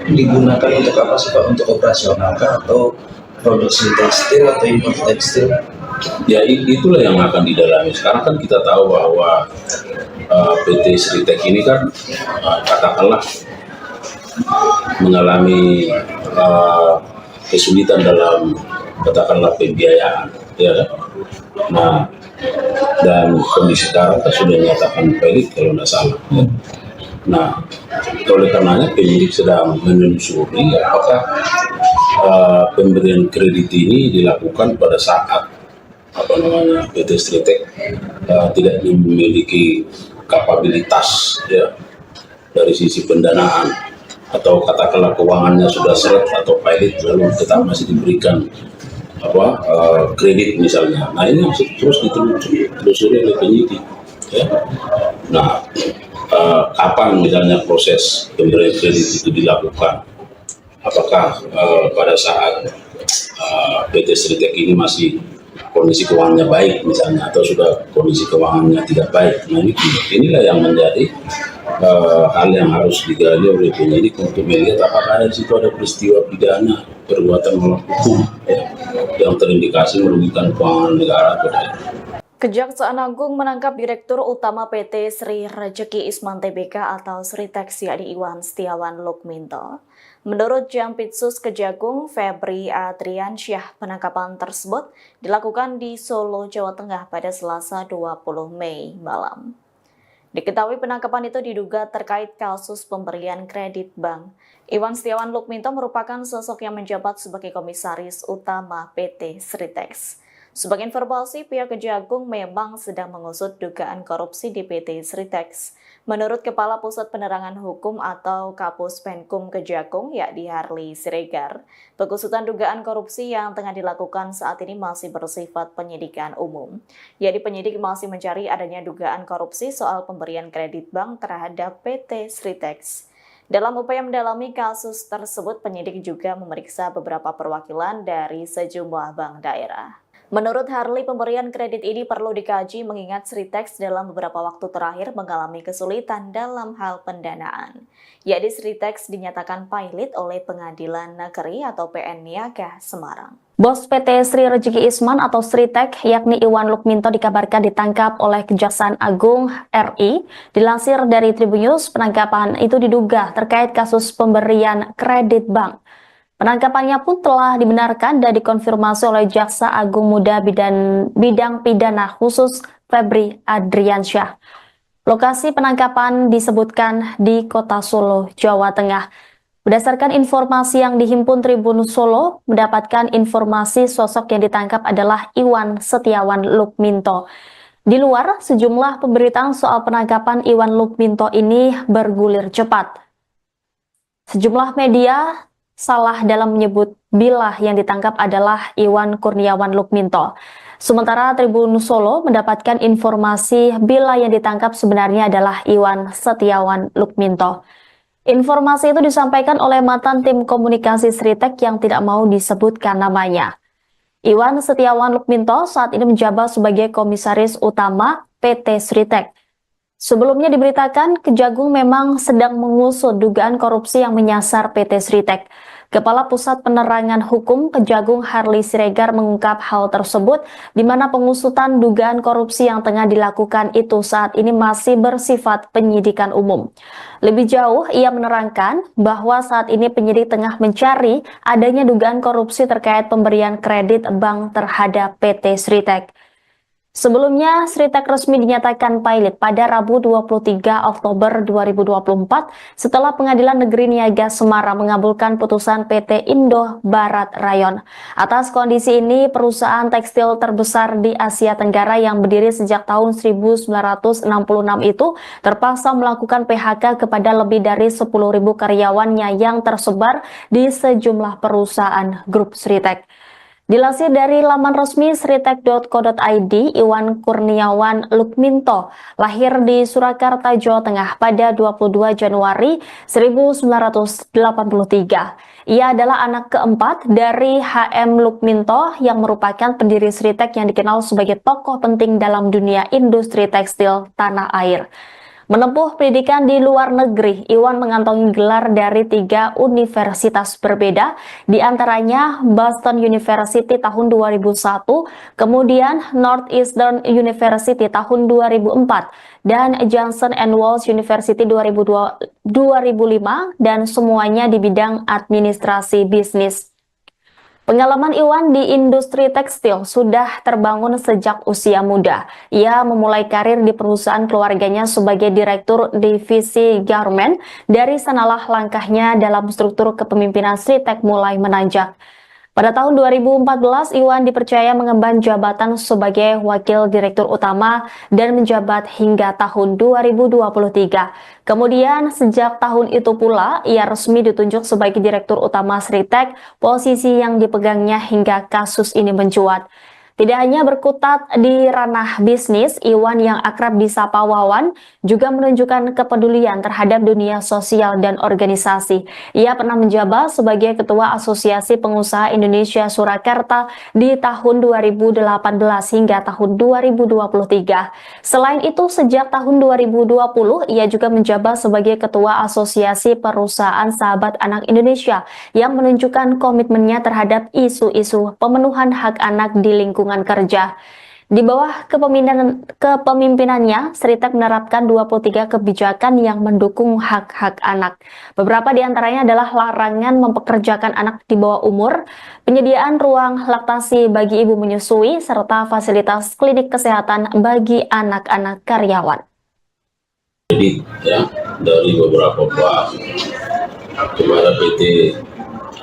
digunakan untuk apa sih Pak? Untuk operasional kah atau produksi tekstil atau impor tekstil? Ya itulah yang akan didalami. Sekarang kan kita tahu bahwa PT Sritek ini kan katakanlah mengalami kesulitan dalam katakanlah pembiayaan, ya kan? Nah, dan kondisi sekarang kan sudah dinyatakan valid kalau tidak salah. Ya. Nah, oleh karenanya penyidik sedang menelusuri apakah pemberian kredit ini dilakukan pada saat PT Sritek tidak memiliki kapabilitas ya dari sisi pendanaan, atau katakanlah keuangannya sudah seret atau pilot lalu tetap masih diberikan kredit misalnya. Nah, ini masih terus ditelusuri oleh penyidik ya. Nah, kapan misalnya proses pemberian kredit itu dilakukan, apakah pada saat PT Sritek ini masih kondisi keuangannya baik misalnya, atau sudah kondisi keuangannya tidak baik. Nah, inilah yang menjadi hal yang harus digali oleh penyidik untuk melihat apakah di situ ada peristiwa pidana perbuatan melawan hukum ya, yang terindikasi merugikan keuangan negara atau tidak. Kejaksaan Agung menangkap Direktur Utama PT Sri Rejeki Isman Tbk atau Sritek yakni Iwan Setiawan Lukminto. Menurut Jampitsus Kejagung Febri Adriansyah, penangkapan tersebut dilakukan di Solo, Jawa Tengah pada Selasa 20 Mei malam. Diketahui penangkapan itu diduga terkait kasus pemberian kredit bank. Iwan Setiawan Lukminto merupakan sosok yang menjabat sebagai Komisaris Utama PT Sritek. Sebagai informasi, pihak Kejagung memang sedang mengusut dugaan korupsi di PT Sritek. Menurut Kepala Pusat Penerangan Hukum atau Kapus Penkum Kejagung, yakni Harli Siregar, pengusutan dugaan korupsi yang tengah dilakukan saat ini masih bersifat penyidikan umum. Yakni penyidik masih mencari adanya dugaan korupsi soal pemberian kredit bank terhadap PT Sritek. Dalam upaya mendalami kasus tersebut, penyidik juga memeriksa beberapa perwakilan dari sejumlah bank daerah. Menurut Harli, pemberian kredit ini perlu dikaji mengingat Sritek dalam beberapa waktu terakhir mengalami kesulitan dalam hal pendanaan. Yakni Sritek dinyatakan pilot oleh Pengadilan Negeri atau PN Niaga Semarang. Bos PT Sri Rejeki Isman atau Sritek, yakni Iwan Lukminto, dikabarkan ditangkap oleh Kejaksaan Agung RI. Dilansir dari Tribunnews, penangkapan itu diduga terkait kasus pemberian kredit bank. Penangkapannya pun telah dibenarkan dan dikonfirmasi oleh Jaksa Agung Muda Bidang Pidana Khusus Febri Adriansyah. Lokasi penangkapan disebutkan di Kota Solo, Jawa Tengah. Berdasarkan informasi yang dihimpun Tribun Solo, mendapatkan informasi sosok yang ditangkap adalah Iwan Setiawan Lukminto. Di luar, sejumlah pemberitaan soal penangkapan Iwan Lukminto ini bergulir cepat. Sejumlah media salah dalam menyebut bila yang ditangkap adalah Iwan Kurniawan Lukminto. Sementara Tribun Solo mendapatkan informasi bila yang ditangkap sebenarnya adalah Iwan Setiawan Lukminto. Informasi itu disampaikan oleh mantan tim komunikasi Sritek yang tidak mau disebutkan namanya. Iwan Setiawan Lukminto saat ini menjabat sebagai Komisaris Utama PT Sritek. Sebelumnya diberitakan Kejagung memang sedang mengusut dugaan korupsi yang menyasar PT Sritek. Kepala Pusat Penerangan Hukum Kejagung Harli Siregar mengungkap hal tersebut, di mana pengusutan dugaan korupsi yang tengah dilakukan itu saat ini masih bersifat penyidikan umum. Lebih jauh, ia menerangkan bahwa saat ini penyidik tengah mencari adanya dugaan korupsi terkait pemberian kredit bank terhadap PT Sritek. Sebelumnya, Sritek resmi dinyatakan pilot pada Rabu 23 Oktober 2024 setelah Pengadilan Negeri Niaga Semarang mengabulkan putusan PT Indo Barat Rayon. Atas kondisi ini, perusahaan tekstil terbesar di Asia Tenggara yang berdiri sejak tahun 1966 itu terpaksa melakukan PHK kepada lebih dari 10.000 karyawannya yang tersebar di sejumlah perusahaan grup Sritek. Dilansir dari laman resmi sritek.co.id, Iwan Kurniawan Lukminto lahir di Surakarta, Jawa Tengah pada 22 Januari 1983. Ia adalah anak keempat dari HM Lukminto yang merupakan pendiri Sritek yang dikenal sebagai tokoh penting dalam dunia industri tekstil tanah air. Menempuh pendidikan di luar negeri, Iwan mengantongi gelar dari 3 universitas berbeda, di antaranya Boston University tahun 2001, kemudian Northeastern University tahun 2004, dan Johnson & Wales University 2005, dan semuanya di bidang administrasi bisnis. Pengalaman Iwan di industri tekstil sudah terbangun sejak usia muda. Ia memulai karir di perusahaan keluarganya sebagai direktur divisi garment. Dari sanalah langkahnya dalam struktur kepemimpinan Sritek mulai menanjak. Pada tahun 2014, Iwan dipercaya mengemban jabatan sebagai Wakil Direktur Utama dan menjabat hingga tahun 2023. Kemudian, sejak tahun itu pula, ia resmi ditunjuk sebagai Direktur Utama Sritek, posisi yang dipegangnya hingga kasus ini mencuat. Tidak hanya berkutat di ranah bisnis, Iwan yang akrab disapa Wawan juga menunjukkan kepedulian terhadap dunia sosial dan organisasi. Ia pernah menjabat sebagai Ketua Asosiasi Pengusaha Indonesia Surakarta di tahun 2018 hingga tahun 2023. Selain itu, sejak tahun 2020, ia juga menjabat sebagai Ketua Asosiasi Perusahaan Sahabat Anak Indonesia yang menunjukkan komitmennya terhadap isu-isu pemenuhan hak anak di lingkungan kerja. Di bawah kepemimpinannya, Sritek menerapkan 23 kebijakan yang mendukung hak-hak anak. Beberapa di antaranya adalah larangan mempekerjakan anak di bawah umur, penyediaan ruang laktasi bagi ibu menyusui, serta fasilitas klinik kesehatan bagi anak-anak karyawan. Jadi ya, dari beberapa bank kepada PT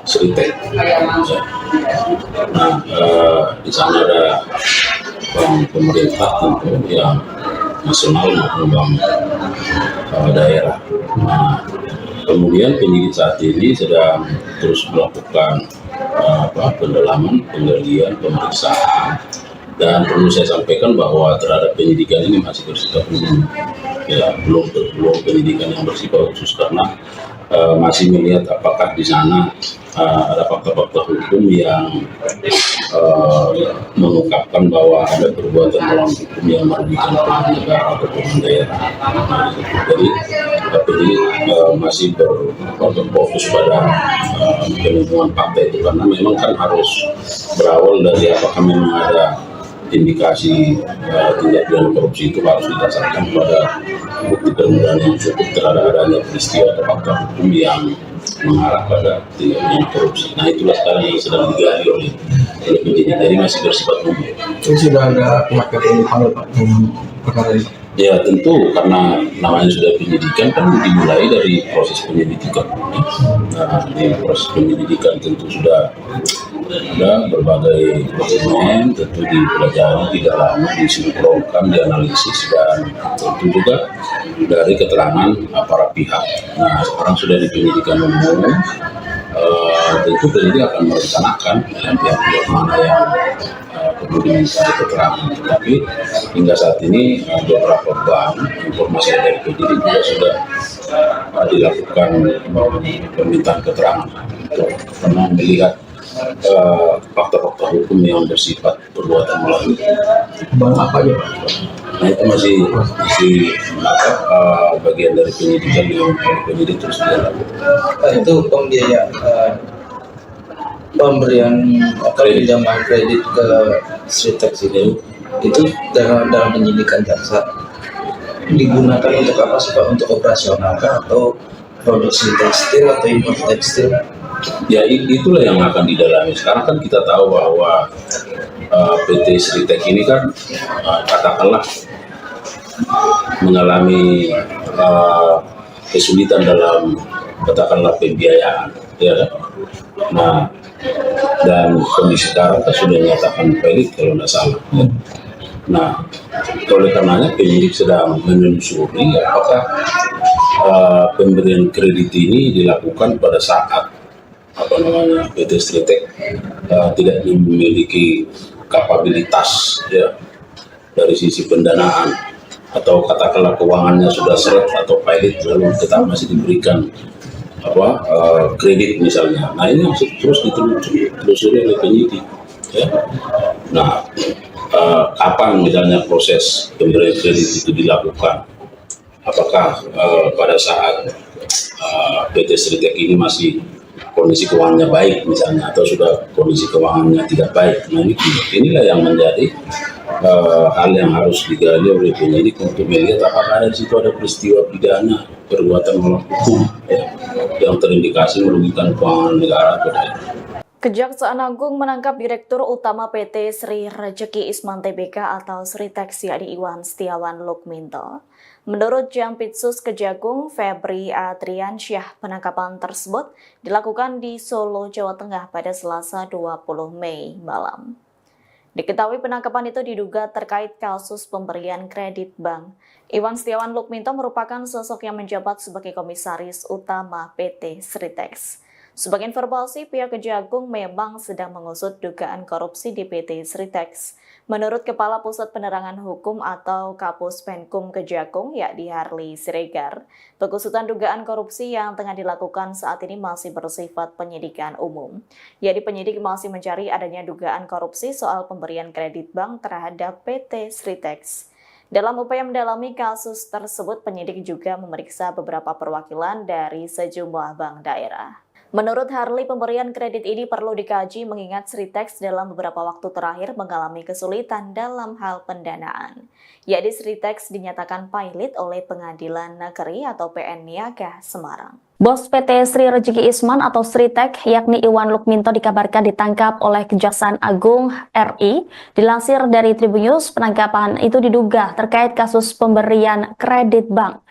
Sritek. Nah, di sana ada bank pemerintah tentu yang nasional maupun bank daerah. Nah, kemudian penyidik saat ini sedang terus melakukan pendalaman, penggalian, pemeriksaan. Dan perlu saya sampaikan bahwa terhadap penyidikan ini masih bersifat umum, ya belum penyidikan yang bersifat khusus karena masih melihat apakah di sana ada fakta-fakta hukum yang mengungkapkan bahwa ada perbuatan melawan hukum yang merugikan pihak negara atau pihak daerah. Jadi masih berfokus pada penemuan fakta itu karena memang kan harus berawal dari apakah memang ada indikasi tindak pidana korupsi itu harus didasarkan pada bukti permulaan yang cukup terhadap adanya peristiwa atau fakta hukum yang mengarah pada tindak pidana korupsi. Nah itulah sekarang yang sedang digali oleh penyidik. Jadi masih bersifat umum. Itu sudah ada pihak yang dipanggil Pak dalam perkara ini? Ya tentu karena namanya sudah penyidikan kan dimulai dari proses penyelidikan. Nah di proses penyelidikan tentu sudah ada berbagai dokumen, tentu dipelajari, didalami, disinkronkan, dianalisis dan tentu juga dari keterangan para pihak. Nah sekarang sudah di penyidikan umum, tentu penyidik akan merencanakan pihak-pihak mana yang perlu diminta keterangan. Tapi hingga saat ini beberapa bank informasi dari penyidik juga sudah dilakukan permintaan keterangan karena melihat fakta-fakta hukum yang bersifat perbuatan melawan hukum. Bank apa aja Pak? Nah itu masih bagian dari penyidikan yang penyidik terus dilakukan. Itu pembiayaan pemberian pinjaman kredit ke Sritek itu dalam penyidikan jaksa digunakan untuk apa sih Pak? Untuk operasional kah atau produksi tekstil atau impor tekstil? Ya itulah yang akan didalami. Sekarang kan kita tahu bahwa PT Sritek ini kan katakanlah mengalami kesulitan dalam katakanlah pembiayaan, ya kan? Nah dan kondisi sekarang kan sudah dinyatakan valid kalau tidak salah. Nah oleh karenanya penyidik sedang menelusuri apakah pemberian kredit ini dilakukan pada saat PT Sritek tidak memiliki kapabilitas ya dari sisi pendanaan atau katakanlah keuangannya sudah seret atau pilot lalu tetap masih diberikan kredit misalnya. Nah ini masih terus ditelusuri oleh penyidik ya. Nah kapan misalnya proses pemberian kredit itu dilakukan, apakah pada saat PT Sritek ini masih kondisi keuangannya baik misalnya atau sudah kondisi keuangannya tidak baik. Nah inilah yang menjadi hal yang harus digali oleh penyidik untuk melihat apakah di situ ada peristiwa pidana perbuatan melawan hukum ya, yang terindikasi merugikan keuangan negara atau daerah. Kejaksaan Agung menangkap Direktur Utama PT Sri Rejeki Isman Tbk atau Sritex yakni Iwan Setiawan Lukminto. Menurut Jampitsus Kejagung Febri Adriansyah, penangkapan tersebut dilakukan di Solo, Jawa Tengah pada Selasa 20 Mei malam. Diketahui penangkapan itu diduga terkait kasus pemberian kredit bank. Iwan Setiawan Lukminto merupakan sosok yang menjabat sebagai komisaris utama PT Sritex. Sebagai informasi, pihak Kejagung memang sedang mengusut dugaan korupsi di PT Sritex. Menurut Kepala Pusat Penerangan Hukum atau Kapus Penkum Kejagung, yakni Harley Siregar, pengusutan dugaan korupsi yang tengah dilakukan saat ini masih bersifat penyidikan umum. Yakni penyidik masih mencari adanya dugaan korupsi soal pemberian kredit bank terhadap PT Sritex. Dalam upaya mendalami kasus tersebut, penyidik juga memeriksa beberapa perwakilan dari sejumlah bank daerah. Menurut Harley, pemberian kredit ini perlu dikaji mengingat Sritex dalam beberapa waktu terakhir mengalami kesulitan dalam hal pendanaan. Yakni Sritex dinyatakan pailit oleh Pengadilan Negeri atau PN Niaga Semarang. Bos PT Sri Rejeki Isman atau Sritex yakni Iwan Lukminto dikabarkan ditangkap oleh Kejaksaan Agung RI. Dilansir dari Tribunnews, penangkapan itu diduga terkait kasus pemberian kredit bank.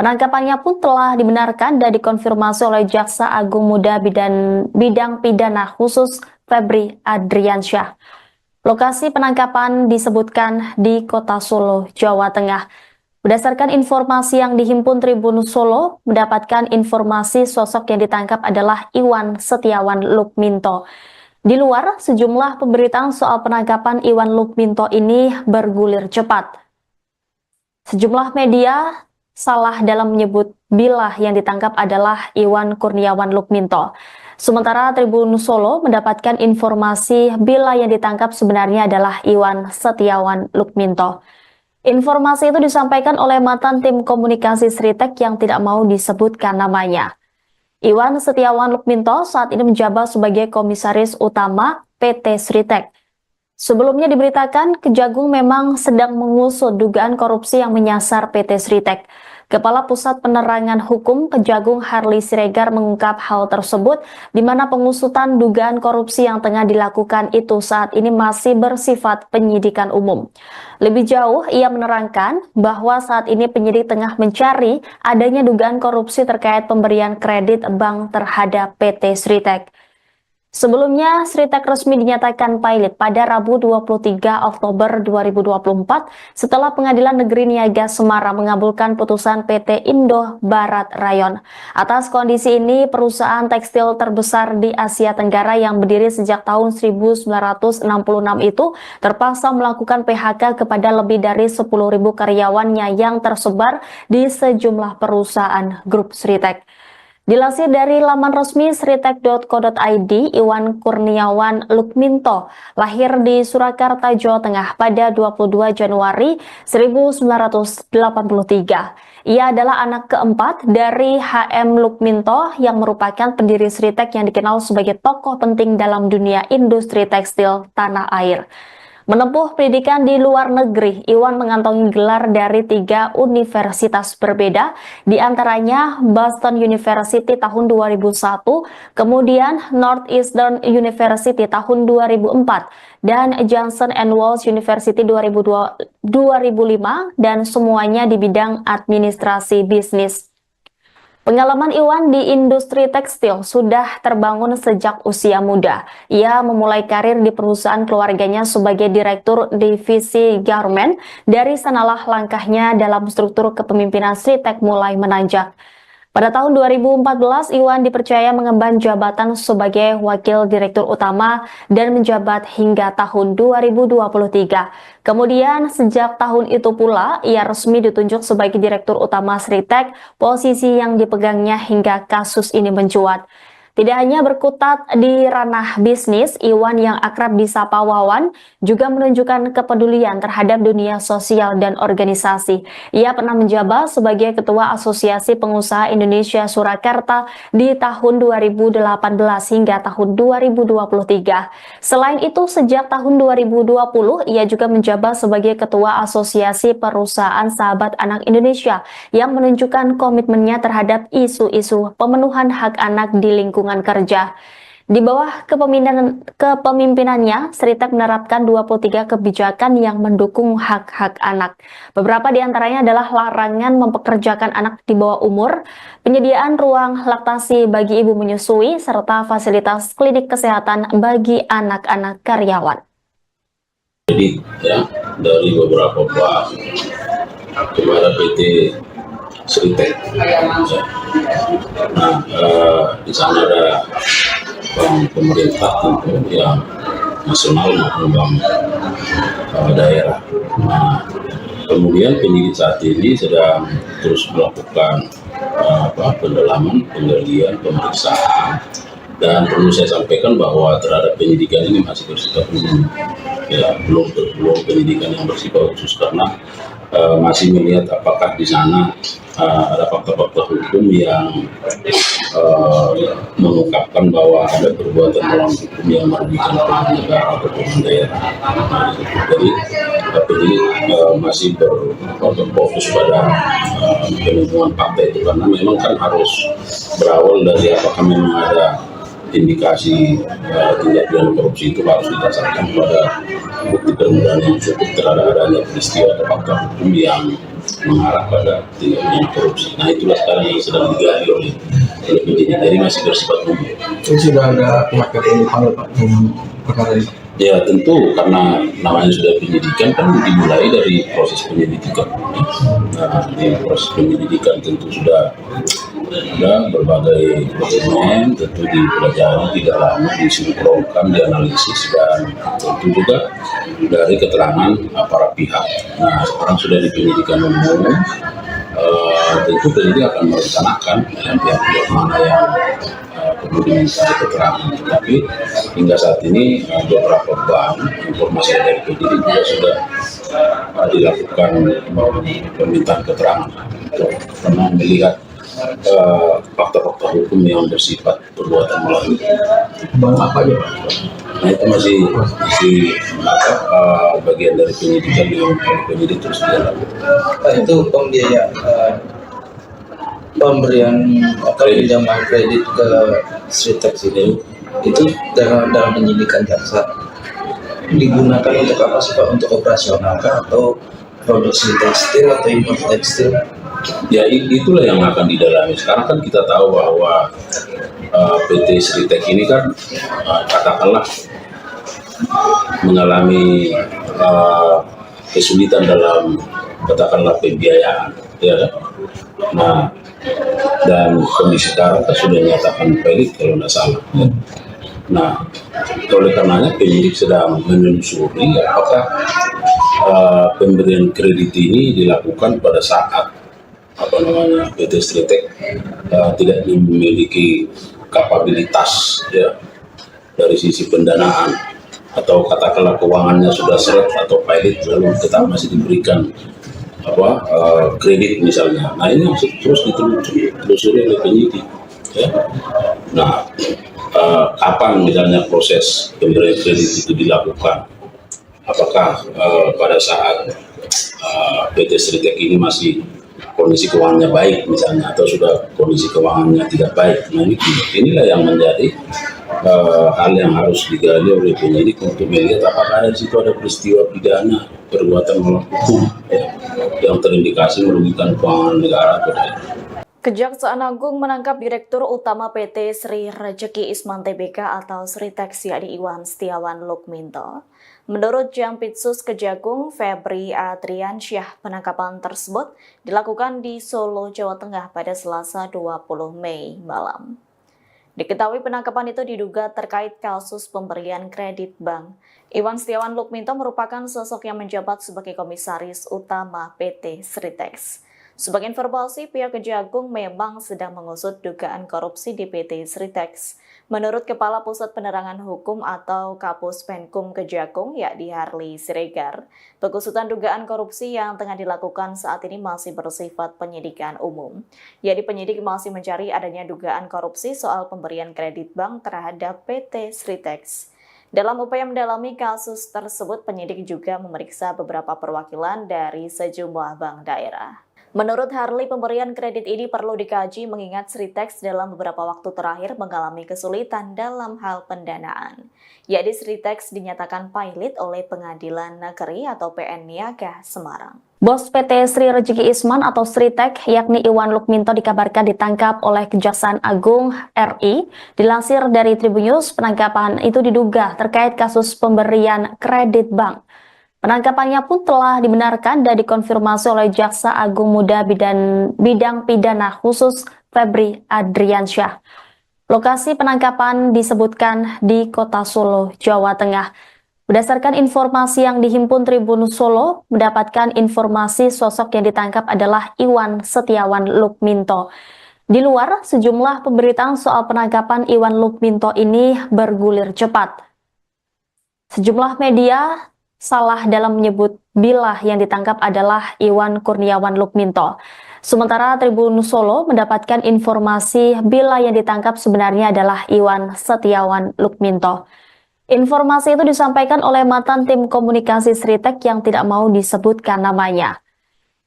Penangkapannya pun telah dibenarkan dan dikonfirmasi oleh Jaksa Agung Muda Bidang Pidana Khusus Febri Adriansyah. Lokasi penangkapan disebutkan di Kota Solo, Jawa Tengah. Berdasarkan informasi yang dihimpun Tribun Solo, mendapatkan informasi sosok yang ditangkap adalah Iwan Setiawan Lukminto. Di luar, sejumlah pemberitaan soal penangkapan Iwan Lukminto ini bergulir cepat. Sejumlah media salah dalam menyebut bila yang ditangkap adalah Iwan Kurniawan Lukminto. Sementara Tribun Solo mendapatkan informasi bila yang ditangkap sebenarnya adalah Iwan Setiawan Lukminto. Informasi itu disampaikan oleh mantan tim komunikasi Sritex yang tidak mau disebutkan namanya. Iwan Setiawan Lukminto saat ini menjabat sebagai komisaris utama PT Sritex. Sebelumnya diberitakan Kejagung memang sedang mengusut dugaan korupsi yang menyasar PT Sritex. Kepala Pusat Penerangan Hukum Kejagung Harley Siregar mengungkap hal tersebut di mana pengusutan dugaan korupsi yang tengah dilakukan itu saat ini masih bersifat penyidikan umum. Lebih jauh, ia menerangkan bahwa saat ini penyidik tengah mencari adanya dugaan korupsi terkait pemberian kredit bank terhadap PT Sritex. Sebelumnya, Sritex resmi dinyatakan pailit pada Rabu 23 Oktober 2024 setelah Pengadilan Negeri Niaga Semarang mengabulkan putusan PT Indo Barat Rayon. Atas kondisi ini, perusahaan tekstil terbesar di Asia Tenggara yang berdiri sejak tahun 1966 itu terpaksa melakukan PHK kepada lebih dari 10.000 karyawannya yang tersebar di sejumlah perusahaan grup Sritex. Dilansir dari laman resmi sritex.co.id, Iwan Kurniawan Lukminto lahir di Surakarta, Jawa Tengah pada 22 Januari 1983. Ia adalah anak keempat dari HM Lukminto yang merupakan pendiri Sritex yang dikenal sebagai tokoh penting dalam dunia industri tekstil tanah air. Menempuh pendidikan di luar negeri, Iwan mengantongi gelar dari 3 universitas berbeda, di antaranya Boston University tahun 2001, kemudian Northeastern University tahun 2004, dan Johnson & Wales University 2005, dan semuanya di bidang administrasi bisnis. Pengalaman Iwan di industri tekstil sudah terbangun sejak usia muda. Ia memulai karir di perusahaan keluarganya sebagai direktur divisi garment. Dari sanalah langkahnya dalam struktur kepemimpinan Sritex mulai menanjak. Pada tahun 2014, Iwan dipercaya mengemban jabatan sebagai Wakil Direktur Utama dan menjabat hingga tahun 2023. Kemudian, sejak tahun itu pula, ia resmi ditunjuk sebagai Direktur Utama Sritex, posisi yang dipegangnya hingga kasus ini mencuat. Tidak hanya berkutat di ranah bisnis, Iwan yang akrab disapa Wawan juga menunjukkan kepedulian terhadap dunia sosial dan organisasi. Ia pernah menjabat sebagai Ketua Asosiasi Pengusaha Indonesia Surakarta di tahun 2018 hingga tahun 2023. Selain itu, sejak tahun 2020, ia juga menjabat sebagai Ketua Asosiasi Perusahaan Sahabat Anak Indonesia yang menunjukkan komitmennya terhadap isu-isu pemenuhan hak anak di lingkungan kerja. Di bawah kepemimpinannya, Sritek menerapkan 23 kebijakan yang mendukung hak-hak anak. Beberapa di antaranya adalah larangan mempekerjakan anak di bawah umur, penyediaan ruang laktasi bagi ibu menyusui, serta fasilitas klinik kesehatan bagi anak-anak karyawan. Jadi ya, dari beberapa bank kepada PT Sritek. Nah, di sana ada bank pemerintah tentu yang nasional maupun bank daerah. Nah, kemudian penyidik saat ini sedang terus melakukan pendalaman, penggalian, pemeriksaan, dan perlu saya sampaikan bahwa terhadap penyidikan ini masih bersifat umum, ya belum penyidikan yang bersifat khusus karena masih melihat apakah di sana ada fakta-fakta hukum yang mengungkapkan bahwa ada perbuatan melawan hukum yang merugikan keuangan negara atau keuangan daerah. Jadi penyidik masih berfokus pada penemuan fakta itu karena memang kan harus berawal dari apakah memang ada indikasi tindak pidana korupsi itu harus didasarkan pada bukti permulaan yang cukup terhadap adanya peristiwa atau fakta hukum yang mengarah pada tindak pidana korupsi. Nah itulah sekarang yang sedang digali oleh penyidik, jadi masih bersifat umum. Itu sudah ada pihak yang dipanggil Pak dengan perkara ini? Ya tentu karena namanya sudah penyidikan kan dimulai dari proses penyelidikan. Nah di proses penyelidikan tentu sudah ada berbagai dokumen, tentu dipelajari, didalami, disinkronkan, dianalisis, dan tentu juga dari keterangan para pihak. Nah sekarang sudah di penyidikan umum, tentu penyidik akan merencanakan pihak-pihak mana yang perlu diminta keterangan. Tapi hingga saat ini beberapa bank informasi dari penyidik juga sudah dilakukan permintaan keterangan karena melihat fakta-fakta hukum yang bersifat perbuatan melawan. Bang apa aja Pak? Nah itu masih bagian dari penyidikan yang penyidik terus dilakukan. Itu pembiayaan pemberian atau pinjaman kredit ke Sritek ini itu dalam penyidikan jaksa digunakan untuk apa sih Pak? Untuk operasional kah atau produksi tekstil atau impor tekstil? Ya itulah yang akan didalami. Sekarang kan kita tahu bahwa PT Sritek ini kan katakanlah mengalami kesulitan dalam katakanlah pembiayaan, ya kan? Nah dan kondisi sekarang kan sudah dinyatakan pelit kalau tidak salah. Ya. Nah oleh karenanya penyidik sedang menelusuri apakah pemberian kredit ini dilakukan pada saat PT Sritek tidak memiliki kapabilitas ya dari sisi pendanaan atau katakanlah keuangannya sudah seret atau pilot lalu tetap masih diberikan kredit misalnya. Nah ini terus ditelusuri oleh penyidik ya. Nah kapan misalnya proses pemberian kredit itu dilakukan, apakah pada saat PT Sritek ini masih kondisi keuangannya baik misalnya atau sudah kondisi keuangannya tidak baik. Nah inilah yang menjadi hal yang harus digali oleh penyidik untuk melihat apakah di situ ada peristiwa pidana perbuatan melawan hukum yang terindikasi merugikan keuangan negara atau daerah. Kejaksaan Agung menangkap Direktur Utama PT Sri Rejeki Isman Tbk atau Sritek yakni Iwan Setiawan Lukminto. Menurut Jampitsus Kejagung Febri Adriansyah, penangkapan tersebut dilakukan di Solo, Jawa Tengah pada Selasa 20 Mei malam. Diketahui penangkapan itu diduga terkait kasus pemberian kredit bank. Iwan Setiawan Lukminto merupakan sosok yang menjabat sebagai Komisaris Utama PT Sritek. Sebagai informasi, pihak Kejagung memang sedang mengusut dugaan korupsi di PT Sritek. Menurut Kepala Pusat Penerangan Hukum atau Kapus Penkum Kejagung, yakni Harli Siregar, pengusutan dugaan korupsi yang tengah dilakukan saat ini masih bersifat penyidikan umum. Yakni penyidik masih mencari adanya dugaan korupsi soal pemberian kredit bank terhadap PT Sritek. Dalam upaya mendalami kasus tersebut, penyidik juga memeriksa beberapa perwakilan dari sejumlah bank daerah. Menurut Harley, pemberian kredit ini perlu dikaji mengingat Sritex dalam beberapa waktu terakhir mengalami kesulitan dalam hal pendanaan. Yakni Sritex dinyatakan pailit oleh Pengadilan Negeri atau PN Niaga Semarang. Bos PT Sri Rezeki Isman atau Sritek, yakni Iwan Lukminto dikabarkan ditangkap oleh Kejaksaan Agung RI. Dilansir dari Tribunnews, penangkapan itu diduga terkait kasus pemberian kredit bank. Penangkapannya pun telah dibenarkan dan dikonfirmasi oleh Jaksa Agung Muda Bidang Pidana Khusus Febri Adriansyah. Lokasi penangkapan disebutkan di Kota Solo, Jawa Tengah. Berdasarkan informasi yang dihimpun Tribun Solo, mendapatkan informasi sosok yang ditangkap adalah Iwan Setiawan Lukminto. Di luar, sejumlah pemberitaan soal penangkapan Iwan Lukminto ini bergulir cepat. Sejumlah media salah dalam menyebut bila yang ditangkap adalah Iwan Kurniawan Lukminto. Sementara Tribun Solo mendapatkan informasi bila yang ditangkap sebenarnya adalah Iwan Setiawan Lukminto. Informasi itu disampaikan oleh mantan tim komunikasi Sritek yang tidak mau disebutkan namanya.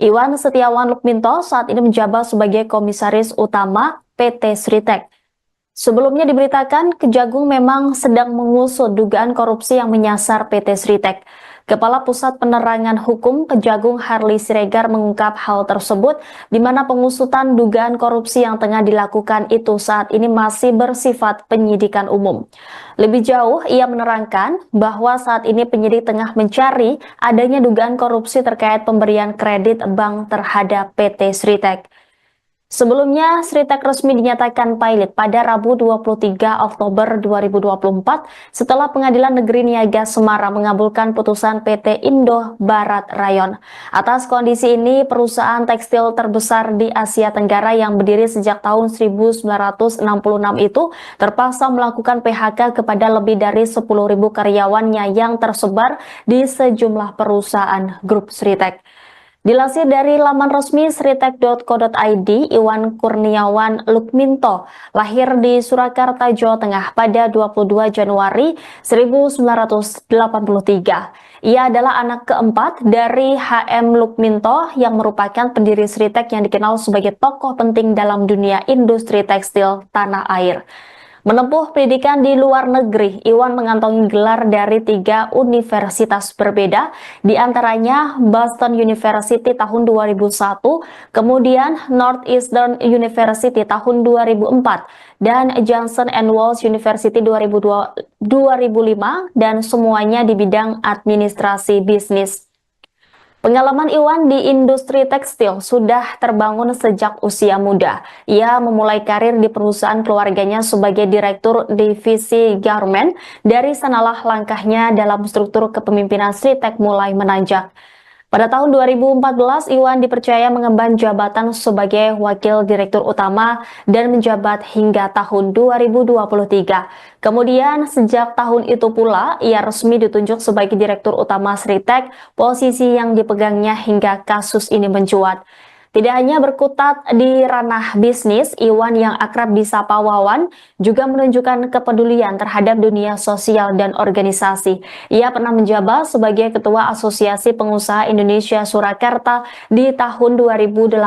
Iwan Setiawan Lukminto saat ini menjabat sebagai komisaris utama PT Sritek. Sebelumnya diberitakan Kejagung memang sedang mengusut dugaan korupsi yang menyasar PT Sritek. Kepala Pusat Penerangan Hukum Kejagung Harley Siregar mengungkap hal tersebut di mana pengusutan dugaan korupsi yang tengah dilakukan itu saat ini masih bersifat penyidikan umum. Lebih jauh, ia menerangkan bahwa saat ini penyidik tengah mencari adanya dugaan korupsi terkait pemberian kredit bank terhadap PT Sritek. Sebelumnya, Sritek resmi dinyatakan pailit pada Rabu 23 Oktober 2024 setelah Pengadilan Negeri Niaga Semarang mengabulkan putusan PT Indo Barat Rayon. Atas kondisi ini, perusahaan tekstil terbesar di Asia Tenggara yang berdiri sejak tahun 1966 itu terpaksa melakukan PHK kepada lebih dari 10.000 karyawannya yang tersebar di sejumlah perusahaan grup Sritek. Dilansir dari laman resmi sritek.co.id, Iwan Kurniawan Lukminto lahir di Surakarta, Jawa Tengah pada 22 Januari 1983. Ia adalah anak keempat dari HM Lukminto yang merupakan pendiri Sritek yang dikenal sebagai tokoh penting dalam dunia industri tekstil tanah air. Menempuh pendidikan di luar negeri, Iwan mengantongi gelar dari 3 universitas berbeda, di antaranya Boston University tahun 2001, kemudian Northeastern University tahun 2004, dan Johnson & Wales University 2005, dan semuanya di bidang administrasi bisnis. Pengalaman Iwan di industri tekstil sudah terbangun sejak usia muda. Ia memulai karir di perusahaan keluarganya sebagai direktur divisi garment. Dari sanalah langkahnya dalam struktur kepemimpinan Sritek mulai menanjak. Pada tahun 2014, Iwan dipercaya mengemban jabatan sebagai Wakil Direktur Utama dan menjabat hingga tahun 2023. Kemudian, sejak tahun itu pula, ia resmi ditunjuk sebagai Direktur Utama Sritek, posisi yang dipegangnya hingga kasus ini mencuat. Tidak hanya berkutat di ranah bisnis, Iwan yang akrab disapa Wawan juga menunjukkan kepedulian terhadap dunia sosial dan organisasi. Ia pernah menjabat sebagai Ketua Asosiasi Pengusaha Indonesia Surakarta di tahun 2018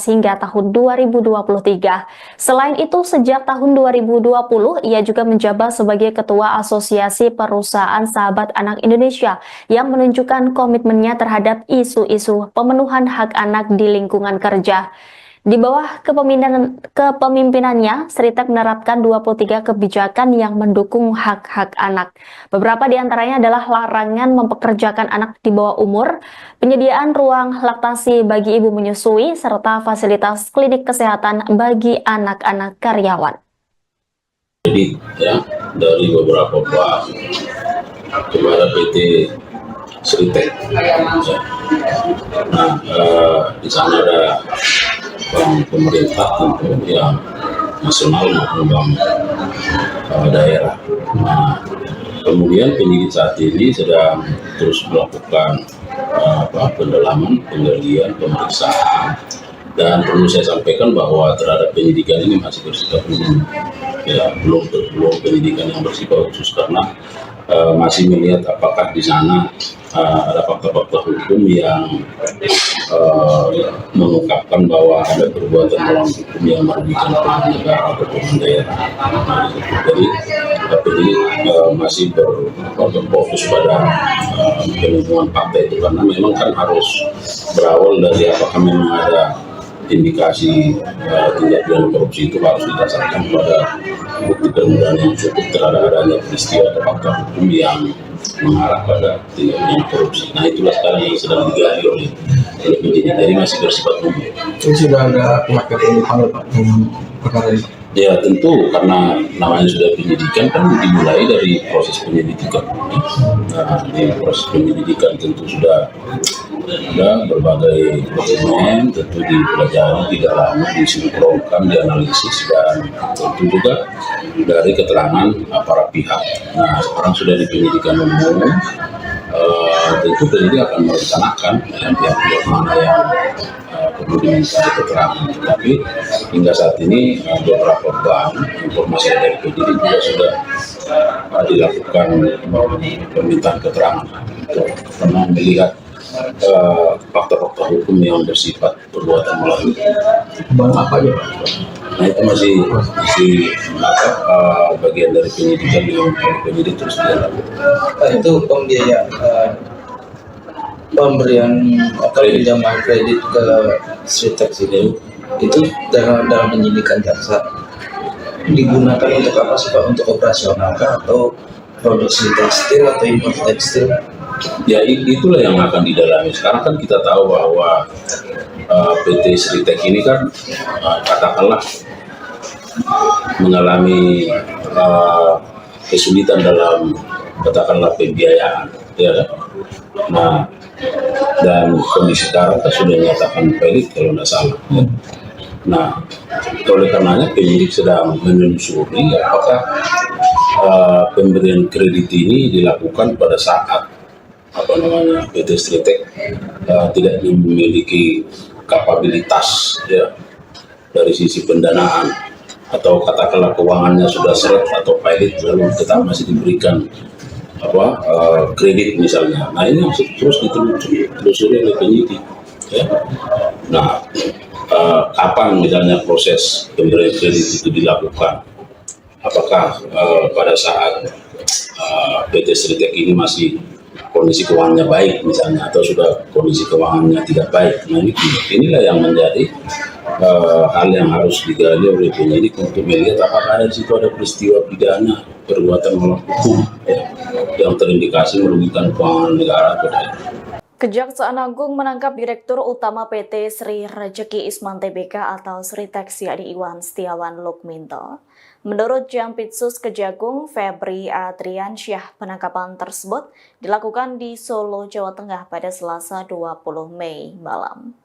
hingga tahun 2023. Selain itu, sejak tahun 2020, ia juga menjabat sebagai Ketua Asosiasi Perusahaan Sahabat Anak Indonesia yang menunjukkan komitmennya terhadap isu-isu pemenuhan hak anak di lingkungan kerja. Di bawah kepemimpinannya, Sritek menerapkan 23 kebijakan yang mendukung hak-hak anak. Beberapa di antaranya adalah larangan mempekerjakan anak di bawah umur, penyediaan ruang laktasi bagi ibu menyusui, serta fasilitas klinik kesehatan bagi anak-anak karyawan. Jadi ya, dari beberapa bank kepada PT Sritek. Nah, di sana ada bank pemerintah tentu yang nasional maupun bank daerah. Nah, kemudian penyidik saat ini sedang terus melakukan pendalaman, penggalian, pemeriksaan. Dan perlu saya sampaikan bahwa terhadap penyidikan ini masih bersifat umum, ya belum penyidikan yang bersifat khusus karena masih melihat apakah di sana ada fakta-fakta hukum yang mengungkapkan bahwa ada perbuatan melawan hukum yang merugikan keuangan negara atau keuangan daerah. Jadi KPI masih berfokus pada pelindungan partai itu, karena memang kan harus berawal dari apakah memang ada indikasi tindak pidana korupsi, itu harus didasarkan pada bukti permulaan yang cukup terhadap adanya peristiwa atau fakta hukum yang mengarah pada tindak pidana korupsi. Nah, itulah sekarang yang sedang digali oleh penyidik, jadi masih bersifat umum. Ini sudah ada pihak yang dipanggil Pak dengan perkara ini? Ya tentu, karena namanya sudah penyidikan kan dimulai dari proses penyelidikan. Nah, di proses penyelidikan tentu sudah ada berbagai dokumen, tentu dipelajari, didalami, disinkronkan, dianalisis, dan tentu juga dari keterangan para pihak. Nah, sekarang sudah di penyidikan umum, tentu penyidik akan merencanakan pihak-pihak mana yang perlu diminta keterangan. Tapi hingga saat ini beberapa bank informasi dari penyidik juga sudah dilakukan permintaan keterangan karena melihat fakta-fakta hukum yang bersifat perbuatan melawan. Bank apa aja Pak? Nah, itu masih bagian dari penyidikan yang penyidik terus dilakukan. Itu pembiayaan pemberian atau pinjaman kredit ke Sritex itu dalam penyidikan jaksa digunakan untuk apa sih Pak? Untuk operasional kah atau produksi tekstil atau impor tekstil? Ya, itulah yang akan didalami. Sekarang kan kita tahu bahwa PT Sritex ini kan katakanlah mengalami kesulitan dalam katakanlah pembiayaan, ya kan? Nah, dan kondisi sekarang kan sudah dinyatakan valid kalau tidak salah. Ya. Nah, oleh karenanya penyidik sedang menelusuri apakah pemberian kredit ini dilakukan pada saat PT Sritex tidak memiliki kapabilitas, ya, dari sisi pendanaan, atau katakanlah keuangannya sudah seret atau pilot lalu tetap masih diberikan kredit misalnya. Nah, ini masih terus ditelusuri oleh penyidik, ya. Nah, kapan misalnya proses pemberian kredit itu dilakukan? Apakah pada saat PT Sritex ini masih kondisi keuangannya baik misalnya, atau sudah kondisi keuangannya tidak baik? Nah, inilah yang menjadi hal yang harus digali oleh penyidik untuk melihat apakah di situ ada peristiwa pidana perbuatan melawan hukum, ya, yang terindikasi merugikan keuangan negara atau daerah. Kejaksaan Agung menangkap Direktur Utama PT Sri Rejeki Isman Tbk atau Sritex yakni Iwan Setiawan Lukminto. Menurut Jampitsus Kejagung Febri Adriansyah, penangkapan tersebut dilakukan di Solo, Jawa Tengah pada Selasa 20 Mei malam.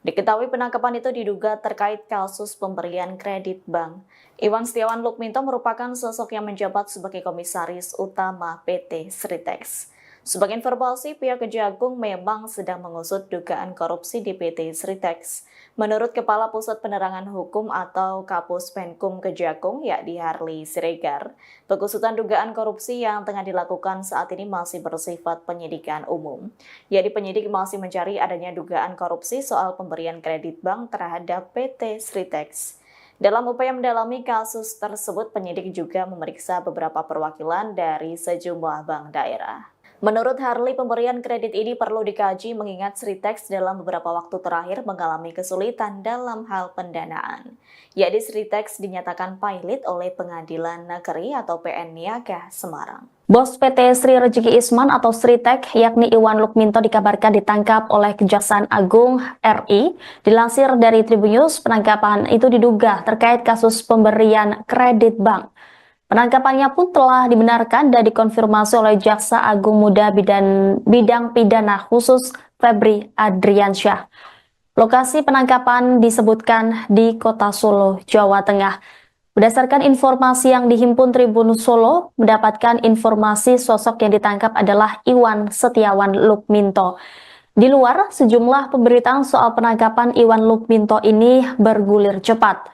Diketahui penangkapan itu diduga terkait kasus pemberian kredit bank. Iwan Setiawan Lukminto merupakan sosok yang menjabat sebagai Komisaris Utama PT Sritex. Sebagai informasi, pihak Kejagung memang sedang mengusut dugaan korupsi di PT Sritex. Menurut Kepala Pusat Penerangan Hukum atau Kapus Penkum Kejagung, yakni Harli Siregar, pengusutan dugaan korupsi yang tengah dilakukan saat ini masih bersifat penyidikan umum. Yakni penyidik masih mencari adanya dugaan korupsi soal pemberian kredit bank terhadap PT Sritex. Dalam upaya mendalami kasus tersebut, penyidik juga memeriksa beberapa perwakilan dari sejumlah bank daerah. Menurut Harli, pemberian kredit ini perlu dikaji mengingat Sritex dalam beberapa waktu terakhir mengalami kesulitan dalam hal pendanaan. Yakni Sritex dinyatakan pilot oleh Pengadilan Negeri atau PN Niaga Semarang. Bos PT Sri Rejeki Isman atau Sritex yakni Iwan Lukminto dikabarkan ditangkap oleh Kejaksaan Agung RI. Dilansir dari Tribunnews, penangkapan itu diduga terkait kasus pemberian kredit bank. Penangkapannya pun telah dibenarkan dan dikonfirmasi oleh Jaksa Agung Muda Bidang Pidana Khusus Febri Adriansyah. Lokasi penangkapan disebutkan di Kota Solo, Jawa Tengah. Berdasarkan informasi yang dihimpun Tribun Solo, mendapatkan informasi sosok yang ditangkap adalah Iwan Setiawan Lukminto. Di luar, sejumlah pemberitaan soal penangkapan Iwan Lukminto ini bergulir cepat.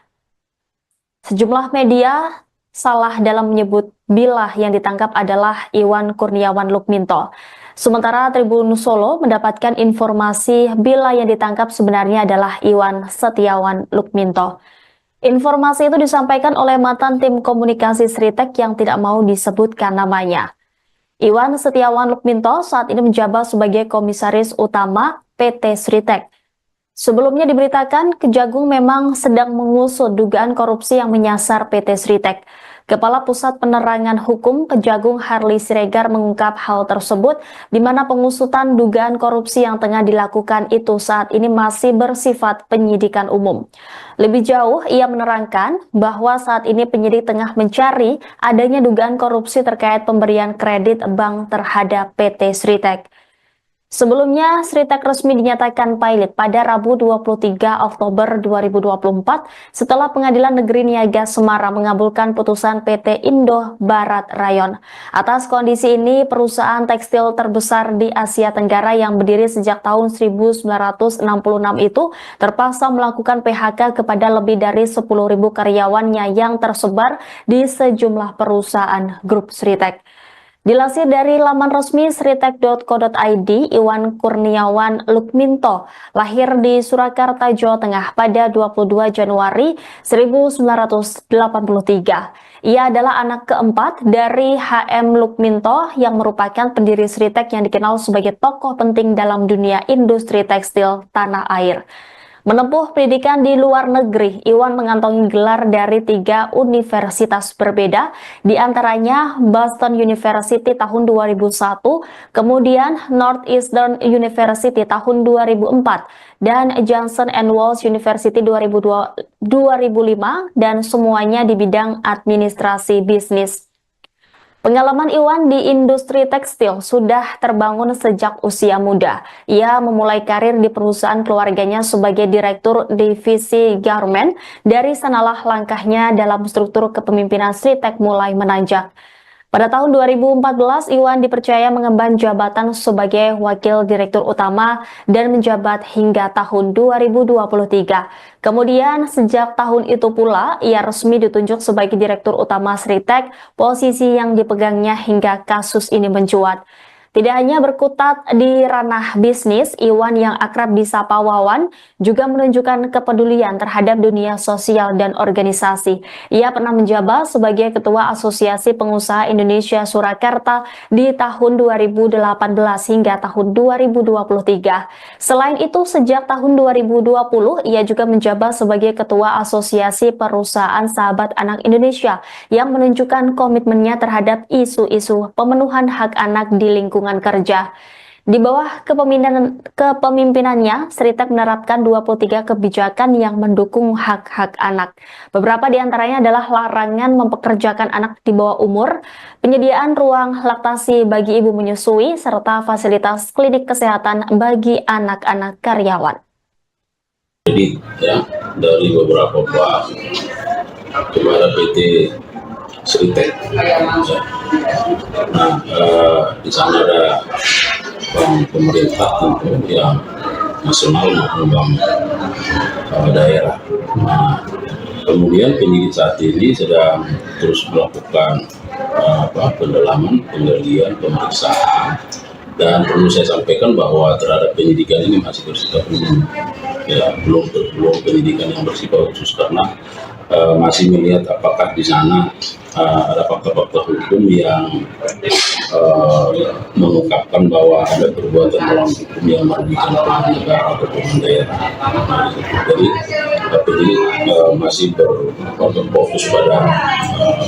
Sejumlah media salah dalam menyebut bila yang ditangkap adalah Iwan Kurniawan Lukminto. Sementara Tribun Solo mendapatkan informasi bila yang ditangkap sebenarnya adalah Iwan Setiawan Lukminto. Informasi itu disampaikan oleh mantan tim komunikasi Sritek yang tidak mau disebutkan namanya. Iwan Setiawan Lukminto saat ini menjabat sebagai Komisaris Utama PT Sritek. Sebelumnya diberitakan Kejagung memang sedang mengusut dugaan korupsi yang menyasar PT Sritek. Kepala Pusat Penerangan Hukum Kejagung Harley Siregar mengungkap hal tersebut di mana pengusutan dugaan korupsi yang tengah dilakukan itu saat ini masih bersifat penyidikan umum. Lebih jauh, ia menerangkan bahwa saat ini penyidik tengah mencari adanya dugaan korupsi terkait pemberian kredit bank terhadap PT Sritek. Sebelumnya, Sritek resmi dinyatakan pilot pada Rabu 23 Oktober 2024 setelah Pengadilan Negeri Niaga Semarang mengabulkan putusan PT Indo Barat Rayon. Atas kondisi ini, perusahaan tekstil terbesar di Asia Tenggara yang berdiri sejak tahun 1966 itu terpaksa melakukan PHK kepada lebih dari 10.000 karyawannya yang tersebar di sejumlah perusahaan grup Sritek. Dilansir dari laman resmi sritek.co.id, Iwan Kurniawan Lukminto lahir di Surakarta, Jawa Tengah pada 22 Januari 1983. Ia adalah anak keempat dari HM Lukminto yang merupakan pendiri Sritek yang dikenal sebagai tokoh penting dalam dunia industri tekstil tanah air. Menempuh pendidikan di luar negeri, Iwan mengantongi gelar dari 3 universitas berbeda, di antaranya Boston University tahun 2001, kemudian Northeastern University tahun 2004, dan Johnson & Wales University 2005, dan semuanya di bidang administrasi bisnis. Pengalaman Iwan di industri tekstil sudah terbangun sejak usia muda. Ia memulai karir di perusahaan keluarganya sebagai direktur divisi garment. Dari sanalah langkahnya dalam struktur kepemimpinan Sritek mulai menanjak. Pada tahun 2014, Iwan dipercaya mengemban jabatan sebagai Wakil Direktur Utama dan menjabat hingga tahun 2023. Kemudian, sejak tahun itu pula, ia resmi ditunjuk sebagai Direktur Utama Sritek, posisi yang dipegangnya hingga kasus ini mencuat. Tidak hanya berkutat di ranah bisnis, Iwan yang akrab disapa Wawan juga menunjukkan kepedulian terhadap dunia sosial dan organisasi. Ia pernah menjabat sebagai Ketua Asosiasi Pengusaha Indonesia Surakarta di tahun 2018 hingga tahun 2023. Selain itu, sejak tahun 2020, ia juga menjabat sebagai Ketua Asosiasi Perusahaan Sahabat Anak Indonesia yang menunjukkan komitmennya terhadap isu-isu pemenuhan hak anak di lingkungan kerja. Di bawah kepemimpinannya, Sritek menerapkan 23 kebijakan yang mendukung hak-hak anak. Beberapa di antaranya adalah larangan mempekerjakan anak di bawah umur, penyediaan ruang laktasi bagi ibu menyusui, serta fasilitas klinik kesehatan bagi anak-anak karyawan. Jadi ya, dari beberapa bank kepada PT Sritek. Nah, di sana ada bank pemerintah tentu yang nasional maupun bank daerah. Nah, kemudian penyidik saat ini sedang terus melakukan pendalaman, penggalian, pemeriksaan. Dan perlu saya sampaikan bahwa terhadap penyidikan ini masih bersifat umum, ya, belum penyidikan yang bersifat khusus karena masih melihat apakah di sana ada fakta-fakta hukum yang mengungkapkan bahwa ada perbuatan melawan hukum yang merugikan pemerintah negara atau pemerintah daerah. Nah, jadi penyidik masih berfokus pada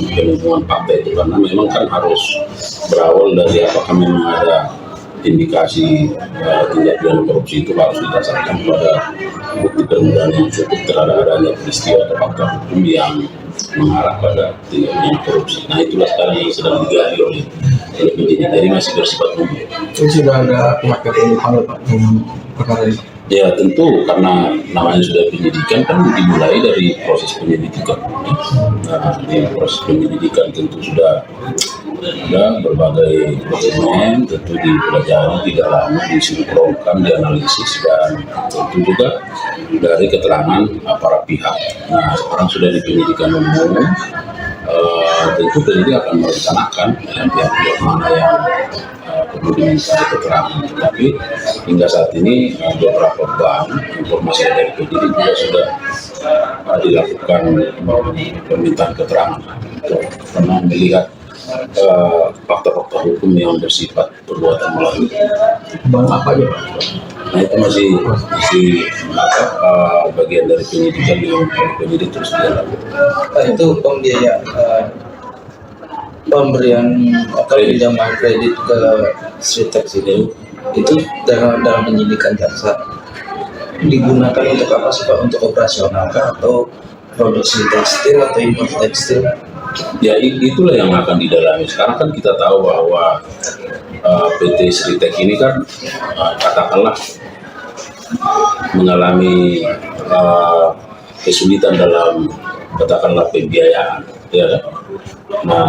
penemuan fakta itu karena memang kan harus berawal dari apakah memang ada indikasi tindak pidana korupsi itu harus didasarkan pada bukti permulaan yang cukup terhadap adanya peristiwa atau fakta hukum yang mengarah pada tindak pidana korupsi. Nah, itulah sekarang yang sedang digali oleh penyidik. Jadi masih bersifat umum. Itu sudah ada pihak yang dipanggil Pak dengan perkara ini? Ya tentu karena namanya sudah penyidikan kan dimulai dari proses penyelidikan. Nah, di proses penyelidikan tentu sudah ada berbagai dokumen, tentu dipelajari, didalami, disinkronkan, dianalisis, dan tentu juga dari keterangan para pihak. Nah, sekarang sudah di penyidikan umum, tentu penyidik akan merencanakan pihak-pihak mana yang perlu diminta keterangan. Tapi hingga saat ini beberapa bank, informasi dari penyidik juga sudah dilakukan permintaan keterangan karena melihat fakta-fakta hukum yang bersifat perbuatan melawan. Bang apa aja Pak? Nah itu masih bagian dari penyidikan yang penyidik terus dilakukan. Itu pembiayaan pemberian atau pinjaman kredit ke Sritex itu dalam penyidikan jaksa digunakan untuk apa sih Pak? Untuk operasional kah atau produksi tekstil atau impor tekstil? Ya itulah yang akan didalami. Sekarang kan kita tahu bahwa PT Sritex ini kan katakanlah mengalami kesulitan dalam katakanlah pembiayaan, ya kan? Nah,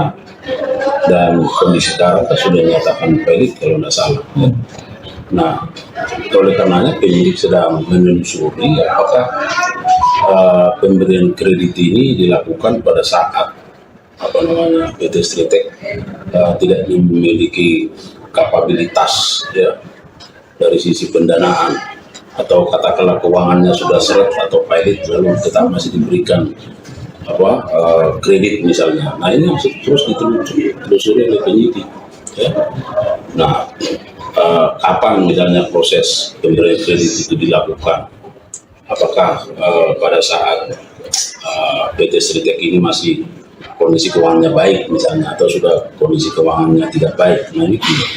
dan kondisi sekarang kan sudah dinyatakan pelit kalau tidak salah. Ya. Nah, oleh karenanya penyidik sedang menelusuri apakah pemberian kredit ini dilakukan pada saat PT Sritex tidak memiliki kapabilitas ya dari sisi pendanaan atau katakanlah keuangannya sudah seret atau pilot lalu tetap masih diberikan kredit misalnya. Nah ini masih terus ditelusuri oleh penyidik ya. Nah kapan misalnya proses pemberian kredit itu dilakukan, apakah pada saat PT Sritex ini masih kondisi keuangannya baik misalnya atau sudah kondisi keuangannya tidak baik. Nah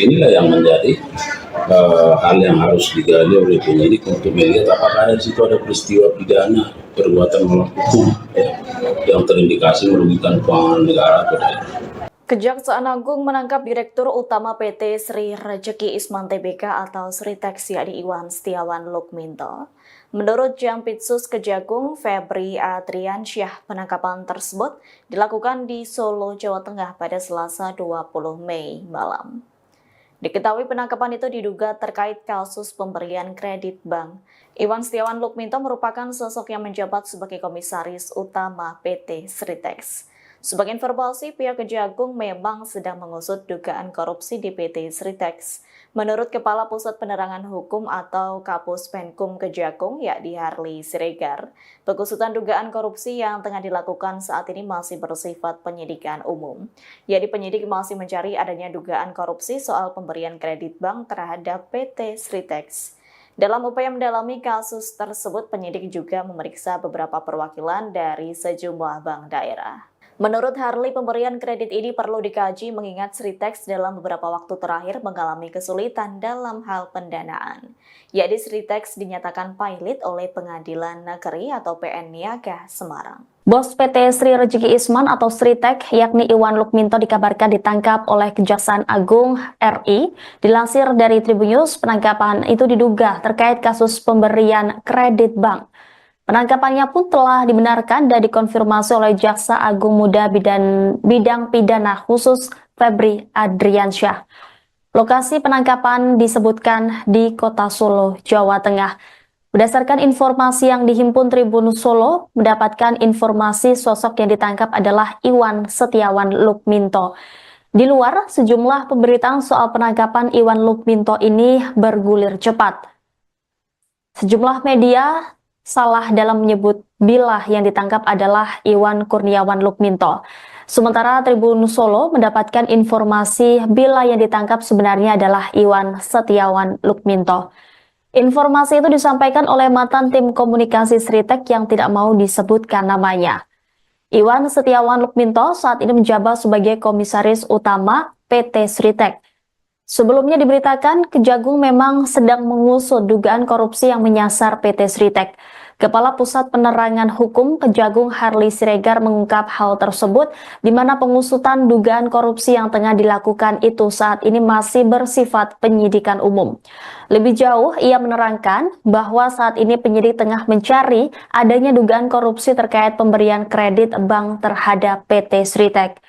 inilah yang menjadi hal yang harus digali oleh penyidik untuk melihat apakah di situ ada peristiwa pidana perbuatan melawan hukum ya, yang terindikasi merugikan keuangan negara atau tidak. Kejaksaan Agung menangkap Direktur Utama PT Sri Rejeki Isman Tbk atau Sritex yakni Iwan Setiawan Lukminto. Menurut Jampitsus Kejagung Febri Adriansyah, penangkapan tersebut dilakukan di Solo, Jawa Tengah pada Selasa 20 Mei malam. Diketahui penangkapan itu diduga terkait kasus pemberian kredit bank. Iwan Setiawan Lukminto merupakan sosok yang menjabat sebagai Komisaris Utama PT Sritex. Sebagai informasi, pihak Kejagung memang sedang mengusut dugaan korupsi di PT Sritex. Menurut Kepala Pusat Penerangan Hukum atau Kapus Penkum Kejagung, yakni Harli Siregar, pengusutan dugaan korupsi yang tengah dilakukan saat ini masih bersifat penyidikan umum. Yakni penyidik masih mencari adanya dugaan korupsi soal pemberian kredit bank terhadap PT Sritex. Dalam upaya mendalami kasus tersebut, penyidik juga memeriksa beberapa perwakilan dari sejumlah bank daerah. Menurut Harli, pemberian kredit ini perlu dikaji mengingat Sritex dalam beberapa waktu terakhir mengalami kesulitan dalam hal pendanaan. Yakni Sritex dinyatakan pilot oleh Pengadilan Negeri atau PN Niaga Semarang. Bos PT Sri Rejeki Isman atau Sritex yakni Iwan Lukminto dikabarkan ditangkap oleh Kejaksaan Agung RI. Dilansir dari Tribunnews, penangkapan itu diduga terkait kasus pemberian kredit bank. Penangkapannya pun telah dibenarkan dan dikonfirmasi oleh Jaksa Agung Muda Bidang Pidana Khusus Febri Adriansyah. Lokasi penangkapan disebutkan di Kota Solo, Jawa Tengah. Berdasarkan informasi yang dihimpun Tribun Solo, mendapatkan informasi sosok yang ditangkap adalah Iwan Setiawan Lukminto. Di luar, sejumlah pemberitaan soal penangkapan Iwan Lukminto ini bergulir cepat. Sejumlah media salah dalam menyebut bila yang ditangkap adalah Iwan Kurniawan Lukminto. Sementara Tribun Solo mendapatkan informasi bila yang ditangkap sebenarnya adalah Iwan Setiawan Lukminto. Informasi itu disampaikan oleh mantan tim komunikasi Sritex yang tidak mau disebutkan namanya. Iwan Setiawan Lukminto saat ini menjabat sebagai Komisaris Utama PT Sritex. Sebelumnya diberitakan Kejagung memang sedang mengusut dugaan korupsi yang menyasar PT Sritex. Kepala Pusat Penerangan Hukum Kejagung Harli Siregar mengungkap hal tersebut di mana pengusutan dugaan korupsi yang tengah dilakukan itu saat ini masih bersifat penyidikan umum. Lebih jauh, ia menerangkan bahwa saat ini penyidik tengah mencari adanya dugaan korupsi terkait pemberian kredit bank terhadap PT Sritex.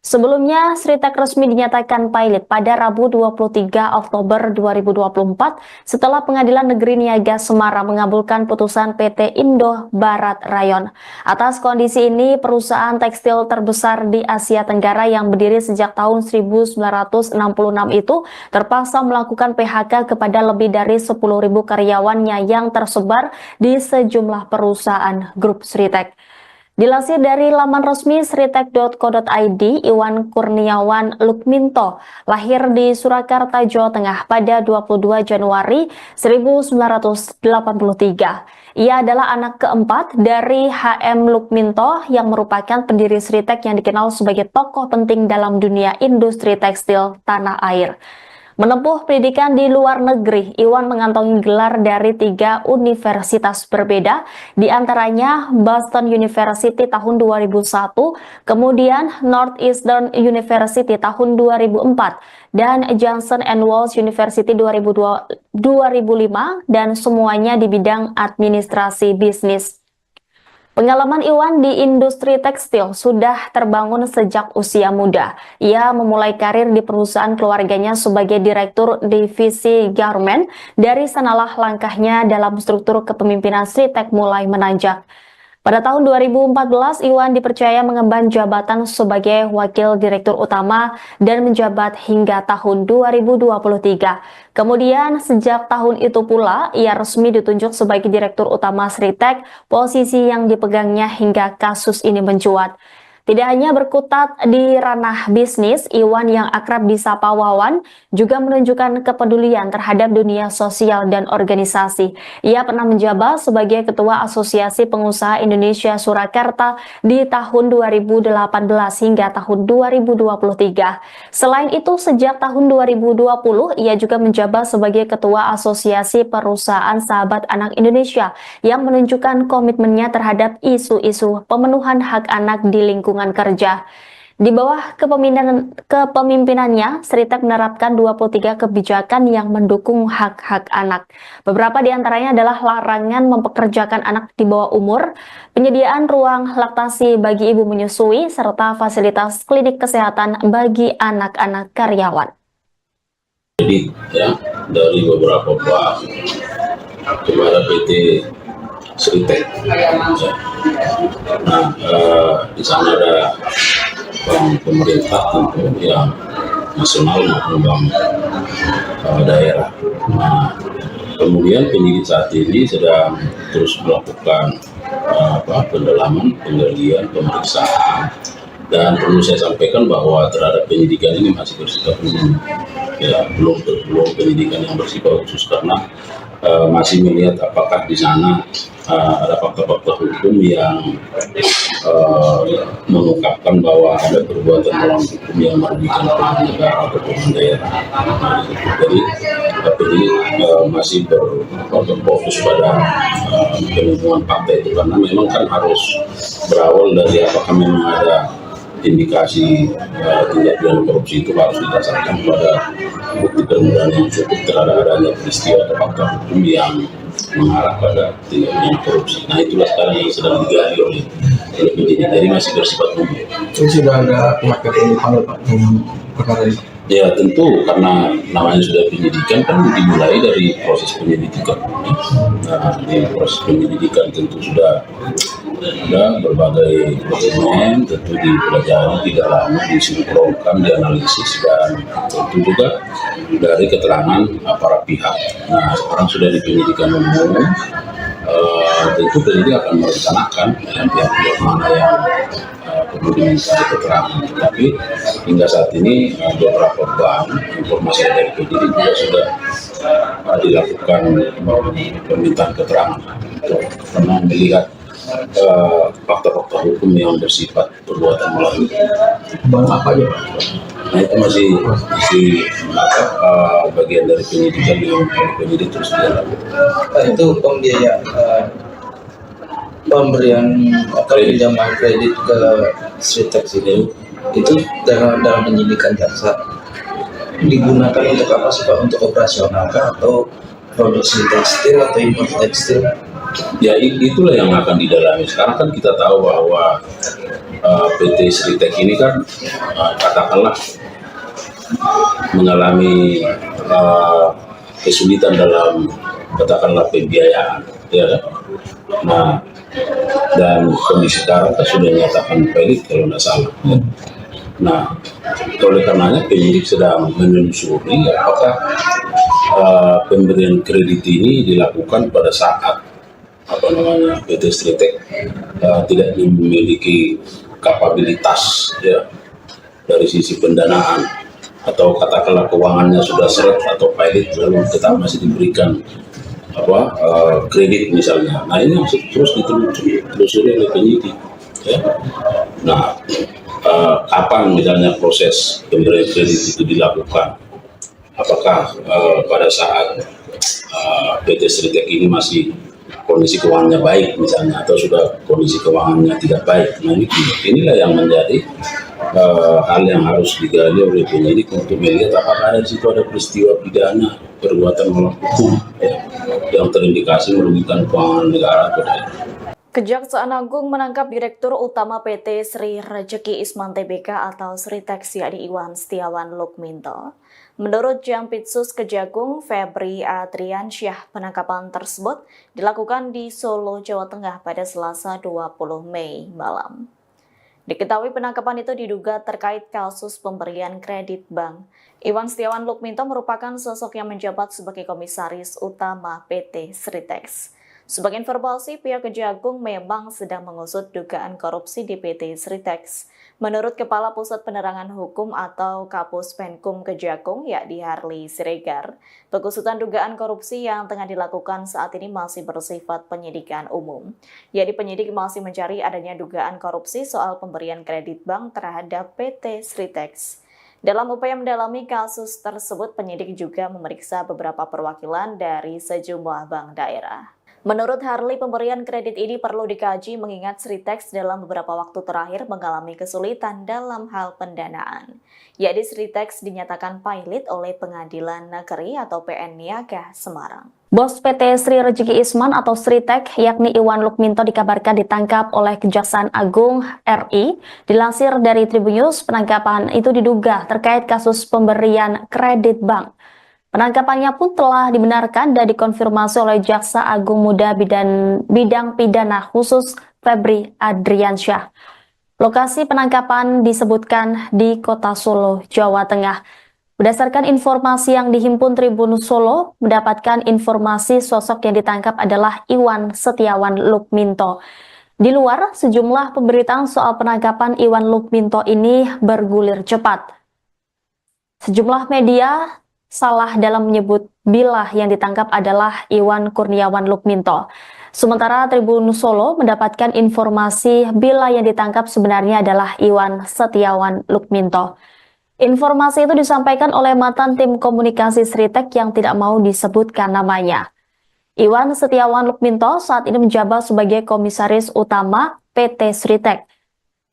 Sebelumnya, Sritek resmi dinyatakan pilot pada Rabu 23 Oktober 2024 setelah Pengadilan Negeri Niaga Semarang mengabulkan putusan PT Indo Barat Rayon. Atas kondisi ini, perusahaan tekstil terbesar di Asia Tenggara yang berdiri sejak tahun 1966 itu terpaksa melakukan PHK kepada lebih dari 10.000 karyawannya yang tersebar di sejumlah perusahaan grup Sritek. Dilansir dari laman resmi sritek.co.id, Iwan Kurniawan Lukminto lahir di Surakarta, Jawa Tengah pada 22 Januari 1983. Ia adalah anak keempat dari HM Lukminto yang merupakan pendiri Sritek yang dikenal sebagai tokoh penting dalam dunia industri tekstil tanah air. Menempuh pendidikan di luar negeri, Iwan mengantongi gelar dari 3 universitas berbeda, di antaranya Boston University tahun 2001, kemudian Northeastern University tahun 2004, dan Johnson & Wales University 2005, dan semuanya di bidang administrasi bisnis. Pengalaman Iwan di industri tekstil sudah terbangun sejak usia muda. Ia memulai karir di perusahaan keluarganya sebagai direktur divisi garment. Dari sanalah langkahnya dalam struktur kepemimpinan Sritek mulai menanjak. Pada tahun 2014, Iwan dipercaya mengemban jabatan sebagai Wakil Direktur Utama dan menjabat hingga tahun 2023. Kemudian, sejak tahun itu pula, ia resmi ditunjuk sebagai Direktur Utama Sritek, posisi yang dipegangnya hingga kasus ini mencuat. Tidak hanya berkutat di ranah bisnis, Iwan yang akrab disapa Wawan juga menunjukkan kepedulian terhadap dunia sosial dan organisasi. Ia pernah menjabat sebagai Ketua Asosiasi Pengusaha Indonesia Surakarta di tahun 2018 hingga tahun 2023. Selain itu, sejak tahun 2020, ia juga menjabat sebagai Ketua Asosiasi Perusahaan Sahabat Anak Indonesia yang menunjukkan komitmennya terhadap isu-isu pemenuhan hak anak di lingkungan kerja. Di bawah kepemimpinannya, Sritek menerapkan 23 kebijakan yang mendukung hak-hak anak. Beberapa di antaranya adalah larangan mempekerjakan anak di bawah umur, penyediaan ruang laktasi bagi ibu menyusui, serta fasilitas klinik kesehatan bagi anak-anak karyawan. Jadi ya, dari beberapa bank kepada PT Sritek. Nah, di sana ada bank pemerintah tentu yang nasional maupun bank daerah. Nah, kemudian penyidik saat ini sedang terus melakukan pendalaman, penggalian, pemeriksaan, dan perlu saya sampaikan bahwa terhadap penyidikan ini masih bersifat umum, ya belum penyidikan yang bersifat khusus karena masih melihat apakah di sana ada fakta-fakta hukum yang mengungkapkan bahwa ada perbuatan melawan hukum yang merugikan keuangan negara atau keuangan daerah. Jadi masih berfokus pada penemuan fakta itu karena memang kan harus berawal dari apakah memang ada indikasi tindak pidana korupsi itu harus didasarkan pada bukti permulaan yang cukup terhadap adanya peristiwa atau fakta hukum yang mengarah pada tindak pidana korupsi. Nah, itulah sekarang yang sedang digali oleh penyidik, jadi masih bersifat umum. Itu sudah ada pihak yang dipanggil Pak dengan perkara ini? Ya tentu, karena namanya sudah penyidikan kan dimulai dari proses penyelidikan. Nah, di proses penyelidikan tentu sudah ada berbagai dokumen, tentu dipelajari, tidak lama disinkronkan, dianalisis, dan tentu juga dari keterangan para pihak. Nah, sekarang sudah di penyidikan umum, tentu penyidik akan merencanakan pihak-pihak mana yang perlu diminta keterangan. Tapi hingga saat ini beberapa bank informasi dari penyidik juga sudah dilakukan permintaan keterangan karena melihat fakta-fakta hukum yang bersifat perbuatan melawan. Bank apa aja Pak? Nah, itu masih bagian dari penyidikan yang penyidik terus dilakukan. Itu pembiayaan pemberian pinjaman kredit ke Sritek itu dalam penyidikan jaksa digunakan untuk apa sih Pak? Untuk operasional kah atau produksi tekstil atau impor tekstil? Ya itulah yang akan didalami. Sekarang kan kita tahu bahwa PT Sritek ini kan katakanlah mengalami kesulitan dalam katakanlah pembiayaan, ya kan? Nah, dan kondisi sekarang sudah dinyatakan valid kalau tidak salah. Ya. Nah, oleh karenanya penyidik sedang menelusuri apakah pemberian kredit ini dilakukan pada saat PT Sritek tidak memiliki kapabilitas, ya, dari sisi pendanaan, atau katakanlah keuangannya sudah seret atau pilot lalu tetap masih diberikan kredit misalnya. Nah, ini terus ditelusuri oleh penyidik, ya. Nah, kapan misalnya proses pemberian kredit itu dilakukan? Apakah pada saat PT Sritek ini masih kondisi keuangannya baik misalnya, atau sudah kondisi keuangannya tidak baik? Nah, inilah yang menjadi hal yang harus digali oleh penyidik untuk melihat apakah ada di situ ada peristiwa pidana perbuatan melawan hukum, ya, yang terindikasi merugikan keuangan negara atau tidak. Kejaksaan Agung menangkap Direktur Utama PT Sri Rejeki Isman Tbk atau Sritek yakni Iwan Setiawan Lukminto. Menurut Jampitsus Kejagung Febri Adriansyah, penangkapan tersebut dilakukan di Solo, Jawa Tengah pada Selasa 20 Mei malam. Diketahui penangkapan itu diduga terkait kasus pemberian kredit bank. Iwan Setiawan Lukminto merupakan sosok yang menjabat sebagai Komisaris Utama PT Sritek. Sebagai informasi, pihak Kejagung memang sedang mengusut dugaan korupsi di PT Sritek. Menurut Kepala Pusat Penerangan Hukum atau Kapus Penkum Kejagung, yakni Harli Siregar, pengusutan dugaan korupsi yang tengah dilakukan saat ini masih bersifat penyidikan umum. Yakni penyidik masih mencari adanya dugaan korupsi soal pemberian kredit bank terhadap PT Sritek. Dalam upaya mendalami kasus tersebut, penyidik juga memeriksa beberapa perwakilan dari sejumlah bank daerah. Menurut Harli, pemberian kredit ini perlu dikaji mengingat Sritek dalam beberapa waktu terakhir mengalami kesulitan dalam hal pendanaan. Yakni Sritek dinyatakan pilot oleh Pengadilan Negeri atau PN Niaga Semarang. Bos PT Sri Rejeki Isman atau Sritek, yakni Iwan Lukminto, dikabarkan ditangkap oleh Kejaksaan Agung RI. Dilansir dari Tribunnews, penangkapan itu diduga terkait kasus pemberian kredit bank. Penangkapannya pun telah dibenarkan dan dikonfirmasi oleh Jaksa Agung Muda Bidang Pidana Khusus Febri Adriansyah. Lokasi penangkapan disebutkan di Kota Solo, Jawa Tengah. Berdasarkan informasi yang dihimpun Tribun Solo, mendapatkan informasi sosok yang ditangkap adalah Iwan Setiawan Lukminto. Di luar, sejumlah pemberitaan soal penangkapan Iwan Lukminto ini bergulir cepat. Sejumlah media salah dalam menyebut bila yang ditangkap adalah Iwan Kurniawan Lukminto. Sementara Tribun Solo mendapatkan informasi bila yang ditangkap sebenarnya adalah Iwan Setiawan Lukminto. Informasi itu disampaikan oleh mantan tim komunikasi Sritek yang tidak mau disebutkan namanya. Iwan Setiawan Lukminto saat ini menjabat sebagai Komisaris Utama PT Sritek.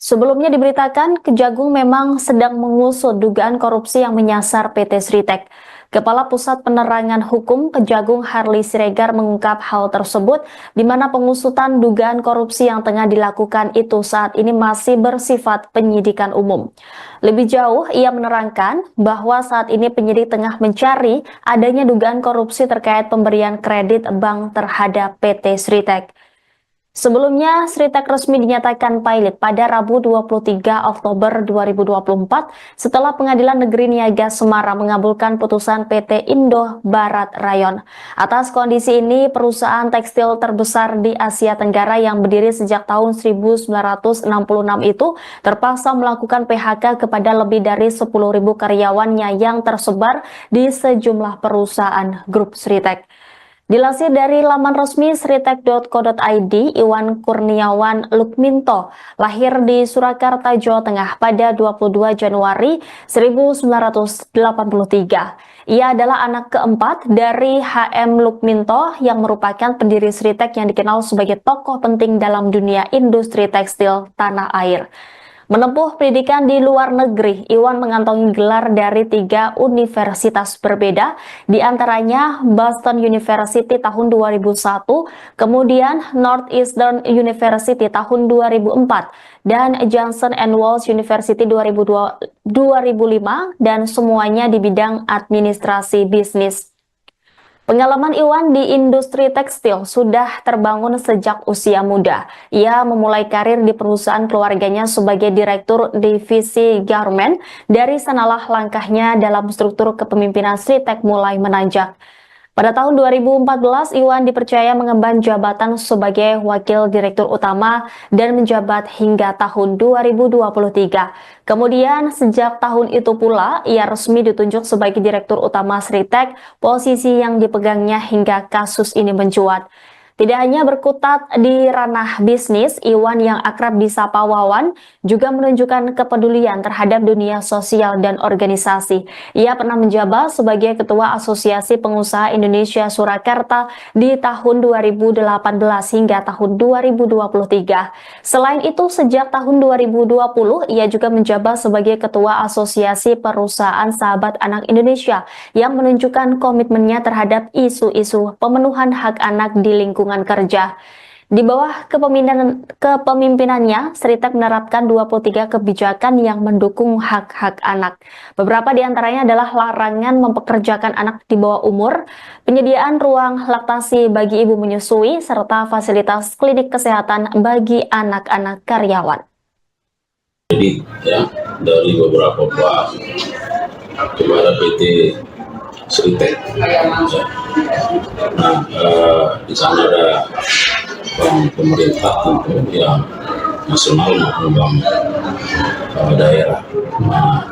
Sebelumnya diberitakan Kejagung memang sedang mengusut dugaan korupsi yang menyasar PT Sritek. Kepala Pusat Penerangan Hukum Kejagung Harli Siregar mengungkap hal tersebut, di mana pengusutan dugaan korupsi yang tengah dilakukan itu saat ini masih bersifat penyidikan umum. Lebih jauh, ia menerangkan bahwa saat ini penyidik tengah mencari adanya dugaan korupsi terkait pemberian kredit bank terhadap PT Sritek. Sebelumnya, Sritek resmi dinyatakan pilot pada Rabu 23 Oktober 2024 setelah Pengadilan Negeri Niaga Semarang mengabulkan putusan PT Indo Barat Rayon. Atas kondisi ini, perusahaan tekstil terbesar di Asia Tenggara yang berdiri sejak tahun 1966 itu terpaksa melakukan PHK kepada lebih dari 10.000 karyawannya yang tersebar di sejumlah perusahaan grup Sritek. Dilansir dari laman resmi sritek.co.id, Iwan Kurniawan Lukminto lahir di Surakarta, Jawa Tengah pada 22 Januari 1983. Ia adalah anak keempat dari HM Lukminto yang merupakan pendiri Sritek yang dikenal sebagai tokoh penting dalam dunia industri tekstil tanah air. Menempuh pendidikan di luar negeri, Iwan mengantongi gelar dari 3 universitas berbeda, di antaranya Boston University tahun 2001, kemudian Northeastern University tahun 2004, dan Johnson & Wales University 2005, dan semuanya di bidang administrasi bisnis. Pengalaman Iwan di industri tekstil sudah terbangun sejak usia muda. Ia memulai karir di perusahaan keluarganya sebagai direktur divisi garment. Dari sanalah langkahnya dalam struktur kepemimpinan Sritek mulai menanjak. Pada tahun 2014, Iwan dipercaya mengemban jabatan sebagai Wakil Direktur Utama dan menjabat hingga tahun 2023. Kemudian, sejak tahun itu pula, ia resmi ditunjuk sebagai Direktur Utama Sritek, posisi yang dipegangnya hingga kasus ini mencuat. Tidak hanya berkutat di ranah bisnis, Iwan yang akrab disapa Wawan juga menunjukkan kepedulian terhadap dunia sosial dan organisasi. Ia pernah menjabat sebagai Ketua Asosiasi Pengusaha Indonesia Surakarta di tahun 2018 hingga tahun 2023. Selain itu, sejak tahun 2020, ia juga menjabat sebagai Ketua Asosiasi Perusahaan Sahabat Anak Indonesia yang menunjukkan komitmennya terhadap isu-isu pemenuhan hak anak di lingkungan kerja. Di bawah kepemimpinannya, Sritek menerapkan 23 kebijakan yang mendukung hak-hak anak. Beberapa di antaranya adalah larangan mempekerjakan anak di bawah umur, penyediaan ruang laktasi bagi ibu menyusui, serta fasilitas klinik kesehatan bagi anak-anak karyawan. Jadi ya, dari beberapa bank kepada PT Sritek. Nah, di sana ada bank pemerintah tentu yang nasional maupun bank daerah. Nah,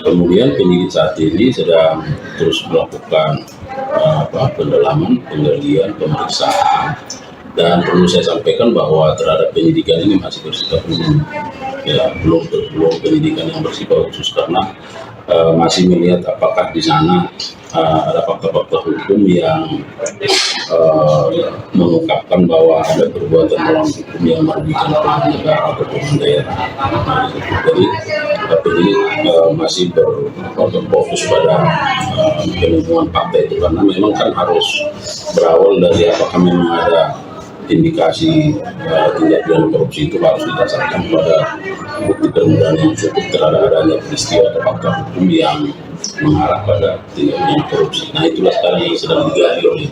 kemudian penyidik saat ini sedang terus melakukan pendalaman, penggalian, pemeriksaan, dan perlu saya sampaikan bahwa terhadap penyidikan ini masih bersifat umum, ya, belum penyidikan yang bersifat khusus karena masih melihat apakah di sana ada fakta-fakta hukum yang mengungkapkan bahwa ada perbuatan melawan hukum yang merugikan keuangan negara atau keuangan daerah. Jadi ini masih berfokus pada penemuan fakta itu, karena memang kan harus berawal dari apakah memang ada indikasi tindak pidana korupsi, itu harus didasarkan pada bukti permulaan yang cukup terhadap adanya peristiwa atau fakta hukum yang mengarah pada tindak pidana korupsi. Nah, itulah sekarang yang sedang digali oleh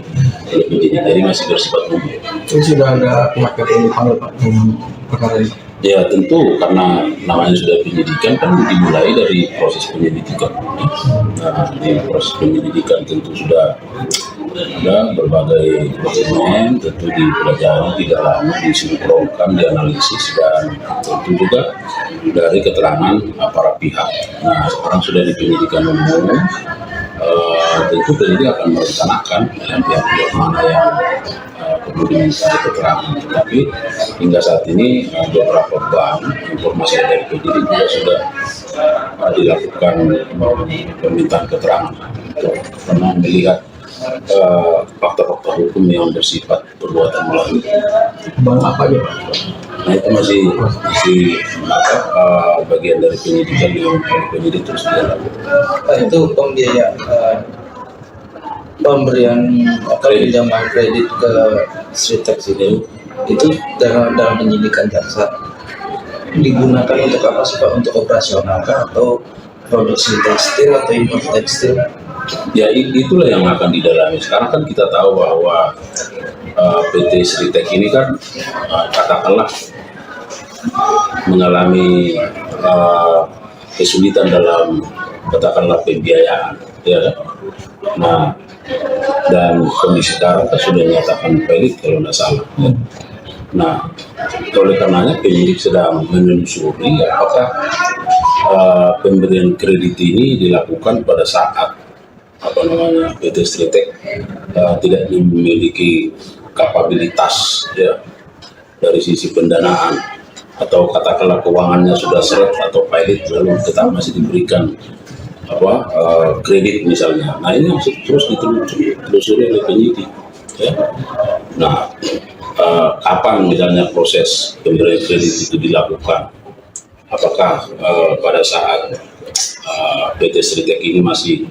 penyidik. Jadi masih bersifat umum. Itu sudah ada pihak yang dipanggil Pak dengan perkara ini? Ya tentu, karena namanya sudah penyidikan kan dimulai dari proses penyelidikan. Nah, di proses penyelidikan tentu sudah ada berbagai dokumen, tentu dipelajari, didalami, disinkronkan, dianalisis, dan tentu juga dari keterangan para pihak. Nah, sekarang sudah di penyidikan umum, tentu penyidik akan merencanakan pihak-pihak mana yang perlu diminta keterangan. Tetapi hingga saat ini beberapa bank, informasi dari penyidik juga sudah dilakukan permintaan keterangan karena melihat fakta-fakta hukum yang bersifat perbuatan melawan. Bank apa aja Pak? Nah, itu masih bagian dari penyidikan yang penyidik terus dilakukan. Itu pembiayaan pemberian pinjaman kredit ke Sritek itu dalam penyidikan jaksa digunakan untuk apa sih Pak? Untuk operasional kah atau produksi tekstil atau impor tekstil? Ya, itulah yang akan didalami. Sekarang kan kita tahu bahwa PT Sritek ini kan katakanlah mengalami kesulitan dalam katakanlah pembiayaan, ya kan? Nah, dan kondisi sekarang kan sudah dinyatakan valid kalau tidak salah. Ya. Nah, oleh karenanya penyidik sedang menelusuri apakah pemberian kredit ini dilakukan pada saat PT Sritek tidak memiliki kapabilitas, ya, dari sisi pendanaan, atau katakanlah keuangannya sudah seret atau pilot lalu tetap masih diberikan kredit misalnya. Nah, ini masih terus ditelusuri oleh penyidik, ya. Nah, kapan misalnya proses pemberian kredit itu dilakukan, apakah pada saat PT Sritek ini masih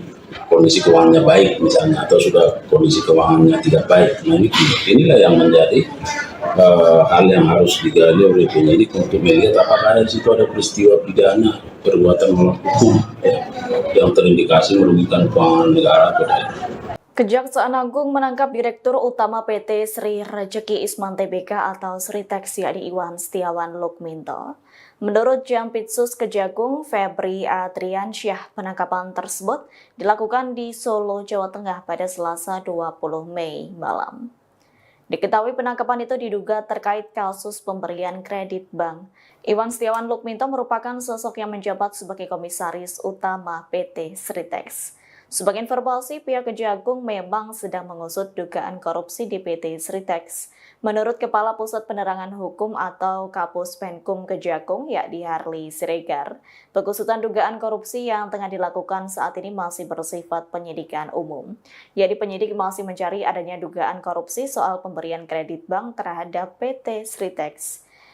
kondisi keuangannya baik misalnya, atau sudah kondisi keuangannya tidak baik. Nah, inilah yang menjadi hal yang harus digali oleh penyidik untuk melihat apakah di situ ada peristiwa pidana perbuatan melawan hukum yang terindikasi merugikan keuangan negara atau daerah. Kejaksaan Agung menangkap Direktur Utama PT Sri Rejeki Isman Tbk atau Sritek yakni Iwan Setiawan Lukminto. Menurut Jampitsus Kejagung Febri Adriansyah, penangkapan tersebut dilakukan di Solo, Jawa Tengah pada Selasa 20 Mei malam. Diketahui penangkapan itu diduga terkait kasus pemberian kredit bank. Iwan Setiawan Lukminto merupakan sosok yang menjabat sebagai Komisaris Utama PT Sritek. Sebagai informasi, pihak Kejagung memang sedang mengusut dugaan korupsi di PT Sritek. Menurut Kepala Pusat Penerangan Hukum atau Kapus Penkum Kejagung, yakni Harli Siregar, pengusutan dugaan korupsi yang tengah dilakukan saat ini masih bersifat penyidikan umum. Jadi penyidik masih mencari adanya dugaan korupsi soal pemberian kredit bank terhadap PT Sritek.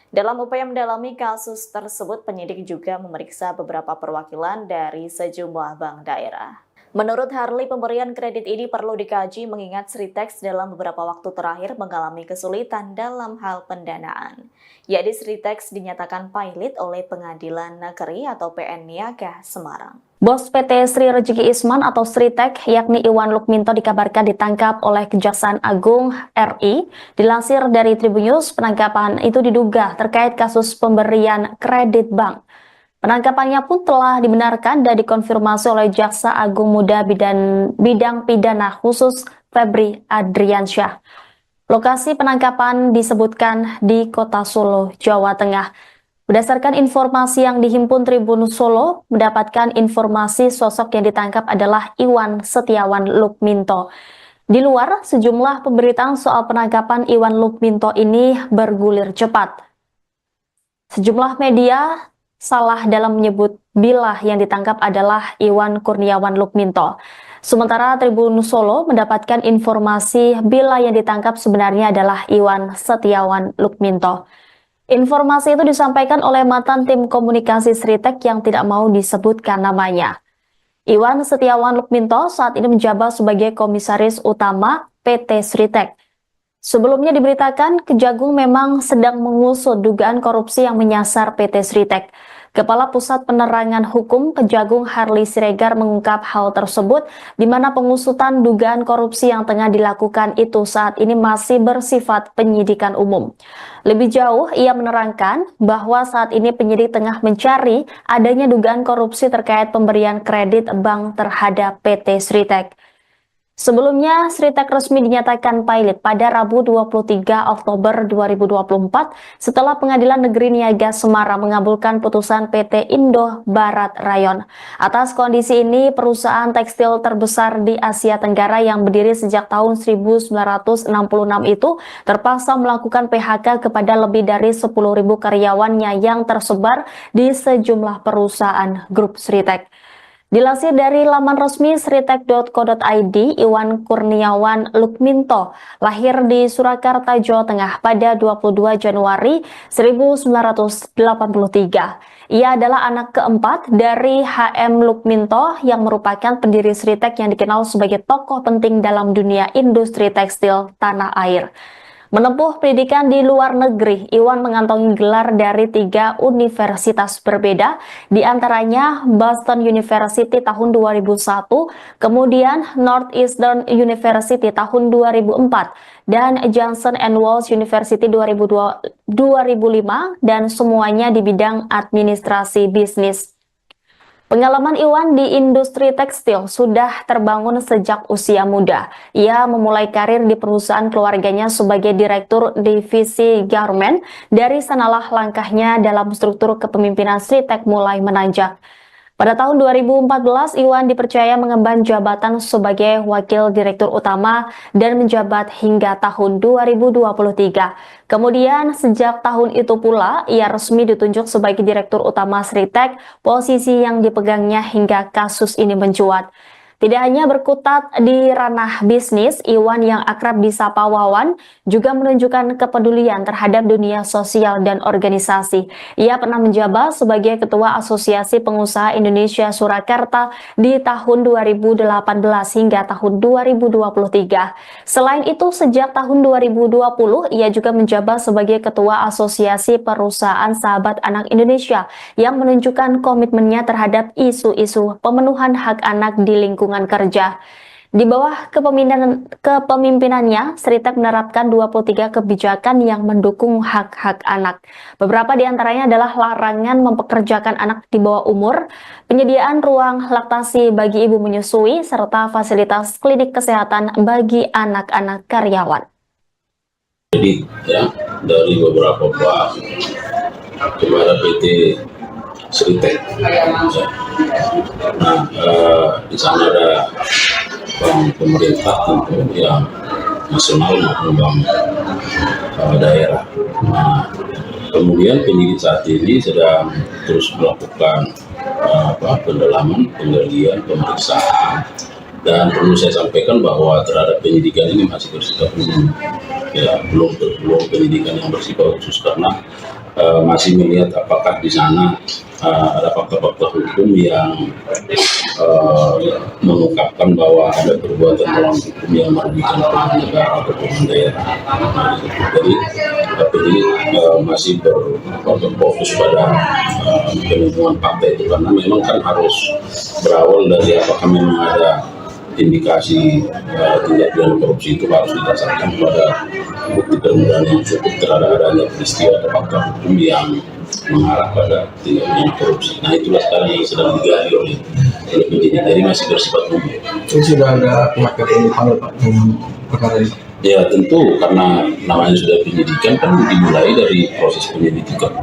Dalam upaya mendalami kasus tersebut, penyidik juga memeriksa beberapa perwakilan dari sejumlah bank daerah. Menurut Harli, pemberian kredit ini perlu dikaji mengingat Sritek dalam beberapa waktu terakhir mengalami kesulitan dalam hal pendanaan. Yakni Sritek dinyatakan pailit oleh Pengadilan Negeri atau PN Niaga Semarang. Bos PT Sri Rejeki Isman atau Sritek, yakni Iwan Lukminto, dikabarkan ditangkap oleh Kejaksaan Agung RI. Dilansir dari Tribunnews, penangkapan itu diduga terkait kasus pemberian kredit bank. Penangkapannya pun telah dibenarkan dan dikonfirmasi oleh Jaksa Agung Muda Bidang Pidana Khusus Febri Adriansyah. Lokasi penangkapan disebutkan di Kota Solo, Jawa Tengah. Berdasarkan informasi yang dihimpun Tribun Solo, mendapatkan informasi sosok yang ditangkap adalah Iwan Setiawan Lukminto. Di luar, sejumlah pemberitaan soal penangkapan Iwan Lukminto ini bergulir cepat. Sejumlah media salah dalam menyebut bila yang ditangkap adalah Iwan Kurniawan Lukminto. Sementara Tribun Solo mendapatkan informasi bila yang ditangkap sebenarnya adalah Iwan Setiawan Lukminto. Informasi itu disampaikan oleh mantan tim komunikasi Sritek yang tidak mau disebutkan namanya. Iwan Setiawan Lukminto saat ini menjabat sebagai Komisaris Utama PT Sritek. Sebelumnya diberitakan Kejagung memang sedang mengusut dugaan korupsi yang menyasar PT Sritek. Kepala Pusat Penerangan Hukum Kejagung Harli Siregar mengungkap hal tersebut di mana pengusutan dugaan korupsi yang tengah dilakukan itu saat ini masih bersifat penyidikan umum. Lebih jauh, ia menerangkan bahwa saat ini penyidik tengah mencari adanya dugaan korupsi terkait pemberian kredit bank terhadap PT Sritek. Sebelumnya, Sritek resmi dinyatakan pailit pada Rabu 23 Oktober 2024 setelah Pengadilan Negeri Niaga Semarang mengabulkan putusan PT Indo Barat Rayon. Atas kondisi ini, perusahaan tekstil terbesar di Asia Tenggara yang berdiri sejak tahun 1966 itu terpaksa melakukan PHK kepada lebih dari 10.000 karyawannya yang tersebar di sejumlah perusahaan grup Sritek. Dilansir dari laman resmi sritek.co.id, Iwan Kurniawan Lukminto lahir di Surakarta, Jawa Tengah pada 22 Januari 1983. Ia adalah anak keempat dari HM Lukminto yang merupakan pendiri Sritek yang dikenal sebagai tokoh penting dalam dunia industri tekstil tanah air. Menempuh pendidikan di luar negeri, Iwan mengantongi gelar dari 3 universitas berbeda, di antaranya Boston University tahun 2001, kemudian Northeastern University tahun 2004, dan Johnson & Wales University 2005, dan semuanya di bidang administrasi bisnis. Pengalaman Iwan di industri tekstil sudah terbangun sejak usia muda. Ia memulai karir di perusahaan keluarganya sebagai direktur divisi garment. Dari sanalah langkahnya dalam struktur kepemimpinan Sritek mulai menanjak. Pada tahun 2014, Iwan dipercaya mengemban jabatan sebagai Wakil Direktur Utama dan menjabat hingga tahun 2023. Kemudian sejak tahun itu pula, ia resmi ditunjuk sebagai Direktur Utama Sritek, posisi yang dipegangnya hingga kasus ini mencuat. Tidak hanya berkutat di ranah bisnis, Iwan yang akrab disapa Wawan juga menunjukkan kepedulian terhadap dunia sosial dan organisasi. Ia pernah menjabat sebagai Ketua Asosiasi Pengusaha Indonesia Surakarta di tahun 2018 hingga tahun 2023. Selain itu, sejak tahun 2020, ia juga menjabat sebagai Ketua Asosiasi Perusahaan Sahabat Anak Indonesia yang menunjukkan komitmennya terhadap isu-isu pemenuhan hak anak di lingkungan kerja. Di bawah kepemimpinannya, Sritek menerapkan 23 kebijakan yang mendukung hak-hak anak. Beberapa di antaranya adalah larangan mempekerjakan anak di bawah umur, penyediaan ruang laktasi bagi ibu menyusui, serta fasilitas klinik kesehatan bagi anak-anak karyawan. Jadi ya, dari beberapa bank kepada PT Sritek. Nah, di sana ada bank pemerintah tentu yang nasional maupun bank daerah. Nah, kemudian penyidik saat ini sedang terus melakukan pendalaman, penggalian, pemeriksaan, dan perlu saya sampaikan bahwa terhadap penyidikan ini masih bersifat umum, ya belum penyidikan yang bersifat khusus karena masih melihat apakah di sana ada fakta-fakta hukum yang mengungkapkan bahwa ada perbuatan melawan hukum yang merugikan keuangan negara atau keuangan daerah. Jadi penyidik masih berfokus pada penemuan fakta itu karena memang kan harus berawal dari apakah memang ada indikasi tindak pidana korupsi itu harus didasarkan pada bukti permulaan yang cukup terhadap adanya peristiwa atau fakta hukum yang mengarah pada tindak pidana korupsi. Nah itulah sekarang yang sedang digali oleh penyidik, jadi masih bersifat umum. Itu sudah ada pihak yang dipanggil Pak dengan perkara ini? Ya tentu karena namanya sudah penyidikan kan dimulai dari proses penyelidikan.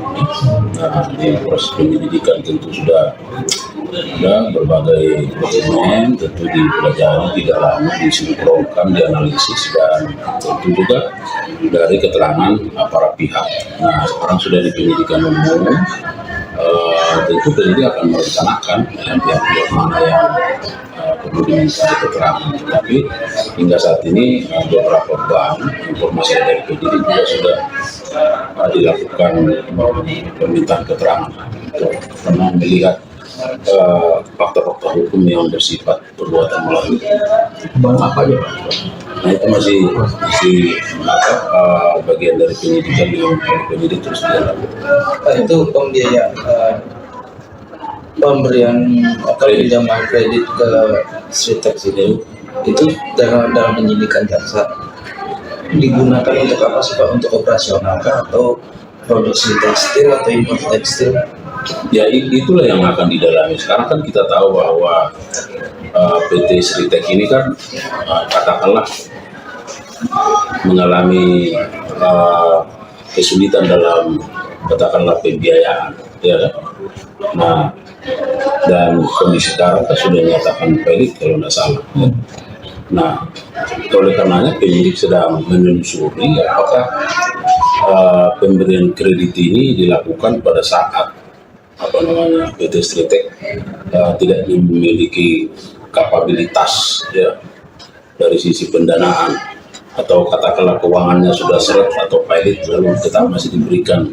Nah di proses penyelidikan tentu sudah ada berbagai dokumen, tentu dipelajari, didalami, disinkronkan, dianalisis, dan tentu juga dari keterangan para pihak. Nah sekarang sudah di penyidikan umum, tentu penyidik akan merencanakan pihak-pihak mana yang perlu diminta keterangan. Tapi hingga saat ini beberapa bank informasi dari penyidik juga sudah dilakukan permintaan keterangan karena melihat fakta-fakta hukum yang bersifat perbuatan melawan hukum. Bank apa aja Pak? Nah itu masih bagian dari penyidikan yang penyidik terus dilakukan. Itu pembiayaan pemberian pinjaman kredit ke Sritek itu dalam penyidikan jaksa digunakan untuk apa sih Pak? Untuk operasional kah atau produksi tekstil atau impor tekstil? Ya itulah yang akan didalami. Sekarang kan kita tahu bahwa PT Sritek ini kan katakanlah mengalami kesulitan dalam katakanlah pembiayaan, ya. Nah dan kondisi sekarang kan sudah dinyatakan valid kalau tidak salah. Ya. Nah oleh karenanya penyidik sedang menelusuri apakah pemberian kredit ini dilakukan pada saat PT Sritek tidak memiliki kapabilitas ya dari sisi pendanaan atau katakanlah keuangannya sudah seret atau pilot lalu tetap masih diberikan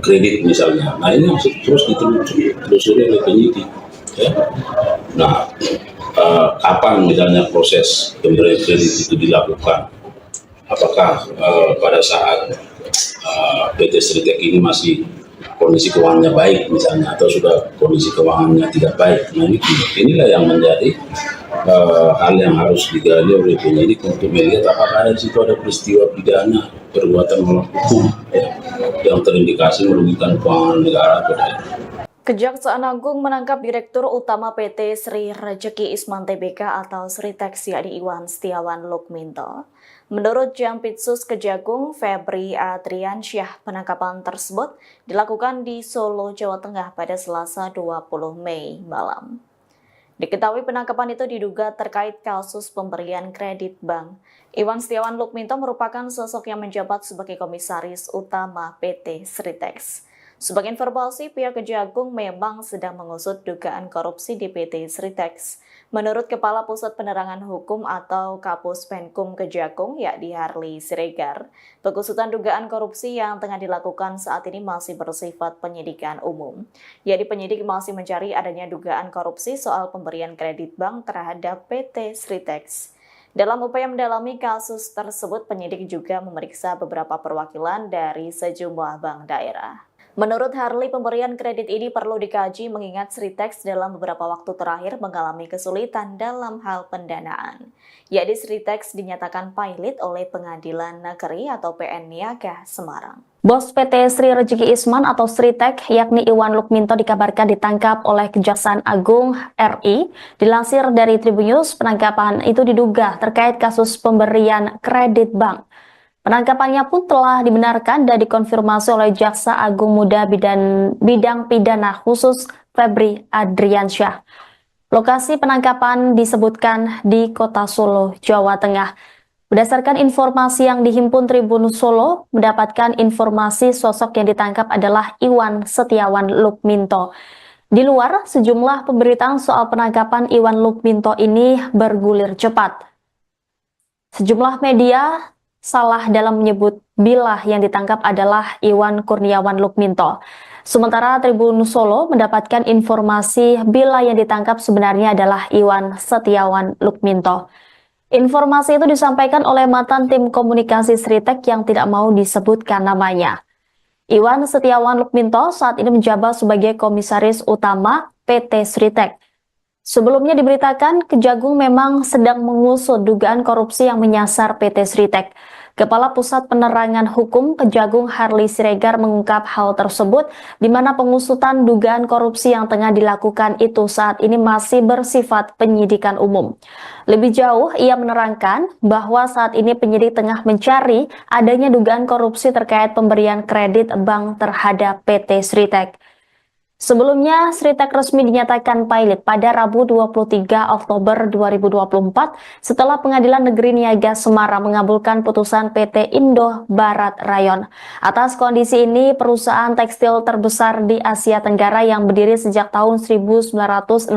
kredit misalnya. Nah ini terus ditelusuri oleh penyidik ya. Nah kapan misalnya proses pemberian kredit itu dilakukan, apakah pada saat PT Sritek ini masih kondisi keuangannya baik misalnya atau sudah kondisi keuangannya tidak baik. Nah inilah yang menjadi hal yang harus digali oleh penyidik untuk melihat apakah ada di situ ada peristiwa pidana perbuatan melawan hukum ya, yang terindikasi merugikan keuangan negara atau daerah. Kejaksaan Agung menangkap Direktur Utama PT Sri Rejeki Isman Tbk atau Sritek yakni Iwan Setiawan Lukminto. Menurut Jampitsus Kejagung Febri Adriansyah, penangkapan tersebut dilakukan di Solo, Jawa Tengah pada Selasa 20 Mei malam. Diketahui penangkapan itu diduga terkait kasus pemberian kredit bank. Iwan Setiawan Lukminto merupakan sosok yang menjabat sebagai Komisaris Utama PT Sritek. Sebagai informasi, pihak Kejagung memang sedang mengusut dugaan korupsi di PT Sritex. Menurut Kepala Pusat Penerangan Hukum atau Kapus Penkum Kejagung, yakni Harley Siregar, pengusutan dugaan korupsi yang tengah dilakukan saat ini masih bersifat penyidikan umum. Yakni penyidik masih mencari adanya dugaan korupsi soal pemberian kredit bank terhadap PT Sritex. Dalam upaya mendalami kasus tersebut, penyidik juga memeriksa beberapa perwakilan dari sejumlah bank daerah. Menurut Harley, pemberian kredit ini perlu dikaji mengingat Sritex dalam beberapa waktu terakhir mengalami kesulitan dalam hal pendanaan. Yakni Sritex dinyatakan pilot oleh Pengadilan Negeri atau PN Niaga Semarang. Bos PT Sri Rezeki Isman atau Sritek, yakni Iwan Lukminto dikabarkan ditangkap oleh Kejaksaan Agung RI. Dilansir dari Tribunnews, penangkapan itu diduga terkait kasus pemberian kredit bank. Penangkapannya pun telah dibenarkan dan dikonfirmasi oleh Jaksa Agung Muda Bidang Pidana Khusus Febri Adriansyah. Lokasi penangkapan disebutkan di Kota Solo, Jawa Tengah. Berdasarkan informasi yang dihimpun Tribun Solo, mendapatkan informasi sosok yang ditangkap adalah Iwan Setiawan Lukminto. Di luar, sejumlah pemberitaan soal penangkapan Iwan Lukminto ini bergulir cepat. Sejumlah media salah dalam menyebut bila yang ditangkap adalah Iwan Kurniawan Lukminto. Sementara Tribun Solo mendapatkan informasi bila yang ditangkap sebenarnya adalah Iwan Setiawan Lukminto. Informasi itu disampaikan oleh mantan tim komunikasi Sritek yang tidak mau disebutkan namanya. Iwan Setiawan Lukminto saat ini menjabat sebagai Komisaris Utama PT Sritek. Sebelumnya diberitakan Kejagung memang sedang mengusut dugaan korupsi yang menyasar PT Sritek. Kepala Pusat Penerangan Hukum Kejagung Harley Siregar mengungkap hal tersebut di mana pengusutan dugaan korupsi yang tengah dilakukan itu saat ini masih bersifat penyidikan umum. Lebih jauh, ia menerangkan bahwa saat ini penyidik tengah mencari adanya dugaan korupsi terkait pemberian kredit bank terhadap PT Sritek. Sebelumnya, Sritek resmi dinyatakan pilot pada Rabu 23 Oktober 2024 setelah Pengadilan Negeri Niaga Semarang mengabulkan putusan PT Indo Barat Rayon. Atas kondisi ini, perusahaan tekstil terbesar di Asia Tenggara yang berdiri sejak tahun 1966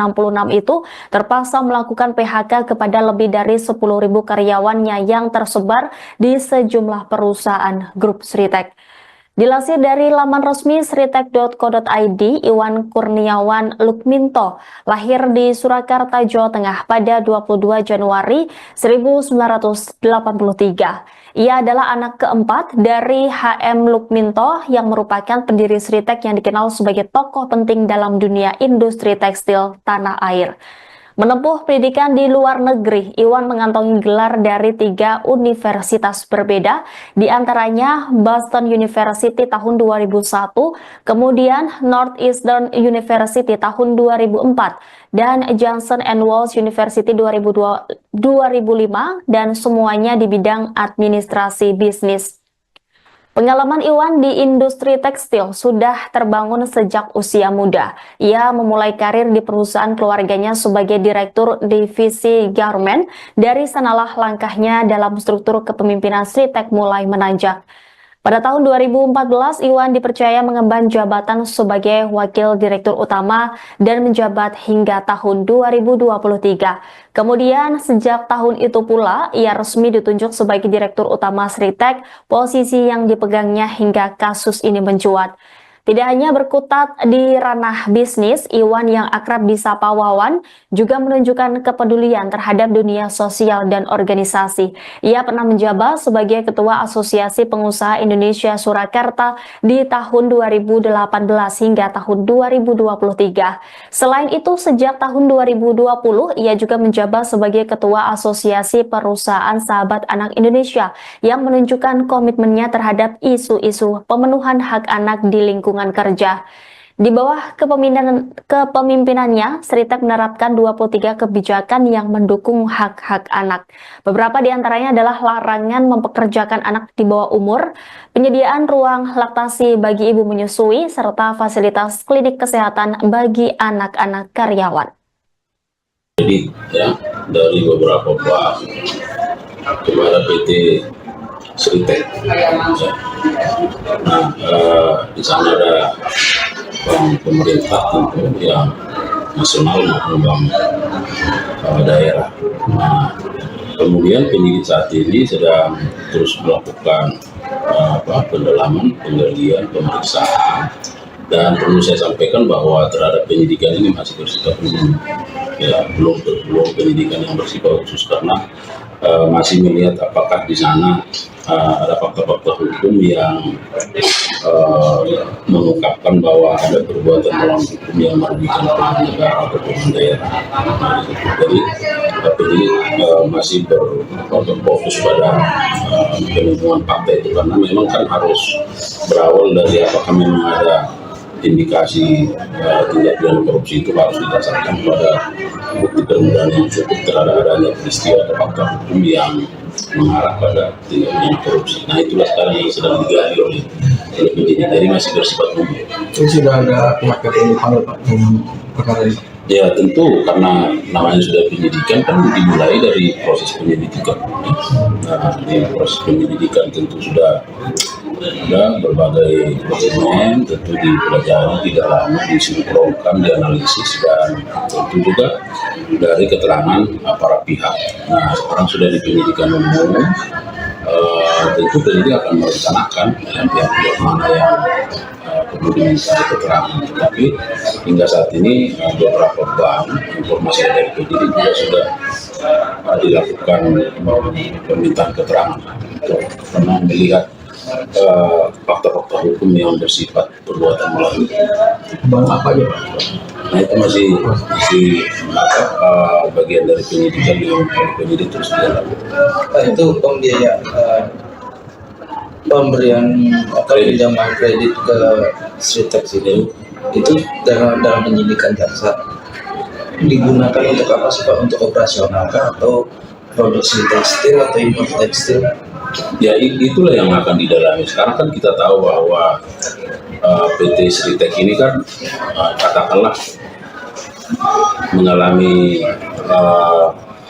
itu terpaksa melakukan PHK kepada lebih dari 10.000 karyawannya yang tersebar di sejumlah perusahaan grup Sritek. Dilansir dari laman resmi sritek.co.id, Iwan Kurniawan Lukminto lahir di Surakarta, Jawa Tengah pada 22 Januari 1983. Ia adalah anak keempat dari HM Lukminto yang merupakan pendiri Sritek yang dikenal sebagai tokoh penting dalam dunia industri tekstil tanah air. Menempuh pendidikan di luar negeri, Iwan mengantongi gelar dari 3 universitas berbeda, di antaranya Boston University tahun 2001, kemudian Northeastern University tahun 2004, dan Johnson & Wales University 2005, dan semuanya di bidang administrasi bisnis. Pengalaman Iwan di industri tekstil sudah terbangun sejak usia muda. Ia memulai karir di perusahaan keluarganya sebagai direktur divisi garment. Dari sanalah langkahnya dalam struktur kepemimpinan Sritek mulai menanjak. Pada tahun 2014, Iwan dipercaya mengemban jabatan sebagai Wakil Direktur Utama dan menjabat hingga tahun 2023. Kemudian, sejak tahun itu pula, ia resmi ditunjuk sebagai Direktur Utama Sritek, posisi yang dipegangnya hingga kasus ini mencuat. Tidak hanya berkutat di ranah bisnis, Iwan yang akrab disapa Wawan juga menunjukkan kepedulian terhadap dunia sosial dan organisasi. Ia pernah menjabat sebagai Ketua Asosiasi Pengusaha Indonesia Surakarta di tahun 2018 hingga tahun 2023. Selain itu, sejak tahun 2020, ia juga menjabat sebagai Ketua Asosiasi Perusahaan Sahabat Anak Indonesia yang menunjukkan komitmennya terhadap isu-isu pemenuhan hak anak di lingkungan kerja. Di bawah kepemimpinannya, Sritek menerapkan 23 kebijakan yang mendukung hak-hak anak. Beberapa di antaranya adalah larangan mempekerjakan anak di bawah umur, penyediaan ruang laktasi bagi ibu menyusui, serta fasilitas klinik kesehatan bagi anak-anak karyawan. Jadi ya, dari beberapa bank kepada PT Sritek. Nah, di sana ada bank pemerintah tentu yang nasional maupun bank daerah. Nah, kemudian penyidik saat ini sedang terus melakukan pendalaman, penggalian, pemeriksaan, dan perlu saya sampaikan bahwa terhadap penyidikan ini masih bersifat umum, ya belum penyidikan yang bersifat khusus karena masih melihat apakah di sana ada fakta-fakta hukum yang mengungkapkan bahwa ada perbuatan melawan hukum yang merugikan keuangan negara atau keuangan daerah. Nah, jadi ini masih berfokus pada penemuan fakta itu karena memang kan harus berawal dari apakah memang ada indikasi tindak pidana korupsi itu harus didasarkan pada bukti permulaan yang cukup terhadap adanya peristiwa atau fakta hukum yang mengarah pada tindak pidana korupsi. Nah, itulah sekarang yang sedang digali oleh penyidik, jadi masih bersifat umum. Itu sudah ada pihak yang dipanggil Pak dengan perkara ini? Ya tentu karena namanya sudah penyidikan kan dimulai dari proses penyelidikan. Nah, di proses penyelidikan tentu sudah ada berbagai dokumen, tentu dipelajari, didalami, disinkronkan, dianalisis, dan tentu juga dari keterangan para pihak. Nah, sekarang sudah di penyidikan umum, tentu penyidik akan merencanakan pihak-pihak mana yang perlu diminta keterangan. Tetapi hingga saat ini beberapa bank informasi dari penyidik juga sudah dilakukan permintaan keterangan karena melihat fakta-fakta hukum yang bersifat perbuatan melawan. Bank apa aja Pak? Nah, itu masih bagian dari penyidikan yang penyidik terus dilakukan. Itu pembiayaan pemberian atau pinjaman kredit ke Sritek ini itu dalam penyidikan jaksa digunakan untuk apa sih Pak? Untuk operasional kah atau produksi tekstil atau impor tekstil? Ya itulah yang akan didalami. Sekarang kan kita tahu bahwa PT Sritek ini kan katakanlah mengalami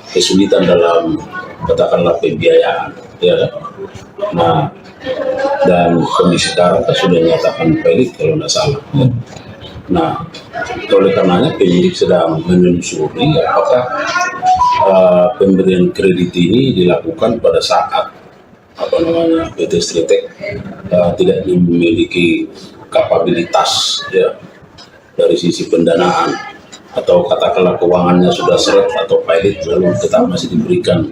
kesulitan dalam katakanlah pembiayaan, ya kan? Nah, dan kondisi sekarang kan sudah dinyatakan valid kalau tidak salah. Ya. Nah, oleh karenanya penyidik sedang menelusuri apakah pemberian kredit ini dilakukan pada saat PT Sritek tidak memiliki kapabilitas ya dari sisi pendanaan atau katakanlah keuangannya sudah seret atau pilot lalu tetap masih diberikan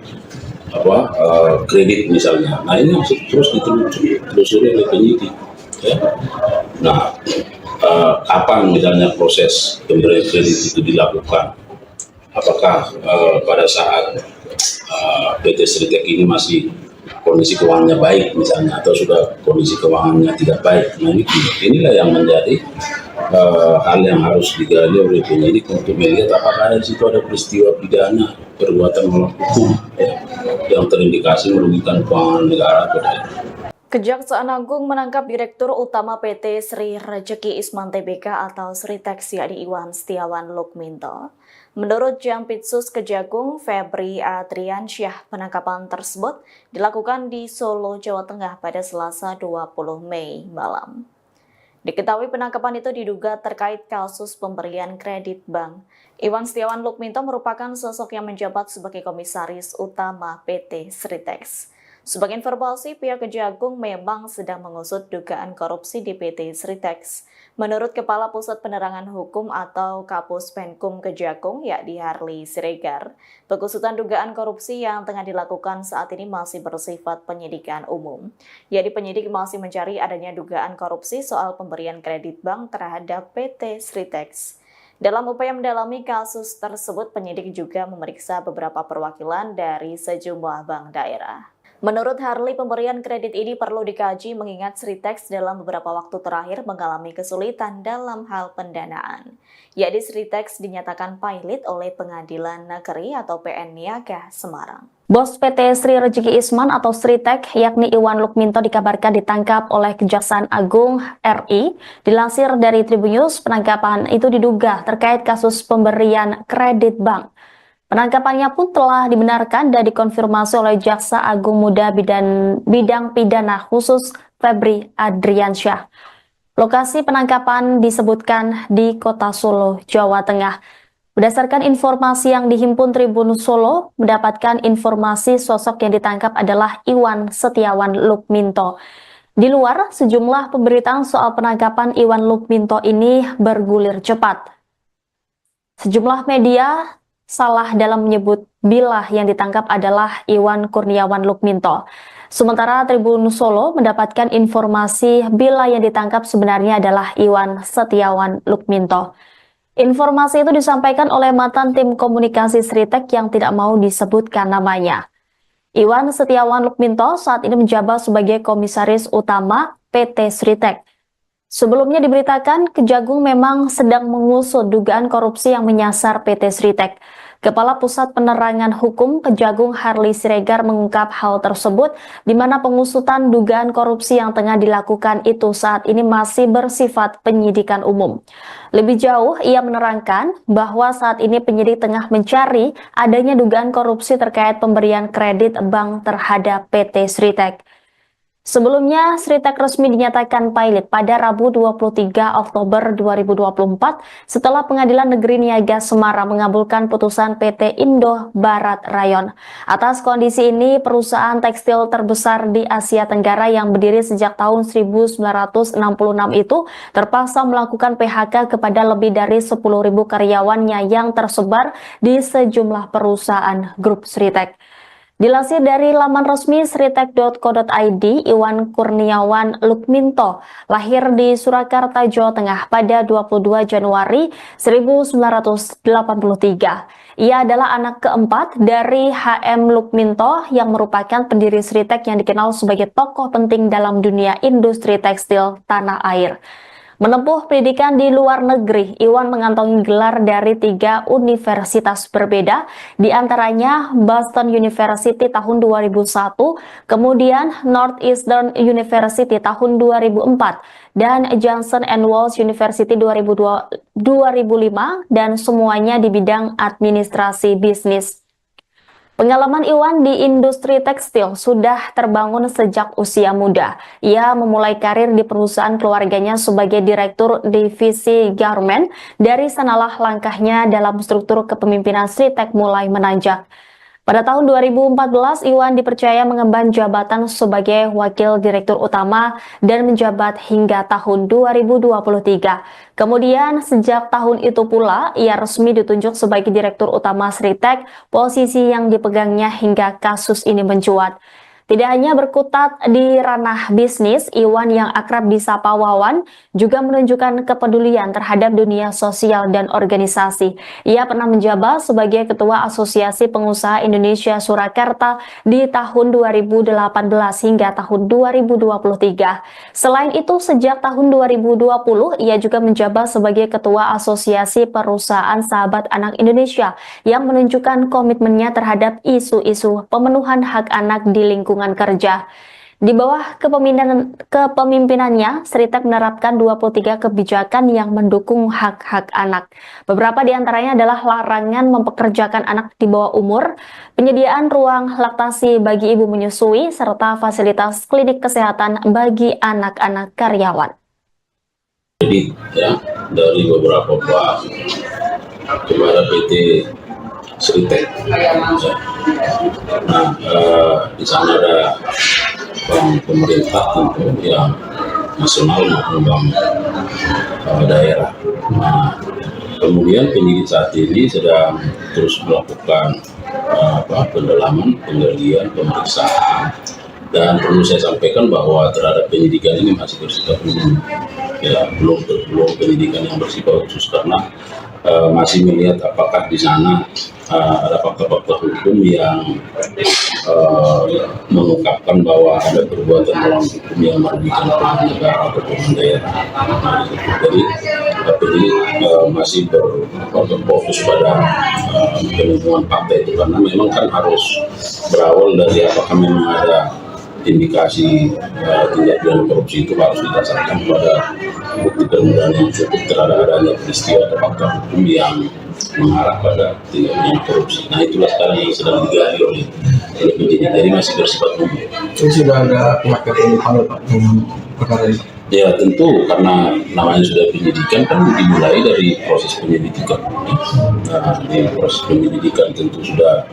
kredit misalnya. Nah, ini harus terus ditelusuri oleh penyidik ya. Nah, kapan misalnya proses pemberian kredit itu dilakukan, apakah pada saat PT Sritek ini masih kondisi keuangannya baik misalnya atau sudah kondisi keuangannya tidak baik. Nah, inilah yang menjadi hal yang harus digali oleh penyidik untuk melihat apakah di situ ada peristiwa pidana perbuatan melawan hukum ya, yang terindikasi merugikan keuangan negara atau daerah. Kejaksaan Agung menangkap Direktur Utama PT Sri Rejeki Isman Tbk atau Sritek yakni Iwan Setiawan Lukminto. Menurut Jampitsus Kejagung Febri Adriansyah, penangkapan tersebut dilakukan di Solo, Jawa Tengah pada Selasa 20 Mei malam. Diketahui penangkapan itu diduga terkait kasus pemberian kredit bank. Iwan Setiawan Lukminto merupakan sosok yang menjabat sebagai Komisaris Utama PT Sritek. Sebagai informasi, pihak Kejagung memang sedang mengusut dugaan korupsi di PT Sritek. Menurut Kepala Pusat Penerangan Hukum atau Kapus Penkum Kejagung, yakni Harley Siregar, pengusutan dugaan korupsi yang tengah dilakukan saat ini masih bersifat penyidikan umum. Yakni penyidik masih mencari adanya dugaan korupsi soal pemberian kredit bank terhadap PT Sritek. Dalam upaya mendalami kasus tersebut, penyidik juga memeriksa beberapa perwakilan dari sejumlah bank daerah. Menurut Harley, pemberian kredit ini perlu dikaji mengingat Sritek dalam beberapa waktu terakhir mengalami kesulitan dalam hal pendanaan. Yakni Sritek dinyatakan pilot oleh Pengadilan Negeri atau PN Niaga Semarang. Bos PT Sri Rejeki Isman atau Sritek, yakni Iwan Lukminto, dikabarkan ditangkap oleh Kejaksaan Agung RI. Dilansir dari Tribun News, penangkapan itu diduga terkait kasus pemberian kredit bank. Penangkapannya pun telah dibenarkan dan dikonfirmasi oleh Jaksa Agung Muda Bidang Pidana Khusus Febri Adriansyah. Lokasi penangkapan disebutkan di Kota Solo, Jawa Tengah. Berdasarkan informasi yang dihimpun Tribun Solo, mendapatkan informasi sosok yang ditangkap adalah Iwan Setiawan Lukminto. Di luar, sejumlah pemberitaan soal penangkapan Iwan Lukminto ini bergulir cepat. Sejumlah media salah dalam menyebut bila yang ditangkap adalah Iwan Kurniawan Lukminto. Sementara Tribun Solo mendapatkan informasi bila yang ditangkap sebenarnya adalah Iwan Setiawan Lukminto. Informasi itu disampaikan oleh mantan tim komunikasi Sritek yang tidak mau disebutkan namanya. Iwan Setiawan Lukminto saat ini menjabat sebagai Komisaris Utama PT Sritek. Sebelumnya diberitakan Kejagung memang sedang mengusut dugaan korupsi yang menyasar PT Sritek. Kepala Pusat Penerangan Hukum Kejagung Harley Siregar mengungkap hal tersebut di mana pengusutan dugaan korupsi yang tengah dilakukan itu saat ini masih bersifat penyidikan umum. Lebih jauh, ia menerangkan bahwa saat ini penyidik tengah mencari adanya dugaan korupsi terkait pemberian kredit bank terhadap PT Sritek. Sebelumnya, Sritek resmi dinyatakan pilot pada Rabu 23 Oktober 2024 setelah Pengadilan Negeri Niaga Semarang mengabulkan putusan PT Indo Barat Rayon. Atas kondisi ini, perusahaan tekstil terbesar di Asia Tenggara yang berdiri sejak tahun 1966 itu terpaksa melakukan PHK kepada lebih dari 10.000 karyawannya yang tersebar di sejumlah perusahaan grup Sritek. Dilansir dari laman resmi sritek.co.id, Iwan Kurniawan Lukminto lahir di Surakarta, Jawa Tengah pada 22 Januari 1983. Ia adalah anak keempat dari HM Lukminto yang merupakan pendiri Sritek yang dikenal sebagai tokoh penting dalam dunia industri tekstil tanah air. Menempuh pendidikan di luar negeri, Iwan mengantongi gelar dari 3 universitas berbeda, di antaranya Boston University tahun 2001, kemudian Northeastern University tahun 2004, dan Johnson & Wales University 2005, dan semuanya di bidang administrasi bisnis. Pengalaman Iwan di industri tekstil sudah terbangun sejak usia muda. Ia memulai karir di perusahaan keluarganya sebagai direktur divisi garment. Dari sanalah langkahnya dalam struktur kepemimpinan Sritek mulai menanjak. Pada tahun 2014, Iwan dipercaya mengemban jabatan sebagai Wakil Direktur Utama dan menjabat hingga tahun 2023. Kemudian sejak tahun itu pula, ia resmi ditunjuk sebagai Direktur Utama Sritek, posisi yang dipegangnya hingga kasus ini mencuat. Tidak hanya berkutat di ranah bisnis, Iwan yang akrab disapa Wawan juga menunjukkan kepedulian terhadap dunia sosial dan organisasi. Ia pernah menjabat sebagai Ketua Asosiasi Pengusaha Indonesia Surakarta di tahun 2018 hingga tahun 2023. Selain itu, sejak tahun 2020, ia juga menjabat sebagai Ketua Asosiasi Perusahaan Sahabat Anak Indonesia yang menunjukkan komitmennya terhadap isu-isu pemenuhan hak anak di lingkungan kerja. Di bawah kepemimpinannya, Sritek menerapkan 23 kebijakan yang mendukung hak-hak anak. Beberapa di antaranya adalah larangan mempekerjakan anak di bawah umur, penyediaan ruang laktasi bagi ibu menyusui, serta fasilitas klinik kesehatan bagi anak-anak karyawan. Jadi ya, dari beberapa bank kepada PT Sritek. Nah, di sana ada bank pemerintah tentu yang nasional maupun bank daerah. Nah, kemudian penyidik saat ini sedang terus melakukan pendalaman, penggalian, pemeriksaan, dan perlu saya sampaikan bahwa terhadap penyidikan ini masih bersifat umum, ya belum penyidikan yang bersifat khusus karena masih melihat apakah di sana ada fakta-fakta hukum yang mengungkapkan bahwa ada perbuatan melawan hukum yang merugikan keuangan negara atau keuangan daerah. Jadi penyidik masih berfokus pada penemuan fakta itu karena memang kan harus berawal dari apakah memang ada indikasi tindak pidana korupsi itu harus didasarkan pada bukti permulaan yang cukup terhadap adanya peristiwa atau fakta hukum yang mengarah pada tindakan korupsi. Nah itulah sekarang yang sedang digali oleh penyidik, jadi masih bersifat umum. Itu sudah ada pihak yang dipanggil Pak dengan perkara ini? Ya tentu, karena namanya sudah penyidikan kan dimulai dari proses penyelidikan. Nah di proses penyelidikan tentu sudah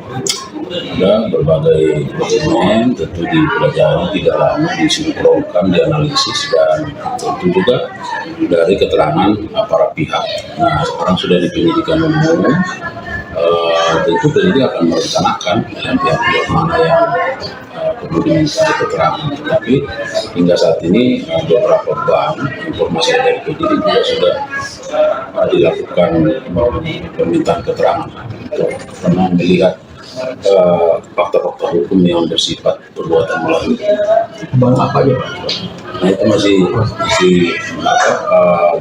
ada berbagai dokumen, tentu dipelajari, didalami, disinkronkan, dianalisis, dan tentu juga dari keterangan para pihak. Nah sekarang sudah di penyidikan umum, tentu penyidik akan merencanakan pihak-pihak mana yang perlu diminta keterangan. Tetapi hingga saat ini beberapa bank informasi dari penyidik juga sudah dilakukan permintaan keterangan untuk melihat fakta-fakta hukum yang bersifat perbuatan melawan. Bang apa aja Pak? Nah itu masih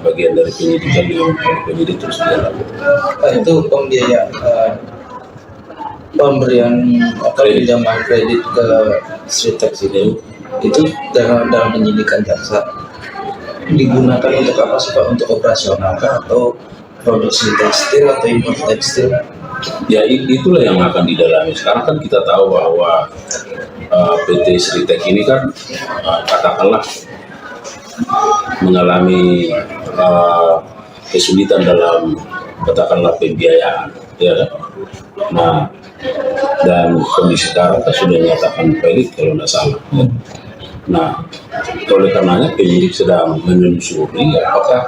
bagian dari penyidikan yang penyidik terus dilakukan. Itu pembiayaan pemberian atau pinjaman kredit ke Sritex itu dalam penyidikan jaksa digunakan untuk apa sih Pak? Untuk operasional kah atau produksi tekstil atau impor tekstil? Ya itulah yang akan didalami. Sekarang kan kita tahu bahwa PT Sritex ini kan katakanlah mengalami kesulitan dalam katakanlah pembiayaan, ya kan? Nah dan kondisi sekarang kan sudah dinyatakan pelit kalau tidak salah. Ya. Nah oleh karenanya penyidik sedang menelusuri apakah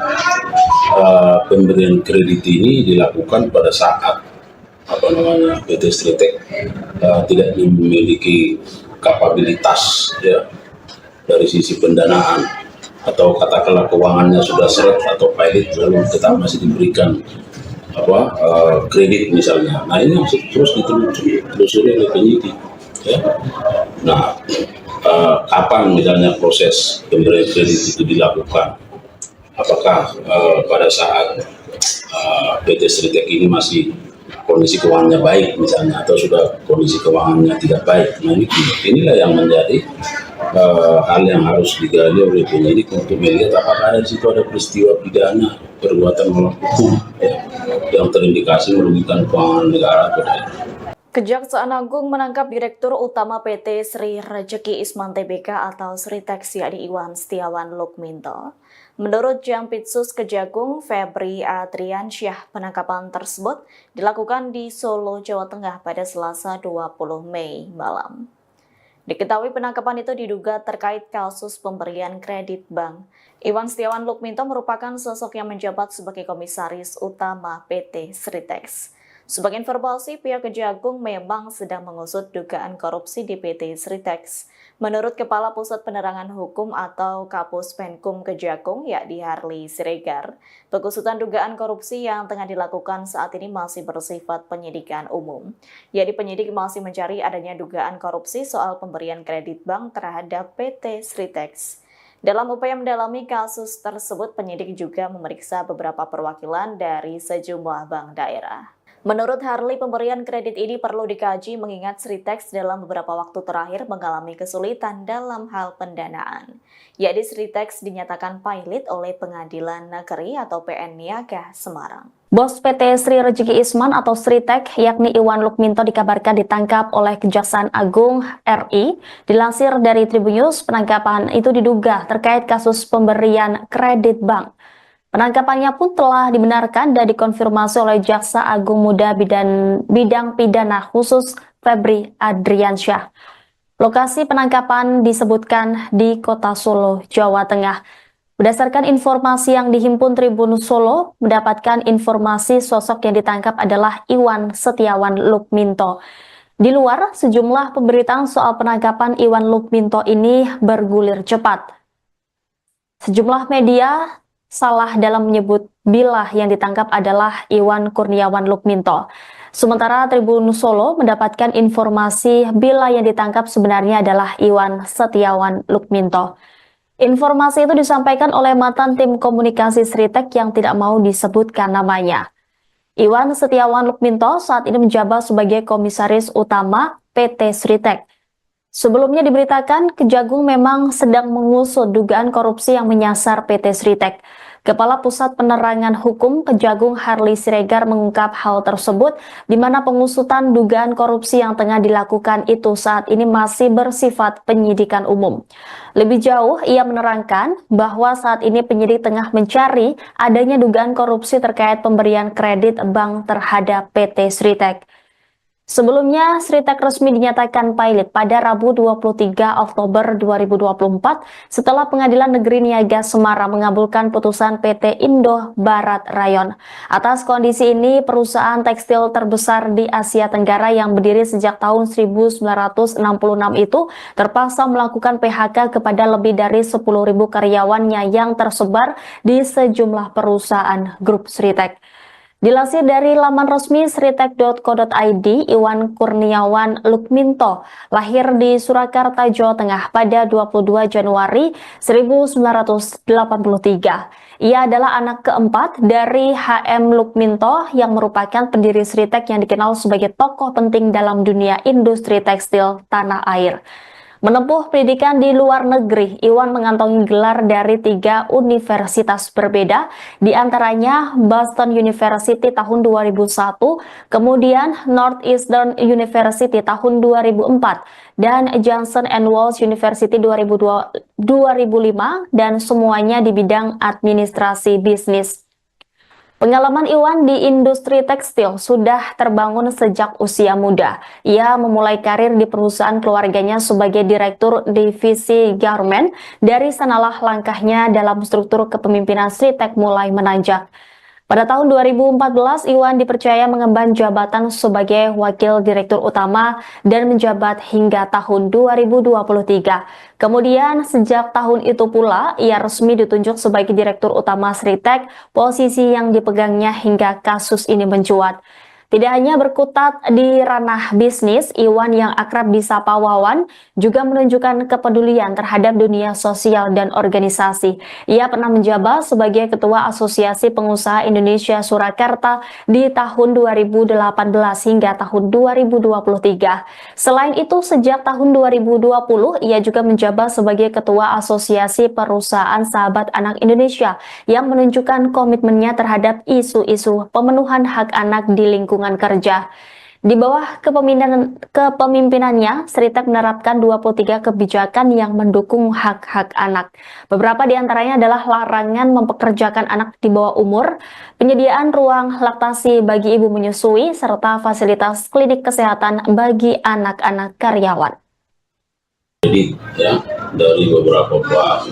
pemberian kredit ini dilakukan pada saat PT Sritex tidak memiliki kapabilitas ya dari sisi pendanaan, atau katakanlah keuangannya sudah seret atau pilot lalu tetap masih diberikan kredit misalnya. Nah ini masih terus ditelusuri oleh penyidik ya. Nah kapan misalnya proses pemberian kredit itu dilakukan, apakah pada saat PT Sritex ini masih kondisi keuangannya baik misalnya, atau sudah kondisi keuangannya tidak baik. Nah inilah yang menjadi hal yang harus digali oleh penyidik untuk melihat apakah di situ ada peristiwa pidana perbuatan melawan hukum ya, yang terindikasi merugikan keuangan negara atau tidak. Kejaksaan Agung menangkap Direktur Utama PT Sri Rejeki Isman Tbk atau Sritex yakni Iwan Setiawan Lukminto. Menurut Jampitsus Kejagung Febri Adriansyah, penangkapan tersebut dilakukan di Solo, Jawa Tengah pada Selasa 20 Mei malam. Diketahui penangkapan itu diduga terkait kasus pemberian kredit bank. Iwan Setiawan Lukminto merupakan sosok yang menjabat sebagai Komisaris Utama PT Sritex. Sebagai informasi, pihak Kejagung memang sedang mengusut dugaan korupsi di PT Sritex. Menurut Kepala Pusat Penerangan Hukum atau Kapus Penkum Kejagung, yakni Harli Siregar, pengusutan dugaan korupsi yang tengah dilakukan saat ini masih bersifat penyidikan umum. Yakni penyidik masih mencari adanya dugaan korupsi soal pemberian kredit bank terhadap PT Sritex. Dalam upaya mendalami kasus tersebut, penyidik juga memeriksa beberapa perwakilan dari sejumlah bank daerah. Menurut Harli, pemberian kredit ini perlu dikaji mengingat Sritex dalam beberapa waktu terakhir mengalami kesulitan dalam hal pendanaan. Yakni Sritex dinyatakan pilot oleh Pengadilan Negeri atau PN Niaga Semarang. Bos PT Sri Rejeki Isman atau Sritex yakni Iwan Lukminto dikabarkan ditangkap oleh Kejaksaan Agung RI. Dilansir dari Tribunnews, penangkapan itu diduga terkait kasus pemberian kredit bank. Penangkapannya pun telah dibenarkan dan dikonfirmasi oleh Jaksa Agung Muda Bidang Pidana Khusus Febri Adriansyah. Lokasi penangkapan disebutkan di Kota Solo, Jawa Tengah. Berdasarkan informasi yang dihimpun Tribun Solo, mendapatkan informasi sosok yang ditangkap adalah Iwan Setiawan Lukminto. Di luar, sejumlah pemberitaan soal penangkapan Iwan Lukminto ini bergulir cepat. Sejumlah media salah dalam menyebut bila yang ditangkap adalah Iwan Kurniawan Lukminto. Sementara Tribun Solo mendapatkan informasi bila yang ditangkap sebenarnya adalah Iwan Setiawan Lukminto. Informasi itu disampaikan oleh mantan tim komunikasi Sritex yang tidak mau disebutkan namanya. Iwan Setiawan Lukminto saat ini menjabat sebagai Komisaris Utama PT Sritex. Sebelumnya diberitakan Kejagung memang sedang mengusut dugaan korupsi yang menyasar PT Sritex. Kepala Pusat Penerangan Hukum Kejagung Harley Siregar mengungkap hal tersebut di mana pengusutan dugaan korupsi yang tengah dilakukan itu saat ini masih bersifat penyidikan umum. Lebih jauh, ia menerangkan bahwa saat ini penyidik tengah mencari adanya dugaan korupsi terkait pemberian kredit bank terhadap PT Sritek. Sebelumnya, Sritek resmi dinyatakan pilot pada Rabu 23 Oktober 2024 setelah Pengadilan Negeri Niaga Semarang mengabulkan putusan PT Indo Barat Rayon. Atas kondisi ini, perusahaan tekstil terbesar di Asia Tenggara yang berdiri sejak tahun 1966 itu terpaksa melakukan PHK kepada lebih dari 10.000 karyawannya yang tersebar di sejumlah perusahaan grup Sritek. Dilansir dari laman resmi sritek.co.id, Iwan Kurniawan Lukminto lahir di Surakarta, Jawa Tengah pada 22 Januari 1983. Ia adalah anak keempat dari HM Lukminto yang merupakan pendiri Sritek yang dikenal sebagai tokoh penting dalam dunia industri tekstil tanah air. Menempuh pendidikan di luar negeri, Iwan mengantongi gelar dari 3 universitas berbeda, di antaranya Boston University tahun 2001, kemudian Northeastern University tahun 2004, dan Johnson & Wales University 2005, dan semuanya di bidang administrasi bisnis. Pengalaman Iwan di industri tekstil sudah terbangun sejak usia muda. Ia memulai karir di perusahaan keluarganya sebagai direktur divisi garment. Dari sanalah langkahnya dalam struktur kepemimpinan Sritek mulai menanjak. Pada tahun 2014, Iwan dipercaya mengemban jabatan sebagai Wakil Direktur Utama dan menjabat hingga tahun 2023. Kemudian, sejak tahun itu pula, ia resmi ditunjuk sebagai Direktur Utama Sritek, posisi yang dipegangnya hingga kasus ini mencuat. Tidak hanya berkutat di ranah bisnis, Iwan yang akrab disapa Wawan juga menunjukkan kepedulian terhadap dunia sosial dan organisasi. Ia pernah menjabat sebagai Ketua Asosiasi Pengusaha Indonesia Surakarta di tahun 2018 hingga tahun 2023. Selain itu, sejak tahun 2020, ia juga menjabat sebagai Ketua Asosiasi Perusahaan Sahabat Anak Indonesia yang menunjukkan komitmennya terhadap isu-isu pemenuhan hak anak di lingkungan kerja. Di bawah kepemimpinannya, Sritek menerapkan 23 kebijakan yang mendukung hak-hak anak. Beberapa di antaranya adalah larangan mempekerjakan anak di bawah umur, penyediaan ruang laktasi bagi ibu menyusui, serta fasilitas klinik kesehatan bagi anak-anak karyawan. Jadi ya, dari beberapa bank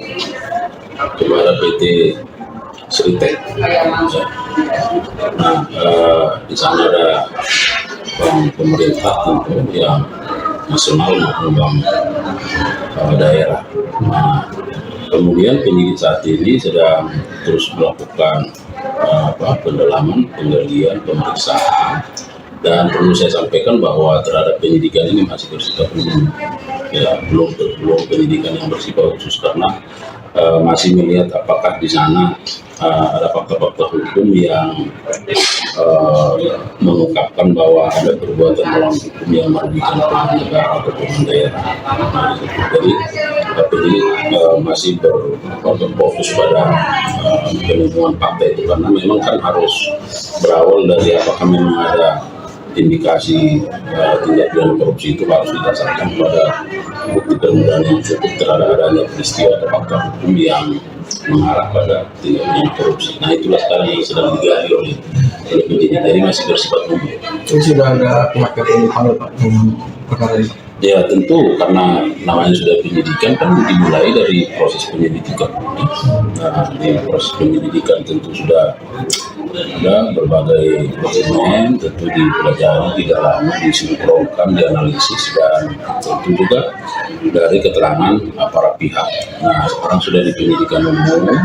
kepada PT Sritek. Nah, di sana ada bank pemerintah tentu yang nasional maupun bank daerah. Nah, kemudian penyidik saat ini sedang terus melakukan pendalaman, penggalian, pemeriksaan, dan perlu saya sampaikan bahwa terhadap penyidikan ini masih bersifat umum, ya belum penyidikan yang bersifat khusus karena masih melihat apakah di sana ada fakta-fakta hukum yang mengungkapkan bahwa ada perbuatan melawan hukum yang merugikan pihak negara atau pihak daerah. Jadi penyidik masih berfokus pada penemuan fakta itu karena memang kan harus berawal dari apakah memang ada indikasi tindak pidana korupsi itu harus didasarkan pada bukti permulaan yang cukup terhadap adanya peristiwa atau fakta hukum yang mengarah pada tindak pidana korupsi. Nah, itulah sekarang yang sedang digali oleh penyidik. Jadi masih bersifat umum. Itu sudah ada pihak yang dipanggil Pak dengan perkara ini? Ya tentu karena namanya sudah penyidikan kan dimulai dari proses penyelidikan. Nah, di proses penyelidikan tentu sudah ada berbagai dokumen, tentu dipelajari, didalami, disinkronkan, dianalisis, dan tentu juga dari keterangan para pihak. Nah, sekarang sudah di penyidikan umum,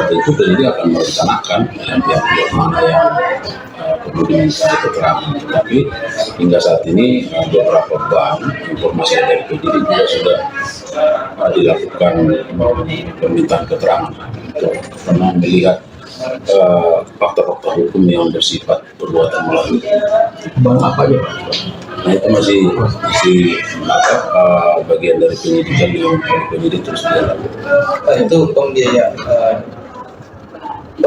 tentu penyidik akan merencanakan pihak-pihak mana yang perlu diminta keterangan. Tapi hingga saat ini beberapa bank informasi dari penyidik juga sudah dilakukan permintaan keterangan karena melihat fakta-fakta hukum yang bersifat perbuatan melawan. Bank apa aja Pak? Nah, itu masih bagian dari penyidikan yang penyidik terus dilakukan. Itu pembiayaan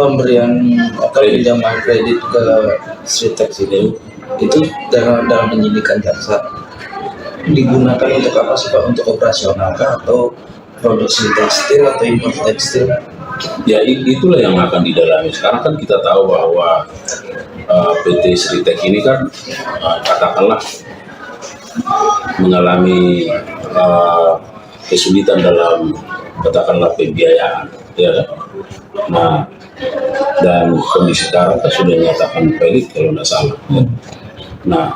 pemberian atau pinjaman kredit ke Sritex itu dalam penyidikan jaksa digunakan untuk apa sih Pak? Untuk operasional kah atau produksi tekstil atau impor tekstil? Ya itulah yang akan didalami. Sekarang kan kita tahu bahwa PT Sritex ini kan katakanlah mengalami kesulitan dalam katakanlah pembiayaan, ya kan? Nah, dan kondisi sekarang kan sudah dinyatakan valid kalau tidak salah. Ya. Nah,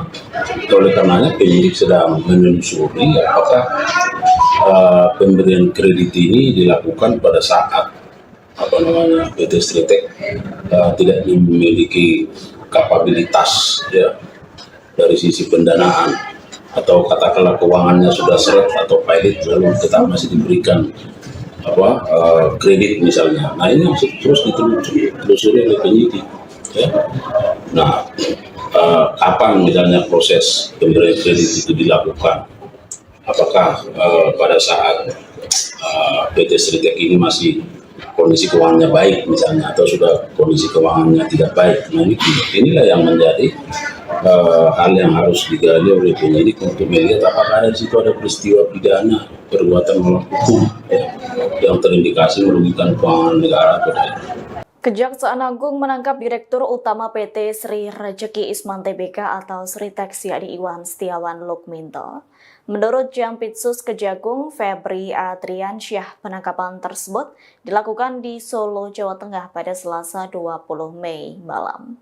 oleh karenanya penyidik sedang menelusuri apakah pemberian kredit ini dilakukan pada saat PT Sritex tidak memiliki kapabilitas ya dari sisi pendanaan, atau katakanlah keuangannya sudah seret atau pilot lalu tetap masih diberikan kredit misalnya. Nah, ini masih terus ditelusuri oleh penyidik ya. Nah, kapan misalnya proses pemberian kredit itu dilakukan, apakah pada saat PT Sritex ini masih kondisi keuangannya baik misalnya, atau sudah kondisi keuangannya tidak baik. Nah, inilah yang menjadi hal yang harus digali oleh penyidik untuk melihat apakah di situ ada peristiwa pidana perbuatan melawan hukum ya, yang terindikasi merugikan keuangan negara atau tidak. Kejaksaan Agung menangkap Direktur Utama PT Sri Rejeki Isman Tbk atau Sritex yakni Iwan Setiawan Lukminto. Menurut Jampitsus Kejagung Febri Adriansyah, penangkapan tersebut dilakukan di Solo, Jawa Tengah pada Selasa 20 Mei malam.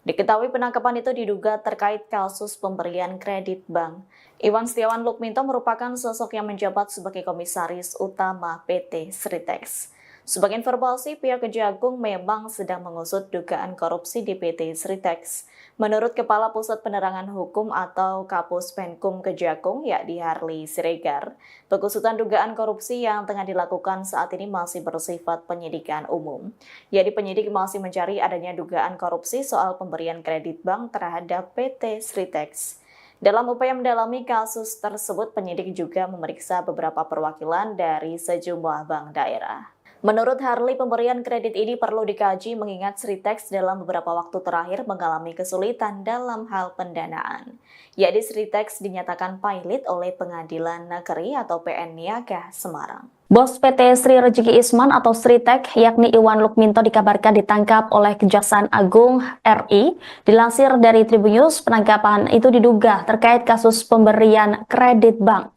Diketahui penangkapan itu diduga terkait kasus pemberian kredit bank. Iwan Setiawan Lukminto merupakan sosok yang menjabat sebagai Komisaris Utama PT Sritex. Sebagai informasi, pihak Kejagung memang sedang mengusut dugaan korupsi di PT Sritex. Menurut Kepala Pusat Penerangan Hukum atau Kapus Penkum Kejagung, yakni Harley Siregar, pengusutan dugaan korupsi yang tengah dilakukan saat ini masih bersifat penyidikan umum. Yakni penyidik masih mencari adanya dugaan korupsi soal pemberian kredit bank terhadap PT Sritex. Dalam upaya mendalami kasus tersebut, penyidik juga memeriksa beberapa perwakilan dari sejumlah bank daerah. Menurut Harley, pemberian kredit ini perlu dikaji mengingat Sritex dalam beberapa waktu terakhir mengalami kesulitan dalam hal pendanaan. Yakni Sritex dinyatakan pilot oleh Pengadilan Negeri atau PN Niaga Semarang. Bos PT Sri Rejeki Isman atau Sritex yakni Iwan Lukminto dikabarkan ditangkap oleh Kejaksaan Agung RI. Dilansir dari Tribunnews, penangkapan itu diduga terkait kasus pemberian kredit bank.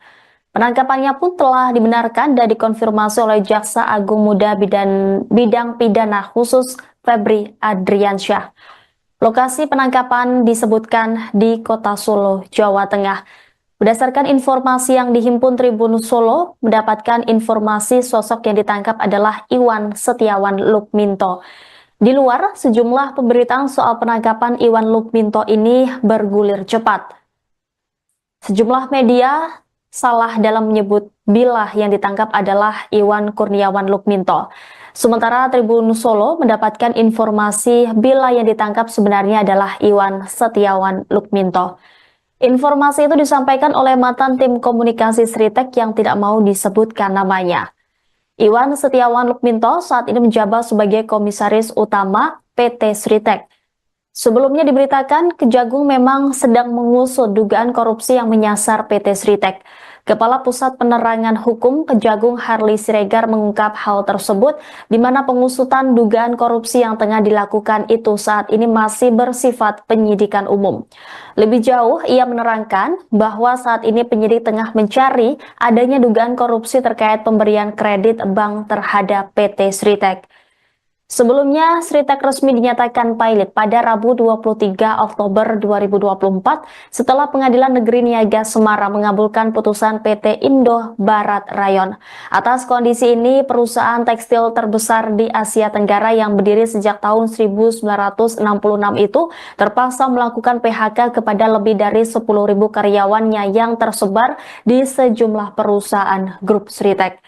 Penangkapannya pun telah dibenarkan dan dikonfirmasi oleh Jaksa Agung Muda Bidang Pidana Khusus Febri Adriansyah. Lokasi penangkapan disebutkan di Kota Solo, Jawa Tengah. Berdasarkan informasi yang dihimpun Tribun Solo, mendapatkan informasi sosok yang ditangkap adalah Iwan Setiawan Lukminto. Di luar, sejumlah pemberitaan soal penangkapan Iwan Lukminto ini bergulir cepat. Sejumlah media salah dalam menyebut bila yang ditangkap adalah Iwan Kurniawan Lukminto. Sementara Tribun Solo mendapatkan informasi bila yang ditangkap sebenarnya adalah Iwan Setiawan Lukminto. Informasi itu disampaikan oleh mantan tim komunikasi Sritex yang tidak mau disebutkan namanya. Iwan Setiawan Lukminto saat ini menjabat sebagai Komisaris Utama PT Sritex. Sebelumnya diberitakan Kejagung memang sedang mengusut dugaan korupsi yang menyasar PT Sritex. Kepala Pusat Penerangan Hukum Kejagung Harley Siregar mengungkap hal tersebut di mana pengusutan dugaan korupsi yang tengah dilakukan itu saat ini masih bersifat penyidikan umum. Lebih jauh, ia menerangkan bahwa saat ini penyidik tengah mencari adanya dugaan korupsi terkait pemberian kredit bank terhadap PT Sritex. Sebelumnya, Sritex resmi dinyatakan pilot pada Rabu 23 Oktober 2024 setelah Pengadilan Negeri Niaga Semarang mengabulkan putusan PT Indo Barat Rayon. Atas kondisi ini, perusahaan tekstil terbesar di Asia Tenggara yang berdiri sejak tahun 1966 itu terpaksa melakukan PHK kepada lebih dari 10.000 karyawannya yang tersebar di sejumlah perusahaan grup Sritex.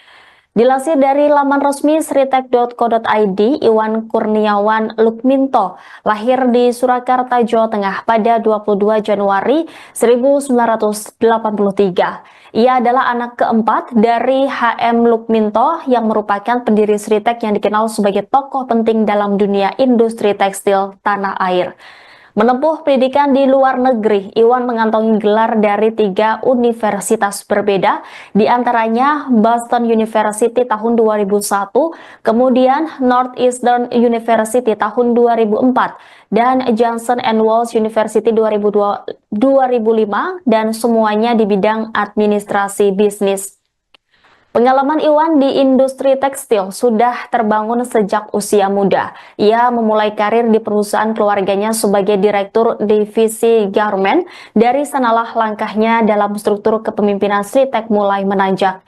Dilansir dari laman resmi sritek.co.id, Iwan Kurniawan Lukminto lahir di Surakarta, Jawa Tengah pada 22 Januari 1983. Ia adalah anak keempat dari HM Lukminto yang merupakan pendiri Sritek yang dikenal sebagai tokoh penting dalam dunia industri tekstil tanah air. Menempuh pendidikan di luar negeri, Iwan mengantongi gelar dari 3 universitas berbeda, di antaranya Boston University tahun 2001, kemudian Northeastern University tahun 2004, dan Johnson & Wales University 2005, dan semuanya di bidang administrasi bisnis. Pengalaman Iwan di industri tekstil sudah terbangun sejak usia muda. Ia memulai karir di perusahaan keluarganya sebagai direktur divisi garment. Dari sanalah langkahnya dalam struktur kepemimpinan Sritek mulai menanjak.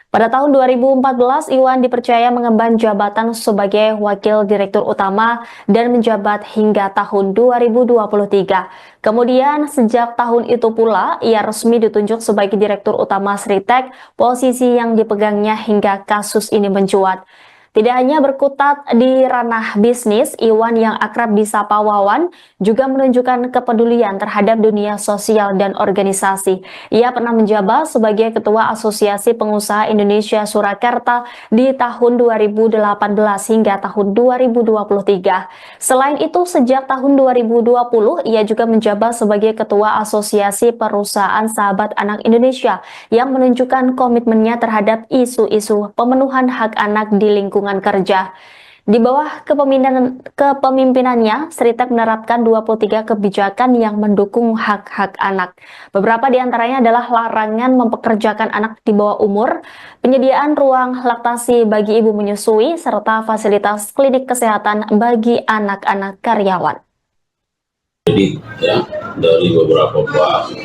Pada tahun 2014, Iwan dipercaya mengemban jabatan sebagai Wakil Direktur Utama dan menjabat hingga tahun 2023. Kemudian, sejak tahun itu pula, ia resmi ditunjuk sebagai Direktur Utama Sritek, posisi yang dipegangnya hingga kasus ini mencuat. Tidak hanya berkutat di ranah bisnis, Iwan yang akrab disapa Wawan juga menunjukkan kepedulian terhadap dunia sosial dan organisasi. Ia pernah menjabat sebagai Ketua Asosiasi Pengusaha Indonesia Surakarta di tahun 2018 hingga tahun 2023. Selain itu, sejak tahun 2020, ia juga menjabat sebagai Ketua Asosiasi Perusahaan Sahabat Anak Indonesia yang menunjukkan komitmennya terhadap isu-isu pemenuhan hak anak di lingkungan kerja. Di bawah kepemimpinannya, Sritek menerapkan 23 kebijakan yang mendukung hak-hak anak. Beberapa di antaranya adalah larangan mempekerjakan anak di bawah umur, penyediaan ruang laktasi bagi ibu menyusui, serta fasilitas klinik kesehatan bagi anak-anak karyawan. Jadi ya, dari beberapa bank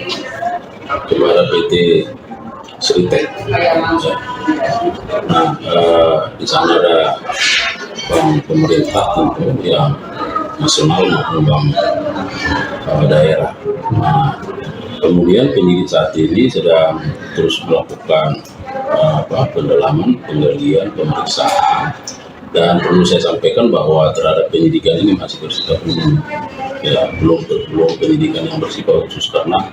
kepada PT Sritek. Nah, di sana ada bank pemerintah tentu yang nasional maupun bank daerah. Nah, kemudian penyidik saat ini sedang terus melakukan pendalaman, penggalian, pemeriksaan, dan perlu saya sampaikan bahwa terhadap penyidikan ini masih bersifat umum, ya belum penyidikan yang bersifat khusus karena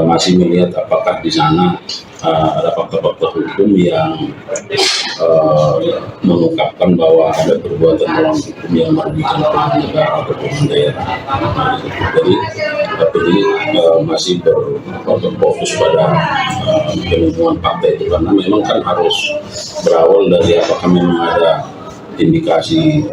masih melihat apakah di sana ada fakta-fakta hukum yang mengungkapkan bahwa ada perbuatan melawan hukum yang merugikan pemerintah negara atau pemerintah daerah. Jadi penyidik masih berfokus pada penemuan fakta itu karena memang kan harus berawal dari apakah memang ada indikasi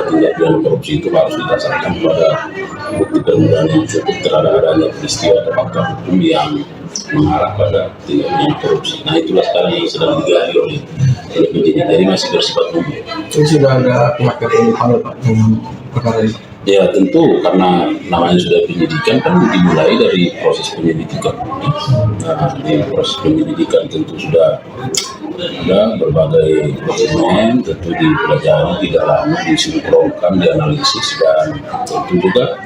tindak pidana korupsi itu harus didasarkan pada bukti permulaan yang cukup terhadap adanya peristiwa atau fakta hukum yang mengarah pada tindak pidana korupsi. Nah, itulah sekarang yang sedang digali oleh penyidik. Jadi masih bersifat umum. Itu sudah ada pihak yang dipanggil Pak dalam perkara ini? Ya tentu, karena namanya sudah penyidikan kan dimulai dari proses penyelidikan. Nah, di proses penyelidikan tentu sudah ada berbagai dokumen, tentu dipelajari, didalami, disinkronkan, dianalisis, dan tentu juga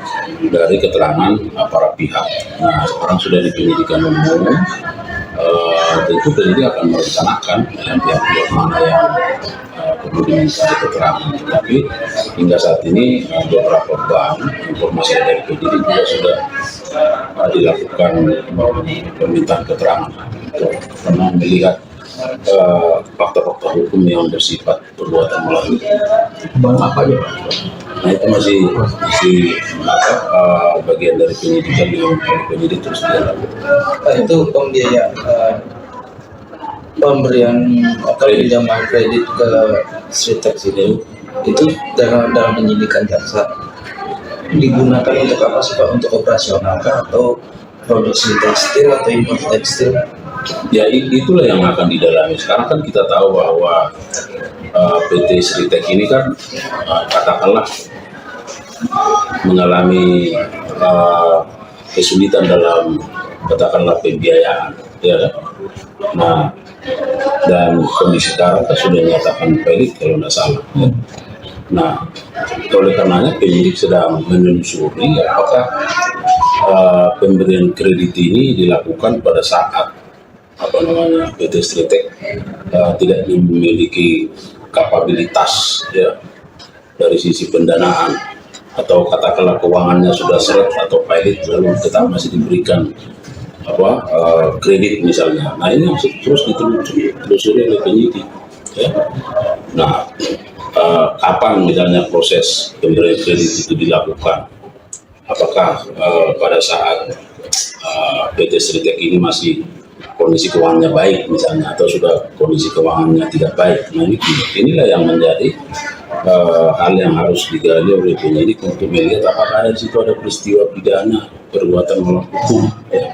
dari keterangan para pihak. Nah, sekarang sudah di penyidikan umum, tentu penyidik akan merencanakan pihak-pihak mana yang perlu diminta keterangan. Tetapi hingga saat ini beberapa bank informasi dari penyidik juga sudah dilakukan permintaan keterangan karena melihat fakta-fakta hukum yang bersifat perbuatan melawan. Bang apa aja Pak? Nah, itu masih bagian dari penyidikan yang penyidik terus dilakukan. Itu pembiayaan pemberian atau pinjaman kredit ke Sritek itu dalam penyidikan jaksa digunakan untuk apa sih Pak? Untuk operasional kah atau produksi tekstil atau impor tekstil? Ya itulah yang akan didalami. Sekarang kan kita tahu bahwa PT Sritek ini kan katakanlah mengalami kesulitan dalam katakanlah pembiayaan, ya kan? Nah, dan kondisi sekarang kan sudah dinyatakan pelit kalau tidak salah. Ya. Nah, oleh karenanya penyidik sedang menelusuri apakah pemberian kredit ini dilakukan pada saat PT Sritek tidak memiliki kapabilitas ya dari sisi pendanaan, atau katakanlah keuangannya sudah seret atau pilot lalu tetap masih diberikan kredit misalnya. Nah, ini terus ditelusuri oleh penyidik ya. Nah, kapan misalnya proses pemberian kredit itu dilakukan, apakah pada saat PT Sritek ini masih kondisi keuangannya baik misalnya, atau sudah kondisi keuangannya tidak baik. Nah, inilah yang menjadi hal yang harus digali oleh penyidik untuk melihat apakah di situ ada peristiwa pidana perbuatan melawan hukum ya,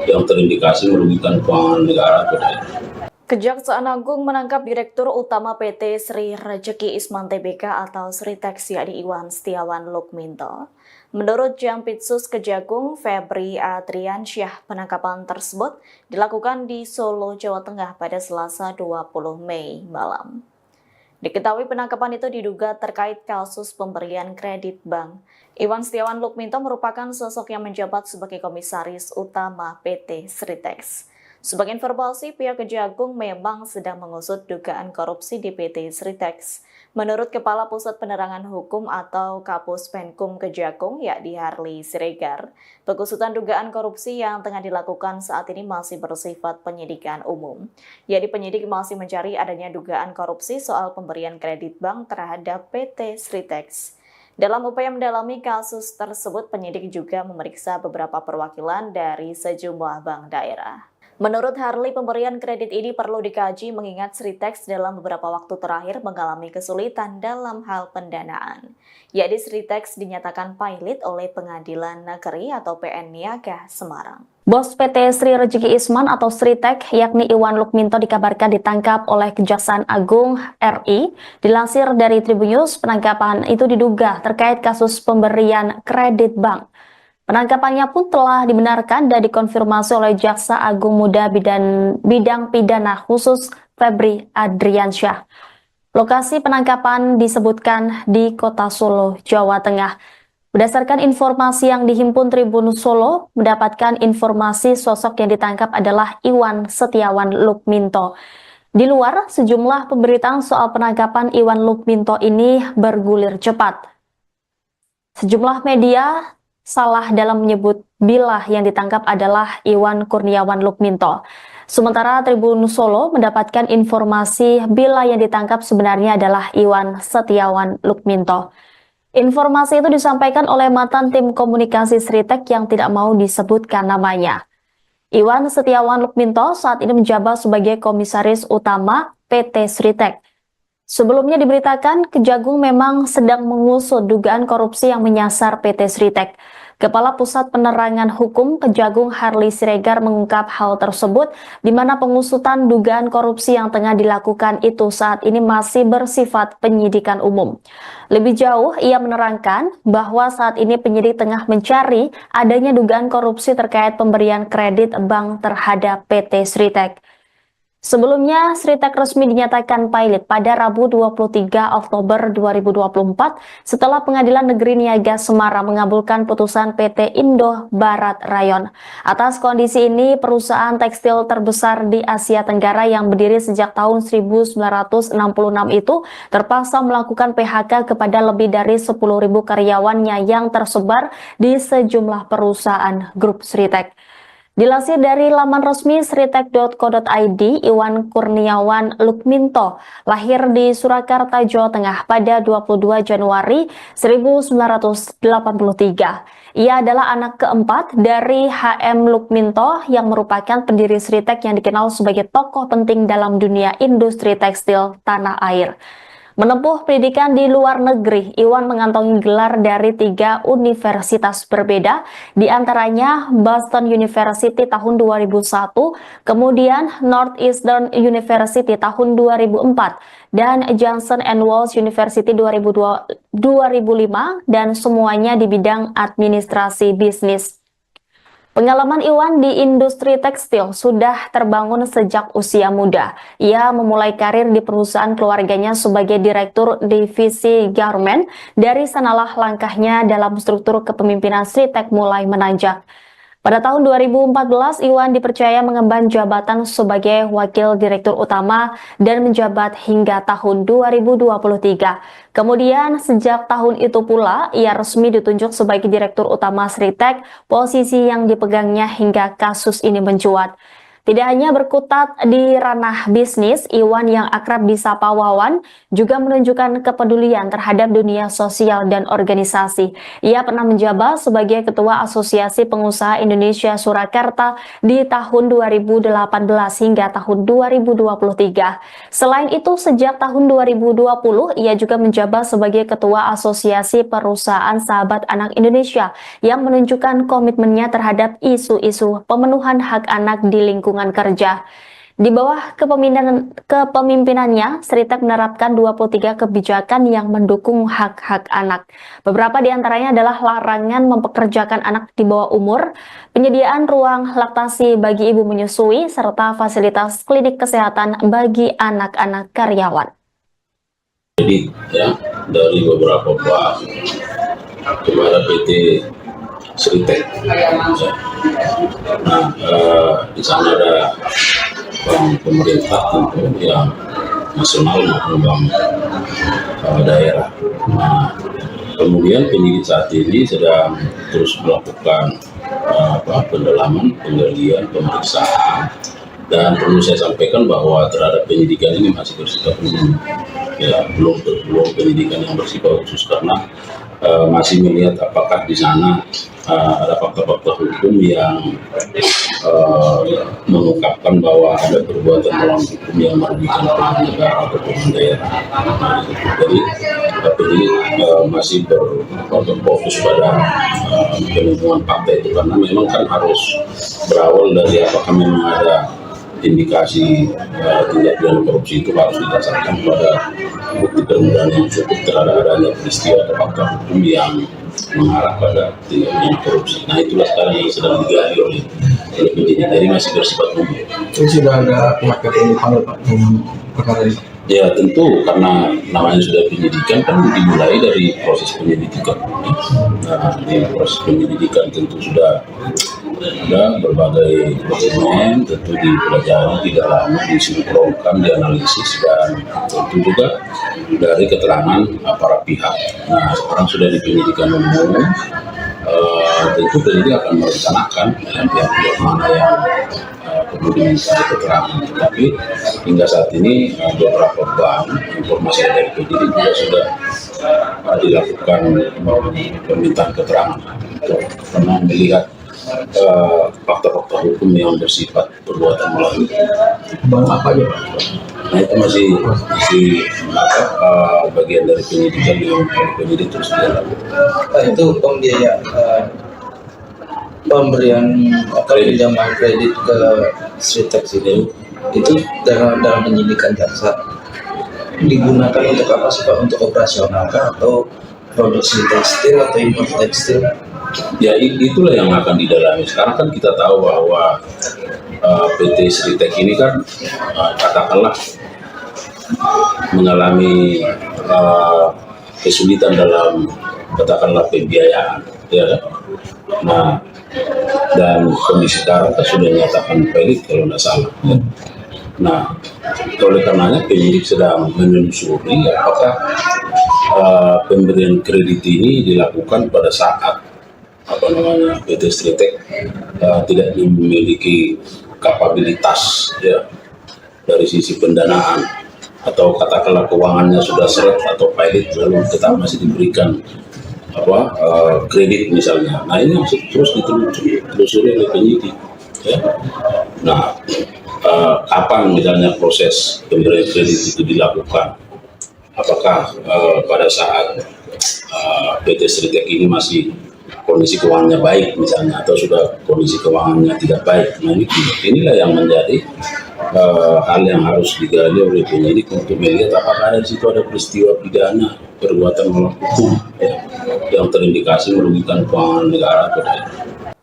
yang terindikasi merugikan keuangan negara atau tidak. Kejaksaan Agung menangkap Direktur Utama PT Sri Rejeki Isman Tbk atau Sritek yakni Iwan Setiawan Lukminto. Menurut Jampitsus Kejagung Febri Adriansyah, penangkapan tersebut dilakukan di Solo, Jawa Tengah pada Selasa 20 Mei malam. Diketahui penangkapan itu diduga terkait kasus pemberian kredit bank. Iwan Setiawan Lukminto merupakan sosok yang menjabat sebagai Komisaris Utama PT Sritek. Sebagai informasi, pihak Kejagung memang sedang mengusut dugaan korupsi di PT Sritek. Menurut Kepala Pusat Penerangan Hukum atau Kapus Penkum Kejagung, yakni Harli Siregar, pengusutan dugaan korupsi yang tengah dilakukan saat ini masih bersifat penyidikan umum. Yakni penyidik masih mencari adanya dugaan korupsi soal pemberian kredit bank terhadap PT Sritek. Dalam upaya mendalami kasus tersebut, penyidik juga memeriksa beberapa perwakilan dari sejumlah bank daerah. Menurut Harli, pemberian kredit ini perlu dikaji mengingat Sritek dalam beberapa waktu terakhir mengalami kesulitan dalam hal pendanaan. Yakni Sritek dinyatakan pilot oleh Pengadilan Negeri atau PN Niaga Semarang. Bos PT Sri Rejeki Isman atau Sritek, yakni Iwan Lukminto, dikabarkan ditangkap oleh Kejaksaan Agung RI. Dilansir dari Tribunnews, penangkapan itu diduga terkait kasus pemberian kredit bank. Penangkapannya pun telah dibenarkan dan dikonfirmasi oleh Jaksa Agung Muda Bidang Pidana Khusus Febri Adriansyah. Lokasi penangkapan disebutkan di Kota Solo, Jawa Tengah. Berdasarkan informasi yang dihimpun Tribun Solo, mendapatkan informasi sosok yang ditangkap adalah Iwan Setiawan Lukminto. Di luar, sejumlah pemberitaan soal penangkapan Iwan Lukminto ini bergulir cepat. Sejumlah media salah dalam menyebut bila yang ditangkap adalah Iwan Kurniawan Lukminto. Sementara Tribun Solo mendapatkan informasi bila yang ditangkap sebenarnya adalah Iwan Setiawan Lukminto. Informasi itu disampaikan oleh mantan tim komunikasi Sritek yang tidak mau disebutkan namanya. Iwan Setiawan Lukminto saat ini menjabat sebagai Komisaris Utama PT Sritek. Sebelumnya diberitakan, Kejagung memang sedang mengusut dugaan korupsi yang menyasar PT Sritek. Kepala Pusat Penerangan Hukum Kejagung Harli Siregar mengungkap hal tersebut, di mana pengusutan dugaan korupsi yang tengah dilakukan itu saat ini masih bersifat penyidikan umum. Lebih jauh, ia menerangkan bahwa saat ini penyidik tengah mencari adanya dugaan korupsi terkait pemberian kredit bank terhadap PT Sritek. Sebelumnya, Sritek resmi dinyatakan pilot pada Rabu 23 Oktober 2024 setelah Pengadilan Negeri Niaga Semarang mengabulkan putusan PT Indo Barat Rayon. Atas kondisi ini, perusahaan tekstil terbesar di Asia Tenggara yang berdiri sejak tahun 1966 itu terpaksa melakukan PHK kepada lebih dari 10.000 karyawannya yang tersebar di sejumlah perusahaan grup Sritek. Dilansir dari laman resmi sritek.co.id, Iwan Kurniawan Lukminto lahir di Surakarta, Jawa Tengah pada 22 Januari 1983. Ia adalah anak keempat dari HM Lukminto yang merupakan pendiri Sritek yang dikenal sebagai tokoh penting dalam dunia industri tekstil tanah air. Menempuh pendidikan di luar negeri, Iwan mengantongi gelar dari 3 universitas berbeda, di antaranya Boston University tahun 2001, kemudian Northeastern University tahun 2004, dan Johnson & Wales University 2005, dan semuanya di bidang administrasi bisnis. Pengalaman Iwan di industri tekstil sudah terbangun sejak usia muda. Ia memulai karir di perusahaan keluarganya sebagai direktur divisi garment. Dari sanalah langkahnya dalam struktur kepemimpinan Sritek mulai menanjak. Pada tahun 2014, Iwan dipercaya mengemban jabatan sebagai Wakil Direktur Utama dan menjabat hingga tahun 2023. Kemudian, sejak tahun itu pula, ia resmi ditunjuk sebagai Direktur Utama Sritek, posisi yang dipegangnya hingga kasus ini mencuat. Tidak hanya berkutat di ranah bisnis, Iwan yang akrab disapa Wawan juga menunjukkan kepedulian terhadap dunia sosial dan organisasi. Ia pernah menjabat sebagai Ketua Asosiasi Pengusaha Indonesia Surakarta di tahun 2018 hingga tahun 2023. Selain itu, sejak tahun 2020, ia juga menjabat sebagai Ketua Asosiasi Perusahaan Sahabat Anak Indonesia yang menunjukkan komitmennya terhadap isu-isu pemenuhan hak anak di lingkungan kerja. Di bawah kepemimpinannya, Sritek menerapkan 23 kebijakan yang mendukung hak-hak anak. Beberapa di antaranya adalah larangan mempekerjakan anak di bawah umur, penyediaan ruang laktasi bagi ibu menyusui, serta fasilitas klinik kesehatan bagi anak-anak karyawan. Jadi ya, dari beberapa bank kepada PT Sritek. Nah, di sana ada bank pemerintah tentu yang nasional maupun bank daerah. Nah, kemudian penyidik saat ini sedang terus melakukan pendalaman, penggalian, pemeriksaan, dan perlu saya sampaikan bahwa terhadap penyidikan ini masih bersifat umum, ya belum penyidikan yang bersifat khusus karena masih melihat apakah di sana ada fakta-fakta hukum yang mengungkapkan bahwa ada perbuatan melawan hukum yang merugikan pihak negara atau pihak daerah. Jadi penyidik masih berfokus pada penemuan fakta itu karena memang kan harus berawal dari apakah memang ada indikasi tindak pidana korupsi itu harus didasarkan pada bukti permulaan yang cukup terhadap adanya peristiwa atau fakta hukum yang mengarah pada tindak pidana korupsi. Nah itulah sekarang yang sedang digali oleh penyidik. Jadi masih bersifat umum. Ini sudah ada pihak yang dipanggil Pak dengan perkara ini? Ya tentu karena namanya sudah penyidikan kan dimulai dari proses penyelidikan. Nah di proses penyelidikan tentu sudah ada berbagai dokumen, tentu dipelajari, didalami, disinkronkan, dianalisis, dan tentu juga dari keterangan para pihak. Nah sekarang sudah di penyidikan umum, tentu penyidik akan merencanakan pihak-pihak mana yang kemudian mencari keterangan. Tetapi hingga saat ini beberapa bank informasi dari penyidik juga sudah dilakukan permintaan keterangan karena melihat fakta-fakta hukum yang bersifat perbuatan melawan hukum. Bank apa aja Pak? Nah itu masih bagian dari penyidikan yang penyidik terus dilakukan. Itu pembiayaan pemberian pinjaman kredit ke Sritek itu dalam penyidikan jaksa digunakan untuk apa sih Pak? Untuk operasional kah atau produksi tekstil atau impor tekstil? Ya itulah yang akan didalami. Sekarang kan kita tahu bahwa PT Sritek ini kan katakanlah mengalami kesulitan dalam katakanlah pembiayaan, ya kan? Nah dan kondisi sekarang kan sudah dinyatakan valid kalau tidak salah. Ya. Nah oleh karenanya penyidik sedang menelusuri apakah pemberian kredit ini dilakukan pada saat PT Sritek tidak memiliki kapabilitas ya dari sisi pendanaan atau katakanlah keuangannya sudah seret atau pilot lalu tetap masih diberikan kredit misalnya. Nah ini masih terus ditelusuri oleh penyidik ya. Nah kapan misalnya proses pemberian kredit itu dilakukan, apakah pada saat PT Sritek ini masih kondisi keuangannya baik misalnya atau sudah kondisi keuangannya tidak baik. Nah inilah yang menjadi hal yang harus digali oleh penyidik untuk melihat apakah di situ ada peristiwa pidana perbuatan melawan hukum ya, yang terindikasi merugikan keuangan negara atau daerah.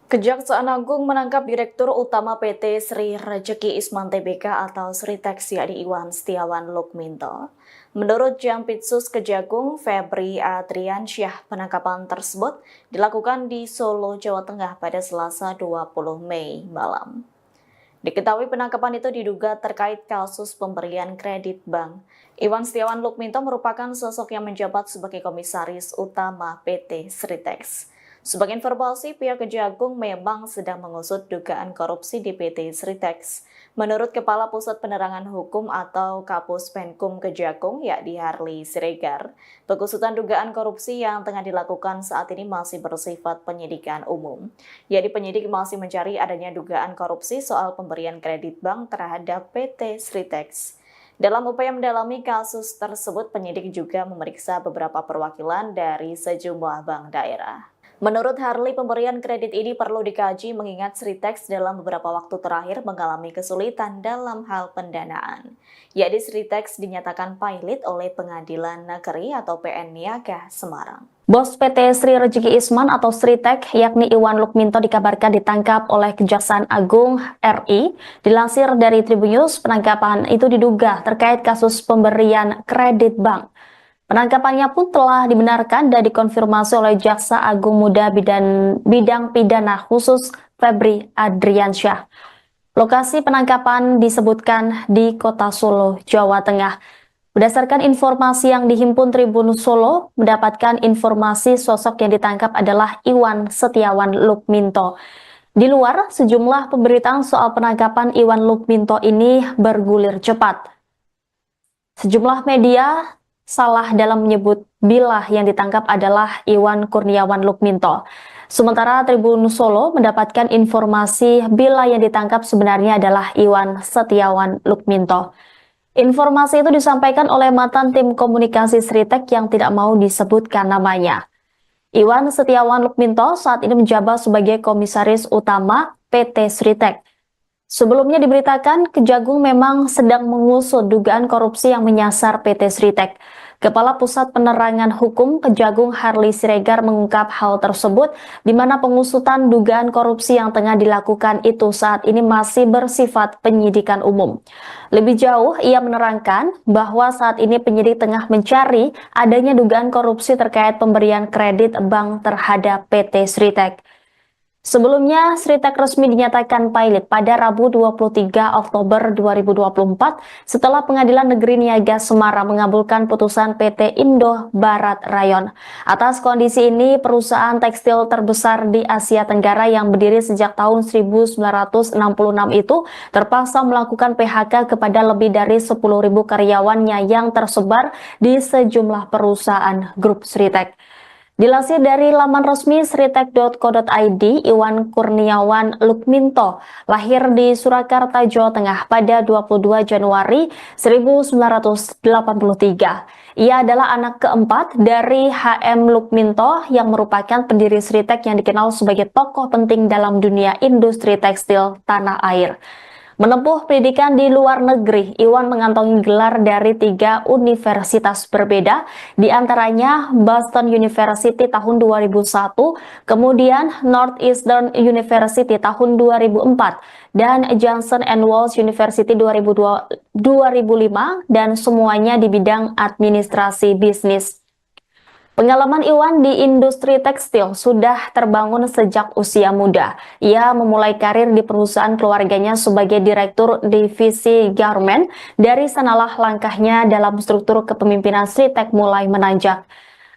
Kejaksaan Agung menangkap Direktur Utama PT Sri Rejeki Isman Tbk atau Sritek yakni Iwan Setiawan Lukminto. Menurut Jampitsus Kejagung Febri Adriansyah, penangkapan tersebut dilakukan di Solo, Jawa Tengah pada Selasa 20 Mei malam. Diketahui penangkapan itu diduga terkait kasus pemberian kredit bank. Iwan Setiawan Lukminto merupakan sosok yang menjabat sebagai komisaris utama PT Sritex. Sebagai informasi, pihak Kejagung memang sedang mengusut dugaan korupsi di PT Sritex. Menurut Kepala Pusat Penerangan Hukum atau Kapus Penkum Kejagung, yakni Harley Siregar, pengusutan dugaan korupsi yang tengah dilakukan saat ini masih bersifat penyidikan umum. Yakni penyidik masih mencari adanya dugaan korupsi soal pemberian kredit bank terhadap PT Sritex. Dalam upaya mendalami kasus tersebut, penyidik juga memeriksa beberapa perwakilan dari sejumlah bank daerah. Menurut Harley, pemberian kredit ini perlu dikaji mengingat Sritex dalam beberapa waktu terakhir mengalami kesulitan dalam hal pendanaan. Yakni Sritex dinyatakan pailit oleh Pengadilan Negeri atau PN Niaga Semarang. Bos PT Sri Rezeki Isman atau Sritek, yakni Iwan Lukminto dikabarkan ditangkap oleh Kejaksaan Agung RI. Dilansir dari Tribunnews, penangkapan itu diduga terkait kasus pemberian kredit bank. Penangkapannya pun telah dibenarkan dan dikonfirmasi oleh Jaksa Agung Muda Bidang Pidana Khusus Febri Adriansyah. Lokasi penangkapan disebutkan di Kota Solo, Jawa Tengah. Berdasarkan informasi yang dihimpun Tribun Solo, mendapatkan informasi sosok yang ditangkap adalah Iwan Setiawan Lukminto. Di luar, sejumlah pemberitaan soal penangkapan Iwan Lukminto ini bergulir cepat. Sejumlah media salah dalam menyebut bila yang ditangkap adalah Iwan Kurniawan Lukminto. Sementara Tribun Solo mendapatkan informasi bila yang ditangkap sebenarnya adalah Iwan Setiawan Lukminto. Informasi itu disampaikan oleh mantan tim komunikasi Sritek yang tidak mau disebutkan namanya. Iwan Setiawan Lukminto saat ini menjabat sebagai komisaris utama PT Sritek. Sebelumnya diberitakan Kejagung memang sedang mengusut dugaan korupsi yang menyasar PT Sritek. Kepala Pusat Penerangan Hukum Kejagung Harley Siregar mengungkap hal tersebut di mana pengusutan dugaan korupsi yang tengah dilakukan itu saat ini masih bersifat penyidikan umum. Lebih jauh, ia menerangkan bahwa saat ini penyidik tengah mencari adanya dugaan korupsi terkait pemberian kredit bank terhadap PT Sritek. Sebelumnya, Sritek resmi dinyatakan pailit pada Rabu 23 Oktober 2024 setelah Pengadilan Negeri Niaga Semarang mengabulkan putusan PT Indo Barat Rayon. Atas kondisi ini, perusahaan tekstil terbesar di Asia Tenggara yang berdiri sejak tahun 1966 itu terpaksa melakukan PHK kepada lebih dari 10.000 karyawannya yang tersebar di sejumlah perusahaan grup Sritek. Dilansir dari laman resmi sritek.co.id, Iwan Kurniawan Lukminto lahir di Surakarta, Jawa Tengah pada 22 Januari 1983. Ia adalah anak keempat dari HM Lukminto yang merupakan pendiri Sritek yang dikenal sebagai tokoh penting dalam dunia industri tekstil tanah air. Menempuh pendidikan di luar negeri, Iwan mengantongi gelar dari 3 universitas berbeda, di antaranya Boston University tahun 2001, kemudian Northeastern University tahun 2004, dan Johnson & Wales University 2005, dan semuanya di bidang administrasi bisnis. Pengalaman Iwan di industri tekstil sudah terbangun sejak usia muda. Ia memulai karir di perusahaan keluarganya sebagai direktur divisi garment. Dari sanalah langkahnya dalam struktur kepemimpinan Sritek mulai menanjak.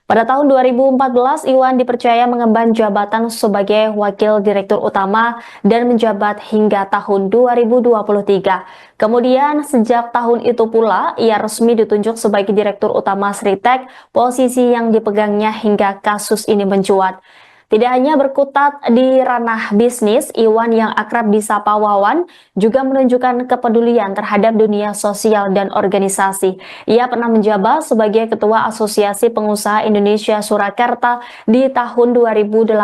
Pada tahun 2014, Iwan dipercaya mengemban jabatan sebagai Wakil Direktur Utama dan menjabat hingga tahun 2023. Kemudian, sejak tahun itu pula, ia resmi ditunjuk sebagai Direktur Utama Sritek, posisi yang dipegangnya hingga kasus ini mencuat. Tidak hanya berkutat di ranah bisnis, Iwan yang akrab disapa Wawan juga menunjukkan kepedulian terhadap dunia sosial dan organisasi. Ia pernah menjabat sebagai Ketua Asosiasi Pengusaha Indonesia Surakarta di tahun 2018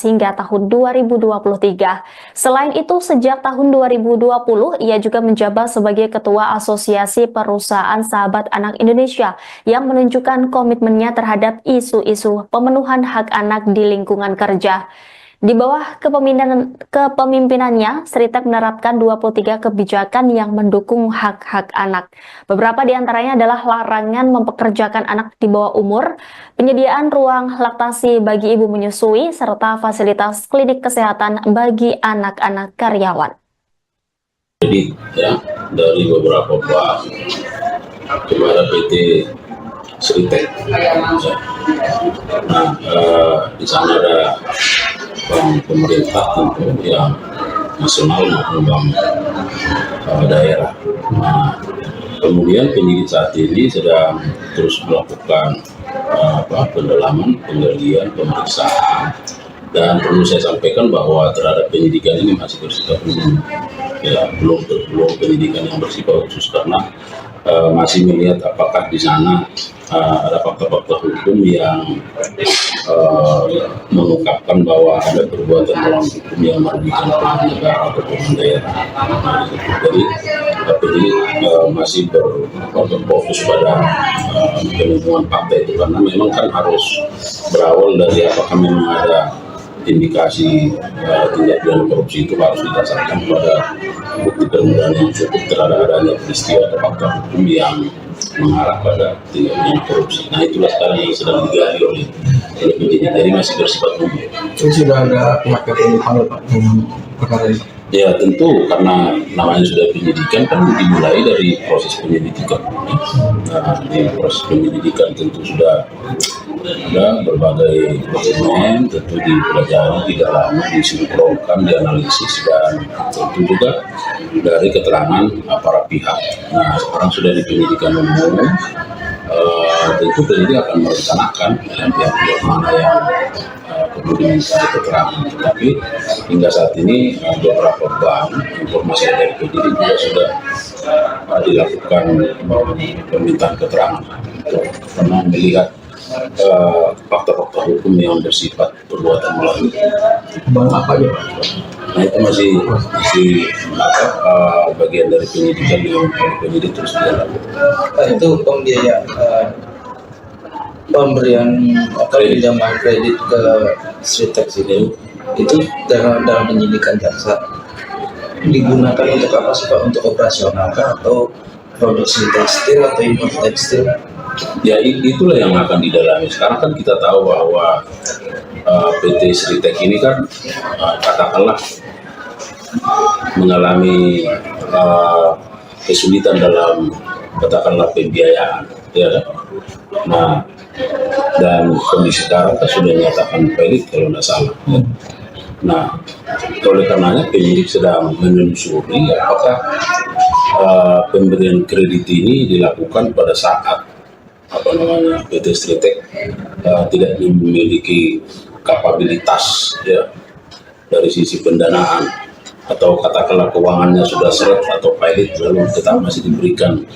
hingga tahun 2023. Selain itu, sejak tahun 2020, ia juga menjabat sebagai Ketua Asosiasi Perusahaan Sahabat Anak Indonesia yang menunjukkan komitmennya terhadap isu-isu pemenuhan hak anak di lingkungan kerja. Di bawah kepemimpinannya, Sritek menerapkan 23 kebijakan yang mendukung hak-hak anak. Beberapa di antaranya adalah larangan mempekerjakan anak di bawah umur, penyediaan ruang laktasi bagi ibu menyusui, serta fasilitas klinik kesehatan bagi anak-anak karyawan. Jadi ya, dari beberapa bank kepada PT Sritek. Nah, di sana ada bank pemerintah tentu yang nasional maupun bank daerah. Nah, kemudian penyidik saat ini sedang terus melakukan pendalaman, penggalian, pemeriksaan, dan perlu saya sampaikan bahwa terhadap penyidikan ini masih bersifat umum, ya belum penyidikan yang bersifat khusus karena masih melihat apakah di sana ada fakta-fakta hukum yang mengungkapkan bahwa ada perbuatan melawan hukum yang merugikan pemerintah negara atau pemerintah daerah. Nah, jadi penyidik masih berfokus pada penemuan fakta itu karena memang kan harus berawal dari apakah memang ada indikasi tindak pidana korupsi itu harus didasarkan pada bukti permulaan yang cukup terhadap adanya peristiwa atau fakta hukum yang mengarah pada tindak pidana korupsi. Nah, itulah sekarang yang sedang digali oleh penyidik. Jadi masih bersifat umum. Itu sudah ada pihak yang dipanggil Pak dengan perkara ini? Ya tentu karena namanya sudah penyidikan kan dimulai dari proses penyelidikan. Nah, di proses penyelidikan tentu sudah ada berbagai dokumen, tentu dipelajari, didalami, disinkronkan, dianalisis, dan tentu juga dari keterangan para pihak. Nah, sekarang sudah di penyidikan umum, tentu penyidik akan merencanakan pihak-pihak mana yang perlu diminta keterangan. Tetapi hingga saat ini beberapa bank informasi dari penyidik juga sudah dilakukan permintaan keterangan karena melihat fakta-fakta hukum yang bersifat perbuatan melawan. Bang apa aja Pak? Nah, itu masih bagian dari penyidikan yang penyidik terus dilakukan. Itu pembiayaan pemberian atau pinjaman kredit ke Sritek ini itu dalam penyidikan jaksa digunakan untuk apa sih Pak? Untuk operasional kah atau produksi tekstil atau impor tekstil? Ya itulah yang akan didalami. Sekarang kan kita tahu bahwa PT Sritek ini kan katakanlah mengalami kesulitan dalam katakanlah pembiayaan, ya kan? Nah, dan kondisi sekarang kan sudah dinyatakan pelit kalau tidak salah. Ya. Nah, oleh karenanya penyidik sedang menelusuri apakah pemberian kredit ini dilakukan pada saat PT Sritek tidak memiliki kapabilitas ya dari sisi pendanaan atau katakanlah keuangannya sudah seret atau pilot lalu tetap masih diberikan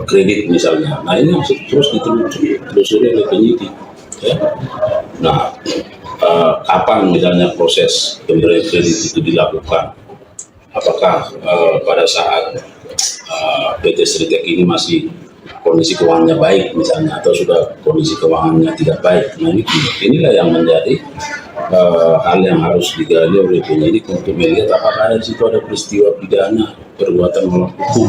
kredit misalnya. Nah, ini masih terus ditelusuri oleh penyidik ya. Nah, kapan misalnya proses pemberian kredit itu dilakukan, apakah pada saat PT Sritek ini masih kondisi keuangannya baik misalnya atau sudah kondisi keuangannya tidak baik. Nah, inilah yang menjadi hal yang harus digali oleh penyidik untuk melihat apakah di situ ada peristiwa pidana perbuatan melawan hukum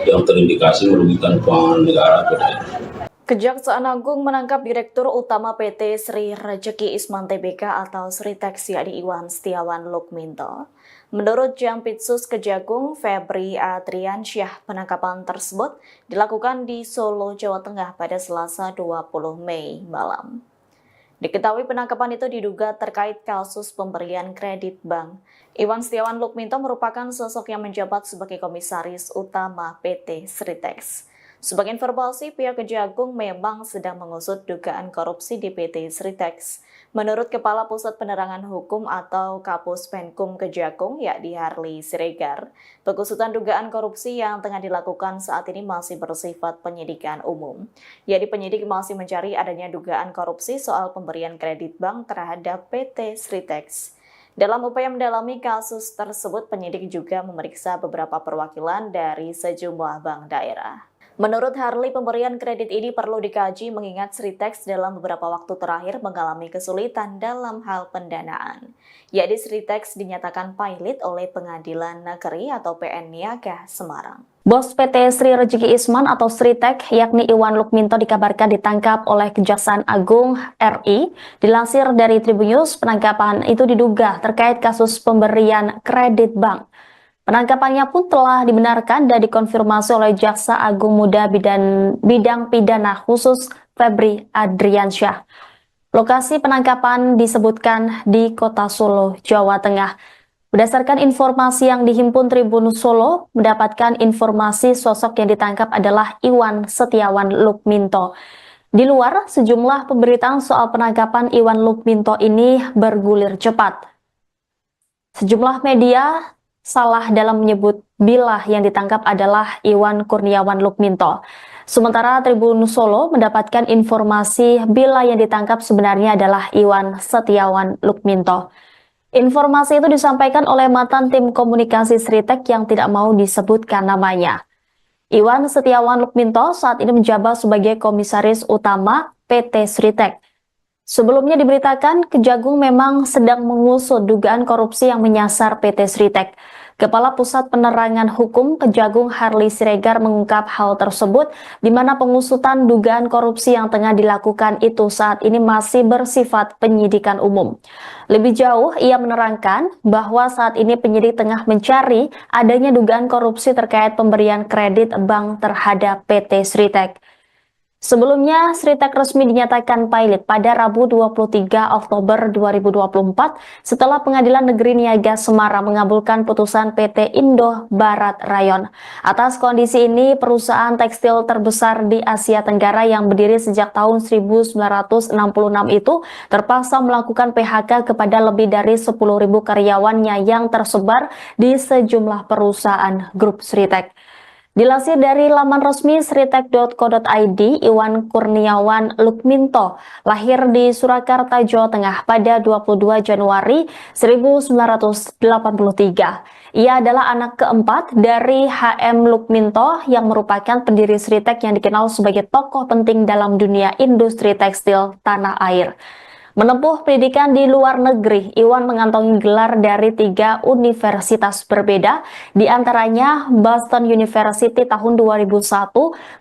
yang terindikasi merugikan keuangan negara atau daerah. Kejaksaan Agung menangkap Direktur Utama PT Sri Rejeki Isman Tbk atau Sritek yakni Iwan Setiawan Lukminto. Menurut Jampitsus Kejagung Febri Adriansyah, penangkapan tersebut dilakukan di Solo, Jawa Tengah pada Selasa 20 Mei malam. Diketahui penangkapan itu diduga terkait kasus pemberian kredit bank. Iwan Setiawan Lukminto merupakan sosok yang menjabat sebagai Komisaris Utama PT Sritek. Sebagai informasi, pihak Kejagung memang sedang mengusut dugaan korupsi di PT Sritek. Menurut Kepala Pusat Penerangan Hukum atau Kapus Penkum Kejagung, yakni Harli Siregar, pengusutan dugaan korupsi yang tengah dilakukan saat ini masih bersifat penyidikan umum. Yakni penyidik masih mencari adanya dugaan korupsi soal pemberian kredit bank terhadap PT Sritek. Dalam upaya mendalami kasus tersebut, penyidik juga memeriksa beberapa perwakilan dari sejumlah bank daerah. Menurut Harley, pemberian kredit ini perlu dikaji mengingat Sritex dalam beberapa waktu terakhir mengalami kesulitan dalam hal pendanaan. Yakni Sritex dinyatakan pilot oleh Pengadilan Negeri atau PN Niaga Semarang. Bos PT Sri Rezeki Isman atau Sritek, yakni Iwan Lukminto dikabarkan ditangkap oleh Kejaksaan Agung RI. Dilansir dari Tribunnews, penangkapan itu diduga terkait kasus pemberian kredit bank. Penangkapannya pun telah dibenarkan dan dikonfirmasi oleh Jaksa Agung Muda Bidang Pidana Khusus Febri Adriansyah. Lokasi penangkapan disebutkan di Kota Solo, Jawa Tengah. Berdasarkan informasi yang dihimpun Tribun Solo, mendapatkan informasi sosok yang ditangkap adalah Iwan Setiawan Lukminto. Di luar, sejumlah pemberitaan soal penangkapan Iwan Lukminto ini bergulir cepat. Sejumlah media salah dalam menyebut bila yang ditangkap adalah Iwan Kurniawan Lukminto. Sementara Tribun Solo mendapatkan informasi bila yang ditangkap sebenarnya adalah Iwan Setiawan Lukminto. Informasi itu disampaikan oleh mantan tim komunikasi Sritek yang tidak mau disebutkan namanya. Iwan Setiawan Lukminto saat ini menjabat sebagai komisaris utama PT Sritek. Sebelumnya diberitakan Kejagung memang sedang mengusut dugaan korupsi yang menyasar PT Sritek. Kepala Pusat Penerangan Hukum Kejagung Harley Siregar mengungkap hal tersebut di mana pengusutan dugaan korupsi yang tengah dilakukan itu saat ini masih bersifat penyidikan umum. Lebih jauh, ia menerangkan bahwa saat ini penyidik tengah mencari adanya dugaan korupsi terkait pemberian kredit bank terhadap PT Sritek. Sebelumnya, Sritek resmi dinyatakan pilot pada Rabu 23 Oktober 2024 setelah Pengadilan Negeri Niaga Semarang mengabulkan putusan PT Indo Barat Rayon. Atas kondisi ini, perusahaan tekstil terbesar di Asia Tenggara yang berdiri sejak tahun 1966 itu terpaksa melakukan PHK kepada lebih dari 10.000 karyawannya yang tersebar di sejumlah perusahaan grup Sritek. Dilansir dari laman resmi sritek.co.id, Iwan Kurniawan Lukminto lahir di Surakarta, Jawa Tengah pada 22 Januari 1983. Ia adalah anak keempat dari HM Lukminto yang merupakan pendiri Sritek yang dikenal sebagai tokoh penting dalam dunia industri tekstil tanah air. Menempuh pendidikan di luar negeri, Iwan mengantongi gelar dari 3 universitas berbeda, di antaranya Boston University tahun 2001,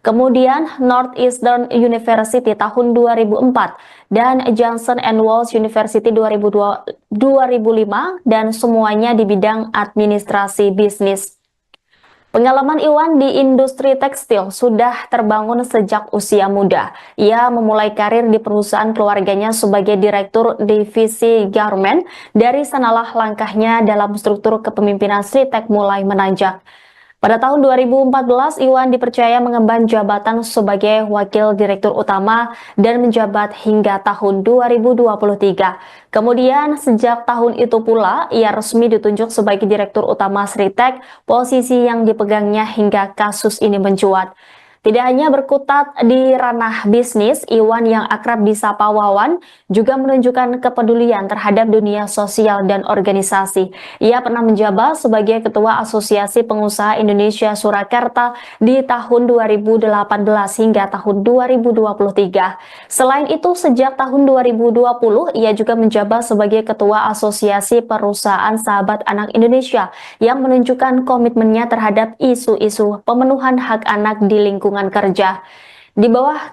kemudian Northeastern University tahun 2004, dan Johnson & Wales University 2005, dan semuanya di bidang administrasi bisnis. Pengalaman Iwan di industri tekstil sudah terbangun sejak usia muda. Ia memulai karir di perusahaan keluarganya sebagai direktur divisi garment. Dari sanalah langkahnya dalam struktur kepemimpinan Sritek mulai menanjak. Pada tahun 2014, Iwan dipercaya mengemban jabatan sebagai Wakil Direktur Utama dan menjabat hingga tahun 2023. Kemudian, sejak tahun itu pula, ia resmi ditunjuk sebagai Direktur Utama Sritek, posisi yang dipegangnya hingga kasus ini mencuat. Tidak hanya berkutat di ranah bisnis, Iwan yang akrab disapa Wawan juga menunjukkan kepedulian terhadap dunia sosial dan organisasi. Ia pernah menjabat sebagai Ketua Asosiasi Pengusaha Indonesia Surakarta di tahun 2018 hingga tahun 2023. Selain itu, sejak tahun 2020, ia juga menjabat sebagai Ketua Asosiasi Perusahaan Sahabat Anak Indonesia yang menunjukkan komitmennya terhadap isu-isu pemenuhan hak anak di lingkungan kerja. Di bawah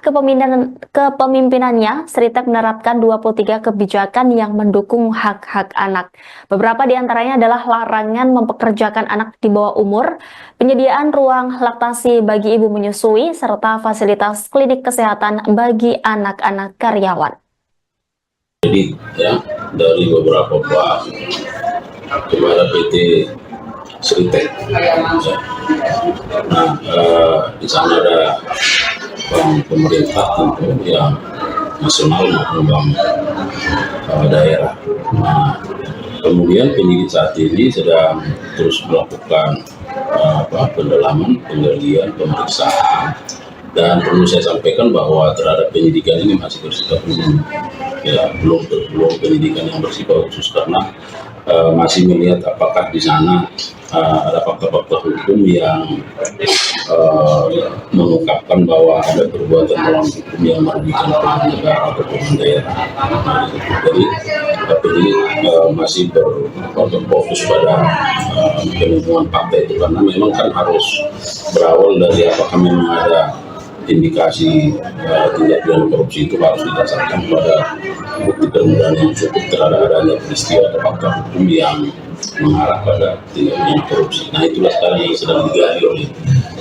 kepemimpinannya, Sritek menerapkan 23 kebijakan yang mendukung hak-hak anak. Beberapa di antaranya adalah larangan mempekerjakan anak di bawah umur, penyediaan ruang laktasi bagi ibu menyusui, serta fasilitas klinik kesehatan bagi anak-anak karyawan. Jadi ya, dari beberapa bank kepada PT Sritek. Nah, di sana ada bank pemerintah tentu yang nasional maupun bank daerah. Nah, kemudian penyidik saat ini sedang terus melakukan pendalaman, penggalian, pemeriksaan Dan perlu saya sampaikan bahwa terhadap penyidikan ini masih bersifat umum, ya belum penyidikan yang bersifat khusus karena masih melihat apakah di sana ada fakta-fakta hukum yang mengungkapkan bahwa ada perbuatan melawan hukum yang merugikan keuangan negara atau keuangan daerah. Jadi masih berfokus pada penemuan fakta itu karena memang kan harus berawal dari apakah memang ada indikasi tindak pidana korupsi itu harus didasarkan pada bukti permulaan yang cukup terhadap adanya peristiwa atau fakta hukum yang mengarah pada tindak pidana korupsi. Nah itulah sekarang yang sedang digali oleh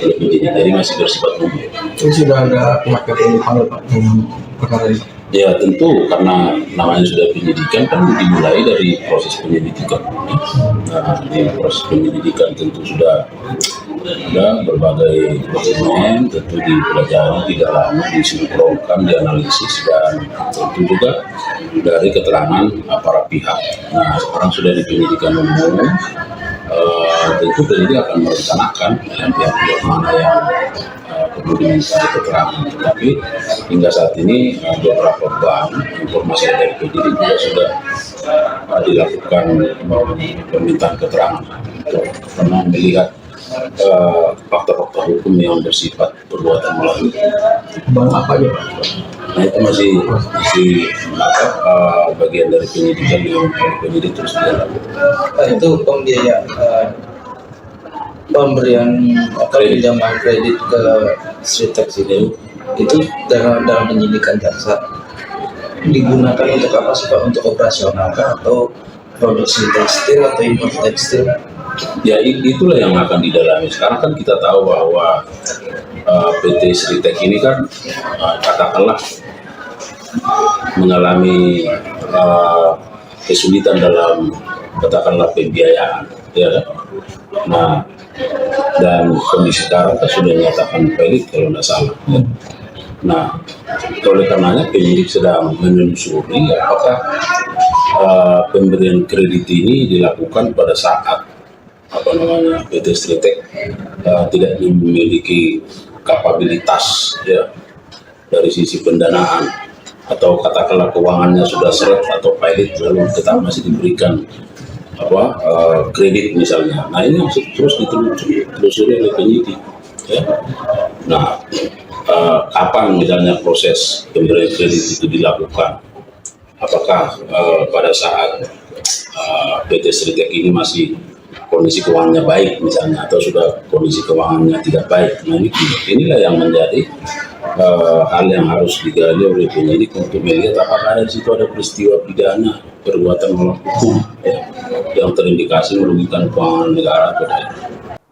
penyidik, jadi masih bersifat umum. Itu sudah ada pihak yang dipanggil Pak dengan perkara ini? Ya tentu karena namanya sudah penyidikan kan dimulai dari proses penyelidikan. Nah di proses penyelidikan tentu sudah ada berbagai dokumen, tentu dipelajari, didalami, disinkronkan, dianalisis dan tentu juga dari keterangan para pihak. Nah sekarang sudah di penyidikan umum, tentu penyidik akan merencanakan pihak-pihak mana yang perlu diminta keterangan. Tetapi hingga saat ini beberapa bank informasi dari penyidik juga sudah dilakukan permintaan keterangan karena melihat fakta-fakta hukum yang bersifat perbuatan melawan. Bang apa aja Pak? Nah itu masih bagian dari penyidikan yang penyidik terus dilakukan. Itu pembiayaan pemberian pinjaman kredit ke Sritex itu dalam penyidikan jaksa digunakan untuk apa sih Pak? Untuk operasional kah atau produksi tekstil atau impor tekstil? Ya itulah yang akan didalami. Sekarang kan kita tahu bahwa PT Sritex ini kan katakanlah mengalami kesulitan dalam katakanlah pembiayaan, ya kan? Nah dan kondisi sekarang kan sudah dinyatakan valid kalau tidak salah. Ya. Nah oleh karenanya penyidik sedang menelusuri apakah pemberian kredit ini dilakukan pada saat PT Sritex tidak memiliki kapabilitas ya dari sisi pendanaan atau katakanlah keuangannya sudah seret atau pilot lalu tetap masih diberikan kredit misalnya. Nah ini terus ditelusuri oleh penyidik ya. Nah kapan misalnya proses pemberian kredit itu dilakukan, apakah pada saat PT Sritex ini masih kondisi keuangannya baik misalnya atau sudah kondisi keuangannya tidak baik. Nah inilah yang menjadi hal yang harus digali oleh penyidik untuk melihat apakah di situ ada peristiwa pidana perbuatan melawan hukum ya, yang terindikasi merugikan keuangan negara atau daerah.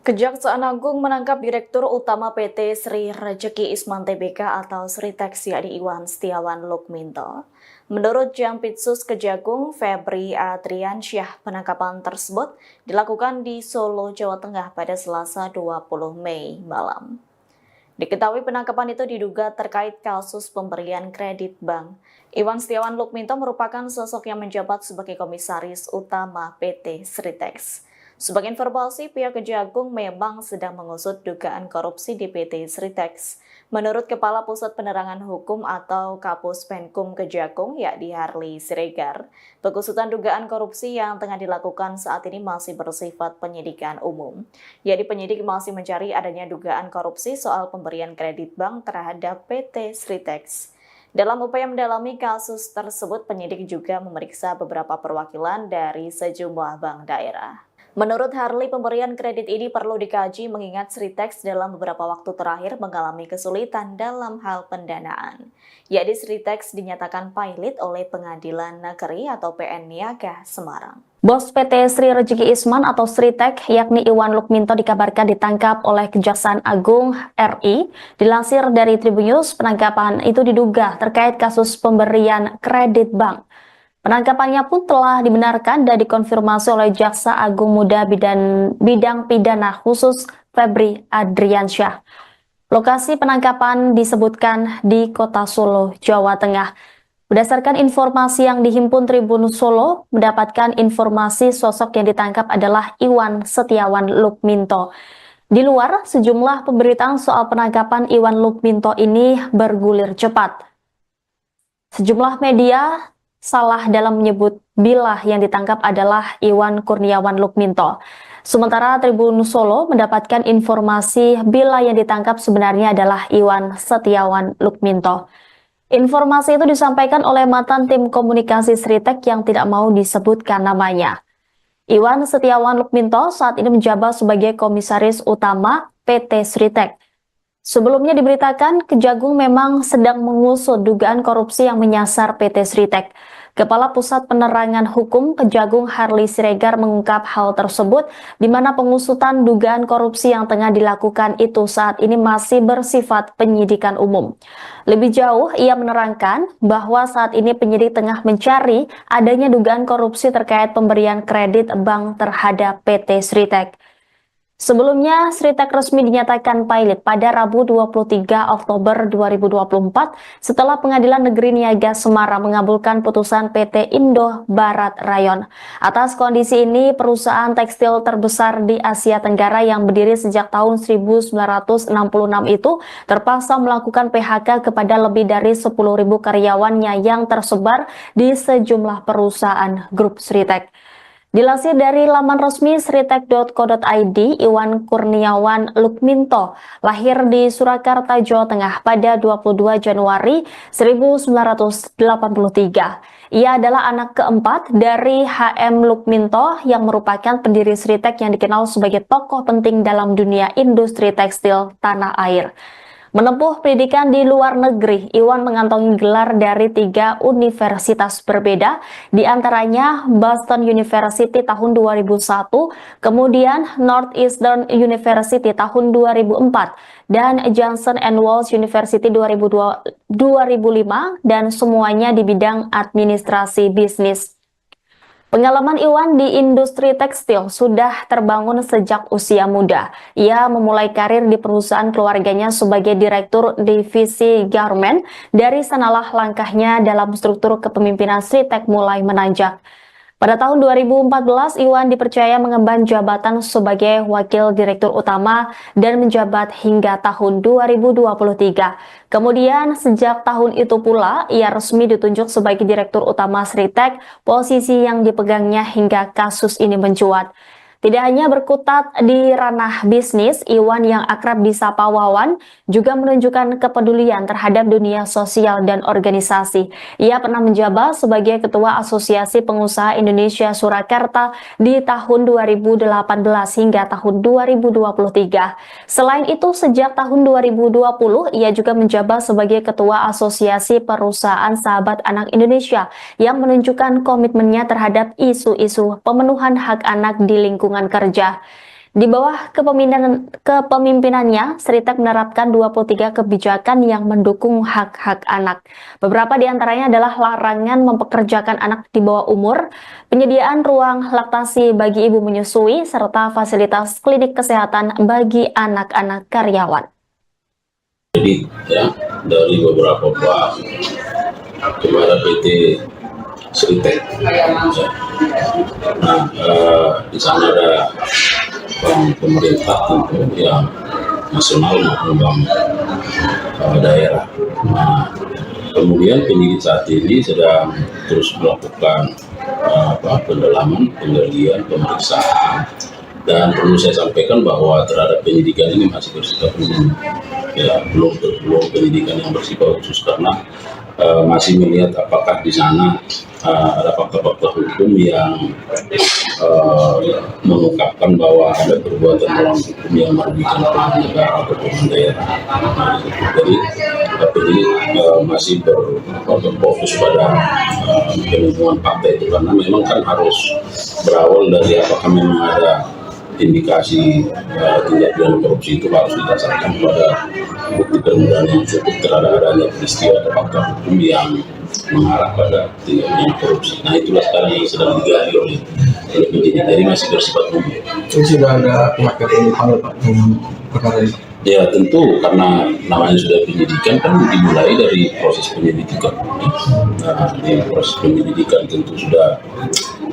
Kejaksaan Agung menangkap Direktur Utama PT Sri Rejeki Isman Tbk atau Sritex yakni Iwan Setiawan Lukminto. Menurut Jampitsus Kejagung Febri Adriansyah, penangkapan tersebut dilakukan di Solo, Jawa Tengah pada Selasa 20 Mei malam. Diketahui penangkapan itu diduga terkait kasus pemberian kredit bank. Iwan Setiawan Lukminto merupakan sosok yang menjabat sebagai Komisaris Utama PT Sritex. Sebagai informasi, pihak Kejagung memang sedang mengusut dugaan korupsi di PT Sritex. Menurut Kepala Pusat Penerangan Hukum atau Kapus Penkum Kejagung, yakni Harli Siregar, pengusutan dugaan korupsi yang tengah dilakukan saat ini masih bersifat penyidikan umum. Yakni penyidik masih mencari adanya dugaan korupsi soal pemberian kredit bank terhadap PT Sritex. Dalam upaya mendalami kasus tersebut, penyidik juga memeriksa beberapa perwakilan dari sejumlah bank daerah. Menurut Harli, pemberian kredit ini perlu dikaji mengingat Sritex dalam beberapa waktu terakhir mengalami kesulitan dalam hal pendanaan. Yakni Sritex dinyatakan pilot oleh Pengadilan Negeri atau PN Niaga Semarang. Bos PT Sri Rejeki Isman atau Sritex yakni Iwan Lukminto dikabarkan ditangkap oleh Kejaksaan Agung RI. Dilansir dari Tribunnews, penangkapan itu diduga terkait kasus pemberian kredit bank. Penangkapannya pun telah dibenarkan dan dikonfirmasi oleh Jaksa Agung Muda Bidang Pidana Khusus Febri Adriansyah. Lokasi penangkapan disebutkan di Kota Solo, Jawa Tengah. Berdasarkan informasi yang dihimpun Tribun Solo, mendapatkan informasi sosok yang ditangkap adalah Iwan Setiawan Lukminto. Di luar, sejumlah pemberitaan soal penangkapan Iwan Lukminto ini bergulir cepat. Sejumlah media salah dalam menyebut bila yang ditangkap adalah Iwan Kurniawan Lukminto. Sementara Tribun Solo mendapatkan informasi bila yang ditangkap sebenarnya adalah Iwan Setiawan Lukminto. Informasi itu disampaikan oleh mantan tim komunikasi Sritek yang tidak mau disebutkan namanya. Iwan Setiawan Lukminto saat ini menjabat sebagai Komisaris Utama PT Sritek. Sebelumnya diberitakan Kejagung memang sedang mengusut dugaan korupsi yang menyasar PT Sritek. Kepala Pusat Penerangan Hukum Kejagung Harley Siregar mengungkap hal tersebut di mana pengusutan dugaan korupsi yang tengah dilakukan itu saat ini masih bersifat penyidikan umum. Lebih jauh, ia menerangkan bahwa saat ini penyidik tengah mencari adanya dugaan korupsi terkait pemberian kredit bank terhadap PT Sritek. Sebelumnya, Sritek resmi dinyatakan pilot pada Rabu 23 Oktober 2024 setelah Pengadilan Negeri Niaga Semarang mengabulkan putusan PT Indo Barat Rayon. Atas kondisi ini, perusahaan tekstil terbesar di Asia Tenggara yang berdiri sejak tahun 1966 itu terpaksa melakukan PHK kepada lebih dari 10.000 karyawannya yang tersebar di sejumlah perusahaan grup Sritek. Dilansir dari laman resmi sritek.co.id, Iwan Kurniawan Lukminto lahir di Surakarta, Jawa Tengah pada 22 Januari 1983. Ia adalah anak keempat dari HM Lukminto yang merupakan pendiri Sritek yang dikenal sebagai tokoh penting dalam dunia industri tekstil tanah air. Menempuh pendidikan di luar negeri, Iwan mengantongi gelar dari 3 universitas berbeda, di antaranya Boston University tahun 2001, kemudian Northeastern University tahun 2004, dan Johnson & Wales University 2005, dan semuanya di bidang administrasi bisnis. Pengalaman Iwan di industri tekstil sudah terbangun sejak usia muda. Ia memulai karir di perusahaan keluarganya sebagai direktur divisi garment. Dari sanalah langkahnya dalam struktur kepemimpinan Sritek mulai menanjak. Pada tahun 2014, Iwan dipercaya mengemban jabatan sebagai Wakil Direktur Utama dan menjabat hingga tahun 2023. Kemudian, sejak tahun itu pula, ia resmi ditunjuk sebagai Direktur Utama Sritek, posisi yang dipegangnya hingga kasus ini mencuat. Tidak hanya berkutat di ranah bisnis, Iwan yang akrab disapa Wawan juga menunjukkan kepedulian terhadap dunia sosial dan organisasi. Ia pernah menjabat sebagai Ketua Asosiasi Pengusaha Indonesia Surakarta di tahun 2018 hingga tahun 2023. Selain itu, sejak tahun 2020, ia juga menjabat sebagai Ketua Asosiasi Perusahaan Sahabat Anak Indonesia yang menunjukkan komitmennya terhadap isu-isu pemenuhan hak anak di lingkungan kerja. Di bawah kepemimpinannya, Sritek menerapkan 23 kebijakan yang mendukung hak-hak anak. Beberapa di antaranya adalah larangan mempekerjakan anak di bawah umur, penyediaan ruang laktasi bagi ibu menyusui, serta fasilitas klinik kesehatan bagi anak-anak karyawan. Jadi ya, dari beberapa bank kepada PT Sritek. Nah, di sana ada bank pemerintah tentu yang nasional maupun bank daerah. Nah, kemudian penyidik saat ini sedang terus melakukan pendalaman, penggalian, pemeriksaan, dan perlu saya sampaikan bahwa terhadap penyidikan ini masih bersifat umum, ya, belum penyidikan yang bersifat khusus karena masih melihat apakah di sana ada fakta-fakta hukum yang mengungkapkan bahwa ada perbuatan melawan hukum yang merugikan pemerintah negara atau pemerintah daerah. Jadi ini masih berfokus pada penemuan fakta itu karena memang kan harus berawal dari apakah memang ada indikasi tindak pidana korupsi itu harus didasarkan pada bukti permulaan yang cukup terhadap adanya peristiwa atau fakta hukum yang mengarah pada tindak pidana korupsi. Nah, itulah sekarang yang sedang digali oleh penyidik, jadi masih bersifat umum. Itu sudah ada pihak yang dipanggil Pak dalam perkara ini. Ya tentu karena namanya sudah penyidikan kan dimulai dari proses penyelidikan. Nah di proses penyelidikan tentu sudah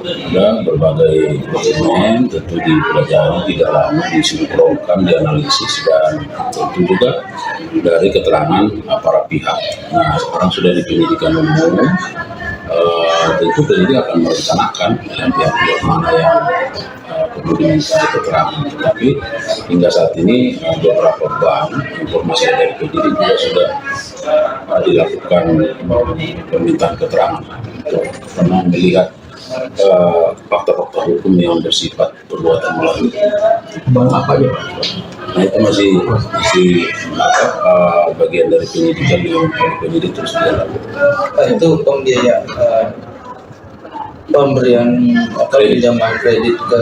ada berbagai dokumen, tentu dipelajari, didalami, disinkronkan, dianalisis dan tentu juga dari keterangan para pihak. Nah sekarang sudah di penyidikan umum, tentu penyidik akan merencanakan pihak-pihak mana yang perlu diminta keterangan. Tetapi hingga saat ini beberapa bank informasi dari penyidik juga sudah dilakukan permintaan keterangan karena melihat fakta-fakta hukum yang bersifat perbuatan melawan. Bang apa aja Pak? Nah itu masih bagian dari penyidikan yang penyidik terus dilakukan. Itu pembiayaan pemberian atau pinjaman kredit ke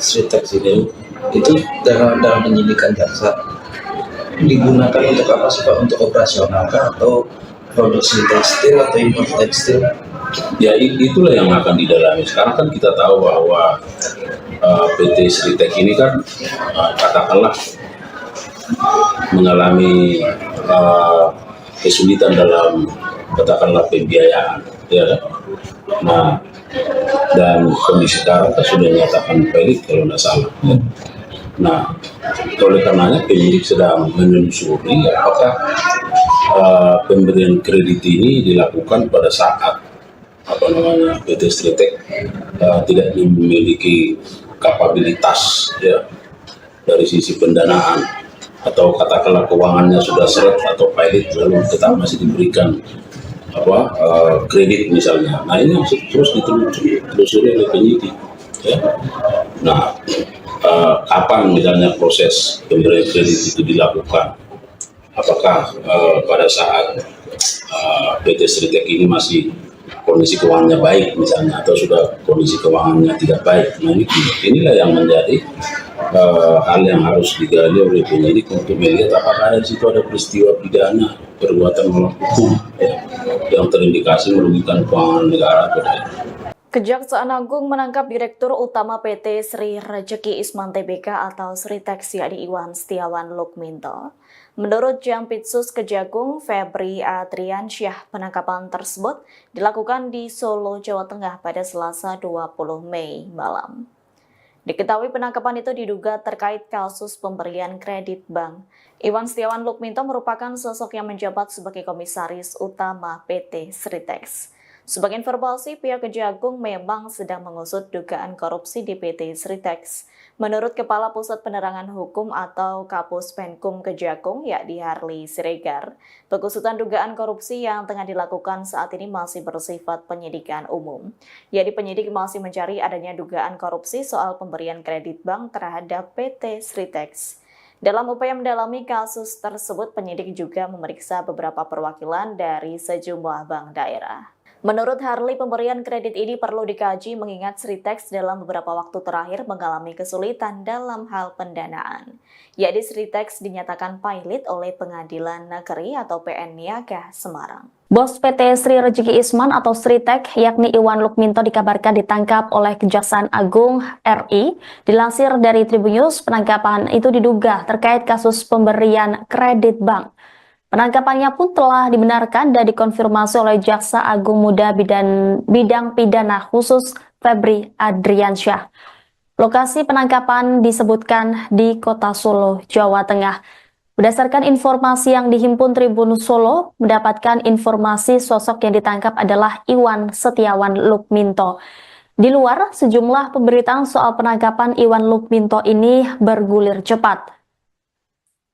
Sritex itu dalam penyidikan jaksa digunakan untuk apa sih Pak? Untuk operasional kah atau produksi tekstil atau impor tekstil? Ya itulah yang akan didalami. Sekarang kan kita tahu bahwa PT Sritex ini kan katakanlah mengalami kesulitan dalam katakanlah pembiayaan, ya kan? Nah dan kondisi sekarang kan sudah dinyatakan valid kalau tidak salah. Ya. Nah oleh karenanya penyidik sedang menelusuri apakah pemberian kredit ini dilakukan pada saat PT Sritex tidak memiliki kapabilitas ya dari sisi pendanaan atau katakanlah keuangannya sudah seret atau pilot lalu tetap masih diberikan kredit misalnya. Nah ini terus ditelusuri oleh penyidik ya. Nah kapan misalnya proses pemberian kredit itu dilakukan, apakah pada saat PT Sritex ini masih kondisi keuangannya baik misalnya atau sudah kondisi keuangannya tidak baik. Nah inilah yang menjadi hal yang harus digali oleh penyidik untuk melihat apakah di situ ada peristiwa pidana perbuatan melawan hukum ya, yang terindikasi merugikan keuangan negara. Kejaksaan Agung menangkap Direktur Utama PT Sri Rejeki Isman Tbk atau Sritex yakni Iwan Setiawan Lukminto. Menurut Jampitsus Kejagung Febri Adriansyah, penangkapan tersebut dilakukan di Solo, Jawa Tengah pada Selasa 20 Mei malam. Diketahui penangkapan itu diduga terkait kasus pemberian kredit bank. Iwan Setiawan Lukminto merupakan sosok yang menjabat sebagai Komisaris Utama PT Sritex. Sebagai informasi, pihak Kejagung memang sedang mengusut dugaan korupsi di PT Sritex. Menurut Kepala Pusat Penerangan Hukum atau Kapus Penkum Kejagung, yakni Harli Siregar, pengusutan dugaan korupsi yang tengah dilakukan saat ini masih bersifat penyidikan umum. Jadi penyidik masih mencari adanya dugaan korupsi soal pemberian kredit bank terhadap PT Sritex. Dalam upaya mendalami kasus tersebut, penyidik juga memeriksa beberapa perwakilan dari sejumlah bank daerah. Menurut Harli, pemberian kredit ini perlu dikaji mengingat Sritex dalam beberapa waktu terakhir mengalami kesulitan dalam hal pendanaan. Yakni Sritex dinyatakan pilot oleh Pengadilan Negeri atau PN Niaga Semarang. Bos PT Sri Rejeki Isman atau Sritex yakni Iwan Lukminto dikabarkan ditangkap oleh Kejaksaan Agung RI. Dilansir dari Tribunnews, penangkapan itu diduga terkait kasus pemberian kredit bank. Penangkapannya pun telah dibenarkan dan dikonfirmasi oleh Jaksa Agung Muda Bidang Pidana Khusus Febri Adriansyah. Lokasi penangkapan disebutkan di Kota Solo, Jawa Tengah. Berdasarkan informasi yang dihimpun Tribun Solo, mendapatkan informasi sosok yang ditangkap adalah Iwan Setiawan Lukminto. Di luar, sejumlah pemberitaan soal penangkapan Iwan Lukminto ini bergulir cepat.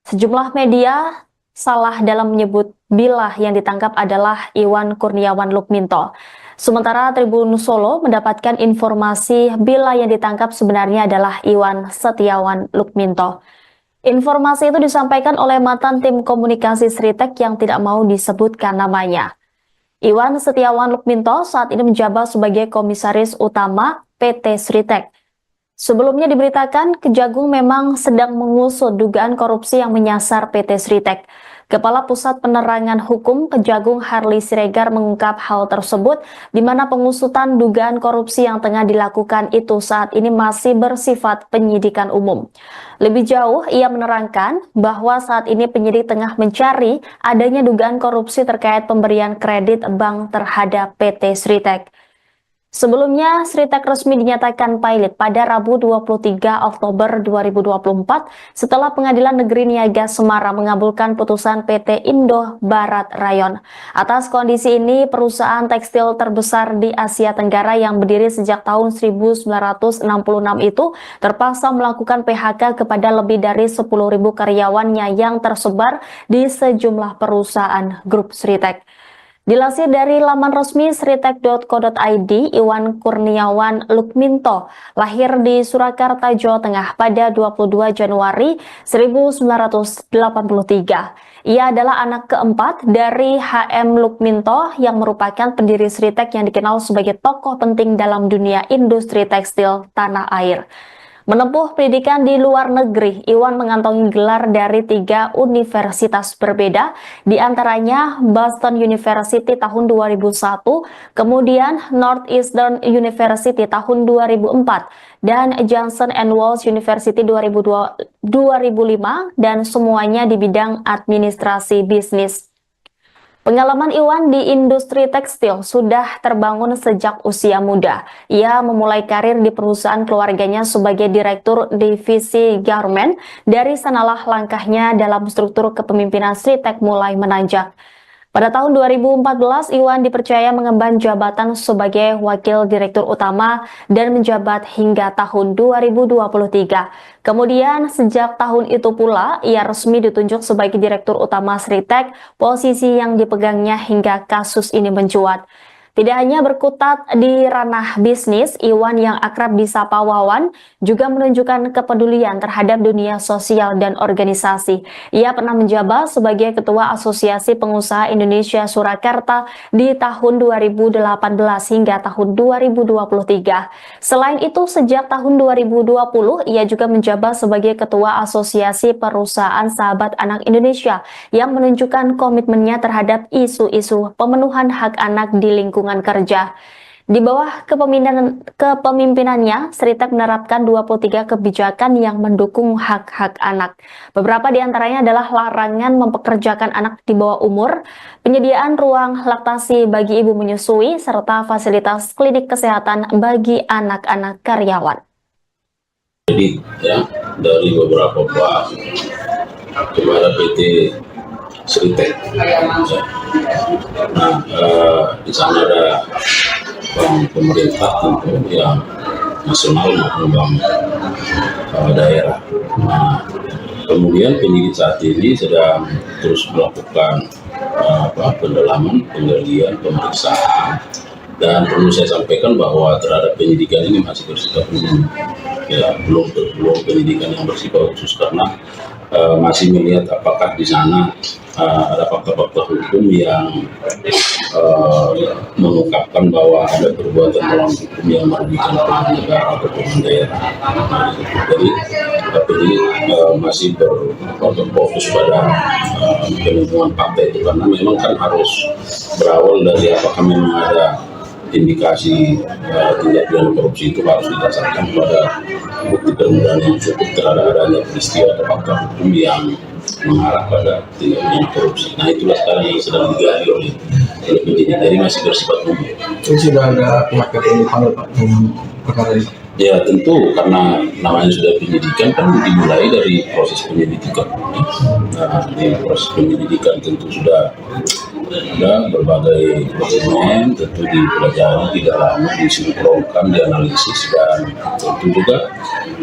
Sejumlah media salah dalam menyebut bila yang ditangkap adalah Iwan Kurniawan Lukminto. Sementara Tribun Solo mendapatkan informasi bila yang ditangkap sebenarnya adalah Iwan Setiawan Lukminto. Informasi itu disampaikan oleh mantan tim komunikasi Sritex yang tidak mau disebutkan namanya. Iwan Setiawan Lukminto saat ini menjabat sebagai Komisaris Utama PT Sritex. Sebelumnya diberitakan Kejagung memang sedang mengusut dugaan korupsi yang menyasar PT Sritex. Kepala Pusat Penerangan Hukum Kejagung Harley Siregar mengungkap hal tersebut, di mana pengusutan dugaan korupsi yang tengah dilakukan itu saat ini masih bersifat penyidikan umum. Lebih jauh, ia menerangkan bahwa saat ini penyidik tengah mencari adanya dugaan korupsi terkait pemberian kredit bank terhadap PT Sritek. Sebelumnya, Sritek resmi dinyatakan pilot pada Rabu 23 Oktober 2024 setelah Pengadilan Negeri Niaga Semarang mengabulkan putusan PT Indo Barat Rayon. Atas kondisi ini, perusahaan tekstil terbesar di Asia Tenggara yang berdiri sejak tahun 1966 itu terpaksa melakukan PHK kepada lebih dari 10.000 karyawannya yang tersebar di sejumlah perusahaan grup Sritek. Dilansir dari laman resmi sritek.co.id, Iwan Kurniawan Lukminto lahir di Surakarta, Jawa Tengah pada 22 Januari 1983. Ia adalah anak keempat dari HM Lukminto yang merupakan pendiri Sritek yang dikenal sebagai tokoh penting dalam dunia industri tekstil tanah air. Menempuh pendidikan di luar negeri, Iwan mengantongi gelar dari 3 universitas berbeda, di antaranya Boston University tahun 2001, kemudian Northeastern University tahun 2004, dan Johnson & Wales University 2005, dan semuanya di bidang administrasi bisnis. Pengalaman Iwan di industri tekstil sudah terbangun sejak usia muda. Ia memulai karir di perusahaan keluarganya sebagai direktur divisi garment. Dari sanalah langkahnya dalam struktur kepemimpinan Sritek mulai menanjak. Pada tahun 2014, Iwan dipercaya mengemban jabatan sebagai Wakil Direktur Utama dan menjabat hingga tahun 2023. Kemudian, sejak tahun itu pula, ia resmi ditunjuk sebagai Direktur Utama Sritek, posisi yang dipegangnya hingga kasus ini mencuat. Tidak hanya berkutat di ranah bisnis, Iwan yang akrab disapa Wawan juga menunjukkan kepedulian terhadap dunia sosial dan organisasi. Ia pernah menjabat sebagai Ketua Asosiasi Pengusaha Indonesia Surakarta di tahun 2018 hingga tahun 2023. Selain itu, sejak tahun 2020, ia juga menjabat sebagai Ketua Asosiasi Perusahaan Sahabat Anak Indonesia yang menunjukkan komitmennya terhadap isu-isu pemenuhan hak anak di lingkungan kerja. Di bawah kepemimpinannya, Sritek menerapkan 23 kebijakan yang mendukung hak-hak anak. Beberapa di antaranya adalah larangan mempekerjakan anak di bawah umur, penyediaan ruang laktasi bagi ibu menyusui, serta fasilitas klinik kesehatan bagi anak-anak karyawan. Jadi ya, dari beberapa bank kepada PT Sritek. Nah, di sana ada bank pemerintah tentu yang nasional maupun bank daerah. Nah, kemudian penyidik saat ini sedang terus melakukan pendalaman, penggalian, pemeriksaan, dan perlu saya sampaikan bahwa terhadap penyidikan ini masih bersifat umum, ya belum penyidikan yang bersifat khusus karena masih melihat apakah di sana ada fakta-fakta hukum yang mengungkapkan bahwa ada perbuatan melawan hukum yang merugikan pemerintah negara atau pemerintah daerah. Jadi penyidik masih berfokus pada penemuan fakta itu karena memang kan harus berawal dari apakah memang ada indikasi tindak pidana korupsi itu harus didasarkan pada bukti permulaan yang cukup terhadap adanya peristiwa atau fakta hukum yang mengarah pada tindak pidana korupsi. Nah, itulah sekarang yang sedang digali oleh penyidik, jadi masih bersifat umum. Itu sudah ada pihak yang dipanggil Pak dalam perkara ini? Ya tentu, karena namanya sudah penyidikan kan dimulai dari proses penyelidikan. Nah, di proses penyelidikan tentu sudah ada berbagai dokumen, tentu dipelajari, didalami, disinkronkan, dianalisis, dan tentu juga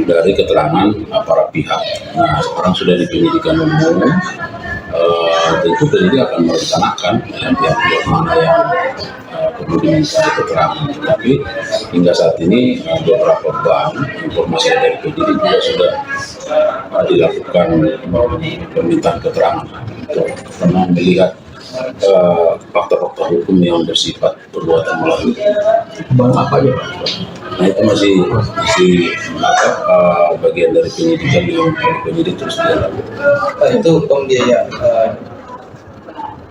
dari keterangan para pihak. Nah, sekarang sudah di penyidikan umum, tentu penyidik akan merencanakan pihak-pihak mana yang kemudian mencari keterangan. Tapi hingga saat ini beberapa bank informasi dari penyidik juga sudah dilakukan permintaan keterangan karena melihat fakta-fakta hukum yang bersifat perbuatan melawan. Bank apa aja Pak? Nah, itu masih bagian dari penyidikan yang penyidik terus dilakukan. Itu pembiayaan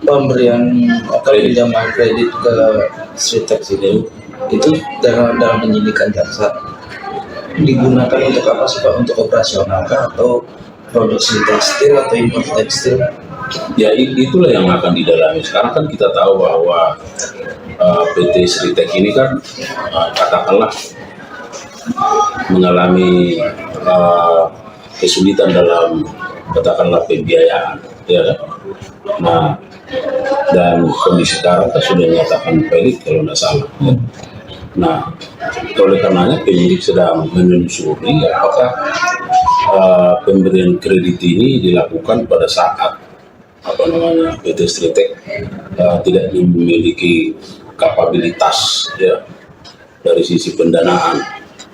pemberian atau pinjaman kredit ke Sritex itu dalam penyidikan jaksa digunakan untuk apa sih Pak? Untuk operasional kah atau produksi tekstil atau impor tekstil? Ya itulah yang akan didalami. Sekarang kan kita tahu bahwa PT Sritex ini kan katakanlah mengalami kesulitan dalam katakanlah pembiayaan, ya kan? Nah, dan kondisi sekarang kan sudah dinyatakan valid kalau tidak salah. Ya. Nah, oleh karenanya penyidik sedang menelusuri apakah pemberian kredit ini dilakukan pada saat PT Sritex tidak memiliki kapabilitas ya dari sisi pendanaan,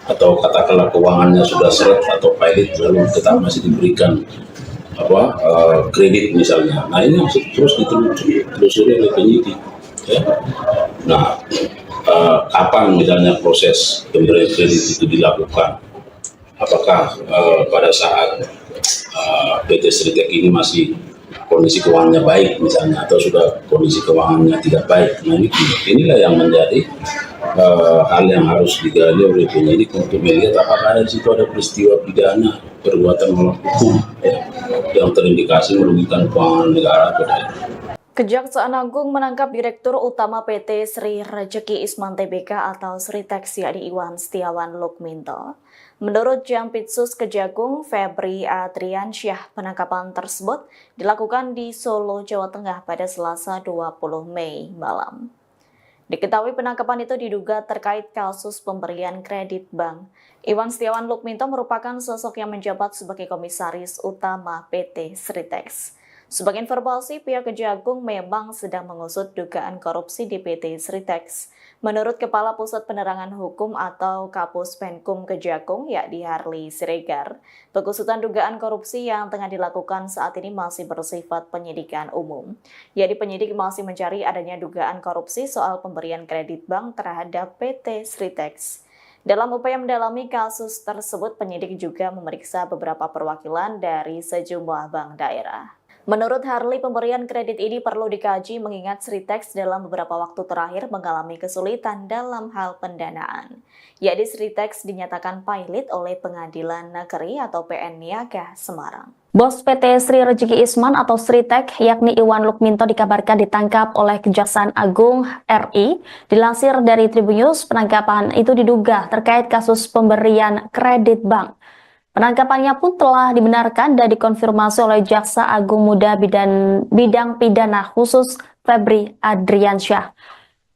atau katakanlah keuangannya sudah seret atau pilot lalu tetap masih diberikan kredit misalnya. Nah, ini terus ditelusuri oleh penyidik ya. Nah, kapan misalnya proses pemberian kredit itu dilakukan, apakah pada saat PT Sritex ini masih kondisi keuangannya baik misalnya, atau sudah kondisi keuangannya tidak baik. Nah, inilah yang menjadi hal yang harus digali oleh penyidik untuk melihat apakah ada di situ ada peristiwa pidana perbuatan melawan hukum ya, yang terindikasi merugikan keuangan negara atau tidak. Kejaksaan Agung menangkap Direktur Utama PT Sri Rejeki Isman Tbk atau Sritex yakni Iwan Setiawan Lukminto. Menurut Jampitsus Kejagung Febri Adriansyah, penangkapan tersebut dilakukan di Solo, Jawa Tengah pada Selasa 20 Mei malam. Diketahui penangkapan itu diduga terkait kasus pemberian kredit bank. Iwan Setiawan Lukminto merupakan sosok yang menjabat sebagai Komisaris Utama PT Sritex. Sebagai informasi, pihak Kejagung memang sedang mengusut dugaan korupsi di PT Sritex. Menurut Kepala Pusat Penerangan Hukum atau Kapus Penkum Kejagung, yakni Harli Siregar, pengusutan dugaan korupsi yang tengah dilakukan saat ini masih bersifat penyidikan umum. Yakni penyidik masih mencari adanya dugaan korupsi soal pemberian kredit bank terhadap PT Sritex. Dalam upaya mendalami kasus tersebut, penyidik juga memeriksa beberapa perwakilan dari sejumlah bank daerah. Menurut Harli, pemberian kredit ini perlu dikaji mengingat Sritex dalam beberapa waktu terakhir mengalami kesulitan dalam hal pendanaan. Yakni Sritex dinyatakan pilot oleh Pengadilan Negeri atau PN Niaga Semarang. Bos PT Sri Rejeki Isman atau Sritex yakni Iwan Lukminto dikabarkan ditangkap oleh Kejaksaan Agung RI. Dilansir dari Tribunnews, penangkapan itu diduga terkait kasus pemberian kredit bank. Penangkapannya pun telah dibenarkan dan dikonfirmasi oleh Jaksa Agung Muda Bidang Pidana Khusus Febri Adriansyah.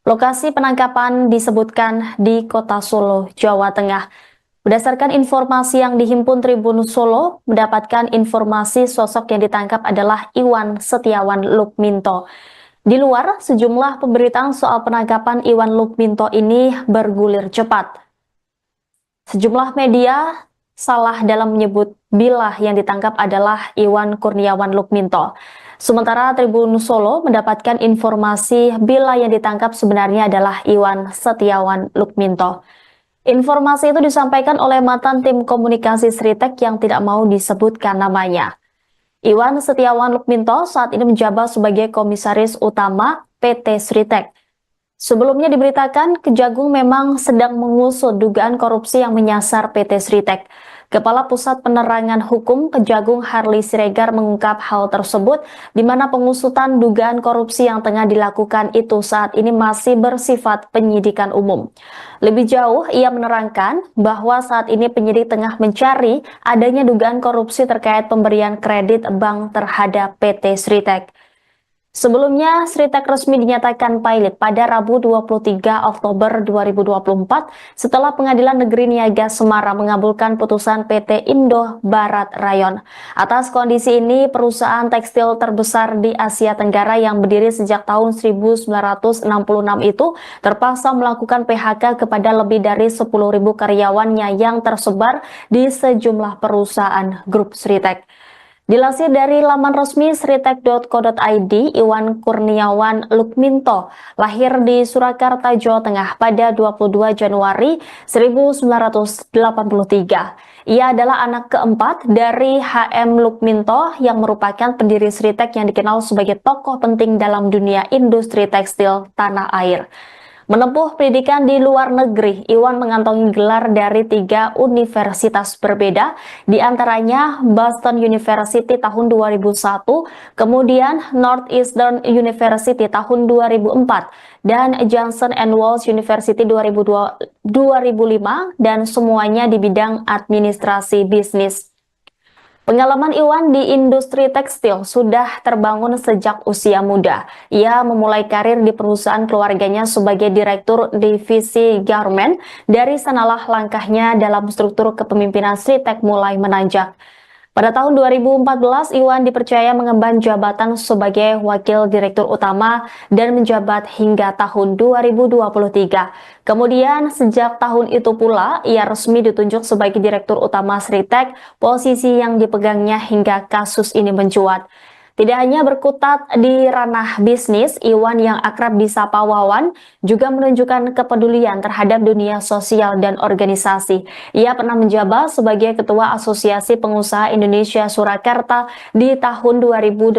Lokasi penangkapan disebutkan di Kota Solo, Jawa Tengah. Berdasarkan informasi yang dihimpun Tribun Solo, mendapatkan informasi sosok yang ditangkap adalah Iwan Setiawan Lukminto. Di luar, sejumlah pemberitaan soal penangkapan Iwan Lukminto ini bergulir cepat. Sejumlah media salah dalam menyebut bila yang ditangkap adalah Iwan Kurniawan Lukminto. Sementara Tribun Solo mendapatkan informasi bila yang ditangkap sebenarnya adalah Iwan Setiawan Lukminto. Informasi itu disampaikan oleh mantan tim komunikasi Sritex yang tidak mau disebutkan namanya. Iwan Setiawan Lukminto saat ini menjabat sebagai Komisaris Utama PT Sritex. Sebelumnya diberitakan Kejagung memang sedang mengusut dugaan korupsi yang menyasar PT Sritex. Kepala Pusat Penerangan Hukum Kejagung Harli Siregar mengungkap hal tersebut di mana pengusutan dugaan korupsi yang tengah dilakukan itu saat ini masih bersifat penyidikan umum. Lebih jauh, ia menerangkan bahwa saat ini penyidik tengah mencari adanya dugaan korupsi terkait pemberian kredit bank terhadap PT Sritex. Sebelumnya, Sritex resmi dinyatakan pilot pada Rabu 23 Oktober 2024 setelah Pengadilan Negeri Niaga Semarang mengabulkan putusan PT Indo Barat Rayon. Atas kondisi ini, perusahaan tekstil terbesar di Asia Tenggara yang berdiri sejak tahun 1966 itu terpaksa melakukan PHK kepada lebih dari 10.000 karyawannya yang tersebar di sejumlah perusahaan grup Sritex. Dilansir dari laman resmi sritek.co.id, Iwan Kurniawan Lukminto lahir di Surakarta, Jawa Tengah pada 22 Januari 1983. Ia adalah anak keempat dari HM Lukminto yang merupakan pendiri Sritek yang dikenal sebagai tokoh penting dalam dunia industri tekstil tanah air. Menempuh pendidikan di luar negeri, Iwan mengantongi gelar dari 3 universitas berbeda, di antaranya Boston University tahun 2001, kemudian Northeastern University tahun 2004, dan Johnson & Wales University 2005, dan semuanya di bidang administrasi bisnis. Pengalaman Iwan di industri tekstil sudah terbangun sejak usia muda. Ia memulai karir di perusahaan keluarganya sebagai direktur divisi garment. Dari sanalah langkahnya dalam struktur kepemimpinan Sritek mulai menanjak. Pada tahun 2014, Iwan dipercaya mengemban jabatan sebagai Wakil Direktur Utama dan menjabat hingga tahun 2023. Kemudian, sejak tahun itu pula, ia resmi ditunjuk sebagai Direktur Utama Sritek, posisi yang dipegangnya hingga kasus ini mencuat. Tidak hanya berkutat di ranah bisnis, Iwan yang akrab disapa Wawan juga menunjukkan kepedulian terhadap dunia sosial dan organisasi. Ia pernah menjabat sebagai Ketua Asosiasi Pengusaha Indonesia Surakarta di tahun 2018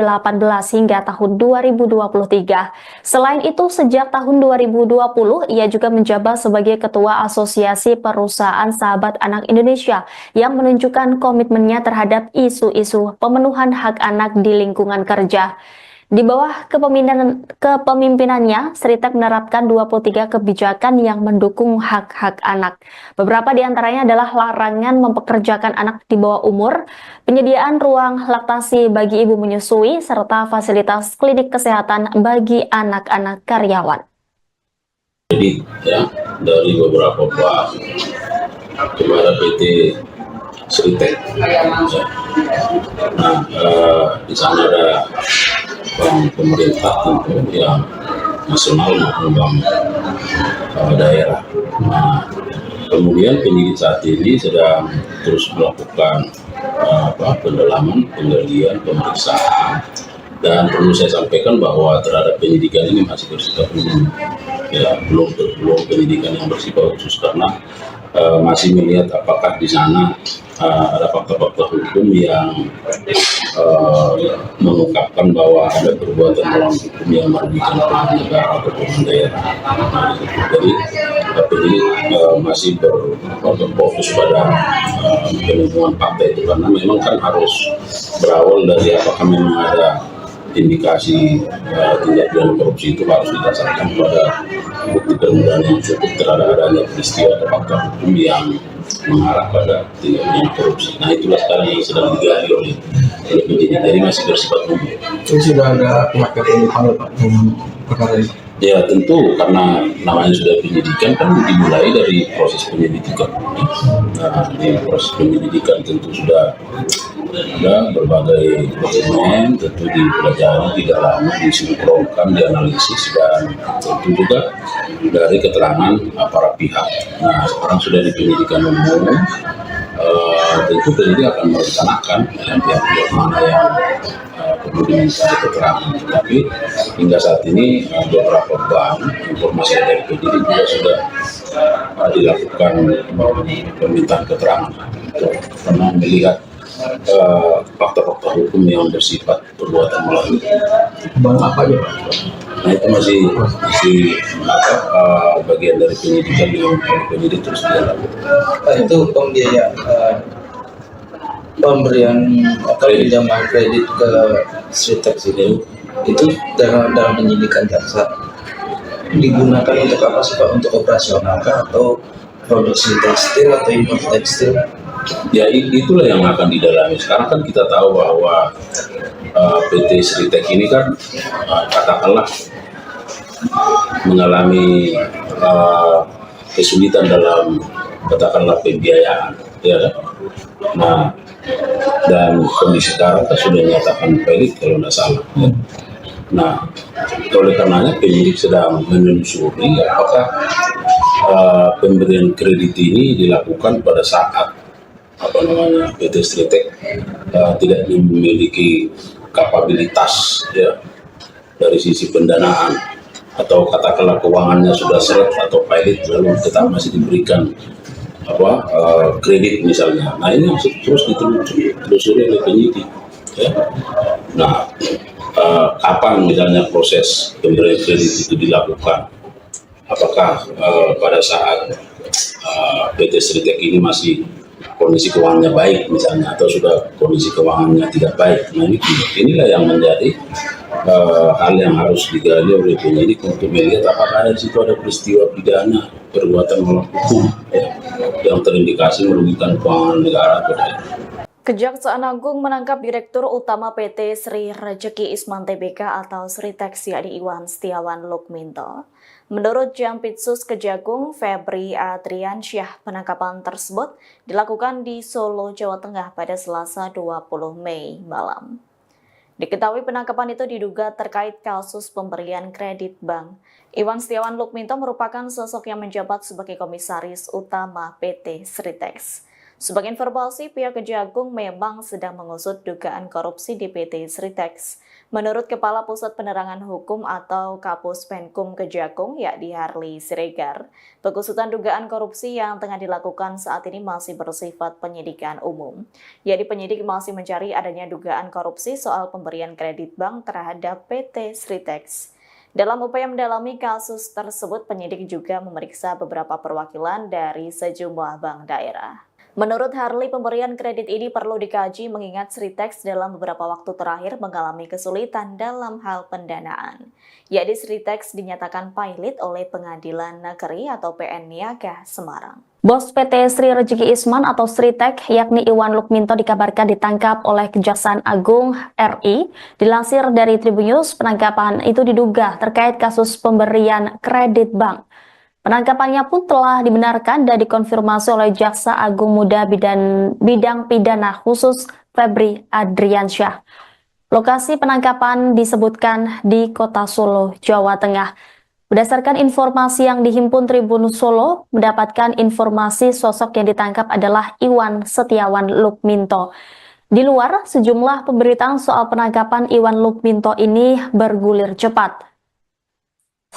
hingga tahun 2023. Selain itu, sejak tahun 2020, ia juga menjabat sebagai Ketua Asosiasi Perusahaan Sahabat Anak Indonesia yang menunjukkan komitmennya terhadap isu-isu pemenuhan hak anak di lingkungan kerja. Di bawah kepemimpinannya, Sritek menerapkan 23 kebijakan yang mendukung hak-hak anak. Beberapa di antaranya adalah larangan mempekerjakan anak di bawah umur, penyediaan ruang laktasi bagi ibu menyusui, serta fasilitas klinik kesehatan bagi anak-anak karyawan. Jadi ya, dari beberapa bank kepada PT Sritek. Nah, di sana ada bank pemerintah tentu yang nasional maupun bank daerah. Nah, kemudian penyidik saat ini sedang terus melakukan pendalaman, penggalian, pemeriksaan, dan perlu saya sampaikan bahwa terhadap penyidikan ini masih bersifat umum, ya, belum penyidikan yang bersifat khusus karena masih melihat apakah di sana ada fakta-fakta hukum yang mengungkapkan bahwa ada perbuatan melawan hukum yang merugikan pihak negara atau pihak daerah. Jadi ini masih berfokus pada penemuan fakta itu karena memang kan harus berawal dari apakah memang ada indikasi tindak pidana korupsi itu harus didasarkan pada bukti permulaan yang cukup terhadap adanya peristiwa atau fakta hukum yang mengarah pada tindak pidana korupsi. Nah, itulah sekarang yang sedang digali oleh penyidik. Jadi masih bersifat umum. Itu sudah ada pihak yang dipanggil Pak dalam perkara ini? Ya tentu karena namanya sudah penyidikan kan dimulai dari proses penyelidikan. Nah, di proses penyelidikan tentu sudah ada berbagai dokumen, tentu dipelajari, didalami, disinkronkan, dianalisis, dan tentu juga dari keterangan para pihak. Nah, sekarang sudah di penyidikan umum, tentu penyidik akan merencanakan pihak-pihak mana yang perlu diminta keterangan. Tapi hingga saat ini beberapa bank informasi dari penyidik juga sudah dilakukan permintaan keterangan karena melihat fakta-fakta hukum yang bersifat perbuatan melawan. Bank apa aja Pak? Nah, itu masih bagian dari penyidikan yang penyidik terus dilakukan. Itu pembiayaan pemberian atau pinjaman kredit ke Sritek itu dalam penyidikan jaksa digunakan untuk apa sih Pak? Untuk operasional kah atau produksi tekstil atau impor tekstil? Ya itulah yang akan didalami. Sekarang kan kita tahu bahwa PT Sritek ini kan katakanlah mengalami kesulitan dalam katakanlah pembiayaan, ya kan? Nah, dan kondisi sekarang kan sudah dinyatakan pelit kalau tidak salah. Ya. Nah, oleh karenanya penyidik sedang menelusuri apakah pemberian kredit ini dilakukan pada saat PT Sritek tidak memiliki kapabilitas ya dari sisi pendanaan atau katakanlah keuangannya sudah seret atau pilot lalu tetap masih diberikan kredit misalnya. Nah ini harus terus ditelusuri oleh penyidik ya. Nah kapan misalnya proses pemberian kredit itu dilakukan, apakah pada saat PT Sritek ini masih kondisi keuangannya baik misalnya, atau sudah kondisi keuangannya tidak baik. Nah inilah yang menjadi hal yang harus digali oleh penyidik untuk melihat apakah di situ ada peristiwa pidana perbuatan melawan hukum ya, yang terindikasi merugikan keuangan negara. Kejaksaan Agung menangkap Direktur Utama PT Sri Rejeki Isman Tbk atau Sritek yakni Iwan Setiawan Lukminto. Menurut Jampitsus Kejagung Febri Adriansyah, penangkapan tersebut dilakukan di Solo, Jawa Tengah pada Selasa 20 Mei malam. Diketahui penangkapan itu diduga terkait kasus pemberian kredit bank. Iwan Setiawan Lukminto merupakan sosok yang menjabat sebagai Komisaris Utama PT Sritek. Sebagai informasi, pihak Kejagung memang sedang mengusut dugaan korupsi di PT Sritek. Menurut Kepala Pusat Penerangan Hukum atau Kapus Penkum Kejagung, yakni Harley Siregar, pengusutan dugaan korupsi yang tengah dilakukan saat ini masih bersifat penyidikan umum. Yakni penyidik masih mencari adanya dugaan korupsi soal pemberian kredit bank terhadap PT Sritek. Dalam upaya mendalami kasus tersebut, penyidik juga memeriksa beberapa perwakilan dari sejumlah bank daerah. Menurut Harley, pemberian kredit ini perlu dikaji mengingat Sritek dalam beberapa waktu terakhir mengalami kesulitan dalam hal pendanaan. Yakni Sritek dinyatakan pilot oleh Pengadilan Negeri atau PN Niaga Semarang. Bos PT Sri Rejeki Isman atau Sritek, yakni Iwan Lukminto, dikabarkan ditangkap oleh Kejaksaan Agung RI. Dilansir dari Tribunnews, penangkapan itu diduga terkait kasus pemberian kredit bank. Penangkapannya pun telah dibenarkan dan dikonfirmasi oleh Jaksa Agung Muda Bidang Pidana Khusus Febri Adriansyah. Lokasi penangkapan disebutkan di Kota Solo, Jawa Tengah. Berdasarkan informasi yang dihimpun Tribun Solo, mendapatkan informasi sosok yang ditangkap adalah Iwan Setiawan Lukminto. Di luar, sejumlah pemberitaan soal penangkapan Iwan Lukminto ini bergulir cepat.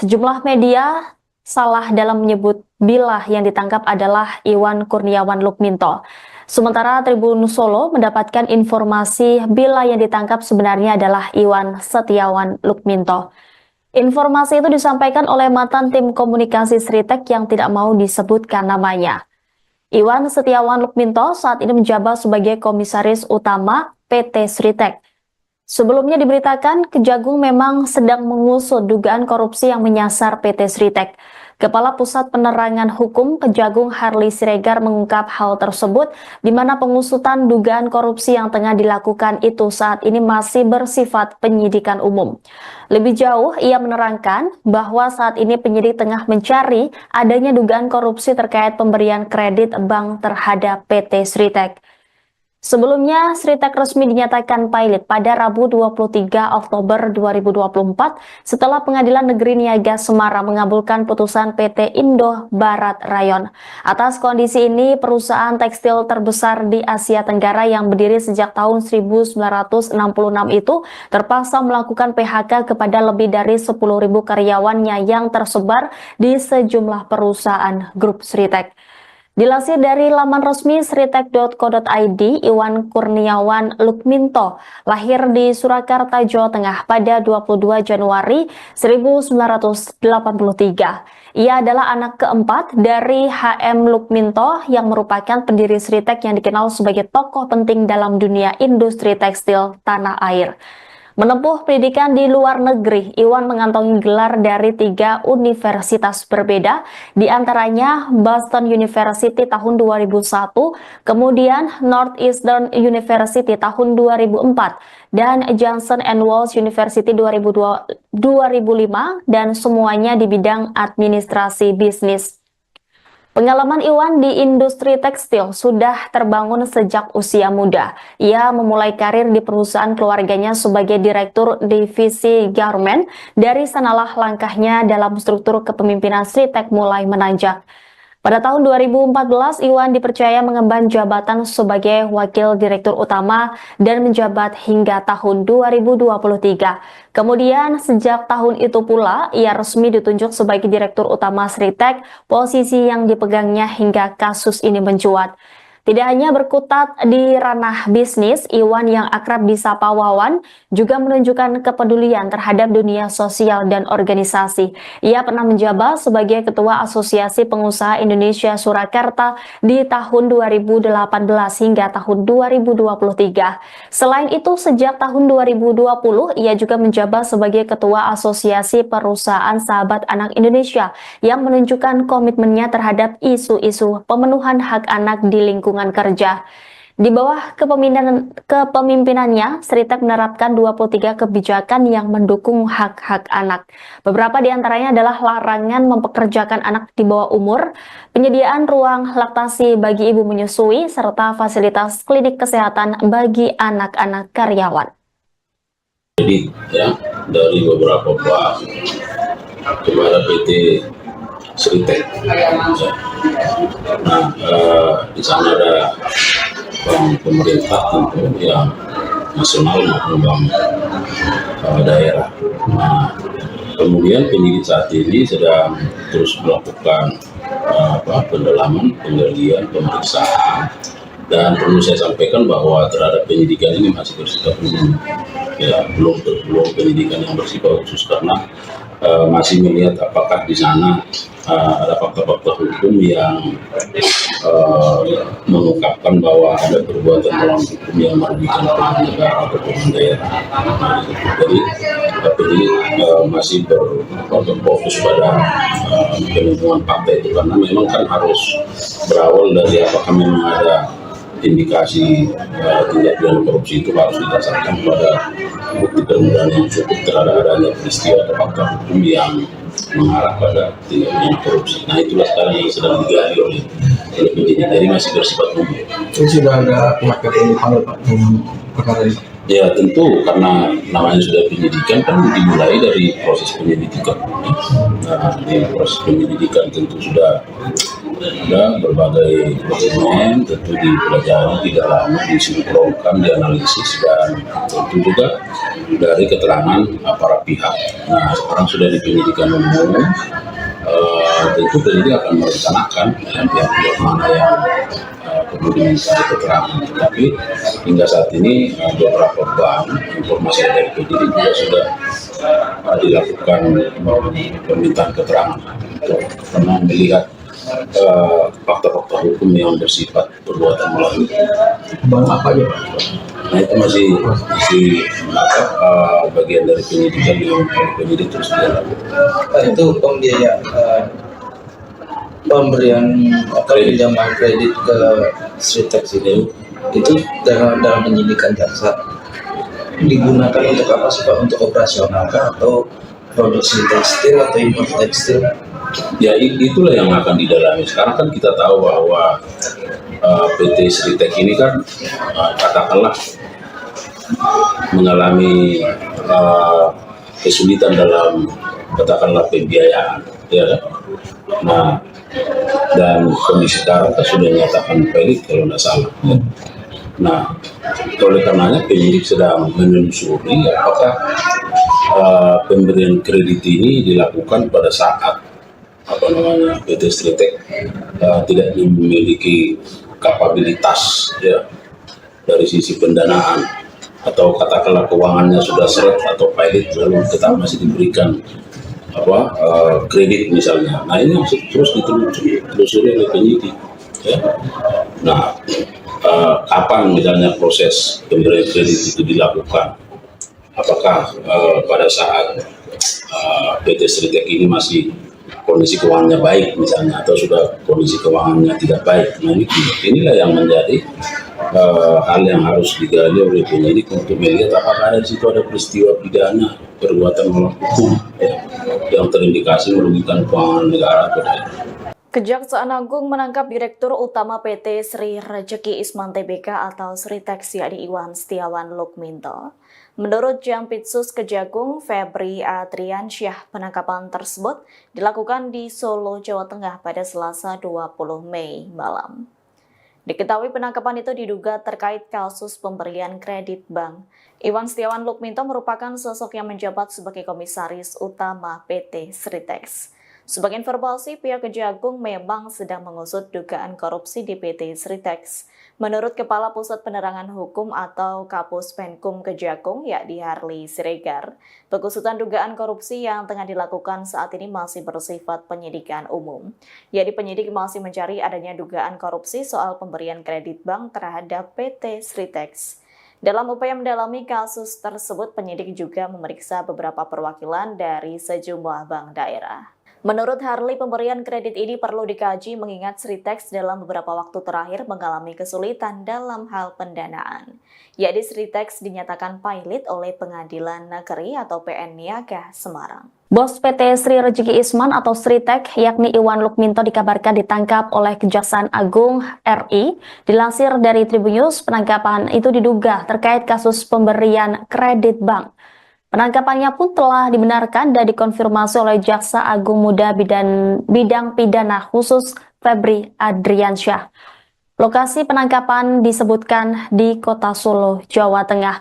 Sejumlah media salah dalam menyebut bila yang ditangkap adalah Iwan Kurniawan Lukminto. Sementara Tribun Solo mendapatkan informasi bila yang ditangkap sebenarnya adalah Iwan Setiawan Lukminto. Informasi itu disampaikan oleh mantan tim komunikasi Sritek yang tidak mau disebutkan namanya. Iwan Setiawan Lukminto saat ini menjabat sebagai Komisaris Utama PT Sritek. Sebelumnya diberitakan Kejagung memang sedang mengusut dugaan korupsi yang menyasar PT Sritek. Kepala Pusat Penerangan Hukum Kejagung Harley Siregar mengungkap hal tersebut di mana pengusutan dugaan korupsi yang tengah dilakukan itu saat ini masih bersifat penyidikan umum. Lebih jauh, ia menerangkan bahwa saat ini penyidik tengah mencari adanya dugaan korupsi terkait pemberian kredit bank terhadap PT Sritek. Sebelumnya, Sritek resmi dinyatakan pilot pada Rabu 23 Oktober 2024 setelah Pengadilan Negeri Niaga Semarang mengabulkan putusan PT Indo Barat Rayon. Atas kondisi ini, perusahaan tekstil terbesar di Asia Tenggara yang berdiri sejak tahun 1966 itu terpaksa melakukan PHK kepada lebih dari 10.000 karyawannya yang tersebar di sejumlah perusahaan grup Sritek. Dilansir dari laman resmi sritek.co.id, Iwan Kurniawan Lukminto lahir di Surakarta, Jawa Tengah pada 22 Januari 1983. Ia adalah anak keempat dari HM Lukminto yang merupakan pendiri Sritek yang dikenal sebagai tokoh penting dalam dunia industri tekstil tanah air. Menempuh pendidikan di luar negeri, Iwan mengantongi gelar dari 3 universitas berbeda, di antaranya Boston University tahun 2001, kemudian Northeastern University tahun 2004, dan Johnson & Wales University 2005, dan semuanya di bidang administrasi bisnis. Pengalaman Iwan di industri tekstil sudah terbangun sejak usia muda. Ia memulai karir di perusahaan keluarganya sebagai direktur divisi garment. Dari sanalah langkahnya dalam struktur kepemimpinan Sritek mulai menanjak. Pada tahun 2014, Iwan dipercaya mengemban jabatan sebagai Wakil Direktur Utama dan menjabat hingga tahun 2023. Kemudian sejak tahun itu pula, ia resmi ditunjuk sebagai Direktur Utama Sritek, posisi yang dipegangnya hingga kasus ini mencuat. Tidak hanya berkutat di ranah bisnis, Iwan yang akrab disapa Wawan juga menunjukkan kepedulian terhadap dunia sosial dan organisasi. Ia pernah menjabat sebagai Ketua Asosiasi Pengusaha Indonesia Surakarta di tahun 2018 hingga tahun 2023. Selain itu, sejak tahun 2020, ia juga menjabat sebagai Ketua Asosiasi Perusahaan Sahabat Anak Indonesia yang menunjukkan komitmennya terhadap isu-isu pemenuhan hak anak di lingkungan kerja. Di bawah kepemimpinannya, Sritek menerapkan 23 kebijakan yang mendukung hak-hak anak. Beberapa di antaranya adalah larangan mempekerjakan anak di bawah umur, penyediaan ruang laktasi bagi ibu menyusui, serta fasilitas klinik kesehatan bagi anak-anak karyawan. Jadi ya, dari beberapa bank kepada PT Sritek. Nah, di sana ada bank pemerintah tentu yang nasional maupun bank daerah. Nah, kemudian penyidik saat ini sedang terus melakukan pendalaman, penggalian, pemeriksaan, dan perlu saya sampaikan bahwa terhadap penyidikan ini masih bersifat umum, ya belum penyidikan yang bersifat khusus karena masih melihat apakah di sana ada fakta-fakta hukum yang mengungkapkan bahwa ada perbuatan melawan hukum yang merugikan keuangan negara atau keuangan daerah. Jadi penyidik masih berfokus pada penemuan fakta itu karena memang kan harus berawal dari apakah memang ada indikasi tindak pidana korupsi itu harus didasarkan pada bukti permulaan yang cukup terhadap adanya peristiwa atau fakta hukum yang mengarah pada tindak pidana korupsi. Nah, itulah sekarang yang sedang digali oleh penyidik, jadi masih bersifat umum. Itu sudah ada pihak yang dipanggil Pak dengan perkara ini? Ya tentu, karena namanya sudah penyidikan kan dimulai dari proses penyelidikan. Nah, di proses penyelidikan tentu sudah ada berbagai dokumen, tentu dipelajari, didalami, disinkronkan, dianalisis, dan tentu juga dari keterangan para pihak. Nah, sekarang sudah di penyidikan umum, tentu penyidik akan merencanakan pihak-pihak mana yang perlu diminta keterangan. Tetapi hingga saat ini beberapa bank informasi dari penyidik juga sudah dilakukan permintaan keterangan karena melihat fakta-fakta hukum yang bersifat perbuatan melawan. Bank apa aja Pak? Nah, itu masih bagian dari penyidikan yang penyidik terus dilakukan. Itu pembiayaan pemberian atau pinjaman kredit ke Sritek itu dalam penyidikan jaksa digunakan untuk apa sih Pak? Untuk operasional kah atau produksi tekstil atau impor tekstil? Ya itulah yang akan didalami. Sekarang kan kita tahu bahwa PT Sritek ini kan katakanlah mengalami kesulitan dalam katakanlah pembiayaan, ya kan? Nah, dan kondisi sekarang kan sudah dinyatakan valid kalau tidak salah. Ya. Nah, oleh karenanya penyidik sedang menelusuri apakah pemberian kredit ini dilakukan pada saat PT Sritek tidak memiliki kapabilitas ya dari sisi pendanaan atau katakanlah keuangannya sudah seret atau pilot lalu tetap masih diberikan kredit misalnya. Nah, ini terus ditelusuri oleh penyidik ya. Nah, kapan misalnya proses pemberian kredit itu dilakukan, apakah pada saat PT Sritek ini masih kondisi keuangannya baik misalnya atau sudah kondisi keuangannya tidak baik. Nah, inilah yang menjadi hal yang harus digali oleh penyidik untuk melihat apakah ada di situ ada peristiwa pidana perbuatan melawan hukum ya, yang terindikasi merugikan keuangan negara atau daerah. Kejaksaan Agung menangkap Direktur Utama PT Sri Rejeki Isman Tbk atau Sritex yakni Iwan Setiawan Lukminto. Menurut Jampitsus Kejagung Febri Adriansyah, penangkapan tersebut dilakukan di Solo, Jawa Tengah pada Selasa 20 Mei malam. Diketahui penangkapan itu diduga terkait kasus pemberian kredit bank. Iwan Setiawan Lukminto merupakan sosok yang menjabat sebagai komisaris utama PT Sritex. Sebagai informasi, pihak Kejagung memang sedang mengusut dugaan korupsi di PT Sritex. Menurut Kepala Pusat Penerangan Hukum atau Kapus Penkum Kejagung, yakni Harli Siregar, pengusutan dugaan korupsi yang tengah dilakukan saat ini masih bersifat penyidikan umum. Yakni penyidik masih mencari adanya dugaan korupsi soal pemberian kredit bank terhadap PT Sritex. Dalam upaya mendalami kasus tersebut, penyidik juga memeriksa beberapa perwakilan dari sejumlah bank daerah. Menurut Harli, pemberian kredit ini perlu dikaji mengingat Sritex dalam beberapa waktu terakhir mengalami kesulitan dalam hal pendanaan. Yakni Sritex dinyatakan pailit oleh Pengadilan Negeri atau PN Niaga Semarang. Bos PT Sri Rejeki Isman atau Sritex yakni Iwan Lukminto dikabarkan ditangkap oleh Kejaksaan Agung RI. Dilansir dari Tribunnews, penangkapan itu diduga terkait kasus pemberian kredit bank. Penangkapannya pun telah dibenarkan dan dikonfirmasi oleh Jaksa Agung Muda Bidang Pidana Khusus Febri Adriansyah. Lokasi penangkapan disebutkan di Kota Solo, Jawa Tengah.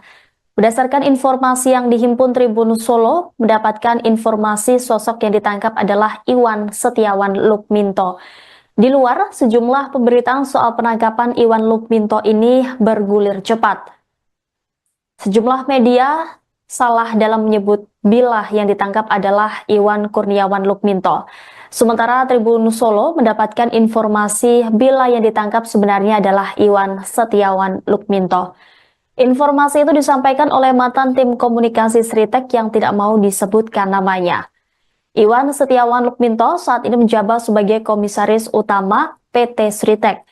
Berdasarkan informasi yang dihimpun Tribun Solo, mendapatkan informasi sosok yang ditangkap adalah Iwan Setiawan Lukminto. Di luar, sejumlah pemberitaan soal penangkapan Iwan Lukminto ini bergulir cepat. Sejumlah media salah dalam menyebut bila yang ditangkap adalah Iwan Kurniawan Lukminto. Sementara Tribun Solo mendapatkan informasi bila yang ditangkap sebenarnya adalah Iwan Setiawan Lukminto. Informasi itu disampaikan oleh mantan tim komunikasi Sritex yang tidak mau disebutkan namanya. Iwan Setiawan Lukminto saat ini menjabat sebagai komisaris utama PT Sritex.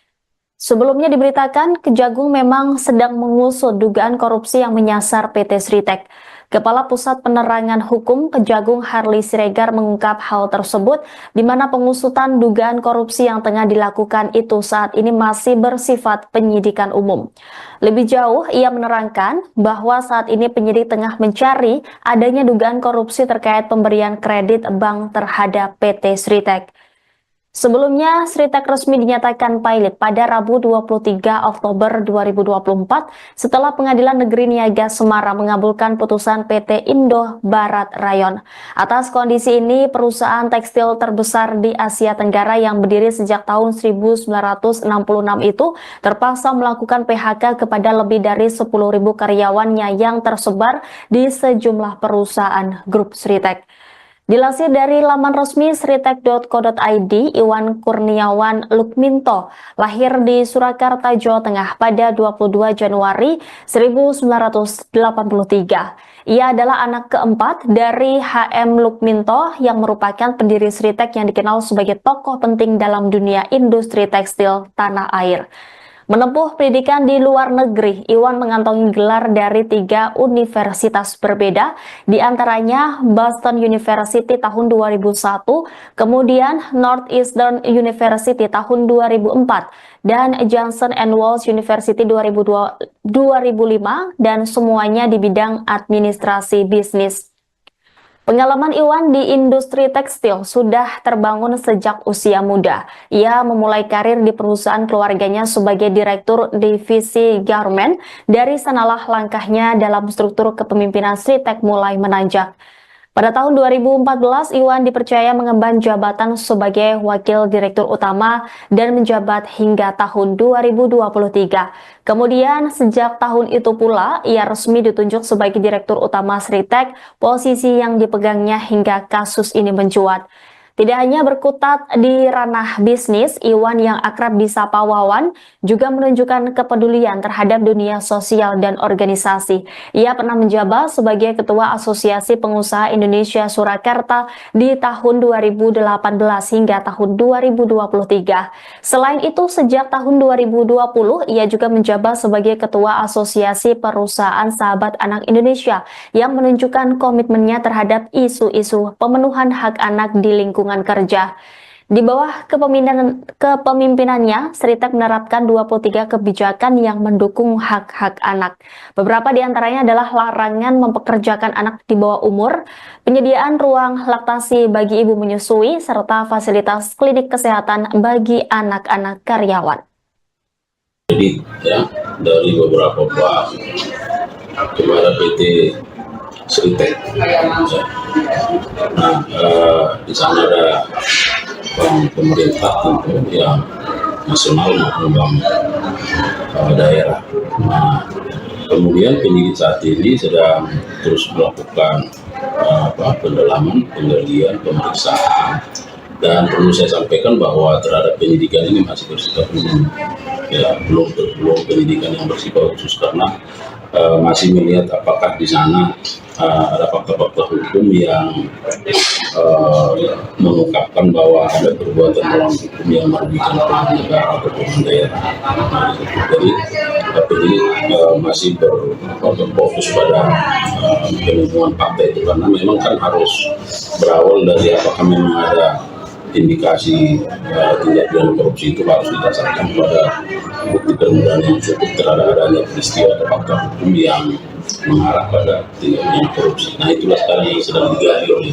Sebelumnya diberitakan Kejagung memang sedang mengusut dugaan korupsi yang menyasar PT Sritex. Kepala Pusat Penerangan Hukum Kejagung Harli Siregar mengungkap hal tersebut di mana pengusutan dugaan korupsi yang tengah dilakukan itu saat ini masih bersifat penyidikan umum. Lebih jauh, ia menerangkan bahwa saat ini penyidik tengah mencari adanya dugaan korupsi terkait pemberian kredit bank terhadap PT Sritex. Sebelumnya, Sritex resmi dinyatakan pailit pada Rabu 23 Oktober 2024 setelah Pengadilan Negeri Niaga Semarang mengabulkan putusan PT Indo Barat Rayon. Atas kondisi ini, perusahaan tekstil terbesar di Asia Tenggara yang berdiri sejak tahun 1966 itu terpaksa melakukan PHK kepada lebih dari 10.000 karyawannya yang tersebar di sejumlah perusahaan grup Sritex. Dilansir dari laman resmi sritex.co.id, Iwan Kurniawan Lukminto lahir di Surakarta, Jawa Tengah pada 22 Januari 1983. Ia adalah anak keempat dari HM Lukminto yang merupakan pendiri Sritex yang dikenal sebagai tokoh penting dalam dunia industri tekstil tanah air. Menempuh pendidikan di luar negeri, Iwan mengantongi gelar dari 3 universitas berbeda, di antaranya Boston University tahun 2001, kemudian Northeastern University tahun 2004, dan Johnson & Wales University 2005, dan semuanya di bidang administrasi bisnis. Pengalaman Iwan di industri tekstil sudah terbangun sejak usia muda. Ia memulai karir di perusahaan keluarganya sebagai direktur divisi garment. Dari sanalah langkahnya dalam struktur kepemimpinan Sritex mulai menanjak. Pada tahun 2014, Iwan dipercaya mengemban jabatan sebagai Wakil Direktur Utama dan menjabat hingga tahun 2023. Kemudian, sejak tahun itu pula, ia resmi ditunjuk sebagai Direktur Utama Sritex, posisi yang dipegangnya hingga kasus ini mencuat. Tidak hanya berkutat di ranah bisnis, Iwan yang akrab disapa Wawan juga menunjukkan kepedulian terhadap dunia sosial dan organisasi. Ia pernah menjabat sebagai Ketua Asosiasi Pengusaha Indonesia Surakarta di tahun 2018 hingga tahun 2023. Selain itu, sejak tahun 2020, ia juga menjabat sebagai Ketua Asosiasi Perusahaan Sahabat Anak Indonesia yang menunjukkan komitmennya terhadap isu-isu pemenuhan hak anak di lingkungan kerja. Di bawah kepemimpinannya, Sritek menerapkan 23 kebijakan yang mendukung hak-hak anak. Beberapa di antaranya adalah larangan mempekerjakan anak di bawah umur, penyediaan ruang laktasi bagi ibu menyusui, serta fasilitas klinik kesehatan bagi anak-anak karyawan. Jadi ya, dari beberapa bank kepada PT Sritek. Nah, di sana ada bank pemerintah tentu yang nasional maupun bank daerah. Nah, kemudian penyidik saat ini sedang terus melakukan pendalaman, penggalian, pemeriksaan, dan perlu saya sampaikan bahwa terhadap penyidikan ini masih bersifat umum, ya belum penyidikan yang bersifat khusus karena masih melihat apakah di sana ada fakta-fakta hukum yang mengungkapkan bahwa ada perbuatan melawan hukum yang merugikan keuangan negara atau keuangan daerah. Jadi penyidik masih berfokus pada penemuan fakta itu karena memang kan harus berawal dari apakah memang ada indikasi tindak pidana korupsi itu harus didasarkan pada bukti permulaan yang cukup terhadap adanya peristiwa atau fakta hukum yang mengarah pada tindak pidana korupsi. Nah itulah sekarang yang sedang digali oleh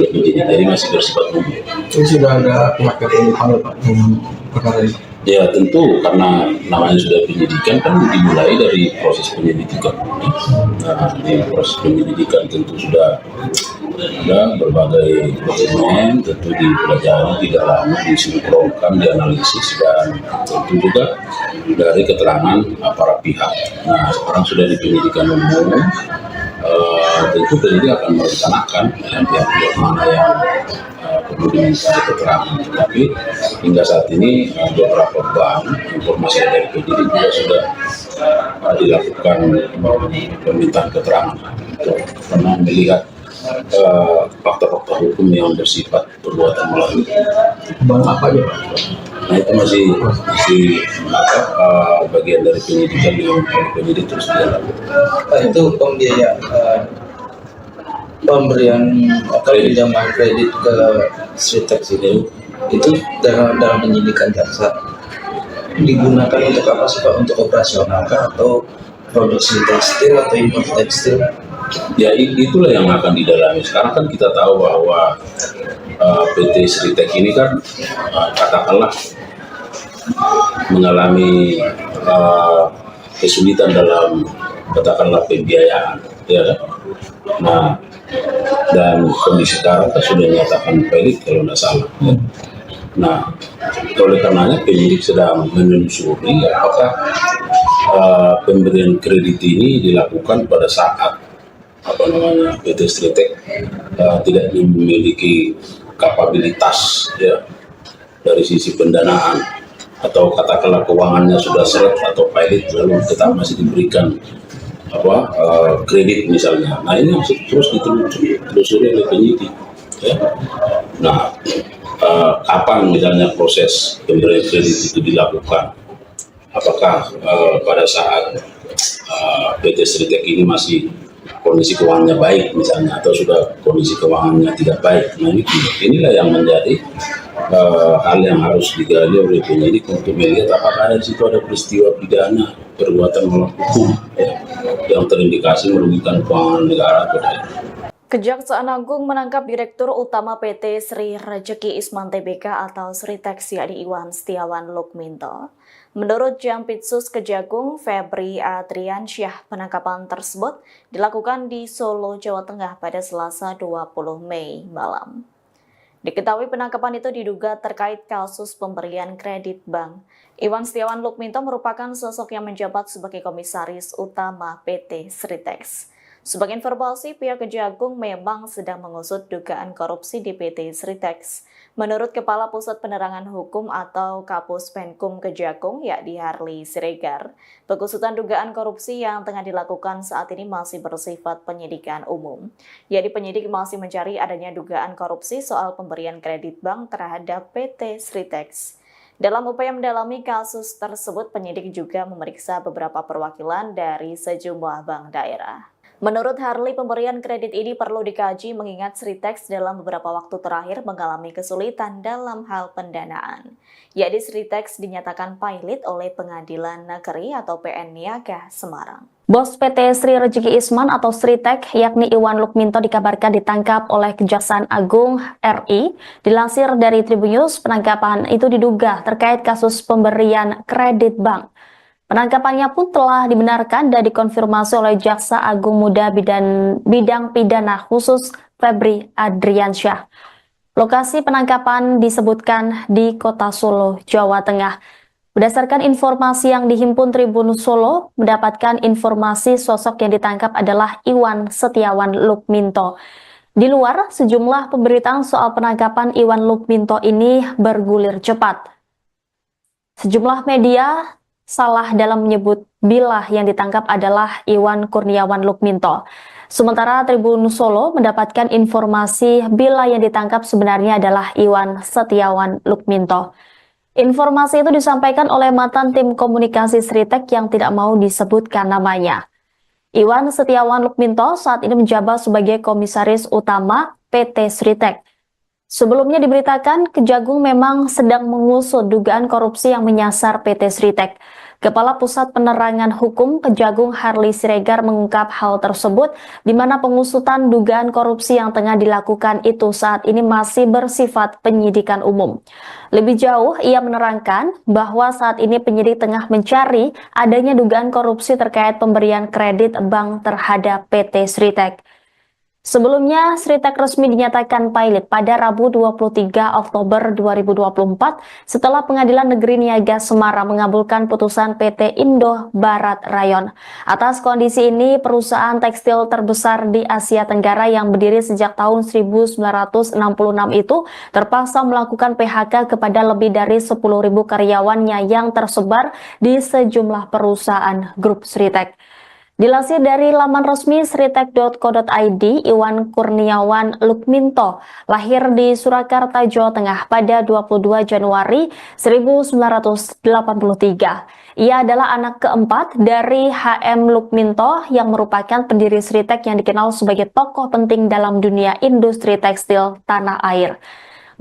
penyidik. Jadi masih bersifat umum. Itu sudah ada pihak yang dipanggil Pak dengan perkara ini? Ya tentu karena namanya sudah penyidikan kan dimulai dari proses penyelidikan. Nah di proses penyelidikan tentu sudah ada berbagai dokumen, tentu dipelajari, didalami, disinkronkan, dianalisis, dan tentu juga dari keterangan para pihak. Nah sekarang sudah di penyidikan umum, tentu penyidik akan merencanakan pihak-pihak mana yang perlu diminta keterangan. Tapi hingga saat ini beberapa bank informasi dari penyidik juga sudah dilakukan permintaan keterangan karena melihat fakta-fakta hukum yang bersifat perbuatan melawan. Bank apa aja Pak? Nah itu masih bagian dari penyidikan yang penyidik terus dilakukan. Itu pembiayaan pemberian atau pinjaman kredit ke Sritek ini itu dalam penyidikan jaksa digunakan untuk apa sih Pak? Untuk operasional kah atau produksi tekstil atau impor tekstil? Ya itulah yang akan didalami. Sekarang kan kita tahu bahwa PT Sritek ini kan katakanlah mengalami kesulitan dalam katakanlah pembiayaan, ya kan? Nah dan kondisi sekarang kan sudah dinyatakan valid kalau tidak salah. Ya. Nah oleh karenanya penyidik sedang menelusuri apakah pemberian kredit ini dilakukan pada saat PT Sritek tidak memiliki kapabilitas ya dari sisi pendanaan atau katakanlah keuangannya sudah seret atau pilot lalu tetap masih diberikan kredit misalnya. Nah ini masih terus ditelusuri oleh penyidik ya. Nah kapan misalnya proses pemberian kredit itu dilakukan, apakah pada saat PT Sritek ini masih kondisi keuangannya baik misalnya atau sudah kondisi keuangannya tidak baik. Nah inilah yang menjadi hal yang harus digali oleh penyidik untuk melihat apakah di situ ada peristiwa pidana perbuatan melawan hukum ya, yang terindikasi merugikan keuangan negara atau daerah. Kejaksaan Agung menangkap Direktur Utama PT Sri Rejeki Isman Tbk atau Sritek yakni Iwan Setiawan Lukminto. Menurut Jampitsus Kejagung Febri Adriansyah, penangkapan tersebut dilakukan di Solo, Jawa Tengah pada Selasa 20 Mei malam. Diketahui penangkapan itu diduga terkait kasus pemberian kredit bank. Iwan Setiawan Lukminto merupakan sosok yang menjabat sebagai Komisaris Utama PT Sritek. Sebagai informasi, pihak Kejagung memang sedang mengusut dugaan korupsi di PT Sritek. Menurut Kepala Pusat Penerangan Hukum atau Kapus Penkum Kejagung, yakni Harley Siregar, pengusutan dugaan korupsi yang tengah dilakukan saat ini masih bersifat penyidikan umum. Yakni penyidik masih mencari adanya dugaan korupsi soal pemberian kredit bank terhadap PT Sritek. Dalam upaya mendalami kasus tersebut, penyidik juga memeriksa beberapa perwakilan dari sejumlah bank daerah. Menurut Harley, pemberian kredit ini perlu dikaji mengingat Sritex dalam beberapa waktu terakhir mengalami kesulitan dalam hal pendanaan. Yakni Sritex dinyatakan pailit oleh Pengadilan Negeri atau PN Niaga Semarang. Bos PT Sri Rezeki Isman atau Sritek, yakni Iwan Lukminto dikabarkan ditangkap oleh Kejaksaan Agung RI. Dilansir dari Tribunnews, penangkapan itu diduga terkait kasus pemberian kredit bank. Penangkapannya pun telah dibenarkan dan dikonfirmasi oleh Jaksa Agung Muda Bidang Pidana Khusus Febri Adriansyah. Lokasi penangkapan disebutkan di Kota Solo, Jawa Tengah. Berdasarkan informasi yang dihimpun Tribun Solo, mendapatkan informasi sosok yang ditangkap adalah Iwan Setiawan Lukminto. Di luar, sejumlah pemberitaan soal penangkapan Iwan Lukminto ini bergulir cepat. Sejumlah media salah dalam menyebut bila yang ditangkap adalah Iwan Kurniawan Lukminto. Sementara Tribun Solo mendapatkan informasi bila yang ditangkap sebenarnya adalah Iwan Setiawan Lukminto. Informasi itu disampaikan oleh mantan tim komunikasi Sritek yang tidak mau disebutkan namanya. Iwan Setiawan Lukminto saat ini menjabat sebagai Komisaris Utama PT Sritek. Sebelumnya diberitakan Kejagung memang sedang mengusut dugaan korupsi yang menyasar PT Sritek. Kepala Pusat Penerangan Hukum Kejagung Harley Siregar mengungkap hal tersebut di mana pengusutan dugaan korupsi yang tengah dilakukan itu saat ini masih bersifat penyidikan umum. Lebih jauh, ia menerangkan bahwa saat ini penyidik tengah mencari adanya dugaan korupsi terkait pemberian kredit bank terhadap PT Sritek. Sebelumnya, Sritek resmi dinyatakan pailit pada Rabu 23 Oktober 2024 setelah Pengadilan Negeri Niaga Semarang mengabulkan putusan PT Indo Barat Rayon. Atas kondisi ini, perusahaan tekstil terbesar di Asia Tenggara yang berdiri sejak tahun 1966 itu terpaksa melakukan PHK kepada lebih dari 10.000 karyawannya yang tersebar di sejumlah perusahaan grup Sritek. Dilansir dari laman resmi sritek.co.id, Iwan Kurniawan Lukminto lahir di Surakarta, Jawa Tengah pada 22 Januari 1983. Ia adalah anak keempat dari HM Lukminto yang merupakan pendiri Sritek yang dikenal sebagai tokoh penting dalam dunia industri tekstil tanah air.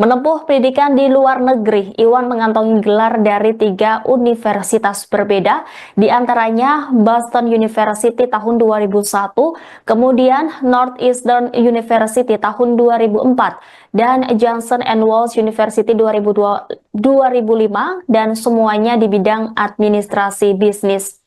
Menempuh pendidikan di luar negeri, Iwan mengantongi gelar dari 3 universitas berbeda, di antaranya Boston University tahun 2001, kemudian Northeastern University tahun 2004, dan Johnson & Wales University 2005, dan semuanya di bidang administrasi bisnis.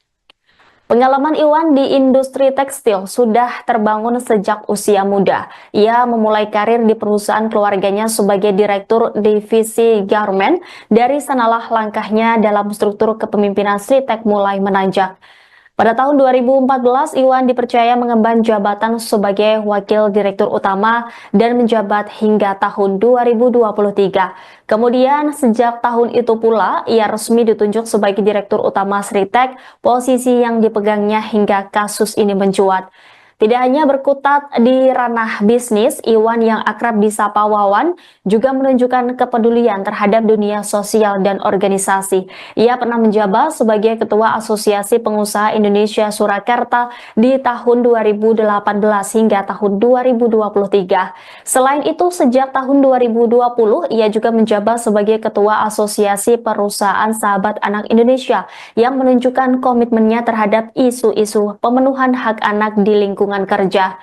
Pengalaman Iwan di industri tekstil sudah terbangun sejak usia muda. Ia memulai karir di perusahaan keluarganya sebagai direktur divisi garment. Dari sanalah langkahnya dalam struktur kepemimpinan Sritek mulai menanjak. Pada tahun 2014, Iwan dipercaya mengemban jabatan sebagai Wakil Direktur Utama dan menjabat hingga tahun 2023. Kemudian, sejak tahun itu pula, ia resmi ditunjuk sebagai Direktur Utama Sritek, posisi yang dipegangnya hingga kasus ini mencuat. Tidak hanya berkutat di ranah bisnis, Iwan yang akrab disapa Wawan juga menunjukkan kepedulian terhadap dunia sosial dan organisasi. Ia pernah menjabat sebagai Ketua Asosiasi Pengusaha Indonesia Surakarta di tahun 2018 hingga tahun 2023. Selain itu, sejak tahun 2020, ia juga menjabat sebagai Ketua Asosiasi Perusahaan Sahabat Anak Indonesia yang menunjukkan komitmennya terhadap isu-isu pemenuhan hak anak di lingkungan kerja.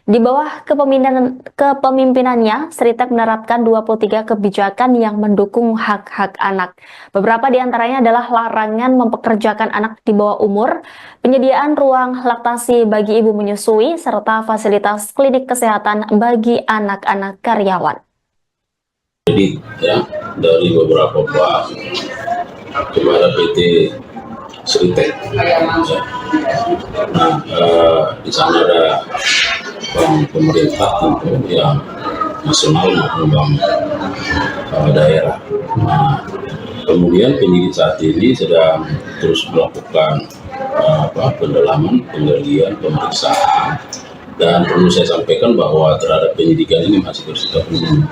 Di bawah kepemimpinannya, Sritek menerapkan 23 kebijakan yang mendukung hak-hak anak. Beberapa di antaranya adalah larangan mempekerjakan anak di bawah umur, penyediaan ruang laktasi bagi ibu menyusui, serta fasilitas klinik kesehatan bagi anak-anak karyawan. Jadi ya, dari beberapa bank kepada PT Sritek. Nah, di sana ada bank pemerintah tentu yang nasional maupun bank daerah. Nah, kemudian penyidik saat ini sedang terus melakukan pendalaman, penggalian, pemeriksaan, dan perlu saya sampaikan bahwa terhadap penyidikan ini masih bersifat umum,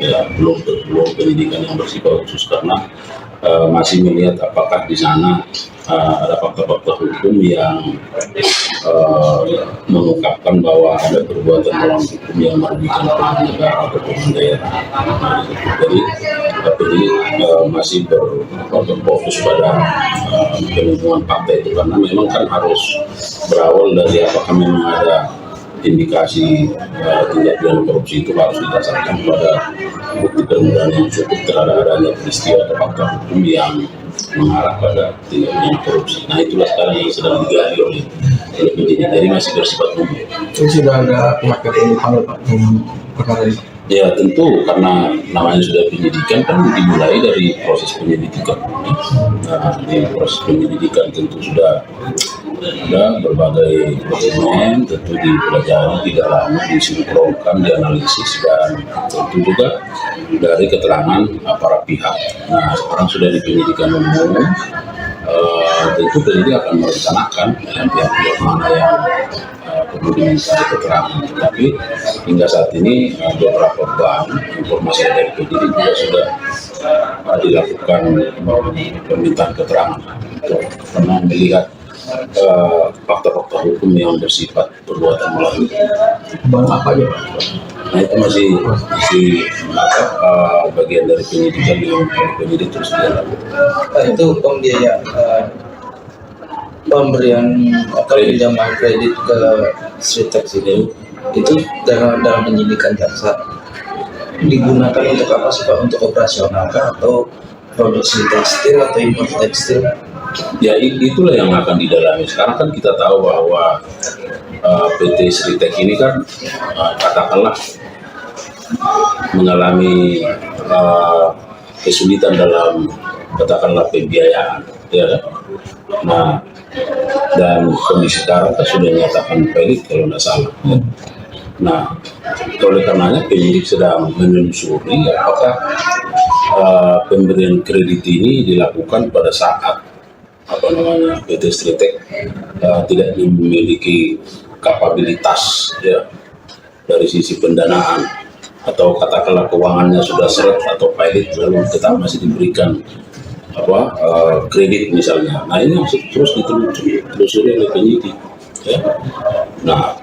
ya belum penyidikan yang bersifat khusus karena masih melihat apakah di sana ada fakta-fakta hukum yang mengungkapkan bahwa ada perbuatan melawan hukum yang merugikan keuangan negara atau keuangan daerah. Nah, jadi masih berfokus pada penemuan fakta itu, karena memang kan harus berawal dari apakah memang ada indikasi tindak pidana korupsi, itu harus didasarkan pada bukti permulaan yang cukup terhadap adanya peristiwa atau fakta hukum yang mengarah pada tindak pidana korupsi. Nah, itulah sekarang yang sedang digali oleh penyidik, jadi masih bersifat umum. Itu sudah ada pihak yang dipanggil Pak dalam perkara ini? Ya tentu, karena namanya sudah penyidikan kan dimulai dari proses penyelidikan. Nah, di proses penyelidikan tentu sudah ada berbagai dokumen, tentu dipelajari, didalami, disinkronkan, dianalisis, dan tentu juga dari keterangan para pihak. Nah, sekarang sudah di penyidikan umum, tentu penyidik akan merencanakan pihak-pihak mana yang perlu diminta keterangan. Tetapi hingga saat ini beberapa bank informasi dari penyidik juga sudah dilakukan permintaan keterangan karena melihat fakta-fakta hukum yang bersifat perbuatan melawan. Bang apa aja Pak? Nah, itu masih bagian dari penyidikan yang penyidik terus dilakukan. Itu pembiayaan pemberian atau pinjaman kredit ke Sritex itu dalam penyidikan jaksa digunakan untuk apa sih Pak? Untuk operasional kah atau produksi tekstil atau impor tekstil? Ya, itulah yang akan didalami. Sekarang kan kita tahu bahwa PT Sritex ini kan katakanlah mengalami kesulitan dalam katakanlah pembiayaan, ya kan? Nah, dan kondisi sekarang kan sudah dinyatakan valid kalau tidak salah. Ya. Nah, oleh karenanya penyidik sedang menelusuri apakah pemberian kredit ini dilakukan pada saat PT Sritex tidak memiliki kapabilitas, ya, dari sisi pendanaan, atau katakanlah keuangannya sudah seret atau pilot lalu tetap masih diberikan kredit misalnya. Nah, ini terus ditelusuri oleh penyidik, ya. Nah,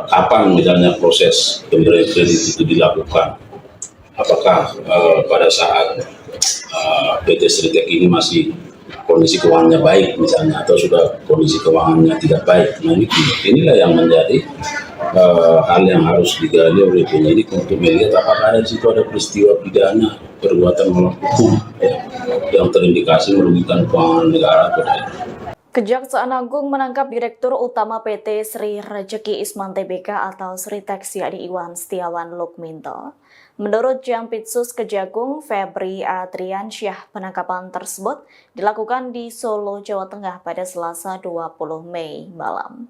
kapan misalnya proses pemberian kredit itu dilakukan? Apakah pada saat PT Sritex ini masih kondisi keuangannya baik misalnya, atau sudah kondisi keuangannya tidak baik? Nah, inilah yang menjadi hal yang harus digali oleh penyidik untuk melihat apakah di situ ada peristiwa pidana perbuatan melawan hukum, ya, yang terindikasi merugikan keuangan negara atau daerah. Kejaksaan Agung menangkap Direktur Utama PT Sri Rejeki Isman Tbk atau Sritex yakni Iwan Setiawan Lukminto. Menurut Jampitsus Kejagung Febri Adriansyah, penangkapan tersebut dilakukan di Solo, Jawa Tengah pada Selasa 20 Mei malam.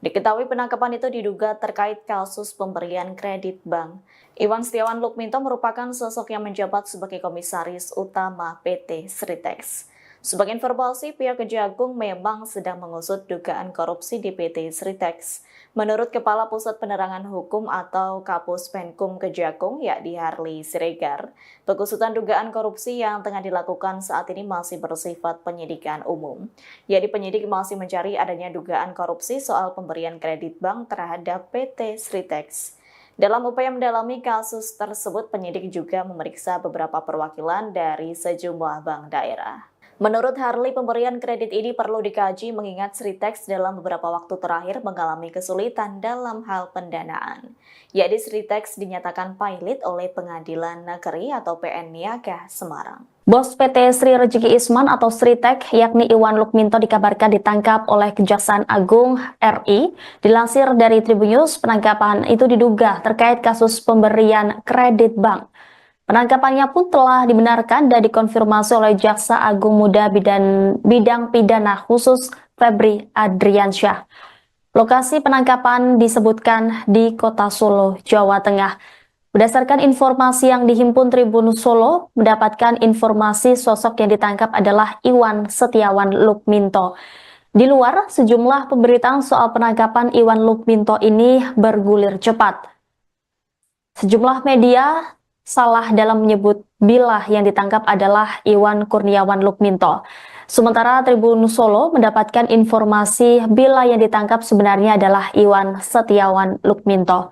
Diketahui penangkapan itu diduga terkait kasus pemberian kredit bank. Iwan Setiawan Lukminto merupakan sosok yang menjabat sebagai Komisaris Utama PT Sritex. Sebagai informasi, pihak Kejagung memang sedang mengusut dugaan korupsi di PT Sritex. Menurut Kepala Pusat Penerangan Hukum atau Kapus Penkum Kejagung, yakni Harli Siregar, pengusutan dugaan korupsi yang tengah dilakukan saat ini masih bersifat penyidikan umum. Yakni penyidik masih mencari adanya dugaan korupsi soal pemberian kredit bank terhadap PT Sritex. Dalam upaya mendalami kasus tersebut, penyidik juga memeriksa beberapa perwakilan dari sejumlah bank daerah. Menurut Harli, pemberian kredit ini perlu dikaji mengingat Sritex dalam beberapa waktu terakhir mengalami kesulitan dalam hal pendanaan. Yakni Sritex dinyatakan pilot oleh Pengadilan Negeri atau PN Niaga Semarang. Bos PT Sri Rejeki Isman atau Sritex yakni Iwan Lukminto dikabarkan ditangkap oleh Kejaksaan Agung RI. Dilansir dari Tribunnews, penangkapan itu diduga terkait kasus pemberian kredit bank. Penangkapannya pun telah dibenarkan dan dikonfirmasi oleh Jaksa Agung Muda Bidang Pidana Khusus Febri Adriansyah. Lokasi penangkapan disebutkan di Kota Solo, Jawa Tengah. Berdasarkan informasi yang dihimpun Tribun Solo, mendapatkan informasi sosok yang ditangkap adalah Iwan Setiawan Lukminto. Di luar, sejumlah pemberitaan soal penangkapan Iwan Lukminto ini bergulir cepat. Sejumlah media salah dalam menyebut bila yang ditangkap adalah Iwan Kurniawan Lukminto. Sementara Tribun Solo mendapatkan informasi bila yang ditangkap sebenarnya adalah Iwan Setiawan Lukminto.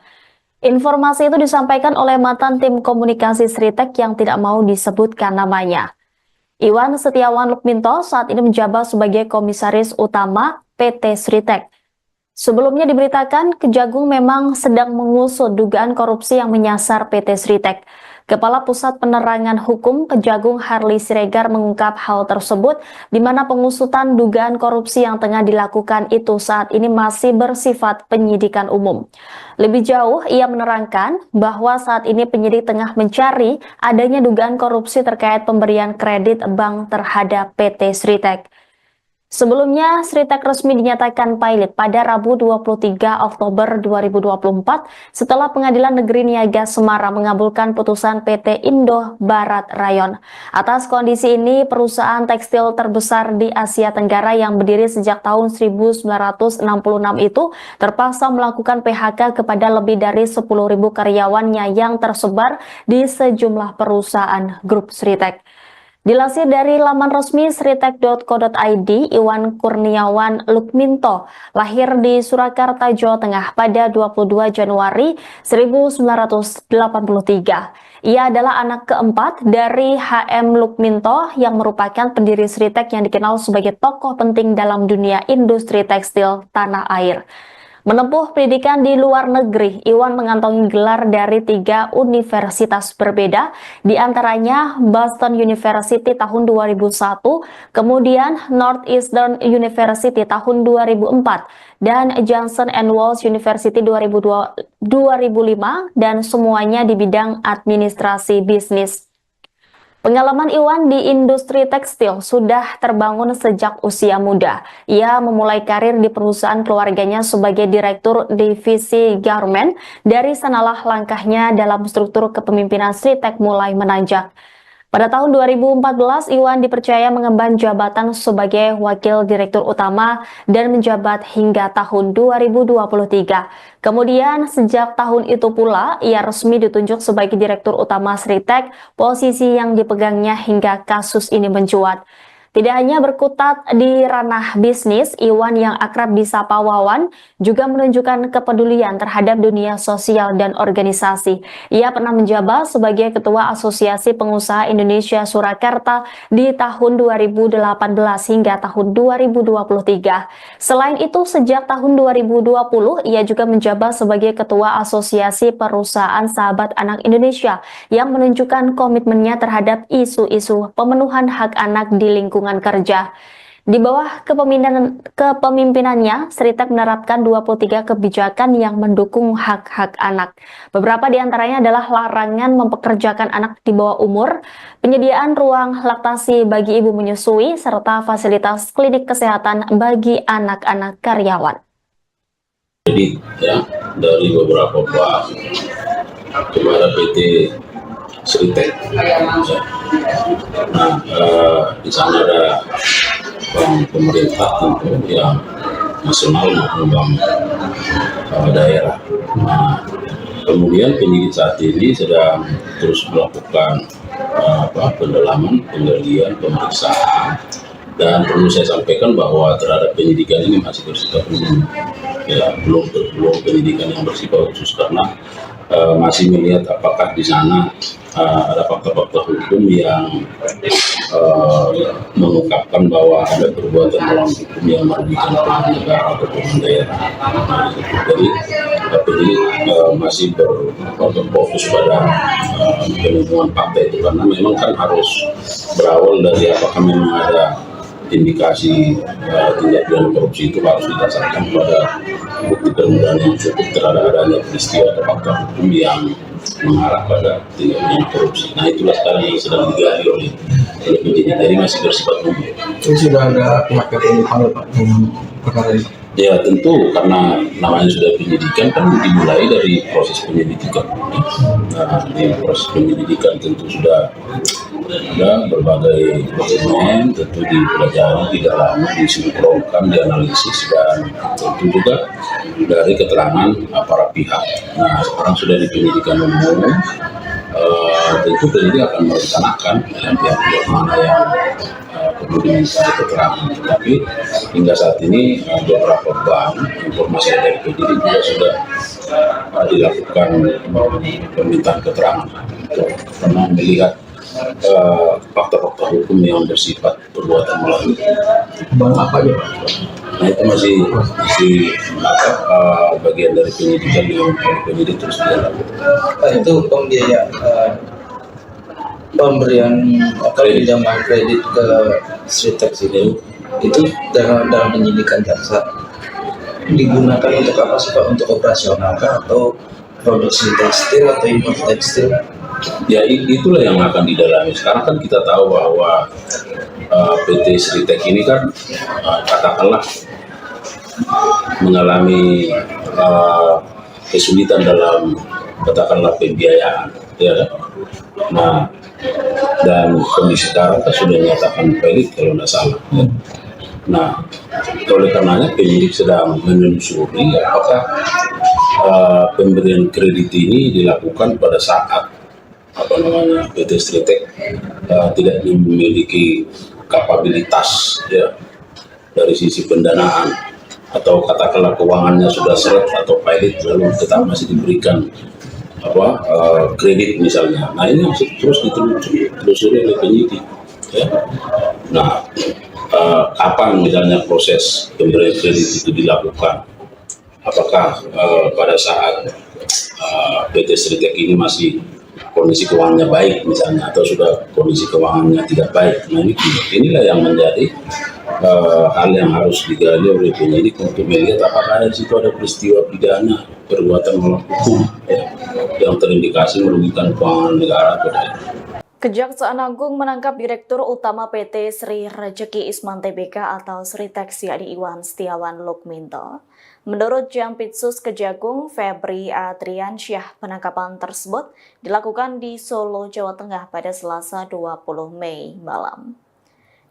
Informasi itu disampaikan oleh mantan tim komunikasi Sritek yang tidak mau disebutkan namanya. Iwan Setiawan Lukminto saat ini menjabat sebagai komisaris utama PT Sritek. Sebelumnya diberitakan Kejagung memang sedang mengusut dugaan korupsi yang menyasar PT Sritek. Kepala Pusat Penerangan Hukum Kejagung Harley Siregar mengungkap hal tersebut di mana pengusutan dugaan korupsi yang tengah dilakukan itu saat ini masih bersifat penyidikan umum. Lebih jauh, ia menerangkan bahwa saat ini penyidik tengah mencari adanya dugaan korupsi terkait pemberian kredit bank terhadap PT Sritek. Sebelumnya, Sritek resmi dinyatakan pilot pada Rabu 23 Oktober 2024 setelah Pengadilan Negeri Niaga Semarang mengabulkan putusan PT Indo Barat Rayon. Atas kondisi ini, perusahaan tekstil terbesar di Asia Tenggara yang berdiri sejak tahun 1966 itu terpaksa melakukan PHK kepada lebih dari 10.000 karyawannya yang tersebar di sejumlah perusahaan grup Sritek. Dilansir dari laman resmi sritek.co.id, Iwan Kurniawan Lukminto lahir di Surakarta, Jawa Tengah pada 22 Januari 1983. Ia adalah anak keempat dari HM Lukminto yang merupakan pendiri Sritek yang dikenal sebagai tokoh penting dalam dunia industri tekstil tanah air. Menempuh pendidikan di luar negeri, Iwan mengantongi gelar dari 3 universitas berbeda, di antaranya Boston University tahun 2001, kemudian Northeastern University tahun 2004, dan Johnson & Wales University 2005, dan semuanya di bidang administrasi bisnis. Pengalaman Iwan di industri tekstil sudah terbangun sejak usia muda. Ia memulai karir di perusahaan keluarganya sebagai direktur divisi garment. Dari sanalah langkahnya dalam struktur kepemimpinan Sritek mulai menanjak. Pada tahun 2014, Iwan dipercaya mengemban jabatan sebagai Wakil Direktur Utama dan menjabat hingga tahun 2023. Kemudian, sejak tahun itu pula, ia resmi ditunjuk sebagai Direktur Utama Sritek, posisi yang dipegangnya hingga kasus ini mencuat. Tidak hanya berkutat di ranah bisnis, Iwan yang akrab disapa Wawan juga menunjukkan kepedulian terhadap dunia sosial dan organisasi. Ia pernah menjabat sebagai Ketua Asosiasi Pengusaha Indonesia Surakarta di tahun 2018 hingga tahun 2023. Selain itu, sejak tahun 2020, ia juga menjabat sebagai Ketua Asosiasi Perusahaan Sahabat Anak Indonesia yang menunjukkan komitmennya terhadap isu-isu pemenuhan hak anak di lingkungan kerja. Di bawah kepemimpinannya, Sritek menerapkan 23 kebijakan yang mendukung hak-hak anak. Beberapa di antaranya adalah larangan mempekerjakan anak di bawah umur, penyediaan ruang laktasi bagi ibu menyusui, serta fasilitas klinik kesehatan bagi anak-anak karyawan. Jadi ya, dari beberapa bank kepada PT Sritek. Nah, di sana ada bank pemerintah tentu yang nasional maupun bank daerah. Nah, kemudian penyidik saat ini sedang terus melakukan pendalaman, penggalian, pemeriksaan, dan perlu saya sampaikan bahwa terhadap penyidikan ini masih bersifat umum, ya belum penyidikan yang bersifat khusus karena masih melihat apakah di sana ada fakta-fakta hukum yang mengungkapkan bahwa ada perbuatan melawan hukum yang merugikan keuangan negara atau keuangan daerah. Jadi penyidik masih berfokus pada penemuan fakta itu karena memang kan harus berawal dari apakah memang ada indikasi tindak pidana korupsi itu harus didasarkan pada bukti permulaan yang cukup terhadap adanya peristiwa atau fakta hukum yang mengarah pada tindak pidana korupsi. Nah, itulah sekarang yang sedang digali oleh penyidik. Jadi masih bersifat umum. Itu sudah ada pihak yang dipanggil Pak dengan perkara ini? Ya tentu karena namanya sudah penyidikan kan dimulai dari proses penyelidikan. Nah, di proses penyelidikan tentu sudah ada berbagai dokumen, tentu dipelajari, didalami, disinkronkan, dianalisis, dan tentu juga dari keterangan para pihak. Nah, sekarang sudah di penyidikan umum, tentu penyidik akan merencanakan pihak-pihak mana yang perlu diminta keterangan. Tapi hingga saat ini beberapa bank informasi dari penyidik juga sudah dilakukan permintaan keterangan karena melihat fakta-fakta hukum yang bersifat perbuatan melawan. Bang apa aja Pak? Nah itu masih bagian dari penyidikan yang penyidik terus dilakukan. Itu pembiayaan pemberian atau pinjaman kredit ke Sritex itu dalam penyidikan jaksa digunakan untuk apa sih Pak? Untuk operasional kah atau produksi tekstil atau impor tekstil? Ya itulah yang akan didalami. Sekarang kan kita tahu bahwa PT Sritex ini kan katakanlah mengalami kesulitan dalam katakanlah pembiayaan, ya kan? Nah, dan kondisi sekarang kan sudah dinyatakan pelit kalau tidak salah. Ya. Nah, oleh karenanya penyidik sedang menelusuri apakah pemberian kredit ini dilakukan pada saat PT Sritex tidak memiliki kapabilitas ya dari sisi pendanaan atau katakanlah keuangannya sudah seret atau pilot lalu tetap masih diberikan kredit misalnya. Nah ini masih terus ditelusuri oleh penyidik ya. Nah kapan misalnya proses pemberian kredit itu dilakukan, apakah pada saat PT Sritex ini masih kondisi keuangannya baik misalnya atau sudah kondisi keuangannya tidak baik. Nah inilah yang menjadi hal yang harus digali oleh penyidik untuk melihat apakah di situ ada peristiwa pidana perbuatan melawan hukum ya, yang terindikasi merugikan keuangan negara atau tidak. Kejaksaan Agung menangkap Direktur Utama PT Sri Rejeki Isman Tbk atau Sritex yakni Iwan Setiawan Lukminto. Menurut Jampitsus Kejagung Febri Adriansyah, penangkapan tersebut dilakukan di Solo, Jawa Tengah pada Selasa 20 Mei malam.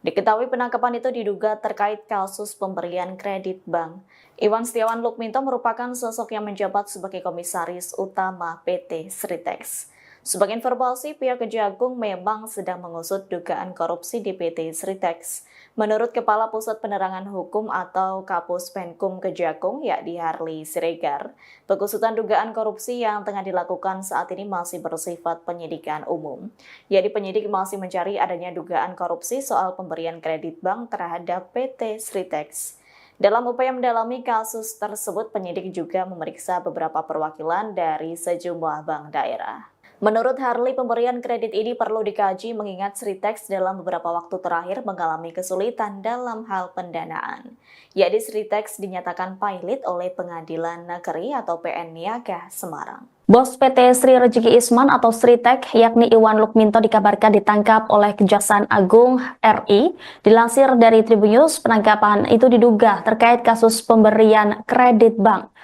Diketahui penangkapan itu diduga terkait kasus pemberian kredit bank. Iwan Setiawan Lukminto merupakan sosok yang menjabat sebagai Komisaris Utama PT Sritex. Sebagai informasi, pihak Kejagung memang sedang mengusut dugaan korupsi di PT Sritex. Menurut Kepala Pusat Penerangan Hukum atau Kapus Penkum Kejagung, yakni Harley Siregar, pengusutan dugaan korupsi yang tengah dilakukan saat ini masih bersifat penyidikan umum. Yakni penyidik masih mencari adanya dugaan korupsi soal pemberian kredit bank terhadap PT Sritex. Dalam upaya mendalami kasus tersebut, penyidik juga memeriksa beberapa perwakilan dari sejumlah bank daerah. Menurut Harley, pemberian kredit ini perlu dikaji mengingat Sritex dalam beberapa waktu terakhir mengalami kesulitan dalam hal pendanaan. Yakni Sritex dinyatakan pilot oleh Pengadilan Negeri atau PN Niaga Semarang. Bos PT Sri Rejeki Isman atau Sritex yakni Iwan Lukminto dikabarkan ditangkap oleh Kejaksaan Agung RI. Dilansir dari Tribunnews, penangkapan itu diduga terkait kasus pemberian kredit bank.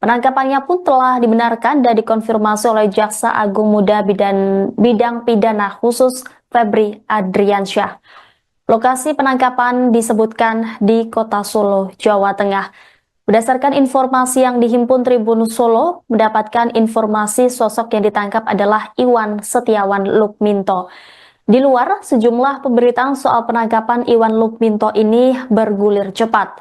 Penangkapannya pun telah dibenarkan dan dikonfirmasi oleh Jaksa Agung Muda Bidang Pidana Khusus Febri Adriansyah. Lokasi penangkapan disebutkan di Kota Solo, Jawa Tengah. Berdasarkan informasi yang dihimpun Tribun Solo, mendapatkan informasi sosok yang ditangkap adalah Iwan Setiawan Lukminto. Di luar, sejumlah pemberitaan soal penangkapan Iwan Lukminto ini bergulir cepat.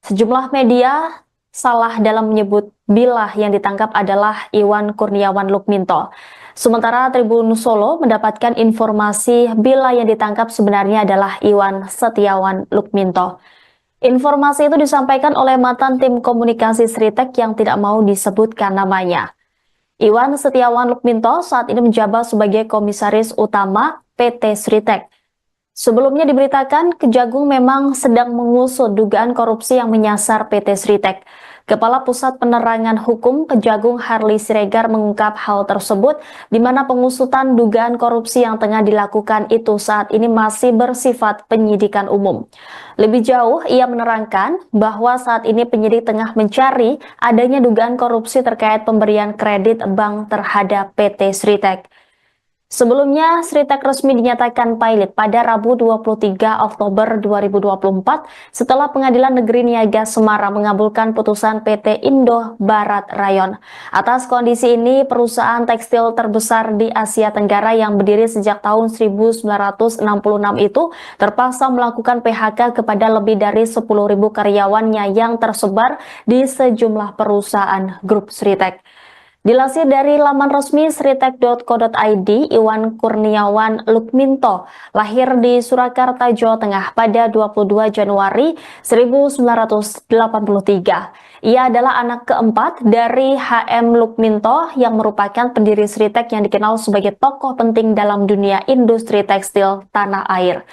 Sejumlah media salah dalam menyebut bila yang ditangkap adalah Iwan Kurniawan Lukminto. Sementara Tribun Solo mendapatkan informasi bila yang ditangkap sebenarnya adalah Iwan Setiawan Lukminto. Informasi itu disampaikan oleh mantan tim komunikasi Sritex yang tidak mau disebutkan namanya. Iwan Setiawan Lukminto saat ini menjabat sebagai Komisaris Utama PT Sritex. Sebelumnya diberitakan Kejagung memang sedang mengusut dugaan korupsi yang menyasar PT Sritex. Kepala Pusat Penerangan Hukum Kejagung Harley Siregar mengungkap hal tersebut di mana pengusutan dugaan korupsi yang tengah dilakukan itu saat ini masih bersifat penyidikan umum. Lebih jauh, ia menerangkan bahwa saat ini penyidik tengah mencari adanya dugaan korupsi terkait pemberian kredit bank terhadap PT Sritex. Sebelumnya, Sritek resmi dinyatakan pilot pada Rabu 23 Oktober 2024 setelah Pengadilan Negeri Niaga Semarang mengabulkan putusan PT Indo Barat Rayon. Atas kondisi ini, perusahaan tekstil terbesar di Asia Tenggara yang berdiri sejak tahun 1966 itu terpaksa melakukan PHK kepada lebih dari 10.000 karyawannya yang tersebar di sejumlah perusahaan grup Sritek. Dilansir dari laman resmi sritek.co.id, Iwan Kurniawan Lukminto lahir di Surakarta, Jawa Tengah pada 22 Januari 1983. Ia adalah anak keempat dari HM Lukminto yang merupakan pendiri Sritek yang dikenal sebagai tokoh penting dalam dunia industri tekstil tanah air.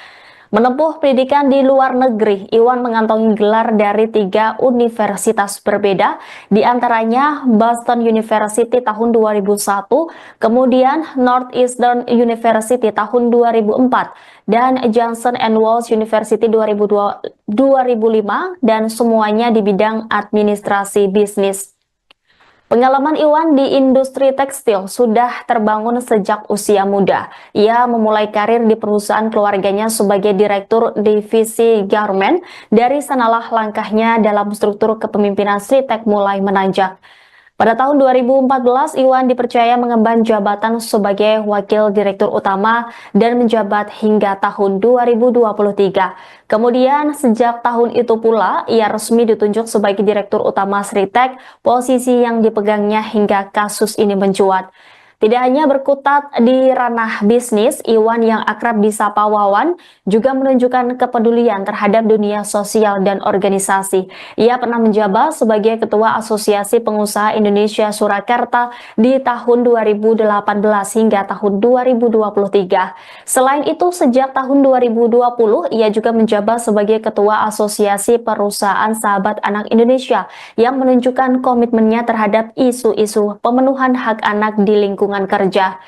Menempuh pendidikan di luar negeri, Iwan mengantongi gelar dari 3 universitas berbeda, di antaranya Boston University tahun 2001, kemudian Northeastern University tahun 2004, dan Johnson & Wales University 2005, dan semuanya di bidang administrasi bisnis. Pengalaman Iwan di industri tekstil sudah terbangun sejak usia muda. Ia memulai karir di perusahaan keluarganya sebagai direktur divisi garment. Dari sanalah langkahnya dalam struktur kepemimpinan Sritek mulai menanjak. Pada tahun 2014, Iwan dipercaya mengemban jabatan sebagai Wakil Direktur Utama dan menjabat hingga tahun 2023. Kemudian, sejak tahun itu pula, ia resmi ditunjuk sebagai Direktur Utama Sritek, posisi yang dipegangnya hingga kasus ini mencuat. Tidak hanya berkutat di ranah bisnis, Iwan yang akrab disapa Wawan juga menunjukkan kepedulian terhadap dunia sosial dan organisasi. Ia pernah menjabat sebagai Ketua Asosiasi Pengusaha Indonesia Surakarta di tahun 2018 hingga tahun 2023. Selain itu, sejak tahun 2020, ia juga menjabat sebagai Ketua Asosiasi Perusahaan Sahabat Anak Indonesia yang menunjukkan komitmennya terhadap isu-isu pemenuhan hak anak di lingkungan kerja.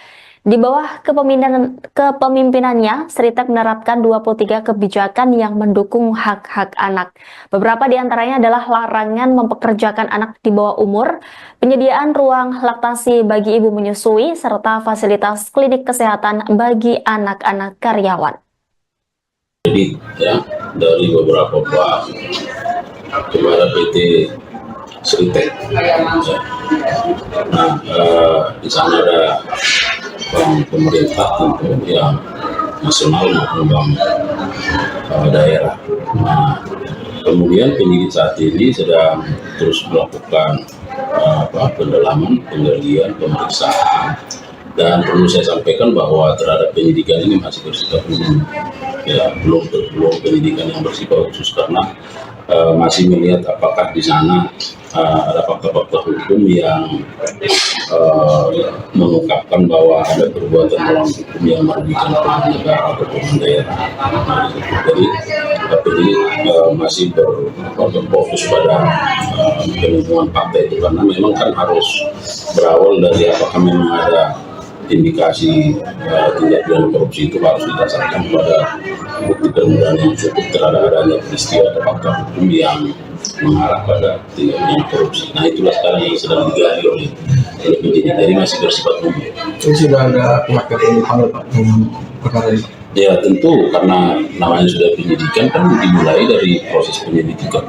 Di bawah kepemimpinannya, Sritek menerapkan 23 kebijakan yang mendukung hak-hak anak. Beberapa di antaranya adalah larangan mempekerjakan anak di bawah umur, penyediaan ruang laktasi bagi ibu menyusui, serta fasilitas klinik kesehatan bagi anak-anak karyawan. Jadi ya, dari beberapa bank kepada PT Sritek. Nah, di sana ada bank pemerintah tentu yang nasional maupun bank daerah. Nah, kemudian penyidik saat ini sedang terus melakukan pendalaman, penggalian, pemeriksaan. Dan perlu saya sampaikan bahwa terhadap penyidikan ini masih bersifat umum, ya belum penyidikan yang bersifat khusus karena masih melihat apakah di sana ada fakta-fakta hukum yang mengungkapkan bahwa ada perbuatan melawan hukum yang merugikan pemerintah negara atau pemerintah daerah. Nah, jadi masih berfokus pada penemuan fakta itu karena memang kan harus berawal dari apakah memang ada indikasi tindak pidana korupsi itu harus didasarkan pada bukti permulaan yang cukup terhadap adanya peristiwa atau fakta hukum yang mengarah pada tindak pidana korupsi. Nah, itulah sekarang yang sedang digali oleh penyidik, jadi masih bersifat umum. Itu sudah ada pihak yang dipanggil Pak dengan perkara ini? Ya tentu, karena namanya sudah penyidikan kan dimulai dari proses penyelidikan.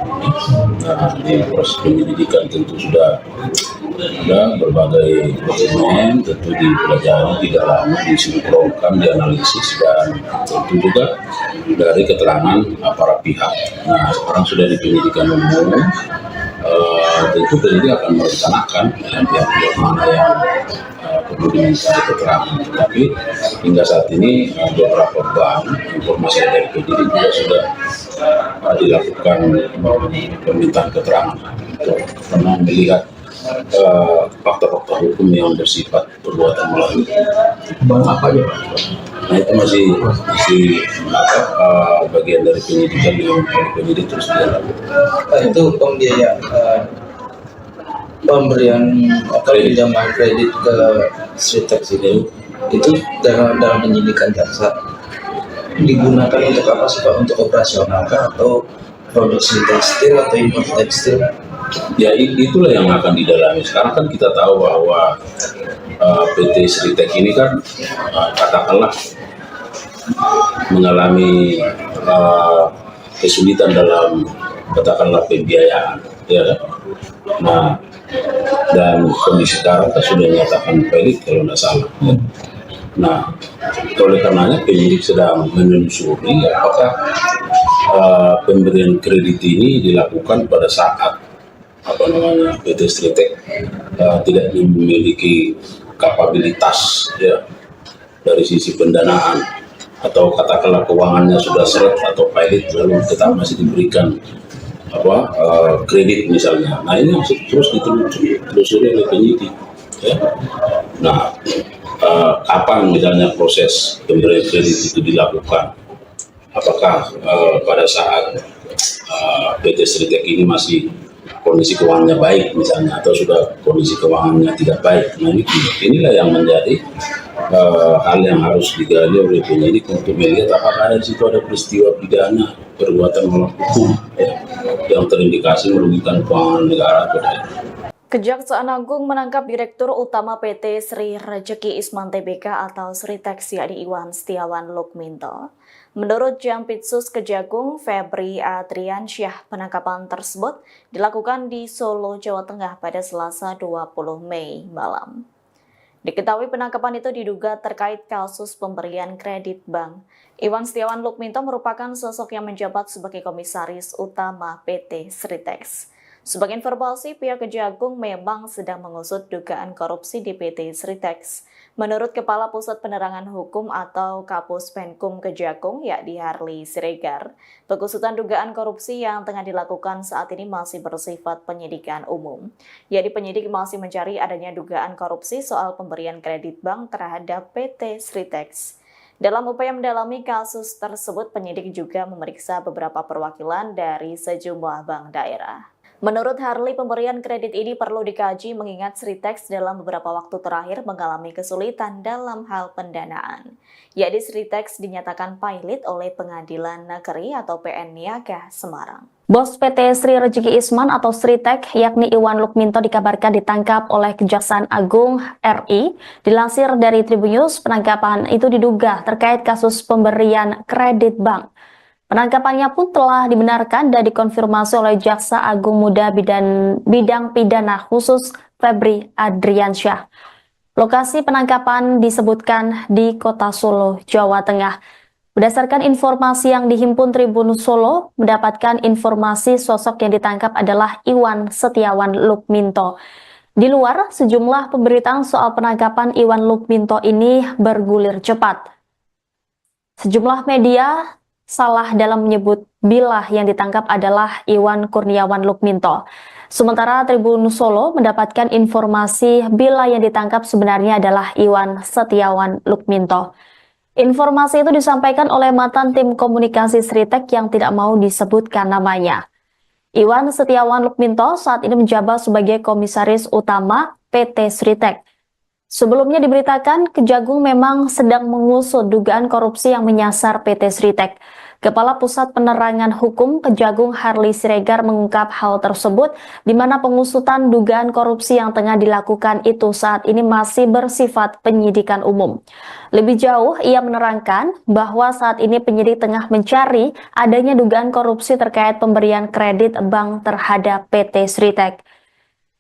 Nah, di proses penyelidikan tentu sudah ada berbagai dokumen, tentu dipelajari, didalami, disinkronkan, dianalisis, dan tentu juga dari keterangan para pihak. Nah, sekarang sudah di penyidikan umum, tentu penyidik akan merencanakan pihak-pihak mana yang perlu diminta keterangan. Tetapi hingga saat ini beberapa bank informasi dari penyidik juga sudah dilakukan permintaan keterangan karena melihat fakta-fakta hukum yang bersifat perbuatan melawan. Bank apa aja Pak? Nah, itu masih bagian dari penyidikan yang penyidik terus dilakukan. Itu pembiayaan pemberian atau pinjaman kredit ke Sritek itu dalam penyidikan jaksa digunakan untuk apa sih Pak? Untuk operasional kah atau produksi tekstil atau impor tekstil? Ya itulah yang akan didalami. Sekarang kan kita tahu bahwa PT Sritek ini kan katakanlah mengalami kesulitan dalam katakanlah pembiayaan, ya kan? Nah, dan kondisi sekarang kan sudah dinyatakan pelit kalau tidak salah. Ya. Nah, oleh karenanya penyidik sedang menelusuri apakah pemberian kredit ini dilakukan pada saat PT Sritek tidak memiliki kapabilitas ya dari sisi pendanaan, atau katakanlah keuangannya sudah seret atau pilot lalu tetap masih diberikan kredit misalnya. Nah, ini masih terus ditelusuri oleh penyidik ya. Nah, kapan misalnya proses pemberian kredit itu dilakukan, apakah pada saat PT Sritek ini masih kondisi keuangannya baik misalnya, atau sudah kondisi keuangannya tidak baik. Nah, inilah yang menjadi hal yang harus digali oleh penyidik untuk melihat apakah di situ ada peristiwa pidana perbuatan melawan hukum ya, yang terindikasi merugikan keuangan negara atau tidak. Kejaksaan Agung menangkap Direktur Utama PT Sri Rejeki Isman Tbk atau Sritek yakni Iwan Setiawan Lukminto. Menurut Jampitsus Kejagung Febri Adriansyah, penangkapan tersebut dilakukan di Solo, Jawa Tengah pada Selasa 20 Mei malam. Diketahui penangkapan itu diduga terkait kasus pemberian kredit bank. Iwan Setiawan Lukminto merupakan sosok yang menjabat sebagai Komisaris Utama PT Sritek. Sebagai informasi, pihak Kejagung memang sedang mengusut dugaan korupsi di PT Sritek. Menurut Kepala Pusat Penerangan Hukum atau Kapus Penkum Kejagung, yakni Harli Siregar, pengusutan dugaan korupsi yang tengah dilakukan saat ini masih bersifat penyidikan umum. Yakni penyidik masih mencari adanya dugaan korupsi soal pemberian kredit bank terhadap PT Sritek. Dalam upaya mendalami kasus tersebut, penyidik juga memeriksa beberapa perwakilan dari sejumlah bank daerah. Menurut Harli, pemberian kredit ini perlu dikaji mengingat Sritek dalam beberapa waktu terakhir mengalami kesulitan dalam hal pendanaan. Yakni Sritek dinyatakan pilot oleh Pengadilan Negeri atau PN Niaga Semarang. Bos PT Sri Rejeki Isman atau Sritek, yakni Iwan Lukminto, dikabarkan ditangkap oleh Kejaksaan Agung RI. Dilansir dari Tribunnews, penangkapan itu diduga terkait kasus pemberian kredit bank. Penangkapannya pun telah dibenarkan dan dikonfirmasi oleh Jaksa Agung Muda Bidang Pidana Khusus Febri Adriansyah. Lokasi penangkapan disebutkan di Kota Solo, Jawa Tengah. Berdasarkan informasi yang dihimpun Tribun Solo, mendapatkan informasi sosok yang ditangkap adalah Iwan Setiawan Lukminto. Di luar, sejumlah pemberitaan soal penangkapan Iwan Lukminto ini bergulir cepat. Sejumlah media salah dalam menyebut bila yang ditangkap adalah Iwan Kurniawan Lukminto. Sementara Tribun Solo mendapatkan informasi bila yang ditangkap sebenarnya adalah Iwan Setiawan Lukminto. Informasi itu disampaikan oleh mantan tim komunikasi Sritek yang tidak mau disebutkan namanya. Iwan Setiawan Lukminto saat ini menjabat sebagai Komisaris Utama PT Sritek. Sebelumnya diberitakan Kejagung memang sedang mengusut dugaan korupsi yang menyasar PT Sritek. Kepala Pusat Penerangan Hukum Kejagung Harli Siregar mengungkap hal tersebut, di mana pengusutan dugaan korupsi yang tengah dilakukan itu saat ini masih bersifat penyidikan umum. Lebih jauh, ia menerangkan bahwa saat ini penyidik tengah mencari adanya dugaan korupsi terkait pemberian kredit bank terhadap PT Sritek.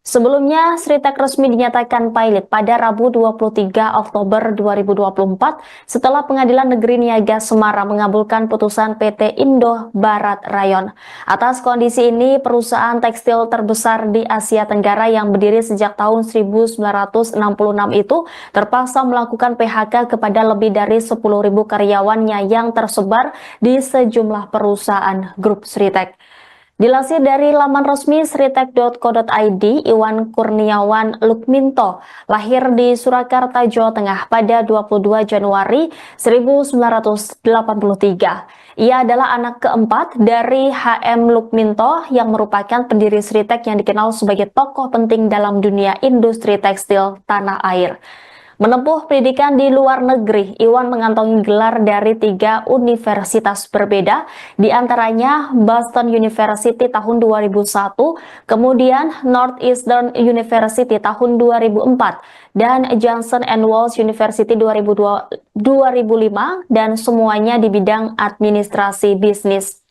Sebelumnya, Sritek resmi dinyatakan pilot pada Rabu 23 Oktober 2024 setelah Pengadilan Negeri Niaga Semarang mengabulkan putusan PT Indo Barat Rayon. Atas kondisi ini, perusahaan tekstil terbesar di Asia Tenggara yang berdiri sejak tahun 1966 itu terpaksa melakukan PHK kepada lebih dari 10.000 karyawannya yang tersebar di sejumlah perusahaan grup Sritek. Dilansir dari laman resmi sritek.co.id, Iwan Kurniawan Lukminto lahir di Surakarta, Jawa Tengah pada 22 Januari 1983. Ia adalah anak keempat dari HM Lukminto yang merupakan pendiri Sritek yang dikenal sebagai tokoh penting dalam dunia industri tekstil tanah air. Menempuh pendidikan di luar negeri, Iwan mengantongi gelar dari 3 universitas berbeda, di antaranya Boston University tahun 2001, kemudian Northeastern University tahun 2004, dan Johnson & Wales University 2005, dan semuanya di bidang administrasi bisnis.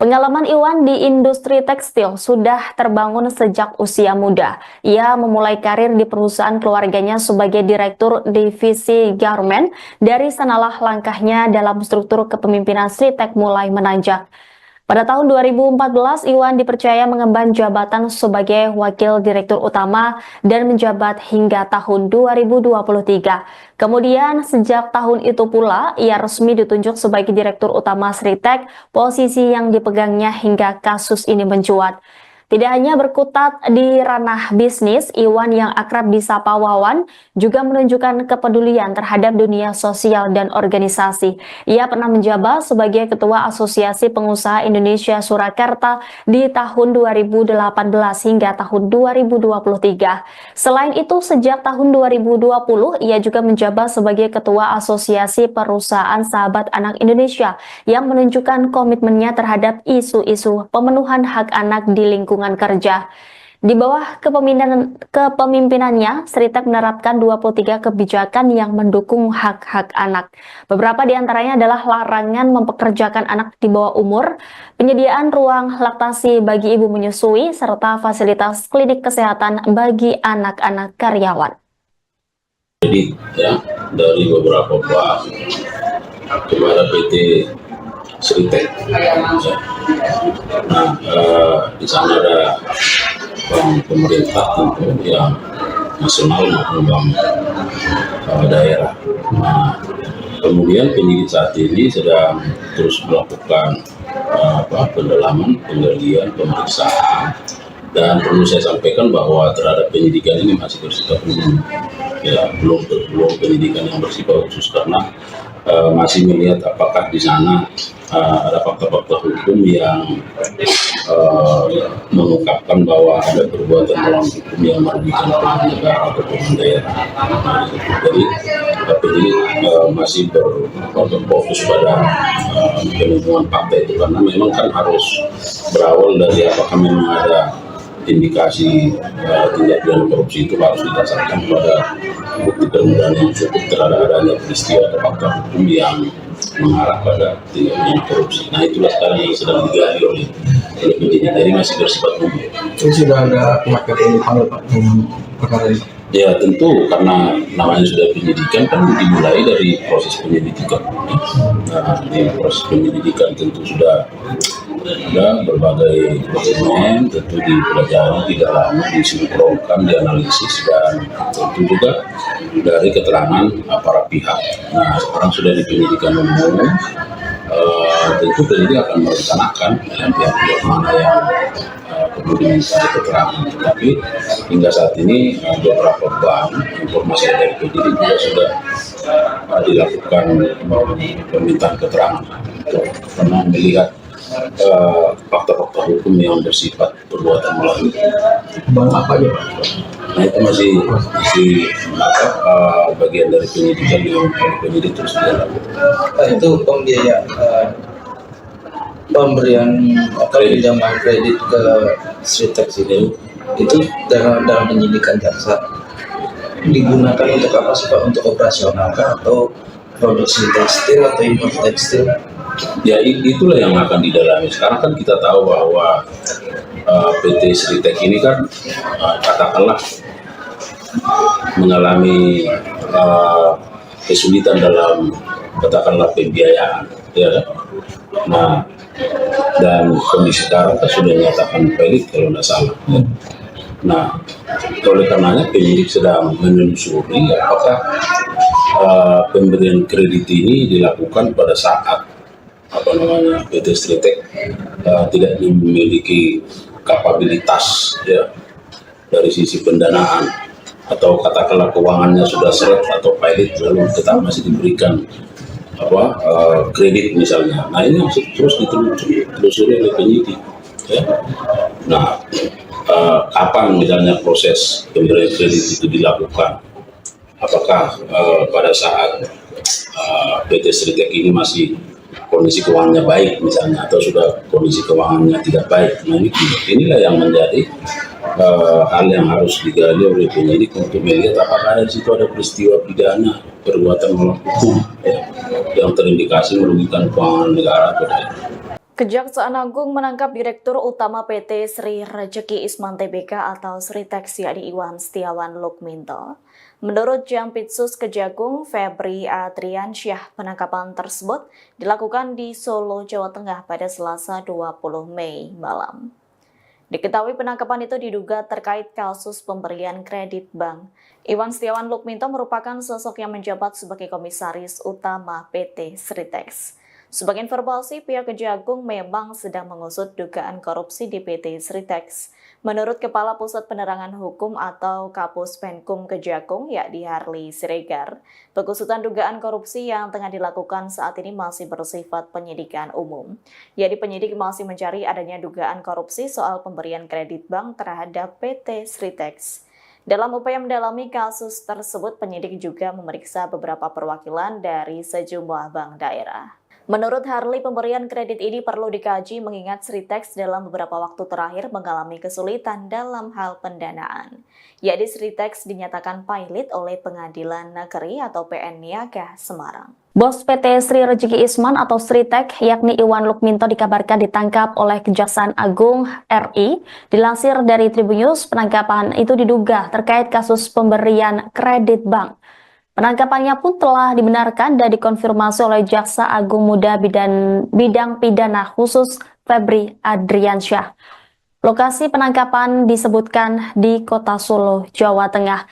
Pengalaman Iwan di industri tekstil sudah terbangun sejak usia muda. Ia memulai karir di perusahaan keluarganya sebagai direktur divisi garment. Dari sanalah langkahnya dalam struktur kepemimpinan Sritek mulai menanjak. Pada tahun 2014, Iwan dipercaya mengemban jabatan sebagai Wakil Direktur Utama dan menjabat hingga tahun 2023. Kemudian, sejak tahun itu pula, ia resmi ditunjuk sebagai Direktur Utama Sritek, posisi yang dipegangnya hingga kasus ini mencuat. Tidak hanya berkutat di ranah bisnis, Iwan yang akrab disapa Wawan juga menunjukkan kepedulian terhadap dunia sosial dan organisasi. Ia pernah menjabat sebagai Ketua Asosiasi Pengusaha Indonesia Surakarta di tahun 2018 hingga tahun 2023. Selain itu, sejak tahun 2020, ia juga menjabat sebagai Ketua Asosiasi Perusahaan Sahabat Anak Indonesia yang menunjukkan komitmennya terhadap isu-isu pemenuhan hak anak di lingkungan kerja. Di bawah kepemimpinannya, Sritek menerapkan 23 kebijakan yang mendukung hak-hak anak. Beberapa di antaranya adalah larangan mempekerjakan anak di bawah umur, penyediaan ruang laktasi bagi ibu menyusui, serta fasilitas klinik kesehatan bagi anak-anak karyawan. Jadi ya, dari beberapa bank kepada PT Sritek. Nah, di sana ada bank pemerintah tentu yang nasional maupun bank daerah. Nah, kemudian penyidik saat ini sedang terus melakukan pendalaman, penggalian, pemeriksaan, dan perlu saya sampaikan bahwa terhadap penyidikan ini masih bersifat umum, ya belum penyidikan yang bersifat khusus karena masih melihat apakah di sana ada fakta-fakta hukum yang mengungkapkan bahwa ada perbuatan melawan hukum yang merugikan keuangan negara atau keuangan daerah. Jadi penyidik masih berfokus pada penemuan fakta itu karena memang kan harus berawal dari apakah memang ada indikasi tindak pidana korupsi itu harus didasarkan pada bukti permulaan yang cukup terhadap adanya peristiwa atau fakta hukum yang mengarah pada tindak pidana korupsi. Nah, itulah sekarang yang sedang digali oleh penyidik, jadi masih bersifat umum. Itu sudah ada pihak yang dipanggil Pak dengan perkara ini? Ya tentu, karena namanya sudah penyidikan kan dimulai dari proses penyelidikan. Nah, di proses penyelidikan tentu sudah ada berbagai dokumen, tentu dipelajari, didalami, disinkronkan, dianalisis, dan tentu juga dari keterangan para pihak. Nah, sekarang sudah di penyidikan umum, tentu penyidik akan merencanakan pihak-pihak mana yang kemudian mencari keterangan. Tetapi hingga saat ini beberapa bank informasi dari penyidik juga sudah dilakukan permintaan keterangan karena melihat fakta-fakta hukum yang bersifat perbuatan melawan. Bank apa aja Pak? Nah, itu masih bagian dari penyidikan yang penyidik terus dilakukan. Itu pembiayaan pemberian pinjaman kredit ke Sritek itu dalam penyidikan jaksa digunakan untuk apa sih Pak? Untuk operasional kah atau produksi tekstil atau impor tekstil? Ya itulah yang akan didalami. Sekarang kan kita tahu bahwa PT Sritek ini kan katakanlah mengalami kesulitan dalam katakanlah pembiayaan, ya. Nah, dan kondisi sekarang sudah dinyatakan valid kalau tidak salah. Ya. Nah, oleh karenanya penyidik sedang menelusuri apakah pemberian kredit ini dilakukan pada saat PT Sritek tidak memiliki kapabilitas ya dari sisi pendanaan atau katakanlah keuangannya sudah seret atau pilot lalu tetap masih diberikan kredit misalnya. Nah, ini masih terus ditelusuri oleh penyidik ya. Nah, kapan misalnya proses pemberian kredit itu dilakukan apakah pada saat PT Sritek ini masih kondisi keuangannya baik misalnya, atau sudah kondisi keuangannya tidak baik. Nah, inilah yang menjadi hal yang harus digali oleh penyidik untuk melihat apakah di situ ada peristiwa pidana perbuatan melawan hukum yang terindikasi merugikan keuangan negara atau tidak. Kejaksaan Agung menangkap Direktur Utama PT Sri Rejeki Isman Tbk atau Sritek yakni Iwan Setiawan Lukminto. Menurut Jampitsus Kejagung Febri Adriansyah, penangkapan tersebut dilakukan di Solo, Jawa Tengah pada Selasa 20 Mei malam. Diketahui penangkapan itu diduga terkait kasus pemberian kredit bank. Iwan Setiawan Lukminto merupakan sosok yang menjabat sebagai Komisaris Utama PT Sritek. Sebagai informasi, pihak Kejagung memang sedang mengusut dugaan korupsi di PT Sritek. Menurut Kepala Pusat Penerangan Hukum atau Kapus Penkum Kejagung, yakni Harli Siregar, pengusutan dugaan korupsi yang tengah dilakukan saat ini masih bersifat penyidikan umum. Yakni penyidik masih mencari adanya dugaan korupsi soal pemberian kredit bank terhadap PT Sritek. Dalam upaya mendalami kasus tersebut, penyidik juga memeriksa beberapa perwakilan dari sejumlah bank daerah. Menurut Harli, pemberian kredit ini perlu dikaji mengingat Sritek dalam beberapa waktu terakhir mengalami kesulitan dalam hal pendanaan. Yakni Sritek dinyatakan pailit oleh Pengadilan Negeri atau PN Niaga Semarang. Bos PT Sri Rejeki Isman atau Sritek, yakni Iwan Lukminto, dikabarkan ditangkap oleh Kejaksaan Agung RI. Dilansir dari Tribunnews, penangkapan itu diduga terkait kasus pemberian kredit bank. Penangkapannya pun telah dibenarkan dan dikonfirmasi oleh Jaksa Agung Muda Bidang Pidana Khusus Febri Adriansyah. Lokasi penangkapan disebutkan di Kota Solo, Jawa Tengah.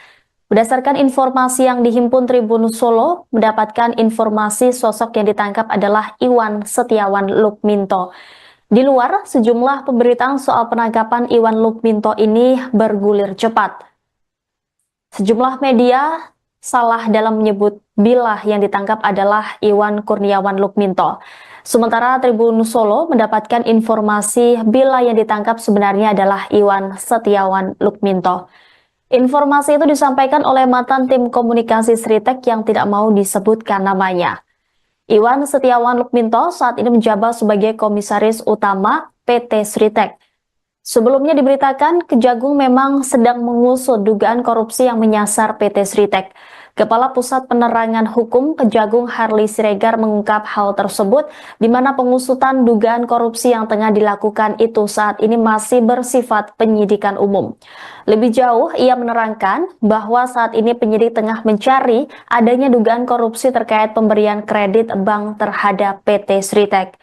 Berdasarkan informasi yang dihimpun Tribun Solo, mendapatkan informasi sosok yang ditangkap adalah Iwan Setiawan Lukminto. Di luar, sejumlah pemberitaan soal penangkapan Iwan Lukminto ini bergulir cepat. Sejumlah media salah dalam menyebut bila yang ditangkap adalah Iwan Kurniawan Lukminto. Sementara Tribun Solo mendapatkan informasi bila yang ditangkap sebenarnya adalah Iwan Setiawan Lukminto. Informasi itu disampaikan oleh mantan tim komunikasi Sritek yang tidak mau disebutkan namanya. Iwan Setiawan Lukminto saat ini menjabat sebagai Komisaris Utama PT Sritek. Sebelumnya diberitakan Kejagung memang sedang mengusut dugaan korupsi yang menyasar PT Sritek. Kepala Pusat Penerangan Hukum Kejagung Harli Siregar mengungkap hal tersebut, di mana pengusutan dugaan korupsi yang tengah dilakukan itu saat ini masih bersifat penyidikan umum. Lebih jauh, ia menerangkan bahwa saat ini penyidik tengah mencari adanya dugaan korupsi terkait pemberian kredit bank terhadap PT Sritek.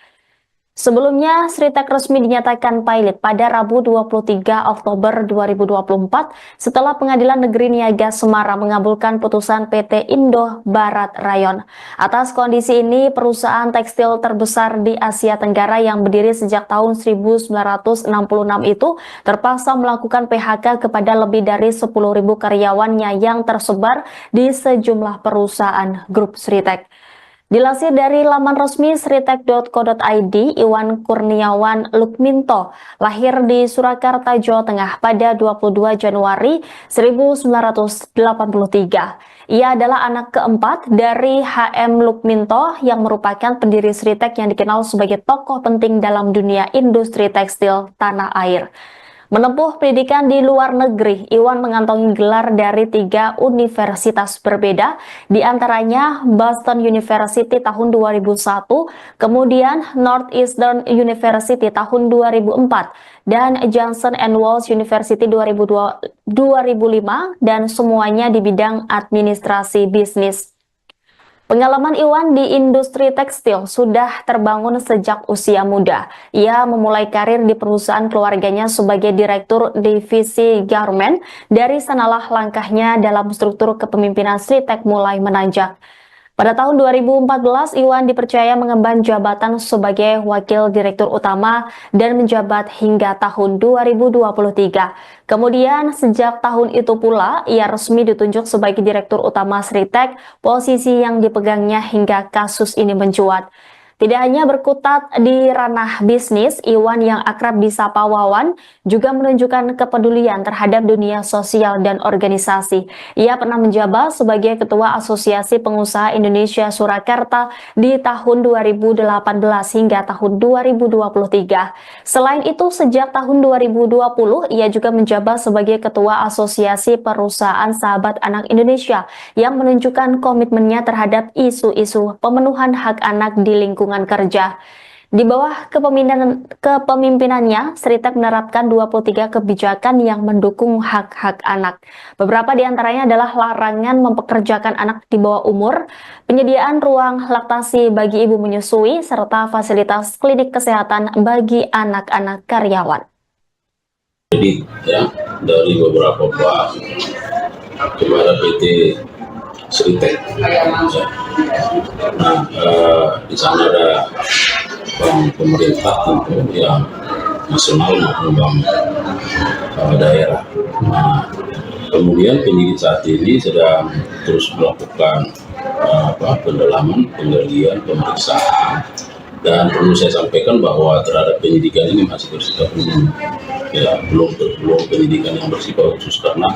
Sebelumnya, Sritek resmi dinyatakan pailit pada Rabu 23 Oktober 2024 setelah Pengadilan Negeri Niaga Semarang mengabulkan putusan PT Indo Barat Rayon. Atas kondisi ini, perusahaan tekstil terbesar di Asia Tenggara yang berdiri sejak tahun 1966 itu terpaksa melakukan PHK kepada lebih dari 10.000 karyawannya yang tersebar di sejumlah perusahaan grup Sritek. Dilansir dari laman resmi sritek.co.id, Iwan Kurniawan Lukminto lahir di Surakarta, Jawa Tengah pada 22 Januari 1983. Ia adalah anak keempat dari HM Lukminto yang merupakan pendiri Sritek yang dikenal sebagai tokoh penting dalam dunia industri tekstil tanah air. Menempuh pendidikan di luar negeri, Iwan mengantongi gelar dari 3 universitas berbeda, di antaranya Boston University tahun 2001, kemudian Northeastern University tahun 2004, dan Johnson & Wales University 2005, dan semuanya di bidang administrasi bisnis. Pengalaman Iwan di industri tekstil sudah terbangun sejak usia muda. Ia memulai karir di perusahaan keluarganya sebagai direktur divisi garment. Dari sanalah langkahnya dalam struktur kepemimpinan Sritek mulai menanjak. Pada tahun 2014, Iwan dipercaya mengemban jabatan sebagai Wakil Direktur Utama dan menjabat hingga tahun 2023. Kemudian, sejak tahun itu pula, ia resmi ditunjuk sebagai Direktur Utama Sritek, posisi yang dipegangnya hingga kasus ini mencuat. Tidak hanya berkutat di ranah bisnis, Iwan yang akrab disapa Wawan juga menunjukkan kepedulian terhadap dunia sosial dan organisasi. Ia pernah menjabat sebagai Ketua Asosiasi Pengusaha Indonesia Surakarta di tahun 2018 hingga tahun 2023. Selain itu, sejak tahun 2020, ia juga menjabat sebagai Ketua Asosiasi Perusahaan Sahabat Anak Indonesia yang menunjukkan komitmennya terhadap isu-isu pemenuhan hak anak di lingkungan kerja. Di bawah kepemimpinannya, Sritek menerapkan 23 kebijakan yang mendukung hak-hak anak. Beberapa di antaranya adalah larangan mempekerjakan anak di bawah umur, penyediaan ruang laktasi bagi ibu menyusui, serta fasilitas klinik kesehatan bagi anak-anak karyawan. Jadi ya, dari beberapa bank kepada PT Sritek. Nah, di sana ada bank pemerintah tentu yang nasional maupun bank daerah. Nah, kemudian penyidik saat ini sedang terus melakukan pendalaman, penggalian, pemeriksaan. Dan perlu saya sampaikan bahwa terhadap penyidikan ini masih bersifat umum, ya, belum penyidikan yang bersifat khusus karena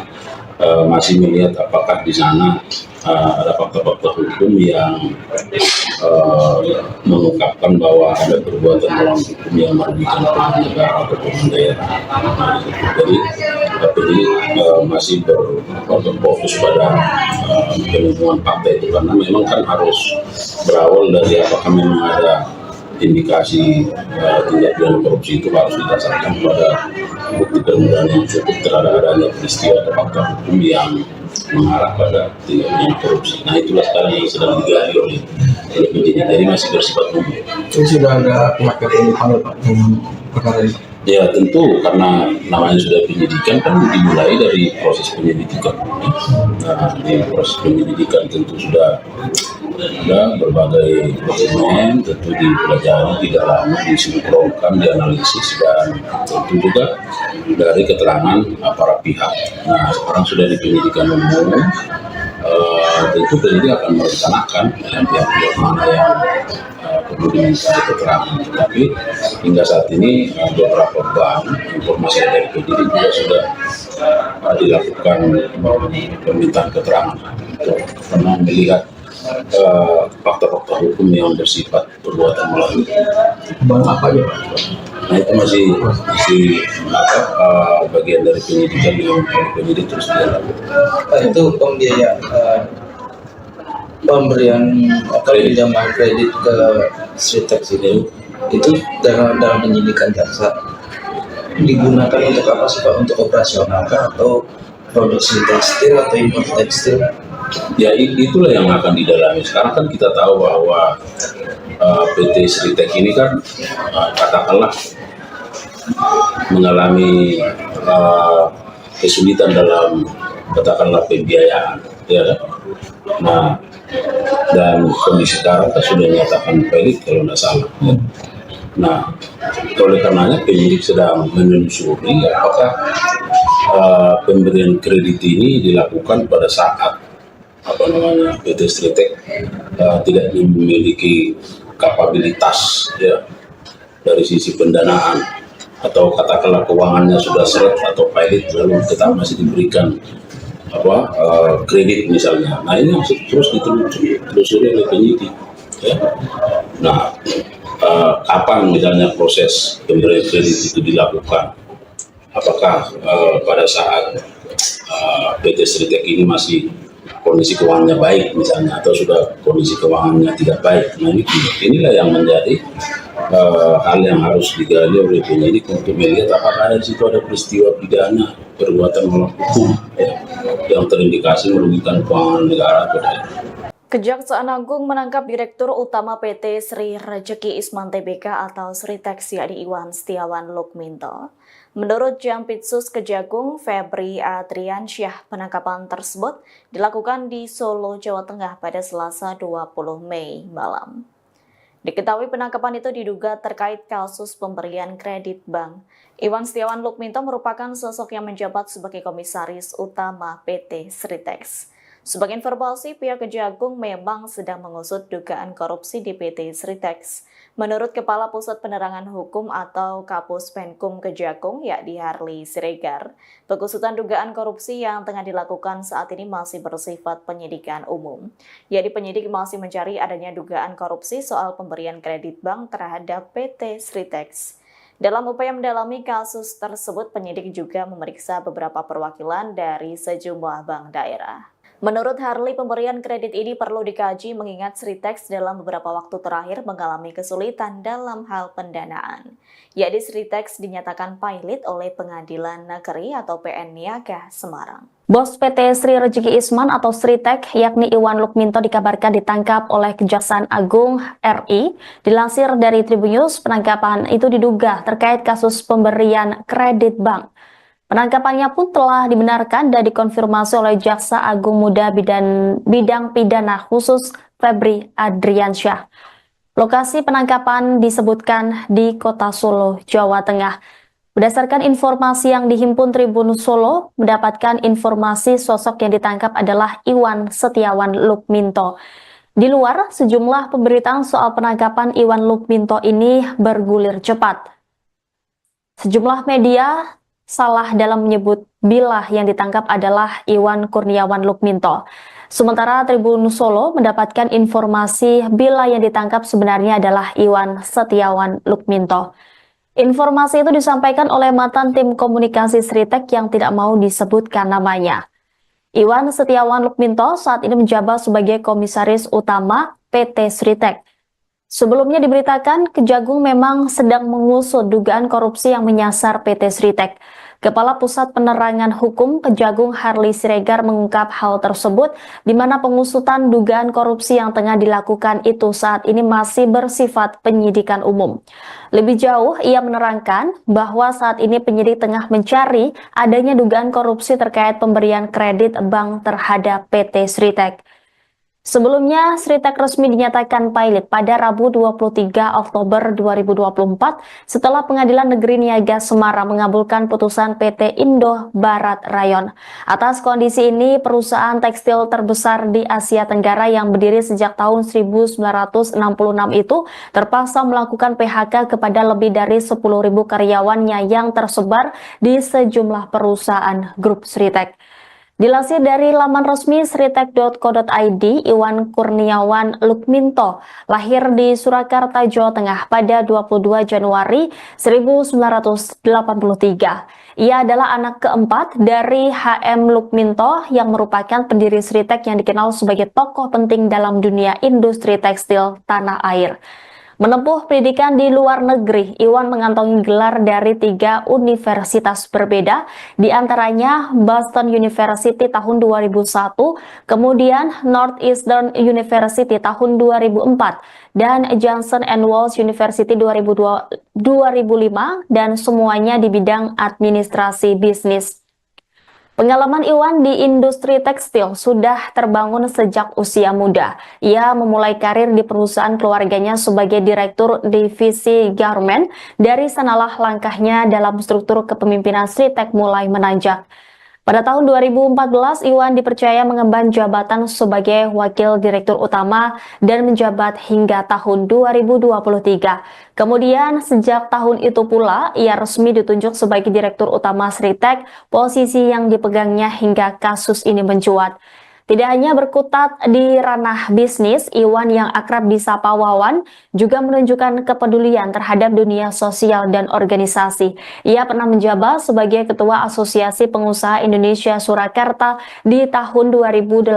masih melihat apakah di sana ada fakta-fakta hukum yang mengungkapkan bahwa ada perbuatan melawan hukum yang merugikan pemerintah negara atau pemerintah daerah. Jadi masih berfokus pada penemuan fakta itu karena memang kan harus berawal dari apakah memang ada indikasi tindak pidana korupsi itu harus didasarkan pada bukti permulaan yang cukup terhadap adanya peristiwa atau fakta hukum yang mengarah pada tindak pidana korupsi. Nah, itulah sekarang yang sedang digali oleh penyidik. Jadi masih bersifat umum. Itu sudah ada pihak yang dipanggil Pak dalam perkara ini? Ya tentu karena namanya sudah penyidikan kan dimulai dari proses penyelidikan. Nah, di proses penyelidikan tentu sudah ada berbagai dokumen, tentu dipelajari, didalami, disinkronkan, dianalisis, dan tentu juga dari keterangan para pihak. Nah, sekarang sudah di penyidikan umum, tentu penyidik akan merencanakan pihak-pihak mana yang perlu diminta keterangan. Tetapi hingga saat ini beberapa bank informasi dari penyidik juga sudah dilakukan permintaan keterangan karena melihat fakta-fakta hukum yang bersifat perbuatan melawan. Bank apa aja Pak? Nah, itu masih bagian dari penyidikan yang penyidik terus dilakukan. Itu pembiayaan pemberian atau pinjaman kredit ke Sritek ini itu dalam penyidikan jaksa digunakan untuk apa sih Pak? Untuk operasional kah atau produksi tekstil atau impor tekstil? Ya itulah yang akan didalami. Sekarang kan kita tahu bahwa PT Sritek ini kan katakanlah mengalami kesulitan dalam katakanlah pembiayaan, ya kan? Nah, dan kondisi sekarang kan sudah dinyatakan valid kalau tidak salah. Ya. Nah, oleh karenanya penyidik sedang menelusuri apakah pemberian kredit ini dilakukan pada saat PT Sritek tidak memiliki kapabilitas ya dari sisi pendanaan atau katakanlah keuangannya sudah seret atau pilot lalu tetap masih diberikan kredit misalnya. Nah, ini harus terus ditelusuri oleh penyidik ya. Nah, kapan misalnya proses pemberian kredit itu dilakukan, apakah pada saat PT Sritek ini masih kondisi keuangannya baik misalnya atau sudah kondisi keuangannya tidak baik. Nah, inilah yang menjadi hal yang harus digali oleh penyidik untuk melihat apakah di situ ada peristiwa pidana perbuatan melawan hukum ya, yang terindikasi merugikan keuangan negara atau daerah. Kejaksaan Agung menangkap Direktur Utama PT Sri Rejeki Isman Tbk atau Sritek yakni Iwan Setiawan Lukminto. Menurut Jampitsus Kejagung Febri Adriansyah, penangkapan tersebut dilakukan di Solo, Jawa Tengah pada Selasa 20 Mei malam. Diketahui penangkapan itu diduga terkait kasus pemberian kredit bank. Iwan Setiawan Lukminto merupakan sosok yang menjabat sebagai Komisaris Utama PT Sritek. Sebagai informasi, pihak Kejagung memang sedang mengusut dugaan korupsi di PT Sritex. Menurut Kepala Pusat Penerangan Hukum atau Kapus Penkum Kejagung, yakni Harley Siregar, pengusutan dugaan korupsi yang tengah dilakukan saat ini masih bersifat penyidikan umum. Jadi penyidik masih mencari adanya dugaan korupsi soal pemberian kredit bank terhadap PT Sritex. Dalam upaya mendalami kasus tersebut, penyidik juga memeriksa beberapa perwakilan dari sejumlah bank daerah. Menurut Harley, pemberian kredit ini perlu dikaji mengingat Sritex dalam beberapa waktu terakhir mengalami kesulitan dalam hal pendanaan. Yakni Sritex dinyatakan pailit oleh Pengadilan Negeri atau PN Niaga Semarang. Bos PT Sri Rezeki Isman atau Sritek, yakni Iwan Lukminto dikabarkan ditangkap oleh Kejaksaan Agung RI. Dilansir dari Tribunnews, penangkapan itu diduga terkait kasus pemberian kredit bank. Penangkapannya pun telah dibenarkan dan dikonfirmasi oleh Jaksa Agung Muda Bidang Pidana Khusus Febri Adriansyah. Lokasi penangkapan disebutkan di Kota Solo, Jawa Tengah. Berdasarkan informasi yang dihimpun Tribun Solo, mendapatkan informasi sosok yang ditangkap adalah Iwan Setiawan Lukminto. Di luar, sejumlah pemberitaan soal penangkapan Iwan Lukminto ini bergulir cepat. Sejumlah media salah dalam menyebut bila yang ditangkap adalah Iwan Kurniawan Lukminto. Sementara Tribun Solo mendapatkan informasi bila yang ditangkap sebenarnya adalah Iwan Setiawan Lukminto. Informasi itu disampaikan oleh mantan tim komunikasi Sritek yang tidak mau disebutkan namanya. Iwan Setiawan Lukminto saat ini menjabat sebagai komisaris utama PT Sritek. Sebelumnya diberitakan Kejagung memang sedang mengusut dugaan korupsi yang menyasar PT Sritek. Kepala Pusat Penerangan Hukum Kejagung Harley Siregar mengungkap hal tersebut di mana pengusutan dugaan korupsi yang tengah dilakukan itu saat ini masih bersifat penyidikan umum. Lebih jauh, ia menerangkan bahwa saat ini penyidik tengah mencari adanya dugaan korupsi terkait pemberian kredit bank terhadap PT Sritek. Sebelumnya, Sritek resmi dinyatakan pailit pada Rabu 23 Oktober 2024 setelah Pengadilan Negeri Niaga Semarang mengabulkan putusan PT Indo Barat Rayon. Atas kondisi ini, perusahaan tekstil terbesar di Asia Tenggara yang berdiri sejak tahun 1966 itu terpaksa melakukan PHK kepada lebih dari 10.000 karyawannya yang tersebar di sejumlah perusahaan grup Sritek. Dilansir dari laman resmi sritek.co.id, Iwan Kurniawan Lukminto lahir di Surakarta, Jawa Tengah pada 22 Januari 1983. Ia adalah anak keempat dari HM Lukminto yang merupakan pendiri Sritek yang dikenal sebagai tokoh penting dalam dunia industri tekstil tanah air. Menempuh pendidikan di luar negeri, Iwan mengantongi gelar dari 3 universitas berbeda, di antaranya Boston University tahun 2001, kemudian Northeastern University tahun 2004, dan Johnson & Wales University 2005, dan semuanya di bidang administrasi bisnis. Pengalaman Iwan di industri tekstil sudah terbangun sejak usia muda. Ia memulai karir di perusahaan keluarganya sebagai direktur divisi garment. Dari sanalah langkahnya dalam struktur kepemimpinan Sritek mulai menanjak. Pada tahun 2014, Iwan dipercaya mengemban jabatan sebagai Wakil Direktur Utama dan menjabat hingga tahun 2023. Kemudian, sejak tahun itu pula, ia resmi ditunjuk sebagai Direktur Utama Sritek, posisi yang dipegangnya hingga kasus ini mencuat. Tidak hanya berkutat di ranah bisnis, Iwan yang akrab disapa Wawan juga menunjukkan kepedulian terhadap dunia sosial dan organisasi. Ia pernah menjabat sebagai Ketua Asosiasi Pengusaha Indonesia Surakarta di tahun 2018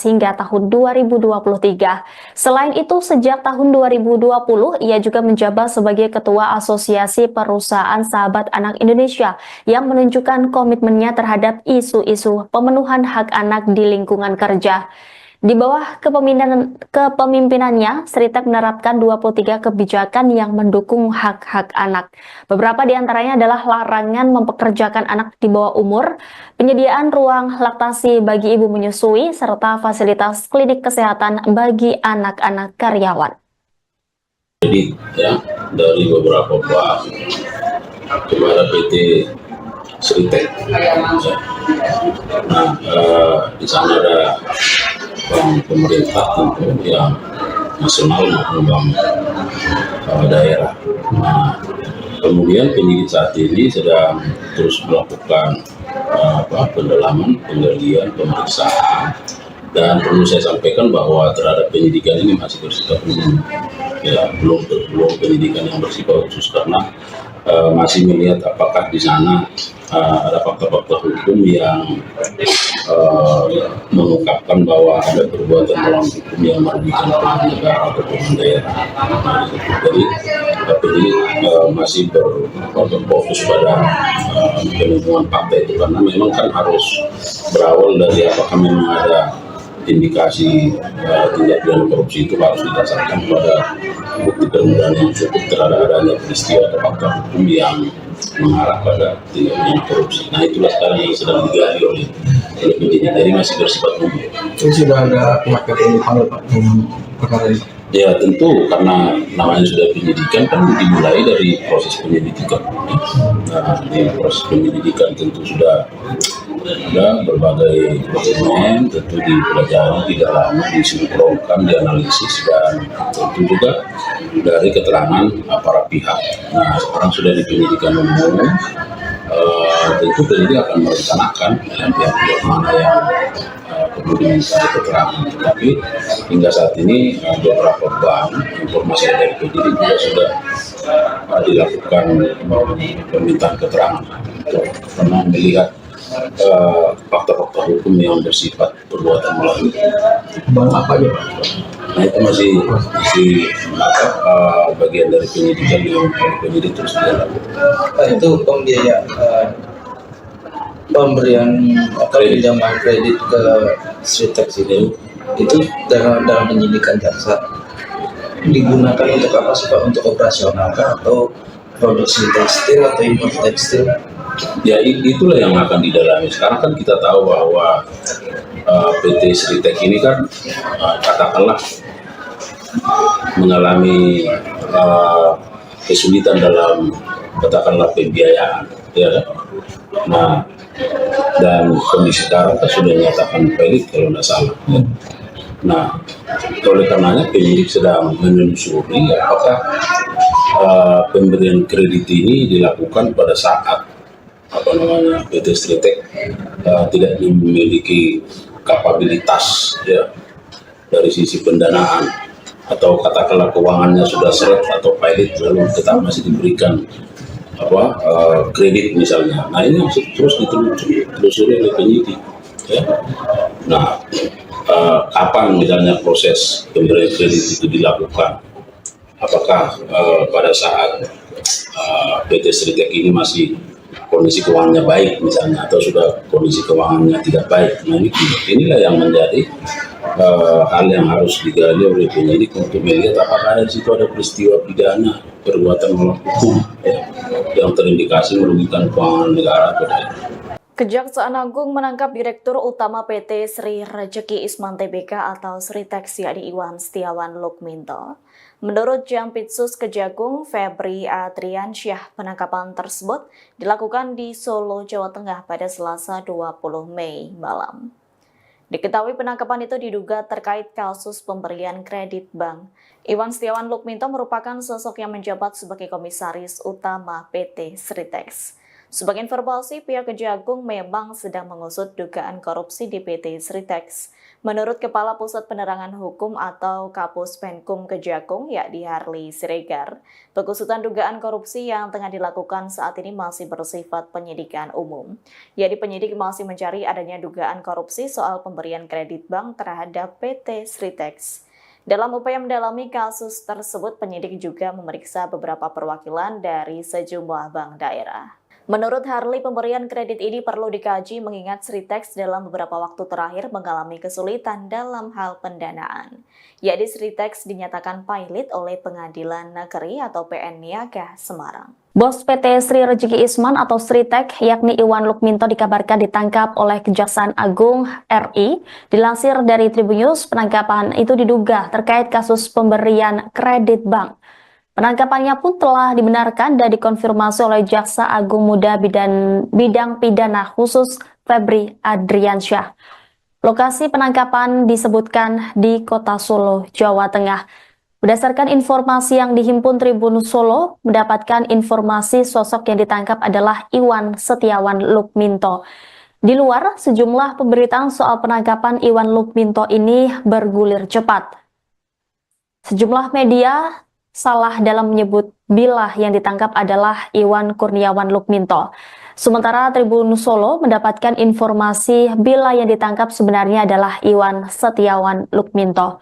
hingga tahun 2023. Selain itu, sejak tahun 2020, ia juga menjabat sebagai Ketua Asosiasi Perusahaan Sahabat Anak Indonesia yang menunjukkan komitmennya terhadap isu-isu pemenuhan hak anak di lingkungan kerja. Di bawah kepemimpinannya, Sritek menerapkan 23 kebijakan yang mendukung hak-hak anak. Beberapa di antaranya adalah larangan mempekerjakan anak di bawah umur, penyediaan ruang laktasi bagi ibu menyusui, serta fasilitas klinik kesehatan bagi anak-anak karyawan. Jadi ya, dari beberapa pihak kepada PT Sritek, ya, Nah, di sana ada bank pemerintah tentu yang nasional maupun bank daerah. Nah, kemudian penyidik saat ini sedang terus melakukan pendalaman, penggalian, pemeriksaan, dan perlu saya sampaikan bahwa terhadap penyidikan ini masih bersifat umum, ya belum penyidikan yang bersifat khusus karena masih melihat apakah di sana ada fakta-fakta hukum yang mengungkapkan bahwa ada perbuatan melawan hukum yang merugikan keuangan negara atau keuangan daerah. Jadi penyidik masih berfokus pada penemuan fakta itu karena memang kan harus berawal dari apakah memang ada indikasi tindak pidana korupsi itu harus didasarkan pada bukti permulaan yang cukup terhadap adanya peristiwa atau fakta hukum yang mengarah pada tindak pidana korupsi. Nah itulah sekarang yang sedang digali oleh penyidik, jadi masih bersifat umum. Itu sudah ada pihak yang dipanggil Pak dengan perkara ini? Ya tentu karena namanya sudah penyidikan kan dimulai dari proses penyelidikan. Nah di proses penyelidikan tentu sudah ada berbagai dokumen, tentu dipelajari, didalami, disinkronkan, dianalisis, dan tentu juga dari keterangan para pihak. Nah sekarang sudah di penyidikan umum, tentu penyidik akan merencanakan pihak-pihak mana yang perlu diminta keterangan. Tapi hingga saat ini beberapa bank informasi dari penyidik juga sudah dilakukan permintaan keterangan karena melihat fakta-fakta hukum yang bersifat perbuatan melawan hukum. Bank apa aja Pak? Nah itu masih bagian dari penyidikan yang penyidik terus dilakukan. Itu pembiayaan pemberian atau pinjaman kredit ke Sritex itu dalam penyidikan jaksa digunakan untuk apa sih Pak? Untuk operasional kah atau produksi tekstil atau impor tekstil? Ya itulah yang akan didalami. Sekarang kan kita tahu bahwa PT Sritex ini kan katakanlah mengalami kesulitan dalam katakanlah pembiayaan, ya kan? Nah dan kondisi sekarang kan sudah dinyatakan valid kalau tidak salah. Ya. Nah oleh karenanya penyidik sedang menelusuri apakah pemberian kredit ini dilakukan pada saat PT Sritex tidak memiliki kapabilitas ya dari sisi pendanaan atau katakanlah keuangannya sudah seret atau pilot lalu tetap masih diberikan kredit misalnya. Nah ini terus ditelusuri oleh penyidik ya. Nah kapan misalnya proses pemberian kredit itu dilakukan, apakah pada saat PT Sritex ini masih kondisi keuangannya baik misalnya atau sudah kondisi keuangannya tidak baik. Nah inilah yang menjadi hal yang harus digali oleh penyidik untuk melihat apakah ada di situ ada peristiwa pidana perbuatan melawan hukum ya, yang terindikasi merugikan keuangan negara atau daerah. Kejaksaan Agung menangkap Direktur Utama PT Sri Rejeki Isman Tbk atau Sritex yakni Iwan Setiawan Lukminto. Menurut Jampitsus Kejagung Febri Adriansyah, penangkapan tersebut dilakukan di Solo, Jawa Tengah pada Selasa 20 Mei malam. Diketahui penangkapan itu diduga terkait kasus pemberian kredit bank. Iwan Setiawan Lukminto merupakan sosok yang menjabat sebagai Komisaris Utama PT Sritex. Sebagai informasi, pihak Kejagung memang sedang mengusut dugaan korupsi di PT Sritex. Menurut Kepala Pusat Penerangan Hukum atau Kapus Penkum Kejagung, yakni Harli Siregar, pengusutan dugaan korupsi yang tengah dilakukan saat ini masih bersifat penyidikan umum. Yakni penyidik masih mencari adanya dugaan korupsi soal pemberian kredit bank terhadap PT Sritex. Dalam upaya mendalami kasus tersebut, penyidik juga memeriksa beberapa perwakilan dari sejumlah bank daerah. Menurut Harli, pemberian kredit ini perlu dikaji mengingat Sritex dalam beberapa waktu terakhir mengalami kesulitan dalam hal pendanaan. Yakni Sritex dinyatakan pilot oleh Pengadilan Negeri atau PN Niaga Semarang. Bos PT Sri Rejeki Isman atau Sritex yakni Iwan Lukminto dikabarkan ditangkap oleh Kejaksaan Agung RI. Dilansir dari Tribun News, penangkapan itu diduga terkait kasus pemberian kredit bank. Penangkapannya pun telah dibenarkan dan dikonfirmasi oleh Jaksa Agung Muda Bidang Pidana Khusus Febri Adriansyah. Lokasi penangkapan disebutkan di Kota Solo, Jawa Tengah. Berdasarkan informasi yang dihimpun Tribun Solo, mendapatkan informasi sosok yang ditangkap adalah Iwan Setiawan Lukminto. Di luar, sejumlah pemberitaan soal penangkapan Iwan Lukminto ini bergulir cepat. Sejumlah media salah dalam menyebut bila yang ditangkap adalah Iwan Kurniawan Lukminto. Sementara Tribun Solo mendapatkan informasi bila yang ditangkap sebenarnya adalah Iwan Setiawan Lukminto.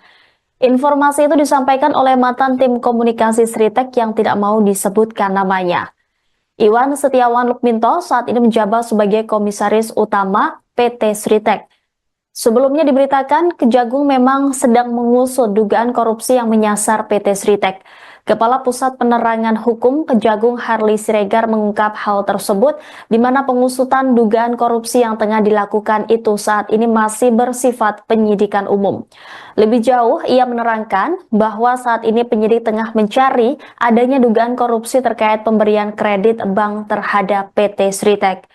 Informasi itu disampaikan oleh mantan tim komunikasi Sritek yang tidak mau disebutkan namanya. Iwan Setiawan Lukminto saat ini menjabat sebagai komisaris utama PT Sritek. Sebelumnya diberitakan Kejagung memang sedang mengusut dugaan korupsi yang menyasar PT Sritek. Kepala Pusat Penerangan Hukum Kejagung Harley Siregar mengungkap hal tersebut, di mana pengusutan dugaan korupsi yang tengah dilakukan itu saat ini masih bersifat penyidikan umum. Lebih jauh, ia menerangkan bahwa saat ini penyidik tengah mencari adanya dugaan korupsi terkait pemberian kredit bank terhadap PT Sritek.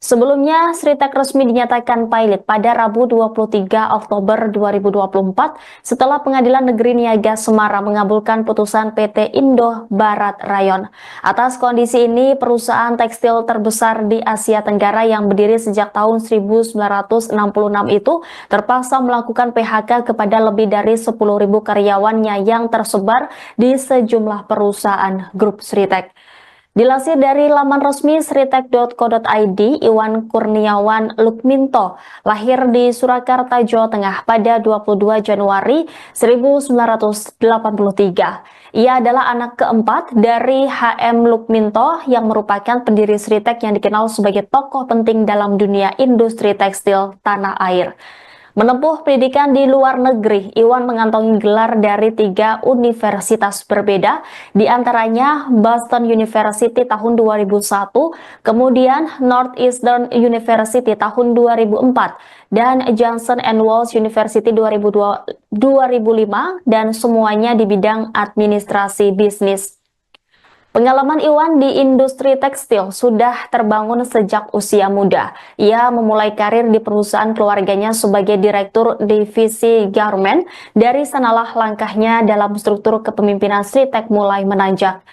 Sebelumnya, Sritek resmi dinyatakan pilot pada Rabu 23 Oktober 2024 setelah Pengadilan Negeri Niaga Semarang mengabulkan putusan PT Indo Barat Rayon. Atas kondisi ini, perusahaan tekstil terbesar di Asia Tenggara yang berdiri sejak tahun 1966 itu terpaksa melakukan PHK kepada lebih dari 10.000 karyawannya yang tersebar di sejumlah perusahaan grup Sritek. Dilansir dari laman resmi sritek.co.id, Iwan Kurniawan Lukminto lahir di Surakarta, Jawa Tengah pada 22 Januari 1983. Ia adalah anak keempat dari HM Lukminto yang merupakan pendiri Sritek yang dikenal sebagai tokoh penting dalam dunia industri tekstil tanah air. Menempuh pendidikan di luar negeri, Iwan mengantongi gelar dari 3 universitas berbeda, di antaranya Boston University tahun 2001, kemudian Northeastern University tahun 2004, dan Johnson & Wales University 2005, dan semuanya di bidang administrasi bisnis. Pengalaman Iwan di industri tekstil sudah terbangun sejak usia muda. Ia memulai karir di perusahaan keluarganya sebagai direktur divisi garment. Dari sanalah langkahnya dalam struktur kepemimpinan Sritek mulai menanjak.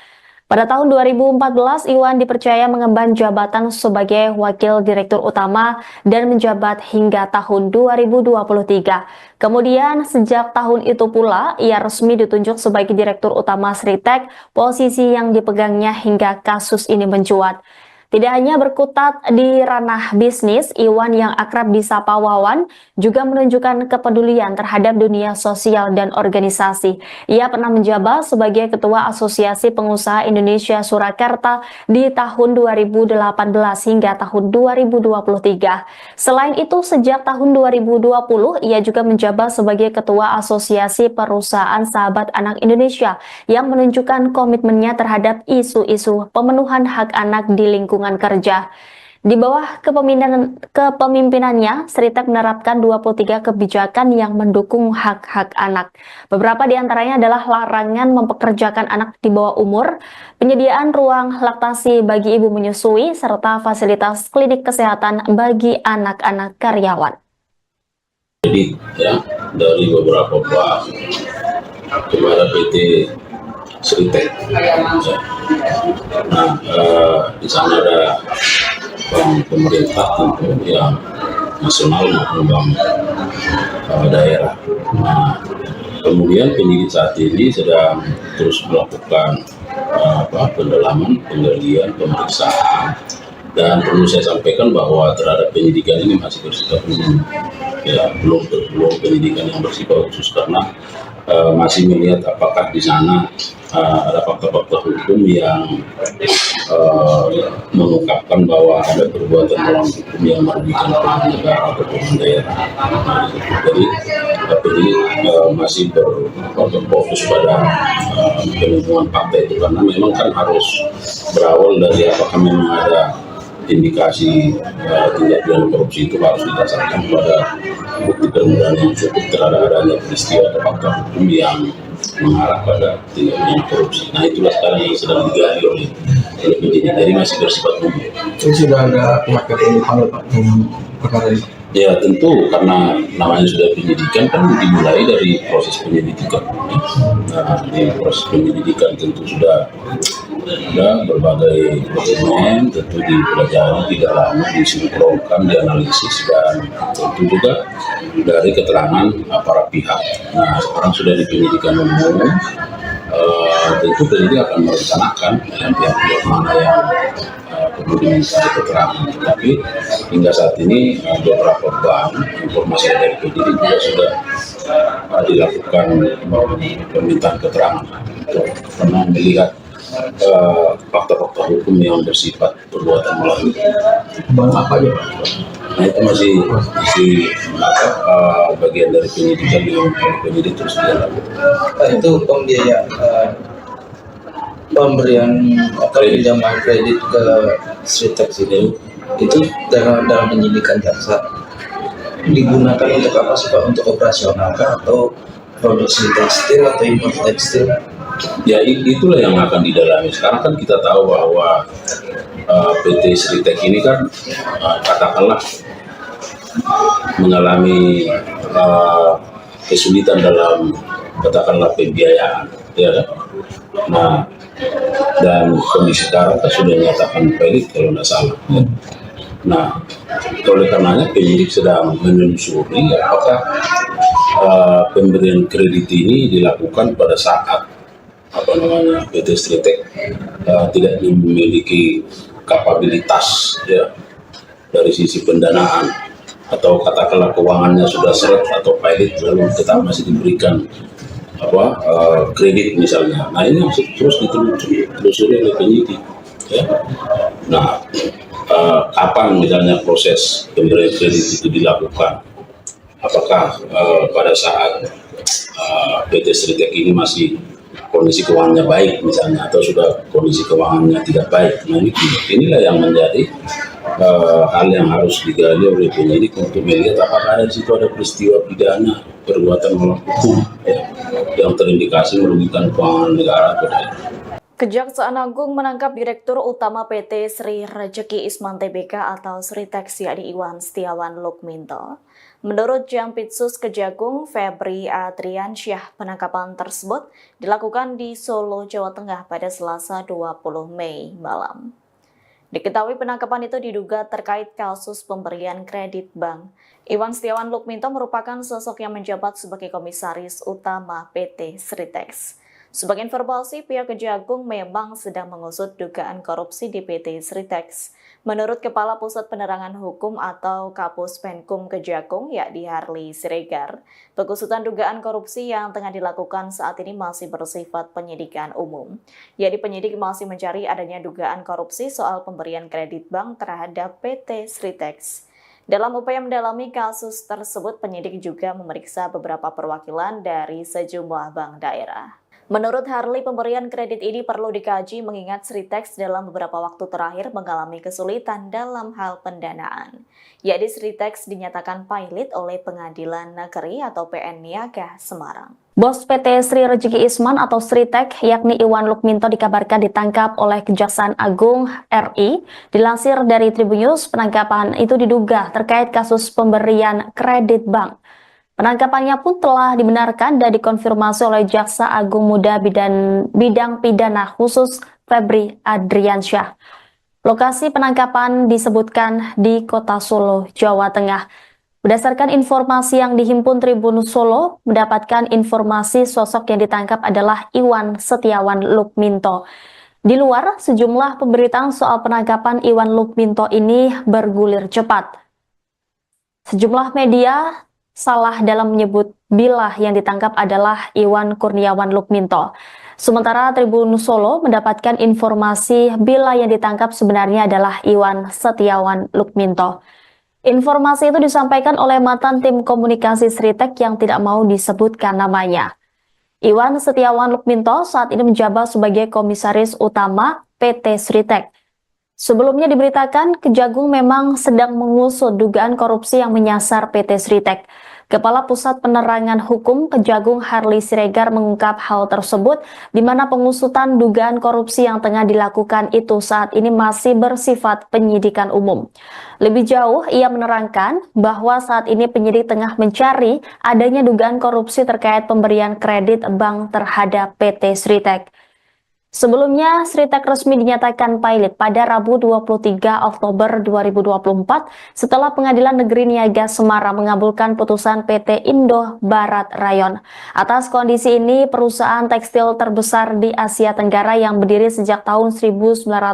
Pada tahun 2014, Iwan dipercaya mengemban jabatan sebagai Wakil Direktur Utama dan menjabat hingga tahun 2023. Kemudian, sejak tahun itu pula, ia resmi ditunjuk sebagai Direktur Utama Sritek, posisi yang dipegangnya hingga kasus ini mencuat. Tidak hanya berkutat di ranah bisnis, Iwan yang akrab disapa Wawan juga menunjukkan kepedulian terhadap dunia sosial dan organisasi. Ia pernah menjabat sebagai Ketua Asosiasi Pengusaha Indonesia Surakarta di tahun 2018 hingga tahun 2023. Selain itu, sejak tahun 2020, ia juga menjabat sebagai Ketua Asosiasi Perusahaan Sahabat Anak Indonesia yang menunjukkan komitmennya terhadap isu-isu pemenuhan hak anak di lingkungan kerja. Di bawah kepemimpinannya, Sritek menerapkan 23 kebijakan yang mendukung hak-hak anak. Beberapa di antaranya adalah larangan mempekerjakan anak di bawah umur, penyediaan ruang laktasi bagi ibu menyusui, serta fasilitas klinik kesehatan bagi anak-anak karyawan. Jadi ya, dari beberapa bank kepada PT Sritek. Nah, di sana ada bank pemerintah tentu yang nasional maupun bank daerah. Nah, kemudian penyidik saat ini sedang terus melakukan pendalaman, penggalian, pemeriksaan, dan perlu saya sampaikan bahwa terhadap penyidikan ini masih bersifat umum, ya, belum penyidikan yang bersifat khusus karena masih melihat apakah di sana ada fakta-fakta hukum yang mengungkapkan bahwa ada perbuatan melawan hukum yang merugikan keuangan negara atau keuangan daerah. Jadi ini masih berfokus pada penemuan fakta itu, karena memang kan harus berawal dari apakah memang ada indikasi tindak pidana korupsi itu harus didasarkan pada bukti permulaan yang cukup terhadap adanya peristiwa atau fakta hukum yang mengarah pada tindak korupsi. Nah itulah sekarang yang sedang digali oleh penyidik, jadi masih bersifat umum. Ini sudah ada pihak yang dipanggil Pak dalam perkara ini. Ya tentu karena namanya sudah penyidikan kan dimulai dari proses penyelidikan. Nah di proses penyelidikan tentu sudah ada berbagai dokumen, tentu dipelajari, didalami, disinkronkan, dianalisis, dan tentu juga dari keterangan para pihak. Nah sekarang sudah di penyidikan umum, tentu penyidik akan merencanakan pihak-pihak mana yang perlu diminta keterangan. Tapi hingga saat ini beberapa bank informasi dari penyidik juga sudah dilakukan permintaan keterangan karena melihat fakta-fakta hukum yang bersifat perbuatan melawan. Bang apa aja Pak? Nah itu masih bagian dari penyidikan yang penyidik terus dilakukan. Itu pembiayaan pemberian atau pinjaman kredit ke Sritex itu dalam penyidikan jaksa digunakan untuk apa sih Pak? Untuk operasional kah atau produksi tekstil atau impor tekstil? Ya itulah yang akan didalami. Sekarang kan kita tahu bahwa PT Sritex ini kan katakanlah mengalami kesulitan dalam katakanlah pembiayaan, ya kan? Nah dan kondisi sekarang kan sudah menyatakan pelit kalau tidak salah. Ya. Nah oleh karenanya penyidik sedang menelusuri apakah pemberian kredit ini dilakukan pada saat PT Sritex tidak memiliki kapabilitas ya dari sisi pendanaan atau katakanlah keuangannya sudah seret atau pilot lalu tetap masih diberikan kredit misalnya. Nah ini masih terus ditelusuri oleh penyidik ya. Nah kapan misalnya proses pemberian kredit itu dilakukan, apakah pada saat PT Sritex ini masih kondisi keuangannya baik misalnya atau sudah kondisi keuangannya tidak baik. Nah inilah yang menjadi hal yang harus digali oleh penyidik untuk melihat apakah di situ ada peristiwa pidana perbuatan melawan hukum ya, yang terindikasi merugikan keuangan negara atau daerah. Kejaksaan Agung menangkap Direktur Utama PT Sri Rejeki Isman Tbk atau Sritex yakni Iwan Setiawan Lukminto. Menurut Jampitsus Kejagung Febri Adriansyah, penangkapan tersebut dilakukan di Solo, Jawa Tengah pada Selasa 20 Mei malam. Diketahui penangkapan itu diduga terkait kasus pemberian kredit bank. Iwan Setiawan Lukminto merupakan sosok yang menjabat sebagai Komisaris Utama PT Sritex. Sebagai informasi, pihak Kejagung memang sedang mengusut dugaan korupsi di PT Sritex. Menurut Kepala Pusat Penerangan Hukum atau Kapus Penkum Kejagung, yakni Harley Siregar, pengusutan dugaan korupsi yang tengah dilakukan saat ini masih bersifat penyidikan umum. Yakni penyidik masih mencari adanya dugaan korupsi soal pemberian kredit bank terhadap PT Sritex. Dalam upaya mendalami kasus tersebut, penyidik juga memeriksa beberapa perwakilan dari sejumlah bank daerah. Menurut Harley, pemberian kredit ini perlu dikaji mengingat Sritex dalam beberapa waktu terakhir mengalami kesulitan dalam hal pendanaan. Yakni Sritex dinyatakan pilot oleh Pengadilan Negeri atau PN Niaga Semarang. Bos PT Sri Rejeki Isman atau Sritex yakni Iwan Lukminto dikabarkan ditangkap oleh Kejaksaan Agung RI. Dilansir dari Tribunnews, penangkapan itu diduga terkait kasus pemberian kredit bank. Penangkapannya pun telah dibenarkan dan dikonfirmasi oleh Jaksa Agung Muda Bidang Pidana Khusus Febri Adriansyah. Lokasi penangkapan disebutkan di Kota Solo, Jawa Tengah. Berdasarkan informasi yang dihimpun Tribun Solo, mendapatkan informasi sosok yang ditangkap adalah Iwan Setiawan Lukminto. Di luar, sejumlah pemberitaan soal penangkapan Iwan Lukminto ini bergulir cepat. Sejumlah media salah dalam menyebut bila yang ditangkap adalah Iwan Kurniawan Lukminto. Sementara Tribun Solo mendapatkan informasi bila yang ditangkap sebenarnya adalah Iwan Setiawan Lukminto. Informasi itu disampaikan oleh mantan tim komunikasi Sritex yang tidak mau disebutkan namanya. Iwan Setiawan Lukminto saat ini menjabat sebagai Komisaris Utama PT Sritex. Sebelumnya diberitakan Kejagung memang sedang mengusut dugaan korupsi yang menyasar PT Sritex. Kepala Pusat Penerangan Hukum Kejagung Harley Siregar mengungkap hal tersebut di mana pengusutan dugaan korupsi yang tengah dilakukan itu saat ini masih bersifat penyidikan umum. Lebih jauh, ia menerangkan bahwa saat ini penyidik tengah mencari adanya dugaan korupsi terkait pemberian kredit bank terhadap PT Sritek. Sebelumnya, Sritek resmi dinyatakan pilot pada Rabu 23 Oktober 2024 setelah Pengadilan Negeri Niaga Semarang mengabulkan putusan PT Indo Barat Rayon. Atas kondisi ini, perusahaan tekstil terbesar di Asia Tenggara yang berdiri sejak tahun 1966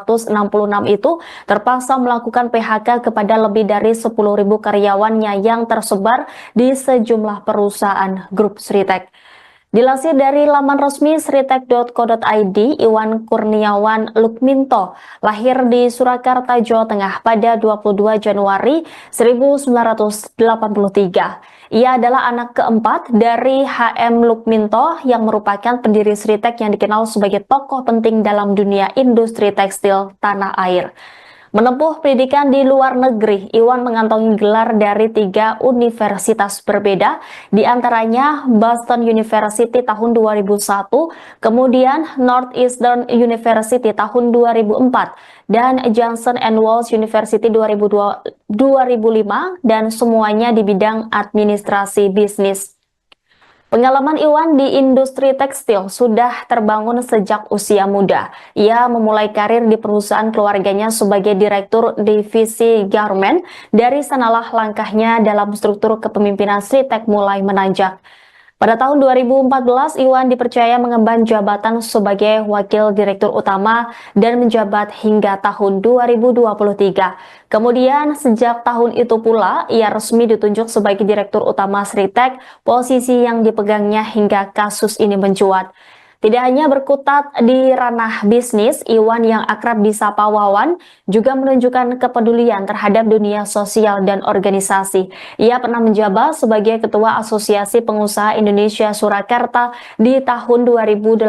itu terpaksa melakukan PHK kepada lebih dari 10.000 karyawannya yang tersebar di sejumlah perusahaan grup Sritek. Dilansir dari laman resmi sritek.co.id, Iwan Kurniawan Lukminto lahir di Surakarta, Jawa Tengah pada 22 Januari 1983. Ia adalah anak keempat dari HM Lukminto yang merupakan pendiri Sritek yang dikenal sebagai tokoh penting dalam dunia industri tekstil tanah air. Menempuh pendidikan di luar negeri, Iwan mengantongi gelar dari 3 universitas berbeda, di antaranya Boston University tahun 2001, kemudian Northeastern University tahun 2004, dan Johnson & Wales University 2005, dan semuanya di bidang administrasi bisnis. Pengalaman Iwan di industri tekstil sudah terbangun sejak usia muda. Ia memulai karir di perusahaan keluarganya sebagai direktur divisi garment. Dari sanalah langkahnya dalam struktur kepemimpinan Sritek mulai menanjak. Pada tahun 2014, Iwan dipercaya mengemban jabatan sebagai Wakil Direktur Utama dan menjabat hingga tahun 2023. Kemudian, sejak tahun itu pula, ia resmi ditunjuk sebagai Direktur Utama Sritek, posisi yang dipegangnya hingga kasus ini mencuat. Tidak hanya berkutat di ranah bisnis, Iwan yang akrab disapa Wawan juga menunjukkan kepedulian terhadap dunia sosial dan organisasi. Ia pernah menjabat sebagai Ketua Asosiasi Pengusaha Indonesia Surakarta di tahun 2018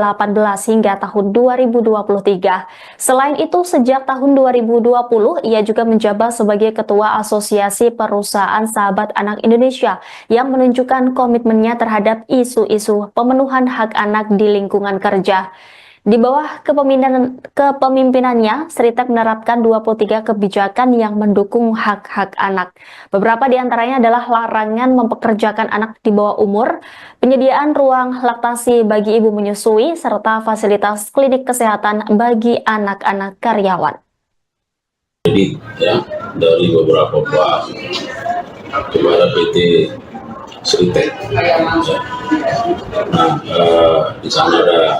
hingga tahun 2023. Selain itu, sejak tahun 2020, ia juga menjabat sebagai Ketua Asosiasi Perusahaan Sahabat Anak Indonesia yang menunjukkan komitmennya terhadap isu-isu pemenuhan hak anak di lingkungan kerja. Di bawah kepemimpinannya, Sritek menerapkan 23 kebijakan yang mendukung hak-hak anak. Beberapa di antaranya adalah larangan mempekerjakan anak di bawah umur, penyediaan ruang laktasi bagi ibu menyusui, serta fasilitas klinik kesehatan bagi anak-anak karyawan. Jadi ya, dari beberapa bank kepada PT Sritek. Nah, di sana ada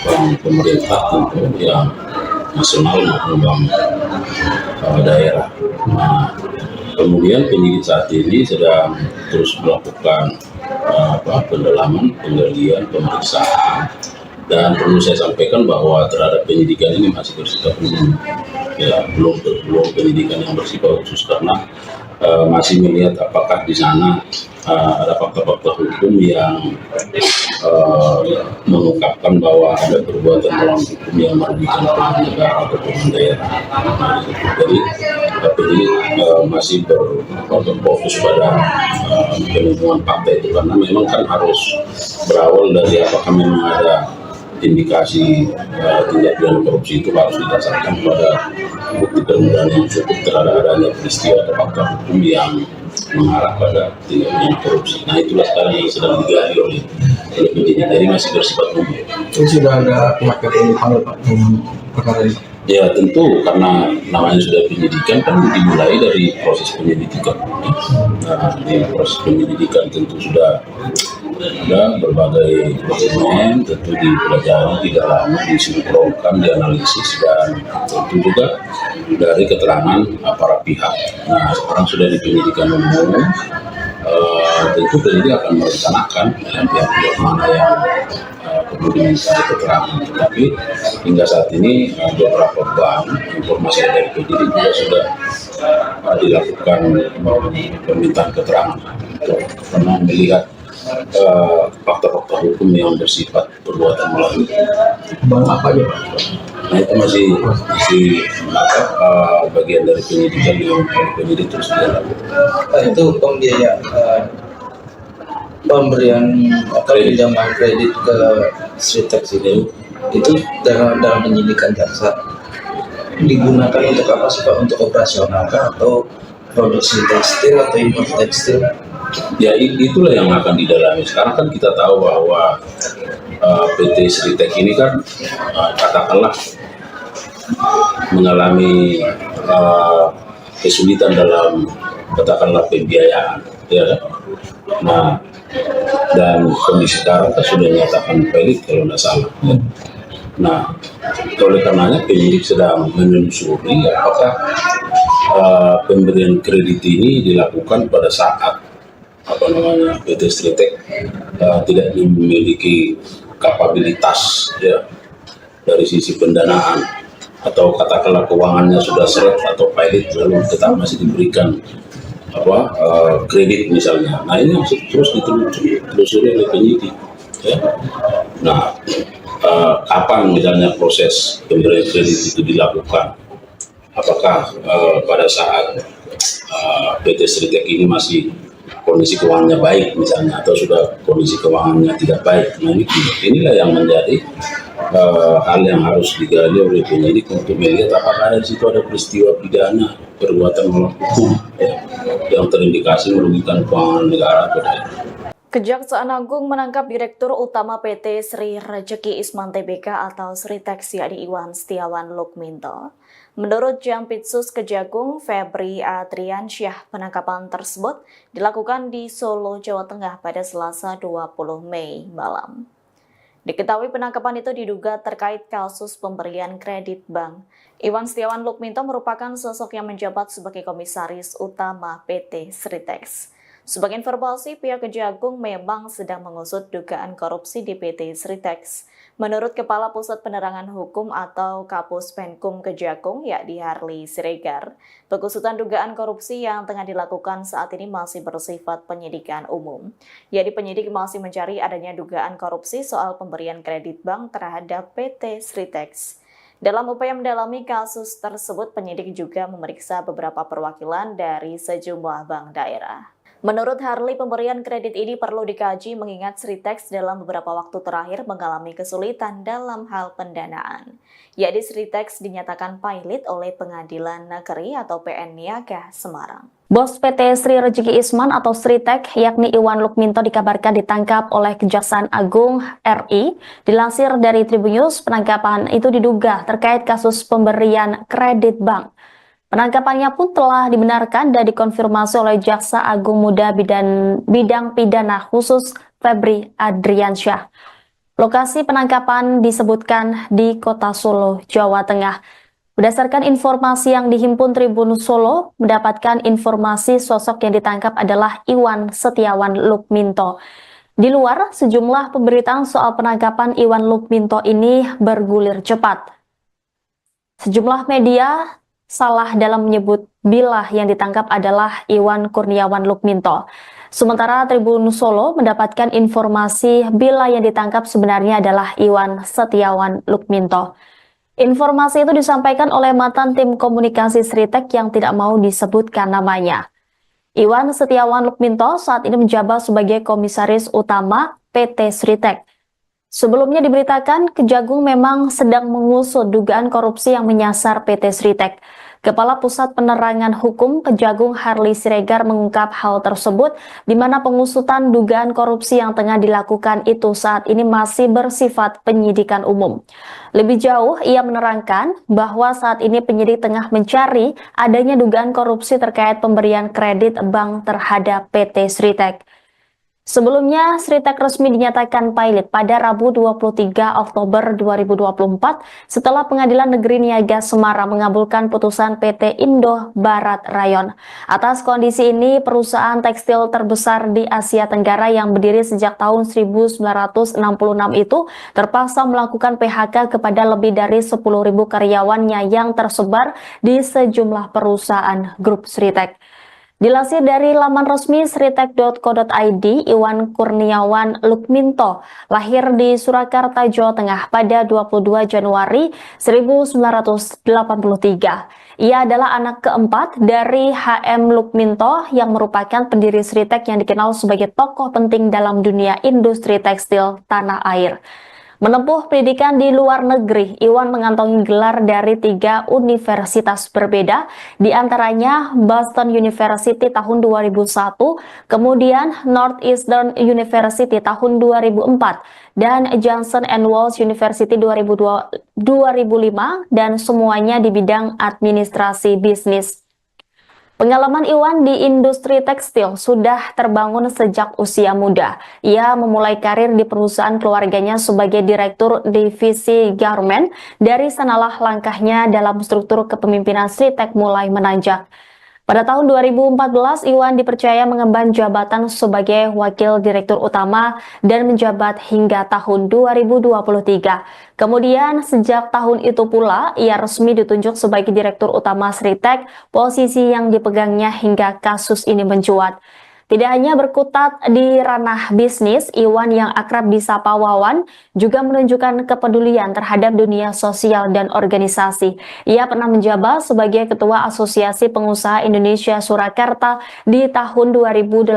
bank pemerintah tentu yang nasional maupun bank daerah. Nah, kemudian penyidik saat ini sedang terus melakukan pendalaman, penggalian, pemeriksaan, dan perlu saya sampaikan bahwa terhadap penyidikan ini masih bersifat umum, ya belum penyidikan yang bersifat khusus karena masih melihat apakah di sana ada fakta-fakta hukum yang mengungkapkan bahwa ada perbuatan melawan hukum yang merugikan keuangan negara atau keuangan daerah. Jadi penyidik masih berfokus pada penemuan fakta itu karena memang kan harus berawal dari apakah memang ada indikasi tindak pidana korupsi itu harus didasarkan pada bukti permulaan yang cukup terhadap adanya peristiwa atau fakta hukum yang mengarah pada tindak pidana korupsi. Nah, itulah sekarang yang sedang digali oleh penyidik, jadi masih bersifat umum. Itu sudah ada pihak yang dipanggil Pak dengan perkara ini? Ya tentu, karena namanya sudah penyidikan kan dimulai dari proses penyelidikan. Nah, di proses penyelidikan tentu sudah ada berbagai dokumen, tentu dipelajari, didalami, disinkronkan, dianalisis, dan tentu juga dari keterangan para pihak. Nah, sekarang sudah di penyidikan umum, tentu penyidik akan merencanakan pihak-pihak mana yang perlu diminta keterangan. Tetapi hingga saat ini beberapa bank, informasi dari penyidik juga sudah dilakukan permintaan keterangan karena melihat fakta-fakta hukum yang bersifat perbuatan melawan. Bang apa aja Pak? Nah, itu masih bagian dari penyidikan yang penyidik terus dilakukan. Itu pembiayaan pemberian pinjaman kredit ke Sritex itu dalam penyidikan jaksa digunakan untuk apa sih Pak? Untuk operasional kah atau produksi tekstil atau impor tekstil? Ya itulah yang akan didalami. Sekarang kan kita tahu bahwa PT Sritex ini kan katakanlah mengalami kesulitan dalam katakanlah pembiayaan, ya kan? Nah, dan kondisi sekarang kan sudah dinyatakan valid kalau tidak salah. Ya. Nah, oleh karenanya penyidik sedang menelusuri apakah pemberian kredit ini dilakukan pada saat PT Sritex tidak memiliki kapabilitas ya dari sisi pendanaan atau katakanlah keuangannya sudah seret atau pilot lalu tetap masih diberikan kredit misalnya. Nah ini terus ditelusuri oleh penyidik ya. Nah kapan misalnya proses pemberian kredit itu dilakukan, apakah pada saat PT Sritex ini masih kondisi keuangannya baik misalnya atau sudah kondisi keuangannya tidak baik. Nah inilah yang menjadi hal yang harus digali oleh penyidik untuk melihat apakah ada di situ ada peristiwa pidana perbuatan melawan hukum ya, yang terindikasi merugikan keuangan negara atau tidak. Kejaksaan Agung menangkap Direktur Utama PT Sri Rejeki Isman Tbk atau Sritex yakni Iwan Setiawan Lukminto. Menurut Jampitsus Kejagung Febri Adriansyah, penangkapan tersebut dilakukan di Solo, Jawa Tengah pada Selasa 20 Mei malam. Diketahui penangkapan itu diduga terkait kasus pemberian kredit bank. Iwan Setiawan Lukminto merupakan sosok yang menjabat sebagai Komisaris Utama PT Sritex. Sebagai informasi, pihak Kejagung memang sedang mengusut dugaan korupsi di PT Sritex. Menurut Kepala Pusat Penerangan Hukum atau Kapus Penkum Kejagung, yakni Harli Siregar, pengusutan dugaan korupsi yang tengah dilakukan saat ini masih bersifat penyidikan umum. Yakni penyidik masih mencari adanya dugaan korupsi soal pemberian kredit bank terhadap PT Sritex. Dalam upaya mendalami kasus tersebut, penyidik juga memeriksa beberapa perwakilan dari sejumlah bank daerah. Menurut Harli, pemberian kredit ini perlu dikaji mengingat Sritex dalam beberapa waktu terakhir mengalami kesulitan dalam hal pendanaan. Yakni Sritex dinyatakan pilot oleh Pengadilan Negeri atau PN Niaga Semarang. Bos PT Sri Rejeki Isman atau Sritex yakni Iwan Lukminto dikabarkan ditangkap oleh Kejaksaan Agung RI. Dilansir dari Tribunnews, penangkapan itu diduga terkait kasus pemberian kredit bank. Penangkapannya pun telah dibenarkan dan dikonfirmasi oleh Jaksa Agung Muda Bidang Pidana Khusus Febri Adriansyah. Lokasi penangkapan disebutkan di Kota Solo, Jawa Tengah. Berdasarkan informasi yang dihimpun Tribun Solo, mendapatkan informasi sosok yang ditangkap adalah Iwan Setiawan Lukminto. Di luar, sejumlah pemberitaan soal penangkapan Iwan Lukminto ini bergulir cepat. Sejumlah media salah dalam menyebut bila yang ditangkap adalah Iwan Kurniawan Lukminto. Sementara Tribun Solo mendapatkan informasi bila yang ditangkap sebenarnya adalah Iwan Setiawan Lukminto. Informasi itu disampaikan oleh mantan tim komunikasi Sritex yang tidak mau disebutkan namanya. Iwan Setiawan Lukminto saat ini menjabat sebagai Komisaris Utama PT Sritex. Sebelumnya diberitakan Kejagung memang sedang mengusut dugaan korupsi yang menyasar PT Sritex. Kepala Pusat Penerangan Hukum Kejagung Harli Siregar mengungkap hal tersebut di mana pengusutan dugaan korupsi yang tengah dilakukan itu saat ini masih bersifat penyidikan umum. Lebih jauh, ia menerangkan bahwa saat ini penyidik tengah mencari adanya dugaan korupsi terkait pemberian kredit bank terhadap PT Sritex. Sebelumnya, Sritex resmi dinyatakan pilot pada Rabu 23 Oktober 2024 setelah Pengadilan Negeri Niaga Semarang mengabulkan putusan PT Indo Barat Rayon. Atas kondisi ini, perusahaan tekstil terbesar di Asia Tenggara yang berdiri sejak tahun 1966 itu terpaksa melakukan PHK kepada lebih dari 10.000 karyawannya yang tersebar di sejumlah perusahaan grup Sritex. Dilansir dari laman resmi sritek.co.id, Iwan Kurniawan Lukminto lahir di Surakarta, Jawa Tengah pada 22 Januari 1983. Ia adalah anak keempat dari HM Lukminto yang merupakan pendiri Sritek yang dikenal sebagai tokoh penting dalam dunia industri tekstil tanah air. Menempuh pendidikan di luar negeri, Iwan mengantongi gelar dari 3 universitas berbeda, di antaranya Boston University tahun 2001, kemudian Northeastern University tahun 2004, dan Johnson & Wales University 2005, dan semuanya di bidang administrasi bisnis. Pengalaman Iwan di industri tekstil sudah terbangun sejak usia muda. Ia memulai karir di perusahaan keluarganya sebagai direktur divisi garment. Dari sanalah langkahnya dalam struktur kepemimpinan Sritek mulai menanjak. Pada tahun 2014, Iwan dipercaya mengemban jabatan sebagai Wakil Direktur Utama dan menjabat hingga tahun 2023. Kemudian, sejak tahun itu pula, ia resmi ditunjuk sebagai Direktur Utama Sritek, posisi yang dipegangnya hingga kasus ini mencuat. Tidak hanya berkutat di ranah bisnis, Iwan yang akrab disapa Wawan juga menunjukkan kepedulian terhadap dunia sosial dan organisasi. Ia pernah menjabat sebagai Ketua Asosiasi Pengusaha Indonesia Surakarta di tahun 2018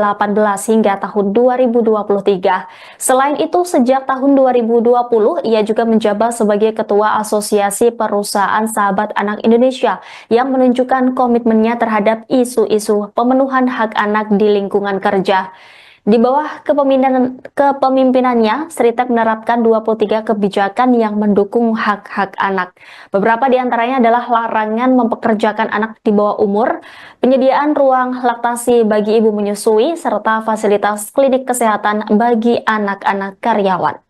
hingga tahun 2023. Selain itu, sejak tahun 2020, ia juga menjabat sebagai Ketua Asosiasi Perusahaan Sahabat Anak Indonesia yang menunjukkan komitmennya terhadap isu-isu pemenuhan hak anak di lingkungan kerja. Di bawah kepemimpinannya, Sritek menerapkan 23 kebijakan yang mendukung hak-hak anak. Beberapa di antaranya adalah larangan mempekerjakan anak di bawah umur, penyediaan ruang laktasi bagi ibu menyusui, serta fasilitas klinik kesehatan bagi anak-anak karyawan.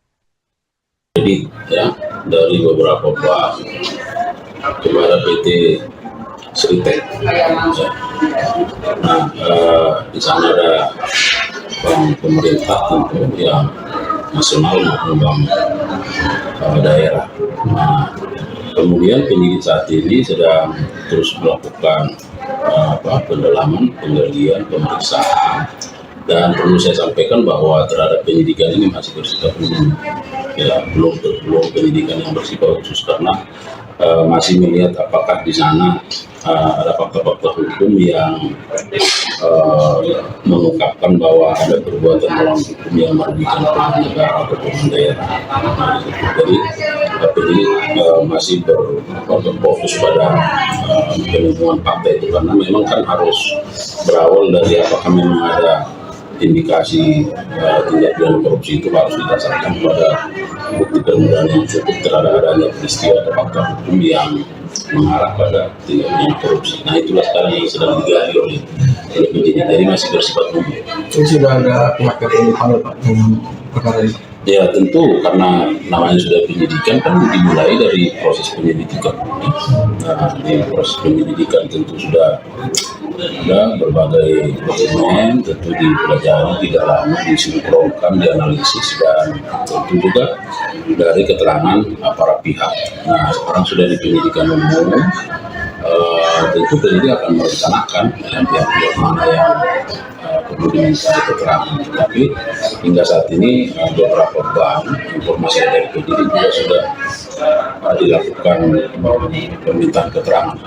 Jadi ya, dari beberapa bank kepada PT Sritek. Nah, di sana ada bank pemerintah tentu yang nasional maupun bank daerah. Nah, kemudian penyidik saat ini sedang terus melakukan pendalaman, penggalian, pemeriksaan. Dan perlu saya sampaikan bahwa terhadap penyidikan ini masih bersifat umum, ya, belum penyidikan yang bersifat khusus karena masih melihat apakah di sana ada fakta-fakta hukum yang mengungkapkan bahwa ada perbuatan melawan hukum yang merugikan keuangan negara atau keuangan daerah. Jadi penyidik masih berfokus pada penemuan fakta itu karena memang kan harus berawal dari apakah memang ada indikasi tindak pidana korupsi itu harus didasarkan pada bukti permulaan yang cukup terhadap adanya peristiwa atau fakta hukum yang mengarah pada tindak pidana korupsi. Nah, itulah sekarang yang sedang digali oleh penyidik. Jadi masih bersifat umum. Itu sudah ada pihak yang dipanggil Pak dengan perkara ini? Ya tentu karena namanya sudah penyidikan kan dimulai dari proses penyelidikan. Nah, di proses penyelidikan tentu sudah ada berbagai dokumen, tentu dipelajari, didalami, disinkronkan, dianalisis, dan tentu juga dari keterangan para pihak. Nah, sekarang sudah di penyidikan umum, tentu penyidik akan merencanakan pihak-pihak mana yang perlu diminta keterangan. Tapi hingga saat ini beberapa bank informasi dari penyidik juga sudah dilakukan permintaan keterangan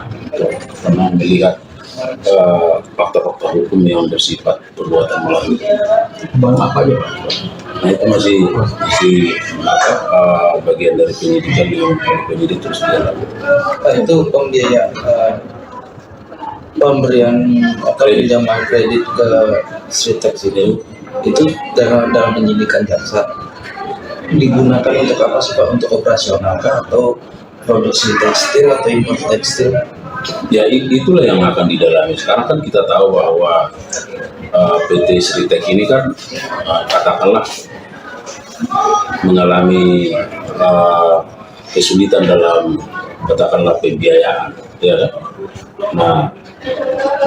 karena melihat fakta-fakta hukum yang bersifat perbuatan melawan. Bank apa aja Pak? Nah, itu masih bagian dari penyidikan yang penyidik terus dilakukan. Itu pembiayaan pemberian atau pinjaman kredit ke Sritek itu dalam penyidikan jaksa digunakan untuk apa sih Pak? Untuk operasional kah atau produksi tekstil atau impor tekstil? Ya itulah yang akan didalami. Sekarang kan kita tahu bahwa PT Sritek ini kan katakanlah mengalami kesulitan dalam katakanlah pembiayaan, ya. Nah,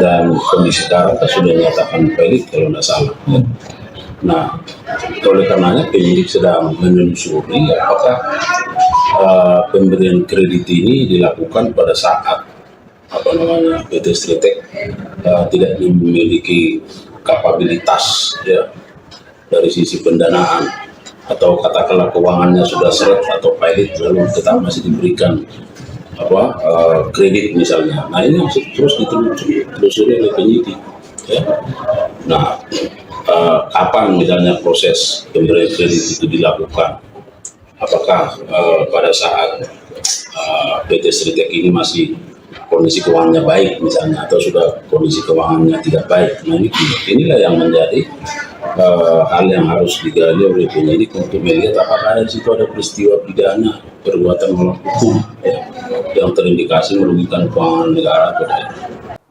dan kondisi sekarang kan sudah dinyatakan valid kalau tidak salah. Ya. Nah, oleh karenanya penyidik sedang menelusuri apakah pemberian kredit ini dilakukan pada saat PT Sritek tidak memiliki kapabilitas ya dari sisi pendanaan, atau katakanlah keuangannya sudah seret atau pilot lalu tetap masih diberikan kredit misalnya. Nah, ini harus terus ditelusuri oleh penyidik ya. Nah, kapan misalnya proses pemberian kredit itu dilakukan? Apakah pada saat PT Sritek ini masih kondisi keuangannya baik misalnya, atau sudah kondisi keuangannya tidak baik? Nah, inilah yang menjadi hal yang harus digali oleh penyidik untuk melihat apakah di situ ada peristiwa pidana perbuatan melawan hukum ya, yang terindikasi merugikan keuangan negara atau tidak.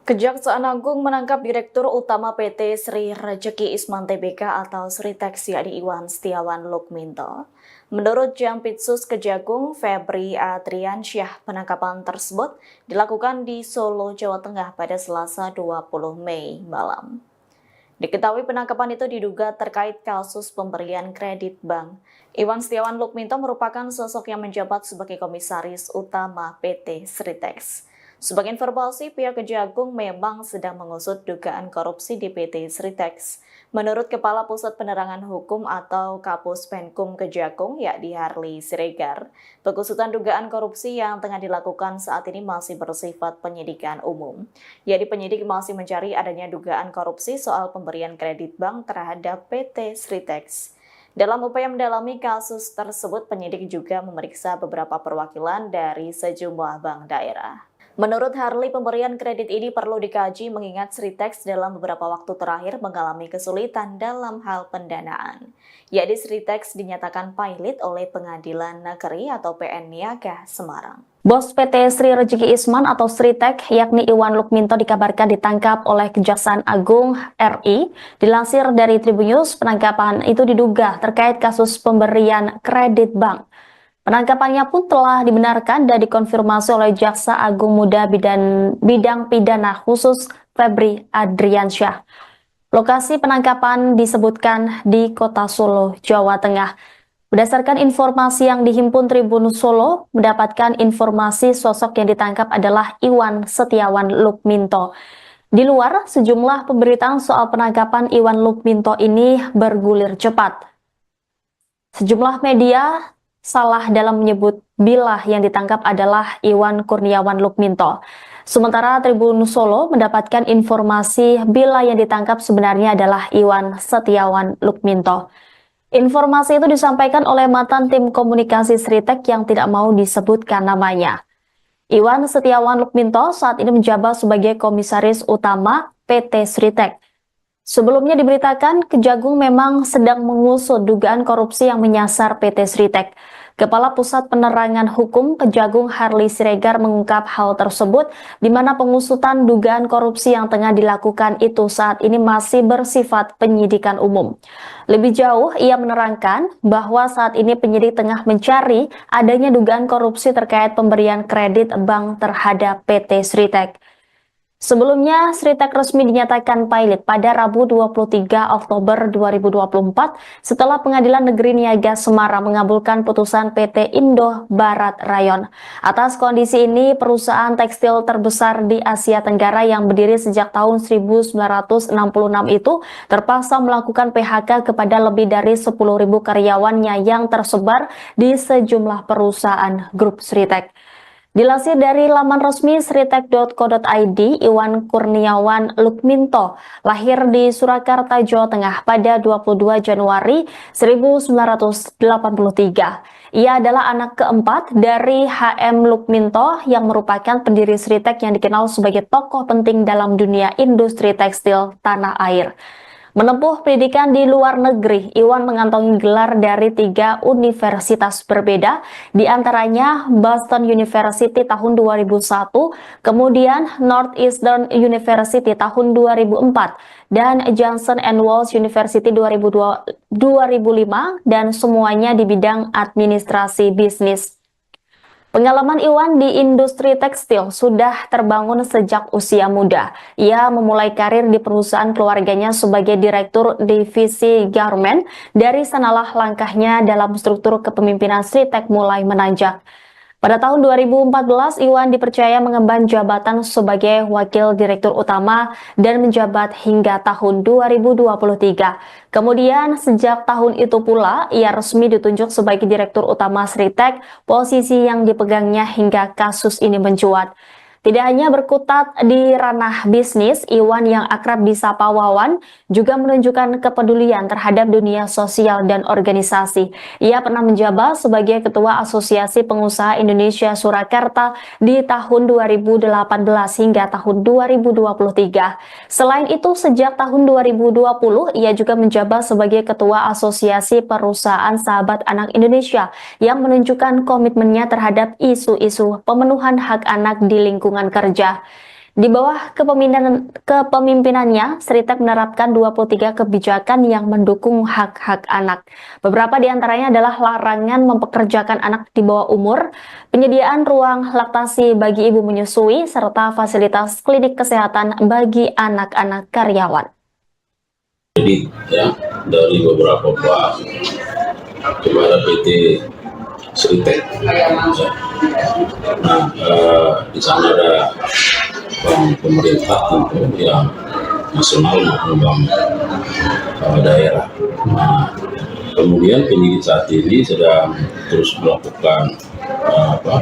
Kejaksaan Agung menangkap Direktur Utama PT Sri Rejeki Isman Tbk atau Sritex yakni Iwan Setiawan Lukminto. Menurut Jampitsus Kejagung Febri Adriansyah, penangkapan tersebut dilakukan di Solo, Jawa Tengah pada Selasa 20 Mei malam. Diketahui penangkapan itu diduga terkait kasus pemberian kredit bank. Iwan Setiawan Lukminto merupakan sosok yang menjabat sebagai Komisaris Utama PT Sritex. Sebagai informasi, pihak Kejagung memang sedang mengusut dugaan korupsi di PT Sritex. Menurut Kepala Pusat Penerangan Hukum atau Kapus Penkum Kejagung, yakni Harley Siregar, pengusutan dugaan korupsi yang tengah dilakukan saat ini masih bersifat penyidikan umum. Yakni penyidik masih mencari adanya dugaan korupsi soal pemberian kredit bank terhadap PT Sritex. Dalam upaya mendalami kasus tersebut, penyidik juga memeriksa beberapa perwakilan dari sejumlah bank daerah. Menurut Harley, pemberian kredit ini perlu dikaji mengingat Sritex dalam beberapa waktu terakhir mengalami kesulitan dalam hal pendanaan. Yakni Sritex dinyatakan pilot oleh Pengadilan Negeri atau PN Niaga Semarang. Bos PT Sri Rejeki Isman atau Sritek yakni Iwan Lukminto dikabarkan ditangkap oleh Kejaksaan Agung RI. Dilansir dari Tribunnews, penangkapan itu diduga terkait kasus pemberian kredit bank. Penangkapannya pun telah dibenarkan dan dikonfirmasi oleh Jaksa Agung Muda Bidang Pidana Khusus Febri Adriansyah. Lokasi penangkapan disebutkan di Kota Solo, Jawa Tengah. Berdasarkan informasi yang dihimpun Tribun Solo, mendapatkan informasi sosok yang ditangkap adalah Iwan Setiawan Lukminto. Di luar, sejumlah pemberitaan soal penangkapan Iwan Lukminto ini bergulir cepat. Sejumlah media salah dalam menyebut bila yang ditangkap adalah Iwan Kurniawan Lukminto. Sementara Tribun Solo mendapatkan informasi bila yang ditangkap sebenarnya adalah Iwan Setiawan Lukminto. Informasi itu disampaikan oleh mantan tim komunikasi Sritek yang tidak mau disebutkan namanya. Iwan Setiawan Lukminto saat ini menjabat sebagai Komisaris Utama PT Sritek. Sebelumnya diberitakan Kejagung memang sedang mengusut dugaan korupsi yang menyasar PT Sritek. Kepala Pusat Penerangan Hukum Kejagung Harley Siregar mengungkap hal tersebut di mana pengusutan dugaan korupsi yang tengah dilakukan itu saat ini masih bersifat penyidikan umum. Lebih jauh, ia menerangkan bahwa saat ini penyidik tengah mencari adanya dugaan korupsi terkait pemberian kredit bank terhadap PT Sritek. Sebelumnya, Sritek resmi dinyatakan pilot pada Rabu 23 Oktober 2024 setelah Pengadilan Negeri Niaga Semarang mengabulkan putusan PT Indo Barat Rayon. Atas kondisi ini, perusahaan tekstil terbesar di Asia Tenggara yang berdiri sejak tahun 1966 itu terpaksa melakukan PHK kepada lebih dari 10.000 karyawannya yang tersebar di sejumlah perusahaan grup Sritek. Dilansir dari laman resmi sritek.co.id, Iwan Kurniawan Lukminto lahir di Surakarta, Jawa Tengah pada 22 Januari 1983. Ia adalah anak keempat dari HM Lukminto yang merupakan pendiri Sritek yang dikenal sebagai tokoh penting dalam dunia industri tekstil tanah air. Menempuh pendidikan di luar negeri, Iwan mengantongi gelar dari 3 universitas berbeda, di antaranya Boston University tahun 2001, kemudian Northeastern University tahun 2004, dan Johnson & Wales University 2005, dan semuanya di bidang administrasi bisnis. Pengalaman Iwan di industri tekstil sudah terbangun sejak usia muda. Ia memulai karir di perusahaan keluarganya sebagai direktur divisi garment. Dari sanalah langkahnya dalam struktur kepemimpinan Sritek mulai menanjak. Pada tahun 2014, Iwan dipercaya mengemban jabatan sebagai Wakil Direktur Utama dan menjabat hingga tahun 2023. Kemudian, sejak tahun itu pula, ia resmi ditunjuk sebagai Direktur Utama Sritek, posisi yang dipegangnya hingga kasus ini mencuat. Tidak hanya berkutat di ranah bisnis, Iwan yang akrab disapa Wawan juga menunjukkan kepedulian terhadap dunia sosial dan organisasi. Ia pernah menjabat sebagai Ketua Asosiasi Pengusaha Indonesia Surakarta di tahun 2018 hingga tahun 2023. Selain itu, sejak tahun 2020, ia juga menjabat sebagai Ketua Asosiasi Perusahaan Sahabat Anak Indonesia yang menunjukkan komitmennya terhadap isu-isu pemenuhan hak anak di lingkungan kerja. Di bawah kepemimpinannya, Sritek menerapkan 23 kebijakan yang mendukung hak-hak anak. Beberapa di antaranya adalah larangan mempekerjakan anak di bawah umur, penyediaan ruang laktasi bagi ibu menyusui, serta fasilitas klinik kesehatan bagi anak-anak karyawan. Jadi ya, dari beberapa bank kepada PT Sritek. Nah, di sana ada bank pemerintah tentu yang nasional maupun bank daerah. Nah, kemudian penyidik saat ini sedang terus melakukan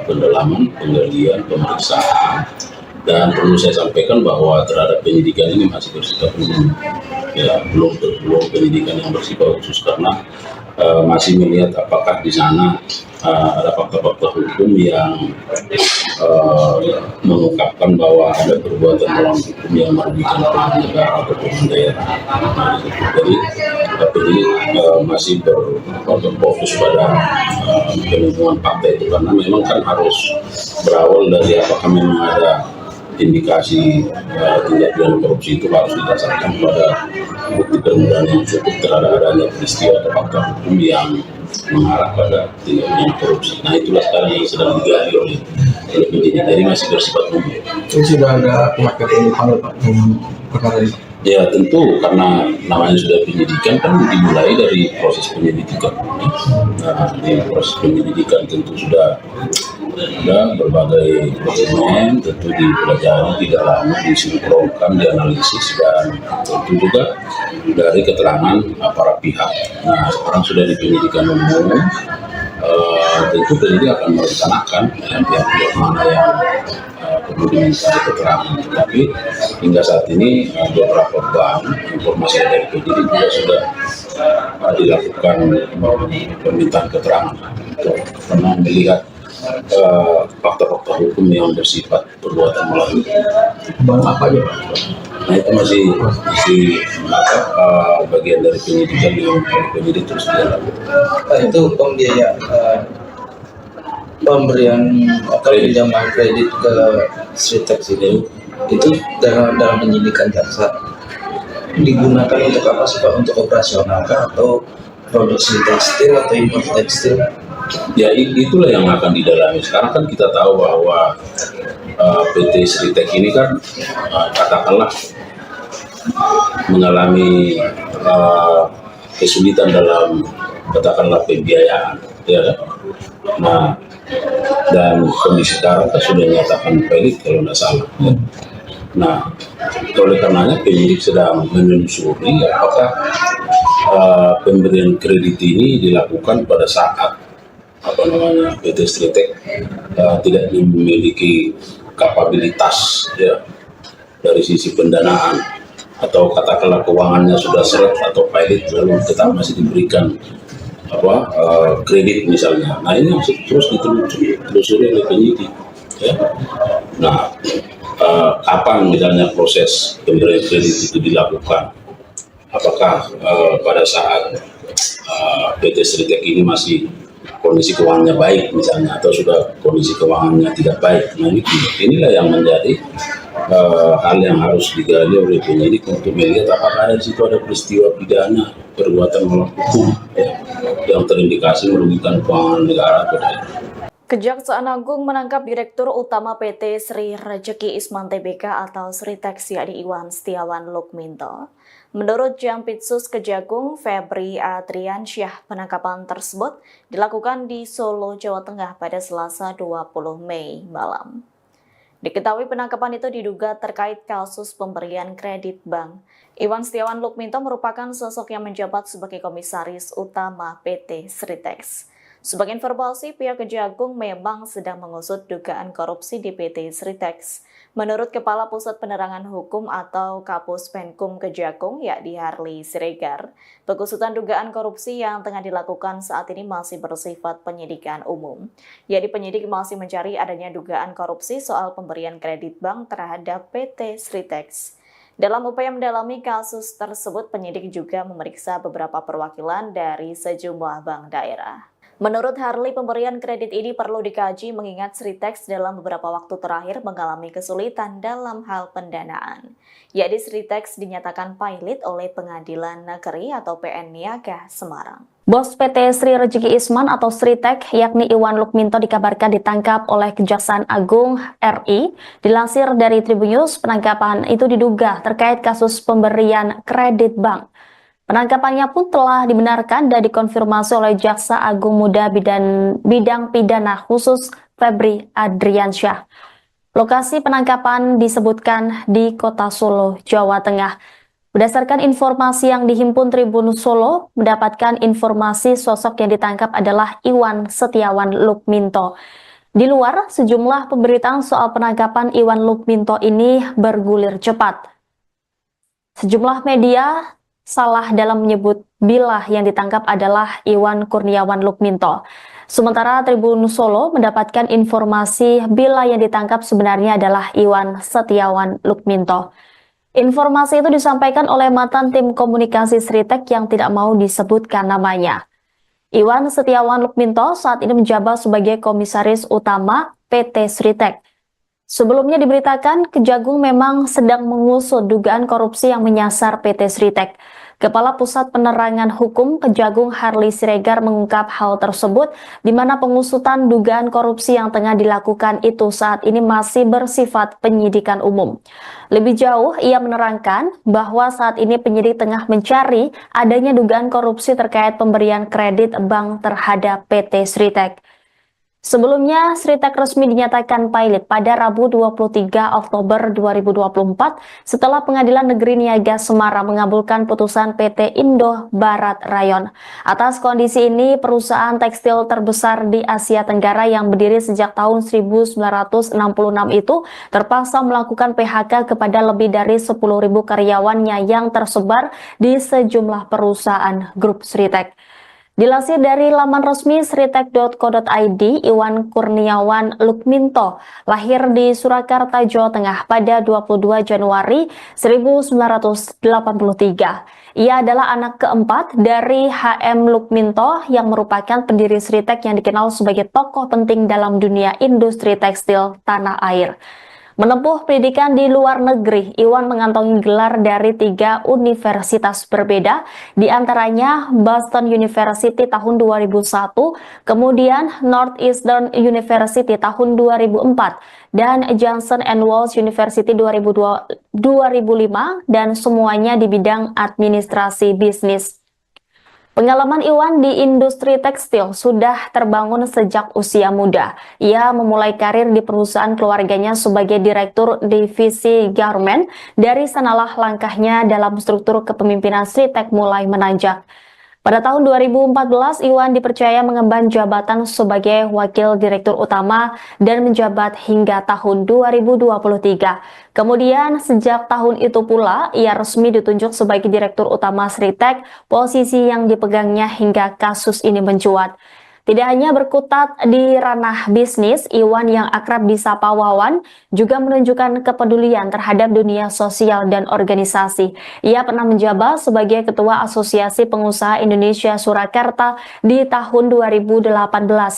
pendalaman, penggalian, pemeriksaan, dan perlu saya sampaikan bahwa terhadap penyidikan ini masih bersifat umum, ya belum penyidikan yang bersifat khusus karena masih melihat apakah di sana ada fakta-fakta hukum yang mengungkapkan bahwa ada perbuatan melawan hukum yang merugikan keuangan negara atau keuangan daerah. Nah, jadi penyidik masih berfokus pada penemuan fakta itu karena memang kan harus berawal dari apakah memang ada indikasi tindak pidana korupsi itu harus didasarkan pada bukti permulaan yang cukup terhadap adanya peristiwa atau fakta hukum yang mengarah pada tindak pidana korupsi. Nah, itulah sekarang yang sedang digali oleh penyidik, jadi masih bersifat umum. Itu sudah ada pihak yang dipanggil Pak dalam perkara ini? Ya tentu, karena namanya sudah penyidikan kan dimulai dari proses penyelidikan. Nah, di proses penyelidikan tentu sudah ada berbagai dokumen, tentu dipelajari, didalami, disinkronkan, dianalisis, dan tentu juga dari keterangan para pihak. Nah, sekarang sudah di penyidikan umum, tentu penyidik akan merencanakan pihak-pihak mana yang perlu diminta keterangan. Tetapi hingga saat ini beberapa bank, informasi dari penyidik juga sudah dilakukan permintaan keterangan karena melihat fakta-fakta hukum yang bersifat perbuatan melawan. Bank apa aja Pak? Nah, itu masih bagian dari penyidikan yang penyidik terus dilakukan. Itu pembiayaan pemberian atau pinjaman kredit ke Sritek itu dalam penyidikan jaksa digunakan untuk apa sih Pak? Untuk operasional kah atau produksi tekstil atau impor tekstil? Ya, itulah yang akan didalami. Sekarang kan kita tahu bahwa PT Sritek ini kan katakanlah mengalami kesulitan dalam katakanlah pembiayaan, ya kan? Nah, dan kondisi sekarang kan sudah dinyatakan valid kalau tidak salah. Ya. Nah, oleh karenanya penyidik sedang menelusuri apakah pemberian kredit ini dilakukan pada saat PT Sritek tidak memiliki kapabilitas ya dari sisi pendanaan, atau katakanlah keuangannya sudah seret atau pilot lalu tetap masih diberikan kredit misalnya. Nah, ini terus ditelusuri oleh penyidik ya. Nah, kapan misalnya proses pemberian kredit itu dilakukan, apakah pada saat PT Sritek ini masih kondisi keuangannya baik misalnya, atau sudah kondisi keuangannya tidak baik. Nah, inilah yang menjadi hal yang harus digali oleh penyidik untuk melihat apakah di situ ada peristiwa pidana perbuatan melawan hukum ya, yang terindikasi merugikan keuangan negara atau daerah. Kejaksaan Agung menangkap Direktur Utama PT Sri Rejeki Isman Tbk atau Sritek yakni Iwan Setiawan Lukminto Menurut Jampitsus Kejagung Febri Adriansyah, penangkapan tersebut dilakukan di Solo, Jawa Tengah pada Selasa 20 Mei malam. Diketahui penangkapan itu diduga terkait kasus pemberian kredit bank. Iwan Setiawan Lukminto merupakan sosok yang menjabat sebagai komisaris utama PT Sritex. Sebagai informasi, pihak Kejagung memang sedang mengusut dugaan korupsi di PT Sritex. Menurut Kepala Pusat Penerangan Hukum atau Kapus Penkum Kejagung, yakni Harli Siregar, pengusutan dugaan korupsi yang tengah dilakukan saat ini masih bersifat penyidikan umum. Yakni penyidik masih mencari adanya dugaan korupsi soal pemberian kredit bank terhadap PT Sritex. Dalam upaya mendalami kasus tersebut, penyidik juga memeriksa beberapa perwakilan dari sejumlah bank daerah. Menurut Harli, pemberian kredit ini perlu dikaji mengingat Sritex dalam beberapa waktu terakhir mengalami kesulitan dalam hal pendanaan. Yakni Sritex dinyatakan pailit oleh Pengadilan Negeri atau PN Niaga Semarang. Bos PT Sri Rezeki Isman atau Sritek, yakni Iwan Lukminto dikabarkan ditangkap oleh Kejaksaan Agung RI. Dilansir dari Tribunnews, penangkapan itu diduga terkait kasus pemberian kredit bank. Penangkapannya pun telah dibenarkan dan dikonfirmasi oleh Jaksa Agung Muda Bidang Pidana Khusus Febri Adriansyah. Lokasi penangkapan disebutkan di Kota Solo, Jawa Tengah. Berdasarkan informasi yang dihimpun Tribun Solo, mendapatkan informasi sosok yang ditangkap adalah Iwan Setiawan Lukminto. Di luar, sejumlah pemberitaan soal penangkapan Iwan Lukminto ini bergulir cepat. Sejumlah media salah dalam menyebut bila yang ditangkap adalah Iwan Kurniawan Lukminto. Sementara Tribun Solo mendapatkan informasi bila yang ditangkap sebenarnya adalah Iwan Setiawan Lukminto. Informasi itu disampaikan oleh mantan tim komunikasi Sritek yang tidak mau disebutkan namanya. Iwan Setiawan Lukminto saat ini menjabat sebagai komisaris utama PT Sritek. Sebelumnya diberitakan Kejagung memang sedang mengusut dugaan korupsi yang menyasar PT Sritek. Kepala Pusat Penerangan Hukum Kejagung Harli Siregar mengungkap hal tersebut di mana pengusutan dugaan korupsi yang tengah dilakukan itu saat ini masih bersifat penyidikan umum. Lebih jauh, ia menerangkan bahwa saat ini penyidik tengah mencari adanya dugaan korupsi terkait pemberian kredit bank terhadap PT Sritek. Sebelumnya, Sritek resmi dinyatakan pailit pada Rabu 23 Oktober 2024 setelah Pengadilan Negeri Niaga Semarang mengabulkan putusan PT Indo Barat Rayon. Atas kondisi ini, perusahaan tekstil terbesar di Asia Tenggara yang berdiri sejak tahun 1966 itu terpaksa melakukan PHK kepada lebih dari 10.000 karyawannya yang tersebar di sejumlah perusahaan grup Sritek. Dilansir dari laman resmi sritek.co.id, Iwan Kurniawan Lukminto lahir di Surakarta, Jawa Tengah pada 22 Januari 1983. Ia adalah anak keempat dari HM Lukminto yang merupakan pendiri Sritek yang dikenal sebagai tokoh penting dalam dunia industri tekstil tanah air. Menempuh pendidikan di luar negeri, Iwan mengantongi gelar dari 3 universitas berbeda, di antaranya Boston University tahun 2001, kemudian Northeastern University tahun 2004, dan Johnson & Wales University 2005, dan semuanya di bidang administrasi bisnis. Pengalaman Iwan di industri tekstil sudah terbangun sejak usia muda. Ia memulai karir di perusahaan keluarganya sebagai direktur divisi garment. Dari sanalah langkahnya dalam struktur kepemimpinan Sritek mulai menanjak. Pada tahun 2014, Iwan dipercaya mengemban jabatan sebagai Wakil Direktur Utama dan menjabat hingga tahun 2023. Kemudian, sejak tahun itu pula, ia resmi ditunjuk sebagai Direktur Utama Sritek, posisi yang dipegangnya hingga kasus ini mencuat. Tidak hanya berkutat di ranah bisnis, Iwan yang akrab disapa Wawan juga menunjukkan kepedulian terhadap dunia sosial dan organisasi. Ia pernah menjabat sebagai Ketua Asosiasi Pengusaha Indonesia Surakarta di tahun 2018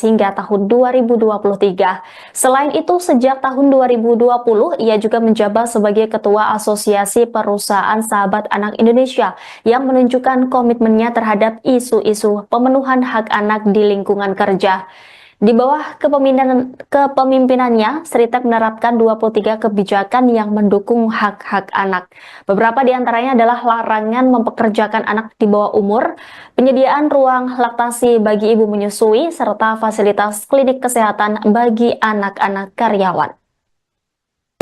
hingga tahun 2023. Selain itu, sejak tahun 2020, ia juga menjabat sebagai Ketua Asosiasi Perusahaan Sahabat Anak Indonesia yang menunjukkan komitmennya terhadap isu-isu pemenuhan hak anak di lingkungan kerja. Di bawah kepemimpinannya, Sritek menerapkan 23 kebijakan yang mendukung hak-hak anak. Beberapa di antaranya adalah larangan mempekerjakan anak di bawah umur, penyediaan ruang laktasi bagi ibu menyusui, serta fasilitas klinik kesehatan bagi anak-anak karyawan.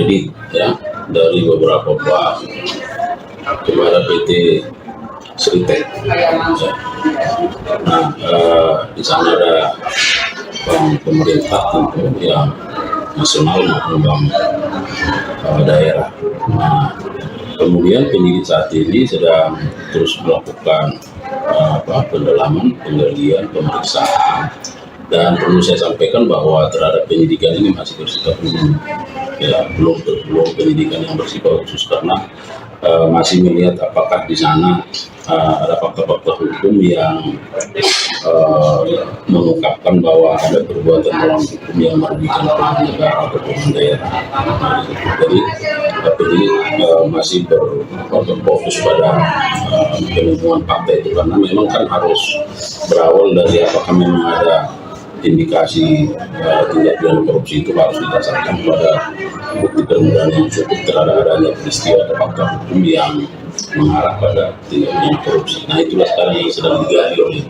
Jadi ya, dari beberapa bank kepada PT Sritek. Nah, di sana ada bank pemerintah tentu yang nasional maupun bank daerah. Nah, kemudian penyidik saat ini sedang terus melakukan pendalaman, penggalian, pemeriksaan, dan perlu saya sampaikan bahwa terhadap penyidikan ini masih bersifat umum, ya belum penyidikan yang bersifat khusus karena masih melihat apakah di sana ada fakta-fakta hukum yang mengungkapkan bahwa ada perbuatan melawan hukum yang merugikan keuangan negara atau keuangan daerah. Jadi penyidik masih berfokus pada penemuan fakta itu karena memang kan harus berawal dari apakah memang ada indikasi tindak pidana korupsi itu harus didasarkan pada bukti permulaan yang cukup terhadap adanya peristiwa atau fakta hukum yang mengarah pada tindak pidana korupsi. Nah itulah sekarang yang sedang digali oleh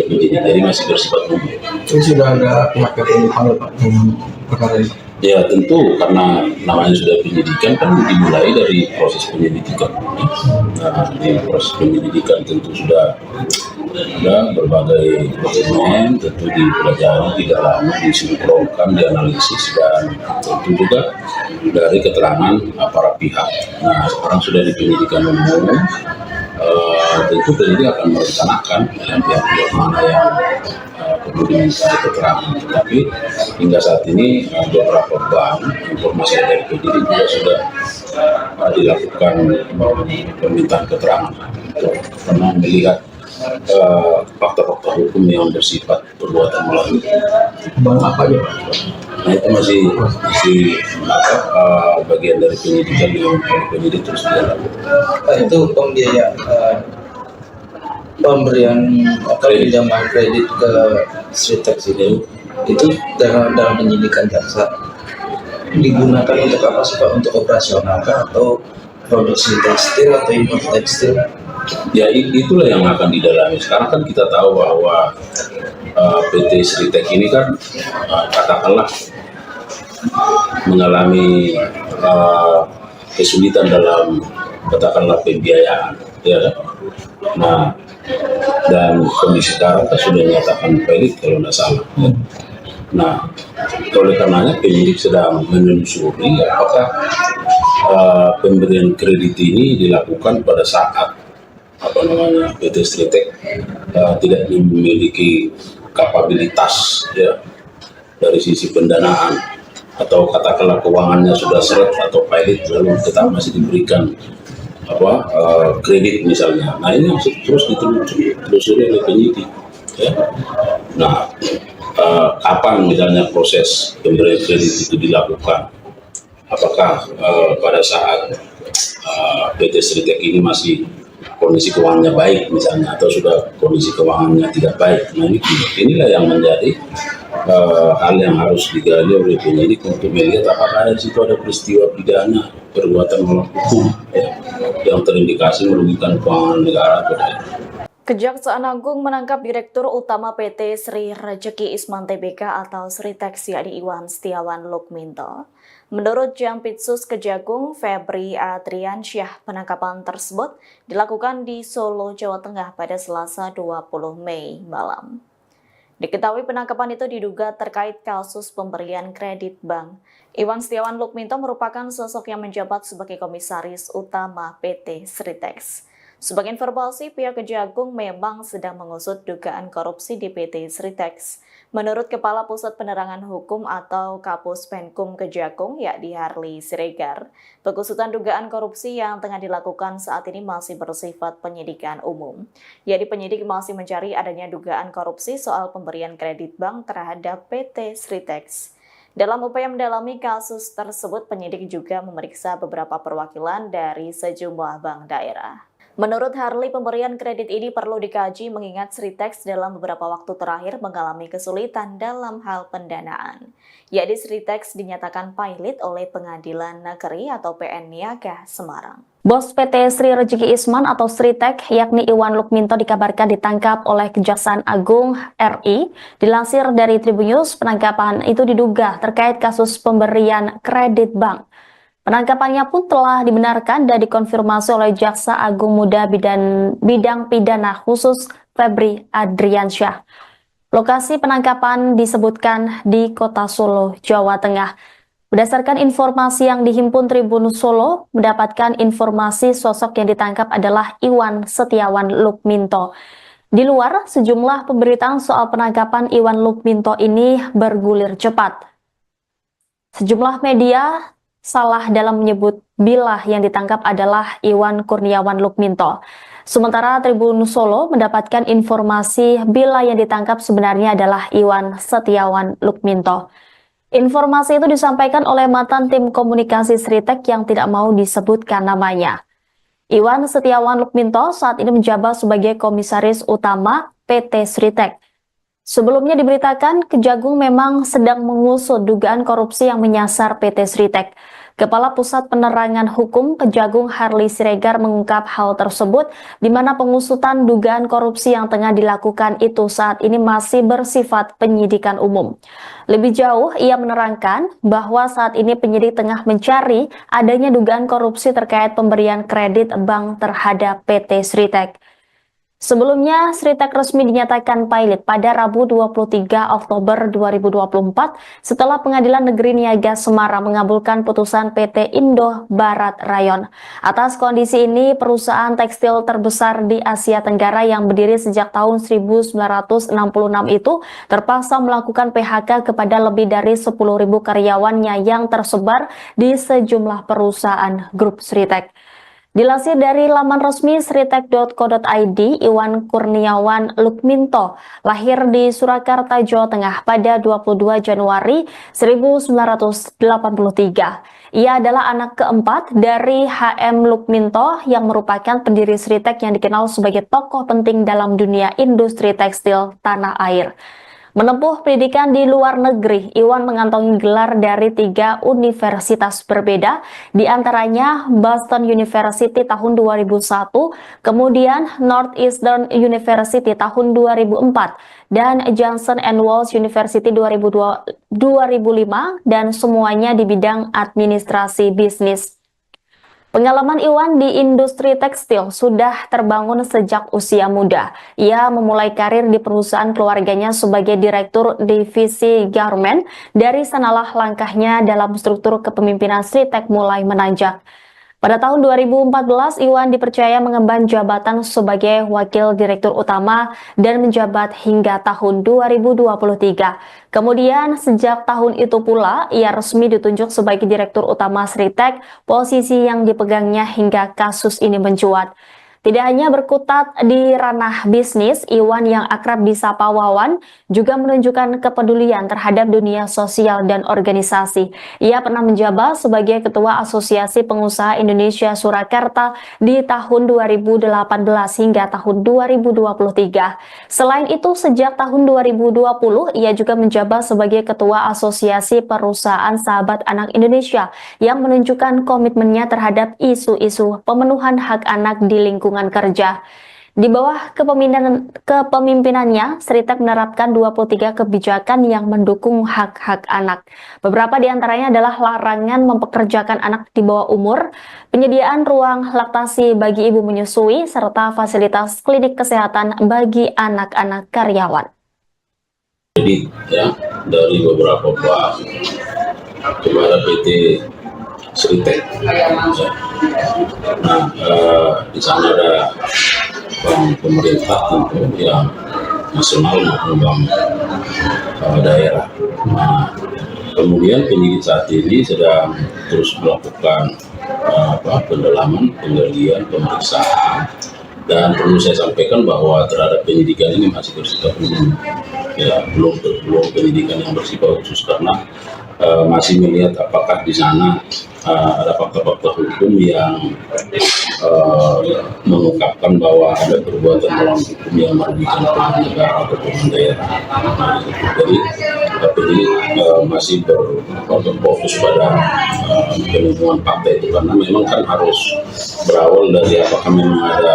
penyidik. Jadi masih bersifat umum. Itu sudah ada pihak yang dipanggil Pak dengan perkara ini? Ya tentu karena namanya sudah penyidikan kan dimulai dari proses penyelidikan. Nah di proses penyelidikan tentu sudah ada berbagai dokumen, tentu dipelajari, didalami, disinkronkan, dianalisis, dan tentu juga dari keterangan para pihak. Nah sekarang sudah di penyidikan umum, tentu penyidik akan merencanakan pihak-pihak mana yang kemudian mencari keterangan. Tapi hingga saat ini beberapa bank informasi dari penyidik juga sudah dilakukan permintaan keterangan karena melihat fakta-fakta hukum yang bersifat perbuatan melawan hukum. Bank apa aja Pak? Nah itu masih bagian dari penyidikan yang penyidik terus dilakukan. Itu pembiayaan pemberian pinjaman kredit ke Sritek itu dalam penyidikan jaksa digunakan untuk apa sih Pak? Untuk operasional kah atau produksi tekstil atau impor tekstil? Ya itulah yang akan didalami. Sekarang kan kita tahu bahwa PT Sritek ini kan katakanlah mengalami kesulitan dalam katakanlah pembiayaan, ya. Nah dan kondisi sekarang kan sudah dinyatakan valid kalau tidak salah. Nah oleh karenanya penyidik sedang menelusuri apakah pemberian kredit ini dilakukan pada saat PT Sritek tidak memiliki kapabilitas ya dari sisi pendanaan atau katakanlah keuangannya sudah seret atau pilot lalu tetap masih diberikan kredit misalnya. Nah ini terus ditelusuri oleh penyidik ya. Nah kapan misalnya proses pemberian kredit itu dilakukan, apakah pada saat PT Sritek ini masih kondisi keuangannya baik misalnya atau sudah kondisi keuangannya tidak baik. Nah inilah yang menjadi hal yang harus digali oleh penyidik untuk melihat apakah di situ ada peristiwa pidana perbuatan melawan hukum ya, yang terindikasi merugikan keuangan negara atau daerah. Kejaksaan Agung menangkap Direktur Utama PT Sri Rejeki Isman Tbk atau Sritek yakni Iwan Setiawan Lukminto. Menurut Jampitsus Kejagung Febri Adriansyah, penangkapan tersebut dilakukan di Solo, Jawa Tengah pada Selasa 20 Mei malam. Diketahui penangkapan itu diduga terkait kasus pemberian kredit bank. Iwan Setiawan Lukminto merupakan sosok yang menjabat sebagai Komisaris Utama PT Sritek. Sebagai informasi, pihak Kejagung memang sedang mengusut dugaan korupsi di PT Sritek. Menurut Kepala Pusat Penerangan Hukum atau Kapus Penkum Kejagung, yakni Harli Siregar, pengusutan dugaan korupsi yang tengah dilakukan saat ini masih bersifat penyidikan umum. Yakni penyidik masih mencari adanya dugaan korupsi soal pemberian kredit bank terhadap PT Sritek. Dalam upaya mendalami kasus tersebut, penyidik juga memeriksa beberapa perwakilan dari sejumlah bank daerah. Menurut Harley, pemberian kredit ini perlu dikaji mengingat Sritex dalam beberapa waktu terakhir mengalami kesulitan dalam hal pendanaan. Yakni Sritex dinyatakan pailit oleh Pengadilan Negeri atau PN Niaga Semarang. Bos PT Sri Rezeki Isman atau Sritek, yakni Iwan Lukminto dikabarkan ditangkap oleh Kejaksaan Agung RI. Dilansir dari Tribunnews, penangkapan itu diduga terkait kasus pemberian kredit bank. Penangkapannya pun telah dibenarkan dan dikonfirmasi oleh Jaksa Agung Muda Bidang Pidana Khusus Febri Adriansyah. Lokasi penangkapan disebutkan di Kota Solo, Jawa Tengah. Berdasarkan informasi yang dihimpun Tribun Solo, mendapatkan informasi sosok yang ditangkap adalah Iwan Setiawan Lukminto. Di luar, sejumlah pemberitaan soal penangkapan Iwan Lukminto ini bergulir cepat. Sejumlah media salah dalam menyebut bila yang ditangkap adalah Iwan Kurniawan Lukminto. Sementara Tribun Solo mendapatkan informasi bila yang ditangkap sebenarnya adalah Iwan Setiawan Lukminto. Informasi itu disampaikan oleh mantan tim komunikasi Sritek yang tidak mau disebutkan namanya. Iwan Setiawan Lukminto saat ini menjabat sebagai Komisaris Utama PT Sritek. Sebelumnya diberitakan Kejagung memang sedang mengusut dugaan korupsi yang menyasar PT Sritek. Kepala Pusat Penerangan Hukum Kejagung Harley Siregar mengungkap hal tersebut, di mana pengusutan dugaan korupsi yang tengah dilakukan itu saat ini masih bersifat penyidikan umum. Lebih jauh, ia menerangkan bahwa saat ini penyidik tengah mencari adanya dugaan korupsi terkait pemberian kredit bank terhadap PT Sritek. Sebelumnya, Sritek resmi dinyatakan pailit pada Rabu 23 Oktober 2024 setelah Pengadilan Negeri Niaga Semarang mengabulkan putusan PT Indo Barat Rayon. Atas kondisi ini, perusahaan tekstil terbesar di Asia Tenggara yang berdiri sejak tahun 1966 itu terpaksa melakukan PHK kepada lebih dari 10.000 karyawannya yang tersebar di sejumlah perusahaan grup Sritek. Dilansir dari laman resmi sritek.co.id, Iwan Kurniawan Lukminto lahir di Surakarta, Jawa Tengah pada 22 Januari 1983. Ia adalah anak keempat dari HM Lukminto yang merupakan pendiri Sritek yang dikenal sebagai tokoh penting dalam dunia industri tekstil tanah air. Menempuh pendidikan di luar negeri, Iwan mengantongi gelar dari 3 universitas berbeda, di antaranya Boston University tahun 2001, kemudian Northeastern University tahun 2004, dan Johnson & Wales University 2005, dan semuanya di bidang administrasi bisnis. Pengalaman Iwan di industri tekstil sudah terbangun sejak usia muda. Ia memulai karir di perusahaan keluarganya sebagai direktur divisi garment. Dari sanalah langkahnya dalam struktur kepemimpinan Sritek mulai menanjak. Pada tahun 2014, Iwan dipercaya mengemban jabatan sebagai Wakil Direktur Utama dan menjabat hingga tahun 2023. Kemudian, sejak tahun itu pula, ia resmi ditunjuk sebagai Direktur Utama Sritek, posisi yang dipegangnya hingga kasus ini mencuat. Tidak hanya berkutat di ranah bisnis, Iwan yang akrab disapa Wawan juga menunjukkan kepedulian terhadap dunia sosial dan organisasi. Ia pernah menjabat sebagai Ketua Asosiasi Pengusaha Indonesia Surakarta di tahun 2018 hingga tahun 2023. Selain itu, sejak tahun 2020, ia juga menjabat sebagai Ketua Asosiasi Perusahaan Sahabat Anak Indonesia yang menunjukkan komitmennya terhadap isu-isu pemenuhan hak anak di lingkungan kerja. Di bawah kepemimpinannya, Sritek menerapkan 23 kebijakan yang mendukung hak-hak anak. Beberapa di antaranya adalah larangan mempekerjakan anak di bawah umur, penyediaan ruang laktasi bagi ibu menyusui, serta fasilitas klinik kesehatan bagi anak-anak karyawan. Jadi ya, dari beberapa bank kepada PT Sritek. Nah, di sana ada bank pemerintah tentu yang nasional maupun bank daerah. Nah, kemudian penyidik saat ini sedang terus melakukan pendalaman, penggalian, pemeriksaan. Dan perlu saya sampaikan bahwa terhadap penyidikan ini masih bersifat umum, ya belum penyidikan yang bersifat khusus karena masih melihat apakah di sana ada fakta-fakta hukum yang mengungkapkan bahwa ada perbuatan melawan hukum yang merugikan keuangan negara ataupun daerah. Jadi KPI masih berfokus pada penemuan fakta itu, karena memang kan harus berawal dari apakah memang ada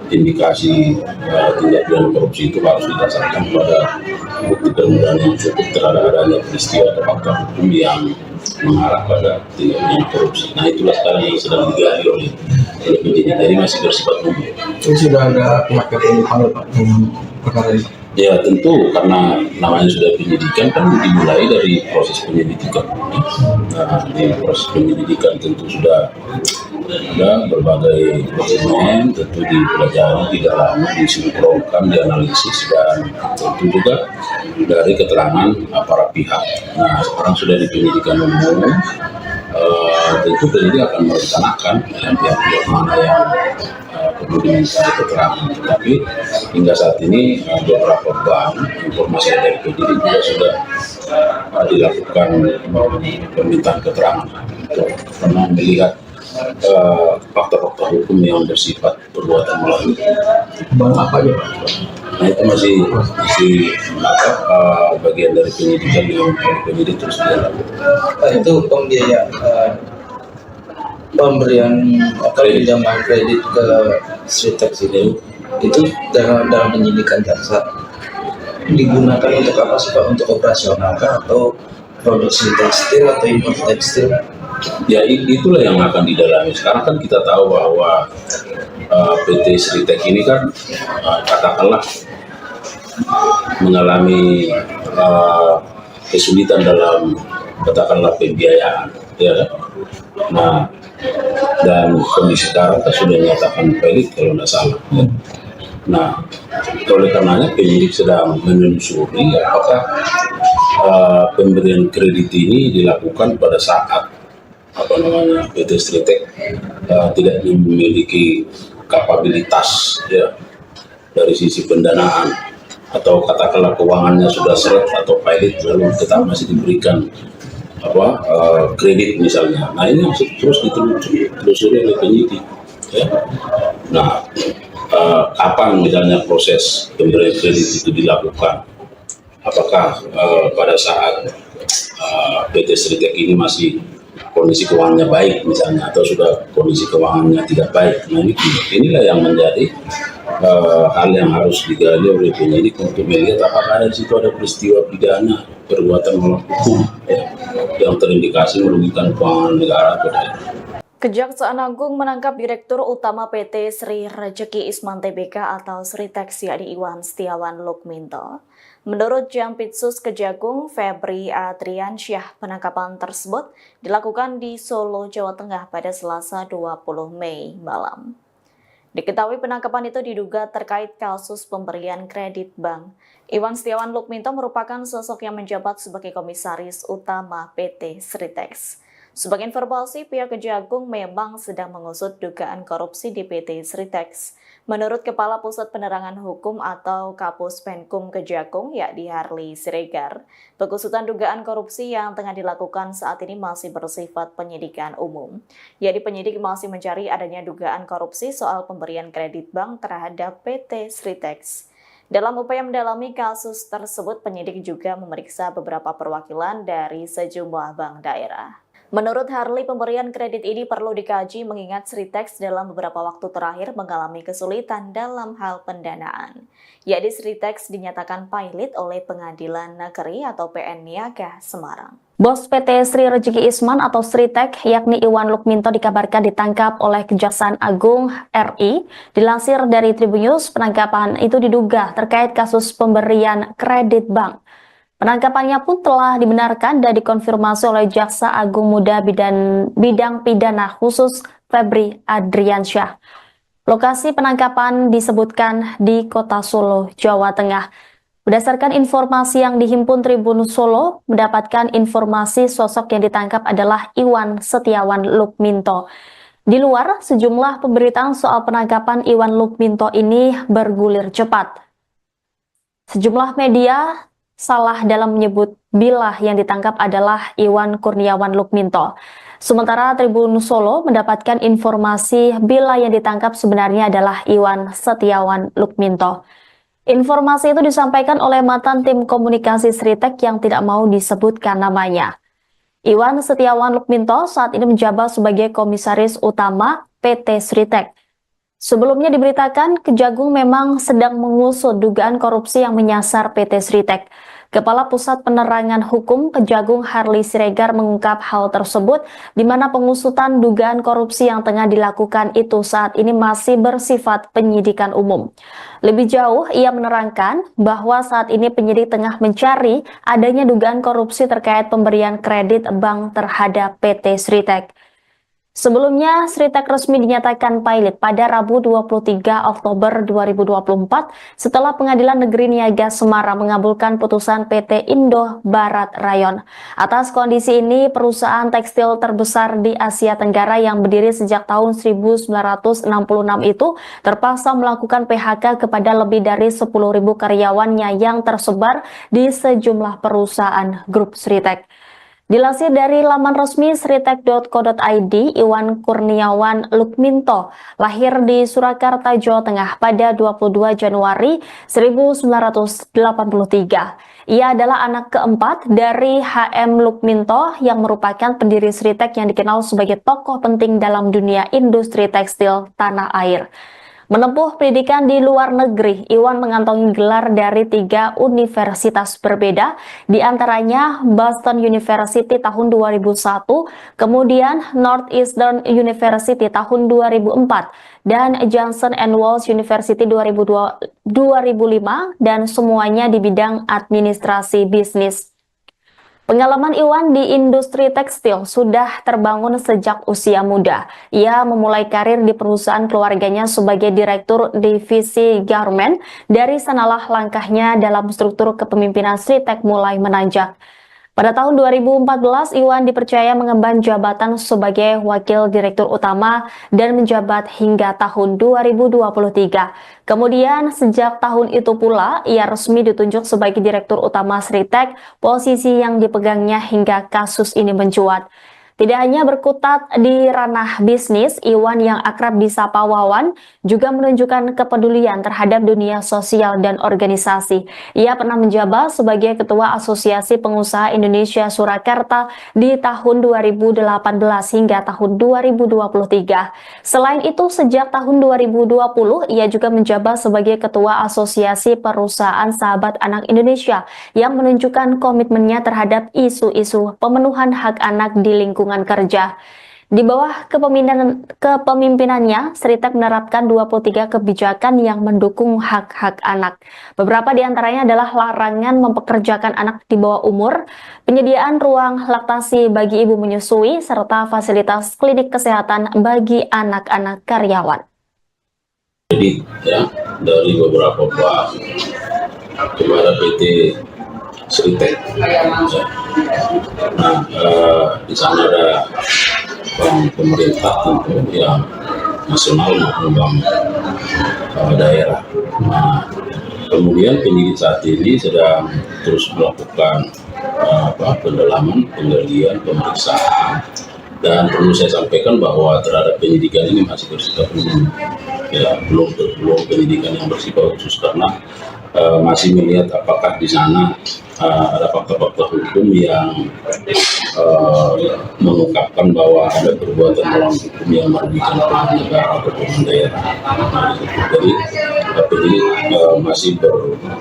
indikasi tindak pidana korupsi, itu harus didasarkan pada bukti permulaan yang cukup terhadap adanya peristiwa atau fakta hukum yang mengarah pada tindak pidana korupsi. Nah, itulah sekarang yang sedang digali oleh penyidik, jadi masih bersifat umum. Itu sudah ada pihak yang dipanggil Pak dengan perkara ini? Ya tentu, karena namanya sudah penyidikan kan dimulai dari proses penyelidikan. Nah, di proses penyelidikan tentu sudah ada berbagai dokumen, tentu dipelajari, didalami, disinkronkan, dianalisis, dan tentu juga dari keterangan para pihak. Nah, sekarang sudah di penyidikan umum, tentu penyidik akan merencanakan pihak-pihak mana yang perlu diminta keterangan. Tetapi hingga saat ini beberapa bank, informasi dari penyidik juga sudah dilakukan permintaan keterangan karena melihat fakta-fakta hukum yang bersifat perbuatan melawan. Bang apa aja Pak? Nah, itu masih bagian dari penyidikan yang penyidik terus dilakukan. Itu pembiayaan pemberian atau pinjaman kredit ke Sritex itu dalam penyidikan jaksa digunakan untuk apa sih Pak? Untuk operasional kah atau produksi tekstil atau impor tekstil? Ya, itulah yang akan didalami. Sekarang kan kita tahu bahwa PT Sritex ini kan katakanlah mengalami kesulitan dalam katakanlah pembiayaan, ya kan? Nah, dan kondisi sekarang kan sudah dinyatakan pelit kalau tidak salah. Ya. Nah, oleh karenanya penyidik sedang menelusuri apakah pemberian kredit ini dilakukan pada saat PT Sritex tidak memiliki kapabilitas, ya, dari sisi pendanaan, atau katakanlah keuangannya sudah seret atau pilot lalu tetap masih diberikan kredit misalnya. Nah, ini terus ditelusuri oleh penyidik, ya. Nah, kapan misalnya proses pemberian kredit itu dilakukan? Apakah pada saat PT Sritex ini masih kondisi keuangannya baik misalnya, atau sudah kondisi keuangannya tidak baik? Nah, inilah yang menjadi hal yang harus digali oleh penyidik untuk melihat apakah di situ ada peristiwa pidana perbuatan melawan hukum, ya, yang terindikasi merugikan keuangan negara atau daerah. Kejaksaan Agung menangkap Direktur Utama PT Sri Rejeki Isman Tbk atau Sritex yakni Iwan Setiawan Lukminto. Menurut Jampitsus Kejagung Febri Adriansyah, penangkapan tersebut dilakukan di Solo, Jawa Tengah pada Selasa 20 Mei malam. Diketahui penangkapan itu diduga terkait kasus pemberian kredit bank. Iwan Setiawan Lukminto merupakan sosok yang menjabat sebagai Komisaris Utama PT Sritex. Sebagai informasi, pihak Kejagung memang sedang mengusut dugaan korupsi di PT Sritex. Menurut Kepala Pusat Penerangan Hukum atau Kapus Penkum Kejagung, yakni Harli Siregar, pengusutan dugaan korupsi yang tengah dilakukan saat ini masih bersifat penyidikan umum. Yakni penyidik masih mencari adanya dugaan korupsi soal pemberian kredit bank terhadap PT Sritex. Dalam upaya mendalami kasus tersebut, penyidik juga memeriksa beberapa perwakilan dari sejumlah bank daerah. Menurut Harli, pemberian kredit ini perlu dikaji mengingat Sritex dalam beberapa waktu terakhir mengalami kesulitan dalam hal pendanaan. Yakni Sritex dinyatakan pilot oleh Pengadilan Negeri atau PN Niaga Semarang. Bos PT Sri Rejeki Isman atau Sritex yakni Iwan Lukminto dikabarkan ditangkap oleh Kejaksaan Agung RI. Dilansir dari Tribunnews, penangkapan itu diduga terkait kasus pemberian kredit bank. Penangkapannya pun telah dibenarkan dan dikonfirmasi oleh Jaksa Agung Muda Bidang Pidana Khusus Febri Adriansyah. Lokasi penangkapan disebutkan di Kota Solo, Jawa Tengah. Berdasarkan informasi yang dihimpun Tribun Solo, mendapatkan informasi sosok yang ditangkap adalah Iwan Setiawan Lukminto. Di luar, sejumlah pemberitaan soal penangkapan Iwan Lukminto ini bergulir cepat. Sejumlah media salah dalam menyebut bila yang ditangkap adalah Iwan Kurniawan Lukminto. Sementara Tribun Solo mendapatkan informasi bila yang ditangkap sebenarnya adalah Iwan Setiawan Lukminto. Informasi itu disampaikan oleh mantan tim komunikasi Sritek yang tidak mau disebutkan namanya. Iwan Setiawan Lukminto saat ini menjabat sebagai komisaris utama PT Sritek. Sebelumnya diberitakan Kejagung memang sedang mengusut dugaan korupsi yang menyasar PT Sritek. Kepala Pusat Penerangan Hukum Kejagung Harley Siregar mengungkap hal tersebut di mana pengusutan dugaan korupsi yang tengah dilakukan itu saat ini masih bersifat penyidikan umum. Lebih jauh, ia menerangkan bahwa saat ini penyidik tengah mencari adanya dugaan korupsi terkait pemberian kredit bank terhadap PT Sritek. Sebelumnya, Sritek resmi dinyatakan pilot pada Rabu 23 Oktober 2024 setelah Pengadilan Negeri Niaga Semarang mengabulkan putusan PT Indo Barat Rayon. Atas kondisi ini, perusahaan tekstil terbesar di Asia Tenggara yang berdiri sejak tahun 1966 itu terpaksa melakukan PHK kepada lebih dari 10.000 karyawannya yang tersebar di sejumlah perusahaan grup Sritek. Dilansir dari laman resmi sritek.co.id, Iwan Kurniawan Lukminto lahir di Surakarta, Jawa Tengah pada 22 Januari 1983. Ia adalah anak keempat dari HM Lukminto yang merupakan pendiri Sritek yang dikenal sebagai tokoh penting dalam dunia industri tekstil tanah air. Menempuh pendidikan di luar negeri, Iwan mengantongi gelar dari 3 universitas berbeda, di antaranya Boston University tahun 2001, kemudian Northeastern University tahun 2004, dan Johnson & Wales University 2005, dan semuanya di bidang administrasi bisnis. Pengalaman Iwan di industri tekstil sudah terbangun sejak usia muda. Ia memulai karir di perusahaan keluarganya sebagai direktur divisi garment. Dari sanalah langkahnya dalam struktur kepemimpinan Sritek mulai menanjak. Pada tahun 2014, Iwan dipercaya mengemban jabatan sebagai Wakil Direktur Utama dan menjabat hingga tahun 2023. Kemudian, sejak tahun itu pula, ia resmi ditunjuk sebagai Direktur Utama Sritek, posisi yang dipegangnya hingga kasus ini mencuat. Tidak hanya berkutat di ranah bisnis, Iwan yang akrab disapa Wawan juga menunjukkan kepedulian terhadap dunia sosial dan organisasi. Ia pernah menjabat sebagai Ketua Asosiasi Pengusaha Indonesia Surakarta di tahun 2018 hingga tahun 2023. Selain itu, sejak tahun 2020, ia juga menjabat sebagai Ketua Asosiasi Perusahaan Sahabat Anak Indonesia yang menunjukkan komitmennya terhadap isu-isu pemenuhan hak anak di lingkungan kerja. Di bawah kepemimpinannya, Sritek menerapkan 23 kebijakan yang mendukung hak-hak anak. Beberapa di antaranya adalah larangan mempekerjakan anak di bawah umur, penyediaan ruang laktasi bagi ibu menyusui, serta fasilitas klinik kesehatan bagi anak-anak karyawan. Jadi ya, dari beberapa bank kepada PT Sritek. Nah, di sana ada bank pemerintah tentu yang nasional maupun bank daerah. Nah, kemudian penyidik saat ini sedang terus melakukan pendalaman, penggalian, pemeriksaan. Dan perlu saya sampaikan bahwa terhadap penyidikan ini masih bersifat umum, ya belum penyidikan yang bersifat khusus karena masih melihat apakah di sana ada fakta-fakta hukum yang mengungkapkan bahwa ada perbuatan melawan hukum yang merugikan keuangan negara atau keuangan daerah. Jadi penyidik masih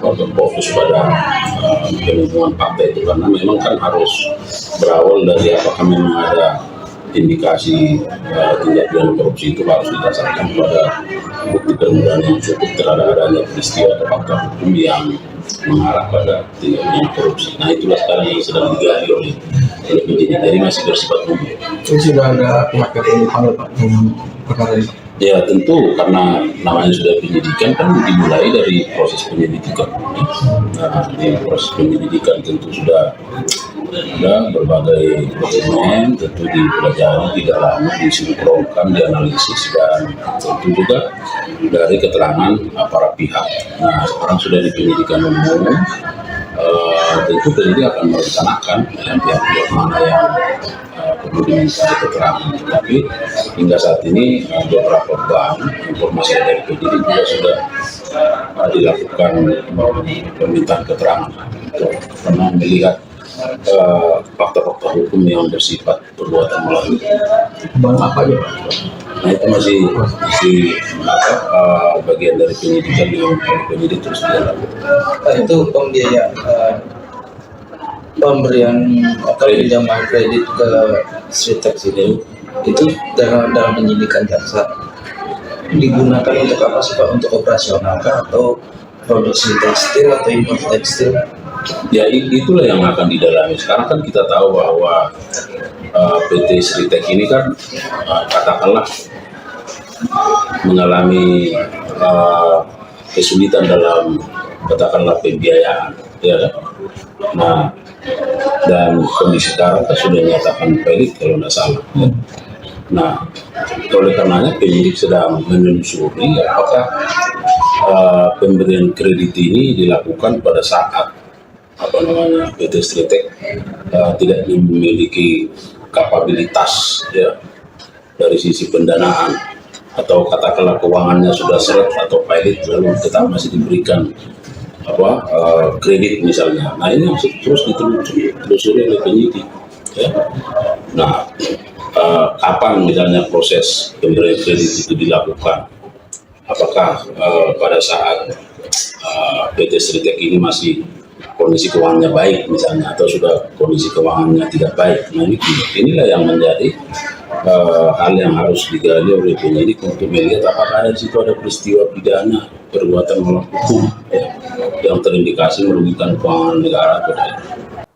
berfokus pada penemuan fakta itu karena memang kan harus berawal dari apakah memang ada indikasi tindak pidana korupsi itu harus didasarkan pada bukti permulaan yang cukup terhadap adanya peristiwa atau fakta hukum yang mengarah pada tindak pidana korupsi. Nah, itulah sekarang yang sedang digali oleh penyidik, jadi masih bersifat umum. Itu sudah ada pihak yang dipanggil Pak dengan perkara ini? Ya tentu, karena namanya sudah penyidikan kan dimulai dari proses penyelidikan. Nah, di proses penyelidikan tentu sudah ada berbagai dokumen, tentu dipelajari, tidak lama disinkronkan, dianalisis, dan tentu juga dari keterangan para pihak. Nah, sekarang sudah di penyidikan umum, tentu penyidik akan merencanakan pihak-pihak mana yang perlu diminta keterangan. Tapi hingga saat ini beberapa bank, informasi dari penyidik juga sudah dilakukan permintaan keterangan untuk pernah melihat fakta-fakta hukum yang bersifat perbuatan melawan. Bang apa aja Pak? Nah itu masih bagian dari penyidikan yang penyidik terus dilakukan. Itu pembiayaan pemberian pinjaman kredit ke Sritex itu dalam penyidikan jaksa digunakan untuk apa sih Pak? Untuk operasional kah atau produksi tekstil atau impor tekstil? Ya itulah yang akan didalami. Sekarang kan kita tahu bahwa PT Sritex ini kan katakanlah mengalami kesulitan dalam katakanlah pembiayaan, ya kan? Nah, dan kondisi sekarang kan sudah dinyatakan valid kalau tidak salah. Ya. Nah, oleh karenanya penyidik sedang menelusuri apakah pemberian kredit ini dilakukan pada saat PT Sritex tidak memiliki kapabilitas ya dari sisi pendanaan atau katakanlah keuangannya sudah seret atau pilot lalu tetap masih diberikan kredit misalnya. Nah ini masih terus ditelusuri oleh penyidik ya. Nah kapan misalnya proses pemberian kredit itu dilakukan, apakah pada saat PT Sritex ini masih kondisi keuangannya baik misalnya atau sudah kondisi keuangannya tidak baik. Nah inilah yang menjadi hal yang harus digali oleh penyidik untuk melihat apakah di situ ada peristiwa pidana perbuatan melawan hukum ya, yang terindikasi merugikan keuangan negara.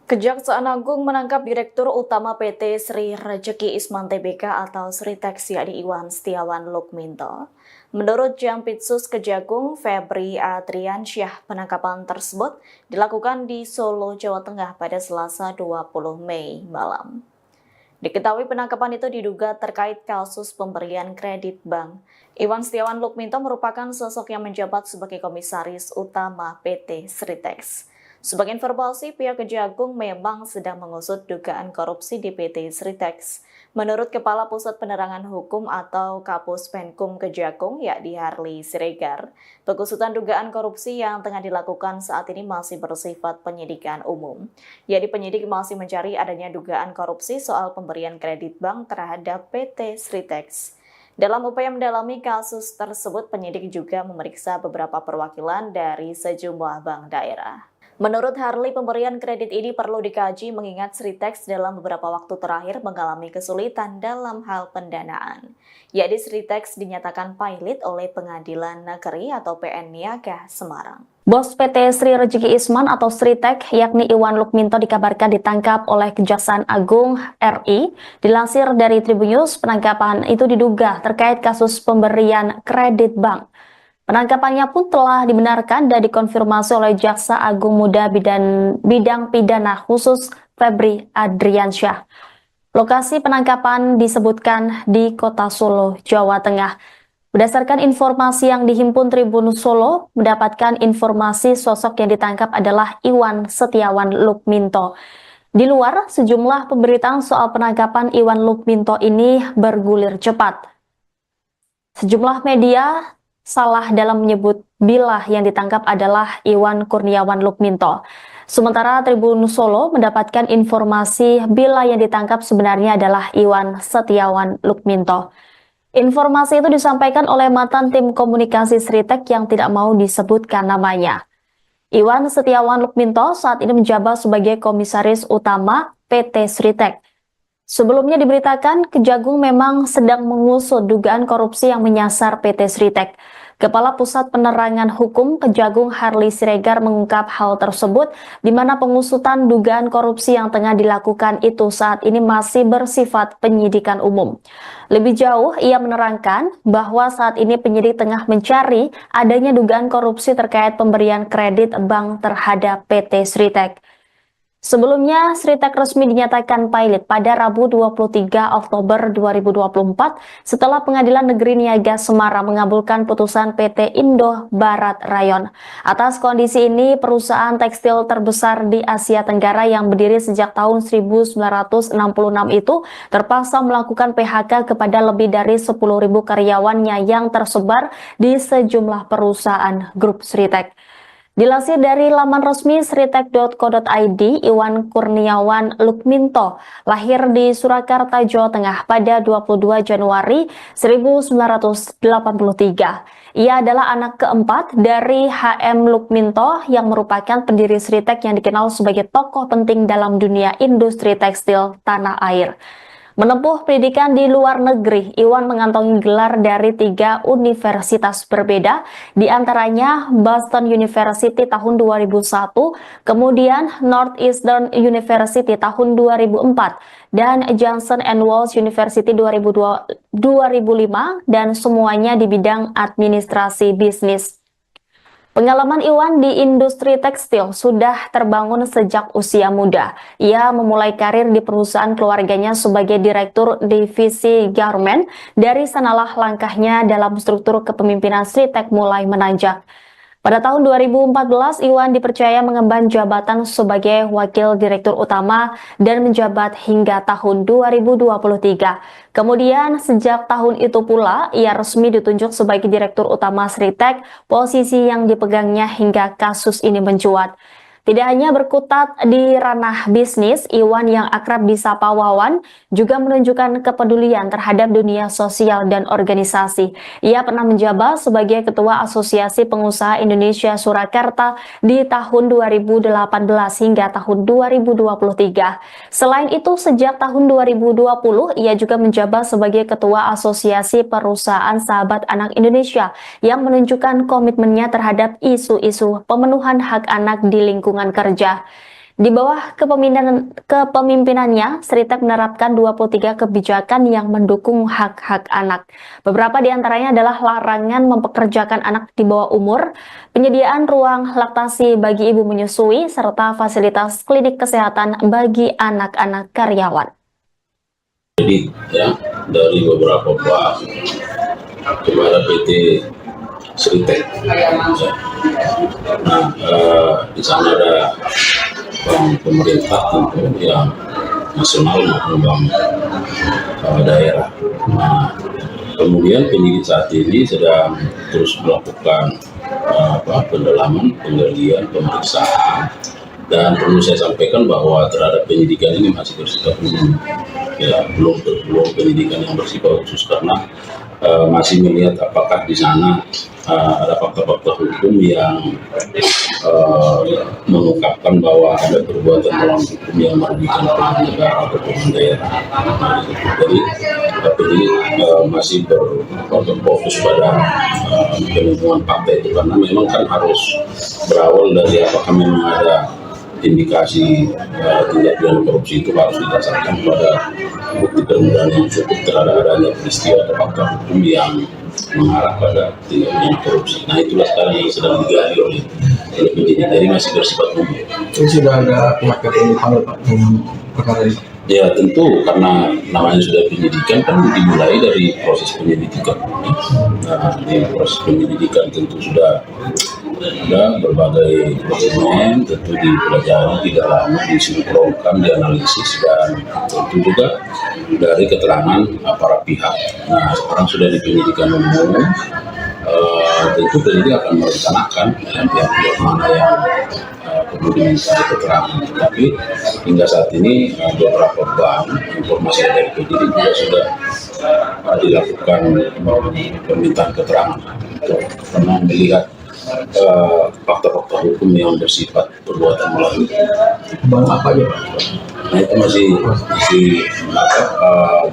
Kejaksaan Agung menangkap Direktur Utama PT Sri Rejeki Isman Tbk atau Sritex yakni Iwan Setiawan Lukminto. Menurut Jampitsus Kejagung Febri Adriansyah, penangkapan tersebut dilakukan di Solo, Jawa Tengah pada Selasa 20 Mei malam. Diketahui penangkapan itu diduga terkait kasus pemberian kredit bank. Iwan Setiawan Lukminto merupakan sosok yang menjabat sebagai Komisaris Utama PT Sritex. Sebagai informasi, pihak Kejagung memang sedang mengusut dugaan korupsi di PT Sritex. Menurut Kepala Pusat Penerangan Hukum atau Kapus Penkum Kejagung, yakni Harli Siregar, pengusutan dugaan korupsi yang tengah dilakukan saat ini masih bersifat penyidikan umum. Yakni penyidik masih mencari adanya dugaan korupsi soal pemberian kredit bank terhadap PT Sritex. Dalam upaya mendalami kasus tersebut, penyidik juga memeriksa beberapa perwakilan dari sejumlah bank daerah. Menurut Harli, pemberian kredit ini perlu dikaji mengingat Sritex dalam beberapa waktu terakhir mengalami kesulitan dalam hal pendanaan. Yakni Sritex dinyatakan pilot oleh Pengadilan Negeri atau PN Niaga Semarang. Bos PT Sri Rejeki Isman atau Sritex yakni Iwan Lukminto dikabarkan ditangkap oleh Kejaksaan Agung RI. Dilansir dari Tribunnews, penangkapan itu diduga terkait kasus pemberian kredit bank. Penangkapannya pun telah dibenarkan dan dikonfirmasi oleh Jaksa Agung Muda Bidang Pidana Khusus Febri Adriansyah. Lokasi penangkapan disebutkan di Kota Solo, Jawa Tengah. Berdasarkan informasi yang dihimpun Tribun Solo, mendapatkan informasi sosok yang ditangkap adalah Iwan Setiawan Lukminto. Di luar, sejumlah pemberitaan soal penangkapan Iwan Lukminto ini bergulir cepat. Sejumlah media salah dalam menyebut bila yang ditangkap adalah Iwan Kurniawan Lukminto. Sementara Tribun Solo mendapatkan informasi bila yang ditangkap sebenarnya adalah Iwan Setiawan Lukminto. Informasi itu disampaikan oleh mantan tim komunikasi Sritex yang tidak mau disebutkan namanya. Iwan Setiawan Lukminto saat ini menjabat sebagai Komisaris Utama PT Sritex. Sebelumnya diberitakan Kejagung memang sedang mengusut dugaan korupsi yang menyasar PT Sritex. Kepala Pusat Penerangan Hukum Kejagung Harli Siregar mengungkap hal tersebut di mana pengusutan dugaan korupsi yang tengah dilakukan itu saat ini masih bersifat penyidikan umum. Lebih jauh, ia menerangkan bahwa saat ini penyidik tengah mencari adanya dugaan korupsi terkait pemberian kredit bank terhadap PT Sritex. Sebelumnya, Sritek resmi dinyatakan pilot pada Rabu 23 Oktober 2024 setelah Pengadilan Negeri Niaga Semarang mengabulkan putusan PT Indo Barat Rayon. Atas kondisi ini, perusahaan tekstil terbesar di Asia Tenggara yang berdiri sejak tahun 1966 itu terpaksa melakukan PHK kepada lebih dari 10.000 karyawannya yang tersebar di sejumlah perusahaan grup Sritek. Dilansir dari laman resmi sritek.co.id, Iwan Kurniawan Lukminto lahir di Surakarta, Jawa Tengah pada 22 Januari 1983. Ia adalah anak keempat dari HM Lukminto yang merupakan pendiri Sritek yang dikenal sebagai tokoh penting dalam dunia industri tekstil tanah air. Menempuh pendidikan di luar negeri, Iwan mengantongi gelar dari 3 universitas berbeda, di antaranya Boston University tahun 2001, kemudian Northeastern University tahun 2004, dan Johnson & Wales University 2005, dan semuanya di bidang administrasi bisnis. Pengalaman Iwan di industri tekstil sudah terbangun sejak usia muda. Ia memulai karir di perusahaan keluarganya sebagai direktur divisi garment. Dari sanalah langkahnya dalam struktur kepemimpinan Sritek mulai menanjak. Pada tahun 2014, Iwan dipercaya mengemban jabatan sebagai Wakil Direktur Utama dan menjabat hingga tahun 2023. Kemudian, sejak tahun itu pula, ia resmi ditunjuk sebagai Direktur Utama Sritek, posisi yang dipegangnya hingga kasus ini mencuat. Tidak hanya berkutat di ranah bisnis, Iwan yang akrab disapa Wawan juga menunjukkan kepedulian terhadap dunia sosial dan organisasi. Ia pernah menjabat sebagai Ketua Asosiasi Pengusaha Indonesia Surakarta di tahun 2018 hingga tahun 2023. Selain itu, sejak tahun 2020, ia juga menjabat sebagai Ketua Asosiasi Perusahaan Sahabat Anak Indonesia yang menunjukkan komitmennya terhadap isu-isu pemenuhan hak anak di lingkungan kerja. Di bawah kepemimpinannya, Sritek menerapkan 23 kebijakan yang mendukung hak-hak anak. Beberapa di antaranya adalah larangan mempekerjakan anak di bawah umur, penyediaan ruang laktasi bagi ibu menyusui, serta fasilitas klinik kesehatan bagi anak-anak karyawan. Jadi ya, dari beberapa bank kepada PT Sritek. Nah, di sana ada bank pemerintah tentu yang nasional maupun bank daerah. Nah, kemudian penyidik saat ini sedang terus melakukan pendalaman, penggalian, pemeriksaan. Dan perlu saya sampaikan bahwa terhadap penyidikan ini masih bersifat umum, ya, belum penyidikan yang bersifat khusus karena masih melihat apakah di sana ada fakta-fakta hukum yang mengungkapkan bahwa ada perbuatan melawan hukum yang merugikan pemerintah negara atau pemerintah daerah. Jadi masih berfokus pada penemuan fakta itu karena memang kan harus berawal dari apakah memang ada indikasi tindak pidana korupsi itu harus didasarkan pada bukti permulaan yang cukup terhadap adanya peristiwa atau fakta hukum yang mengarah pada tindak pidana korupsi. Nah, itulah sekarang yang sedang digali oleh penyidik. Jadi masih bersifat umum. Itu sudah ada pihak yang dipanggil Pak dengan perkara ini? Ya tentu karena namanya sudah penyidikan kan dimulai dari proses penyelidikan. Nah, di proses penyelidikan tentu sudah ada berbagai dokumen, tentu dipelajari, didalami, disinkronkan, dianalisis, dan tentu juga dari keterangan para pihak. Nah, sekarang sudah di penyidikan umum, tentu penyidik akan merencanakan pihak-pihak mana yang perlu diminta keterangan. Tapi hingga saat ini beberapa bank informasi dari penyidik juga sudah dilakukan permintaan keterangan karena melihat fakta-fakta hukum yang bersifat perbuatan melawan. Bank apa aja Pak? Nah, itu masih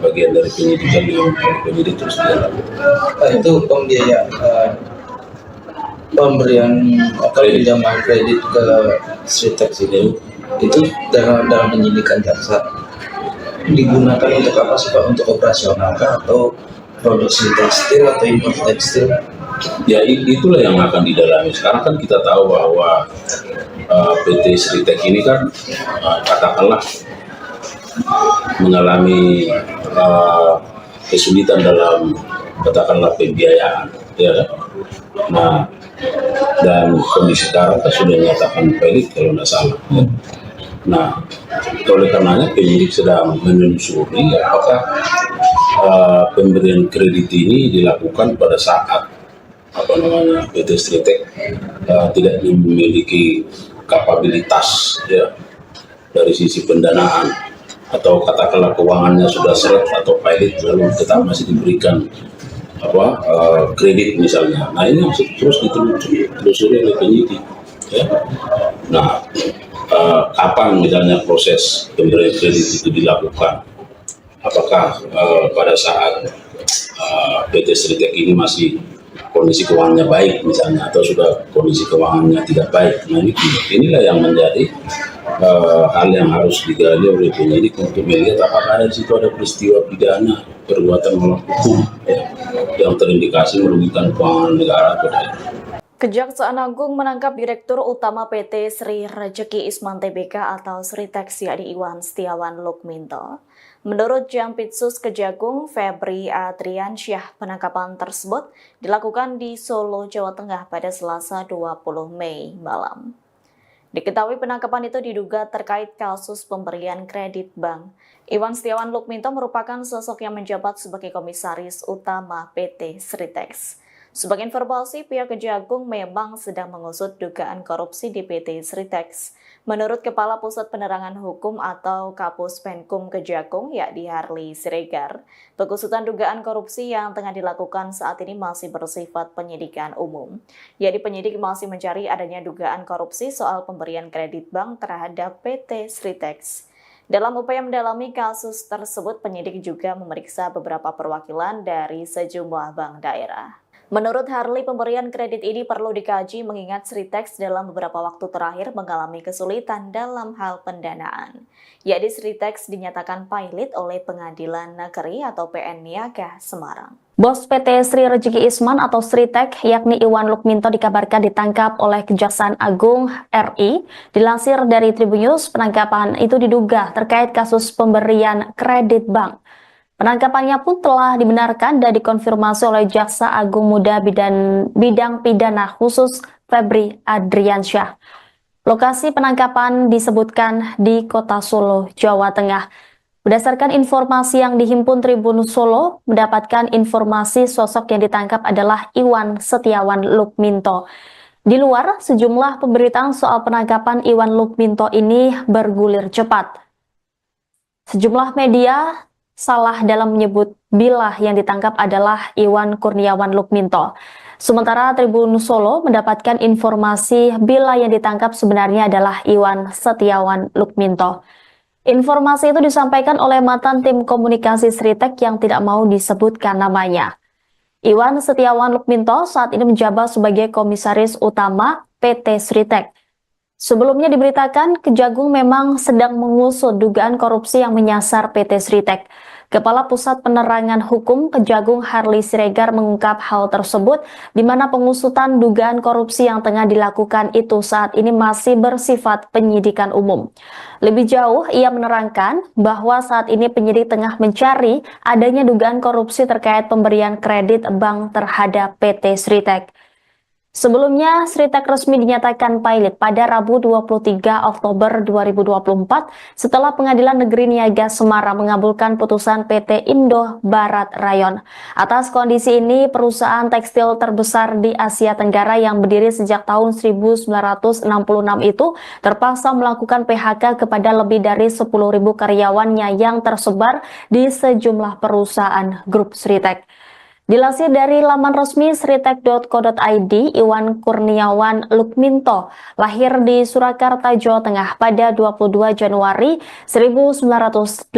bagian dari penyidikan yang penyidik terus dilakukan. Itu pembiayaan pemberian atau pinjaman kredit ke Sritek itu dalam penyidikan jaksa digunakan untuk apa sih Pak? Untuk operasional kah atau produksi tekstil atau impor tekstil? Ya itulah yang akan didalami. Sekarang kan kita tahu bahwa PT Sritek ini kan katakanlah mengalami kesulitan dalam katakanlah pembiayaan, ya kan? Nah, dan kondisi sekarang kan sudah dinyatakan valid kalau tidak salah. Ya. Nah, oleh karenanya penyidik sedang menelusuri apakah pemberian kredit ini dilakukan pada saat PT Sritek tidak memiliki kapabilitas ya dari sisi pendanaan, atau katakanlah keuangannya sudah seret atau pilot lalu tetap masih diberikan kredit misalnya. Nah, ini harus terus ditelusuri oleh penyidik ya. Nah, kapan misalnya proses pemberian kredit itu dilakukan, apakah pada saat PT Sritek ini masih kondisi keuangannya baik misalnya, atau sudah kondisi keuangannya tidak baik. Nah, inilah yang menjadi hal yang harus digali oleh penyidik untuk melihat apakah di situ ada peristiwa pidana perbuatan melawan hukum ya, yang terindikasi merugikan keuangan negara. Kejaksaan Agung menangkap Direktur Utama PT Sri Rejeki Isman Tbk atau Sritek yakni Iwan Setiawan Lukminto. Menurut Jampitsus Kejagung Febri Adriansyah, penangkapan tersebut dilakukan di Solo, Jawa Tengah pada Selasa 20 Mei malam. Diketahui penangkapan itu diduga terkait kasus pemberian kredit bank. Iwan Setiawan Lukminto merupakan sosok yang menjabat sebagai Komisaris Utama PT Sritek. Sebagai informasi, pihak Kejagung memang sedang mengusut dugaan korupsi di PT Sritek. Menurut Kepala Pusat Penerangan Hukum atau Kapus Penkum Kejagung, yakni Harli Siregar, pengusutan dugaan korupsi yang tengah dilakukan saat ini masih bersifat penyidikan umum. Jadi penyidik masih mencari adanya dugaan korupsi soal pemberian kredit bank terhadap PT Sritek. Dalam upaya mendalami kasus tersebut, penyidik juga memeriksa beberapa perwakilan dari sejumlah bank daerah. Menurut Harli, pemberian kredit ini perlu dikaji mengingat Sritek dalam beberapa waktu terakhir mengalami kesulitan dalam hal pendanaan. Yakni Sritek dinyatakan pilot oleh Pengadilan Negeri atau PN Niaga Semarang. Bos PT Sri Rejeki Isman atau Sritek, yakni Iwan Lukminto, dikabarkan ditangkap oleh Kejaksaan Agung RI. Dilansir dari Tribunnews, penangkapan itu diduga terkait kasus pemberian kredit bank. Penangkapannya pun telah dibenarkan dan dikonfirmasi oleh Jaksa Agung Muda Bidang Pidana Khusus Febri Adriansyah. Lokasi penangkapan disebutkan di Kota Solo, Jawa Tengah. Berdasarkan informasi yang dihimpun Tribun Solo, mendapatkan informasi sosok yang ditangkap adalah Iwan Setiawan Lukminto. Di luar, sejumlah pemberitaan soal penangkapan Iwan Lukminto ini bergulir cepat. Sejumlah media salah dalam menyebut bila yang ditangkap adalah Iwan Kurniawan Lukminto. Sementara Tribun Solo mendapatkan informasi bila yang ditangkap sebenarnya adalah Iwan Setiawan Lukminto. Informasi itu disampaikan oleh mantan tim komunikasi Sritek yang tidak mau disebutkan namanya. Iwan Setiawan Lukminto saat ini menjabat sebagai Komisaris Utama PT Sritek. Sebelumnya diberitakan Kejagung memang sedang mengusut dugaan korupsi yang menyasar PT Sritek. Kepala Pusat Penerangan Hukum Kejagung Harli Siregar mengungkap hal tersebut, di mana pengusutan dugaan korupsi yang tengah dilakukan itu saat ini masih bersifat penyidikan umum. Lebih jauh, ia menerangkan bahwa saat ini penyidik tengah mencari adanya dugaan korupsi terkait pemberian kredit bank terhadap PT Sritek. Sebelumnya, Sritek resmi dinyatakan pilot pada Rabu 23 Oktober 2024 setelah Pengadilan Negeri Niaga Semarang mengabulkan putusan PT Indo Barat Rayon. Atas kondisi ini, perusahaan tekstil terbesar di Asia Tenggara yang berdiri sejak tahun 1966 itu terpaksa melakukan PHK kepada lebih dari 10.000 karyawannya yang tersebar di sejumlah perusahaan grup Sritek. Dilansir dari laman resmi sritek.co.id, Iwan Kurniawan Lukminto lahir di Surakarta, Jawa Tengah pada 22 Januari 1983.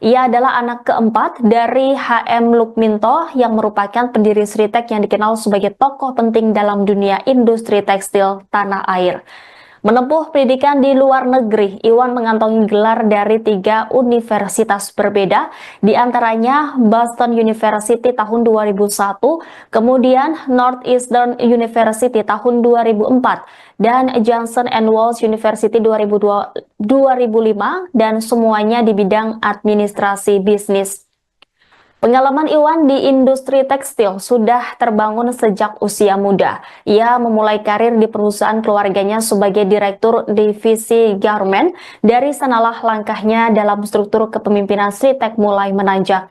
Ia adalah anak keempat dari HM Lukminto yang merupakan pendiri Sritek yang dikenal sebagai tokoh penting dalam dunia industri tekstil tanah air. Menempuh pendidikan di luar negeri, Iwan mengantongi gelar dari 3 universitas berbeda, di antaranya Boston University tahun 2001, kemudian Northeastern University tahun 2004, dan Johnson & Wales University 2005, dan semuanya di bidang administrasi bisnis. Pengalaman Iwan di industri tekstil sudah terbangun sejak usia muda. Ia memulai karir di perusahaan keluarganya sebagai direktur divisi garment. Dari sanalah langkahnya dalam struktur kepemimpinan Sritek mulai menanjak.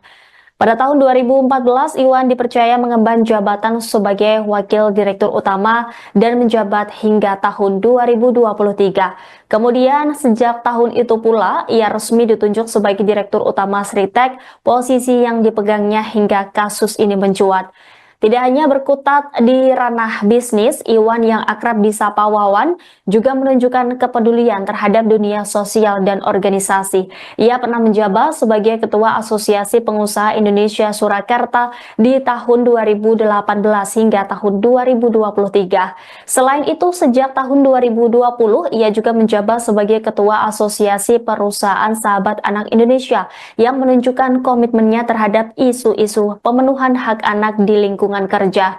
Pada tahun 2014, Iwan dipercaya mengemban jabatan sebagai Wakil Direktur Utama dan menjabat hingga tahun 2023. Kemudian, sejak tahun itu pula, ia resmi ditunjuk sebagai Direktur Utama Sritek, posisi yang dipegangnya hingga kasus ini mencuat. Tidak hanya berkutat di ranah bisnis, Iwan yang akrab disapa Wawan juga menunjukkan kepedulian terhadap dunia sosial dan organisasi. Ia pernah menjabat sebagai Ketua Asosiasi Pengusaha Indonesia Surakarta di tahun 2018 hingga tahun 2023. Selain itu, sejak tahun 2020, ia juga menjabat sebagai Ketua Asosiasi Perusahaan Sahabat Anak Indonesia yang menunjukkan komitmennya terhadap isu-isu pemenuhan hak anak di lingkungan kerja.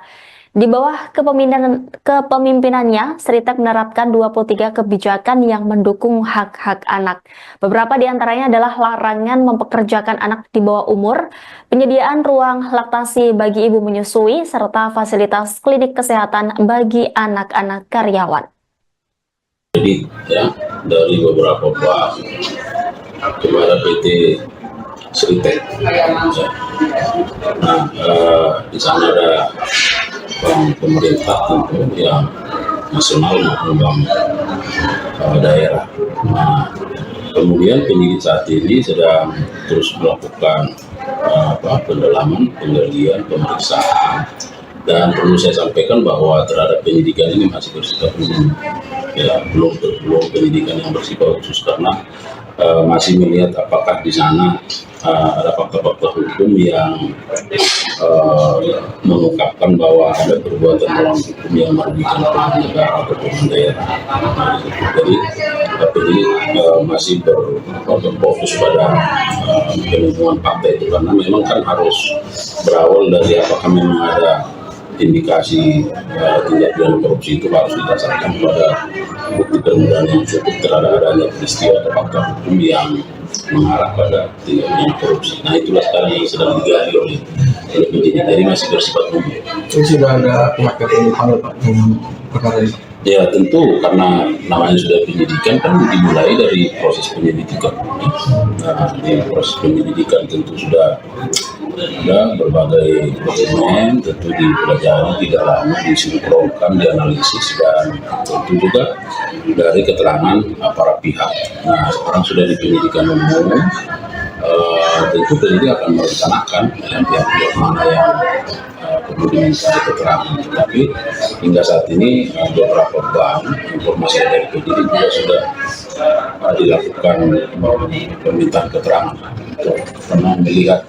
Di bawah kepemimpinannya, Sritek menerapkan 23 kebijakan yang mendukung hak-hak anak. Beberapa di antaranya adalah larangan mempekerjakan anak di bawah umur, penyediaan ruang laktasi bagi ibu menyusui, serta fasilitas klinik kesehatan bagi anak-anak karyawan. Jadi ya, dari beberapa bab kepada PT Sritek. Nah, di sana ada bank pemerintah tentu yang nasional maupun bank daerah. Nah, kemudian penyidik saat ini sedang terus melakukan pendalaman, penggalian, pemeriksaan, dan perlu saya sampaikan bahwa terhadap penyidikan ini masih bersifat umum, ya belum penyidikan yang bersifat khusus karena masih melihat apakah di sana ada fakta-fakta hukum yang mengungkapkan bahwa ada perbuatan melawan hukum yang merugikan keuangan negara atau keuangan daerah. Jadi penyidik masih berfokus pada penemuan fakta itu karena memang kan harus berawal dari apakah memang ada indikasi tindak pidana korupsi itu harus didasarkan pada bukti permulaan yang cukup terhadap adanya peristiwa atau fakta hukum yang mengarah pada tindak pidana korupsi. Nah, itulah sekarang yang sedang digali oleh penyidik. Jadi masih bersifat umum. Itu sudah ada pihak yang dipanggil Pak dalam perkara ini? Ya tentu, karena namanya sudah penyidikan kan dimulai dari proses penyelidikan. Nah, di proses penyelidikan tentu sudah ada berbagai dokumen, tentu dipelajari, didalami, disinkronkan, dianalisis, dan tentu juga dari keterangan para pihak. Nah, sekarang sudah di penyidikan umum, tentu penyidik akan merencanakan pihak-pihak mana yang kemudian mencari keterangan. Tetapi hingga saat ini beberapa bank informasi dari penyidik juga sudah dilakukan permintaan keterangan karena melihat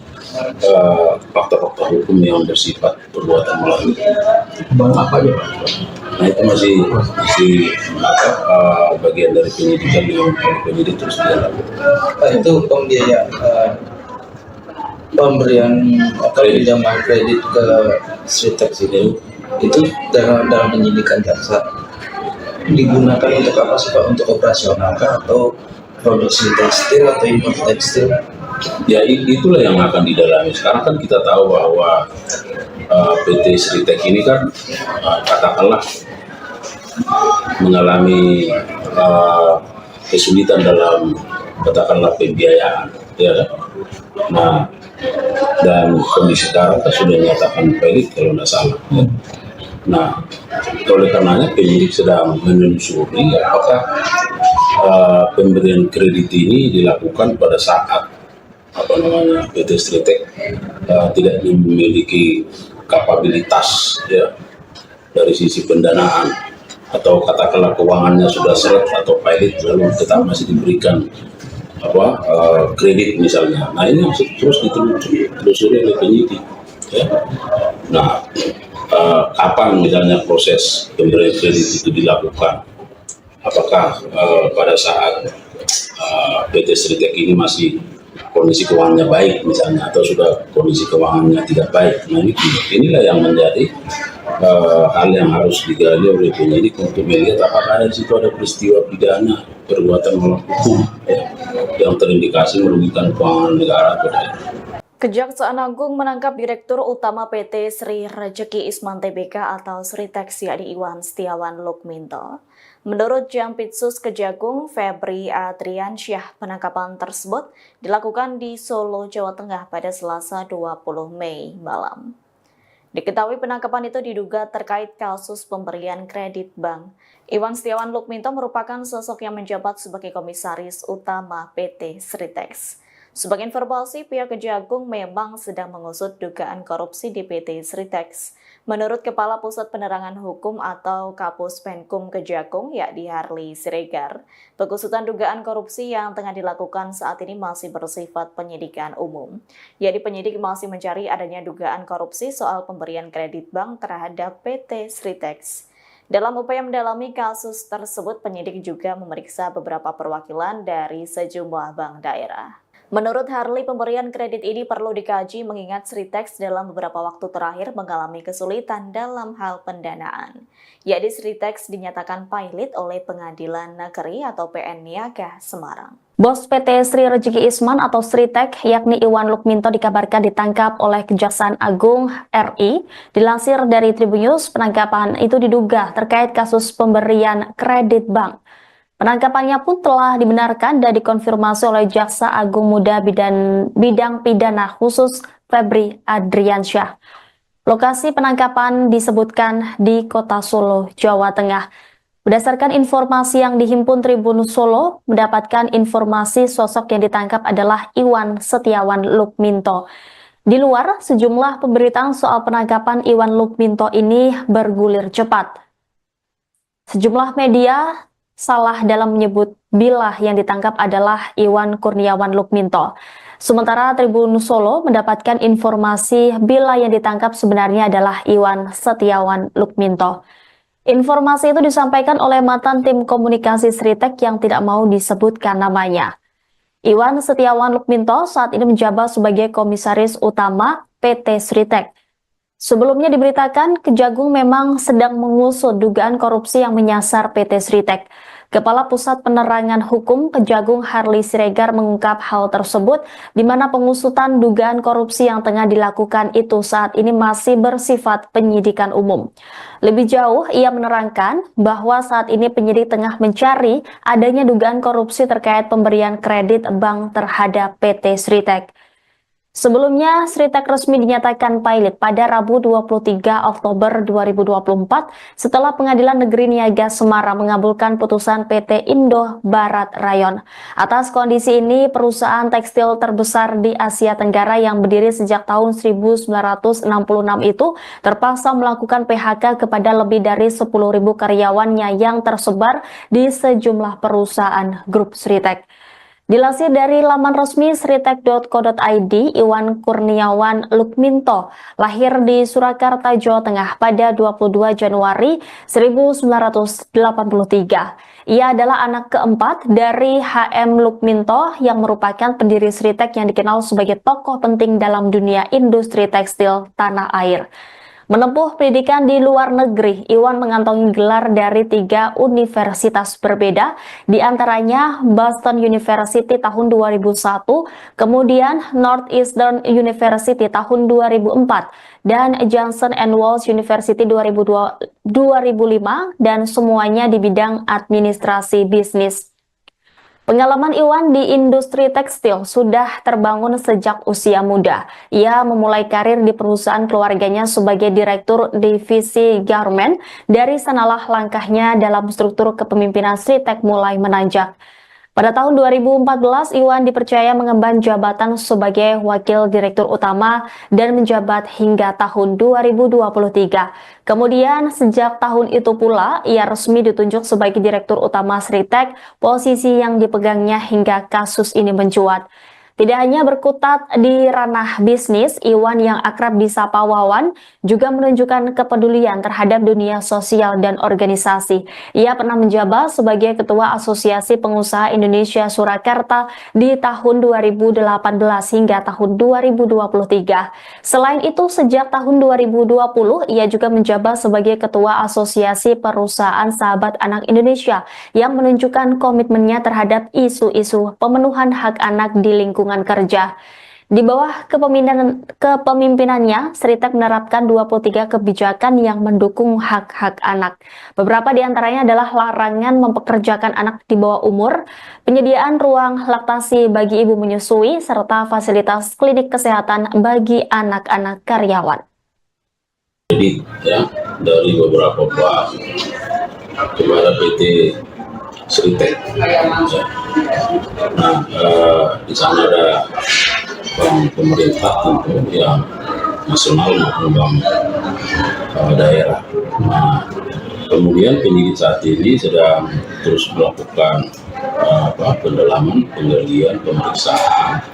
fakta-fakta hukum yang bersifat perbuatan melawan. Bank apa aja Pak? Nah, itu masih bagian dari penyidikan yang penyidik terus dilakukan. Itu pembiayaan pemberian pinjaman kredit ke Sritek itu dalam penyidikan jaksa digunakan untuk apa sih Pak? Untuk operasional kah atau produksi tekstil atau impor tekstil? Ya itulah yang akan didalami. Sekarang kan kita tahu bahwa PT Sritek ini kan katakanlah mengalami kesulitan dalam katakanlah pembiayaan, ya kan? Nah, dan kondisi sekarang kan sudah dinyatakan valid kalau tidak salah. Ya. Nah, oleh karenanya penyidik sedang menelusuri apakah pemberian kredit ini dilakukan pada saat PT Sritek tidak memiliki kapabilitas ya dari sisi pendanaan atau katakanlah keuangannya sudah seret atau pilot lalu tetap masih diberikan kredit misalnya. Nah, ini terus ditelusuri oleh penyidik ya. Nah, kapan misalnya proses pemberian kredit itu dilakukan apakah pada saat PT Sritek ini masih kondisi keuangannya baik misalnya, atau sudah kondisi keuangannya tidak baik. Nah, inilah yang menjadi hal yang harus digali oleh penyidik untuk melihat apakah di situ ada peristiwa pidana perbuatan melawan hukum yang terindikasi merugikan keuangan negara atau tidak. Kejaksaan Agung menangkap Direktur Utama PT Sri Rejeki Isman Tbk atau Sritek yakni Iwan Setiawan Lukminto. Menurut Jampitsus Kejagung Febri Adriansyah, penangkapan tersebut dilakukan di Solo, Jawa Tengah pada Selasa 20 Mei malam. Diketahui penangkapan itu diduga terkait kasus pemberian kredit bank. Iwan Setiawan Lukminto merupakan sosok yang menjabat sebagai Komisaris Utama PT Sritek. Sebagai informasi, pihak Kejagung memang sedang mengusut dugaan korupsi di PT Sritek. Menurut Kepala Pusat Penerangan Hukum atau Kapus Penkum Kejagung, yakni Harli Siregar, pengusutan dugaan korupsi yang tengah dilakukan saat ini masih bersifat penyidikan umum. Yakni penyidik masih mencari adanya dugaan korupsi soal pemberian kredit bank terhadap PT Sritek. Dalam upaya mendalami kasus tersebut, penyidik juga memeriksa beberapa perwakilan dari sejumlah bank daerah. Menurut Harli, pemberian kredit ini perlu dikaji mengingat Sritek dalam beberapa waktu terakhir mengalami kesulitan dalam hal pendanaan. Yakni Sritek dinyatakan pailit oleh Pengadilan Negeri atau PN Niaga Semarang. Bos PT Sri Rejeki Isman atau Sritek, yakni Iwan Lukminto, dikabarkan ditangkap oleh Kejaksaan Agung RI. Dilansir dari Tribunnews, penangkapan itu diduga terkait kasus pemberian kredit bank. Penangkapannya pun telah dibenarkan dan dikonfirmasi oleh Jaksa Agung Muda Bidang Pidana Khusus Febri Adriansyah. Lokasi penangkapan disebutkan di Kota Solo, Jawa Tengah. Berdasarkan informasi yang dihimpun Tribun Solo, mendapatkan informasi sosok yang ditangkap adalah Iwan Setiawan Lukminto. Di luar, sejumlah pemberitaan soal penangkapan Iwan Lukminto ini bergulir cepat. Sejumlah media salah dalam menyebut bila yang ditangkap adalah Iwan Kurniawan Lukminto. Sementara Tribun Solo mendapatkan informasi bila yang ditangkap sebenarnya adalah Iwan Setiawan Lukminto. Informasi itu disampaikan oleh mantan tim komunikasi Sritek yang tidak mau disebutkan namanya. Iwan Setiawan Lukminto saat ini menjabat sebagai Komisaris Utama PT Sritek. Sebelumnya diberitakan Kejagung memang sedang mengusut dugaan korupsi yang menyasar PT Sritek. Kepala Pusat Penerangan Hukum Kejagung Harli Siregar mengungkap hal tersebut, di mana pengusutan dugaan korupsi yang tengah dilakukan itu saat ini masih bersifat penyidikan umum. Lebih jauh, ia menerangkan bahwa saat ini penyidik tengah mencari adanya dugaan korupsi terkait pemberian kredit bank terhadap PT Sritek. Sebelumnya, Sritek resmi dinyatakan pailit pada Rabu 23 Oktober 2024 setelah Pengadilan Negeri Niaga Semarang mengabulkan putusan PT Indo Barat Rayon. Atas kondisi ini, perusahaan tekstil terbesar di Asia Tenggara yang berdiri sejak tahun 1966 itu terpaksa melakukan PHK kepada lebih dari 10.000 karyawannya yang tersebar di sejumlah perusahaan grup Sritek. Dilansir dari laman resmi sritek.co.id, Iwan Kurniawan Lukminto lahir di Surakarta, Jawa Tengah pada 22 Januari 1983. Ia adalah anak keempat dari HM Lukminto yang merupakan pendiri Sritek yang dikenal sebagai tokoh penting dalam dunia industri tekstil tanah air. Menempuh pendidikan di luar negeri, Iwan mengantongi gelar dari 3 universitas berbeda, di antaranya Boston University tahun 2001, kemudian Northeastern University tahun 2004, dan Johnson & Wales University 2005, dan semuanya di bidang administrasi bisnis. Pengalaman Iwan di industri tekstil sudah terbangun sejak usia muda. Ia memulai karir di perusahaan keluarganya sebagai direktur divisi garment. Dari sanalah langkahnya dalam struktur kepemimpinan Sritek mulai menanjak. Pada tahun 2014, Iwan dipercaya mengemban jabatan sebagai Wakil Direktur Utama dan menjabat hingga tahun 2023. Kemudian, sejak tahun itu pula, ia resmi ditunjuk sebagai Direktur Utama Sritek, posisi yang dipegangnya hingga kasus ini mencuat. Tidak hanya berkutat di ranah bisnis, Iwan yang akrab disapa Wawan juga menunjukkan kepedulian terhadap dunia sosial dan organisasi. Ia pernah menjabat sebagai Ketua Asosiasi Pengusaha Indonesia Surakarta di tahun 2018 hingga tahun 2023. Selain itu, sejak tahun 2020, ia juga menjabat sebagai Ketua Asosiasi Perusahaan Sahabat Anak Indonesia yang menunjukkan komitmennya terhadap isu-isu pemenuhan hak anak di lingkungan kerja. Di bawah kepemimpinannya, Sritek menerapkan 23 kebijakan yang mendukung hak-hak anak. Beberapa di antaranya adalah larangan mempekerjakan anak di bawah umur, penyediaan ruang laktasi bagi ibu menyusui, serta fasilitas klinik kesehatan bagi anak-anak karyawan. Jadi ya, dari beberapa bank kepada PT Sritek. Nah, di sana ada bank pemerintah tentu yang nasional maupun bank daerah. Nah, kemudian penyidik saat ini sedang terus melakukan pendalaman, penggalian, pemeriksaan,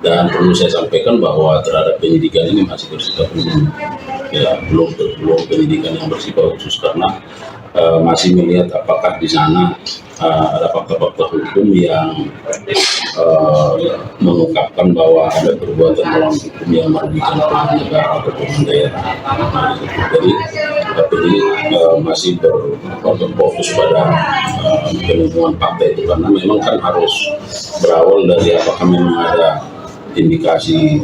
dan perlu saya sampaikan bahwa terhadap penyidikan ini masih bersifat umum, ya, belum penyidikan yang bersifat khusus karena masih melihat apakah di sana ada fakta-fakta hukum yang mengungkapkan bahwa ada perbuatan melawan hukum yang merugikan keuangan negara atau keuangan daerah. Jadi ini masih berfokus pada penemuan fakta itu karena memang kan harus berawal dari apakah memang ada indikasi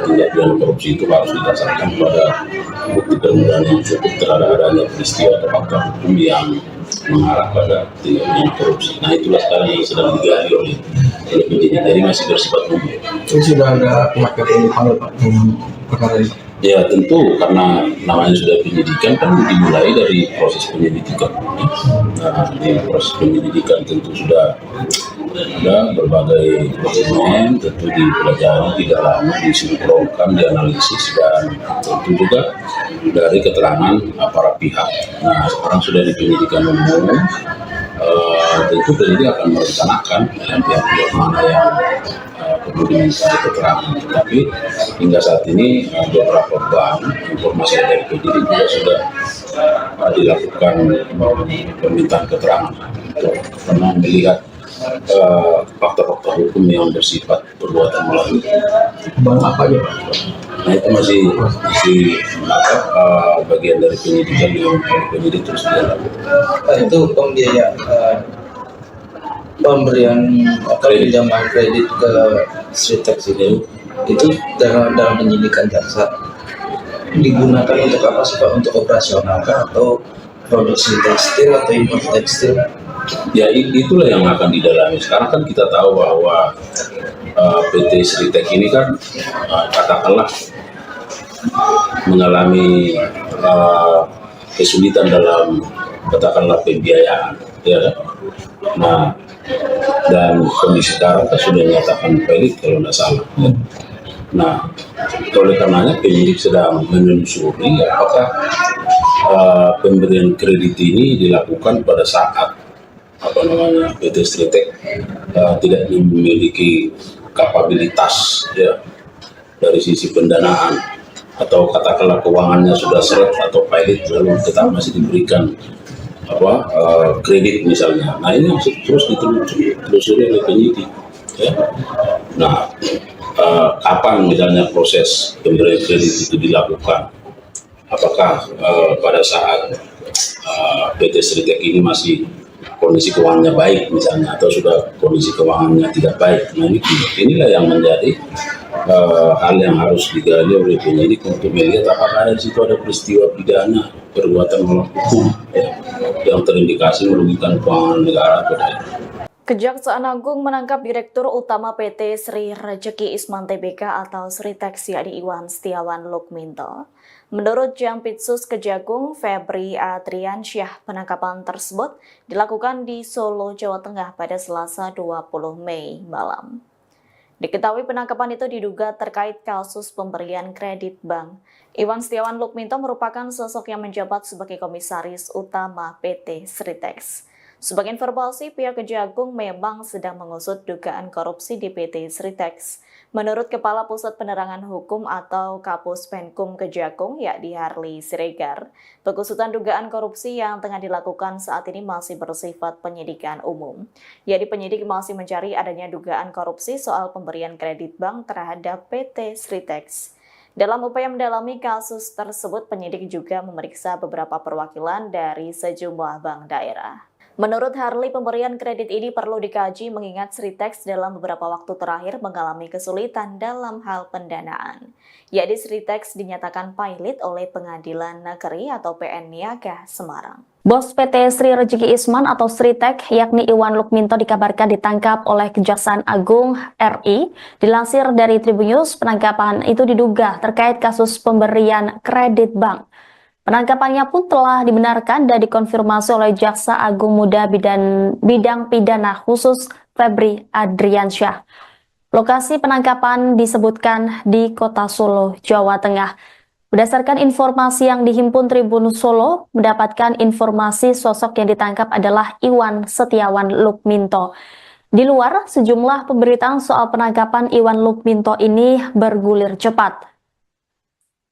tindak pidana korupsi itu harus didasarkan pada bukti permulaan yang cukup terhadap adanya peristiwa atau fakta hukum yang mengarah pada tindak pidana korupsi. Nah, itulah sekarang yang sedang digali oleh penyidik. Jadi masih bersifat umum. Itu sudah ada pihak yang dipanggil Pak dengan perkara ini? Ya tentu karena namanya sudah penyidikan kan dimulai dari proses penyelidikan. Nah, di proses penyelidikan tentu sudah ada berbagai dokumen, tentu dipelajari, didalami, disinkronkan, dianalisis, dan tentu juga dari keterangan para pihak. Nah, sekarang sudah di penyidikan umum, tentu penyidik akan merencanakan pihak-pihak mana yang perlu diminta keterangan. Tetapi hingga saat ini beberapa bank informasi dari penyidik juga sudah dilakukan permintaan keterangan karena melihat fakta-fakta hukum yang bersifat perbuatan melawan. Bank apa aja Pak? Nah, itu masih bagian dari penyidikan yang penyidik terus dilakukan. Itu pembiayaan pemberian pinjaman kredit ke Sritek itu dalam penyidikan jaksa digunakan untuk apa sih Pak? Untuk operasional kah atau produksi tekstil atau impor tekstil? Ya itulah yang akan didalami. Sekarang kan kita tahu bahwa PT Sritek ini kan katakanlah mengalami kesulitan dalam katakanlah pembiayaan, ya kan? Nah, dan kondisi sekarang kan sudah menyatakan pelit kalau tidak salah. Ya. Nah, oleh karenanya penyidik sedang menelusuri apakah pemberian kredit ini dilakukan pada saat PT Sritek tidak memiliki kapabilitas ya dari sisi pendanaan atau katakanlah keuangannya sudah seret atau pilot lalu tetap masih diberikan kredit misalnya. Nah, ini masih terus ditelusuri oleh penyidik ya. Nah, kapan misalnya proses pemberian kredit itu dilakukan, apakah pada saat PT Sritek ini masih kondisi keuangannya baik misalnya atau sudah kondisi keuangannya tidak baik. Nah, inilah yang menjadi hal yang harus digali oleh penyidik untuk melihat apakah di situ ada peristiwa pidana perbuatan melawan hukum ya, yang terindikasi merugikan keuangan negara atau daerah. Kejaksaan Agung menangkap Direktur Utama PT Sri Rejeki Isman Tbk atau Sritek yakni Iwan Setiawan Lukminto. Menurut Jampitsus Kejagung Febri Adriansyah, penangkapan tersebut dilakukan di Solo, Jawa Tengah pada Selasa 20 Mei malam. Diketahui penangkapan itu diduga terkait kasus pemberian kredit bank. Iwan Setiawan Lukminto merupakan sosok yang menjabat sebagai Komisaris Utama PT Sritek. Sebagai informasi, pihak Kejagung memang sedang mengusut dugaan korupsi di PT Sritex. Menurut Kepala Pusat Penerangan Hukum atau Kapus Penkum Kejagung, yakni Harley Siregar, pengusutan dugaan korupsi yang tengah dilakukan saat ini masih bersifat penyidikan umum. Yakni penyidik masih mencari adanya dugaan korupsi soal pemberian kredit bank terhadap PT Sritex. Dalam upaya mendalami kasus tersebut, penyidik juga memeriksa beberapa perwakilan dari sejumlah bank daerah. Menurut Harley, pemberian kredit ini perlu dikaji mengingat Sritex dalam beberapa waktu terakhir mengalami kesulitan dalam hal pendanaan. Yakni Sritex dinyatakan pailit oleh Pengadilan Negeri atau PN Niaga Semarang. Bos PT Sri Rezeki Isman atau Sritek, yakni Iwan Lukminto dikabarkan ditangkap oleh Kejaksaan Agung RI. Dilansir dari Tribunnews, penangkapan itu diduga terkait kasus pemberian kredit bank. Penangkapannya pun telah dibenarkan dan dikonfirmasi oleh Jaksa Agung Muda Bidang Pidana Khusus Febri Adriansyah. Lokasi penangkapan disebutkan di Kota Solo, Jawa Tengah. Berdasarkan informasi yang dihimpun Tribun Solo, mendapatkan informasi sosok yang ditangkap adalah Iwan Setiawan Lukminto. Di luar, sejumlah pemberitaan soal penangkapan Iwan Lukminto ini bergulir cepat.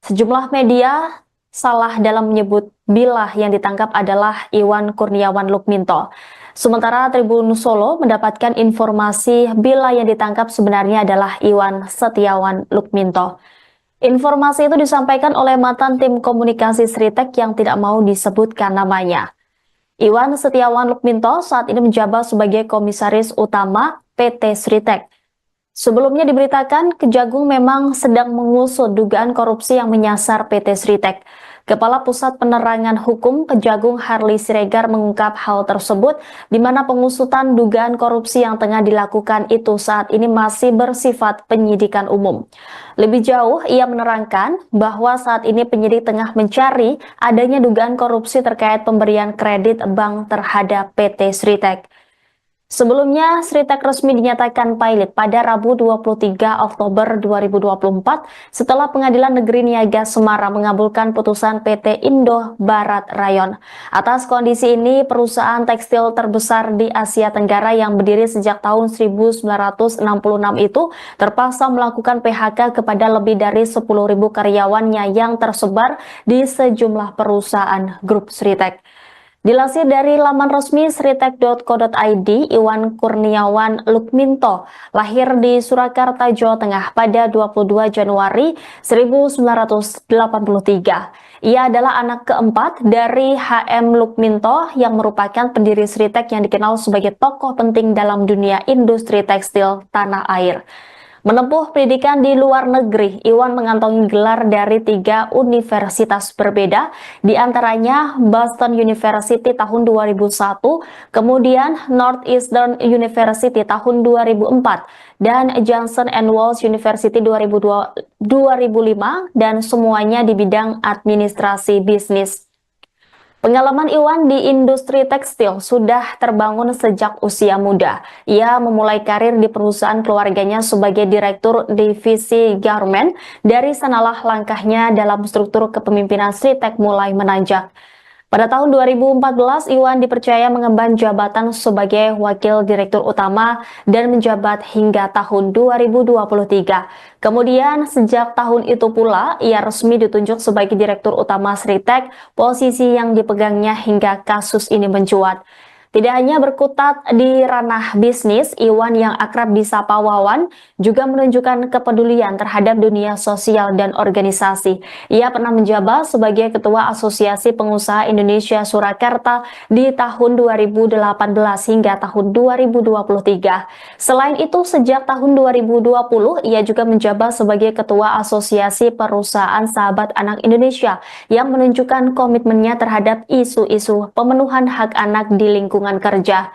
Sejumlah media salah dalam menyebut bila yang ditangkap adalah Iwan Kurniawan Lukminto. Sementara Tribun Solo mendapatkan informasi bila yang ditangkap sebenarnya adalah Iwan Setiawan Lukminto. Informasi itu disampaikan oleh mantan tim komunikasi Sritek yang tidak mau disebutkan namanya. Iwan Setiawan Lukminto saat ini menjabat sebagai komisaris utama PT Sritek. Sebelumnya diberitakan Kejagung memang sedang mengusut dugaan korupsi yang menyasar PT Sritek. Kepala Pusat Penerangan Hukum Kejagung Harley Siregar mengungkap hal tersebut di mana pengusutan dugaan korupsi yang tengah dilakukan itu saat ini masih bersifat penyidikan umum. Lebih jauh, ia menerangkan bahwa saat ini penyidik tengah mencari adanya dugaan korupsi terkait pemberian kredit bank terhadap PT Sritek. Sebelumnya, Sritek resmi dinyatakan pailit pada Rabu 23 Oktober 2024 setelah Pengadilan Negeri Niaga Semarang mengabulkan putusan PT Indo Barat Rayon. Atas kondisi ini, perusahaan tekstil terbesar di Asia Tenggara yang berdiri sejak tahun 1966 itu terpaksa melakukan PHK kepada lebih dari 10.000 karyawannya yang tersebar di sejumlah perusahaan grup Sritek. Dilansir dari laman resmi sritek.co.id, Iwan Kurniawan Lukminto lahir di Surakarta, Jawa Tengah pada 22 Januari 1983. Ia adalah anak keempat dari HM Lukminto yang merupakan pendiri Sritek yang dikenal sebagai tokoh penting dalam dunia industri tekstil tanah air. Menempuh pendidikan di luar negeri, Iwan mengantongi gelar dari 3 universitas berbeda, di antaranya Boston University tahun 2001, kemudian Northeastern University tahun 2004, dan Johnson & Wales University 2005, dan semuanya di bidang administrasi bisnis. Pengalaman Iwan di industri tekstil sudah terbangun sejak usia muda. Ia memulai karir di perusahaan keluarganya sebagai direktur divisi garment. Dari sanalah langkahnya dalam struktur kepemimpinan Sritek mulai menanjak. Pada tahun 2014, Iwan dipercaya mengemban jabatan sebagai Wakil Direktur Utama dan menjabat hingga tahun 2023. Kemudian, sejak tahun itu pula, ia resmi ditunjuk sebagai Direktur Utama Sritek, posisi yang dipegangnya hingga kasus ini mencuat. Tidak hanya berkutat di ranah bisnis, Iwan yang akrab disapa Wawan juga menunjukkan kepedulian terhadap dunia sosial dan organisasi. Ia pernah menjabat sebagai Ketua Asosiasi Pengusaha Indonesia Surakarta di tahun 2018 hingga tahun 2023. Selain itu, sejak tahun 2020, ia juga menjabat sebagai Ketua Asosiasi Perusahaan Sahabat Anak Indonesia yang menunjukkan komitmennya terhadap isu-isu pemenuhan hak anak di lingkungan kerja.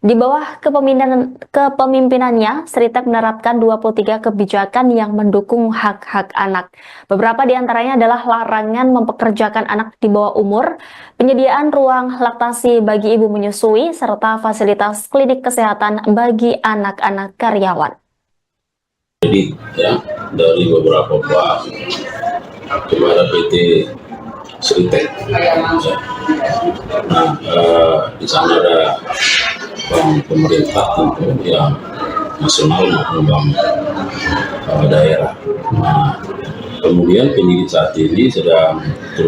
Di bawah kepemimpinannya, Sritek menerapkan 23 kebijakan yang mendukung hak-hak anak. Beberapa di antaranya adalah larangan mempekerjakan anak di bawah umur, penyediaan ruang laktasi bagi ibu menyusui, serta fasilitas klinik kesehatan bagi anak-anak karyawan. Jadi ya, dari beberapa bank kepada PT Sritek, ya, Nah, di sana ada bank pemerintah tentu yang nasional maupun bank daerah. Nah, kemudian penyidik saat ini sedang terus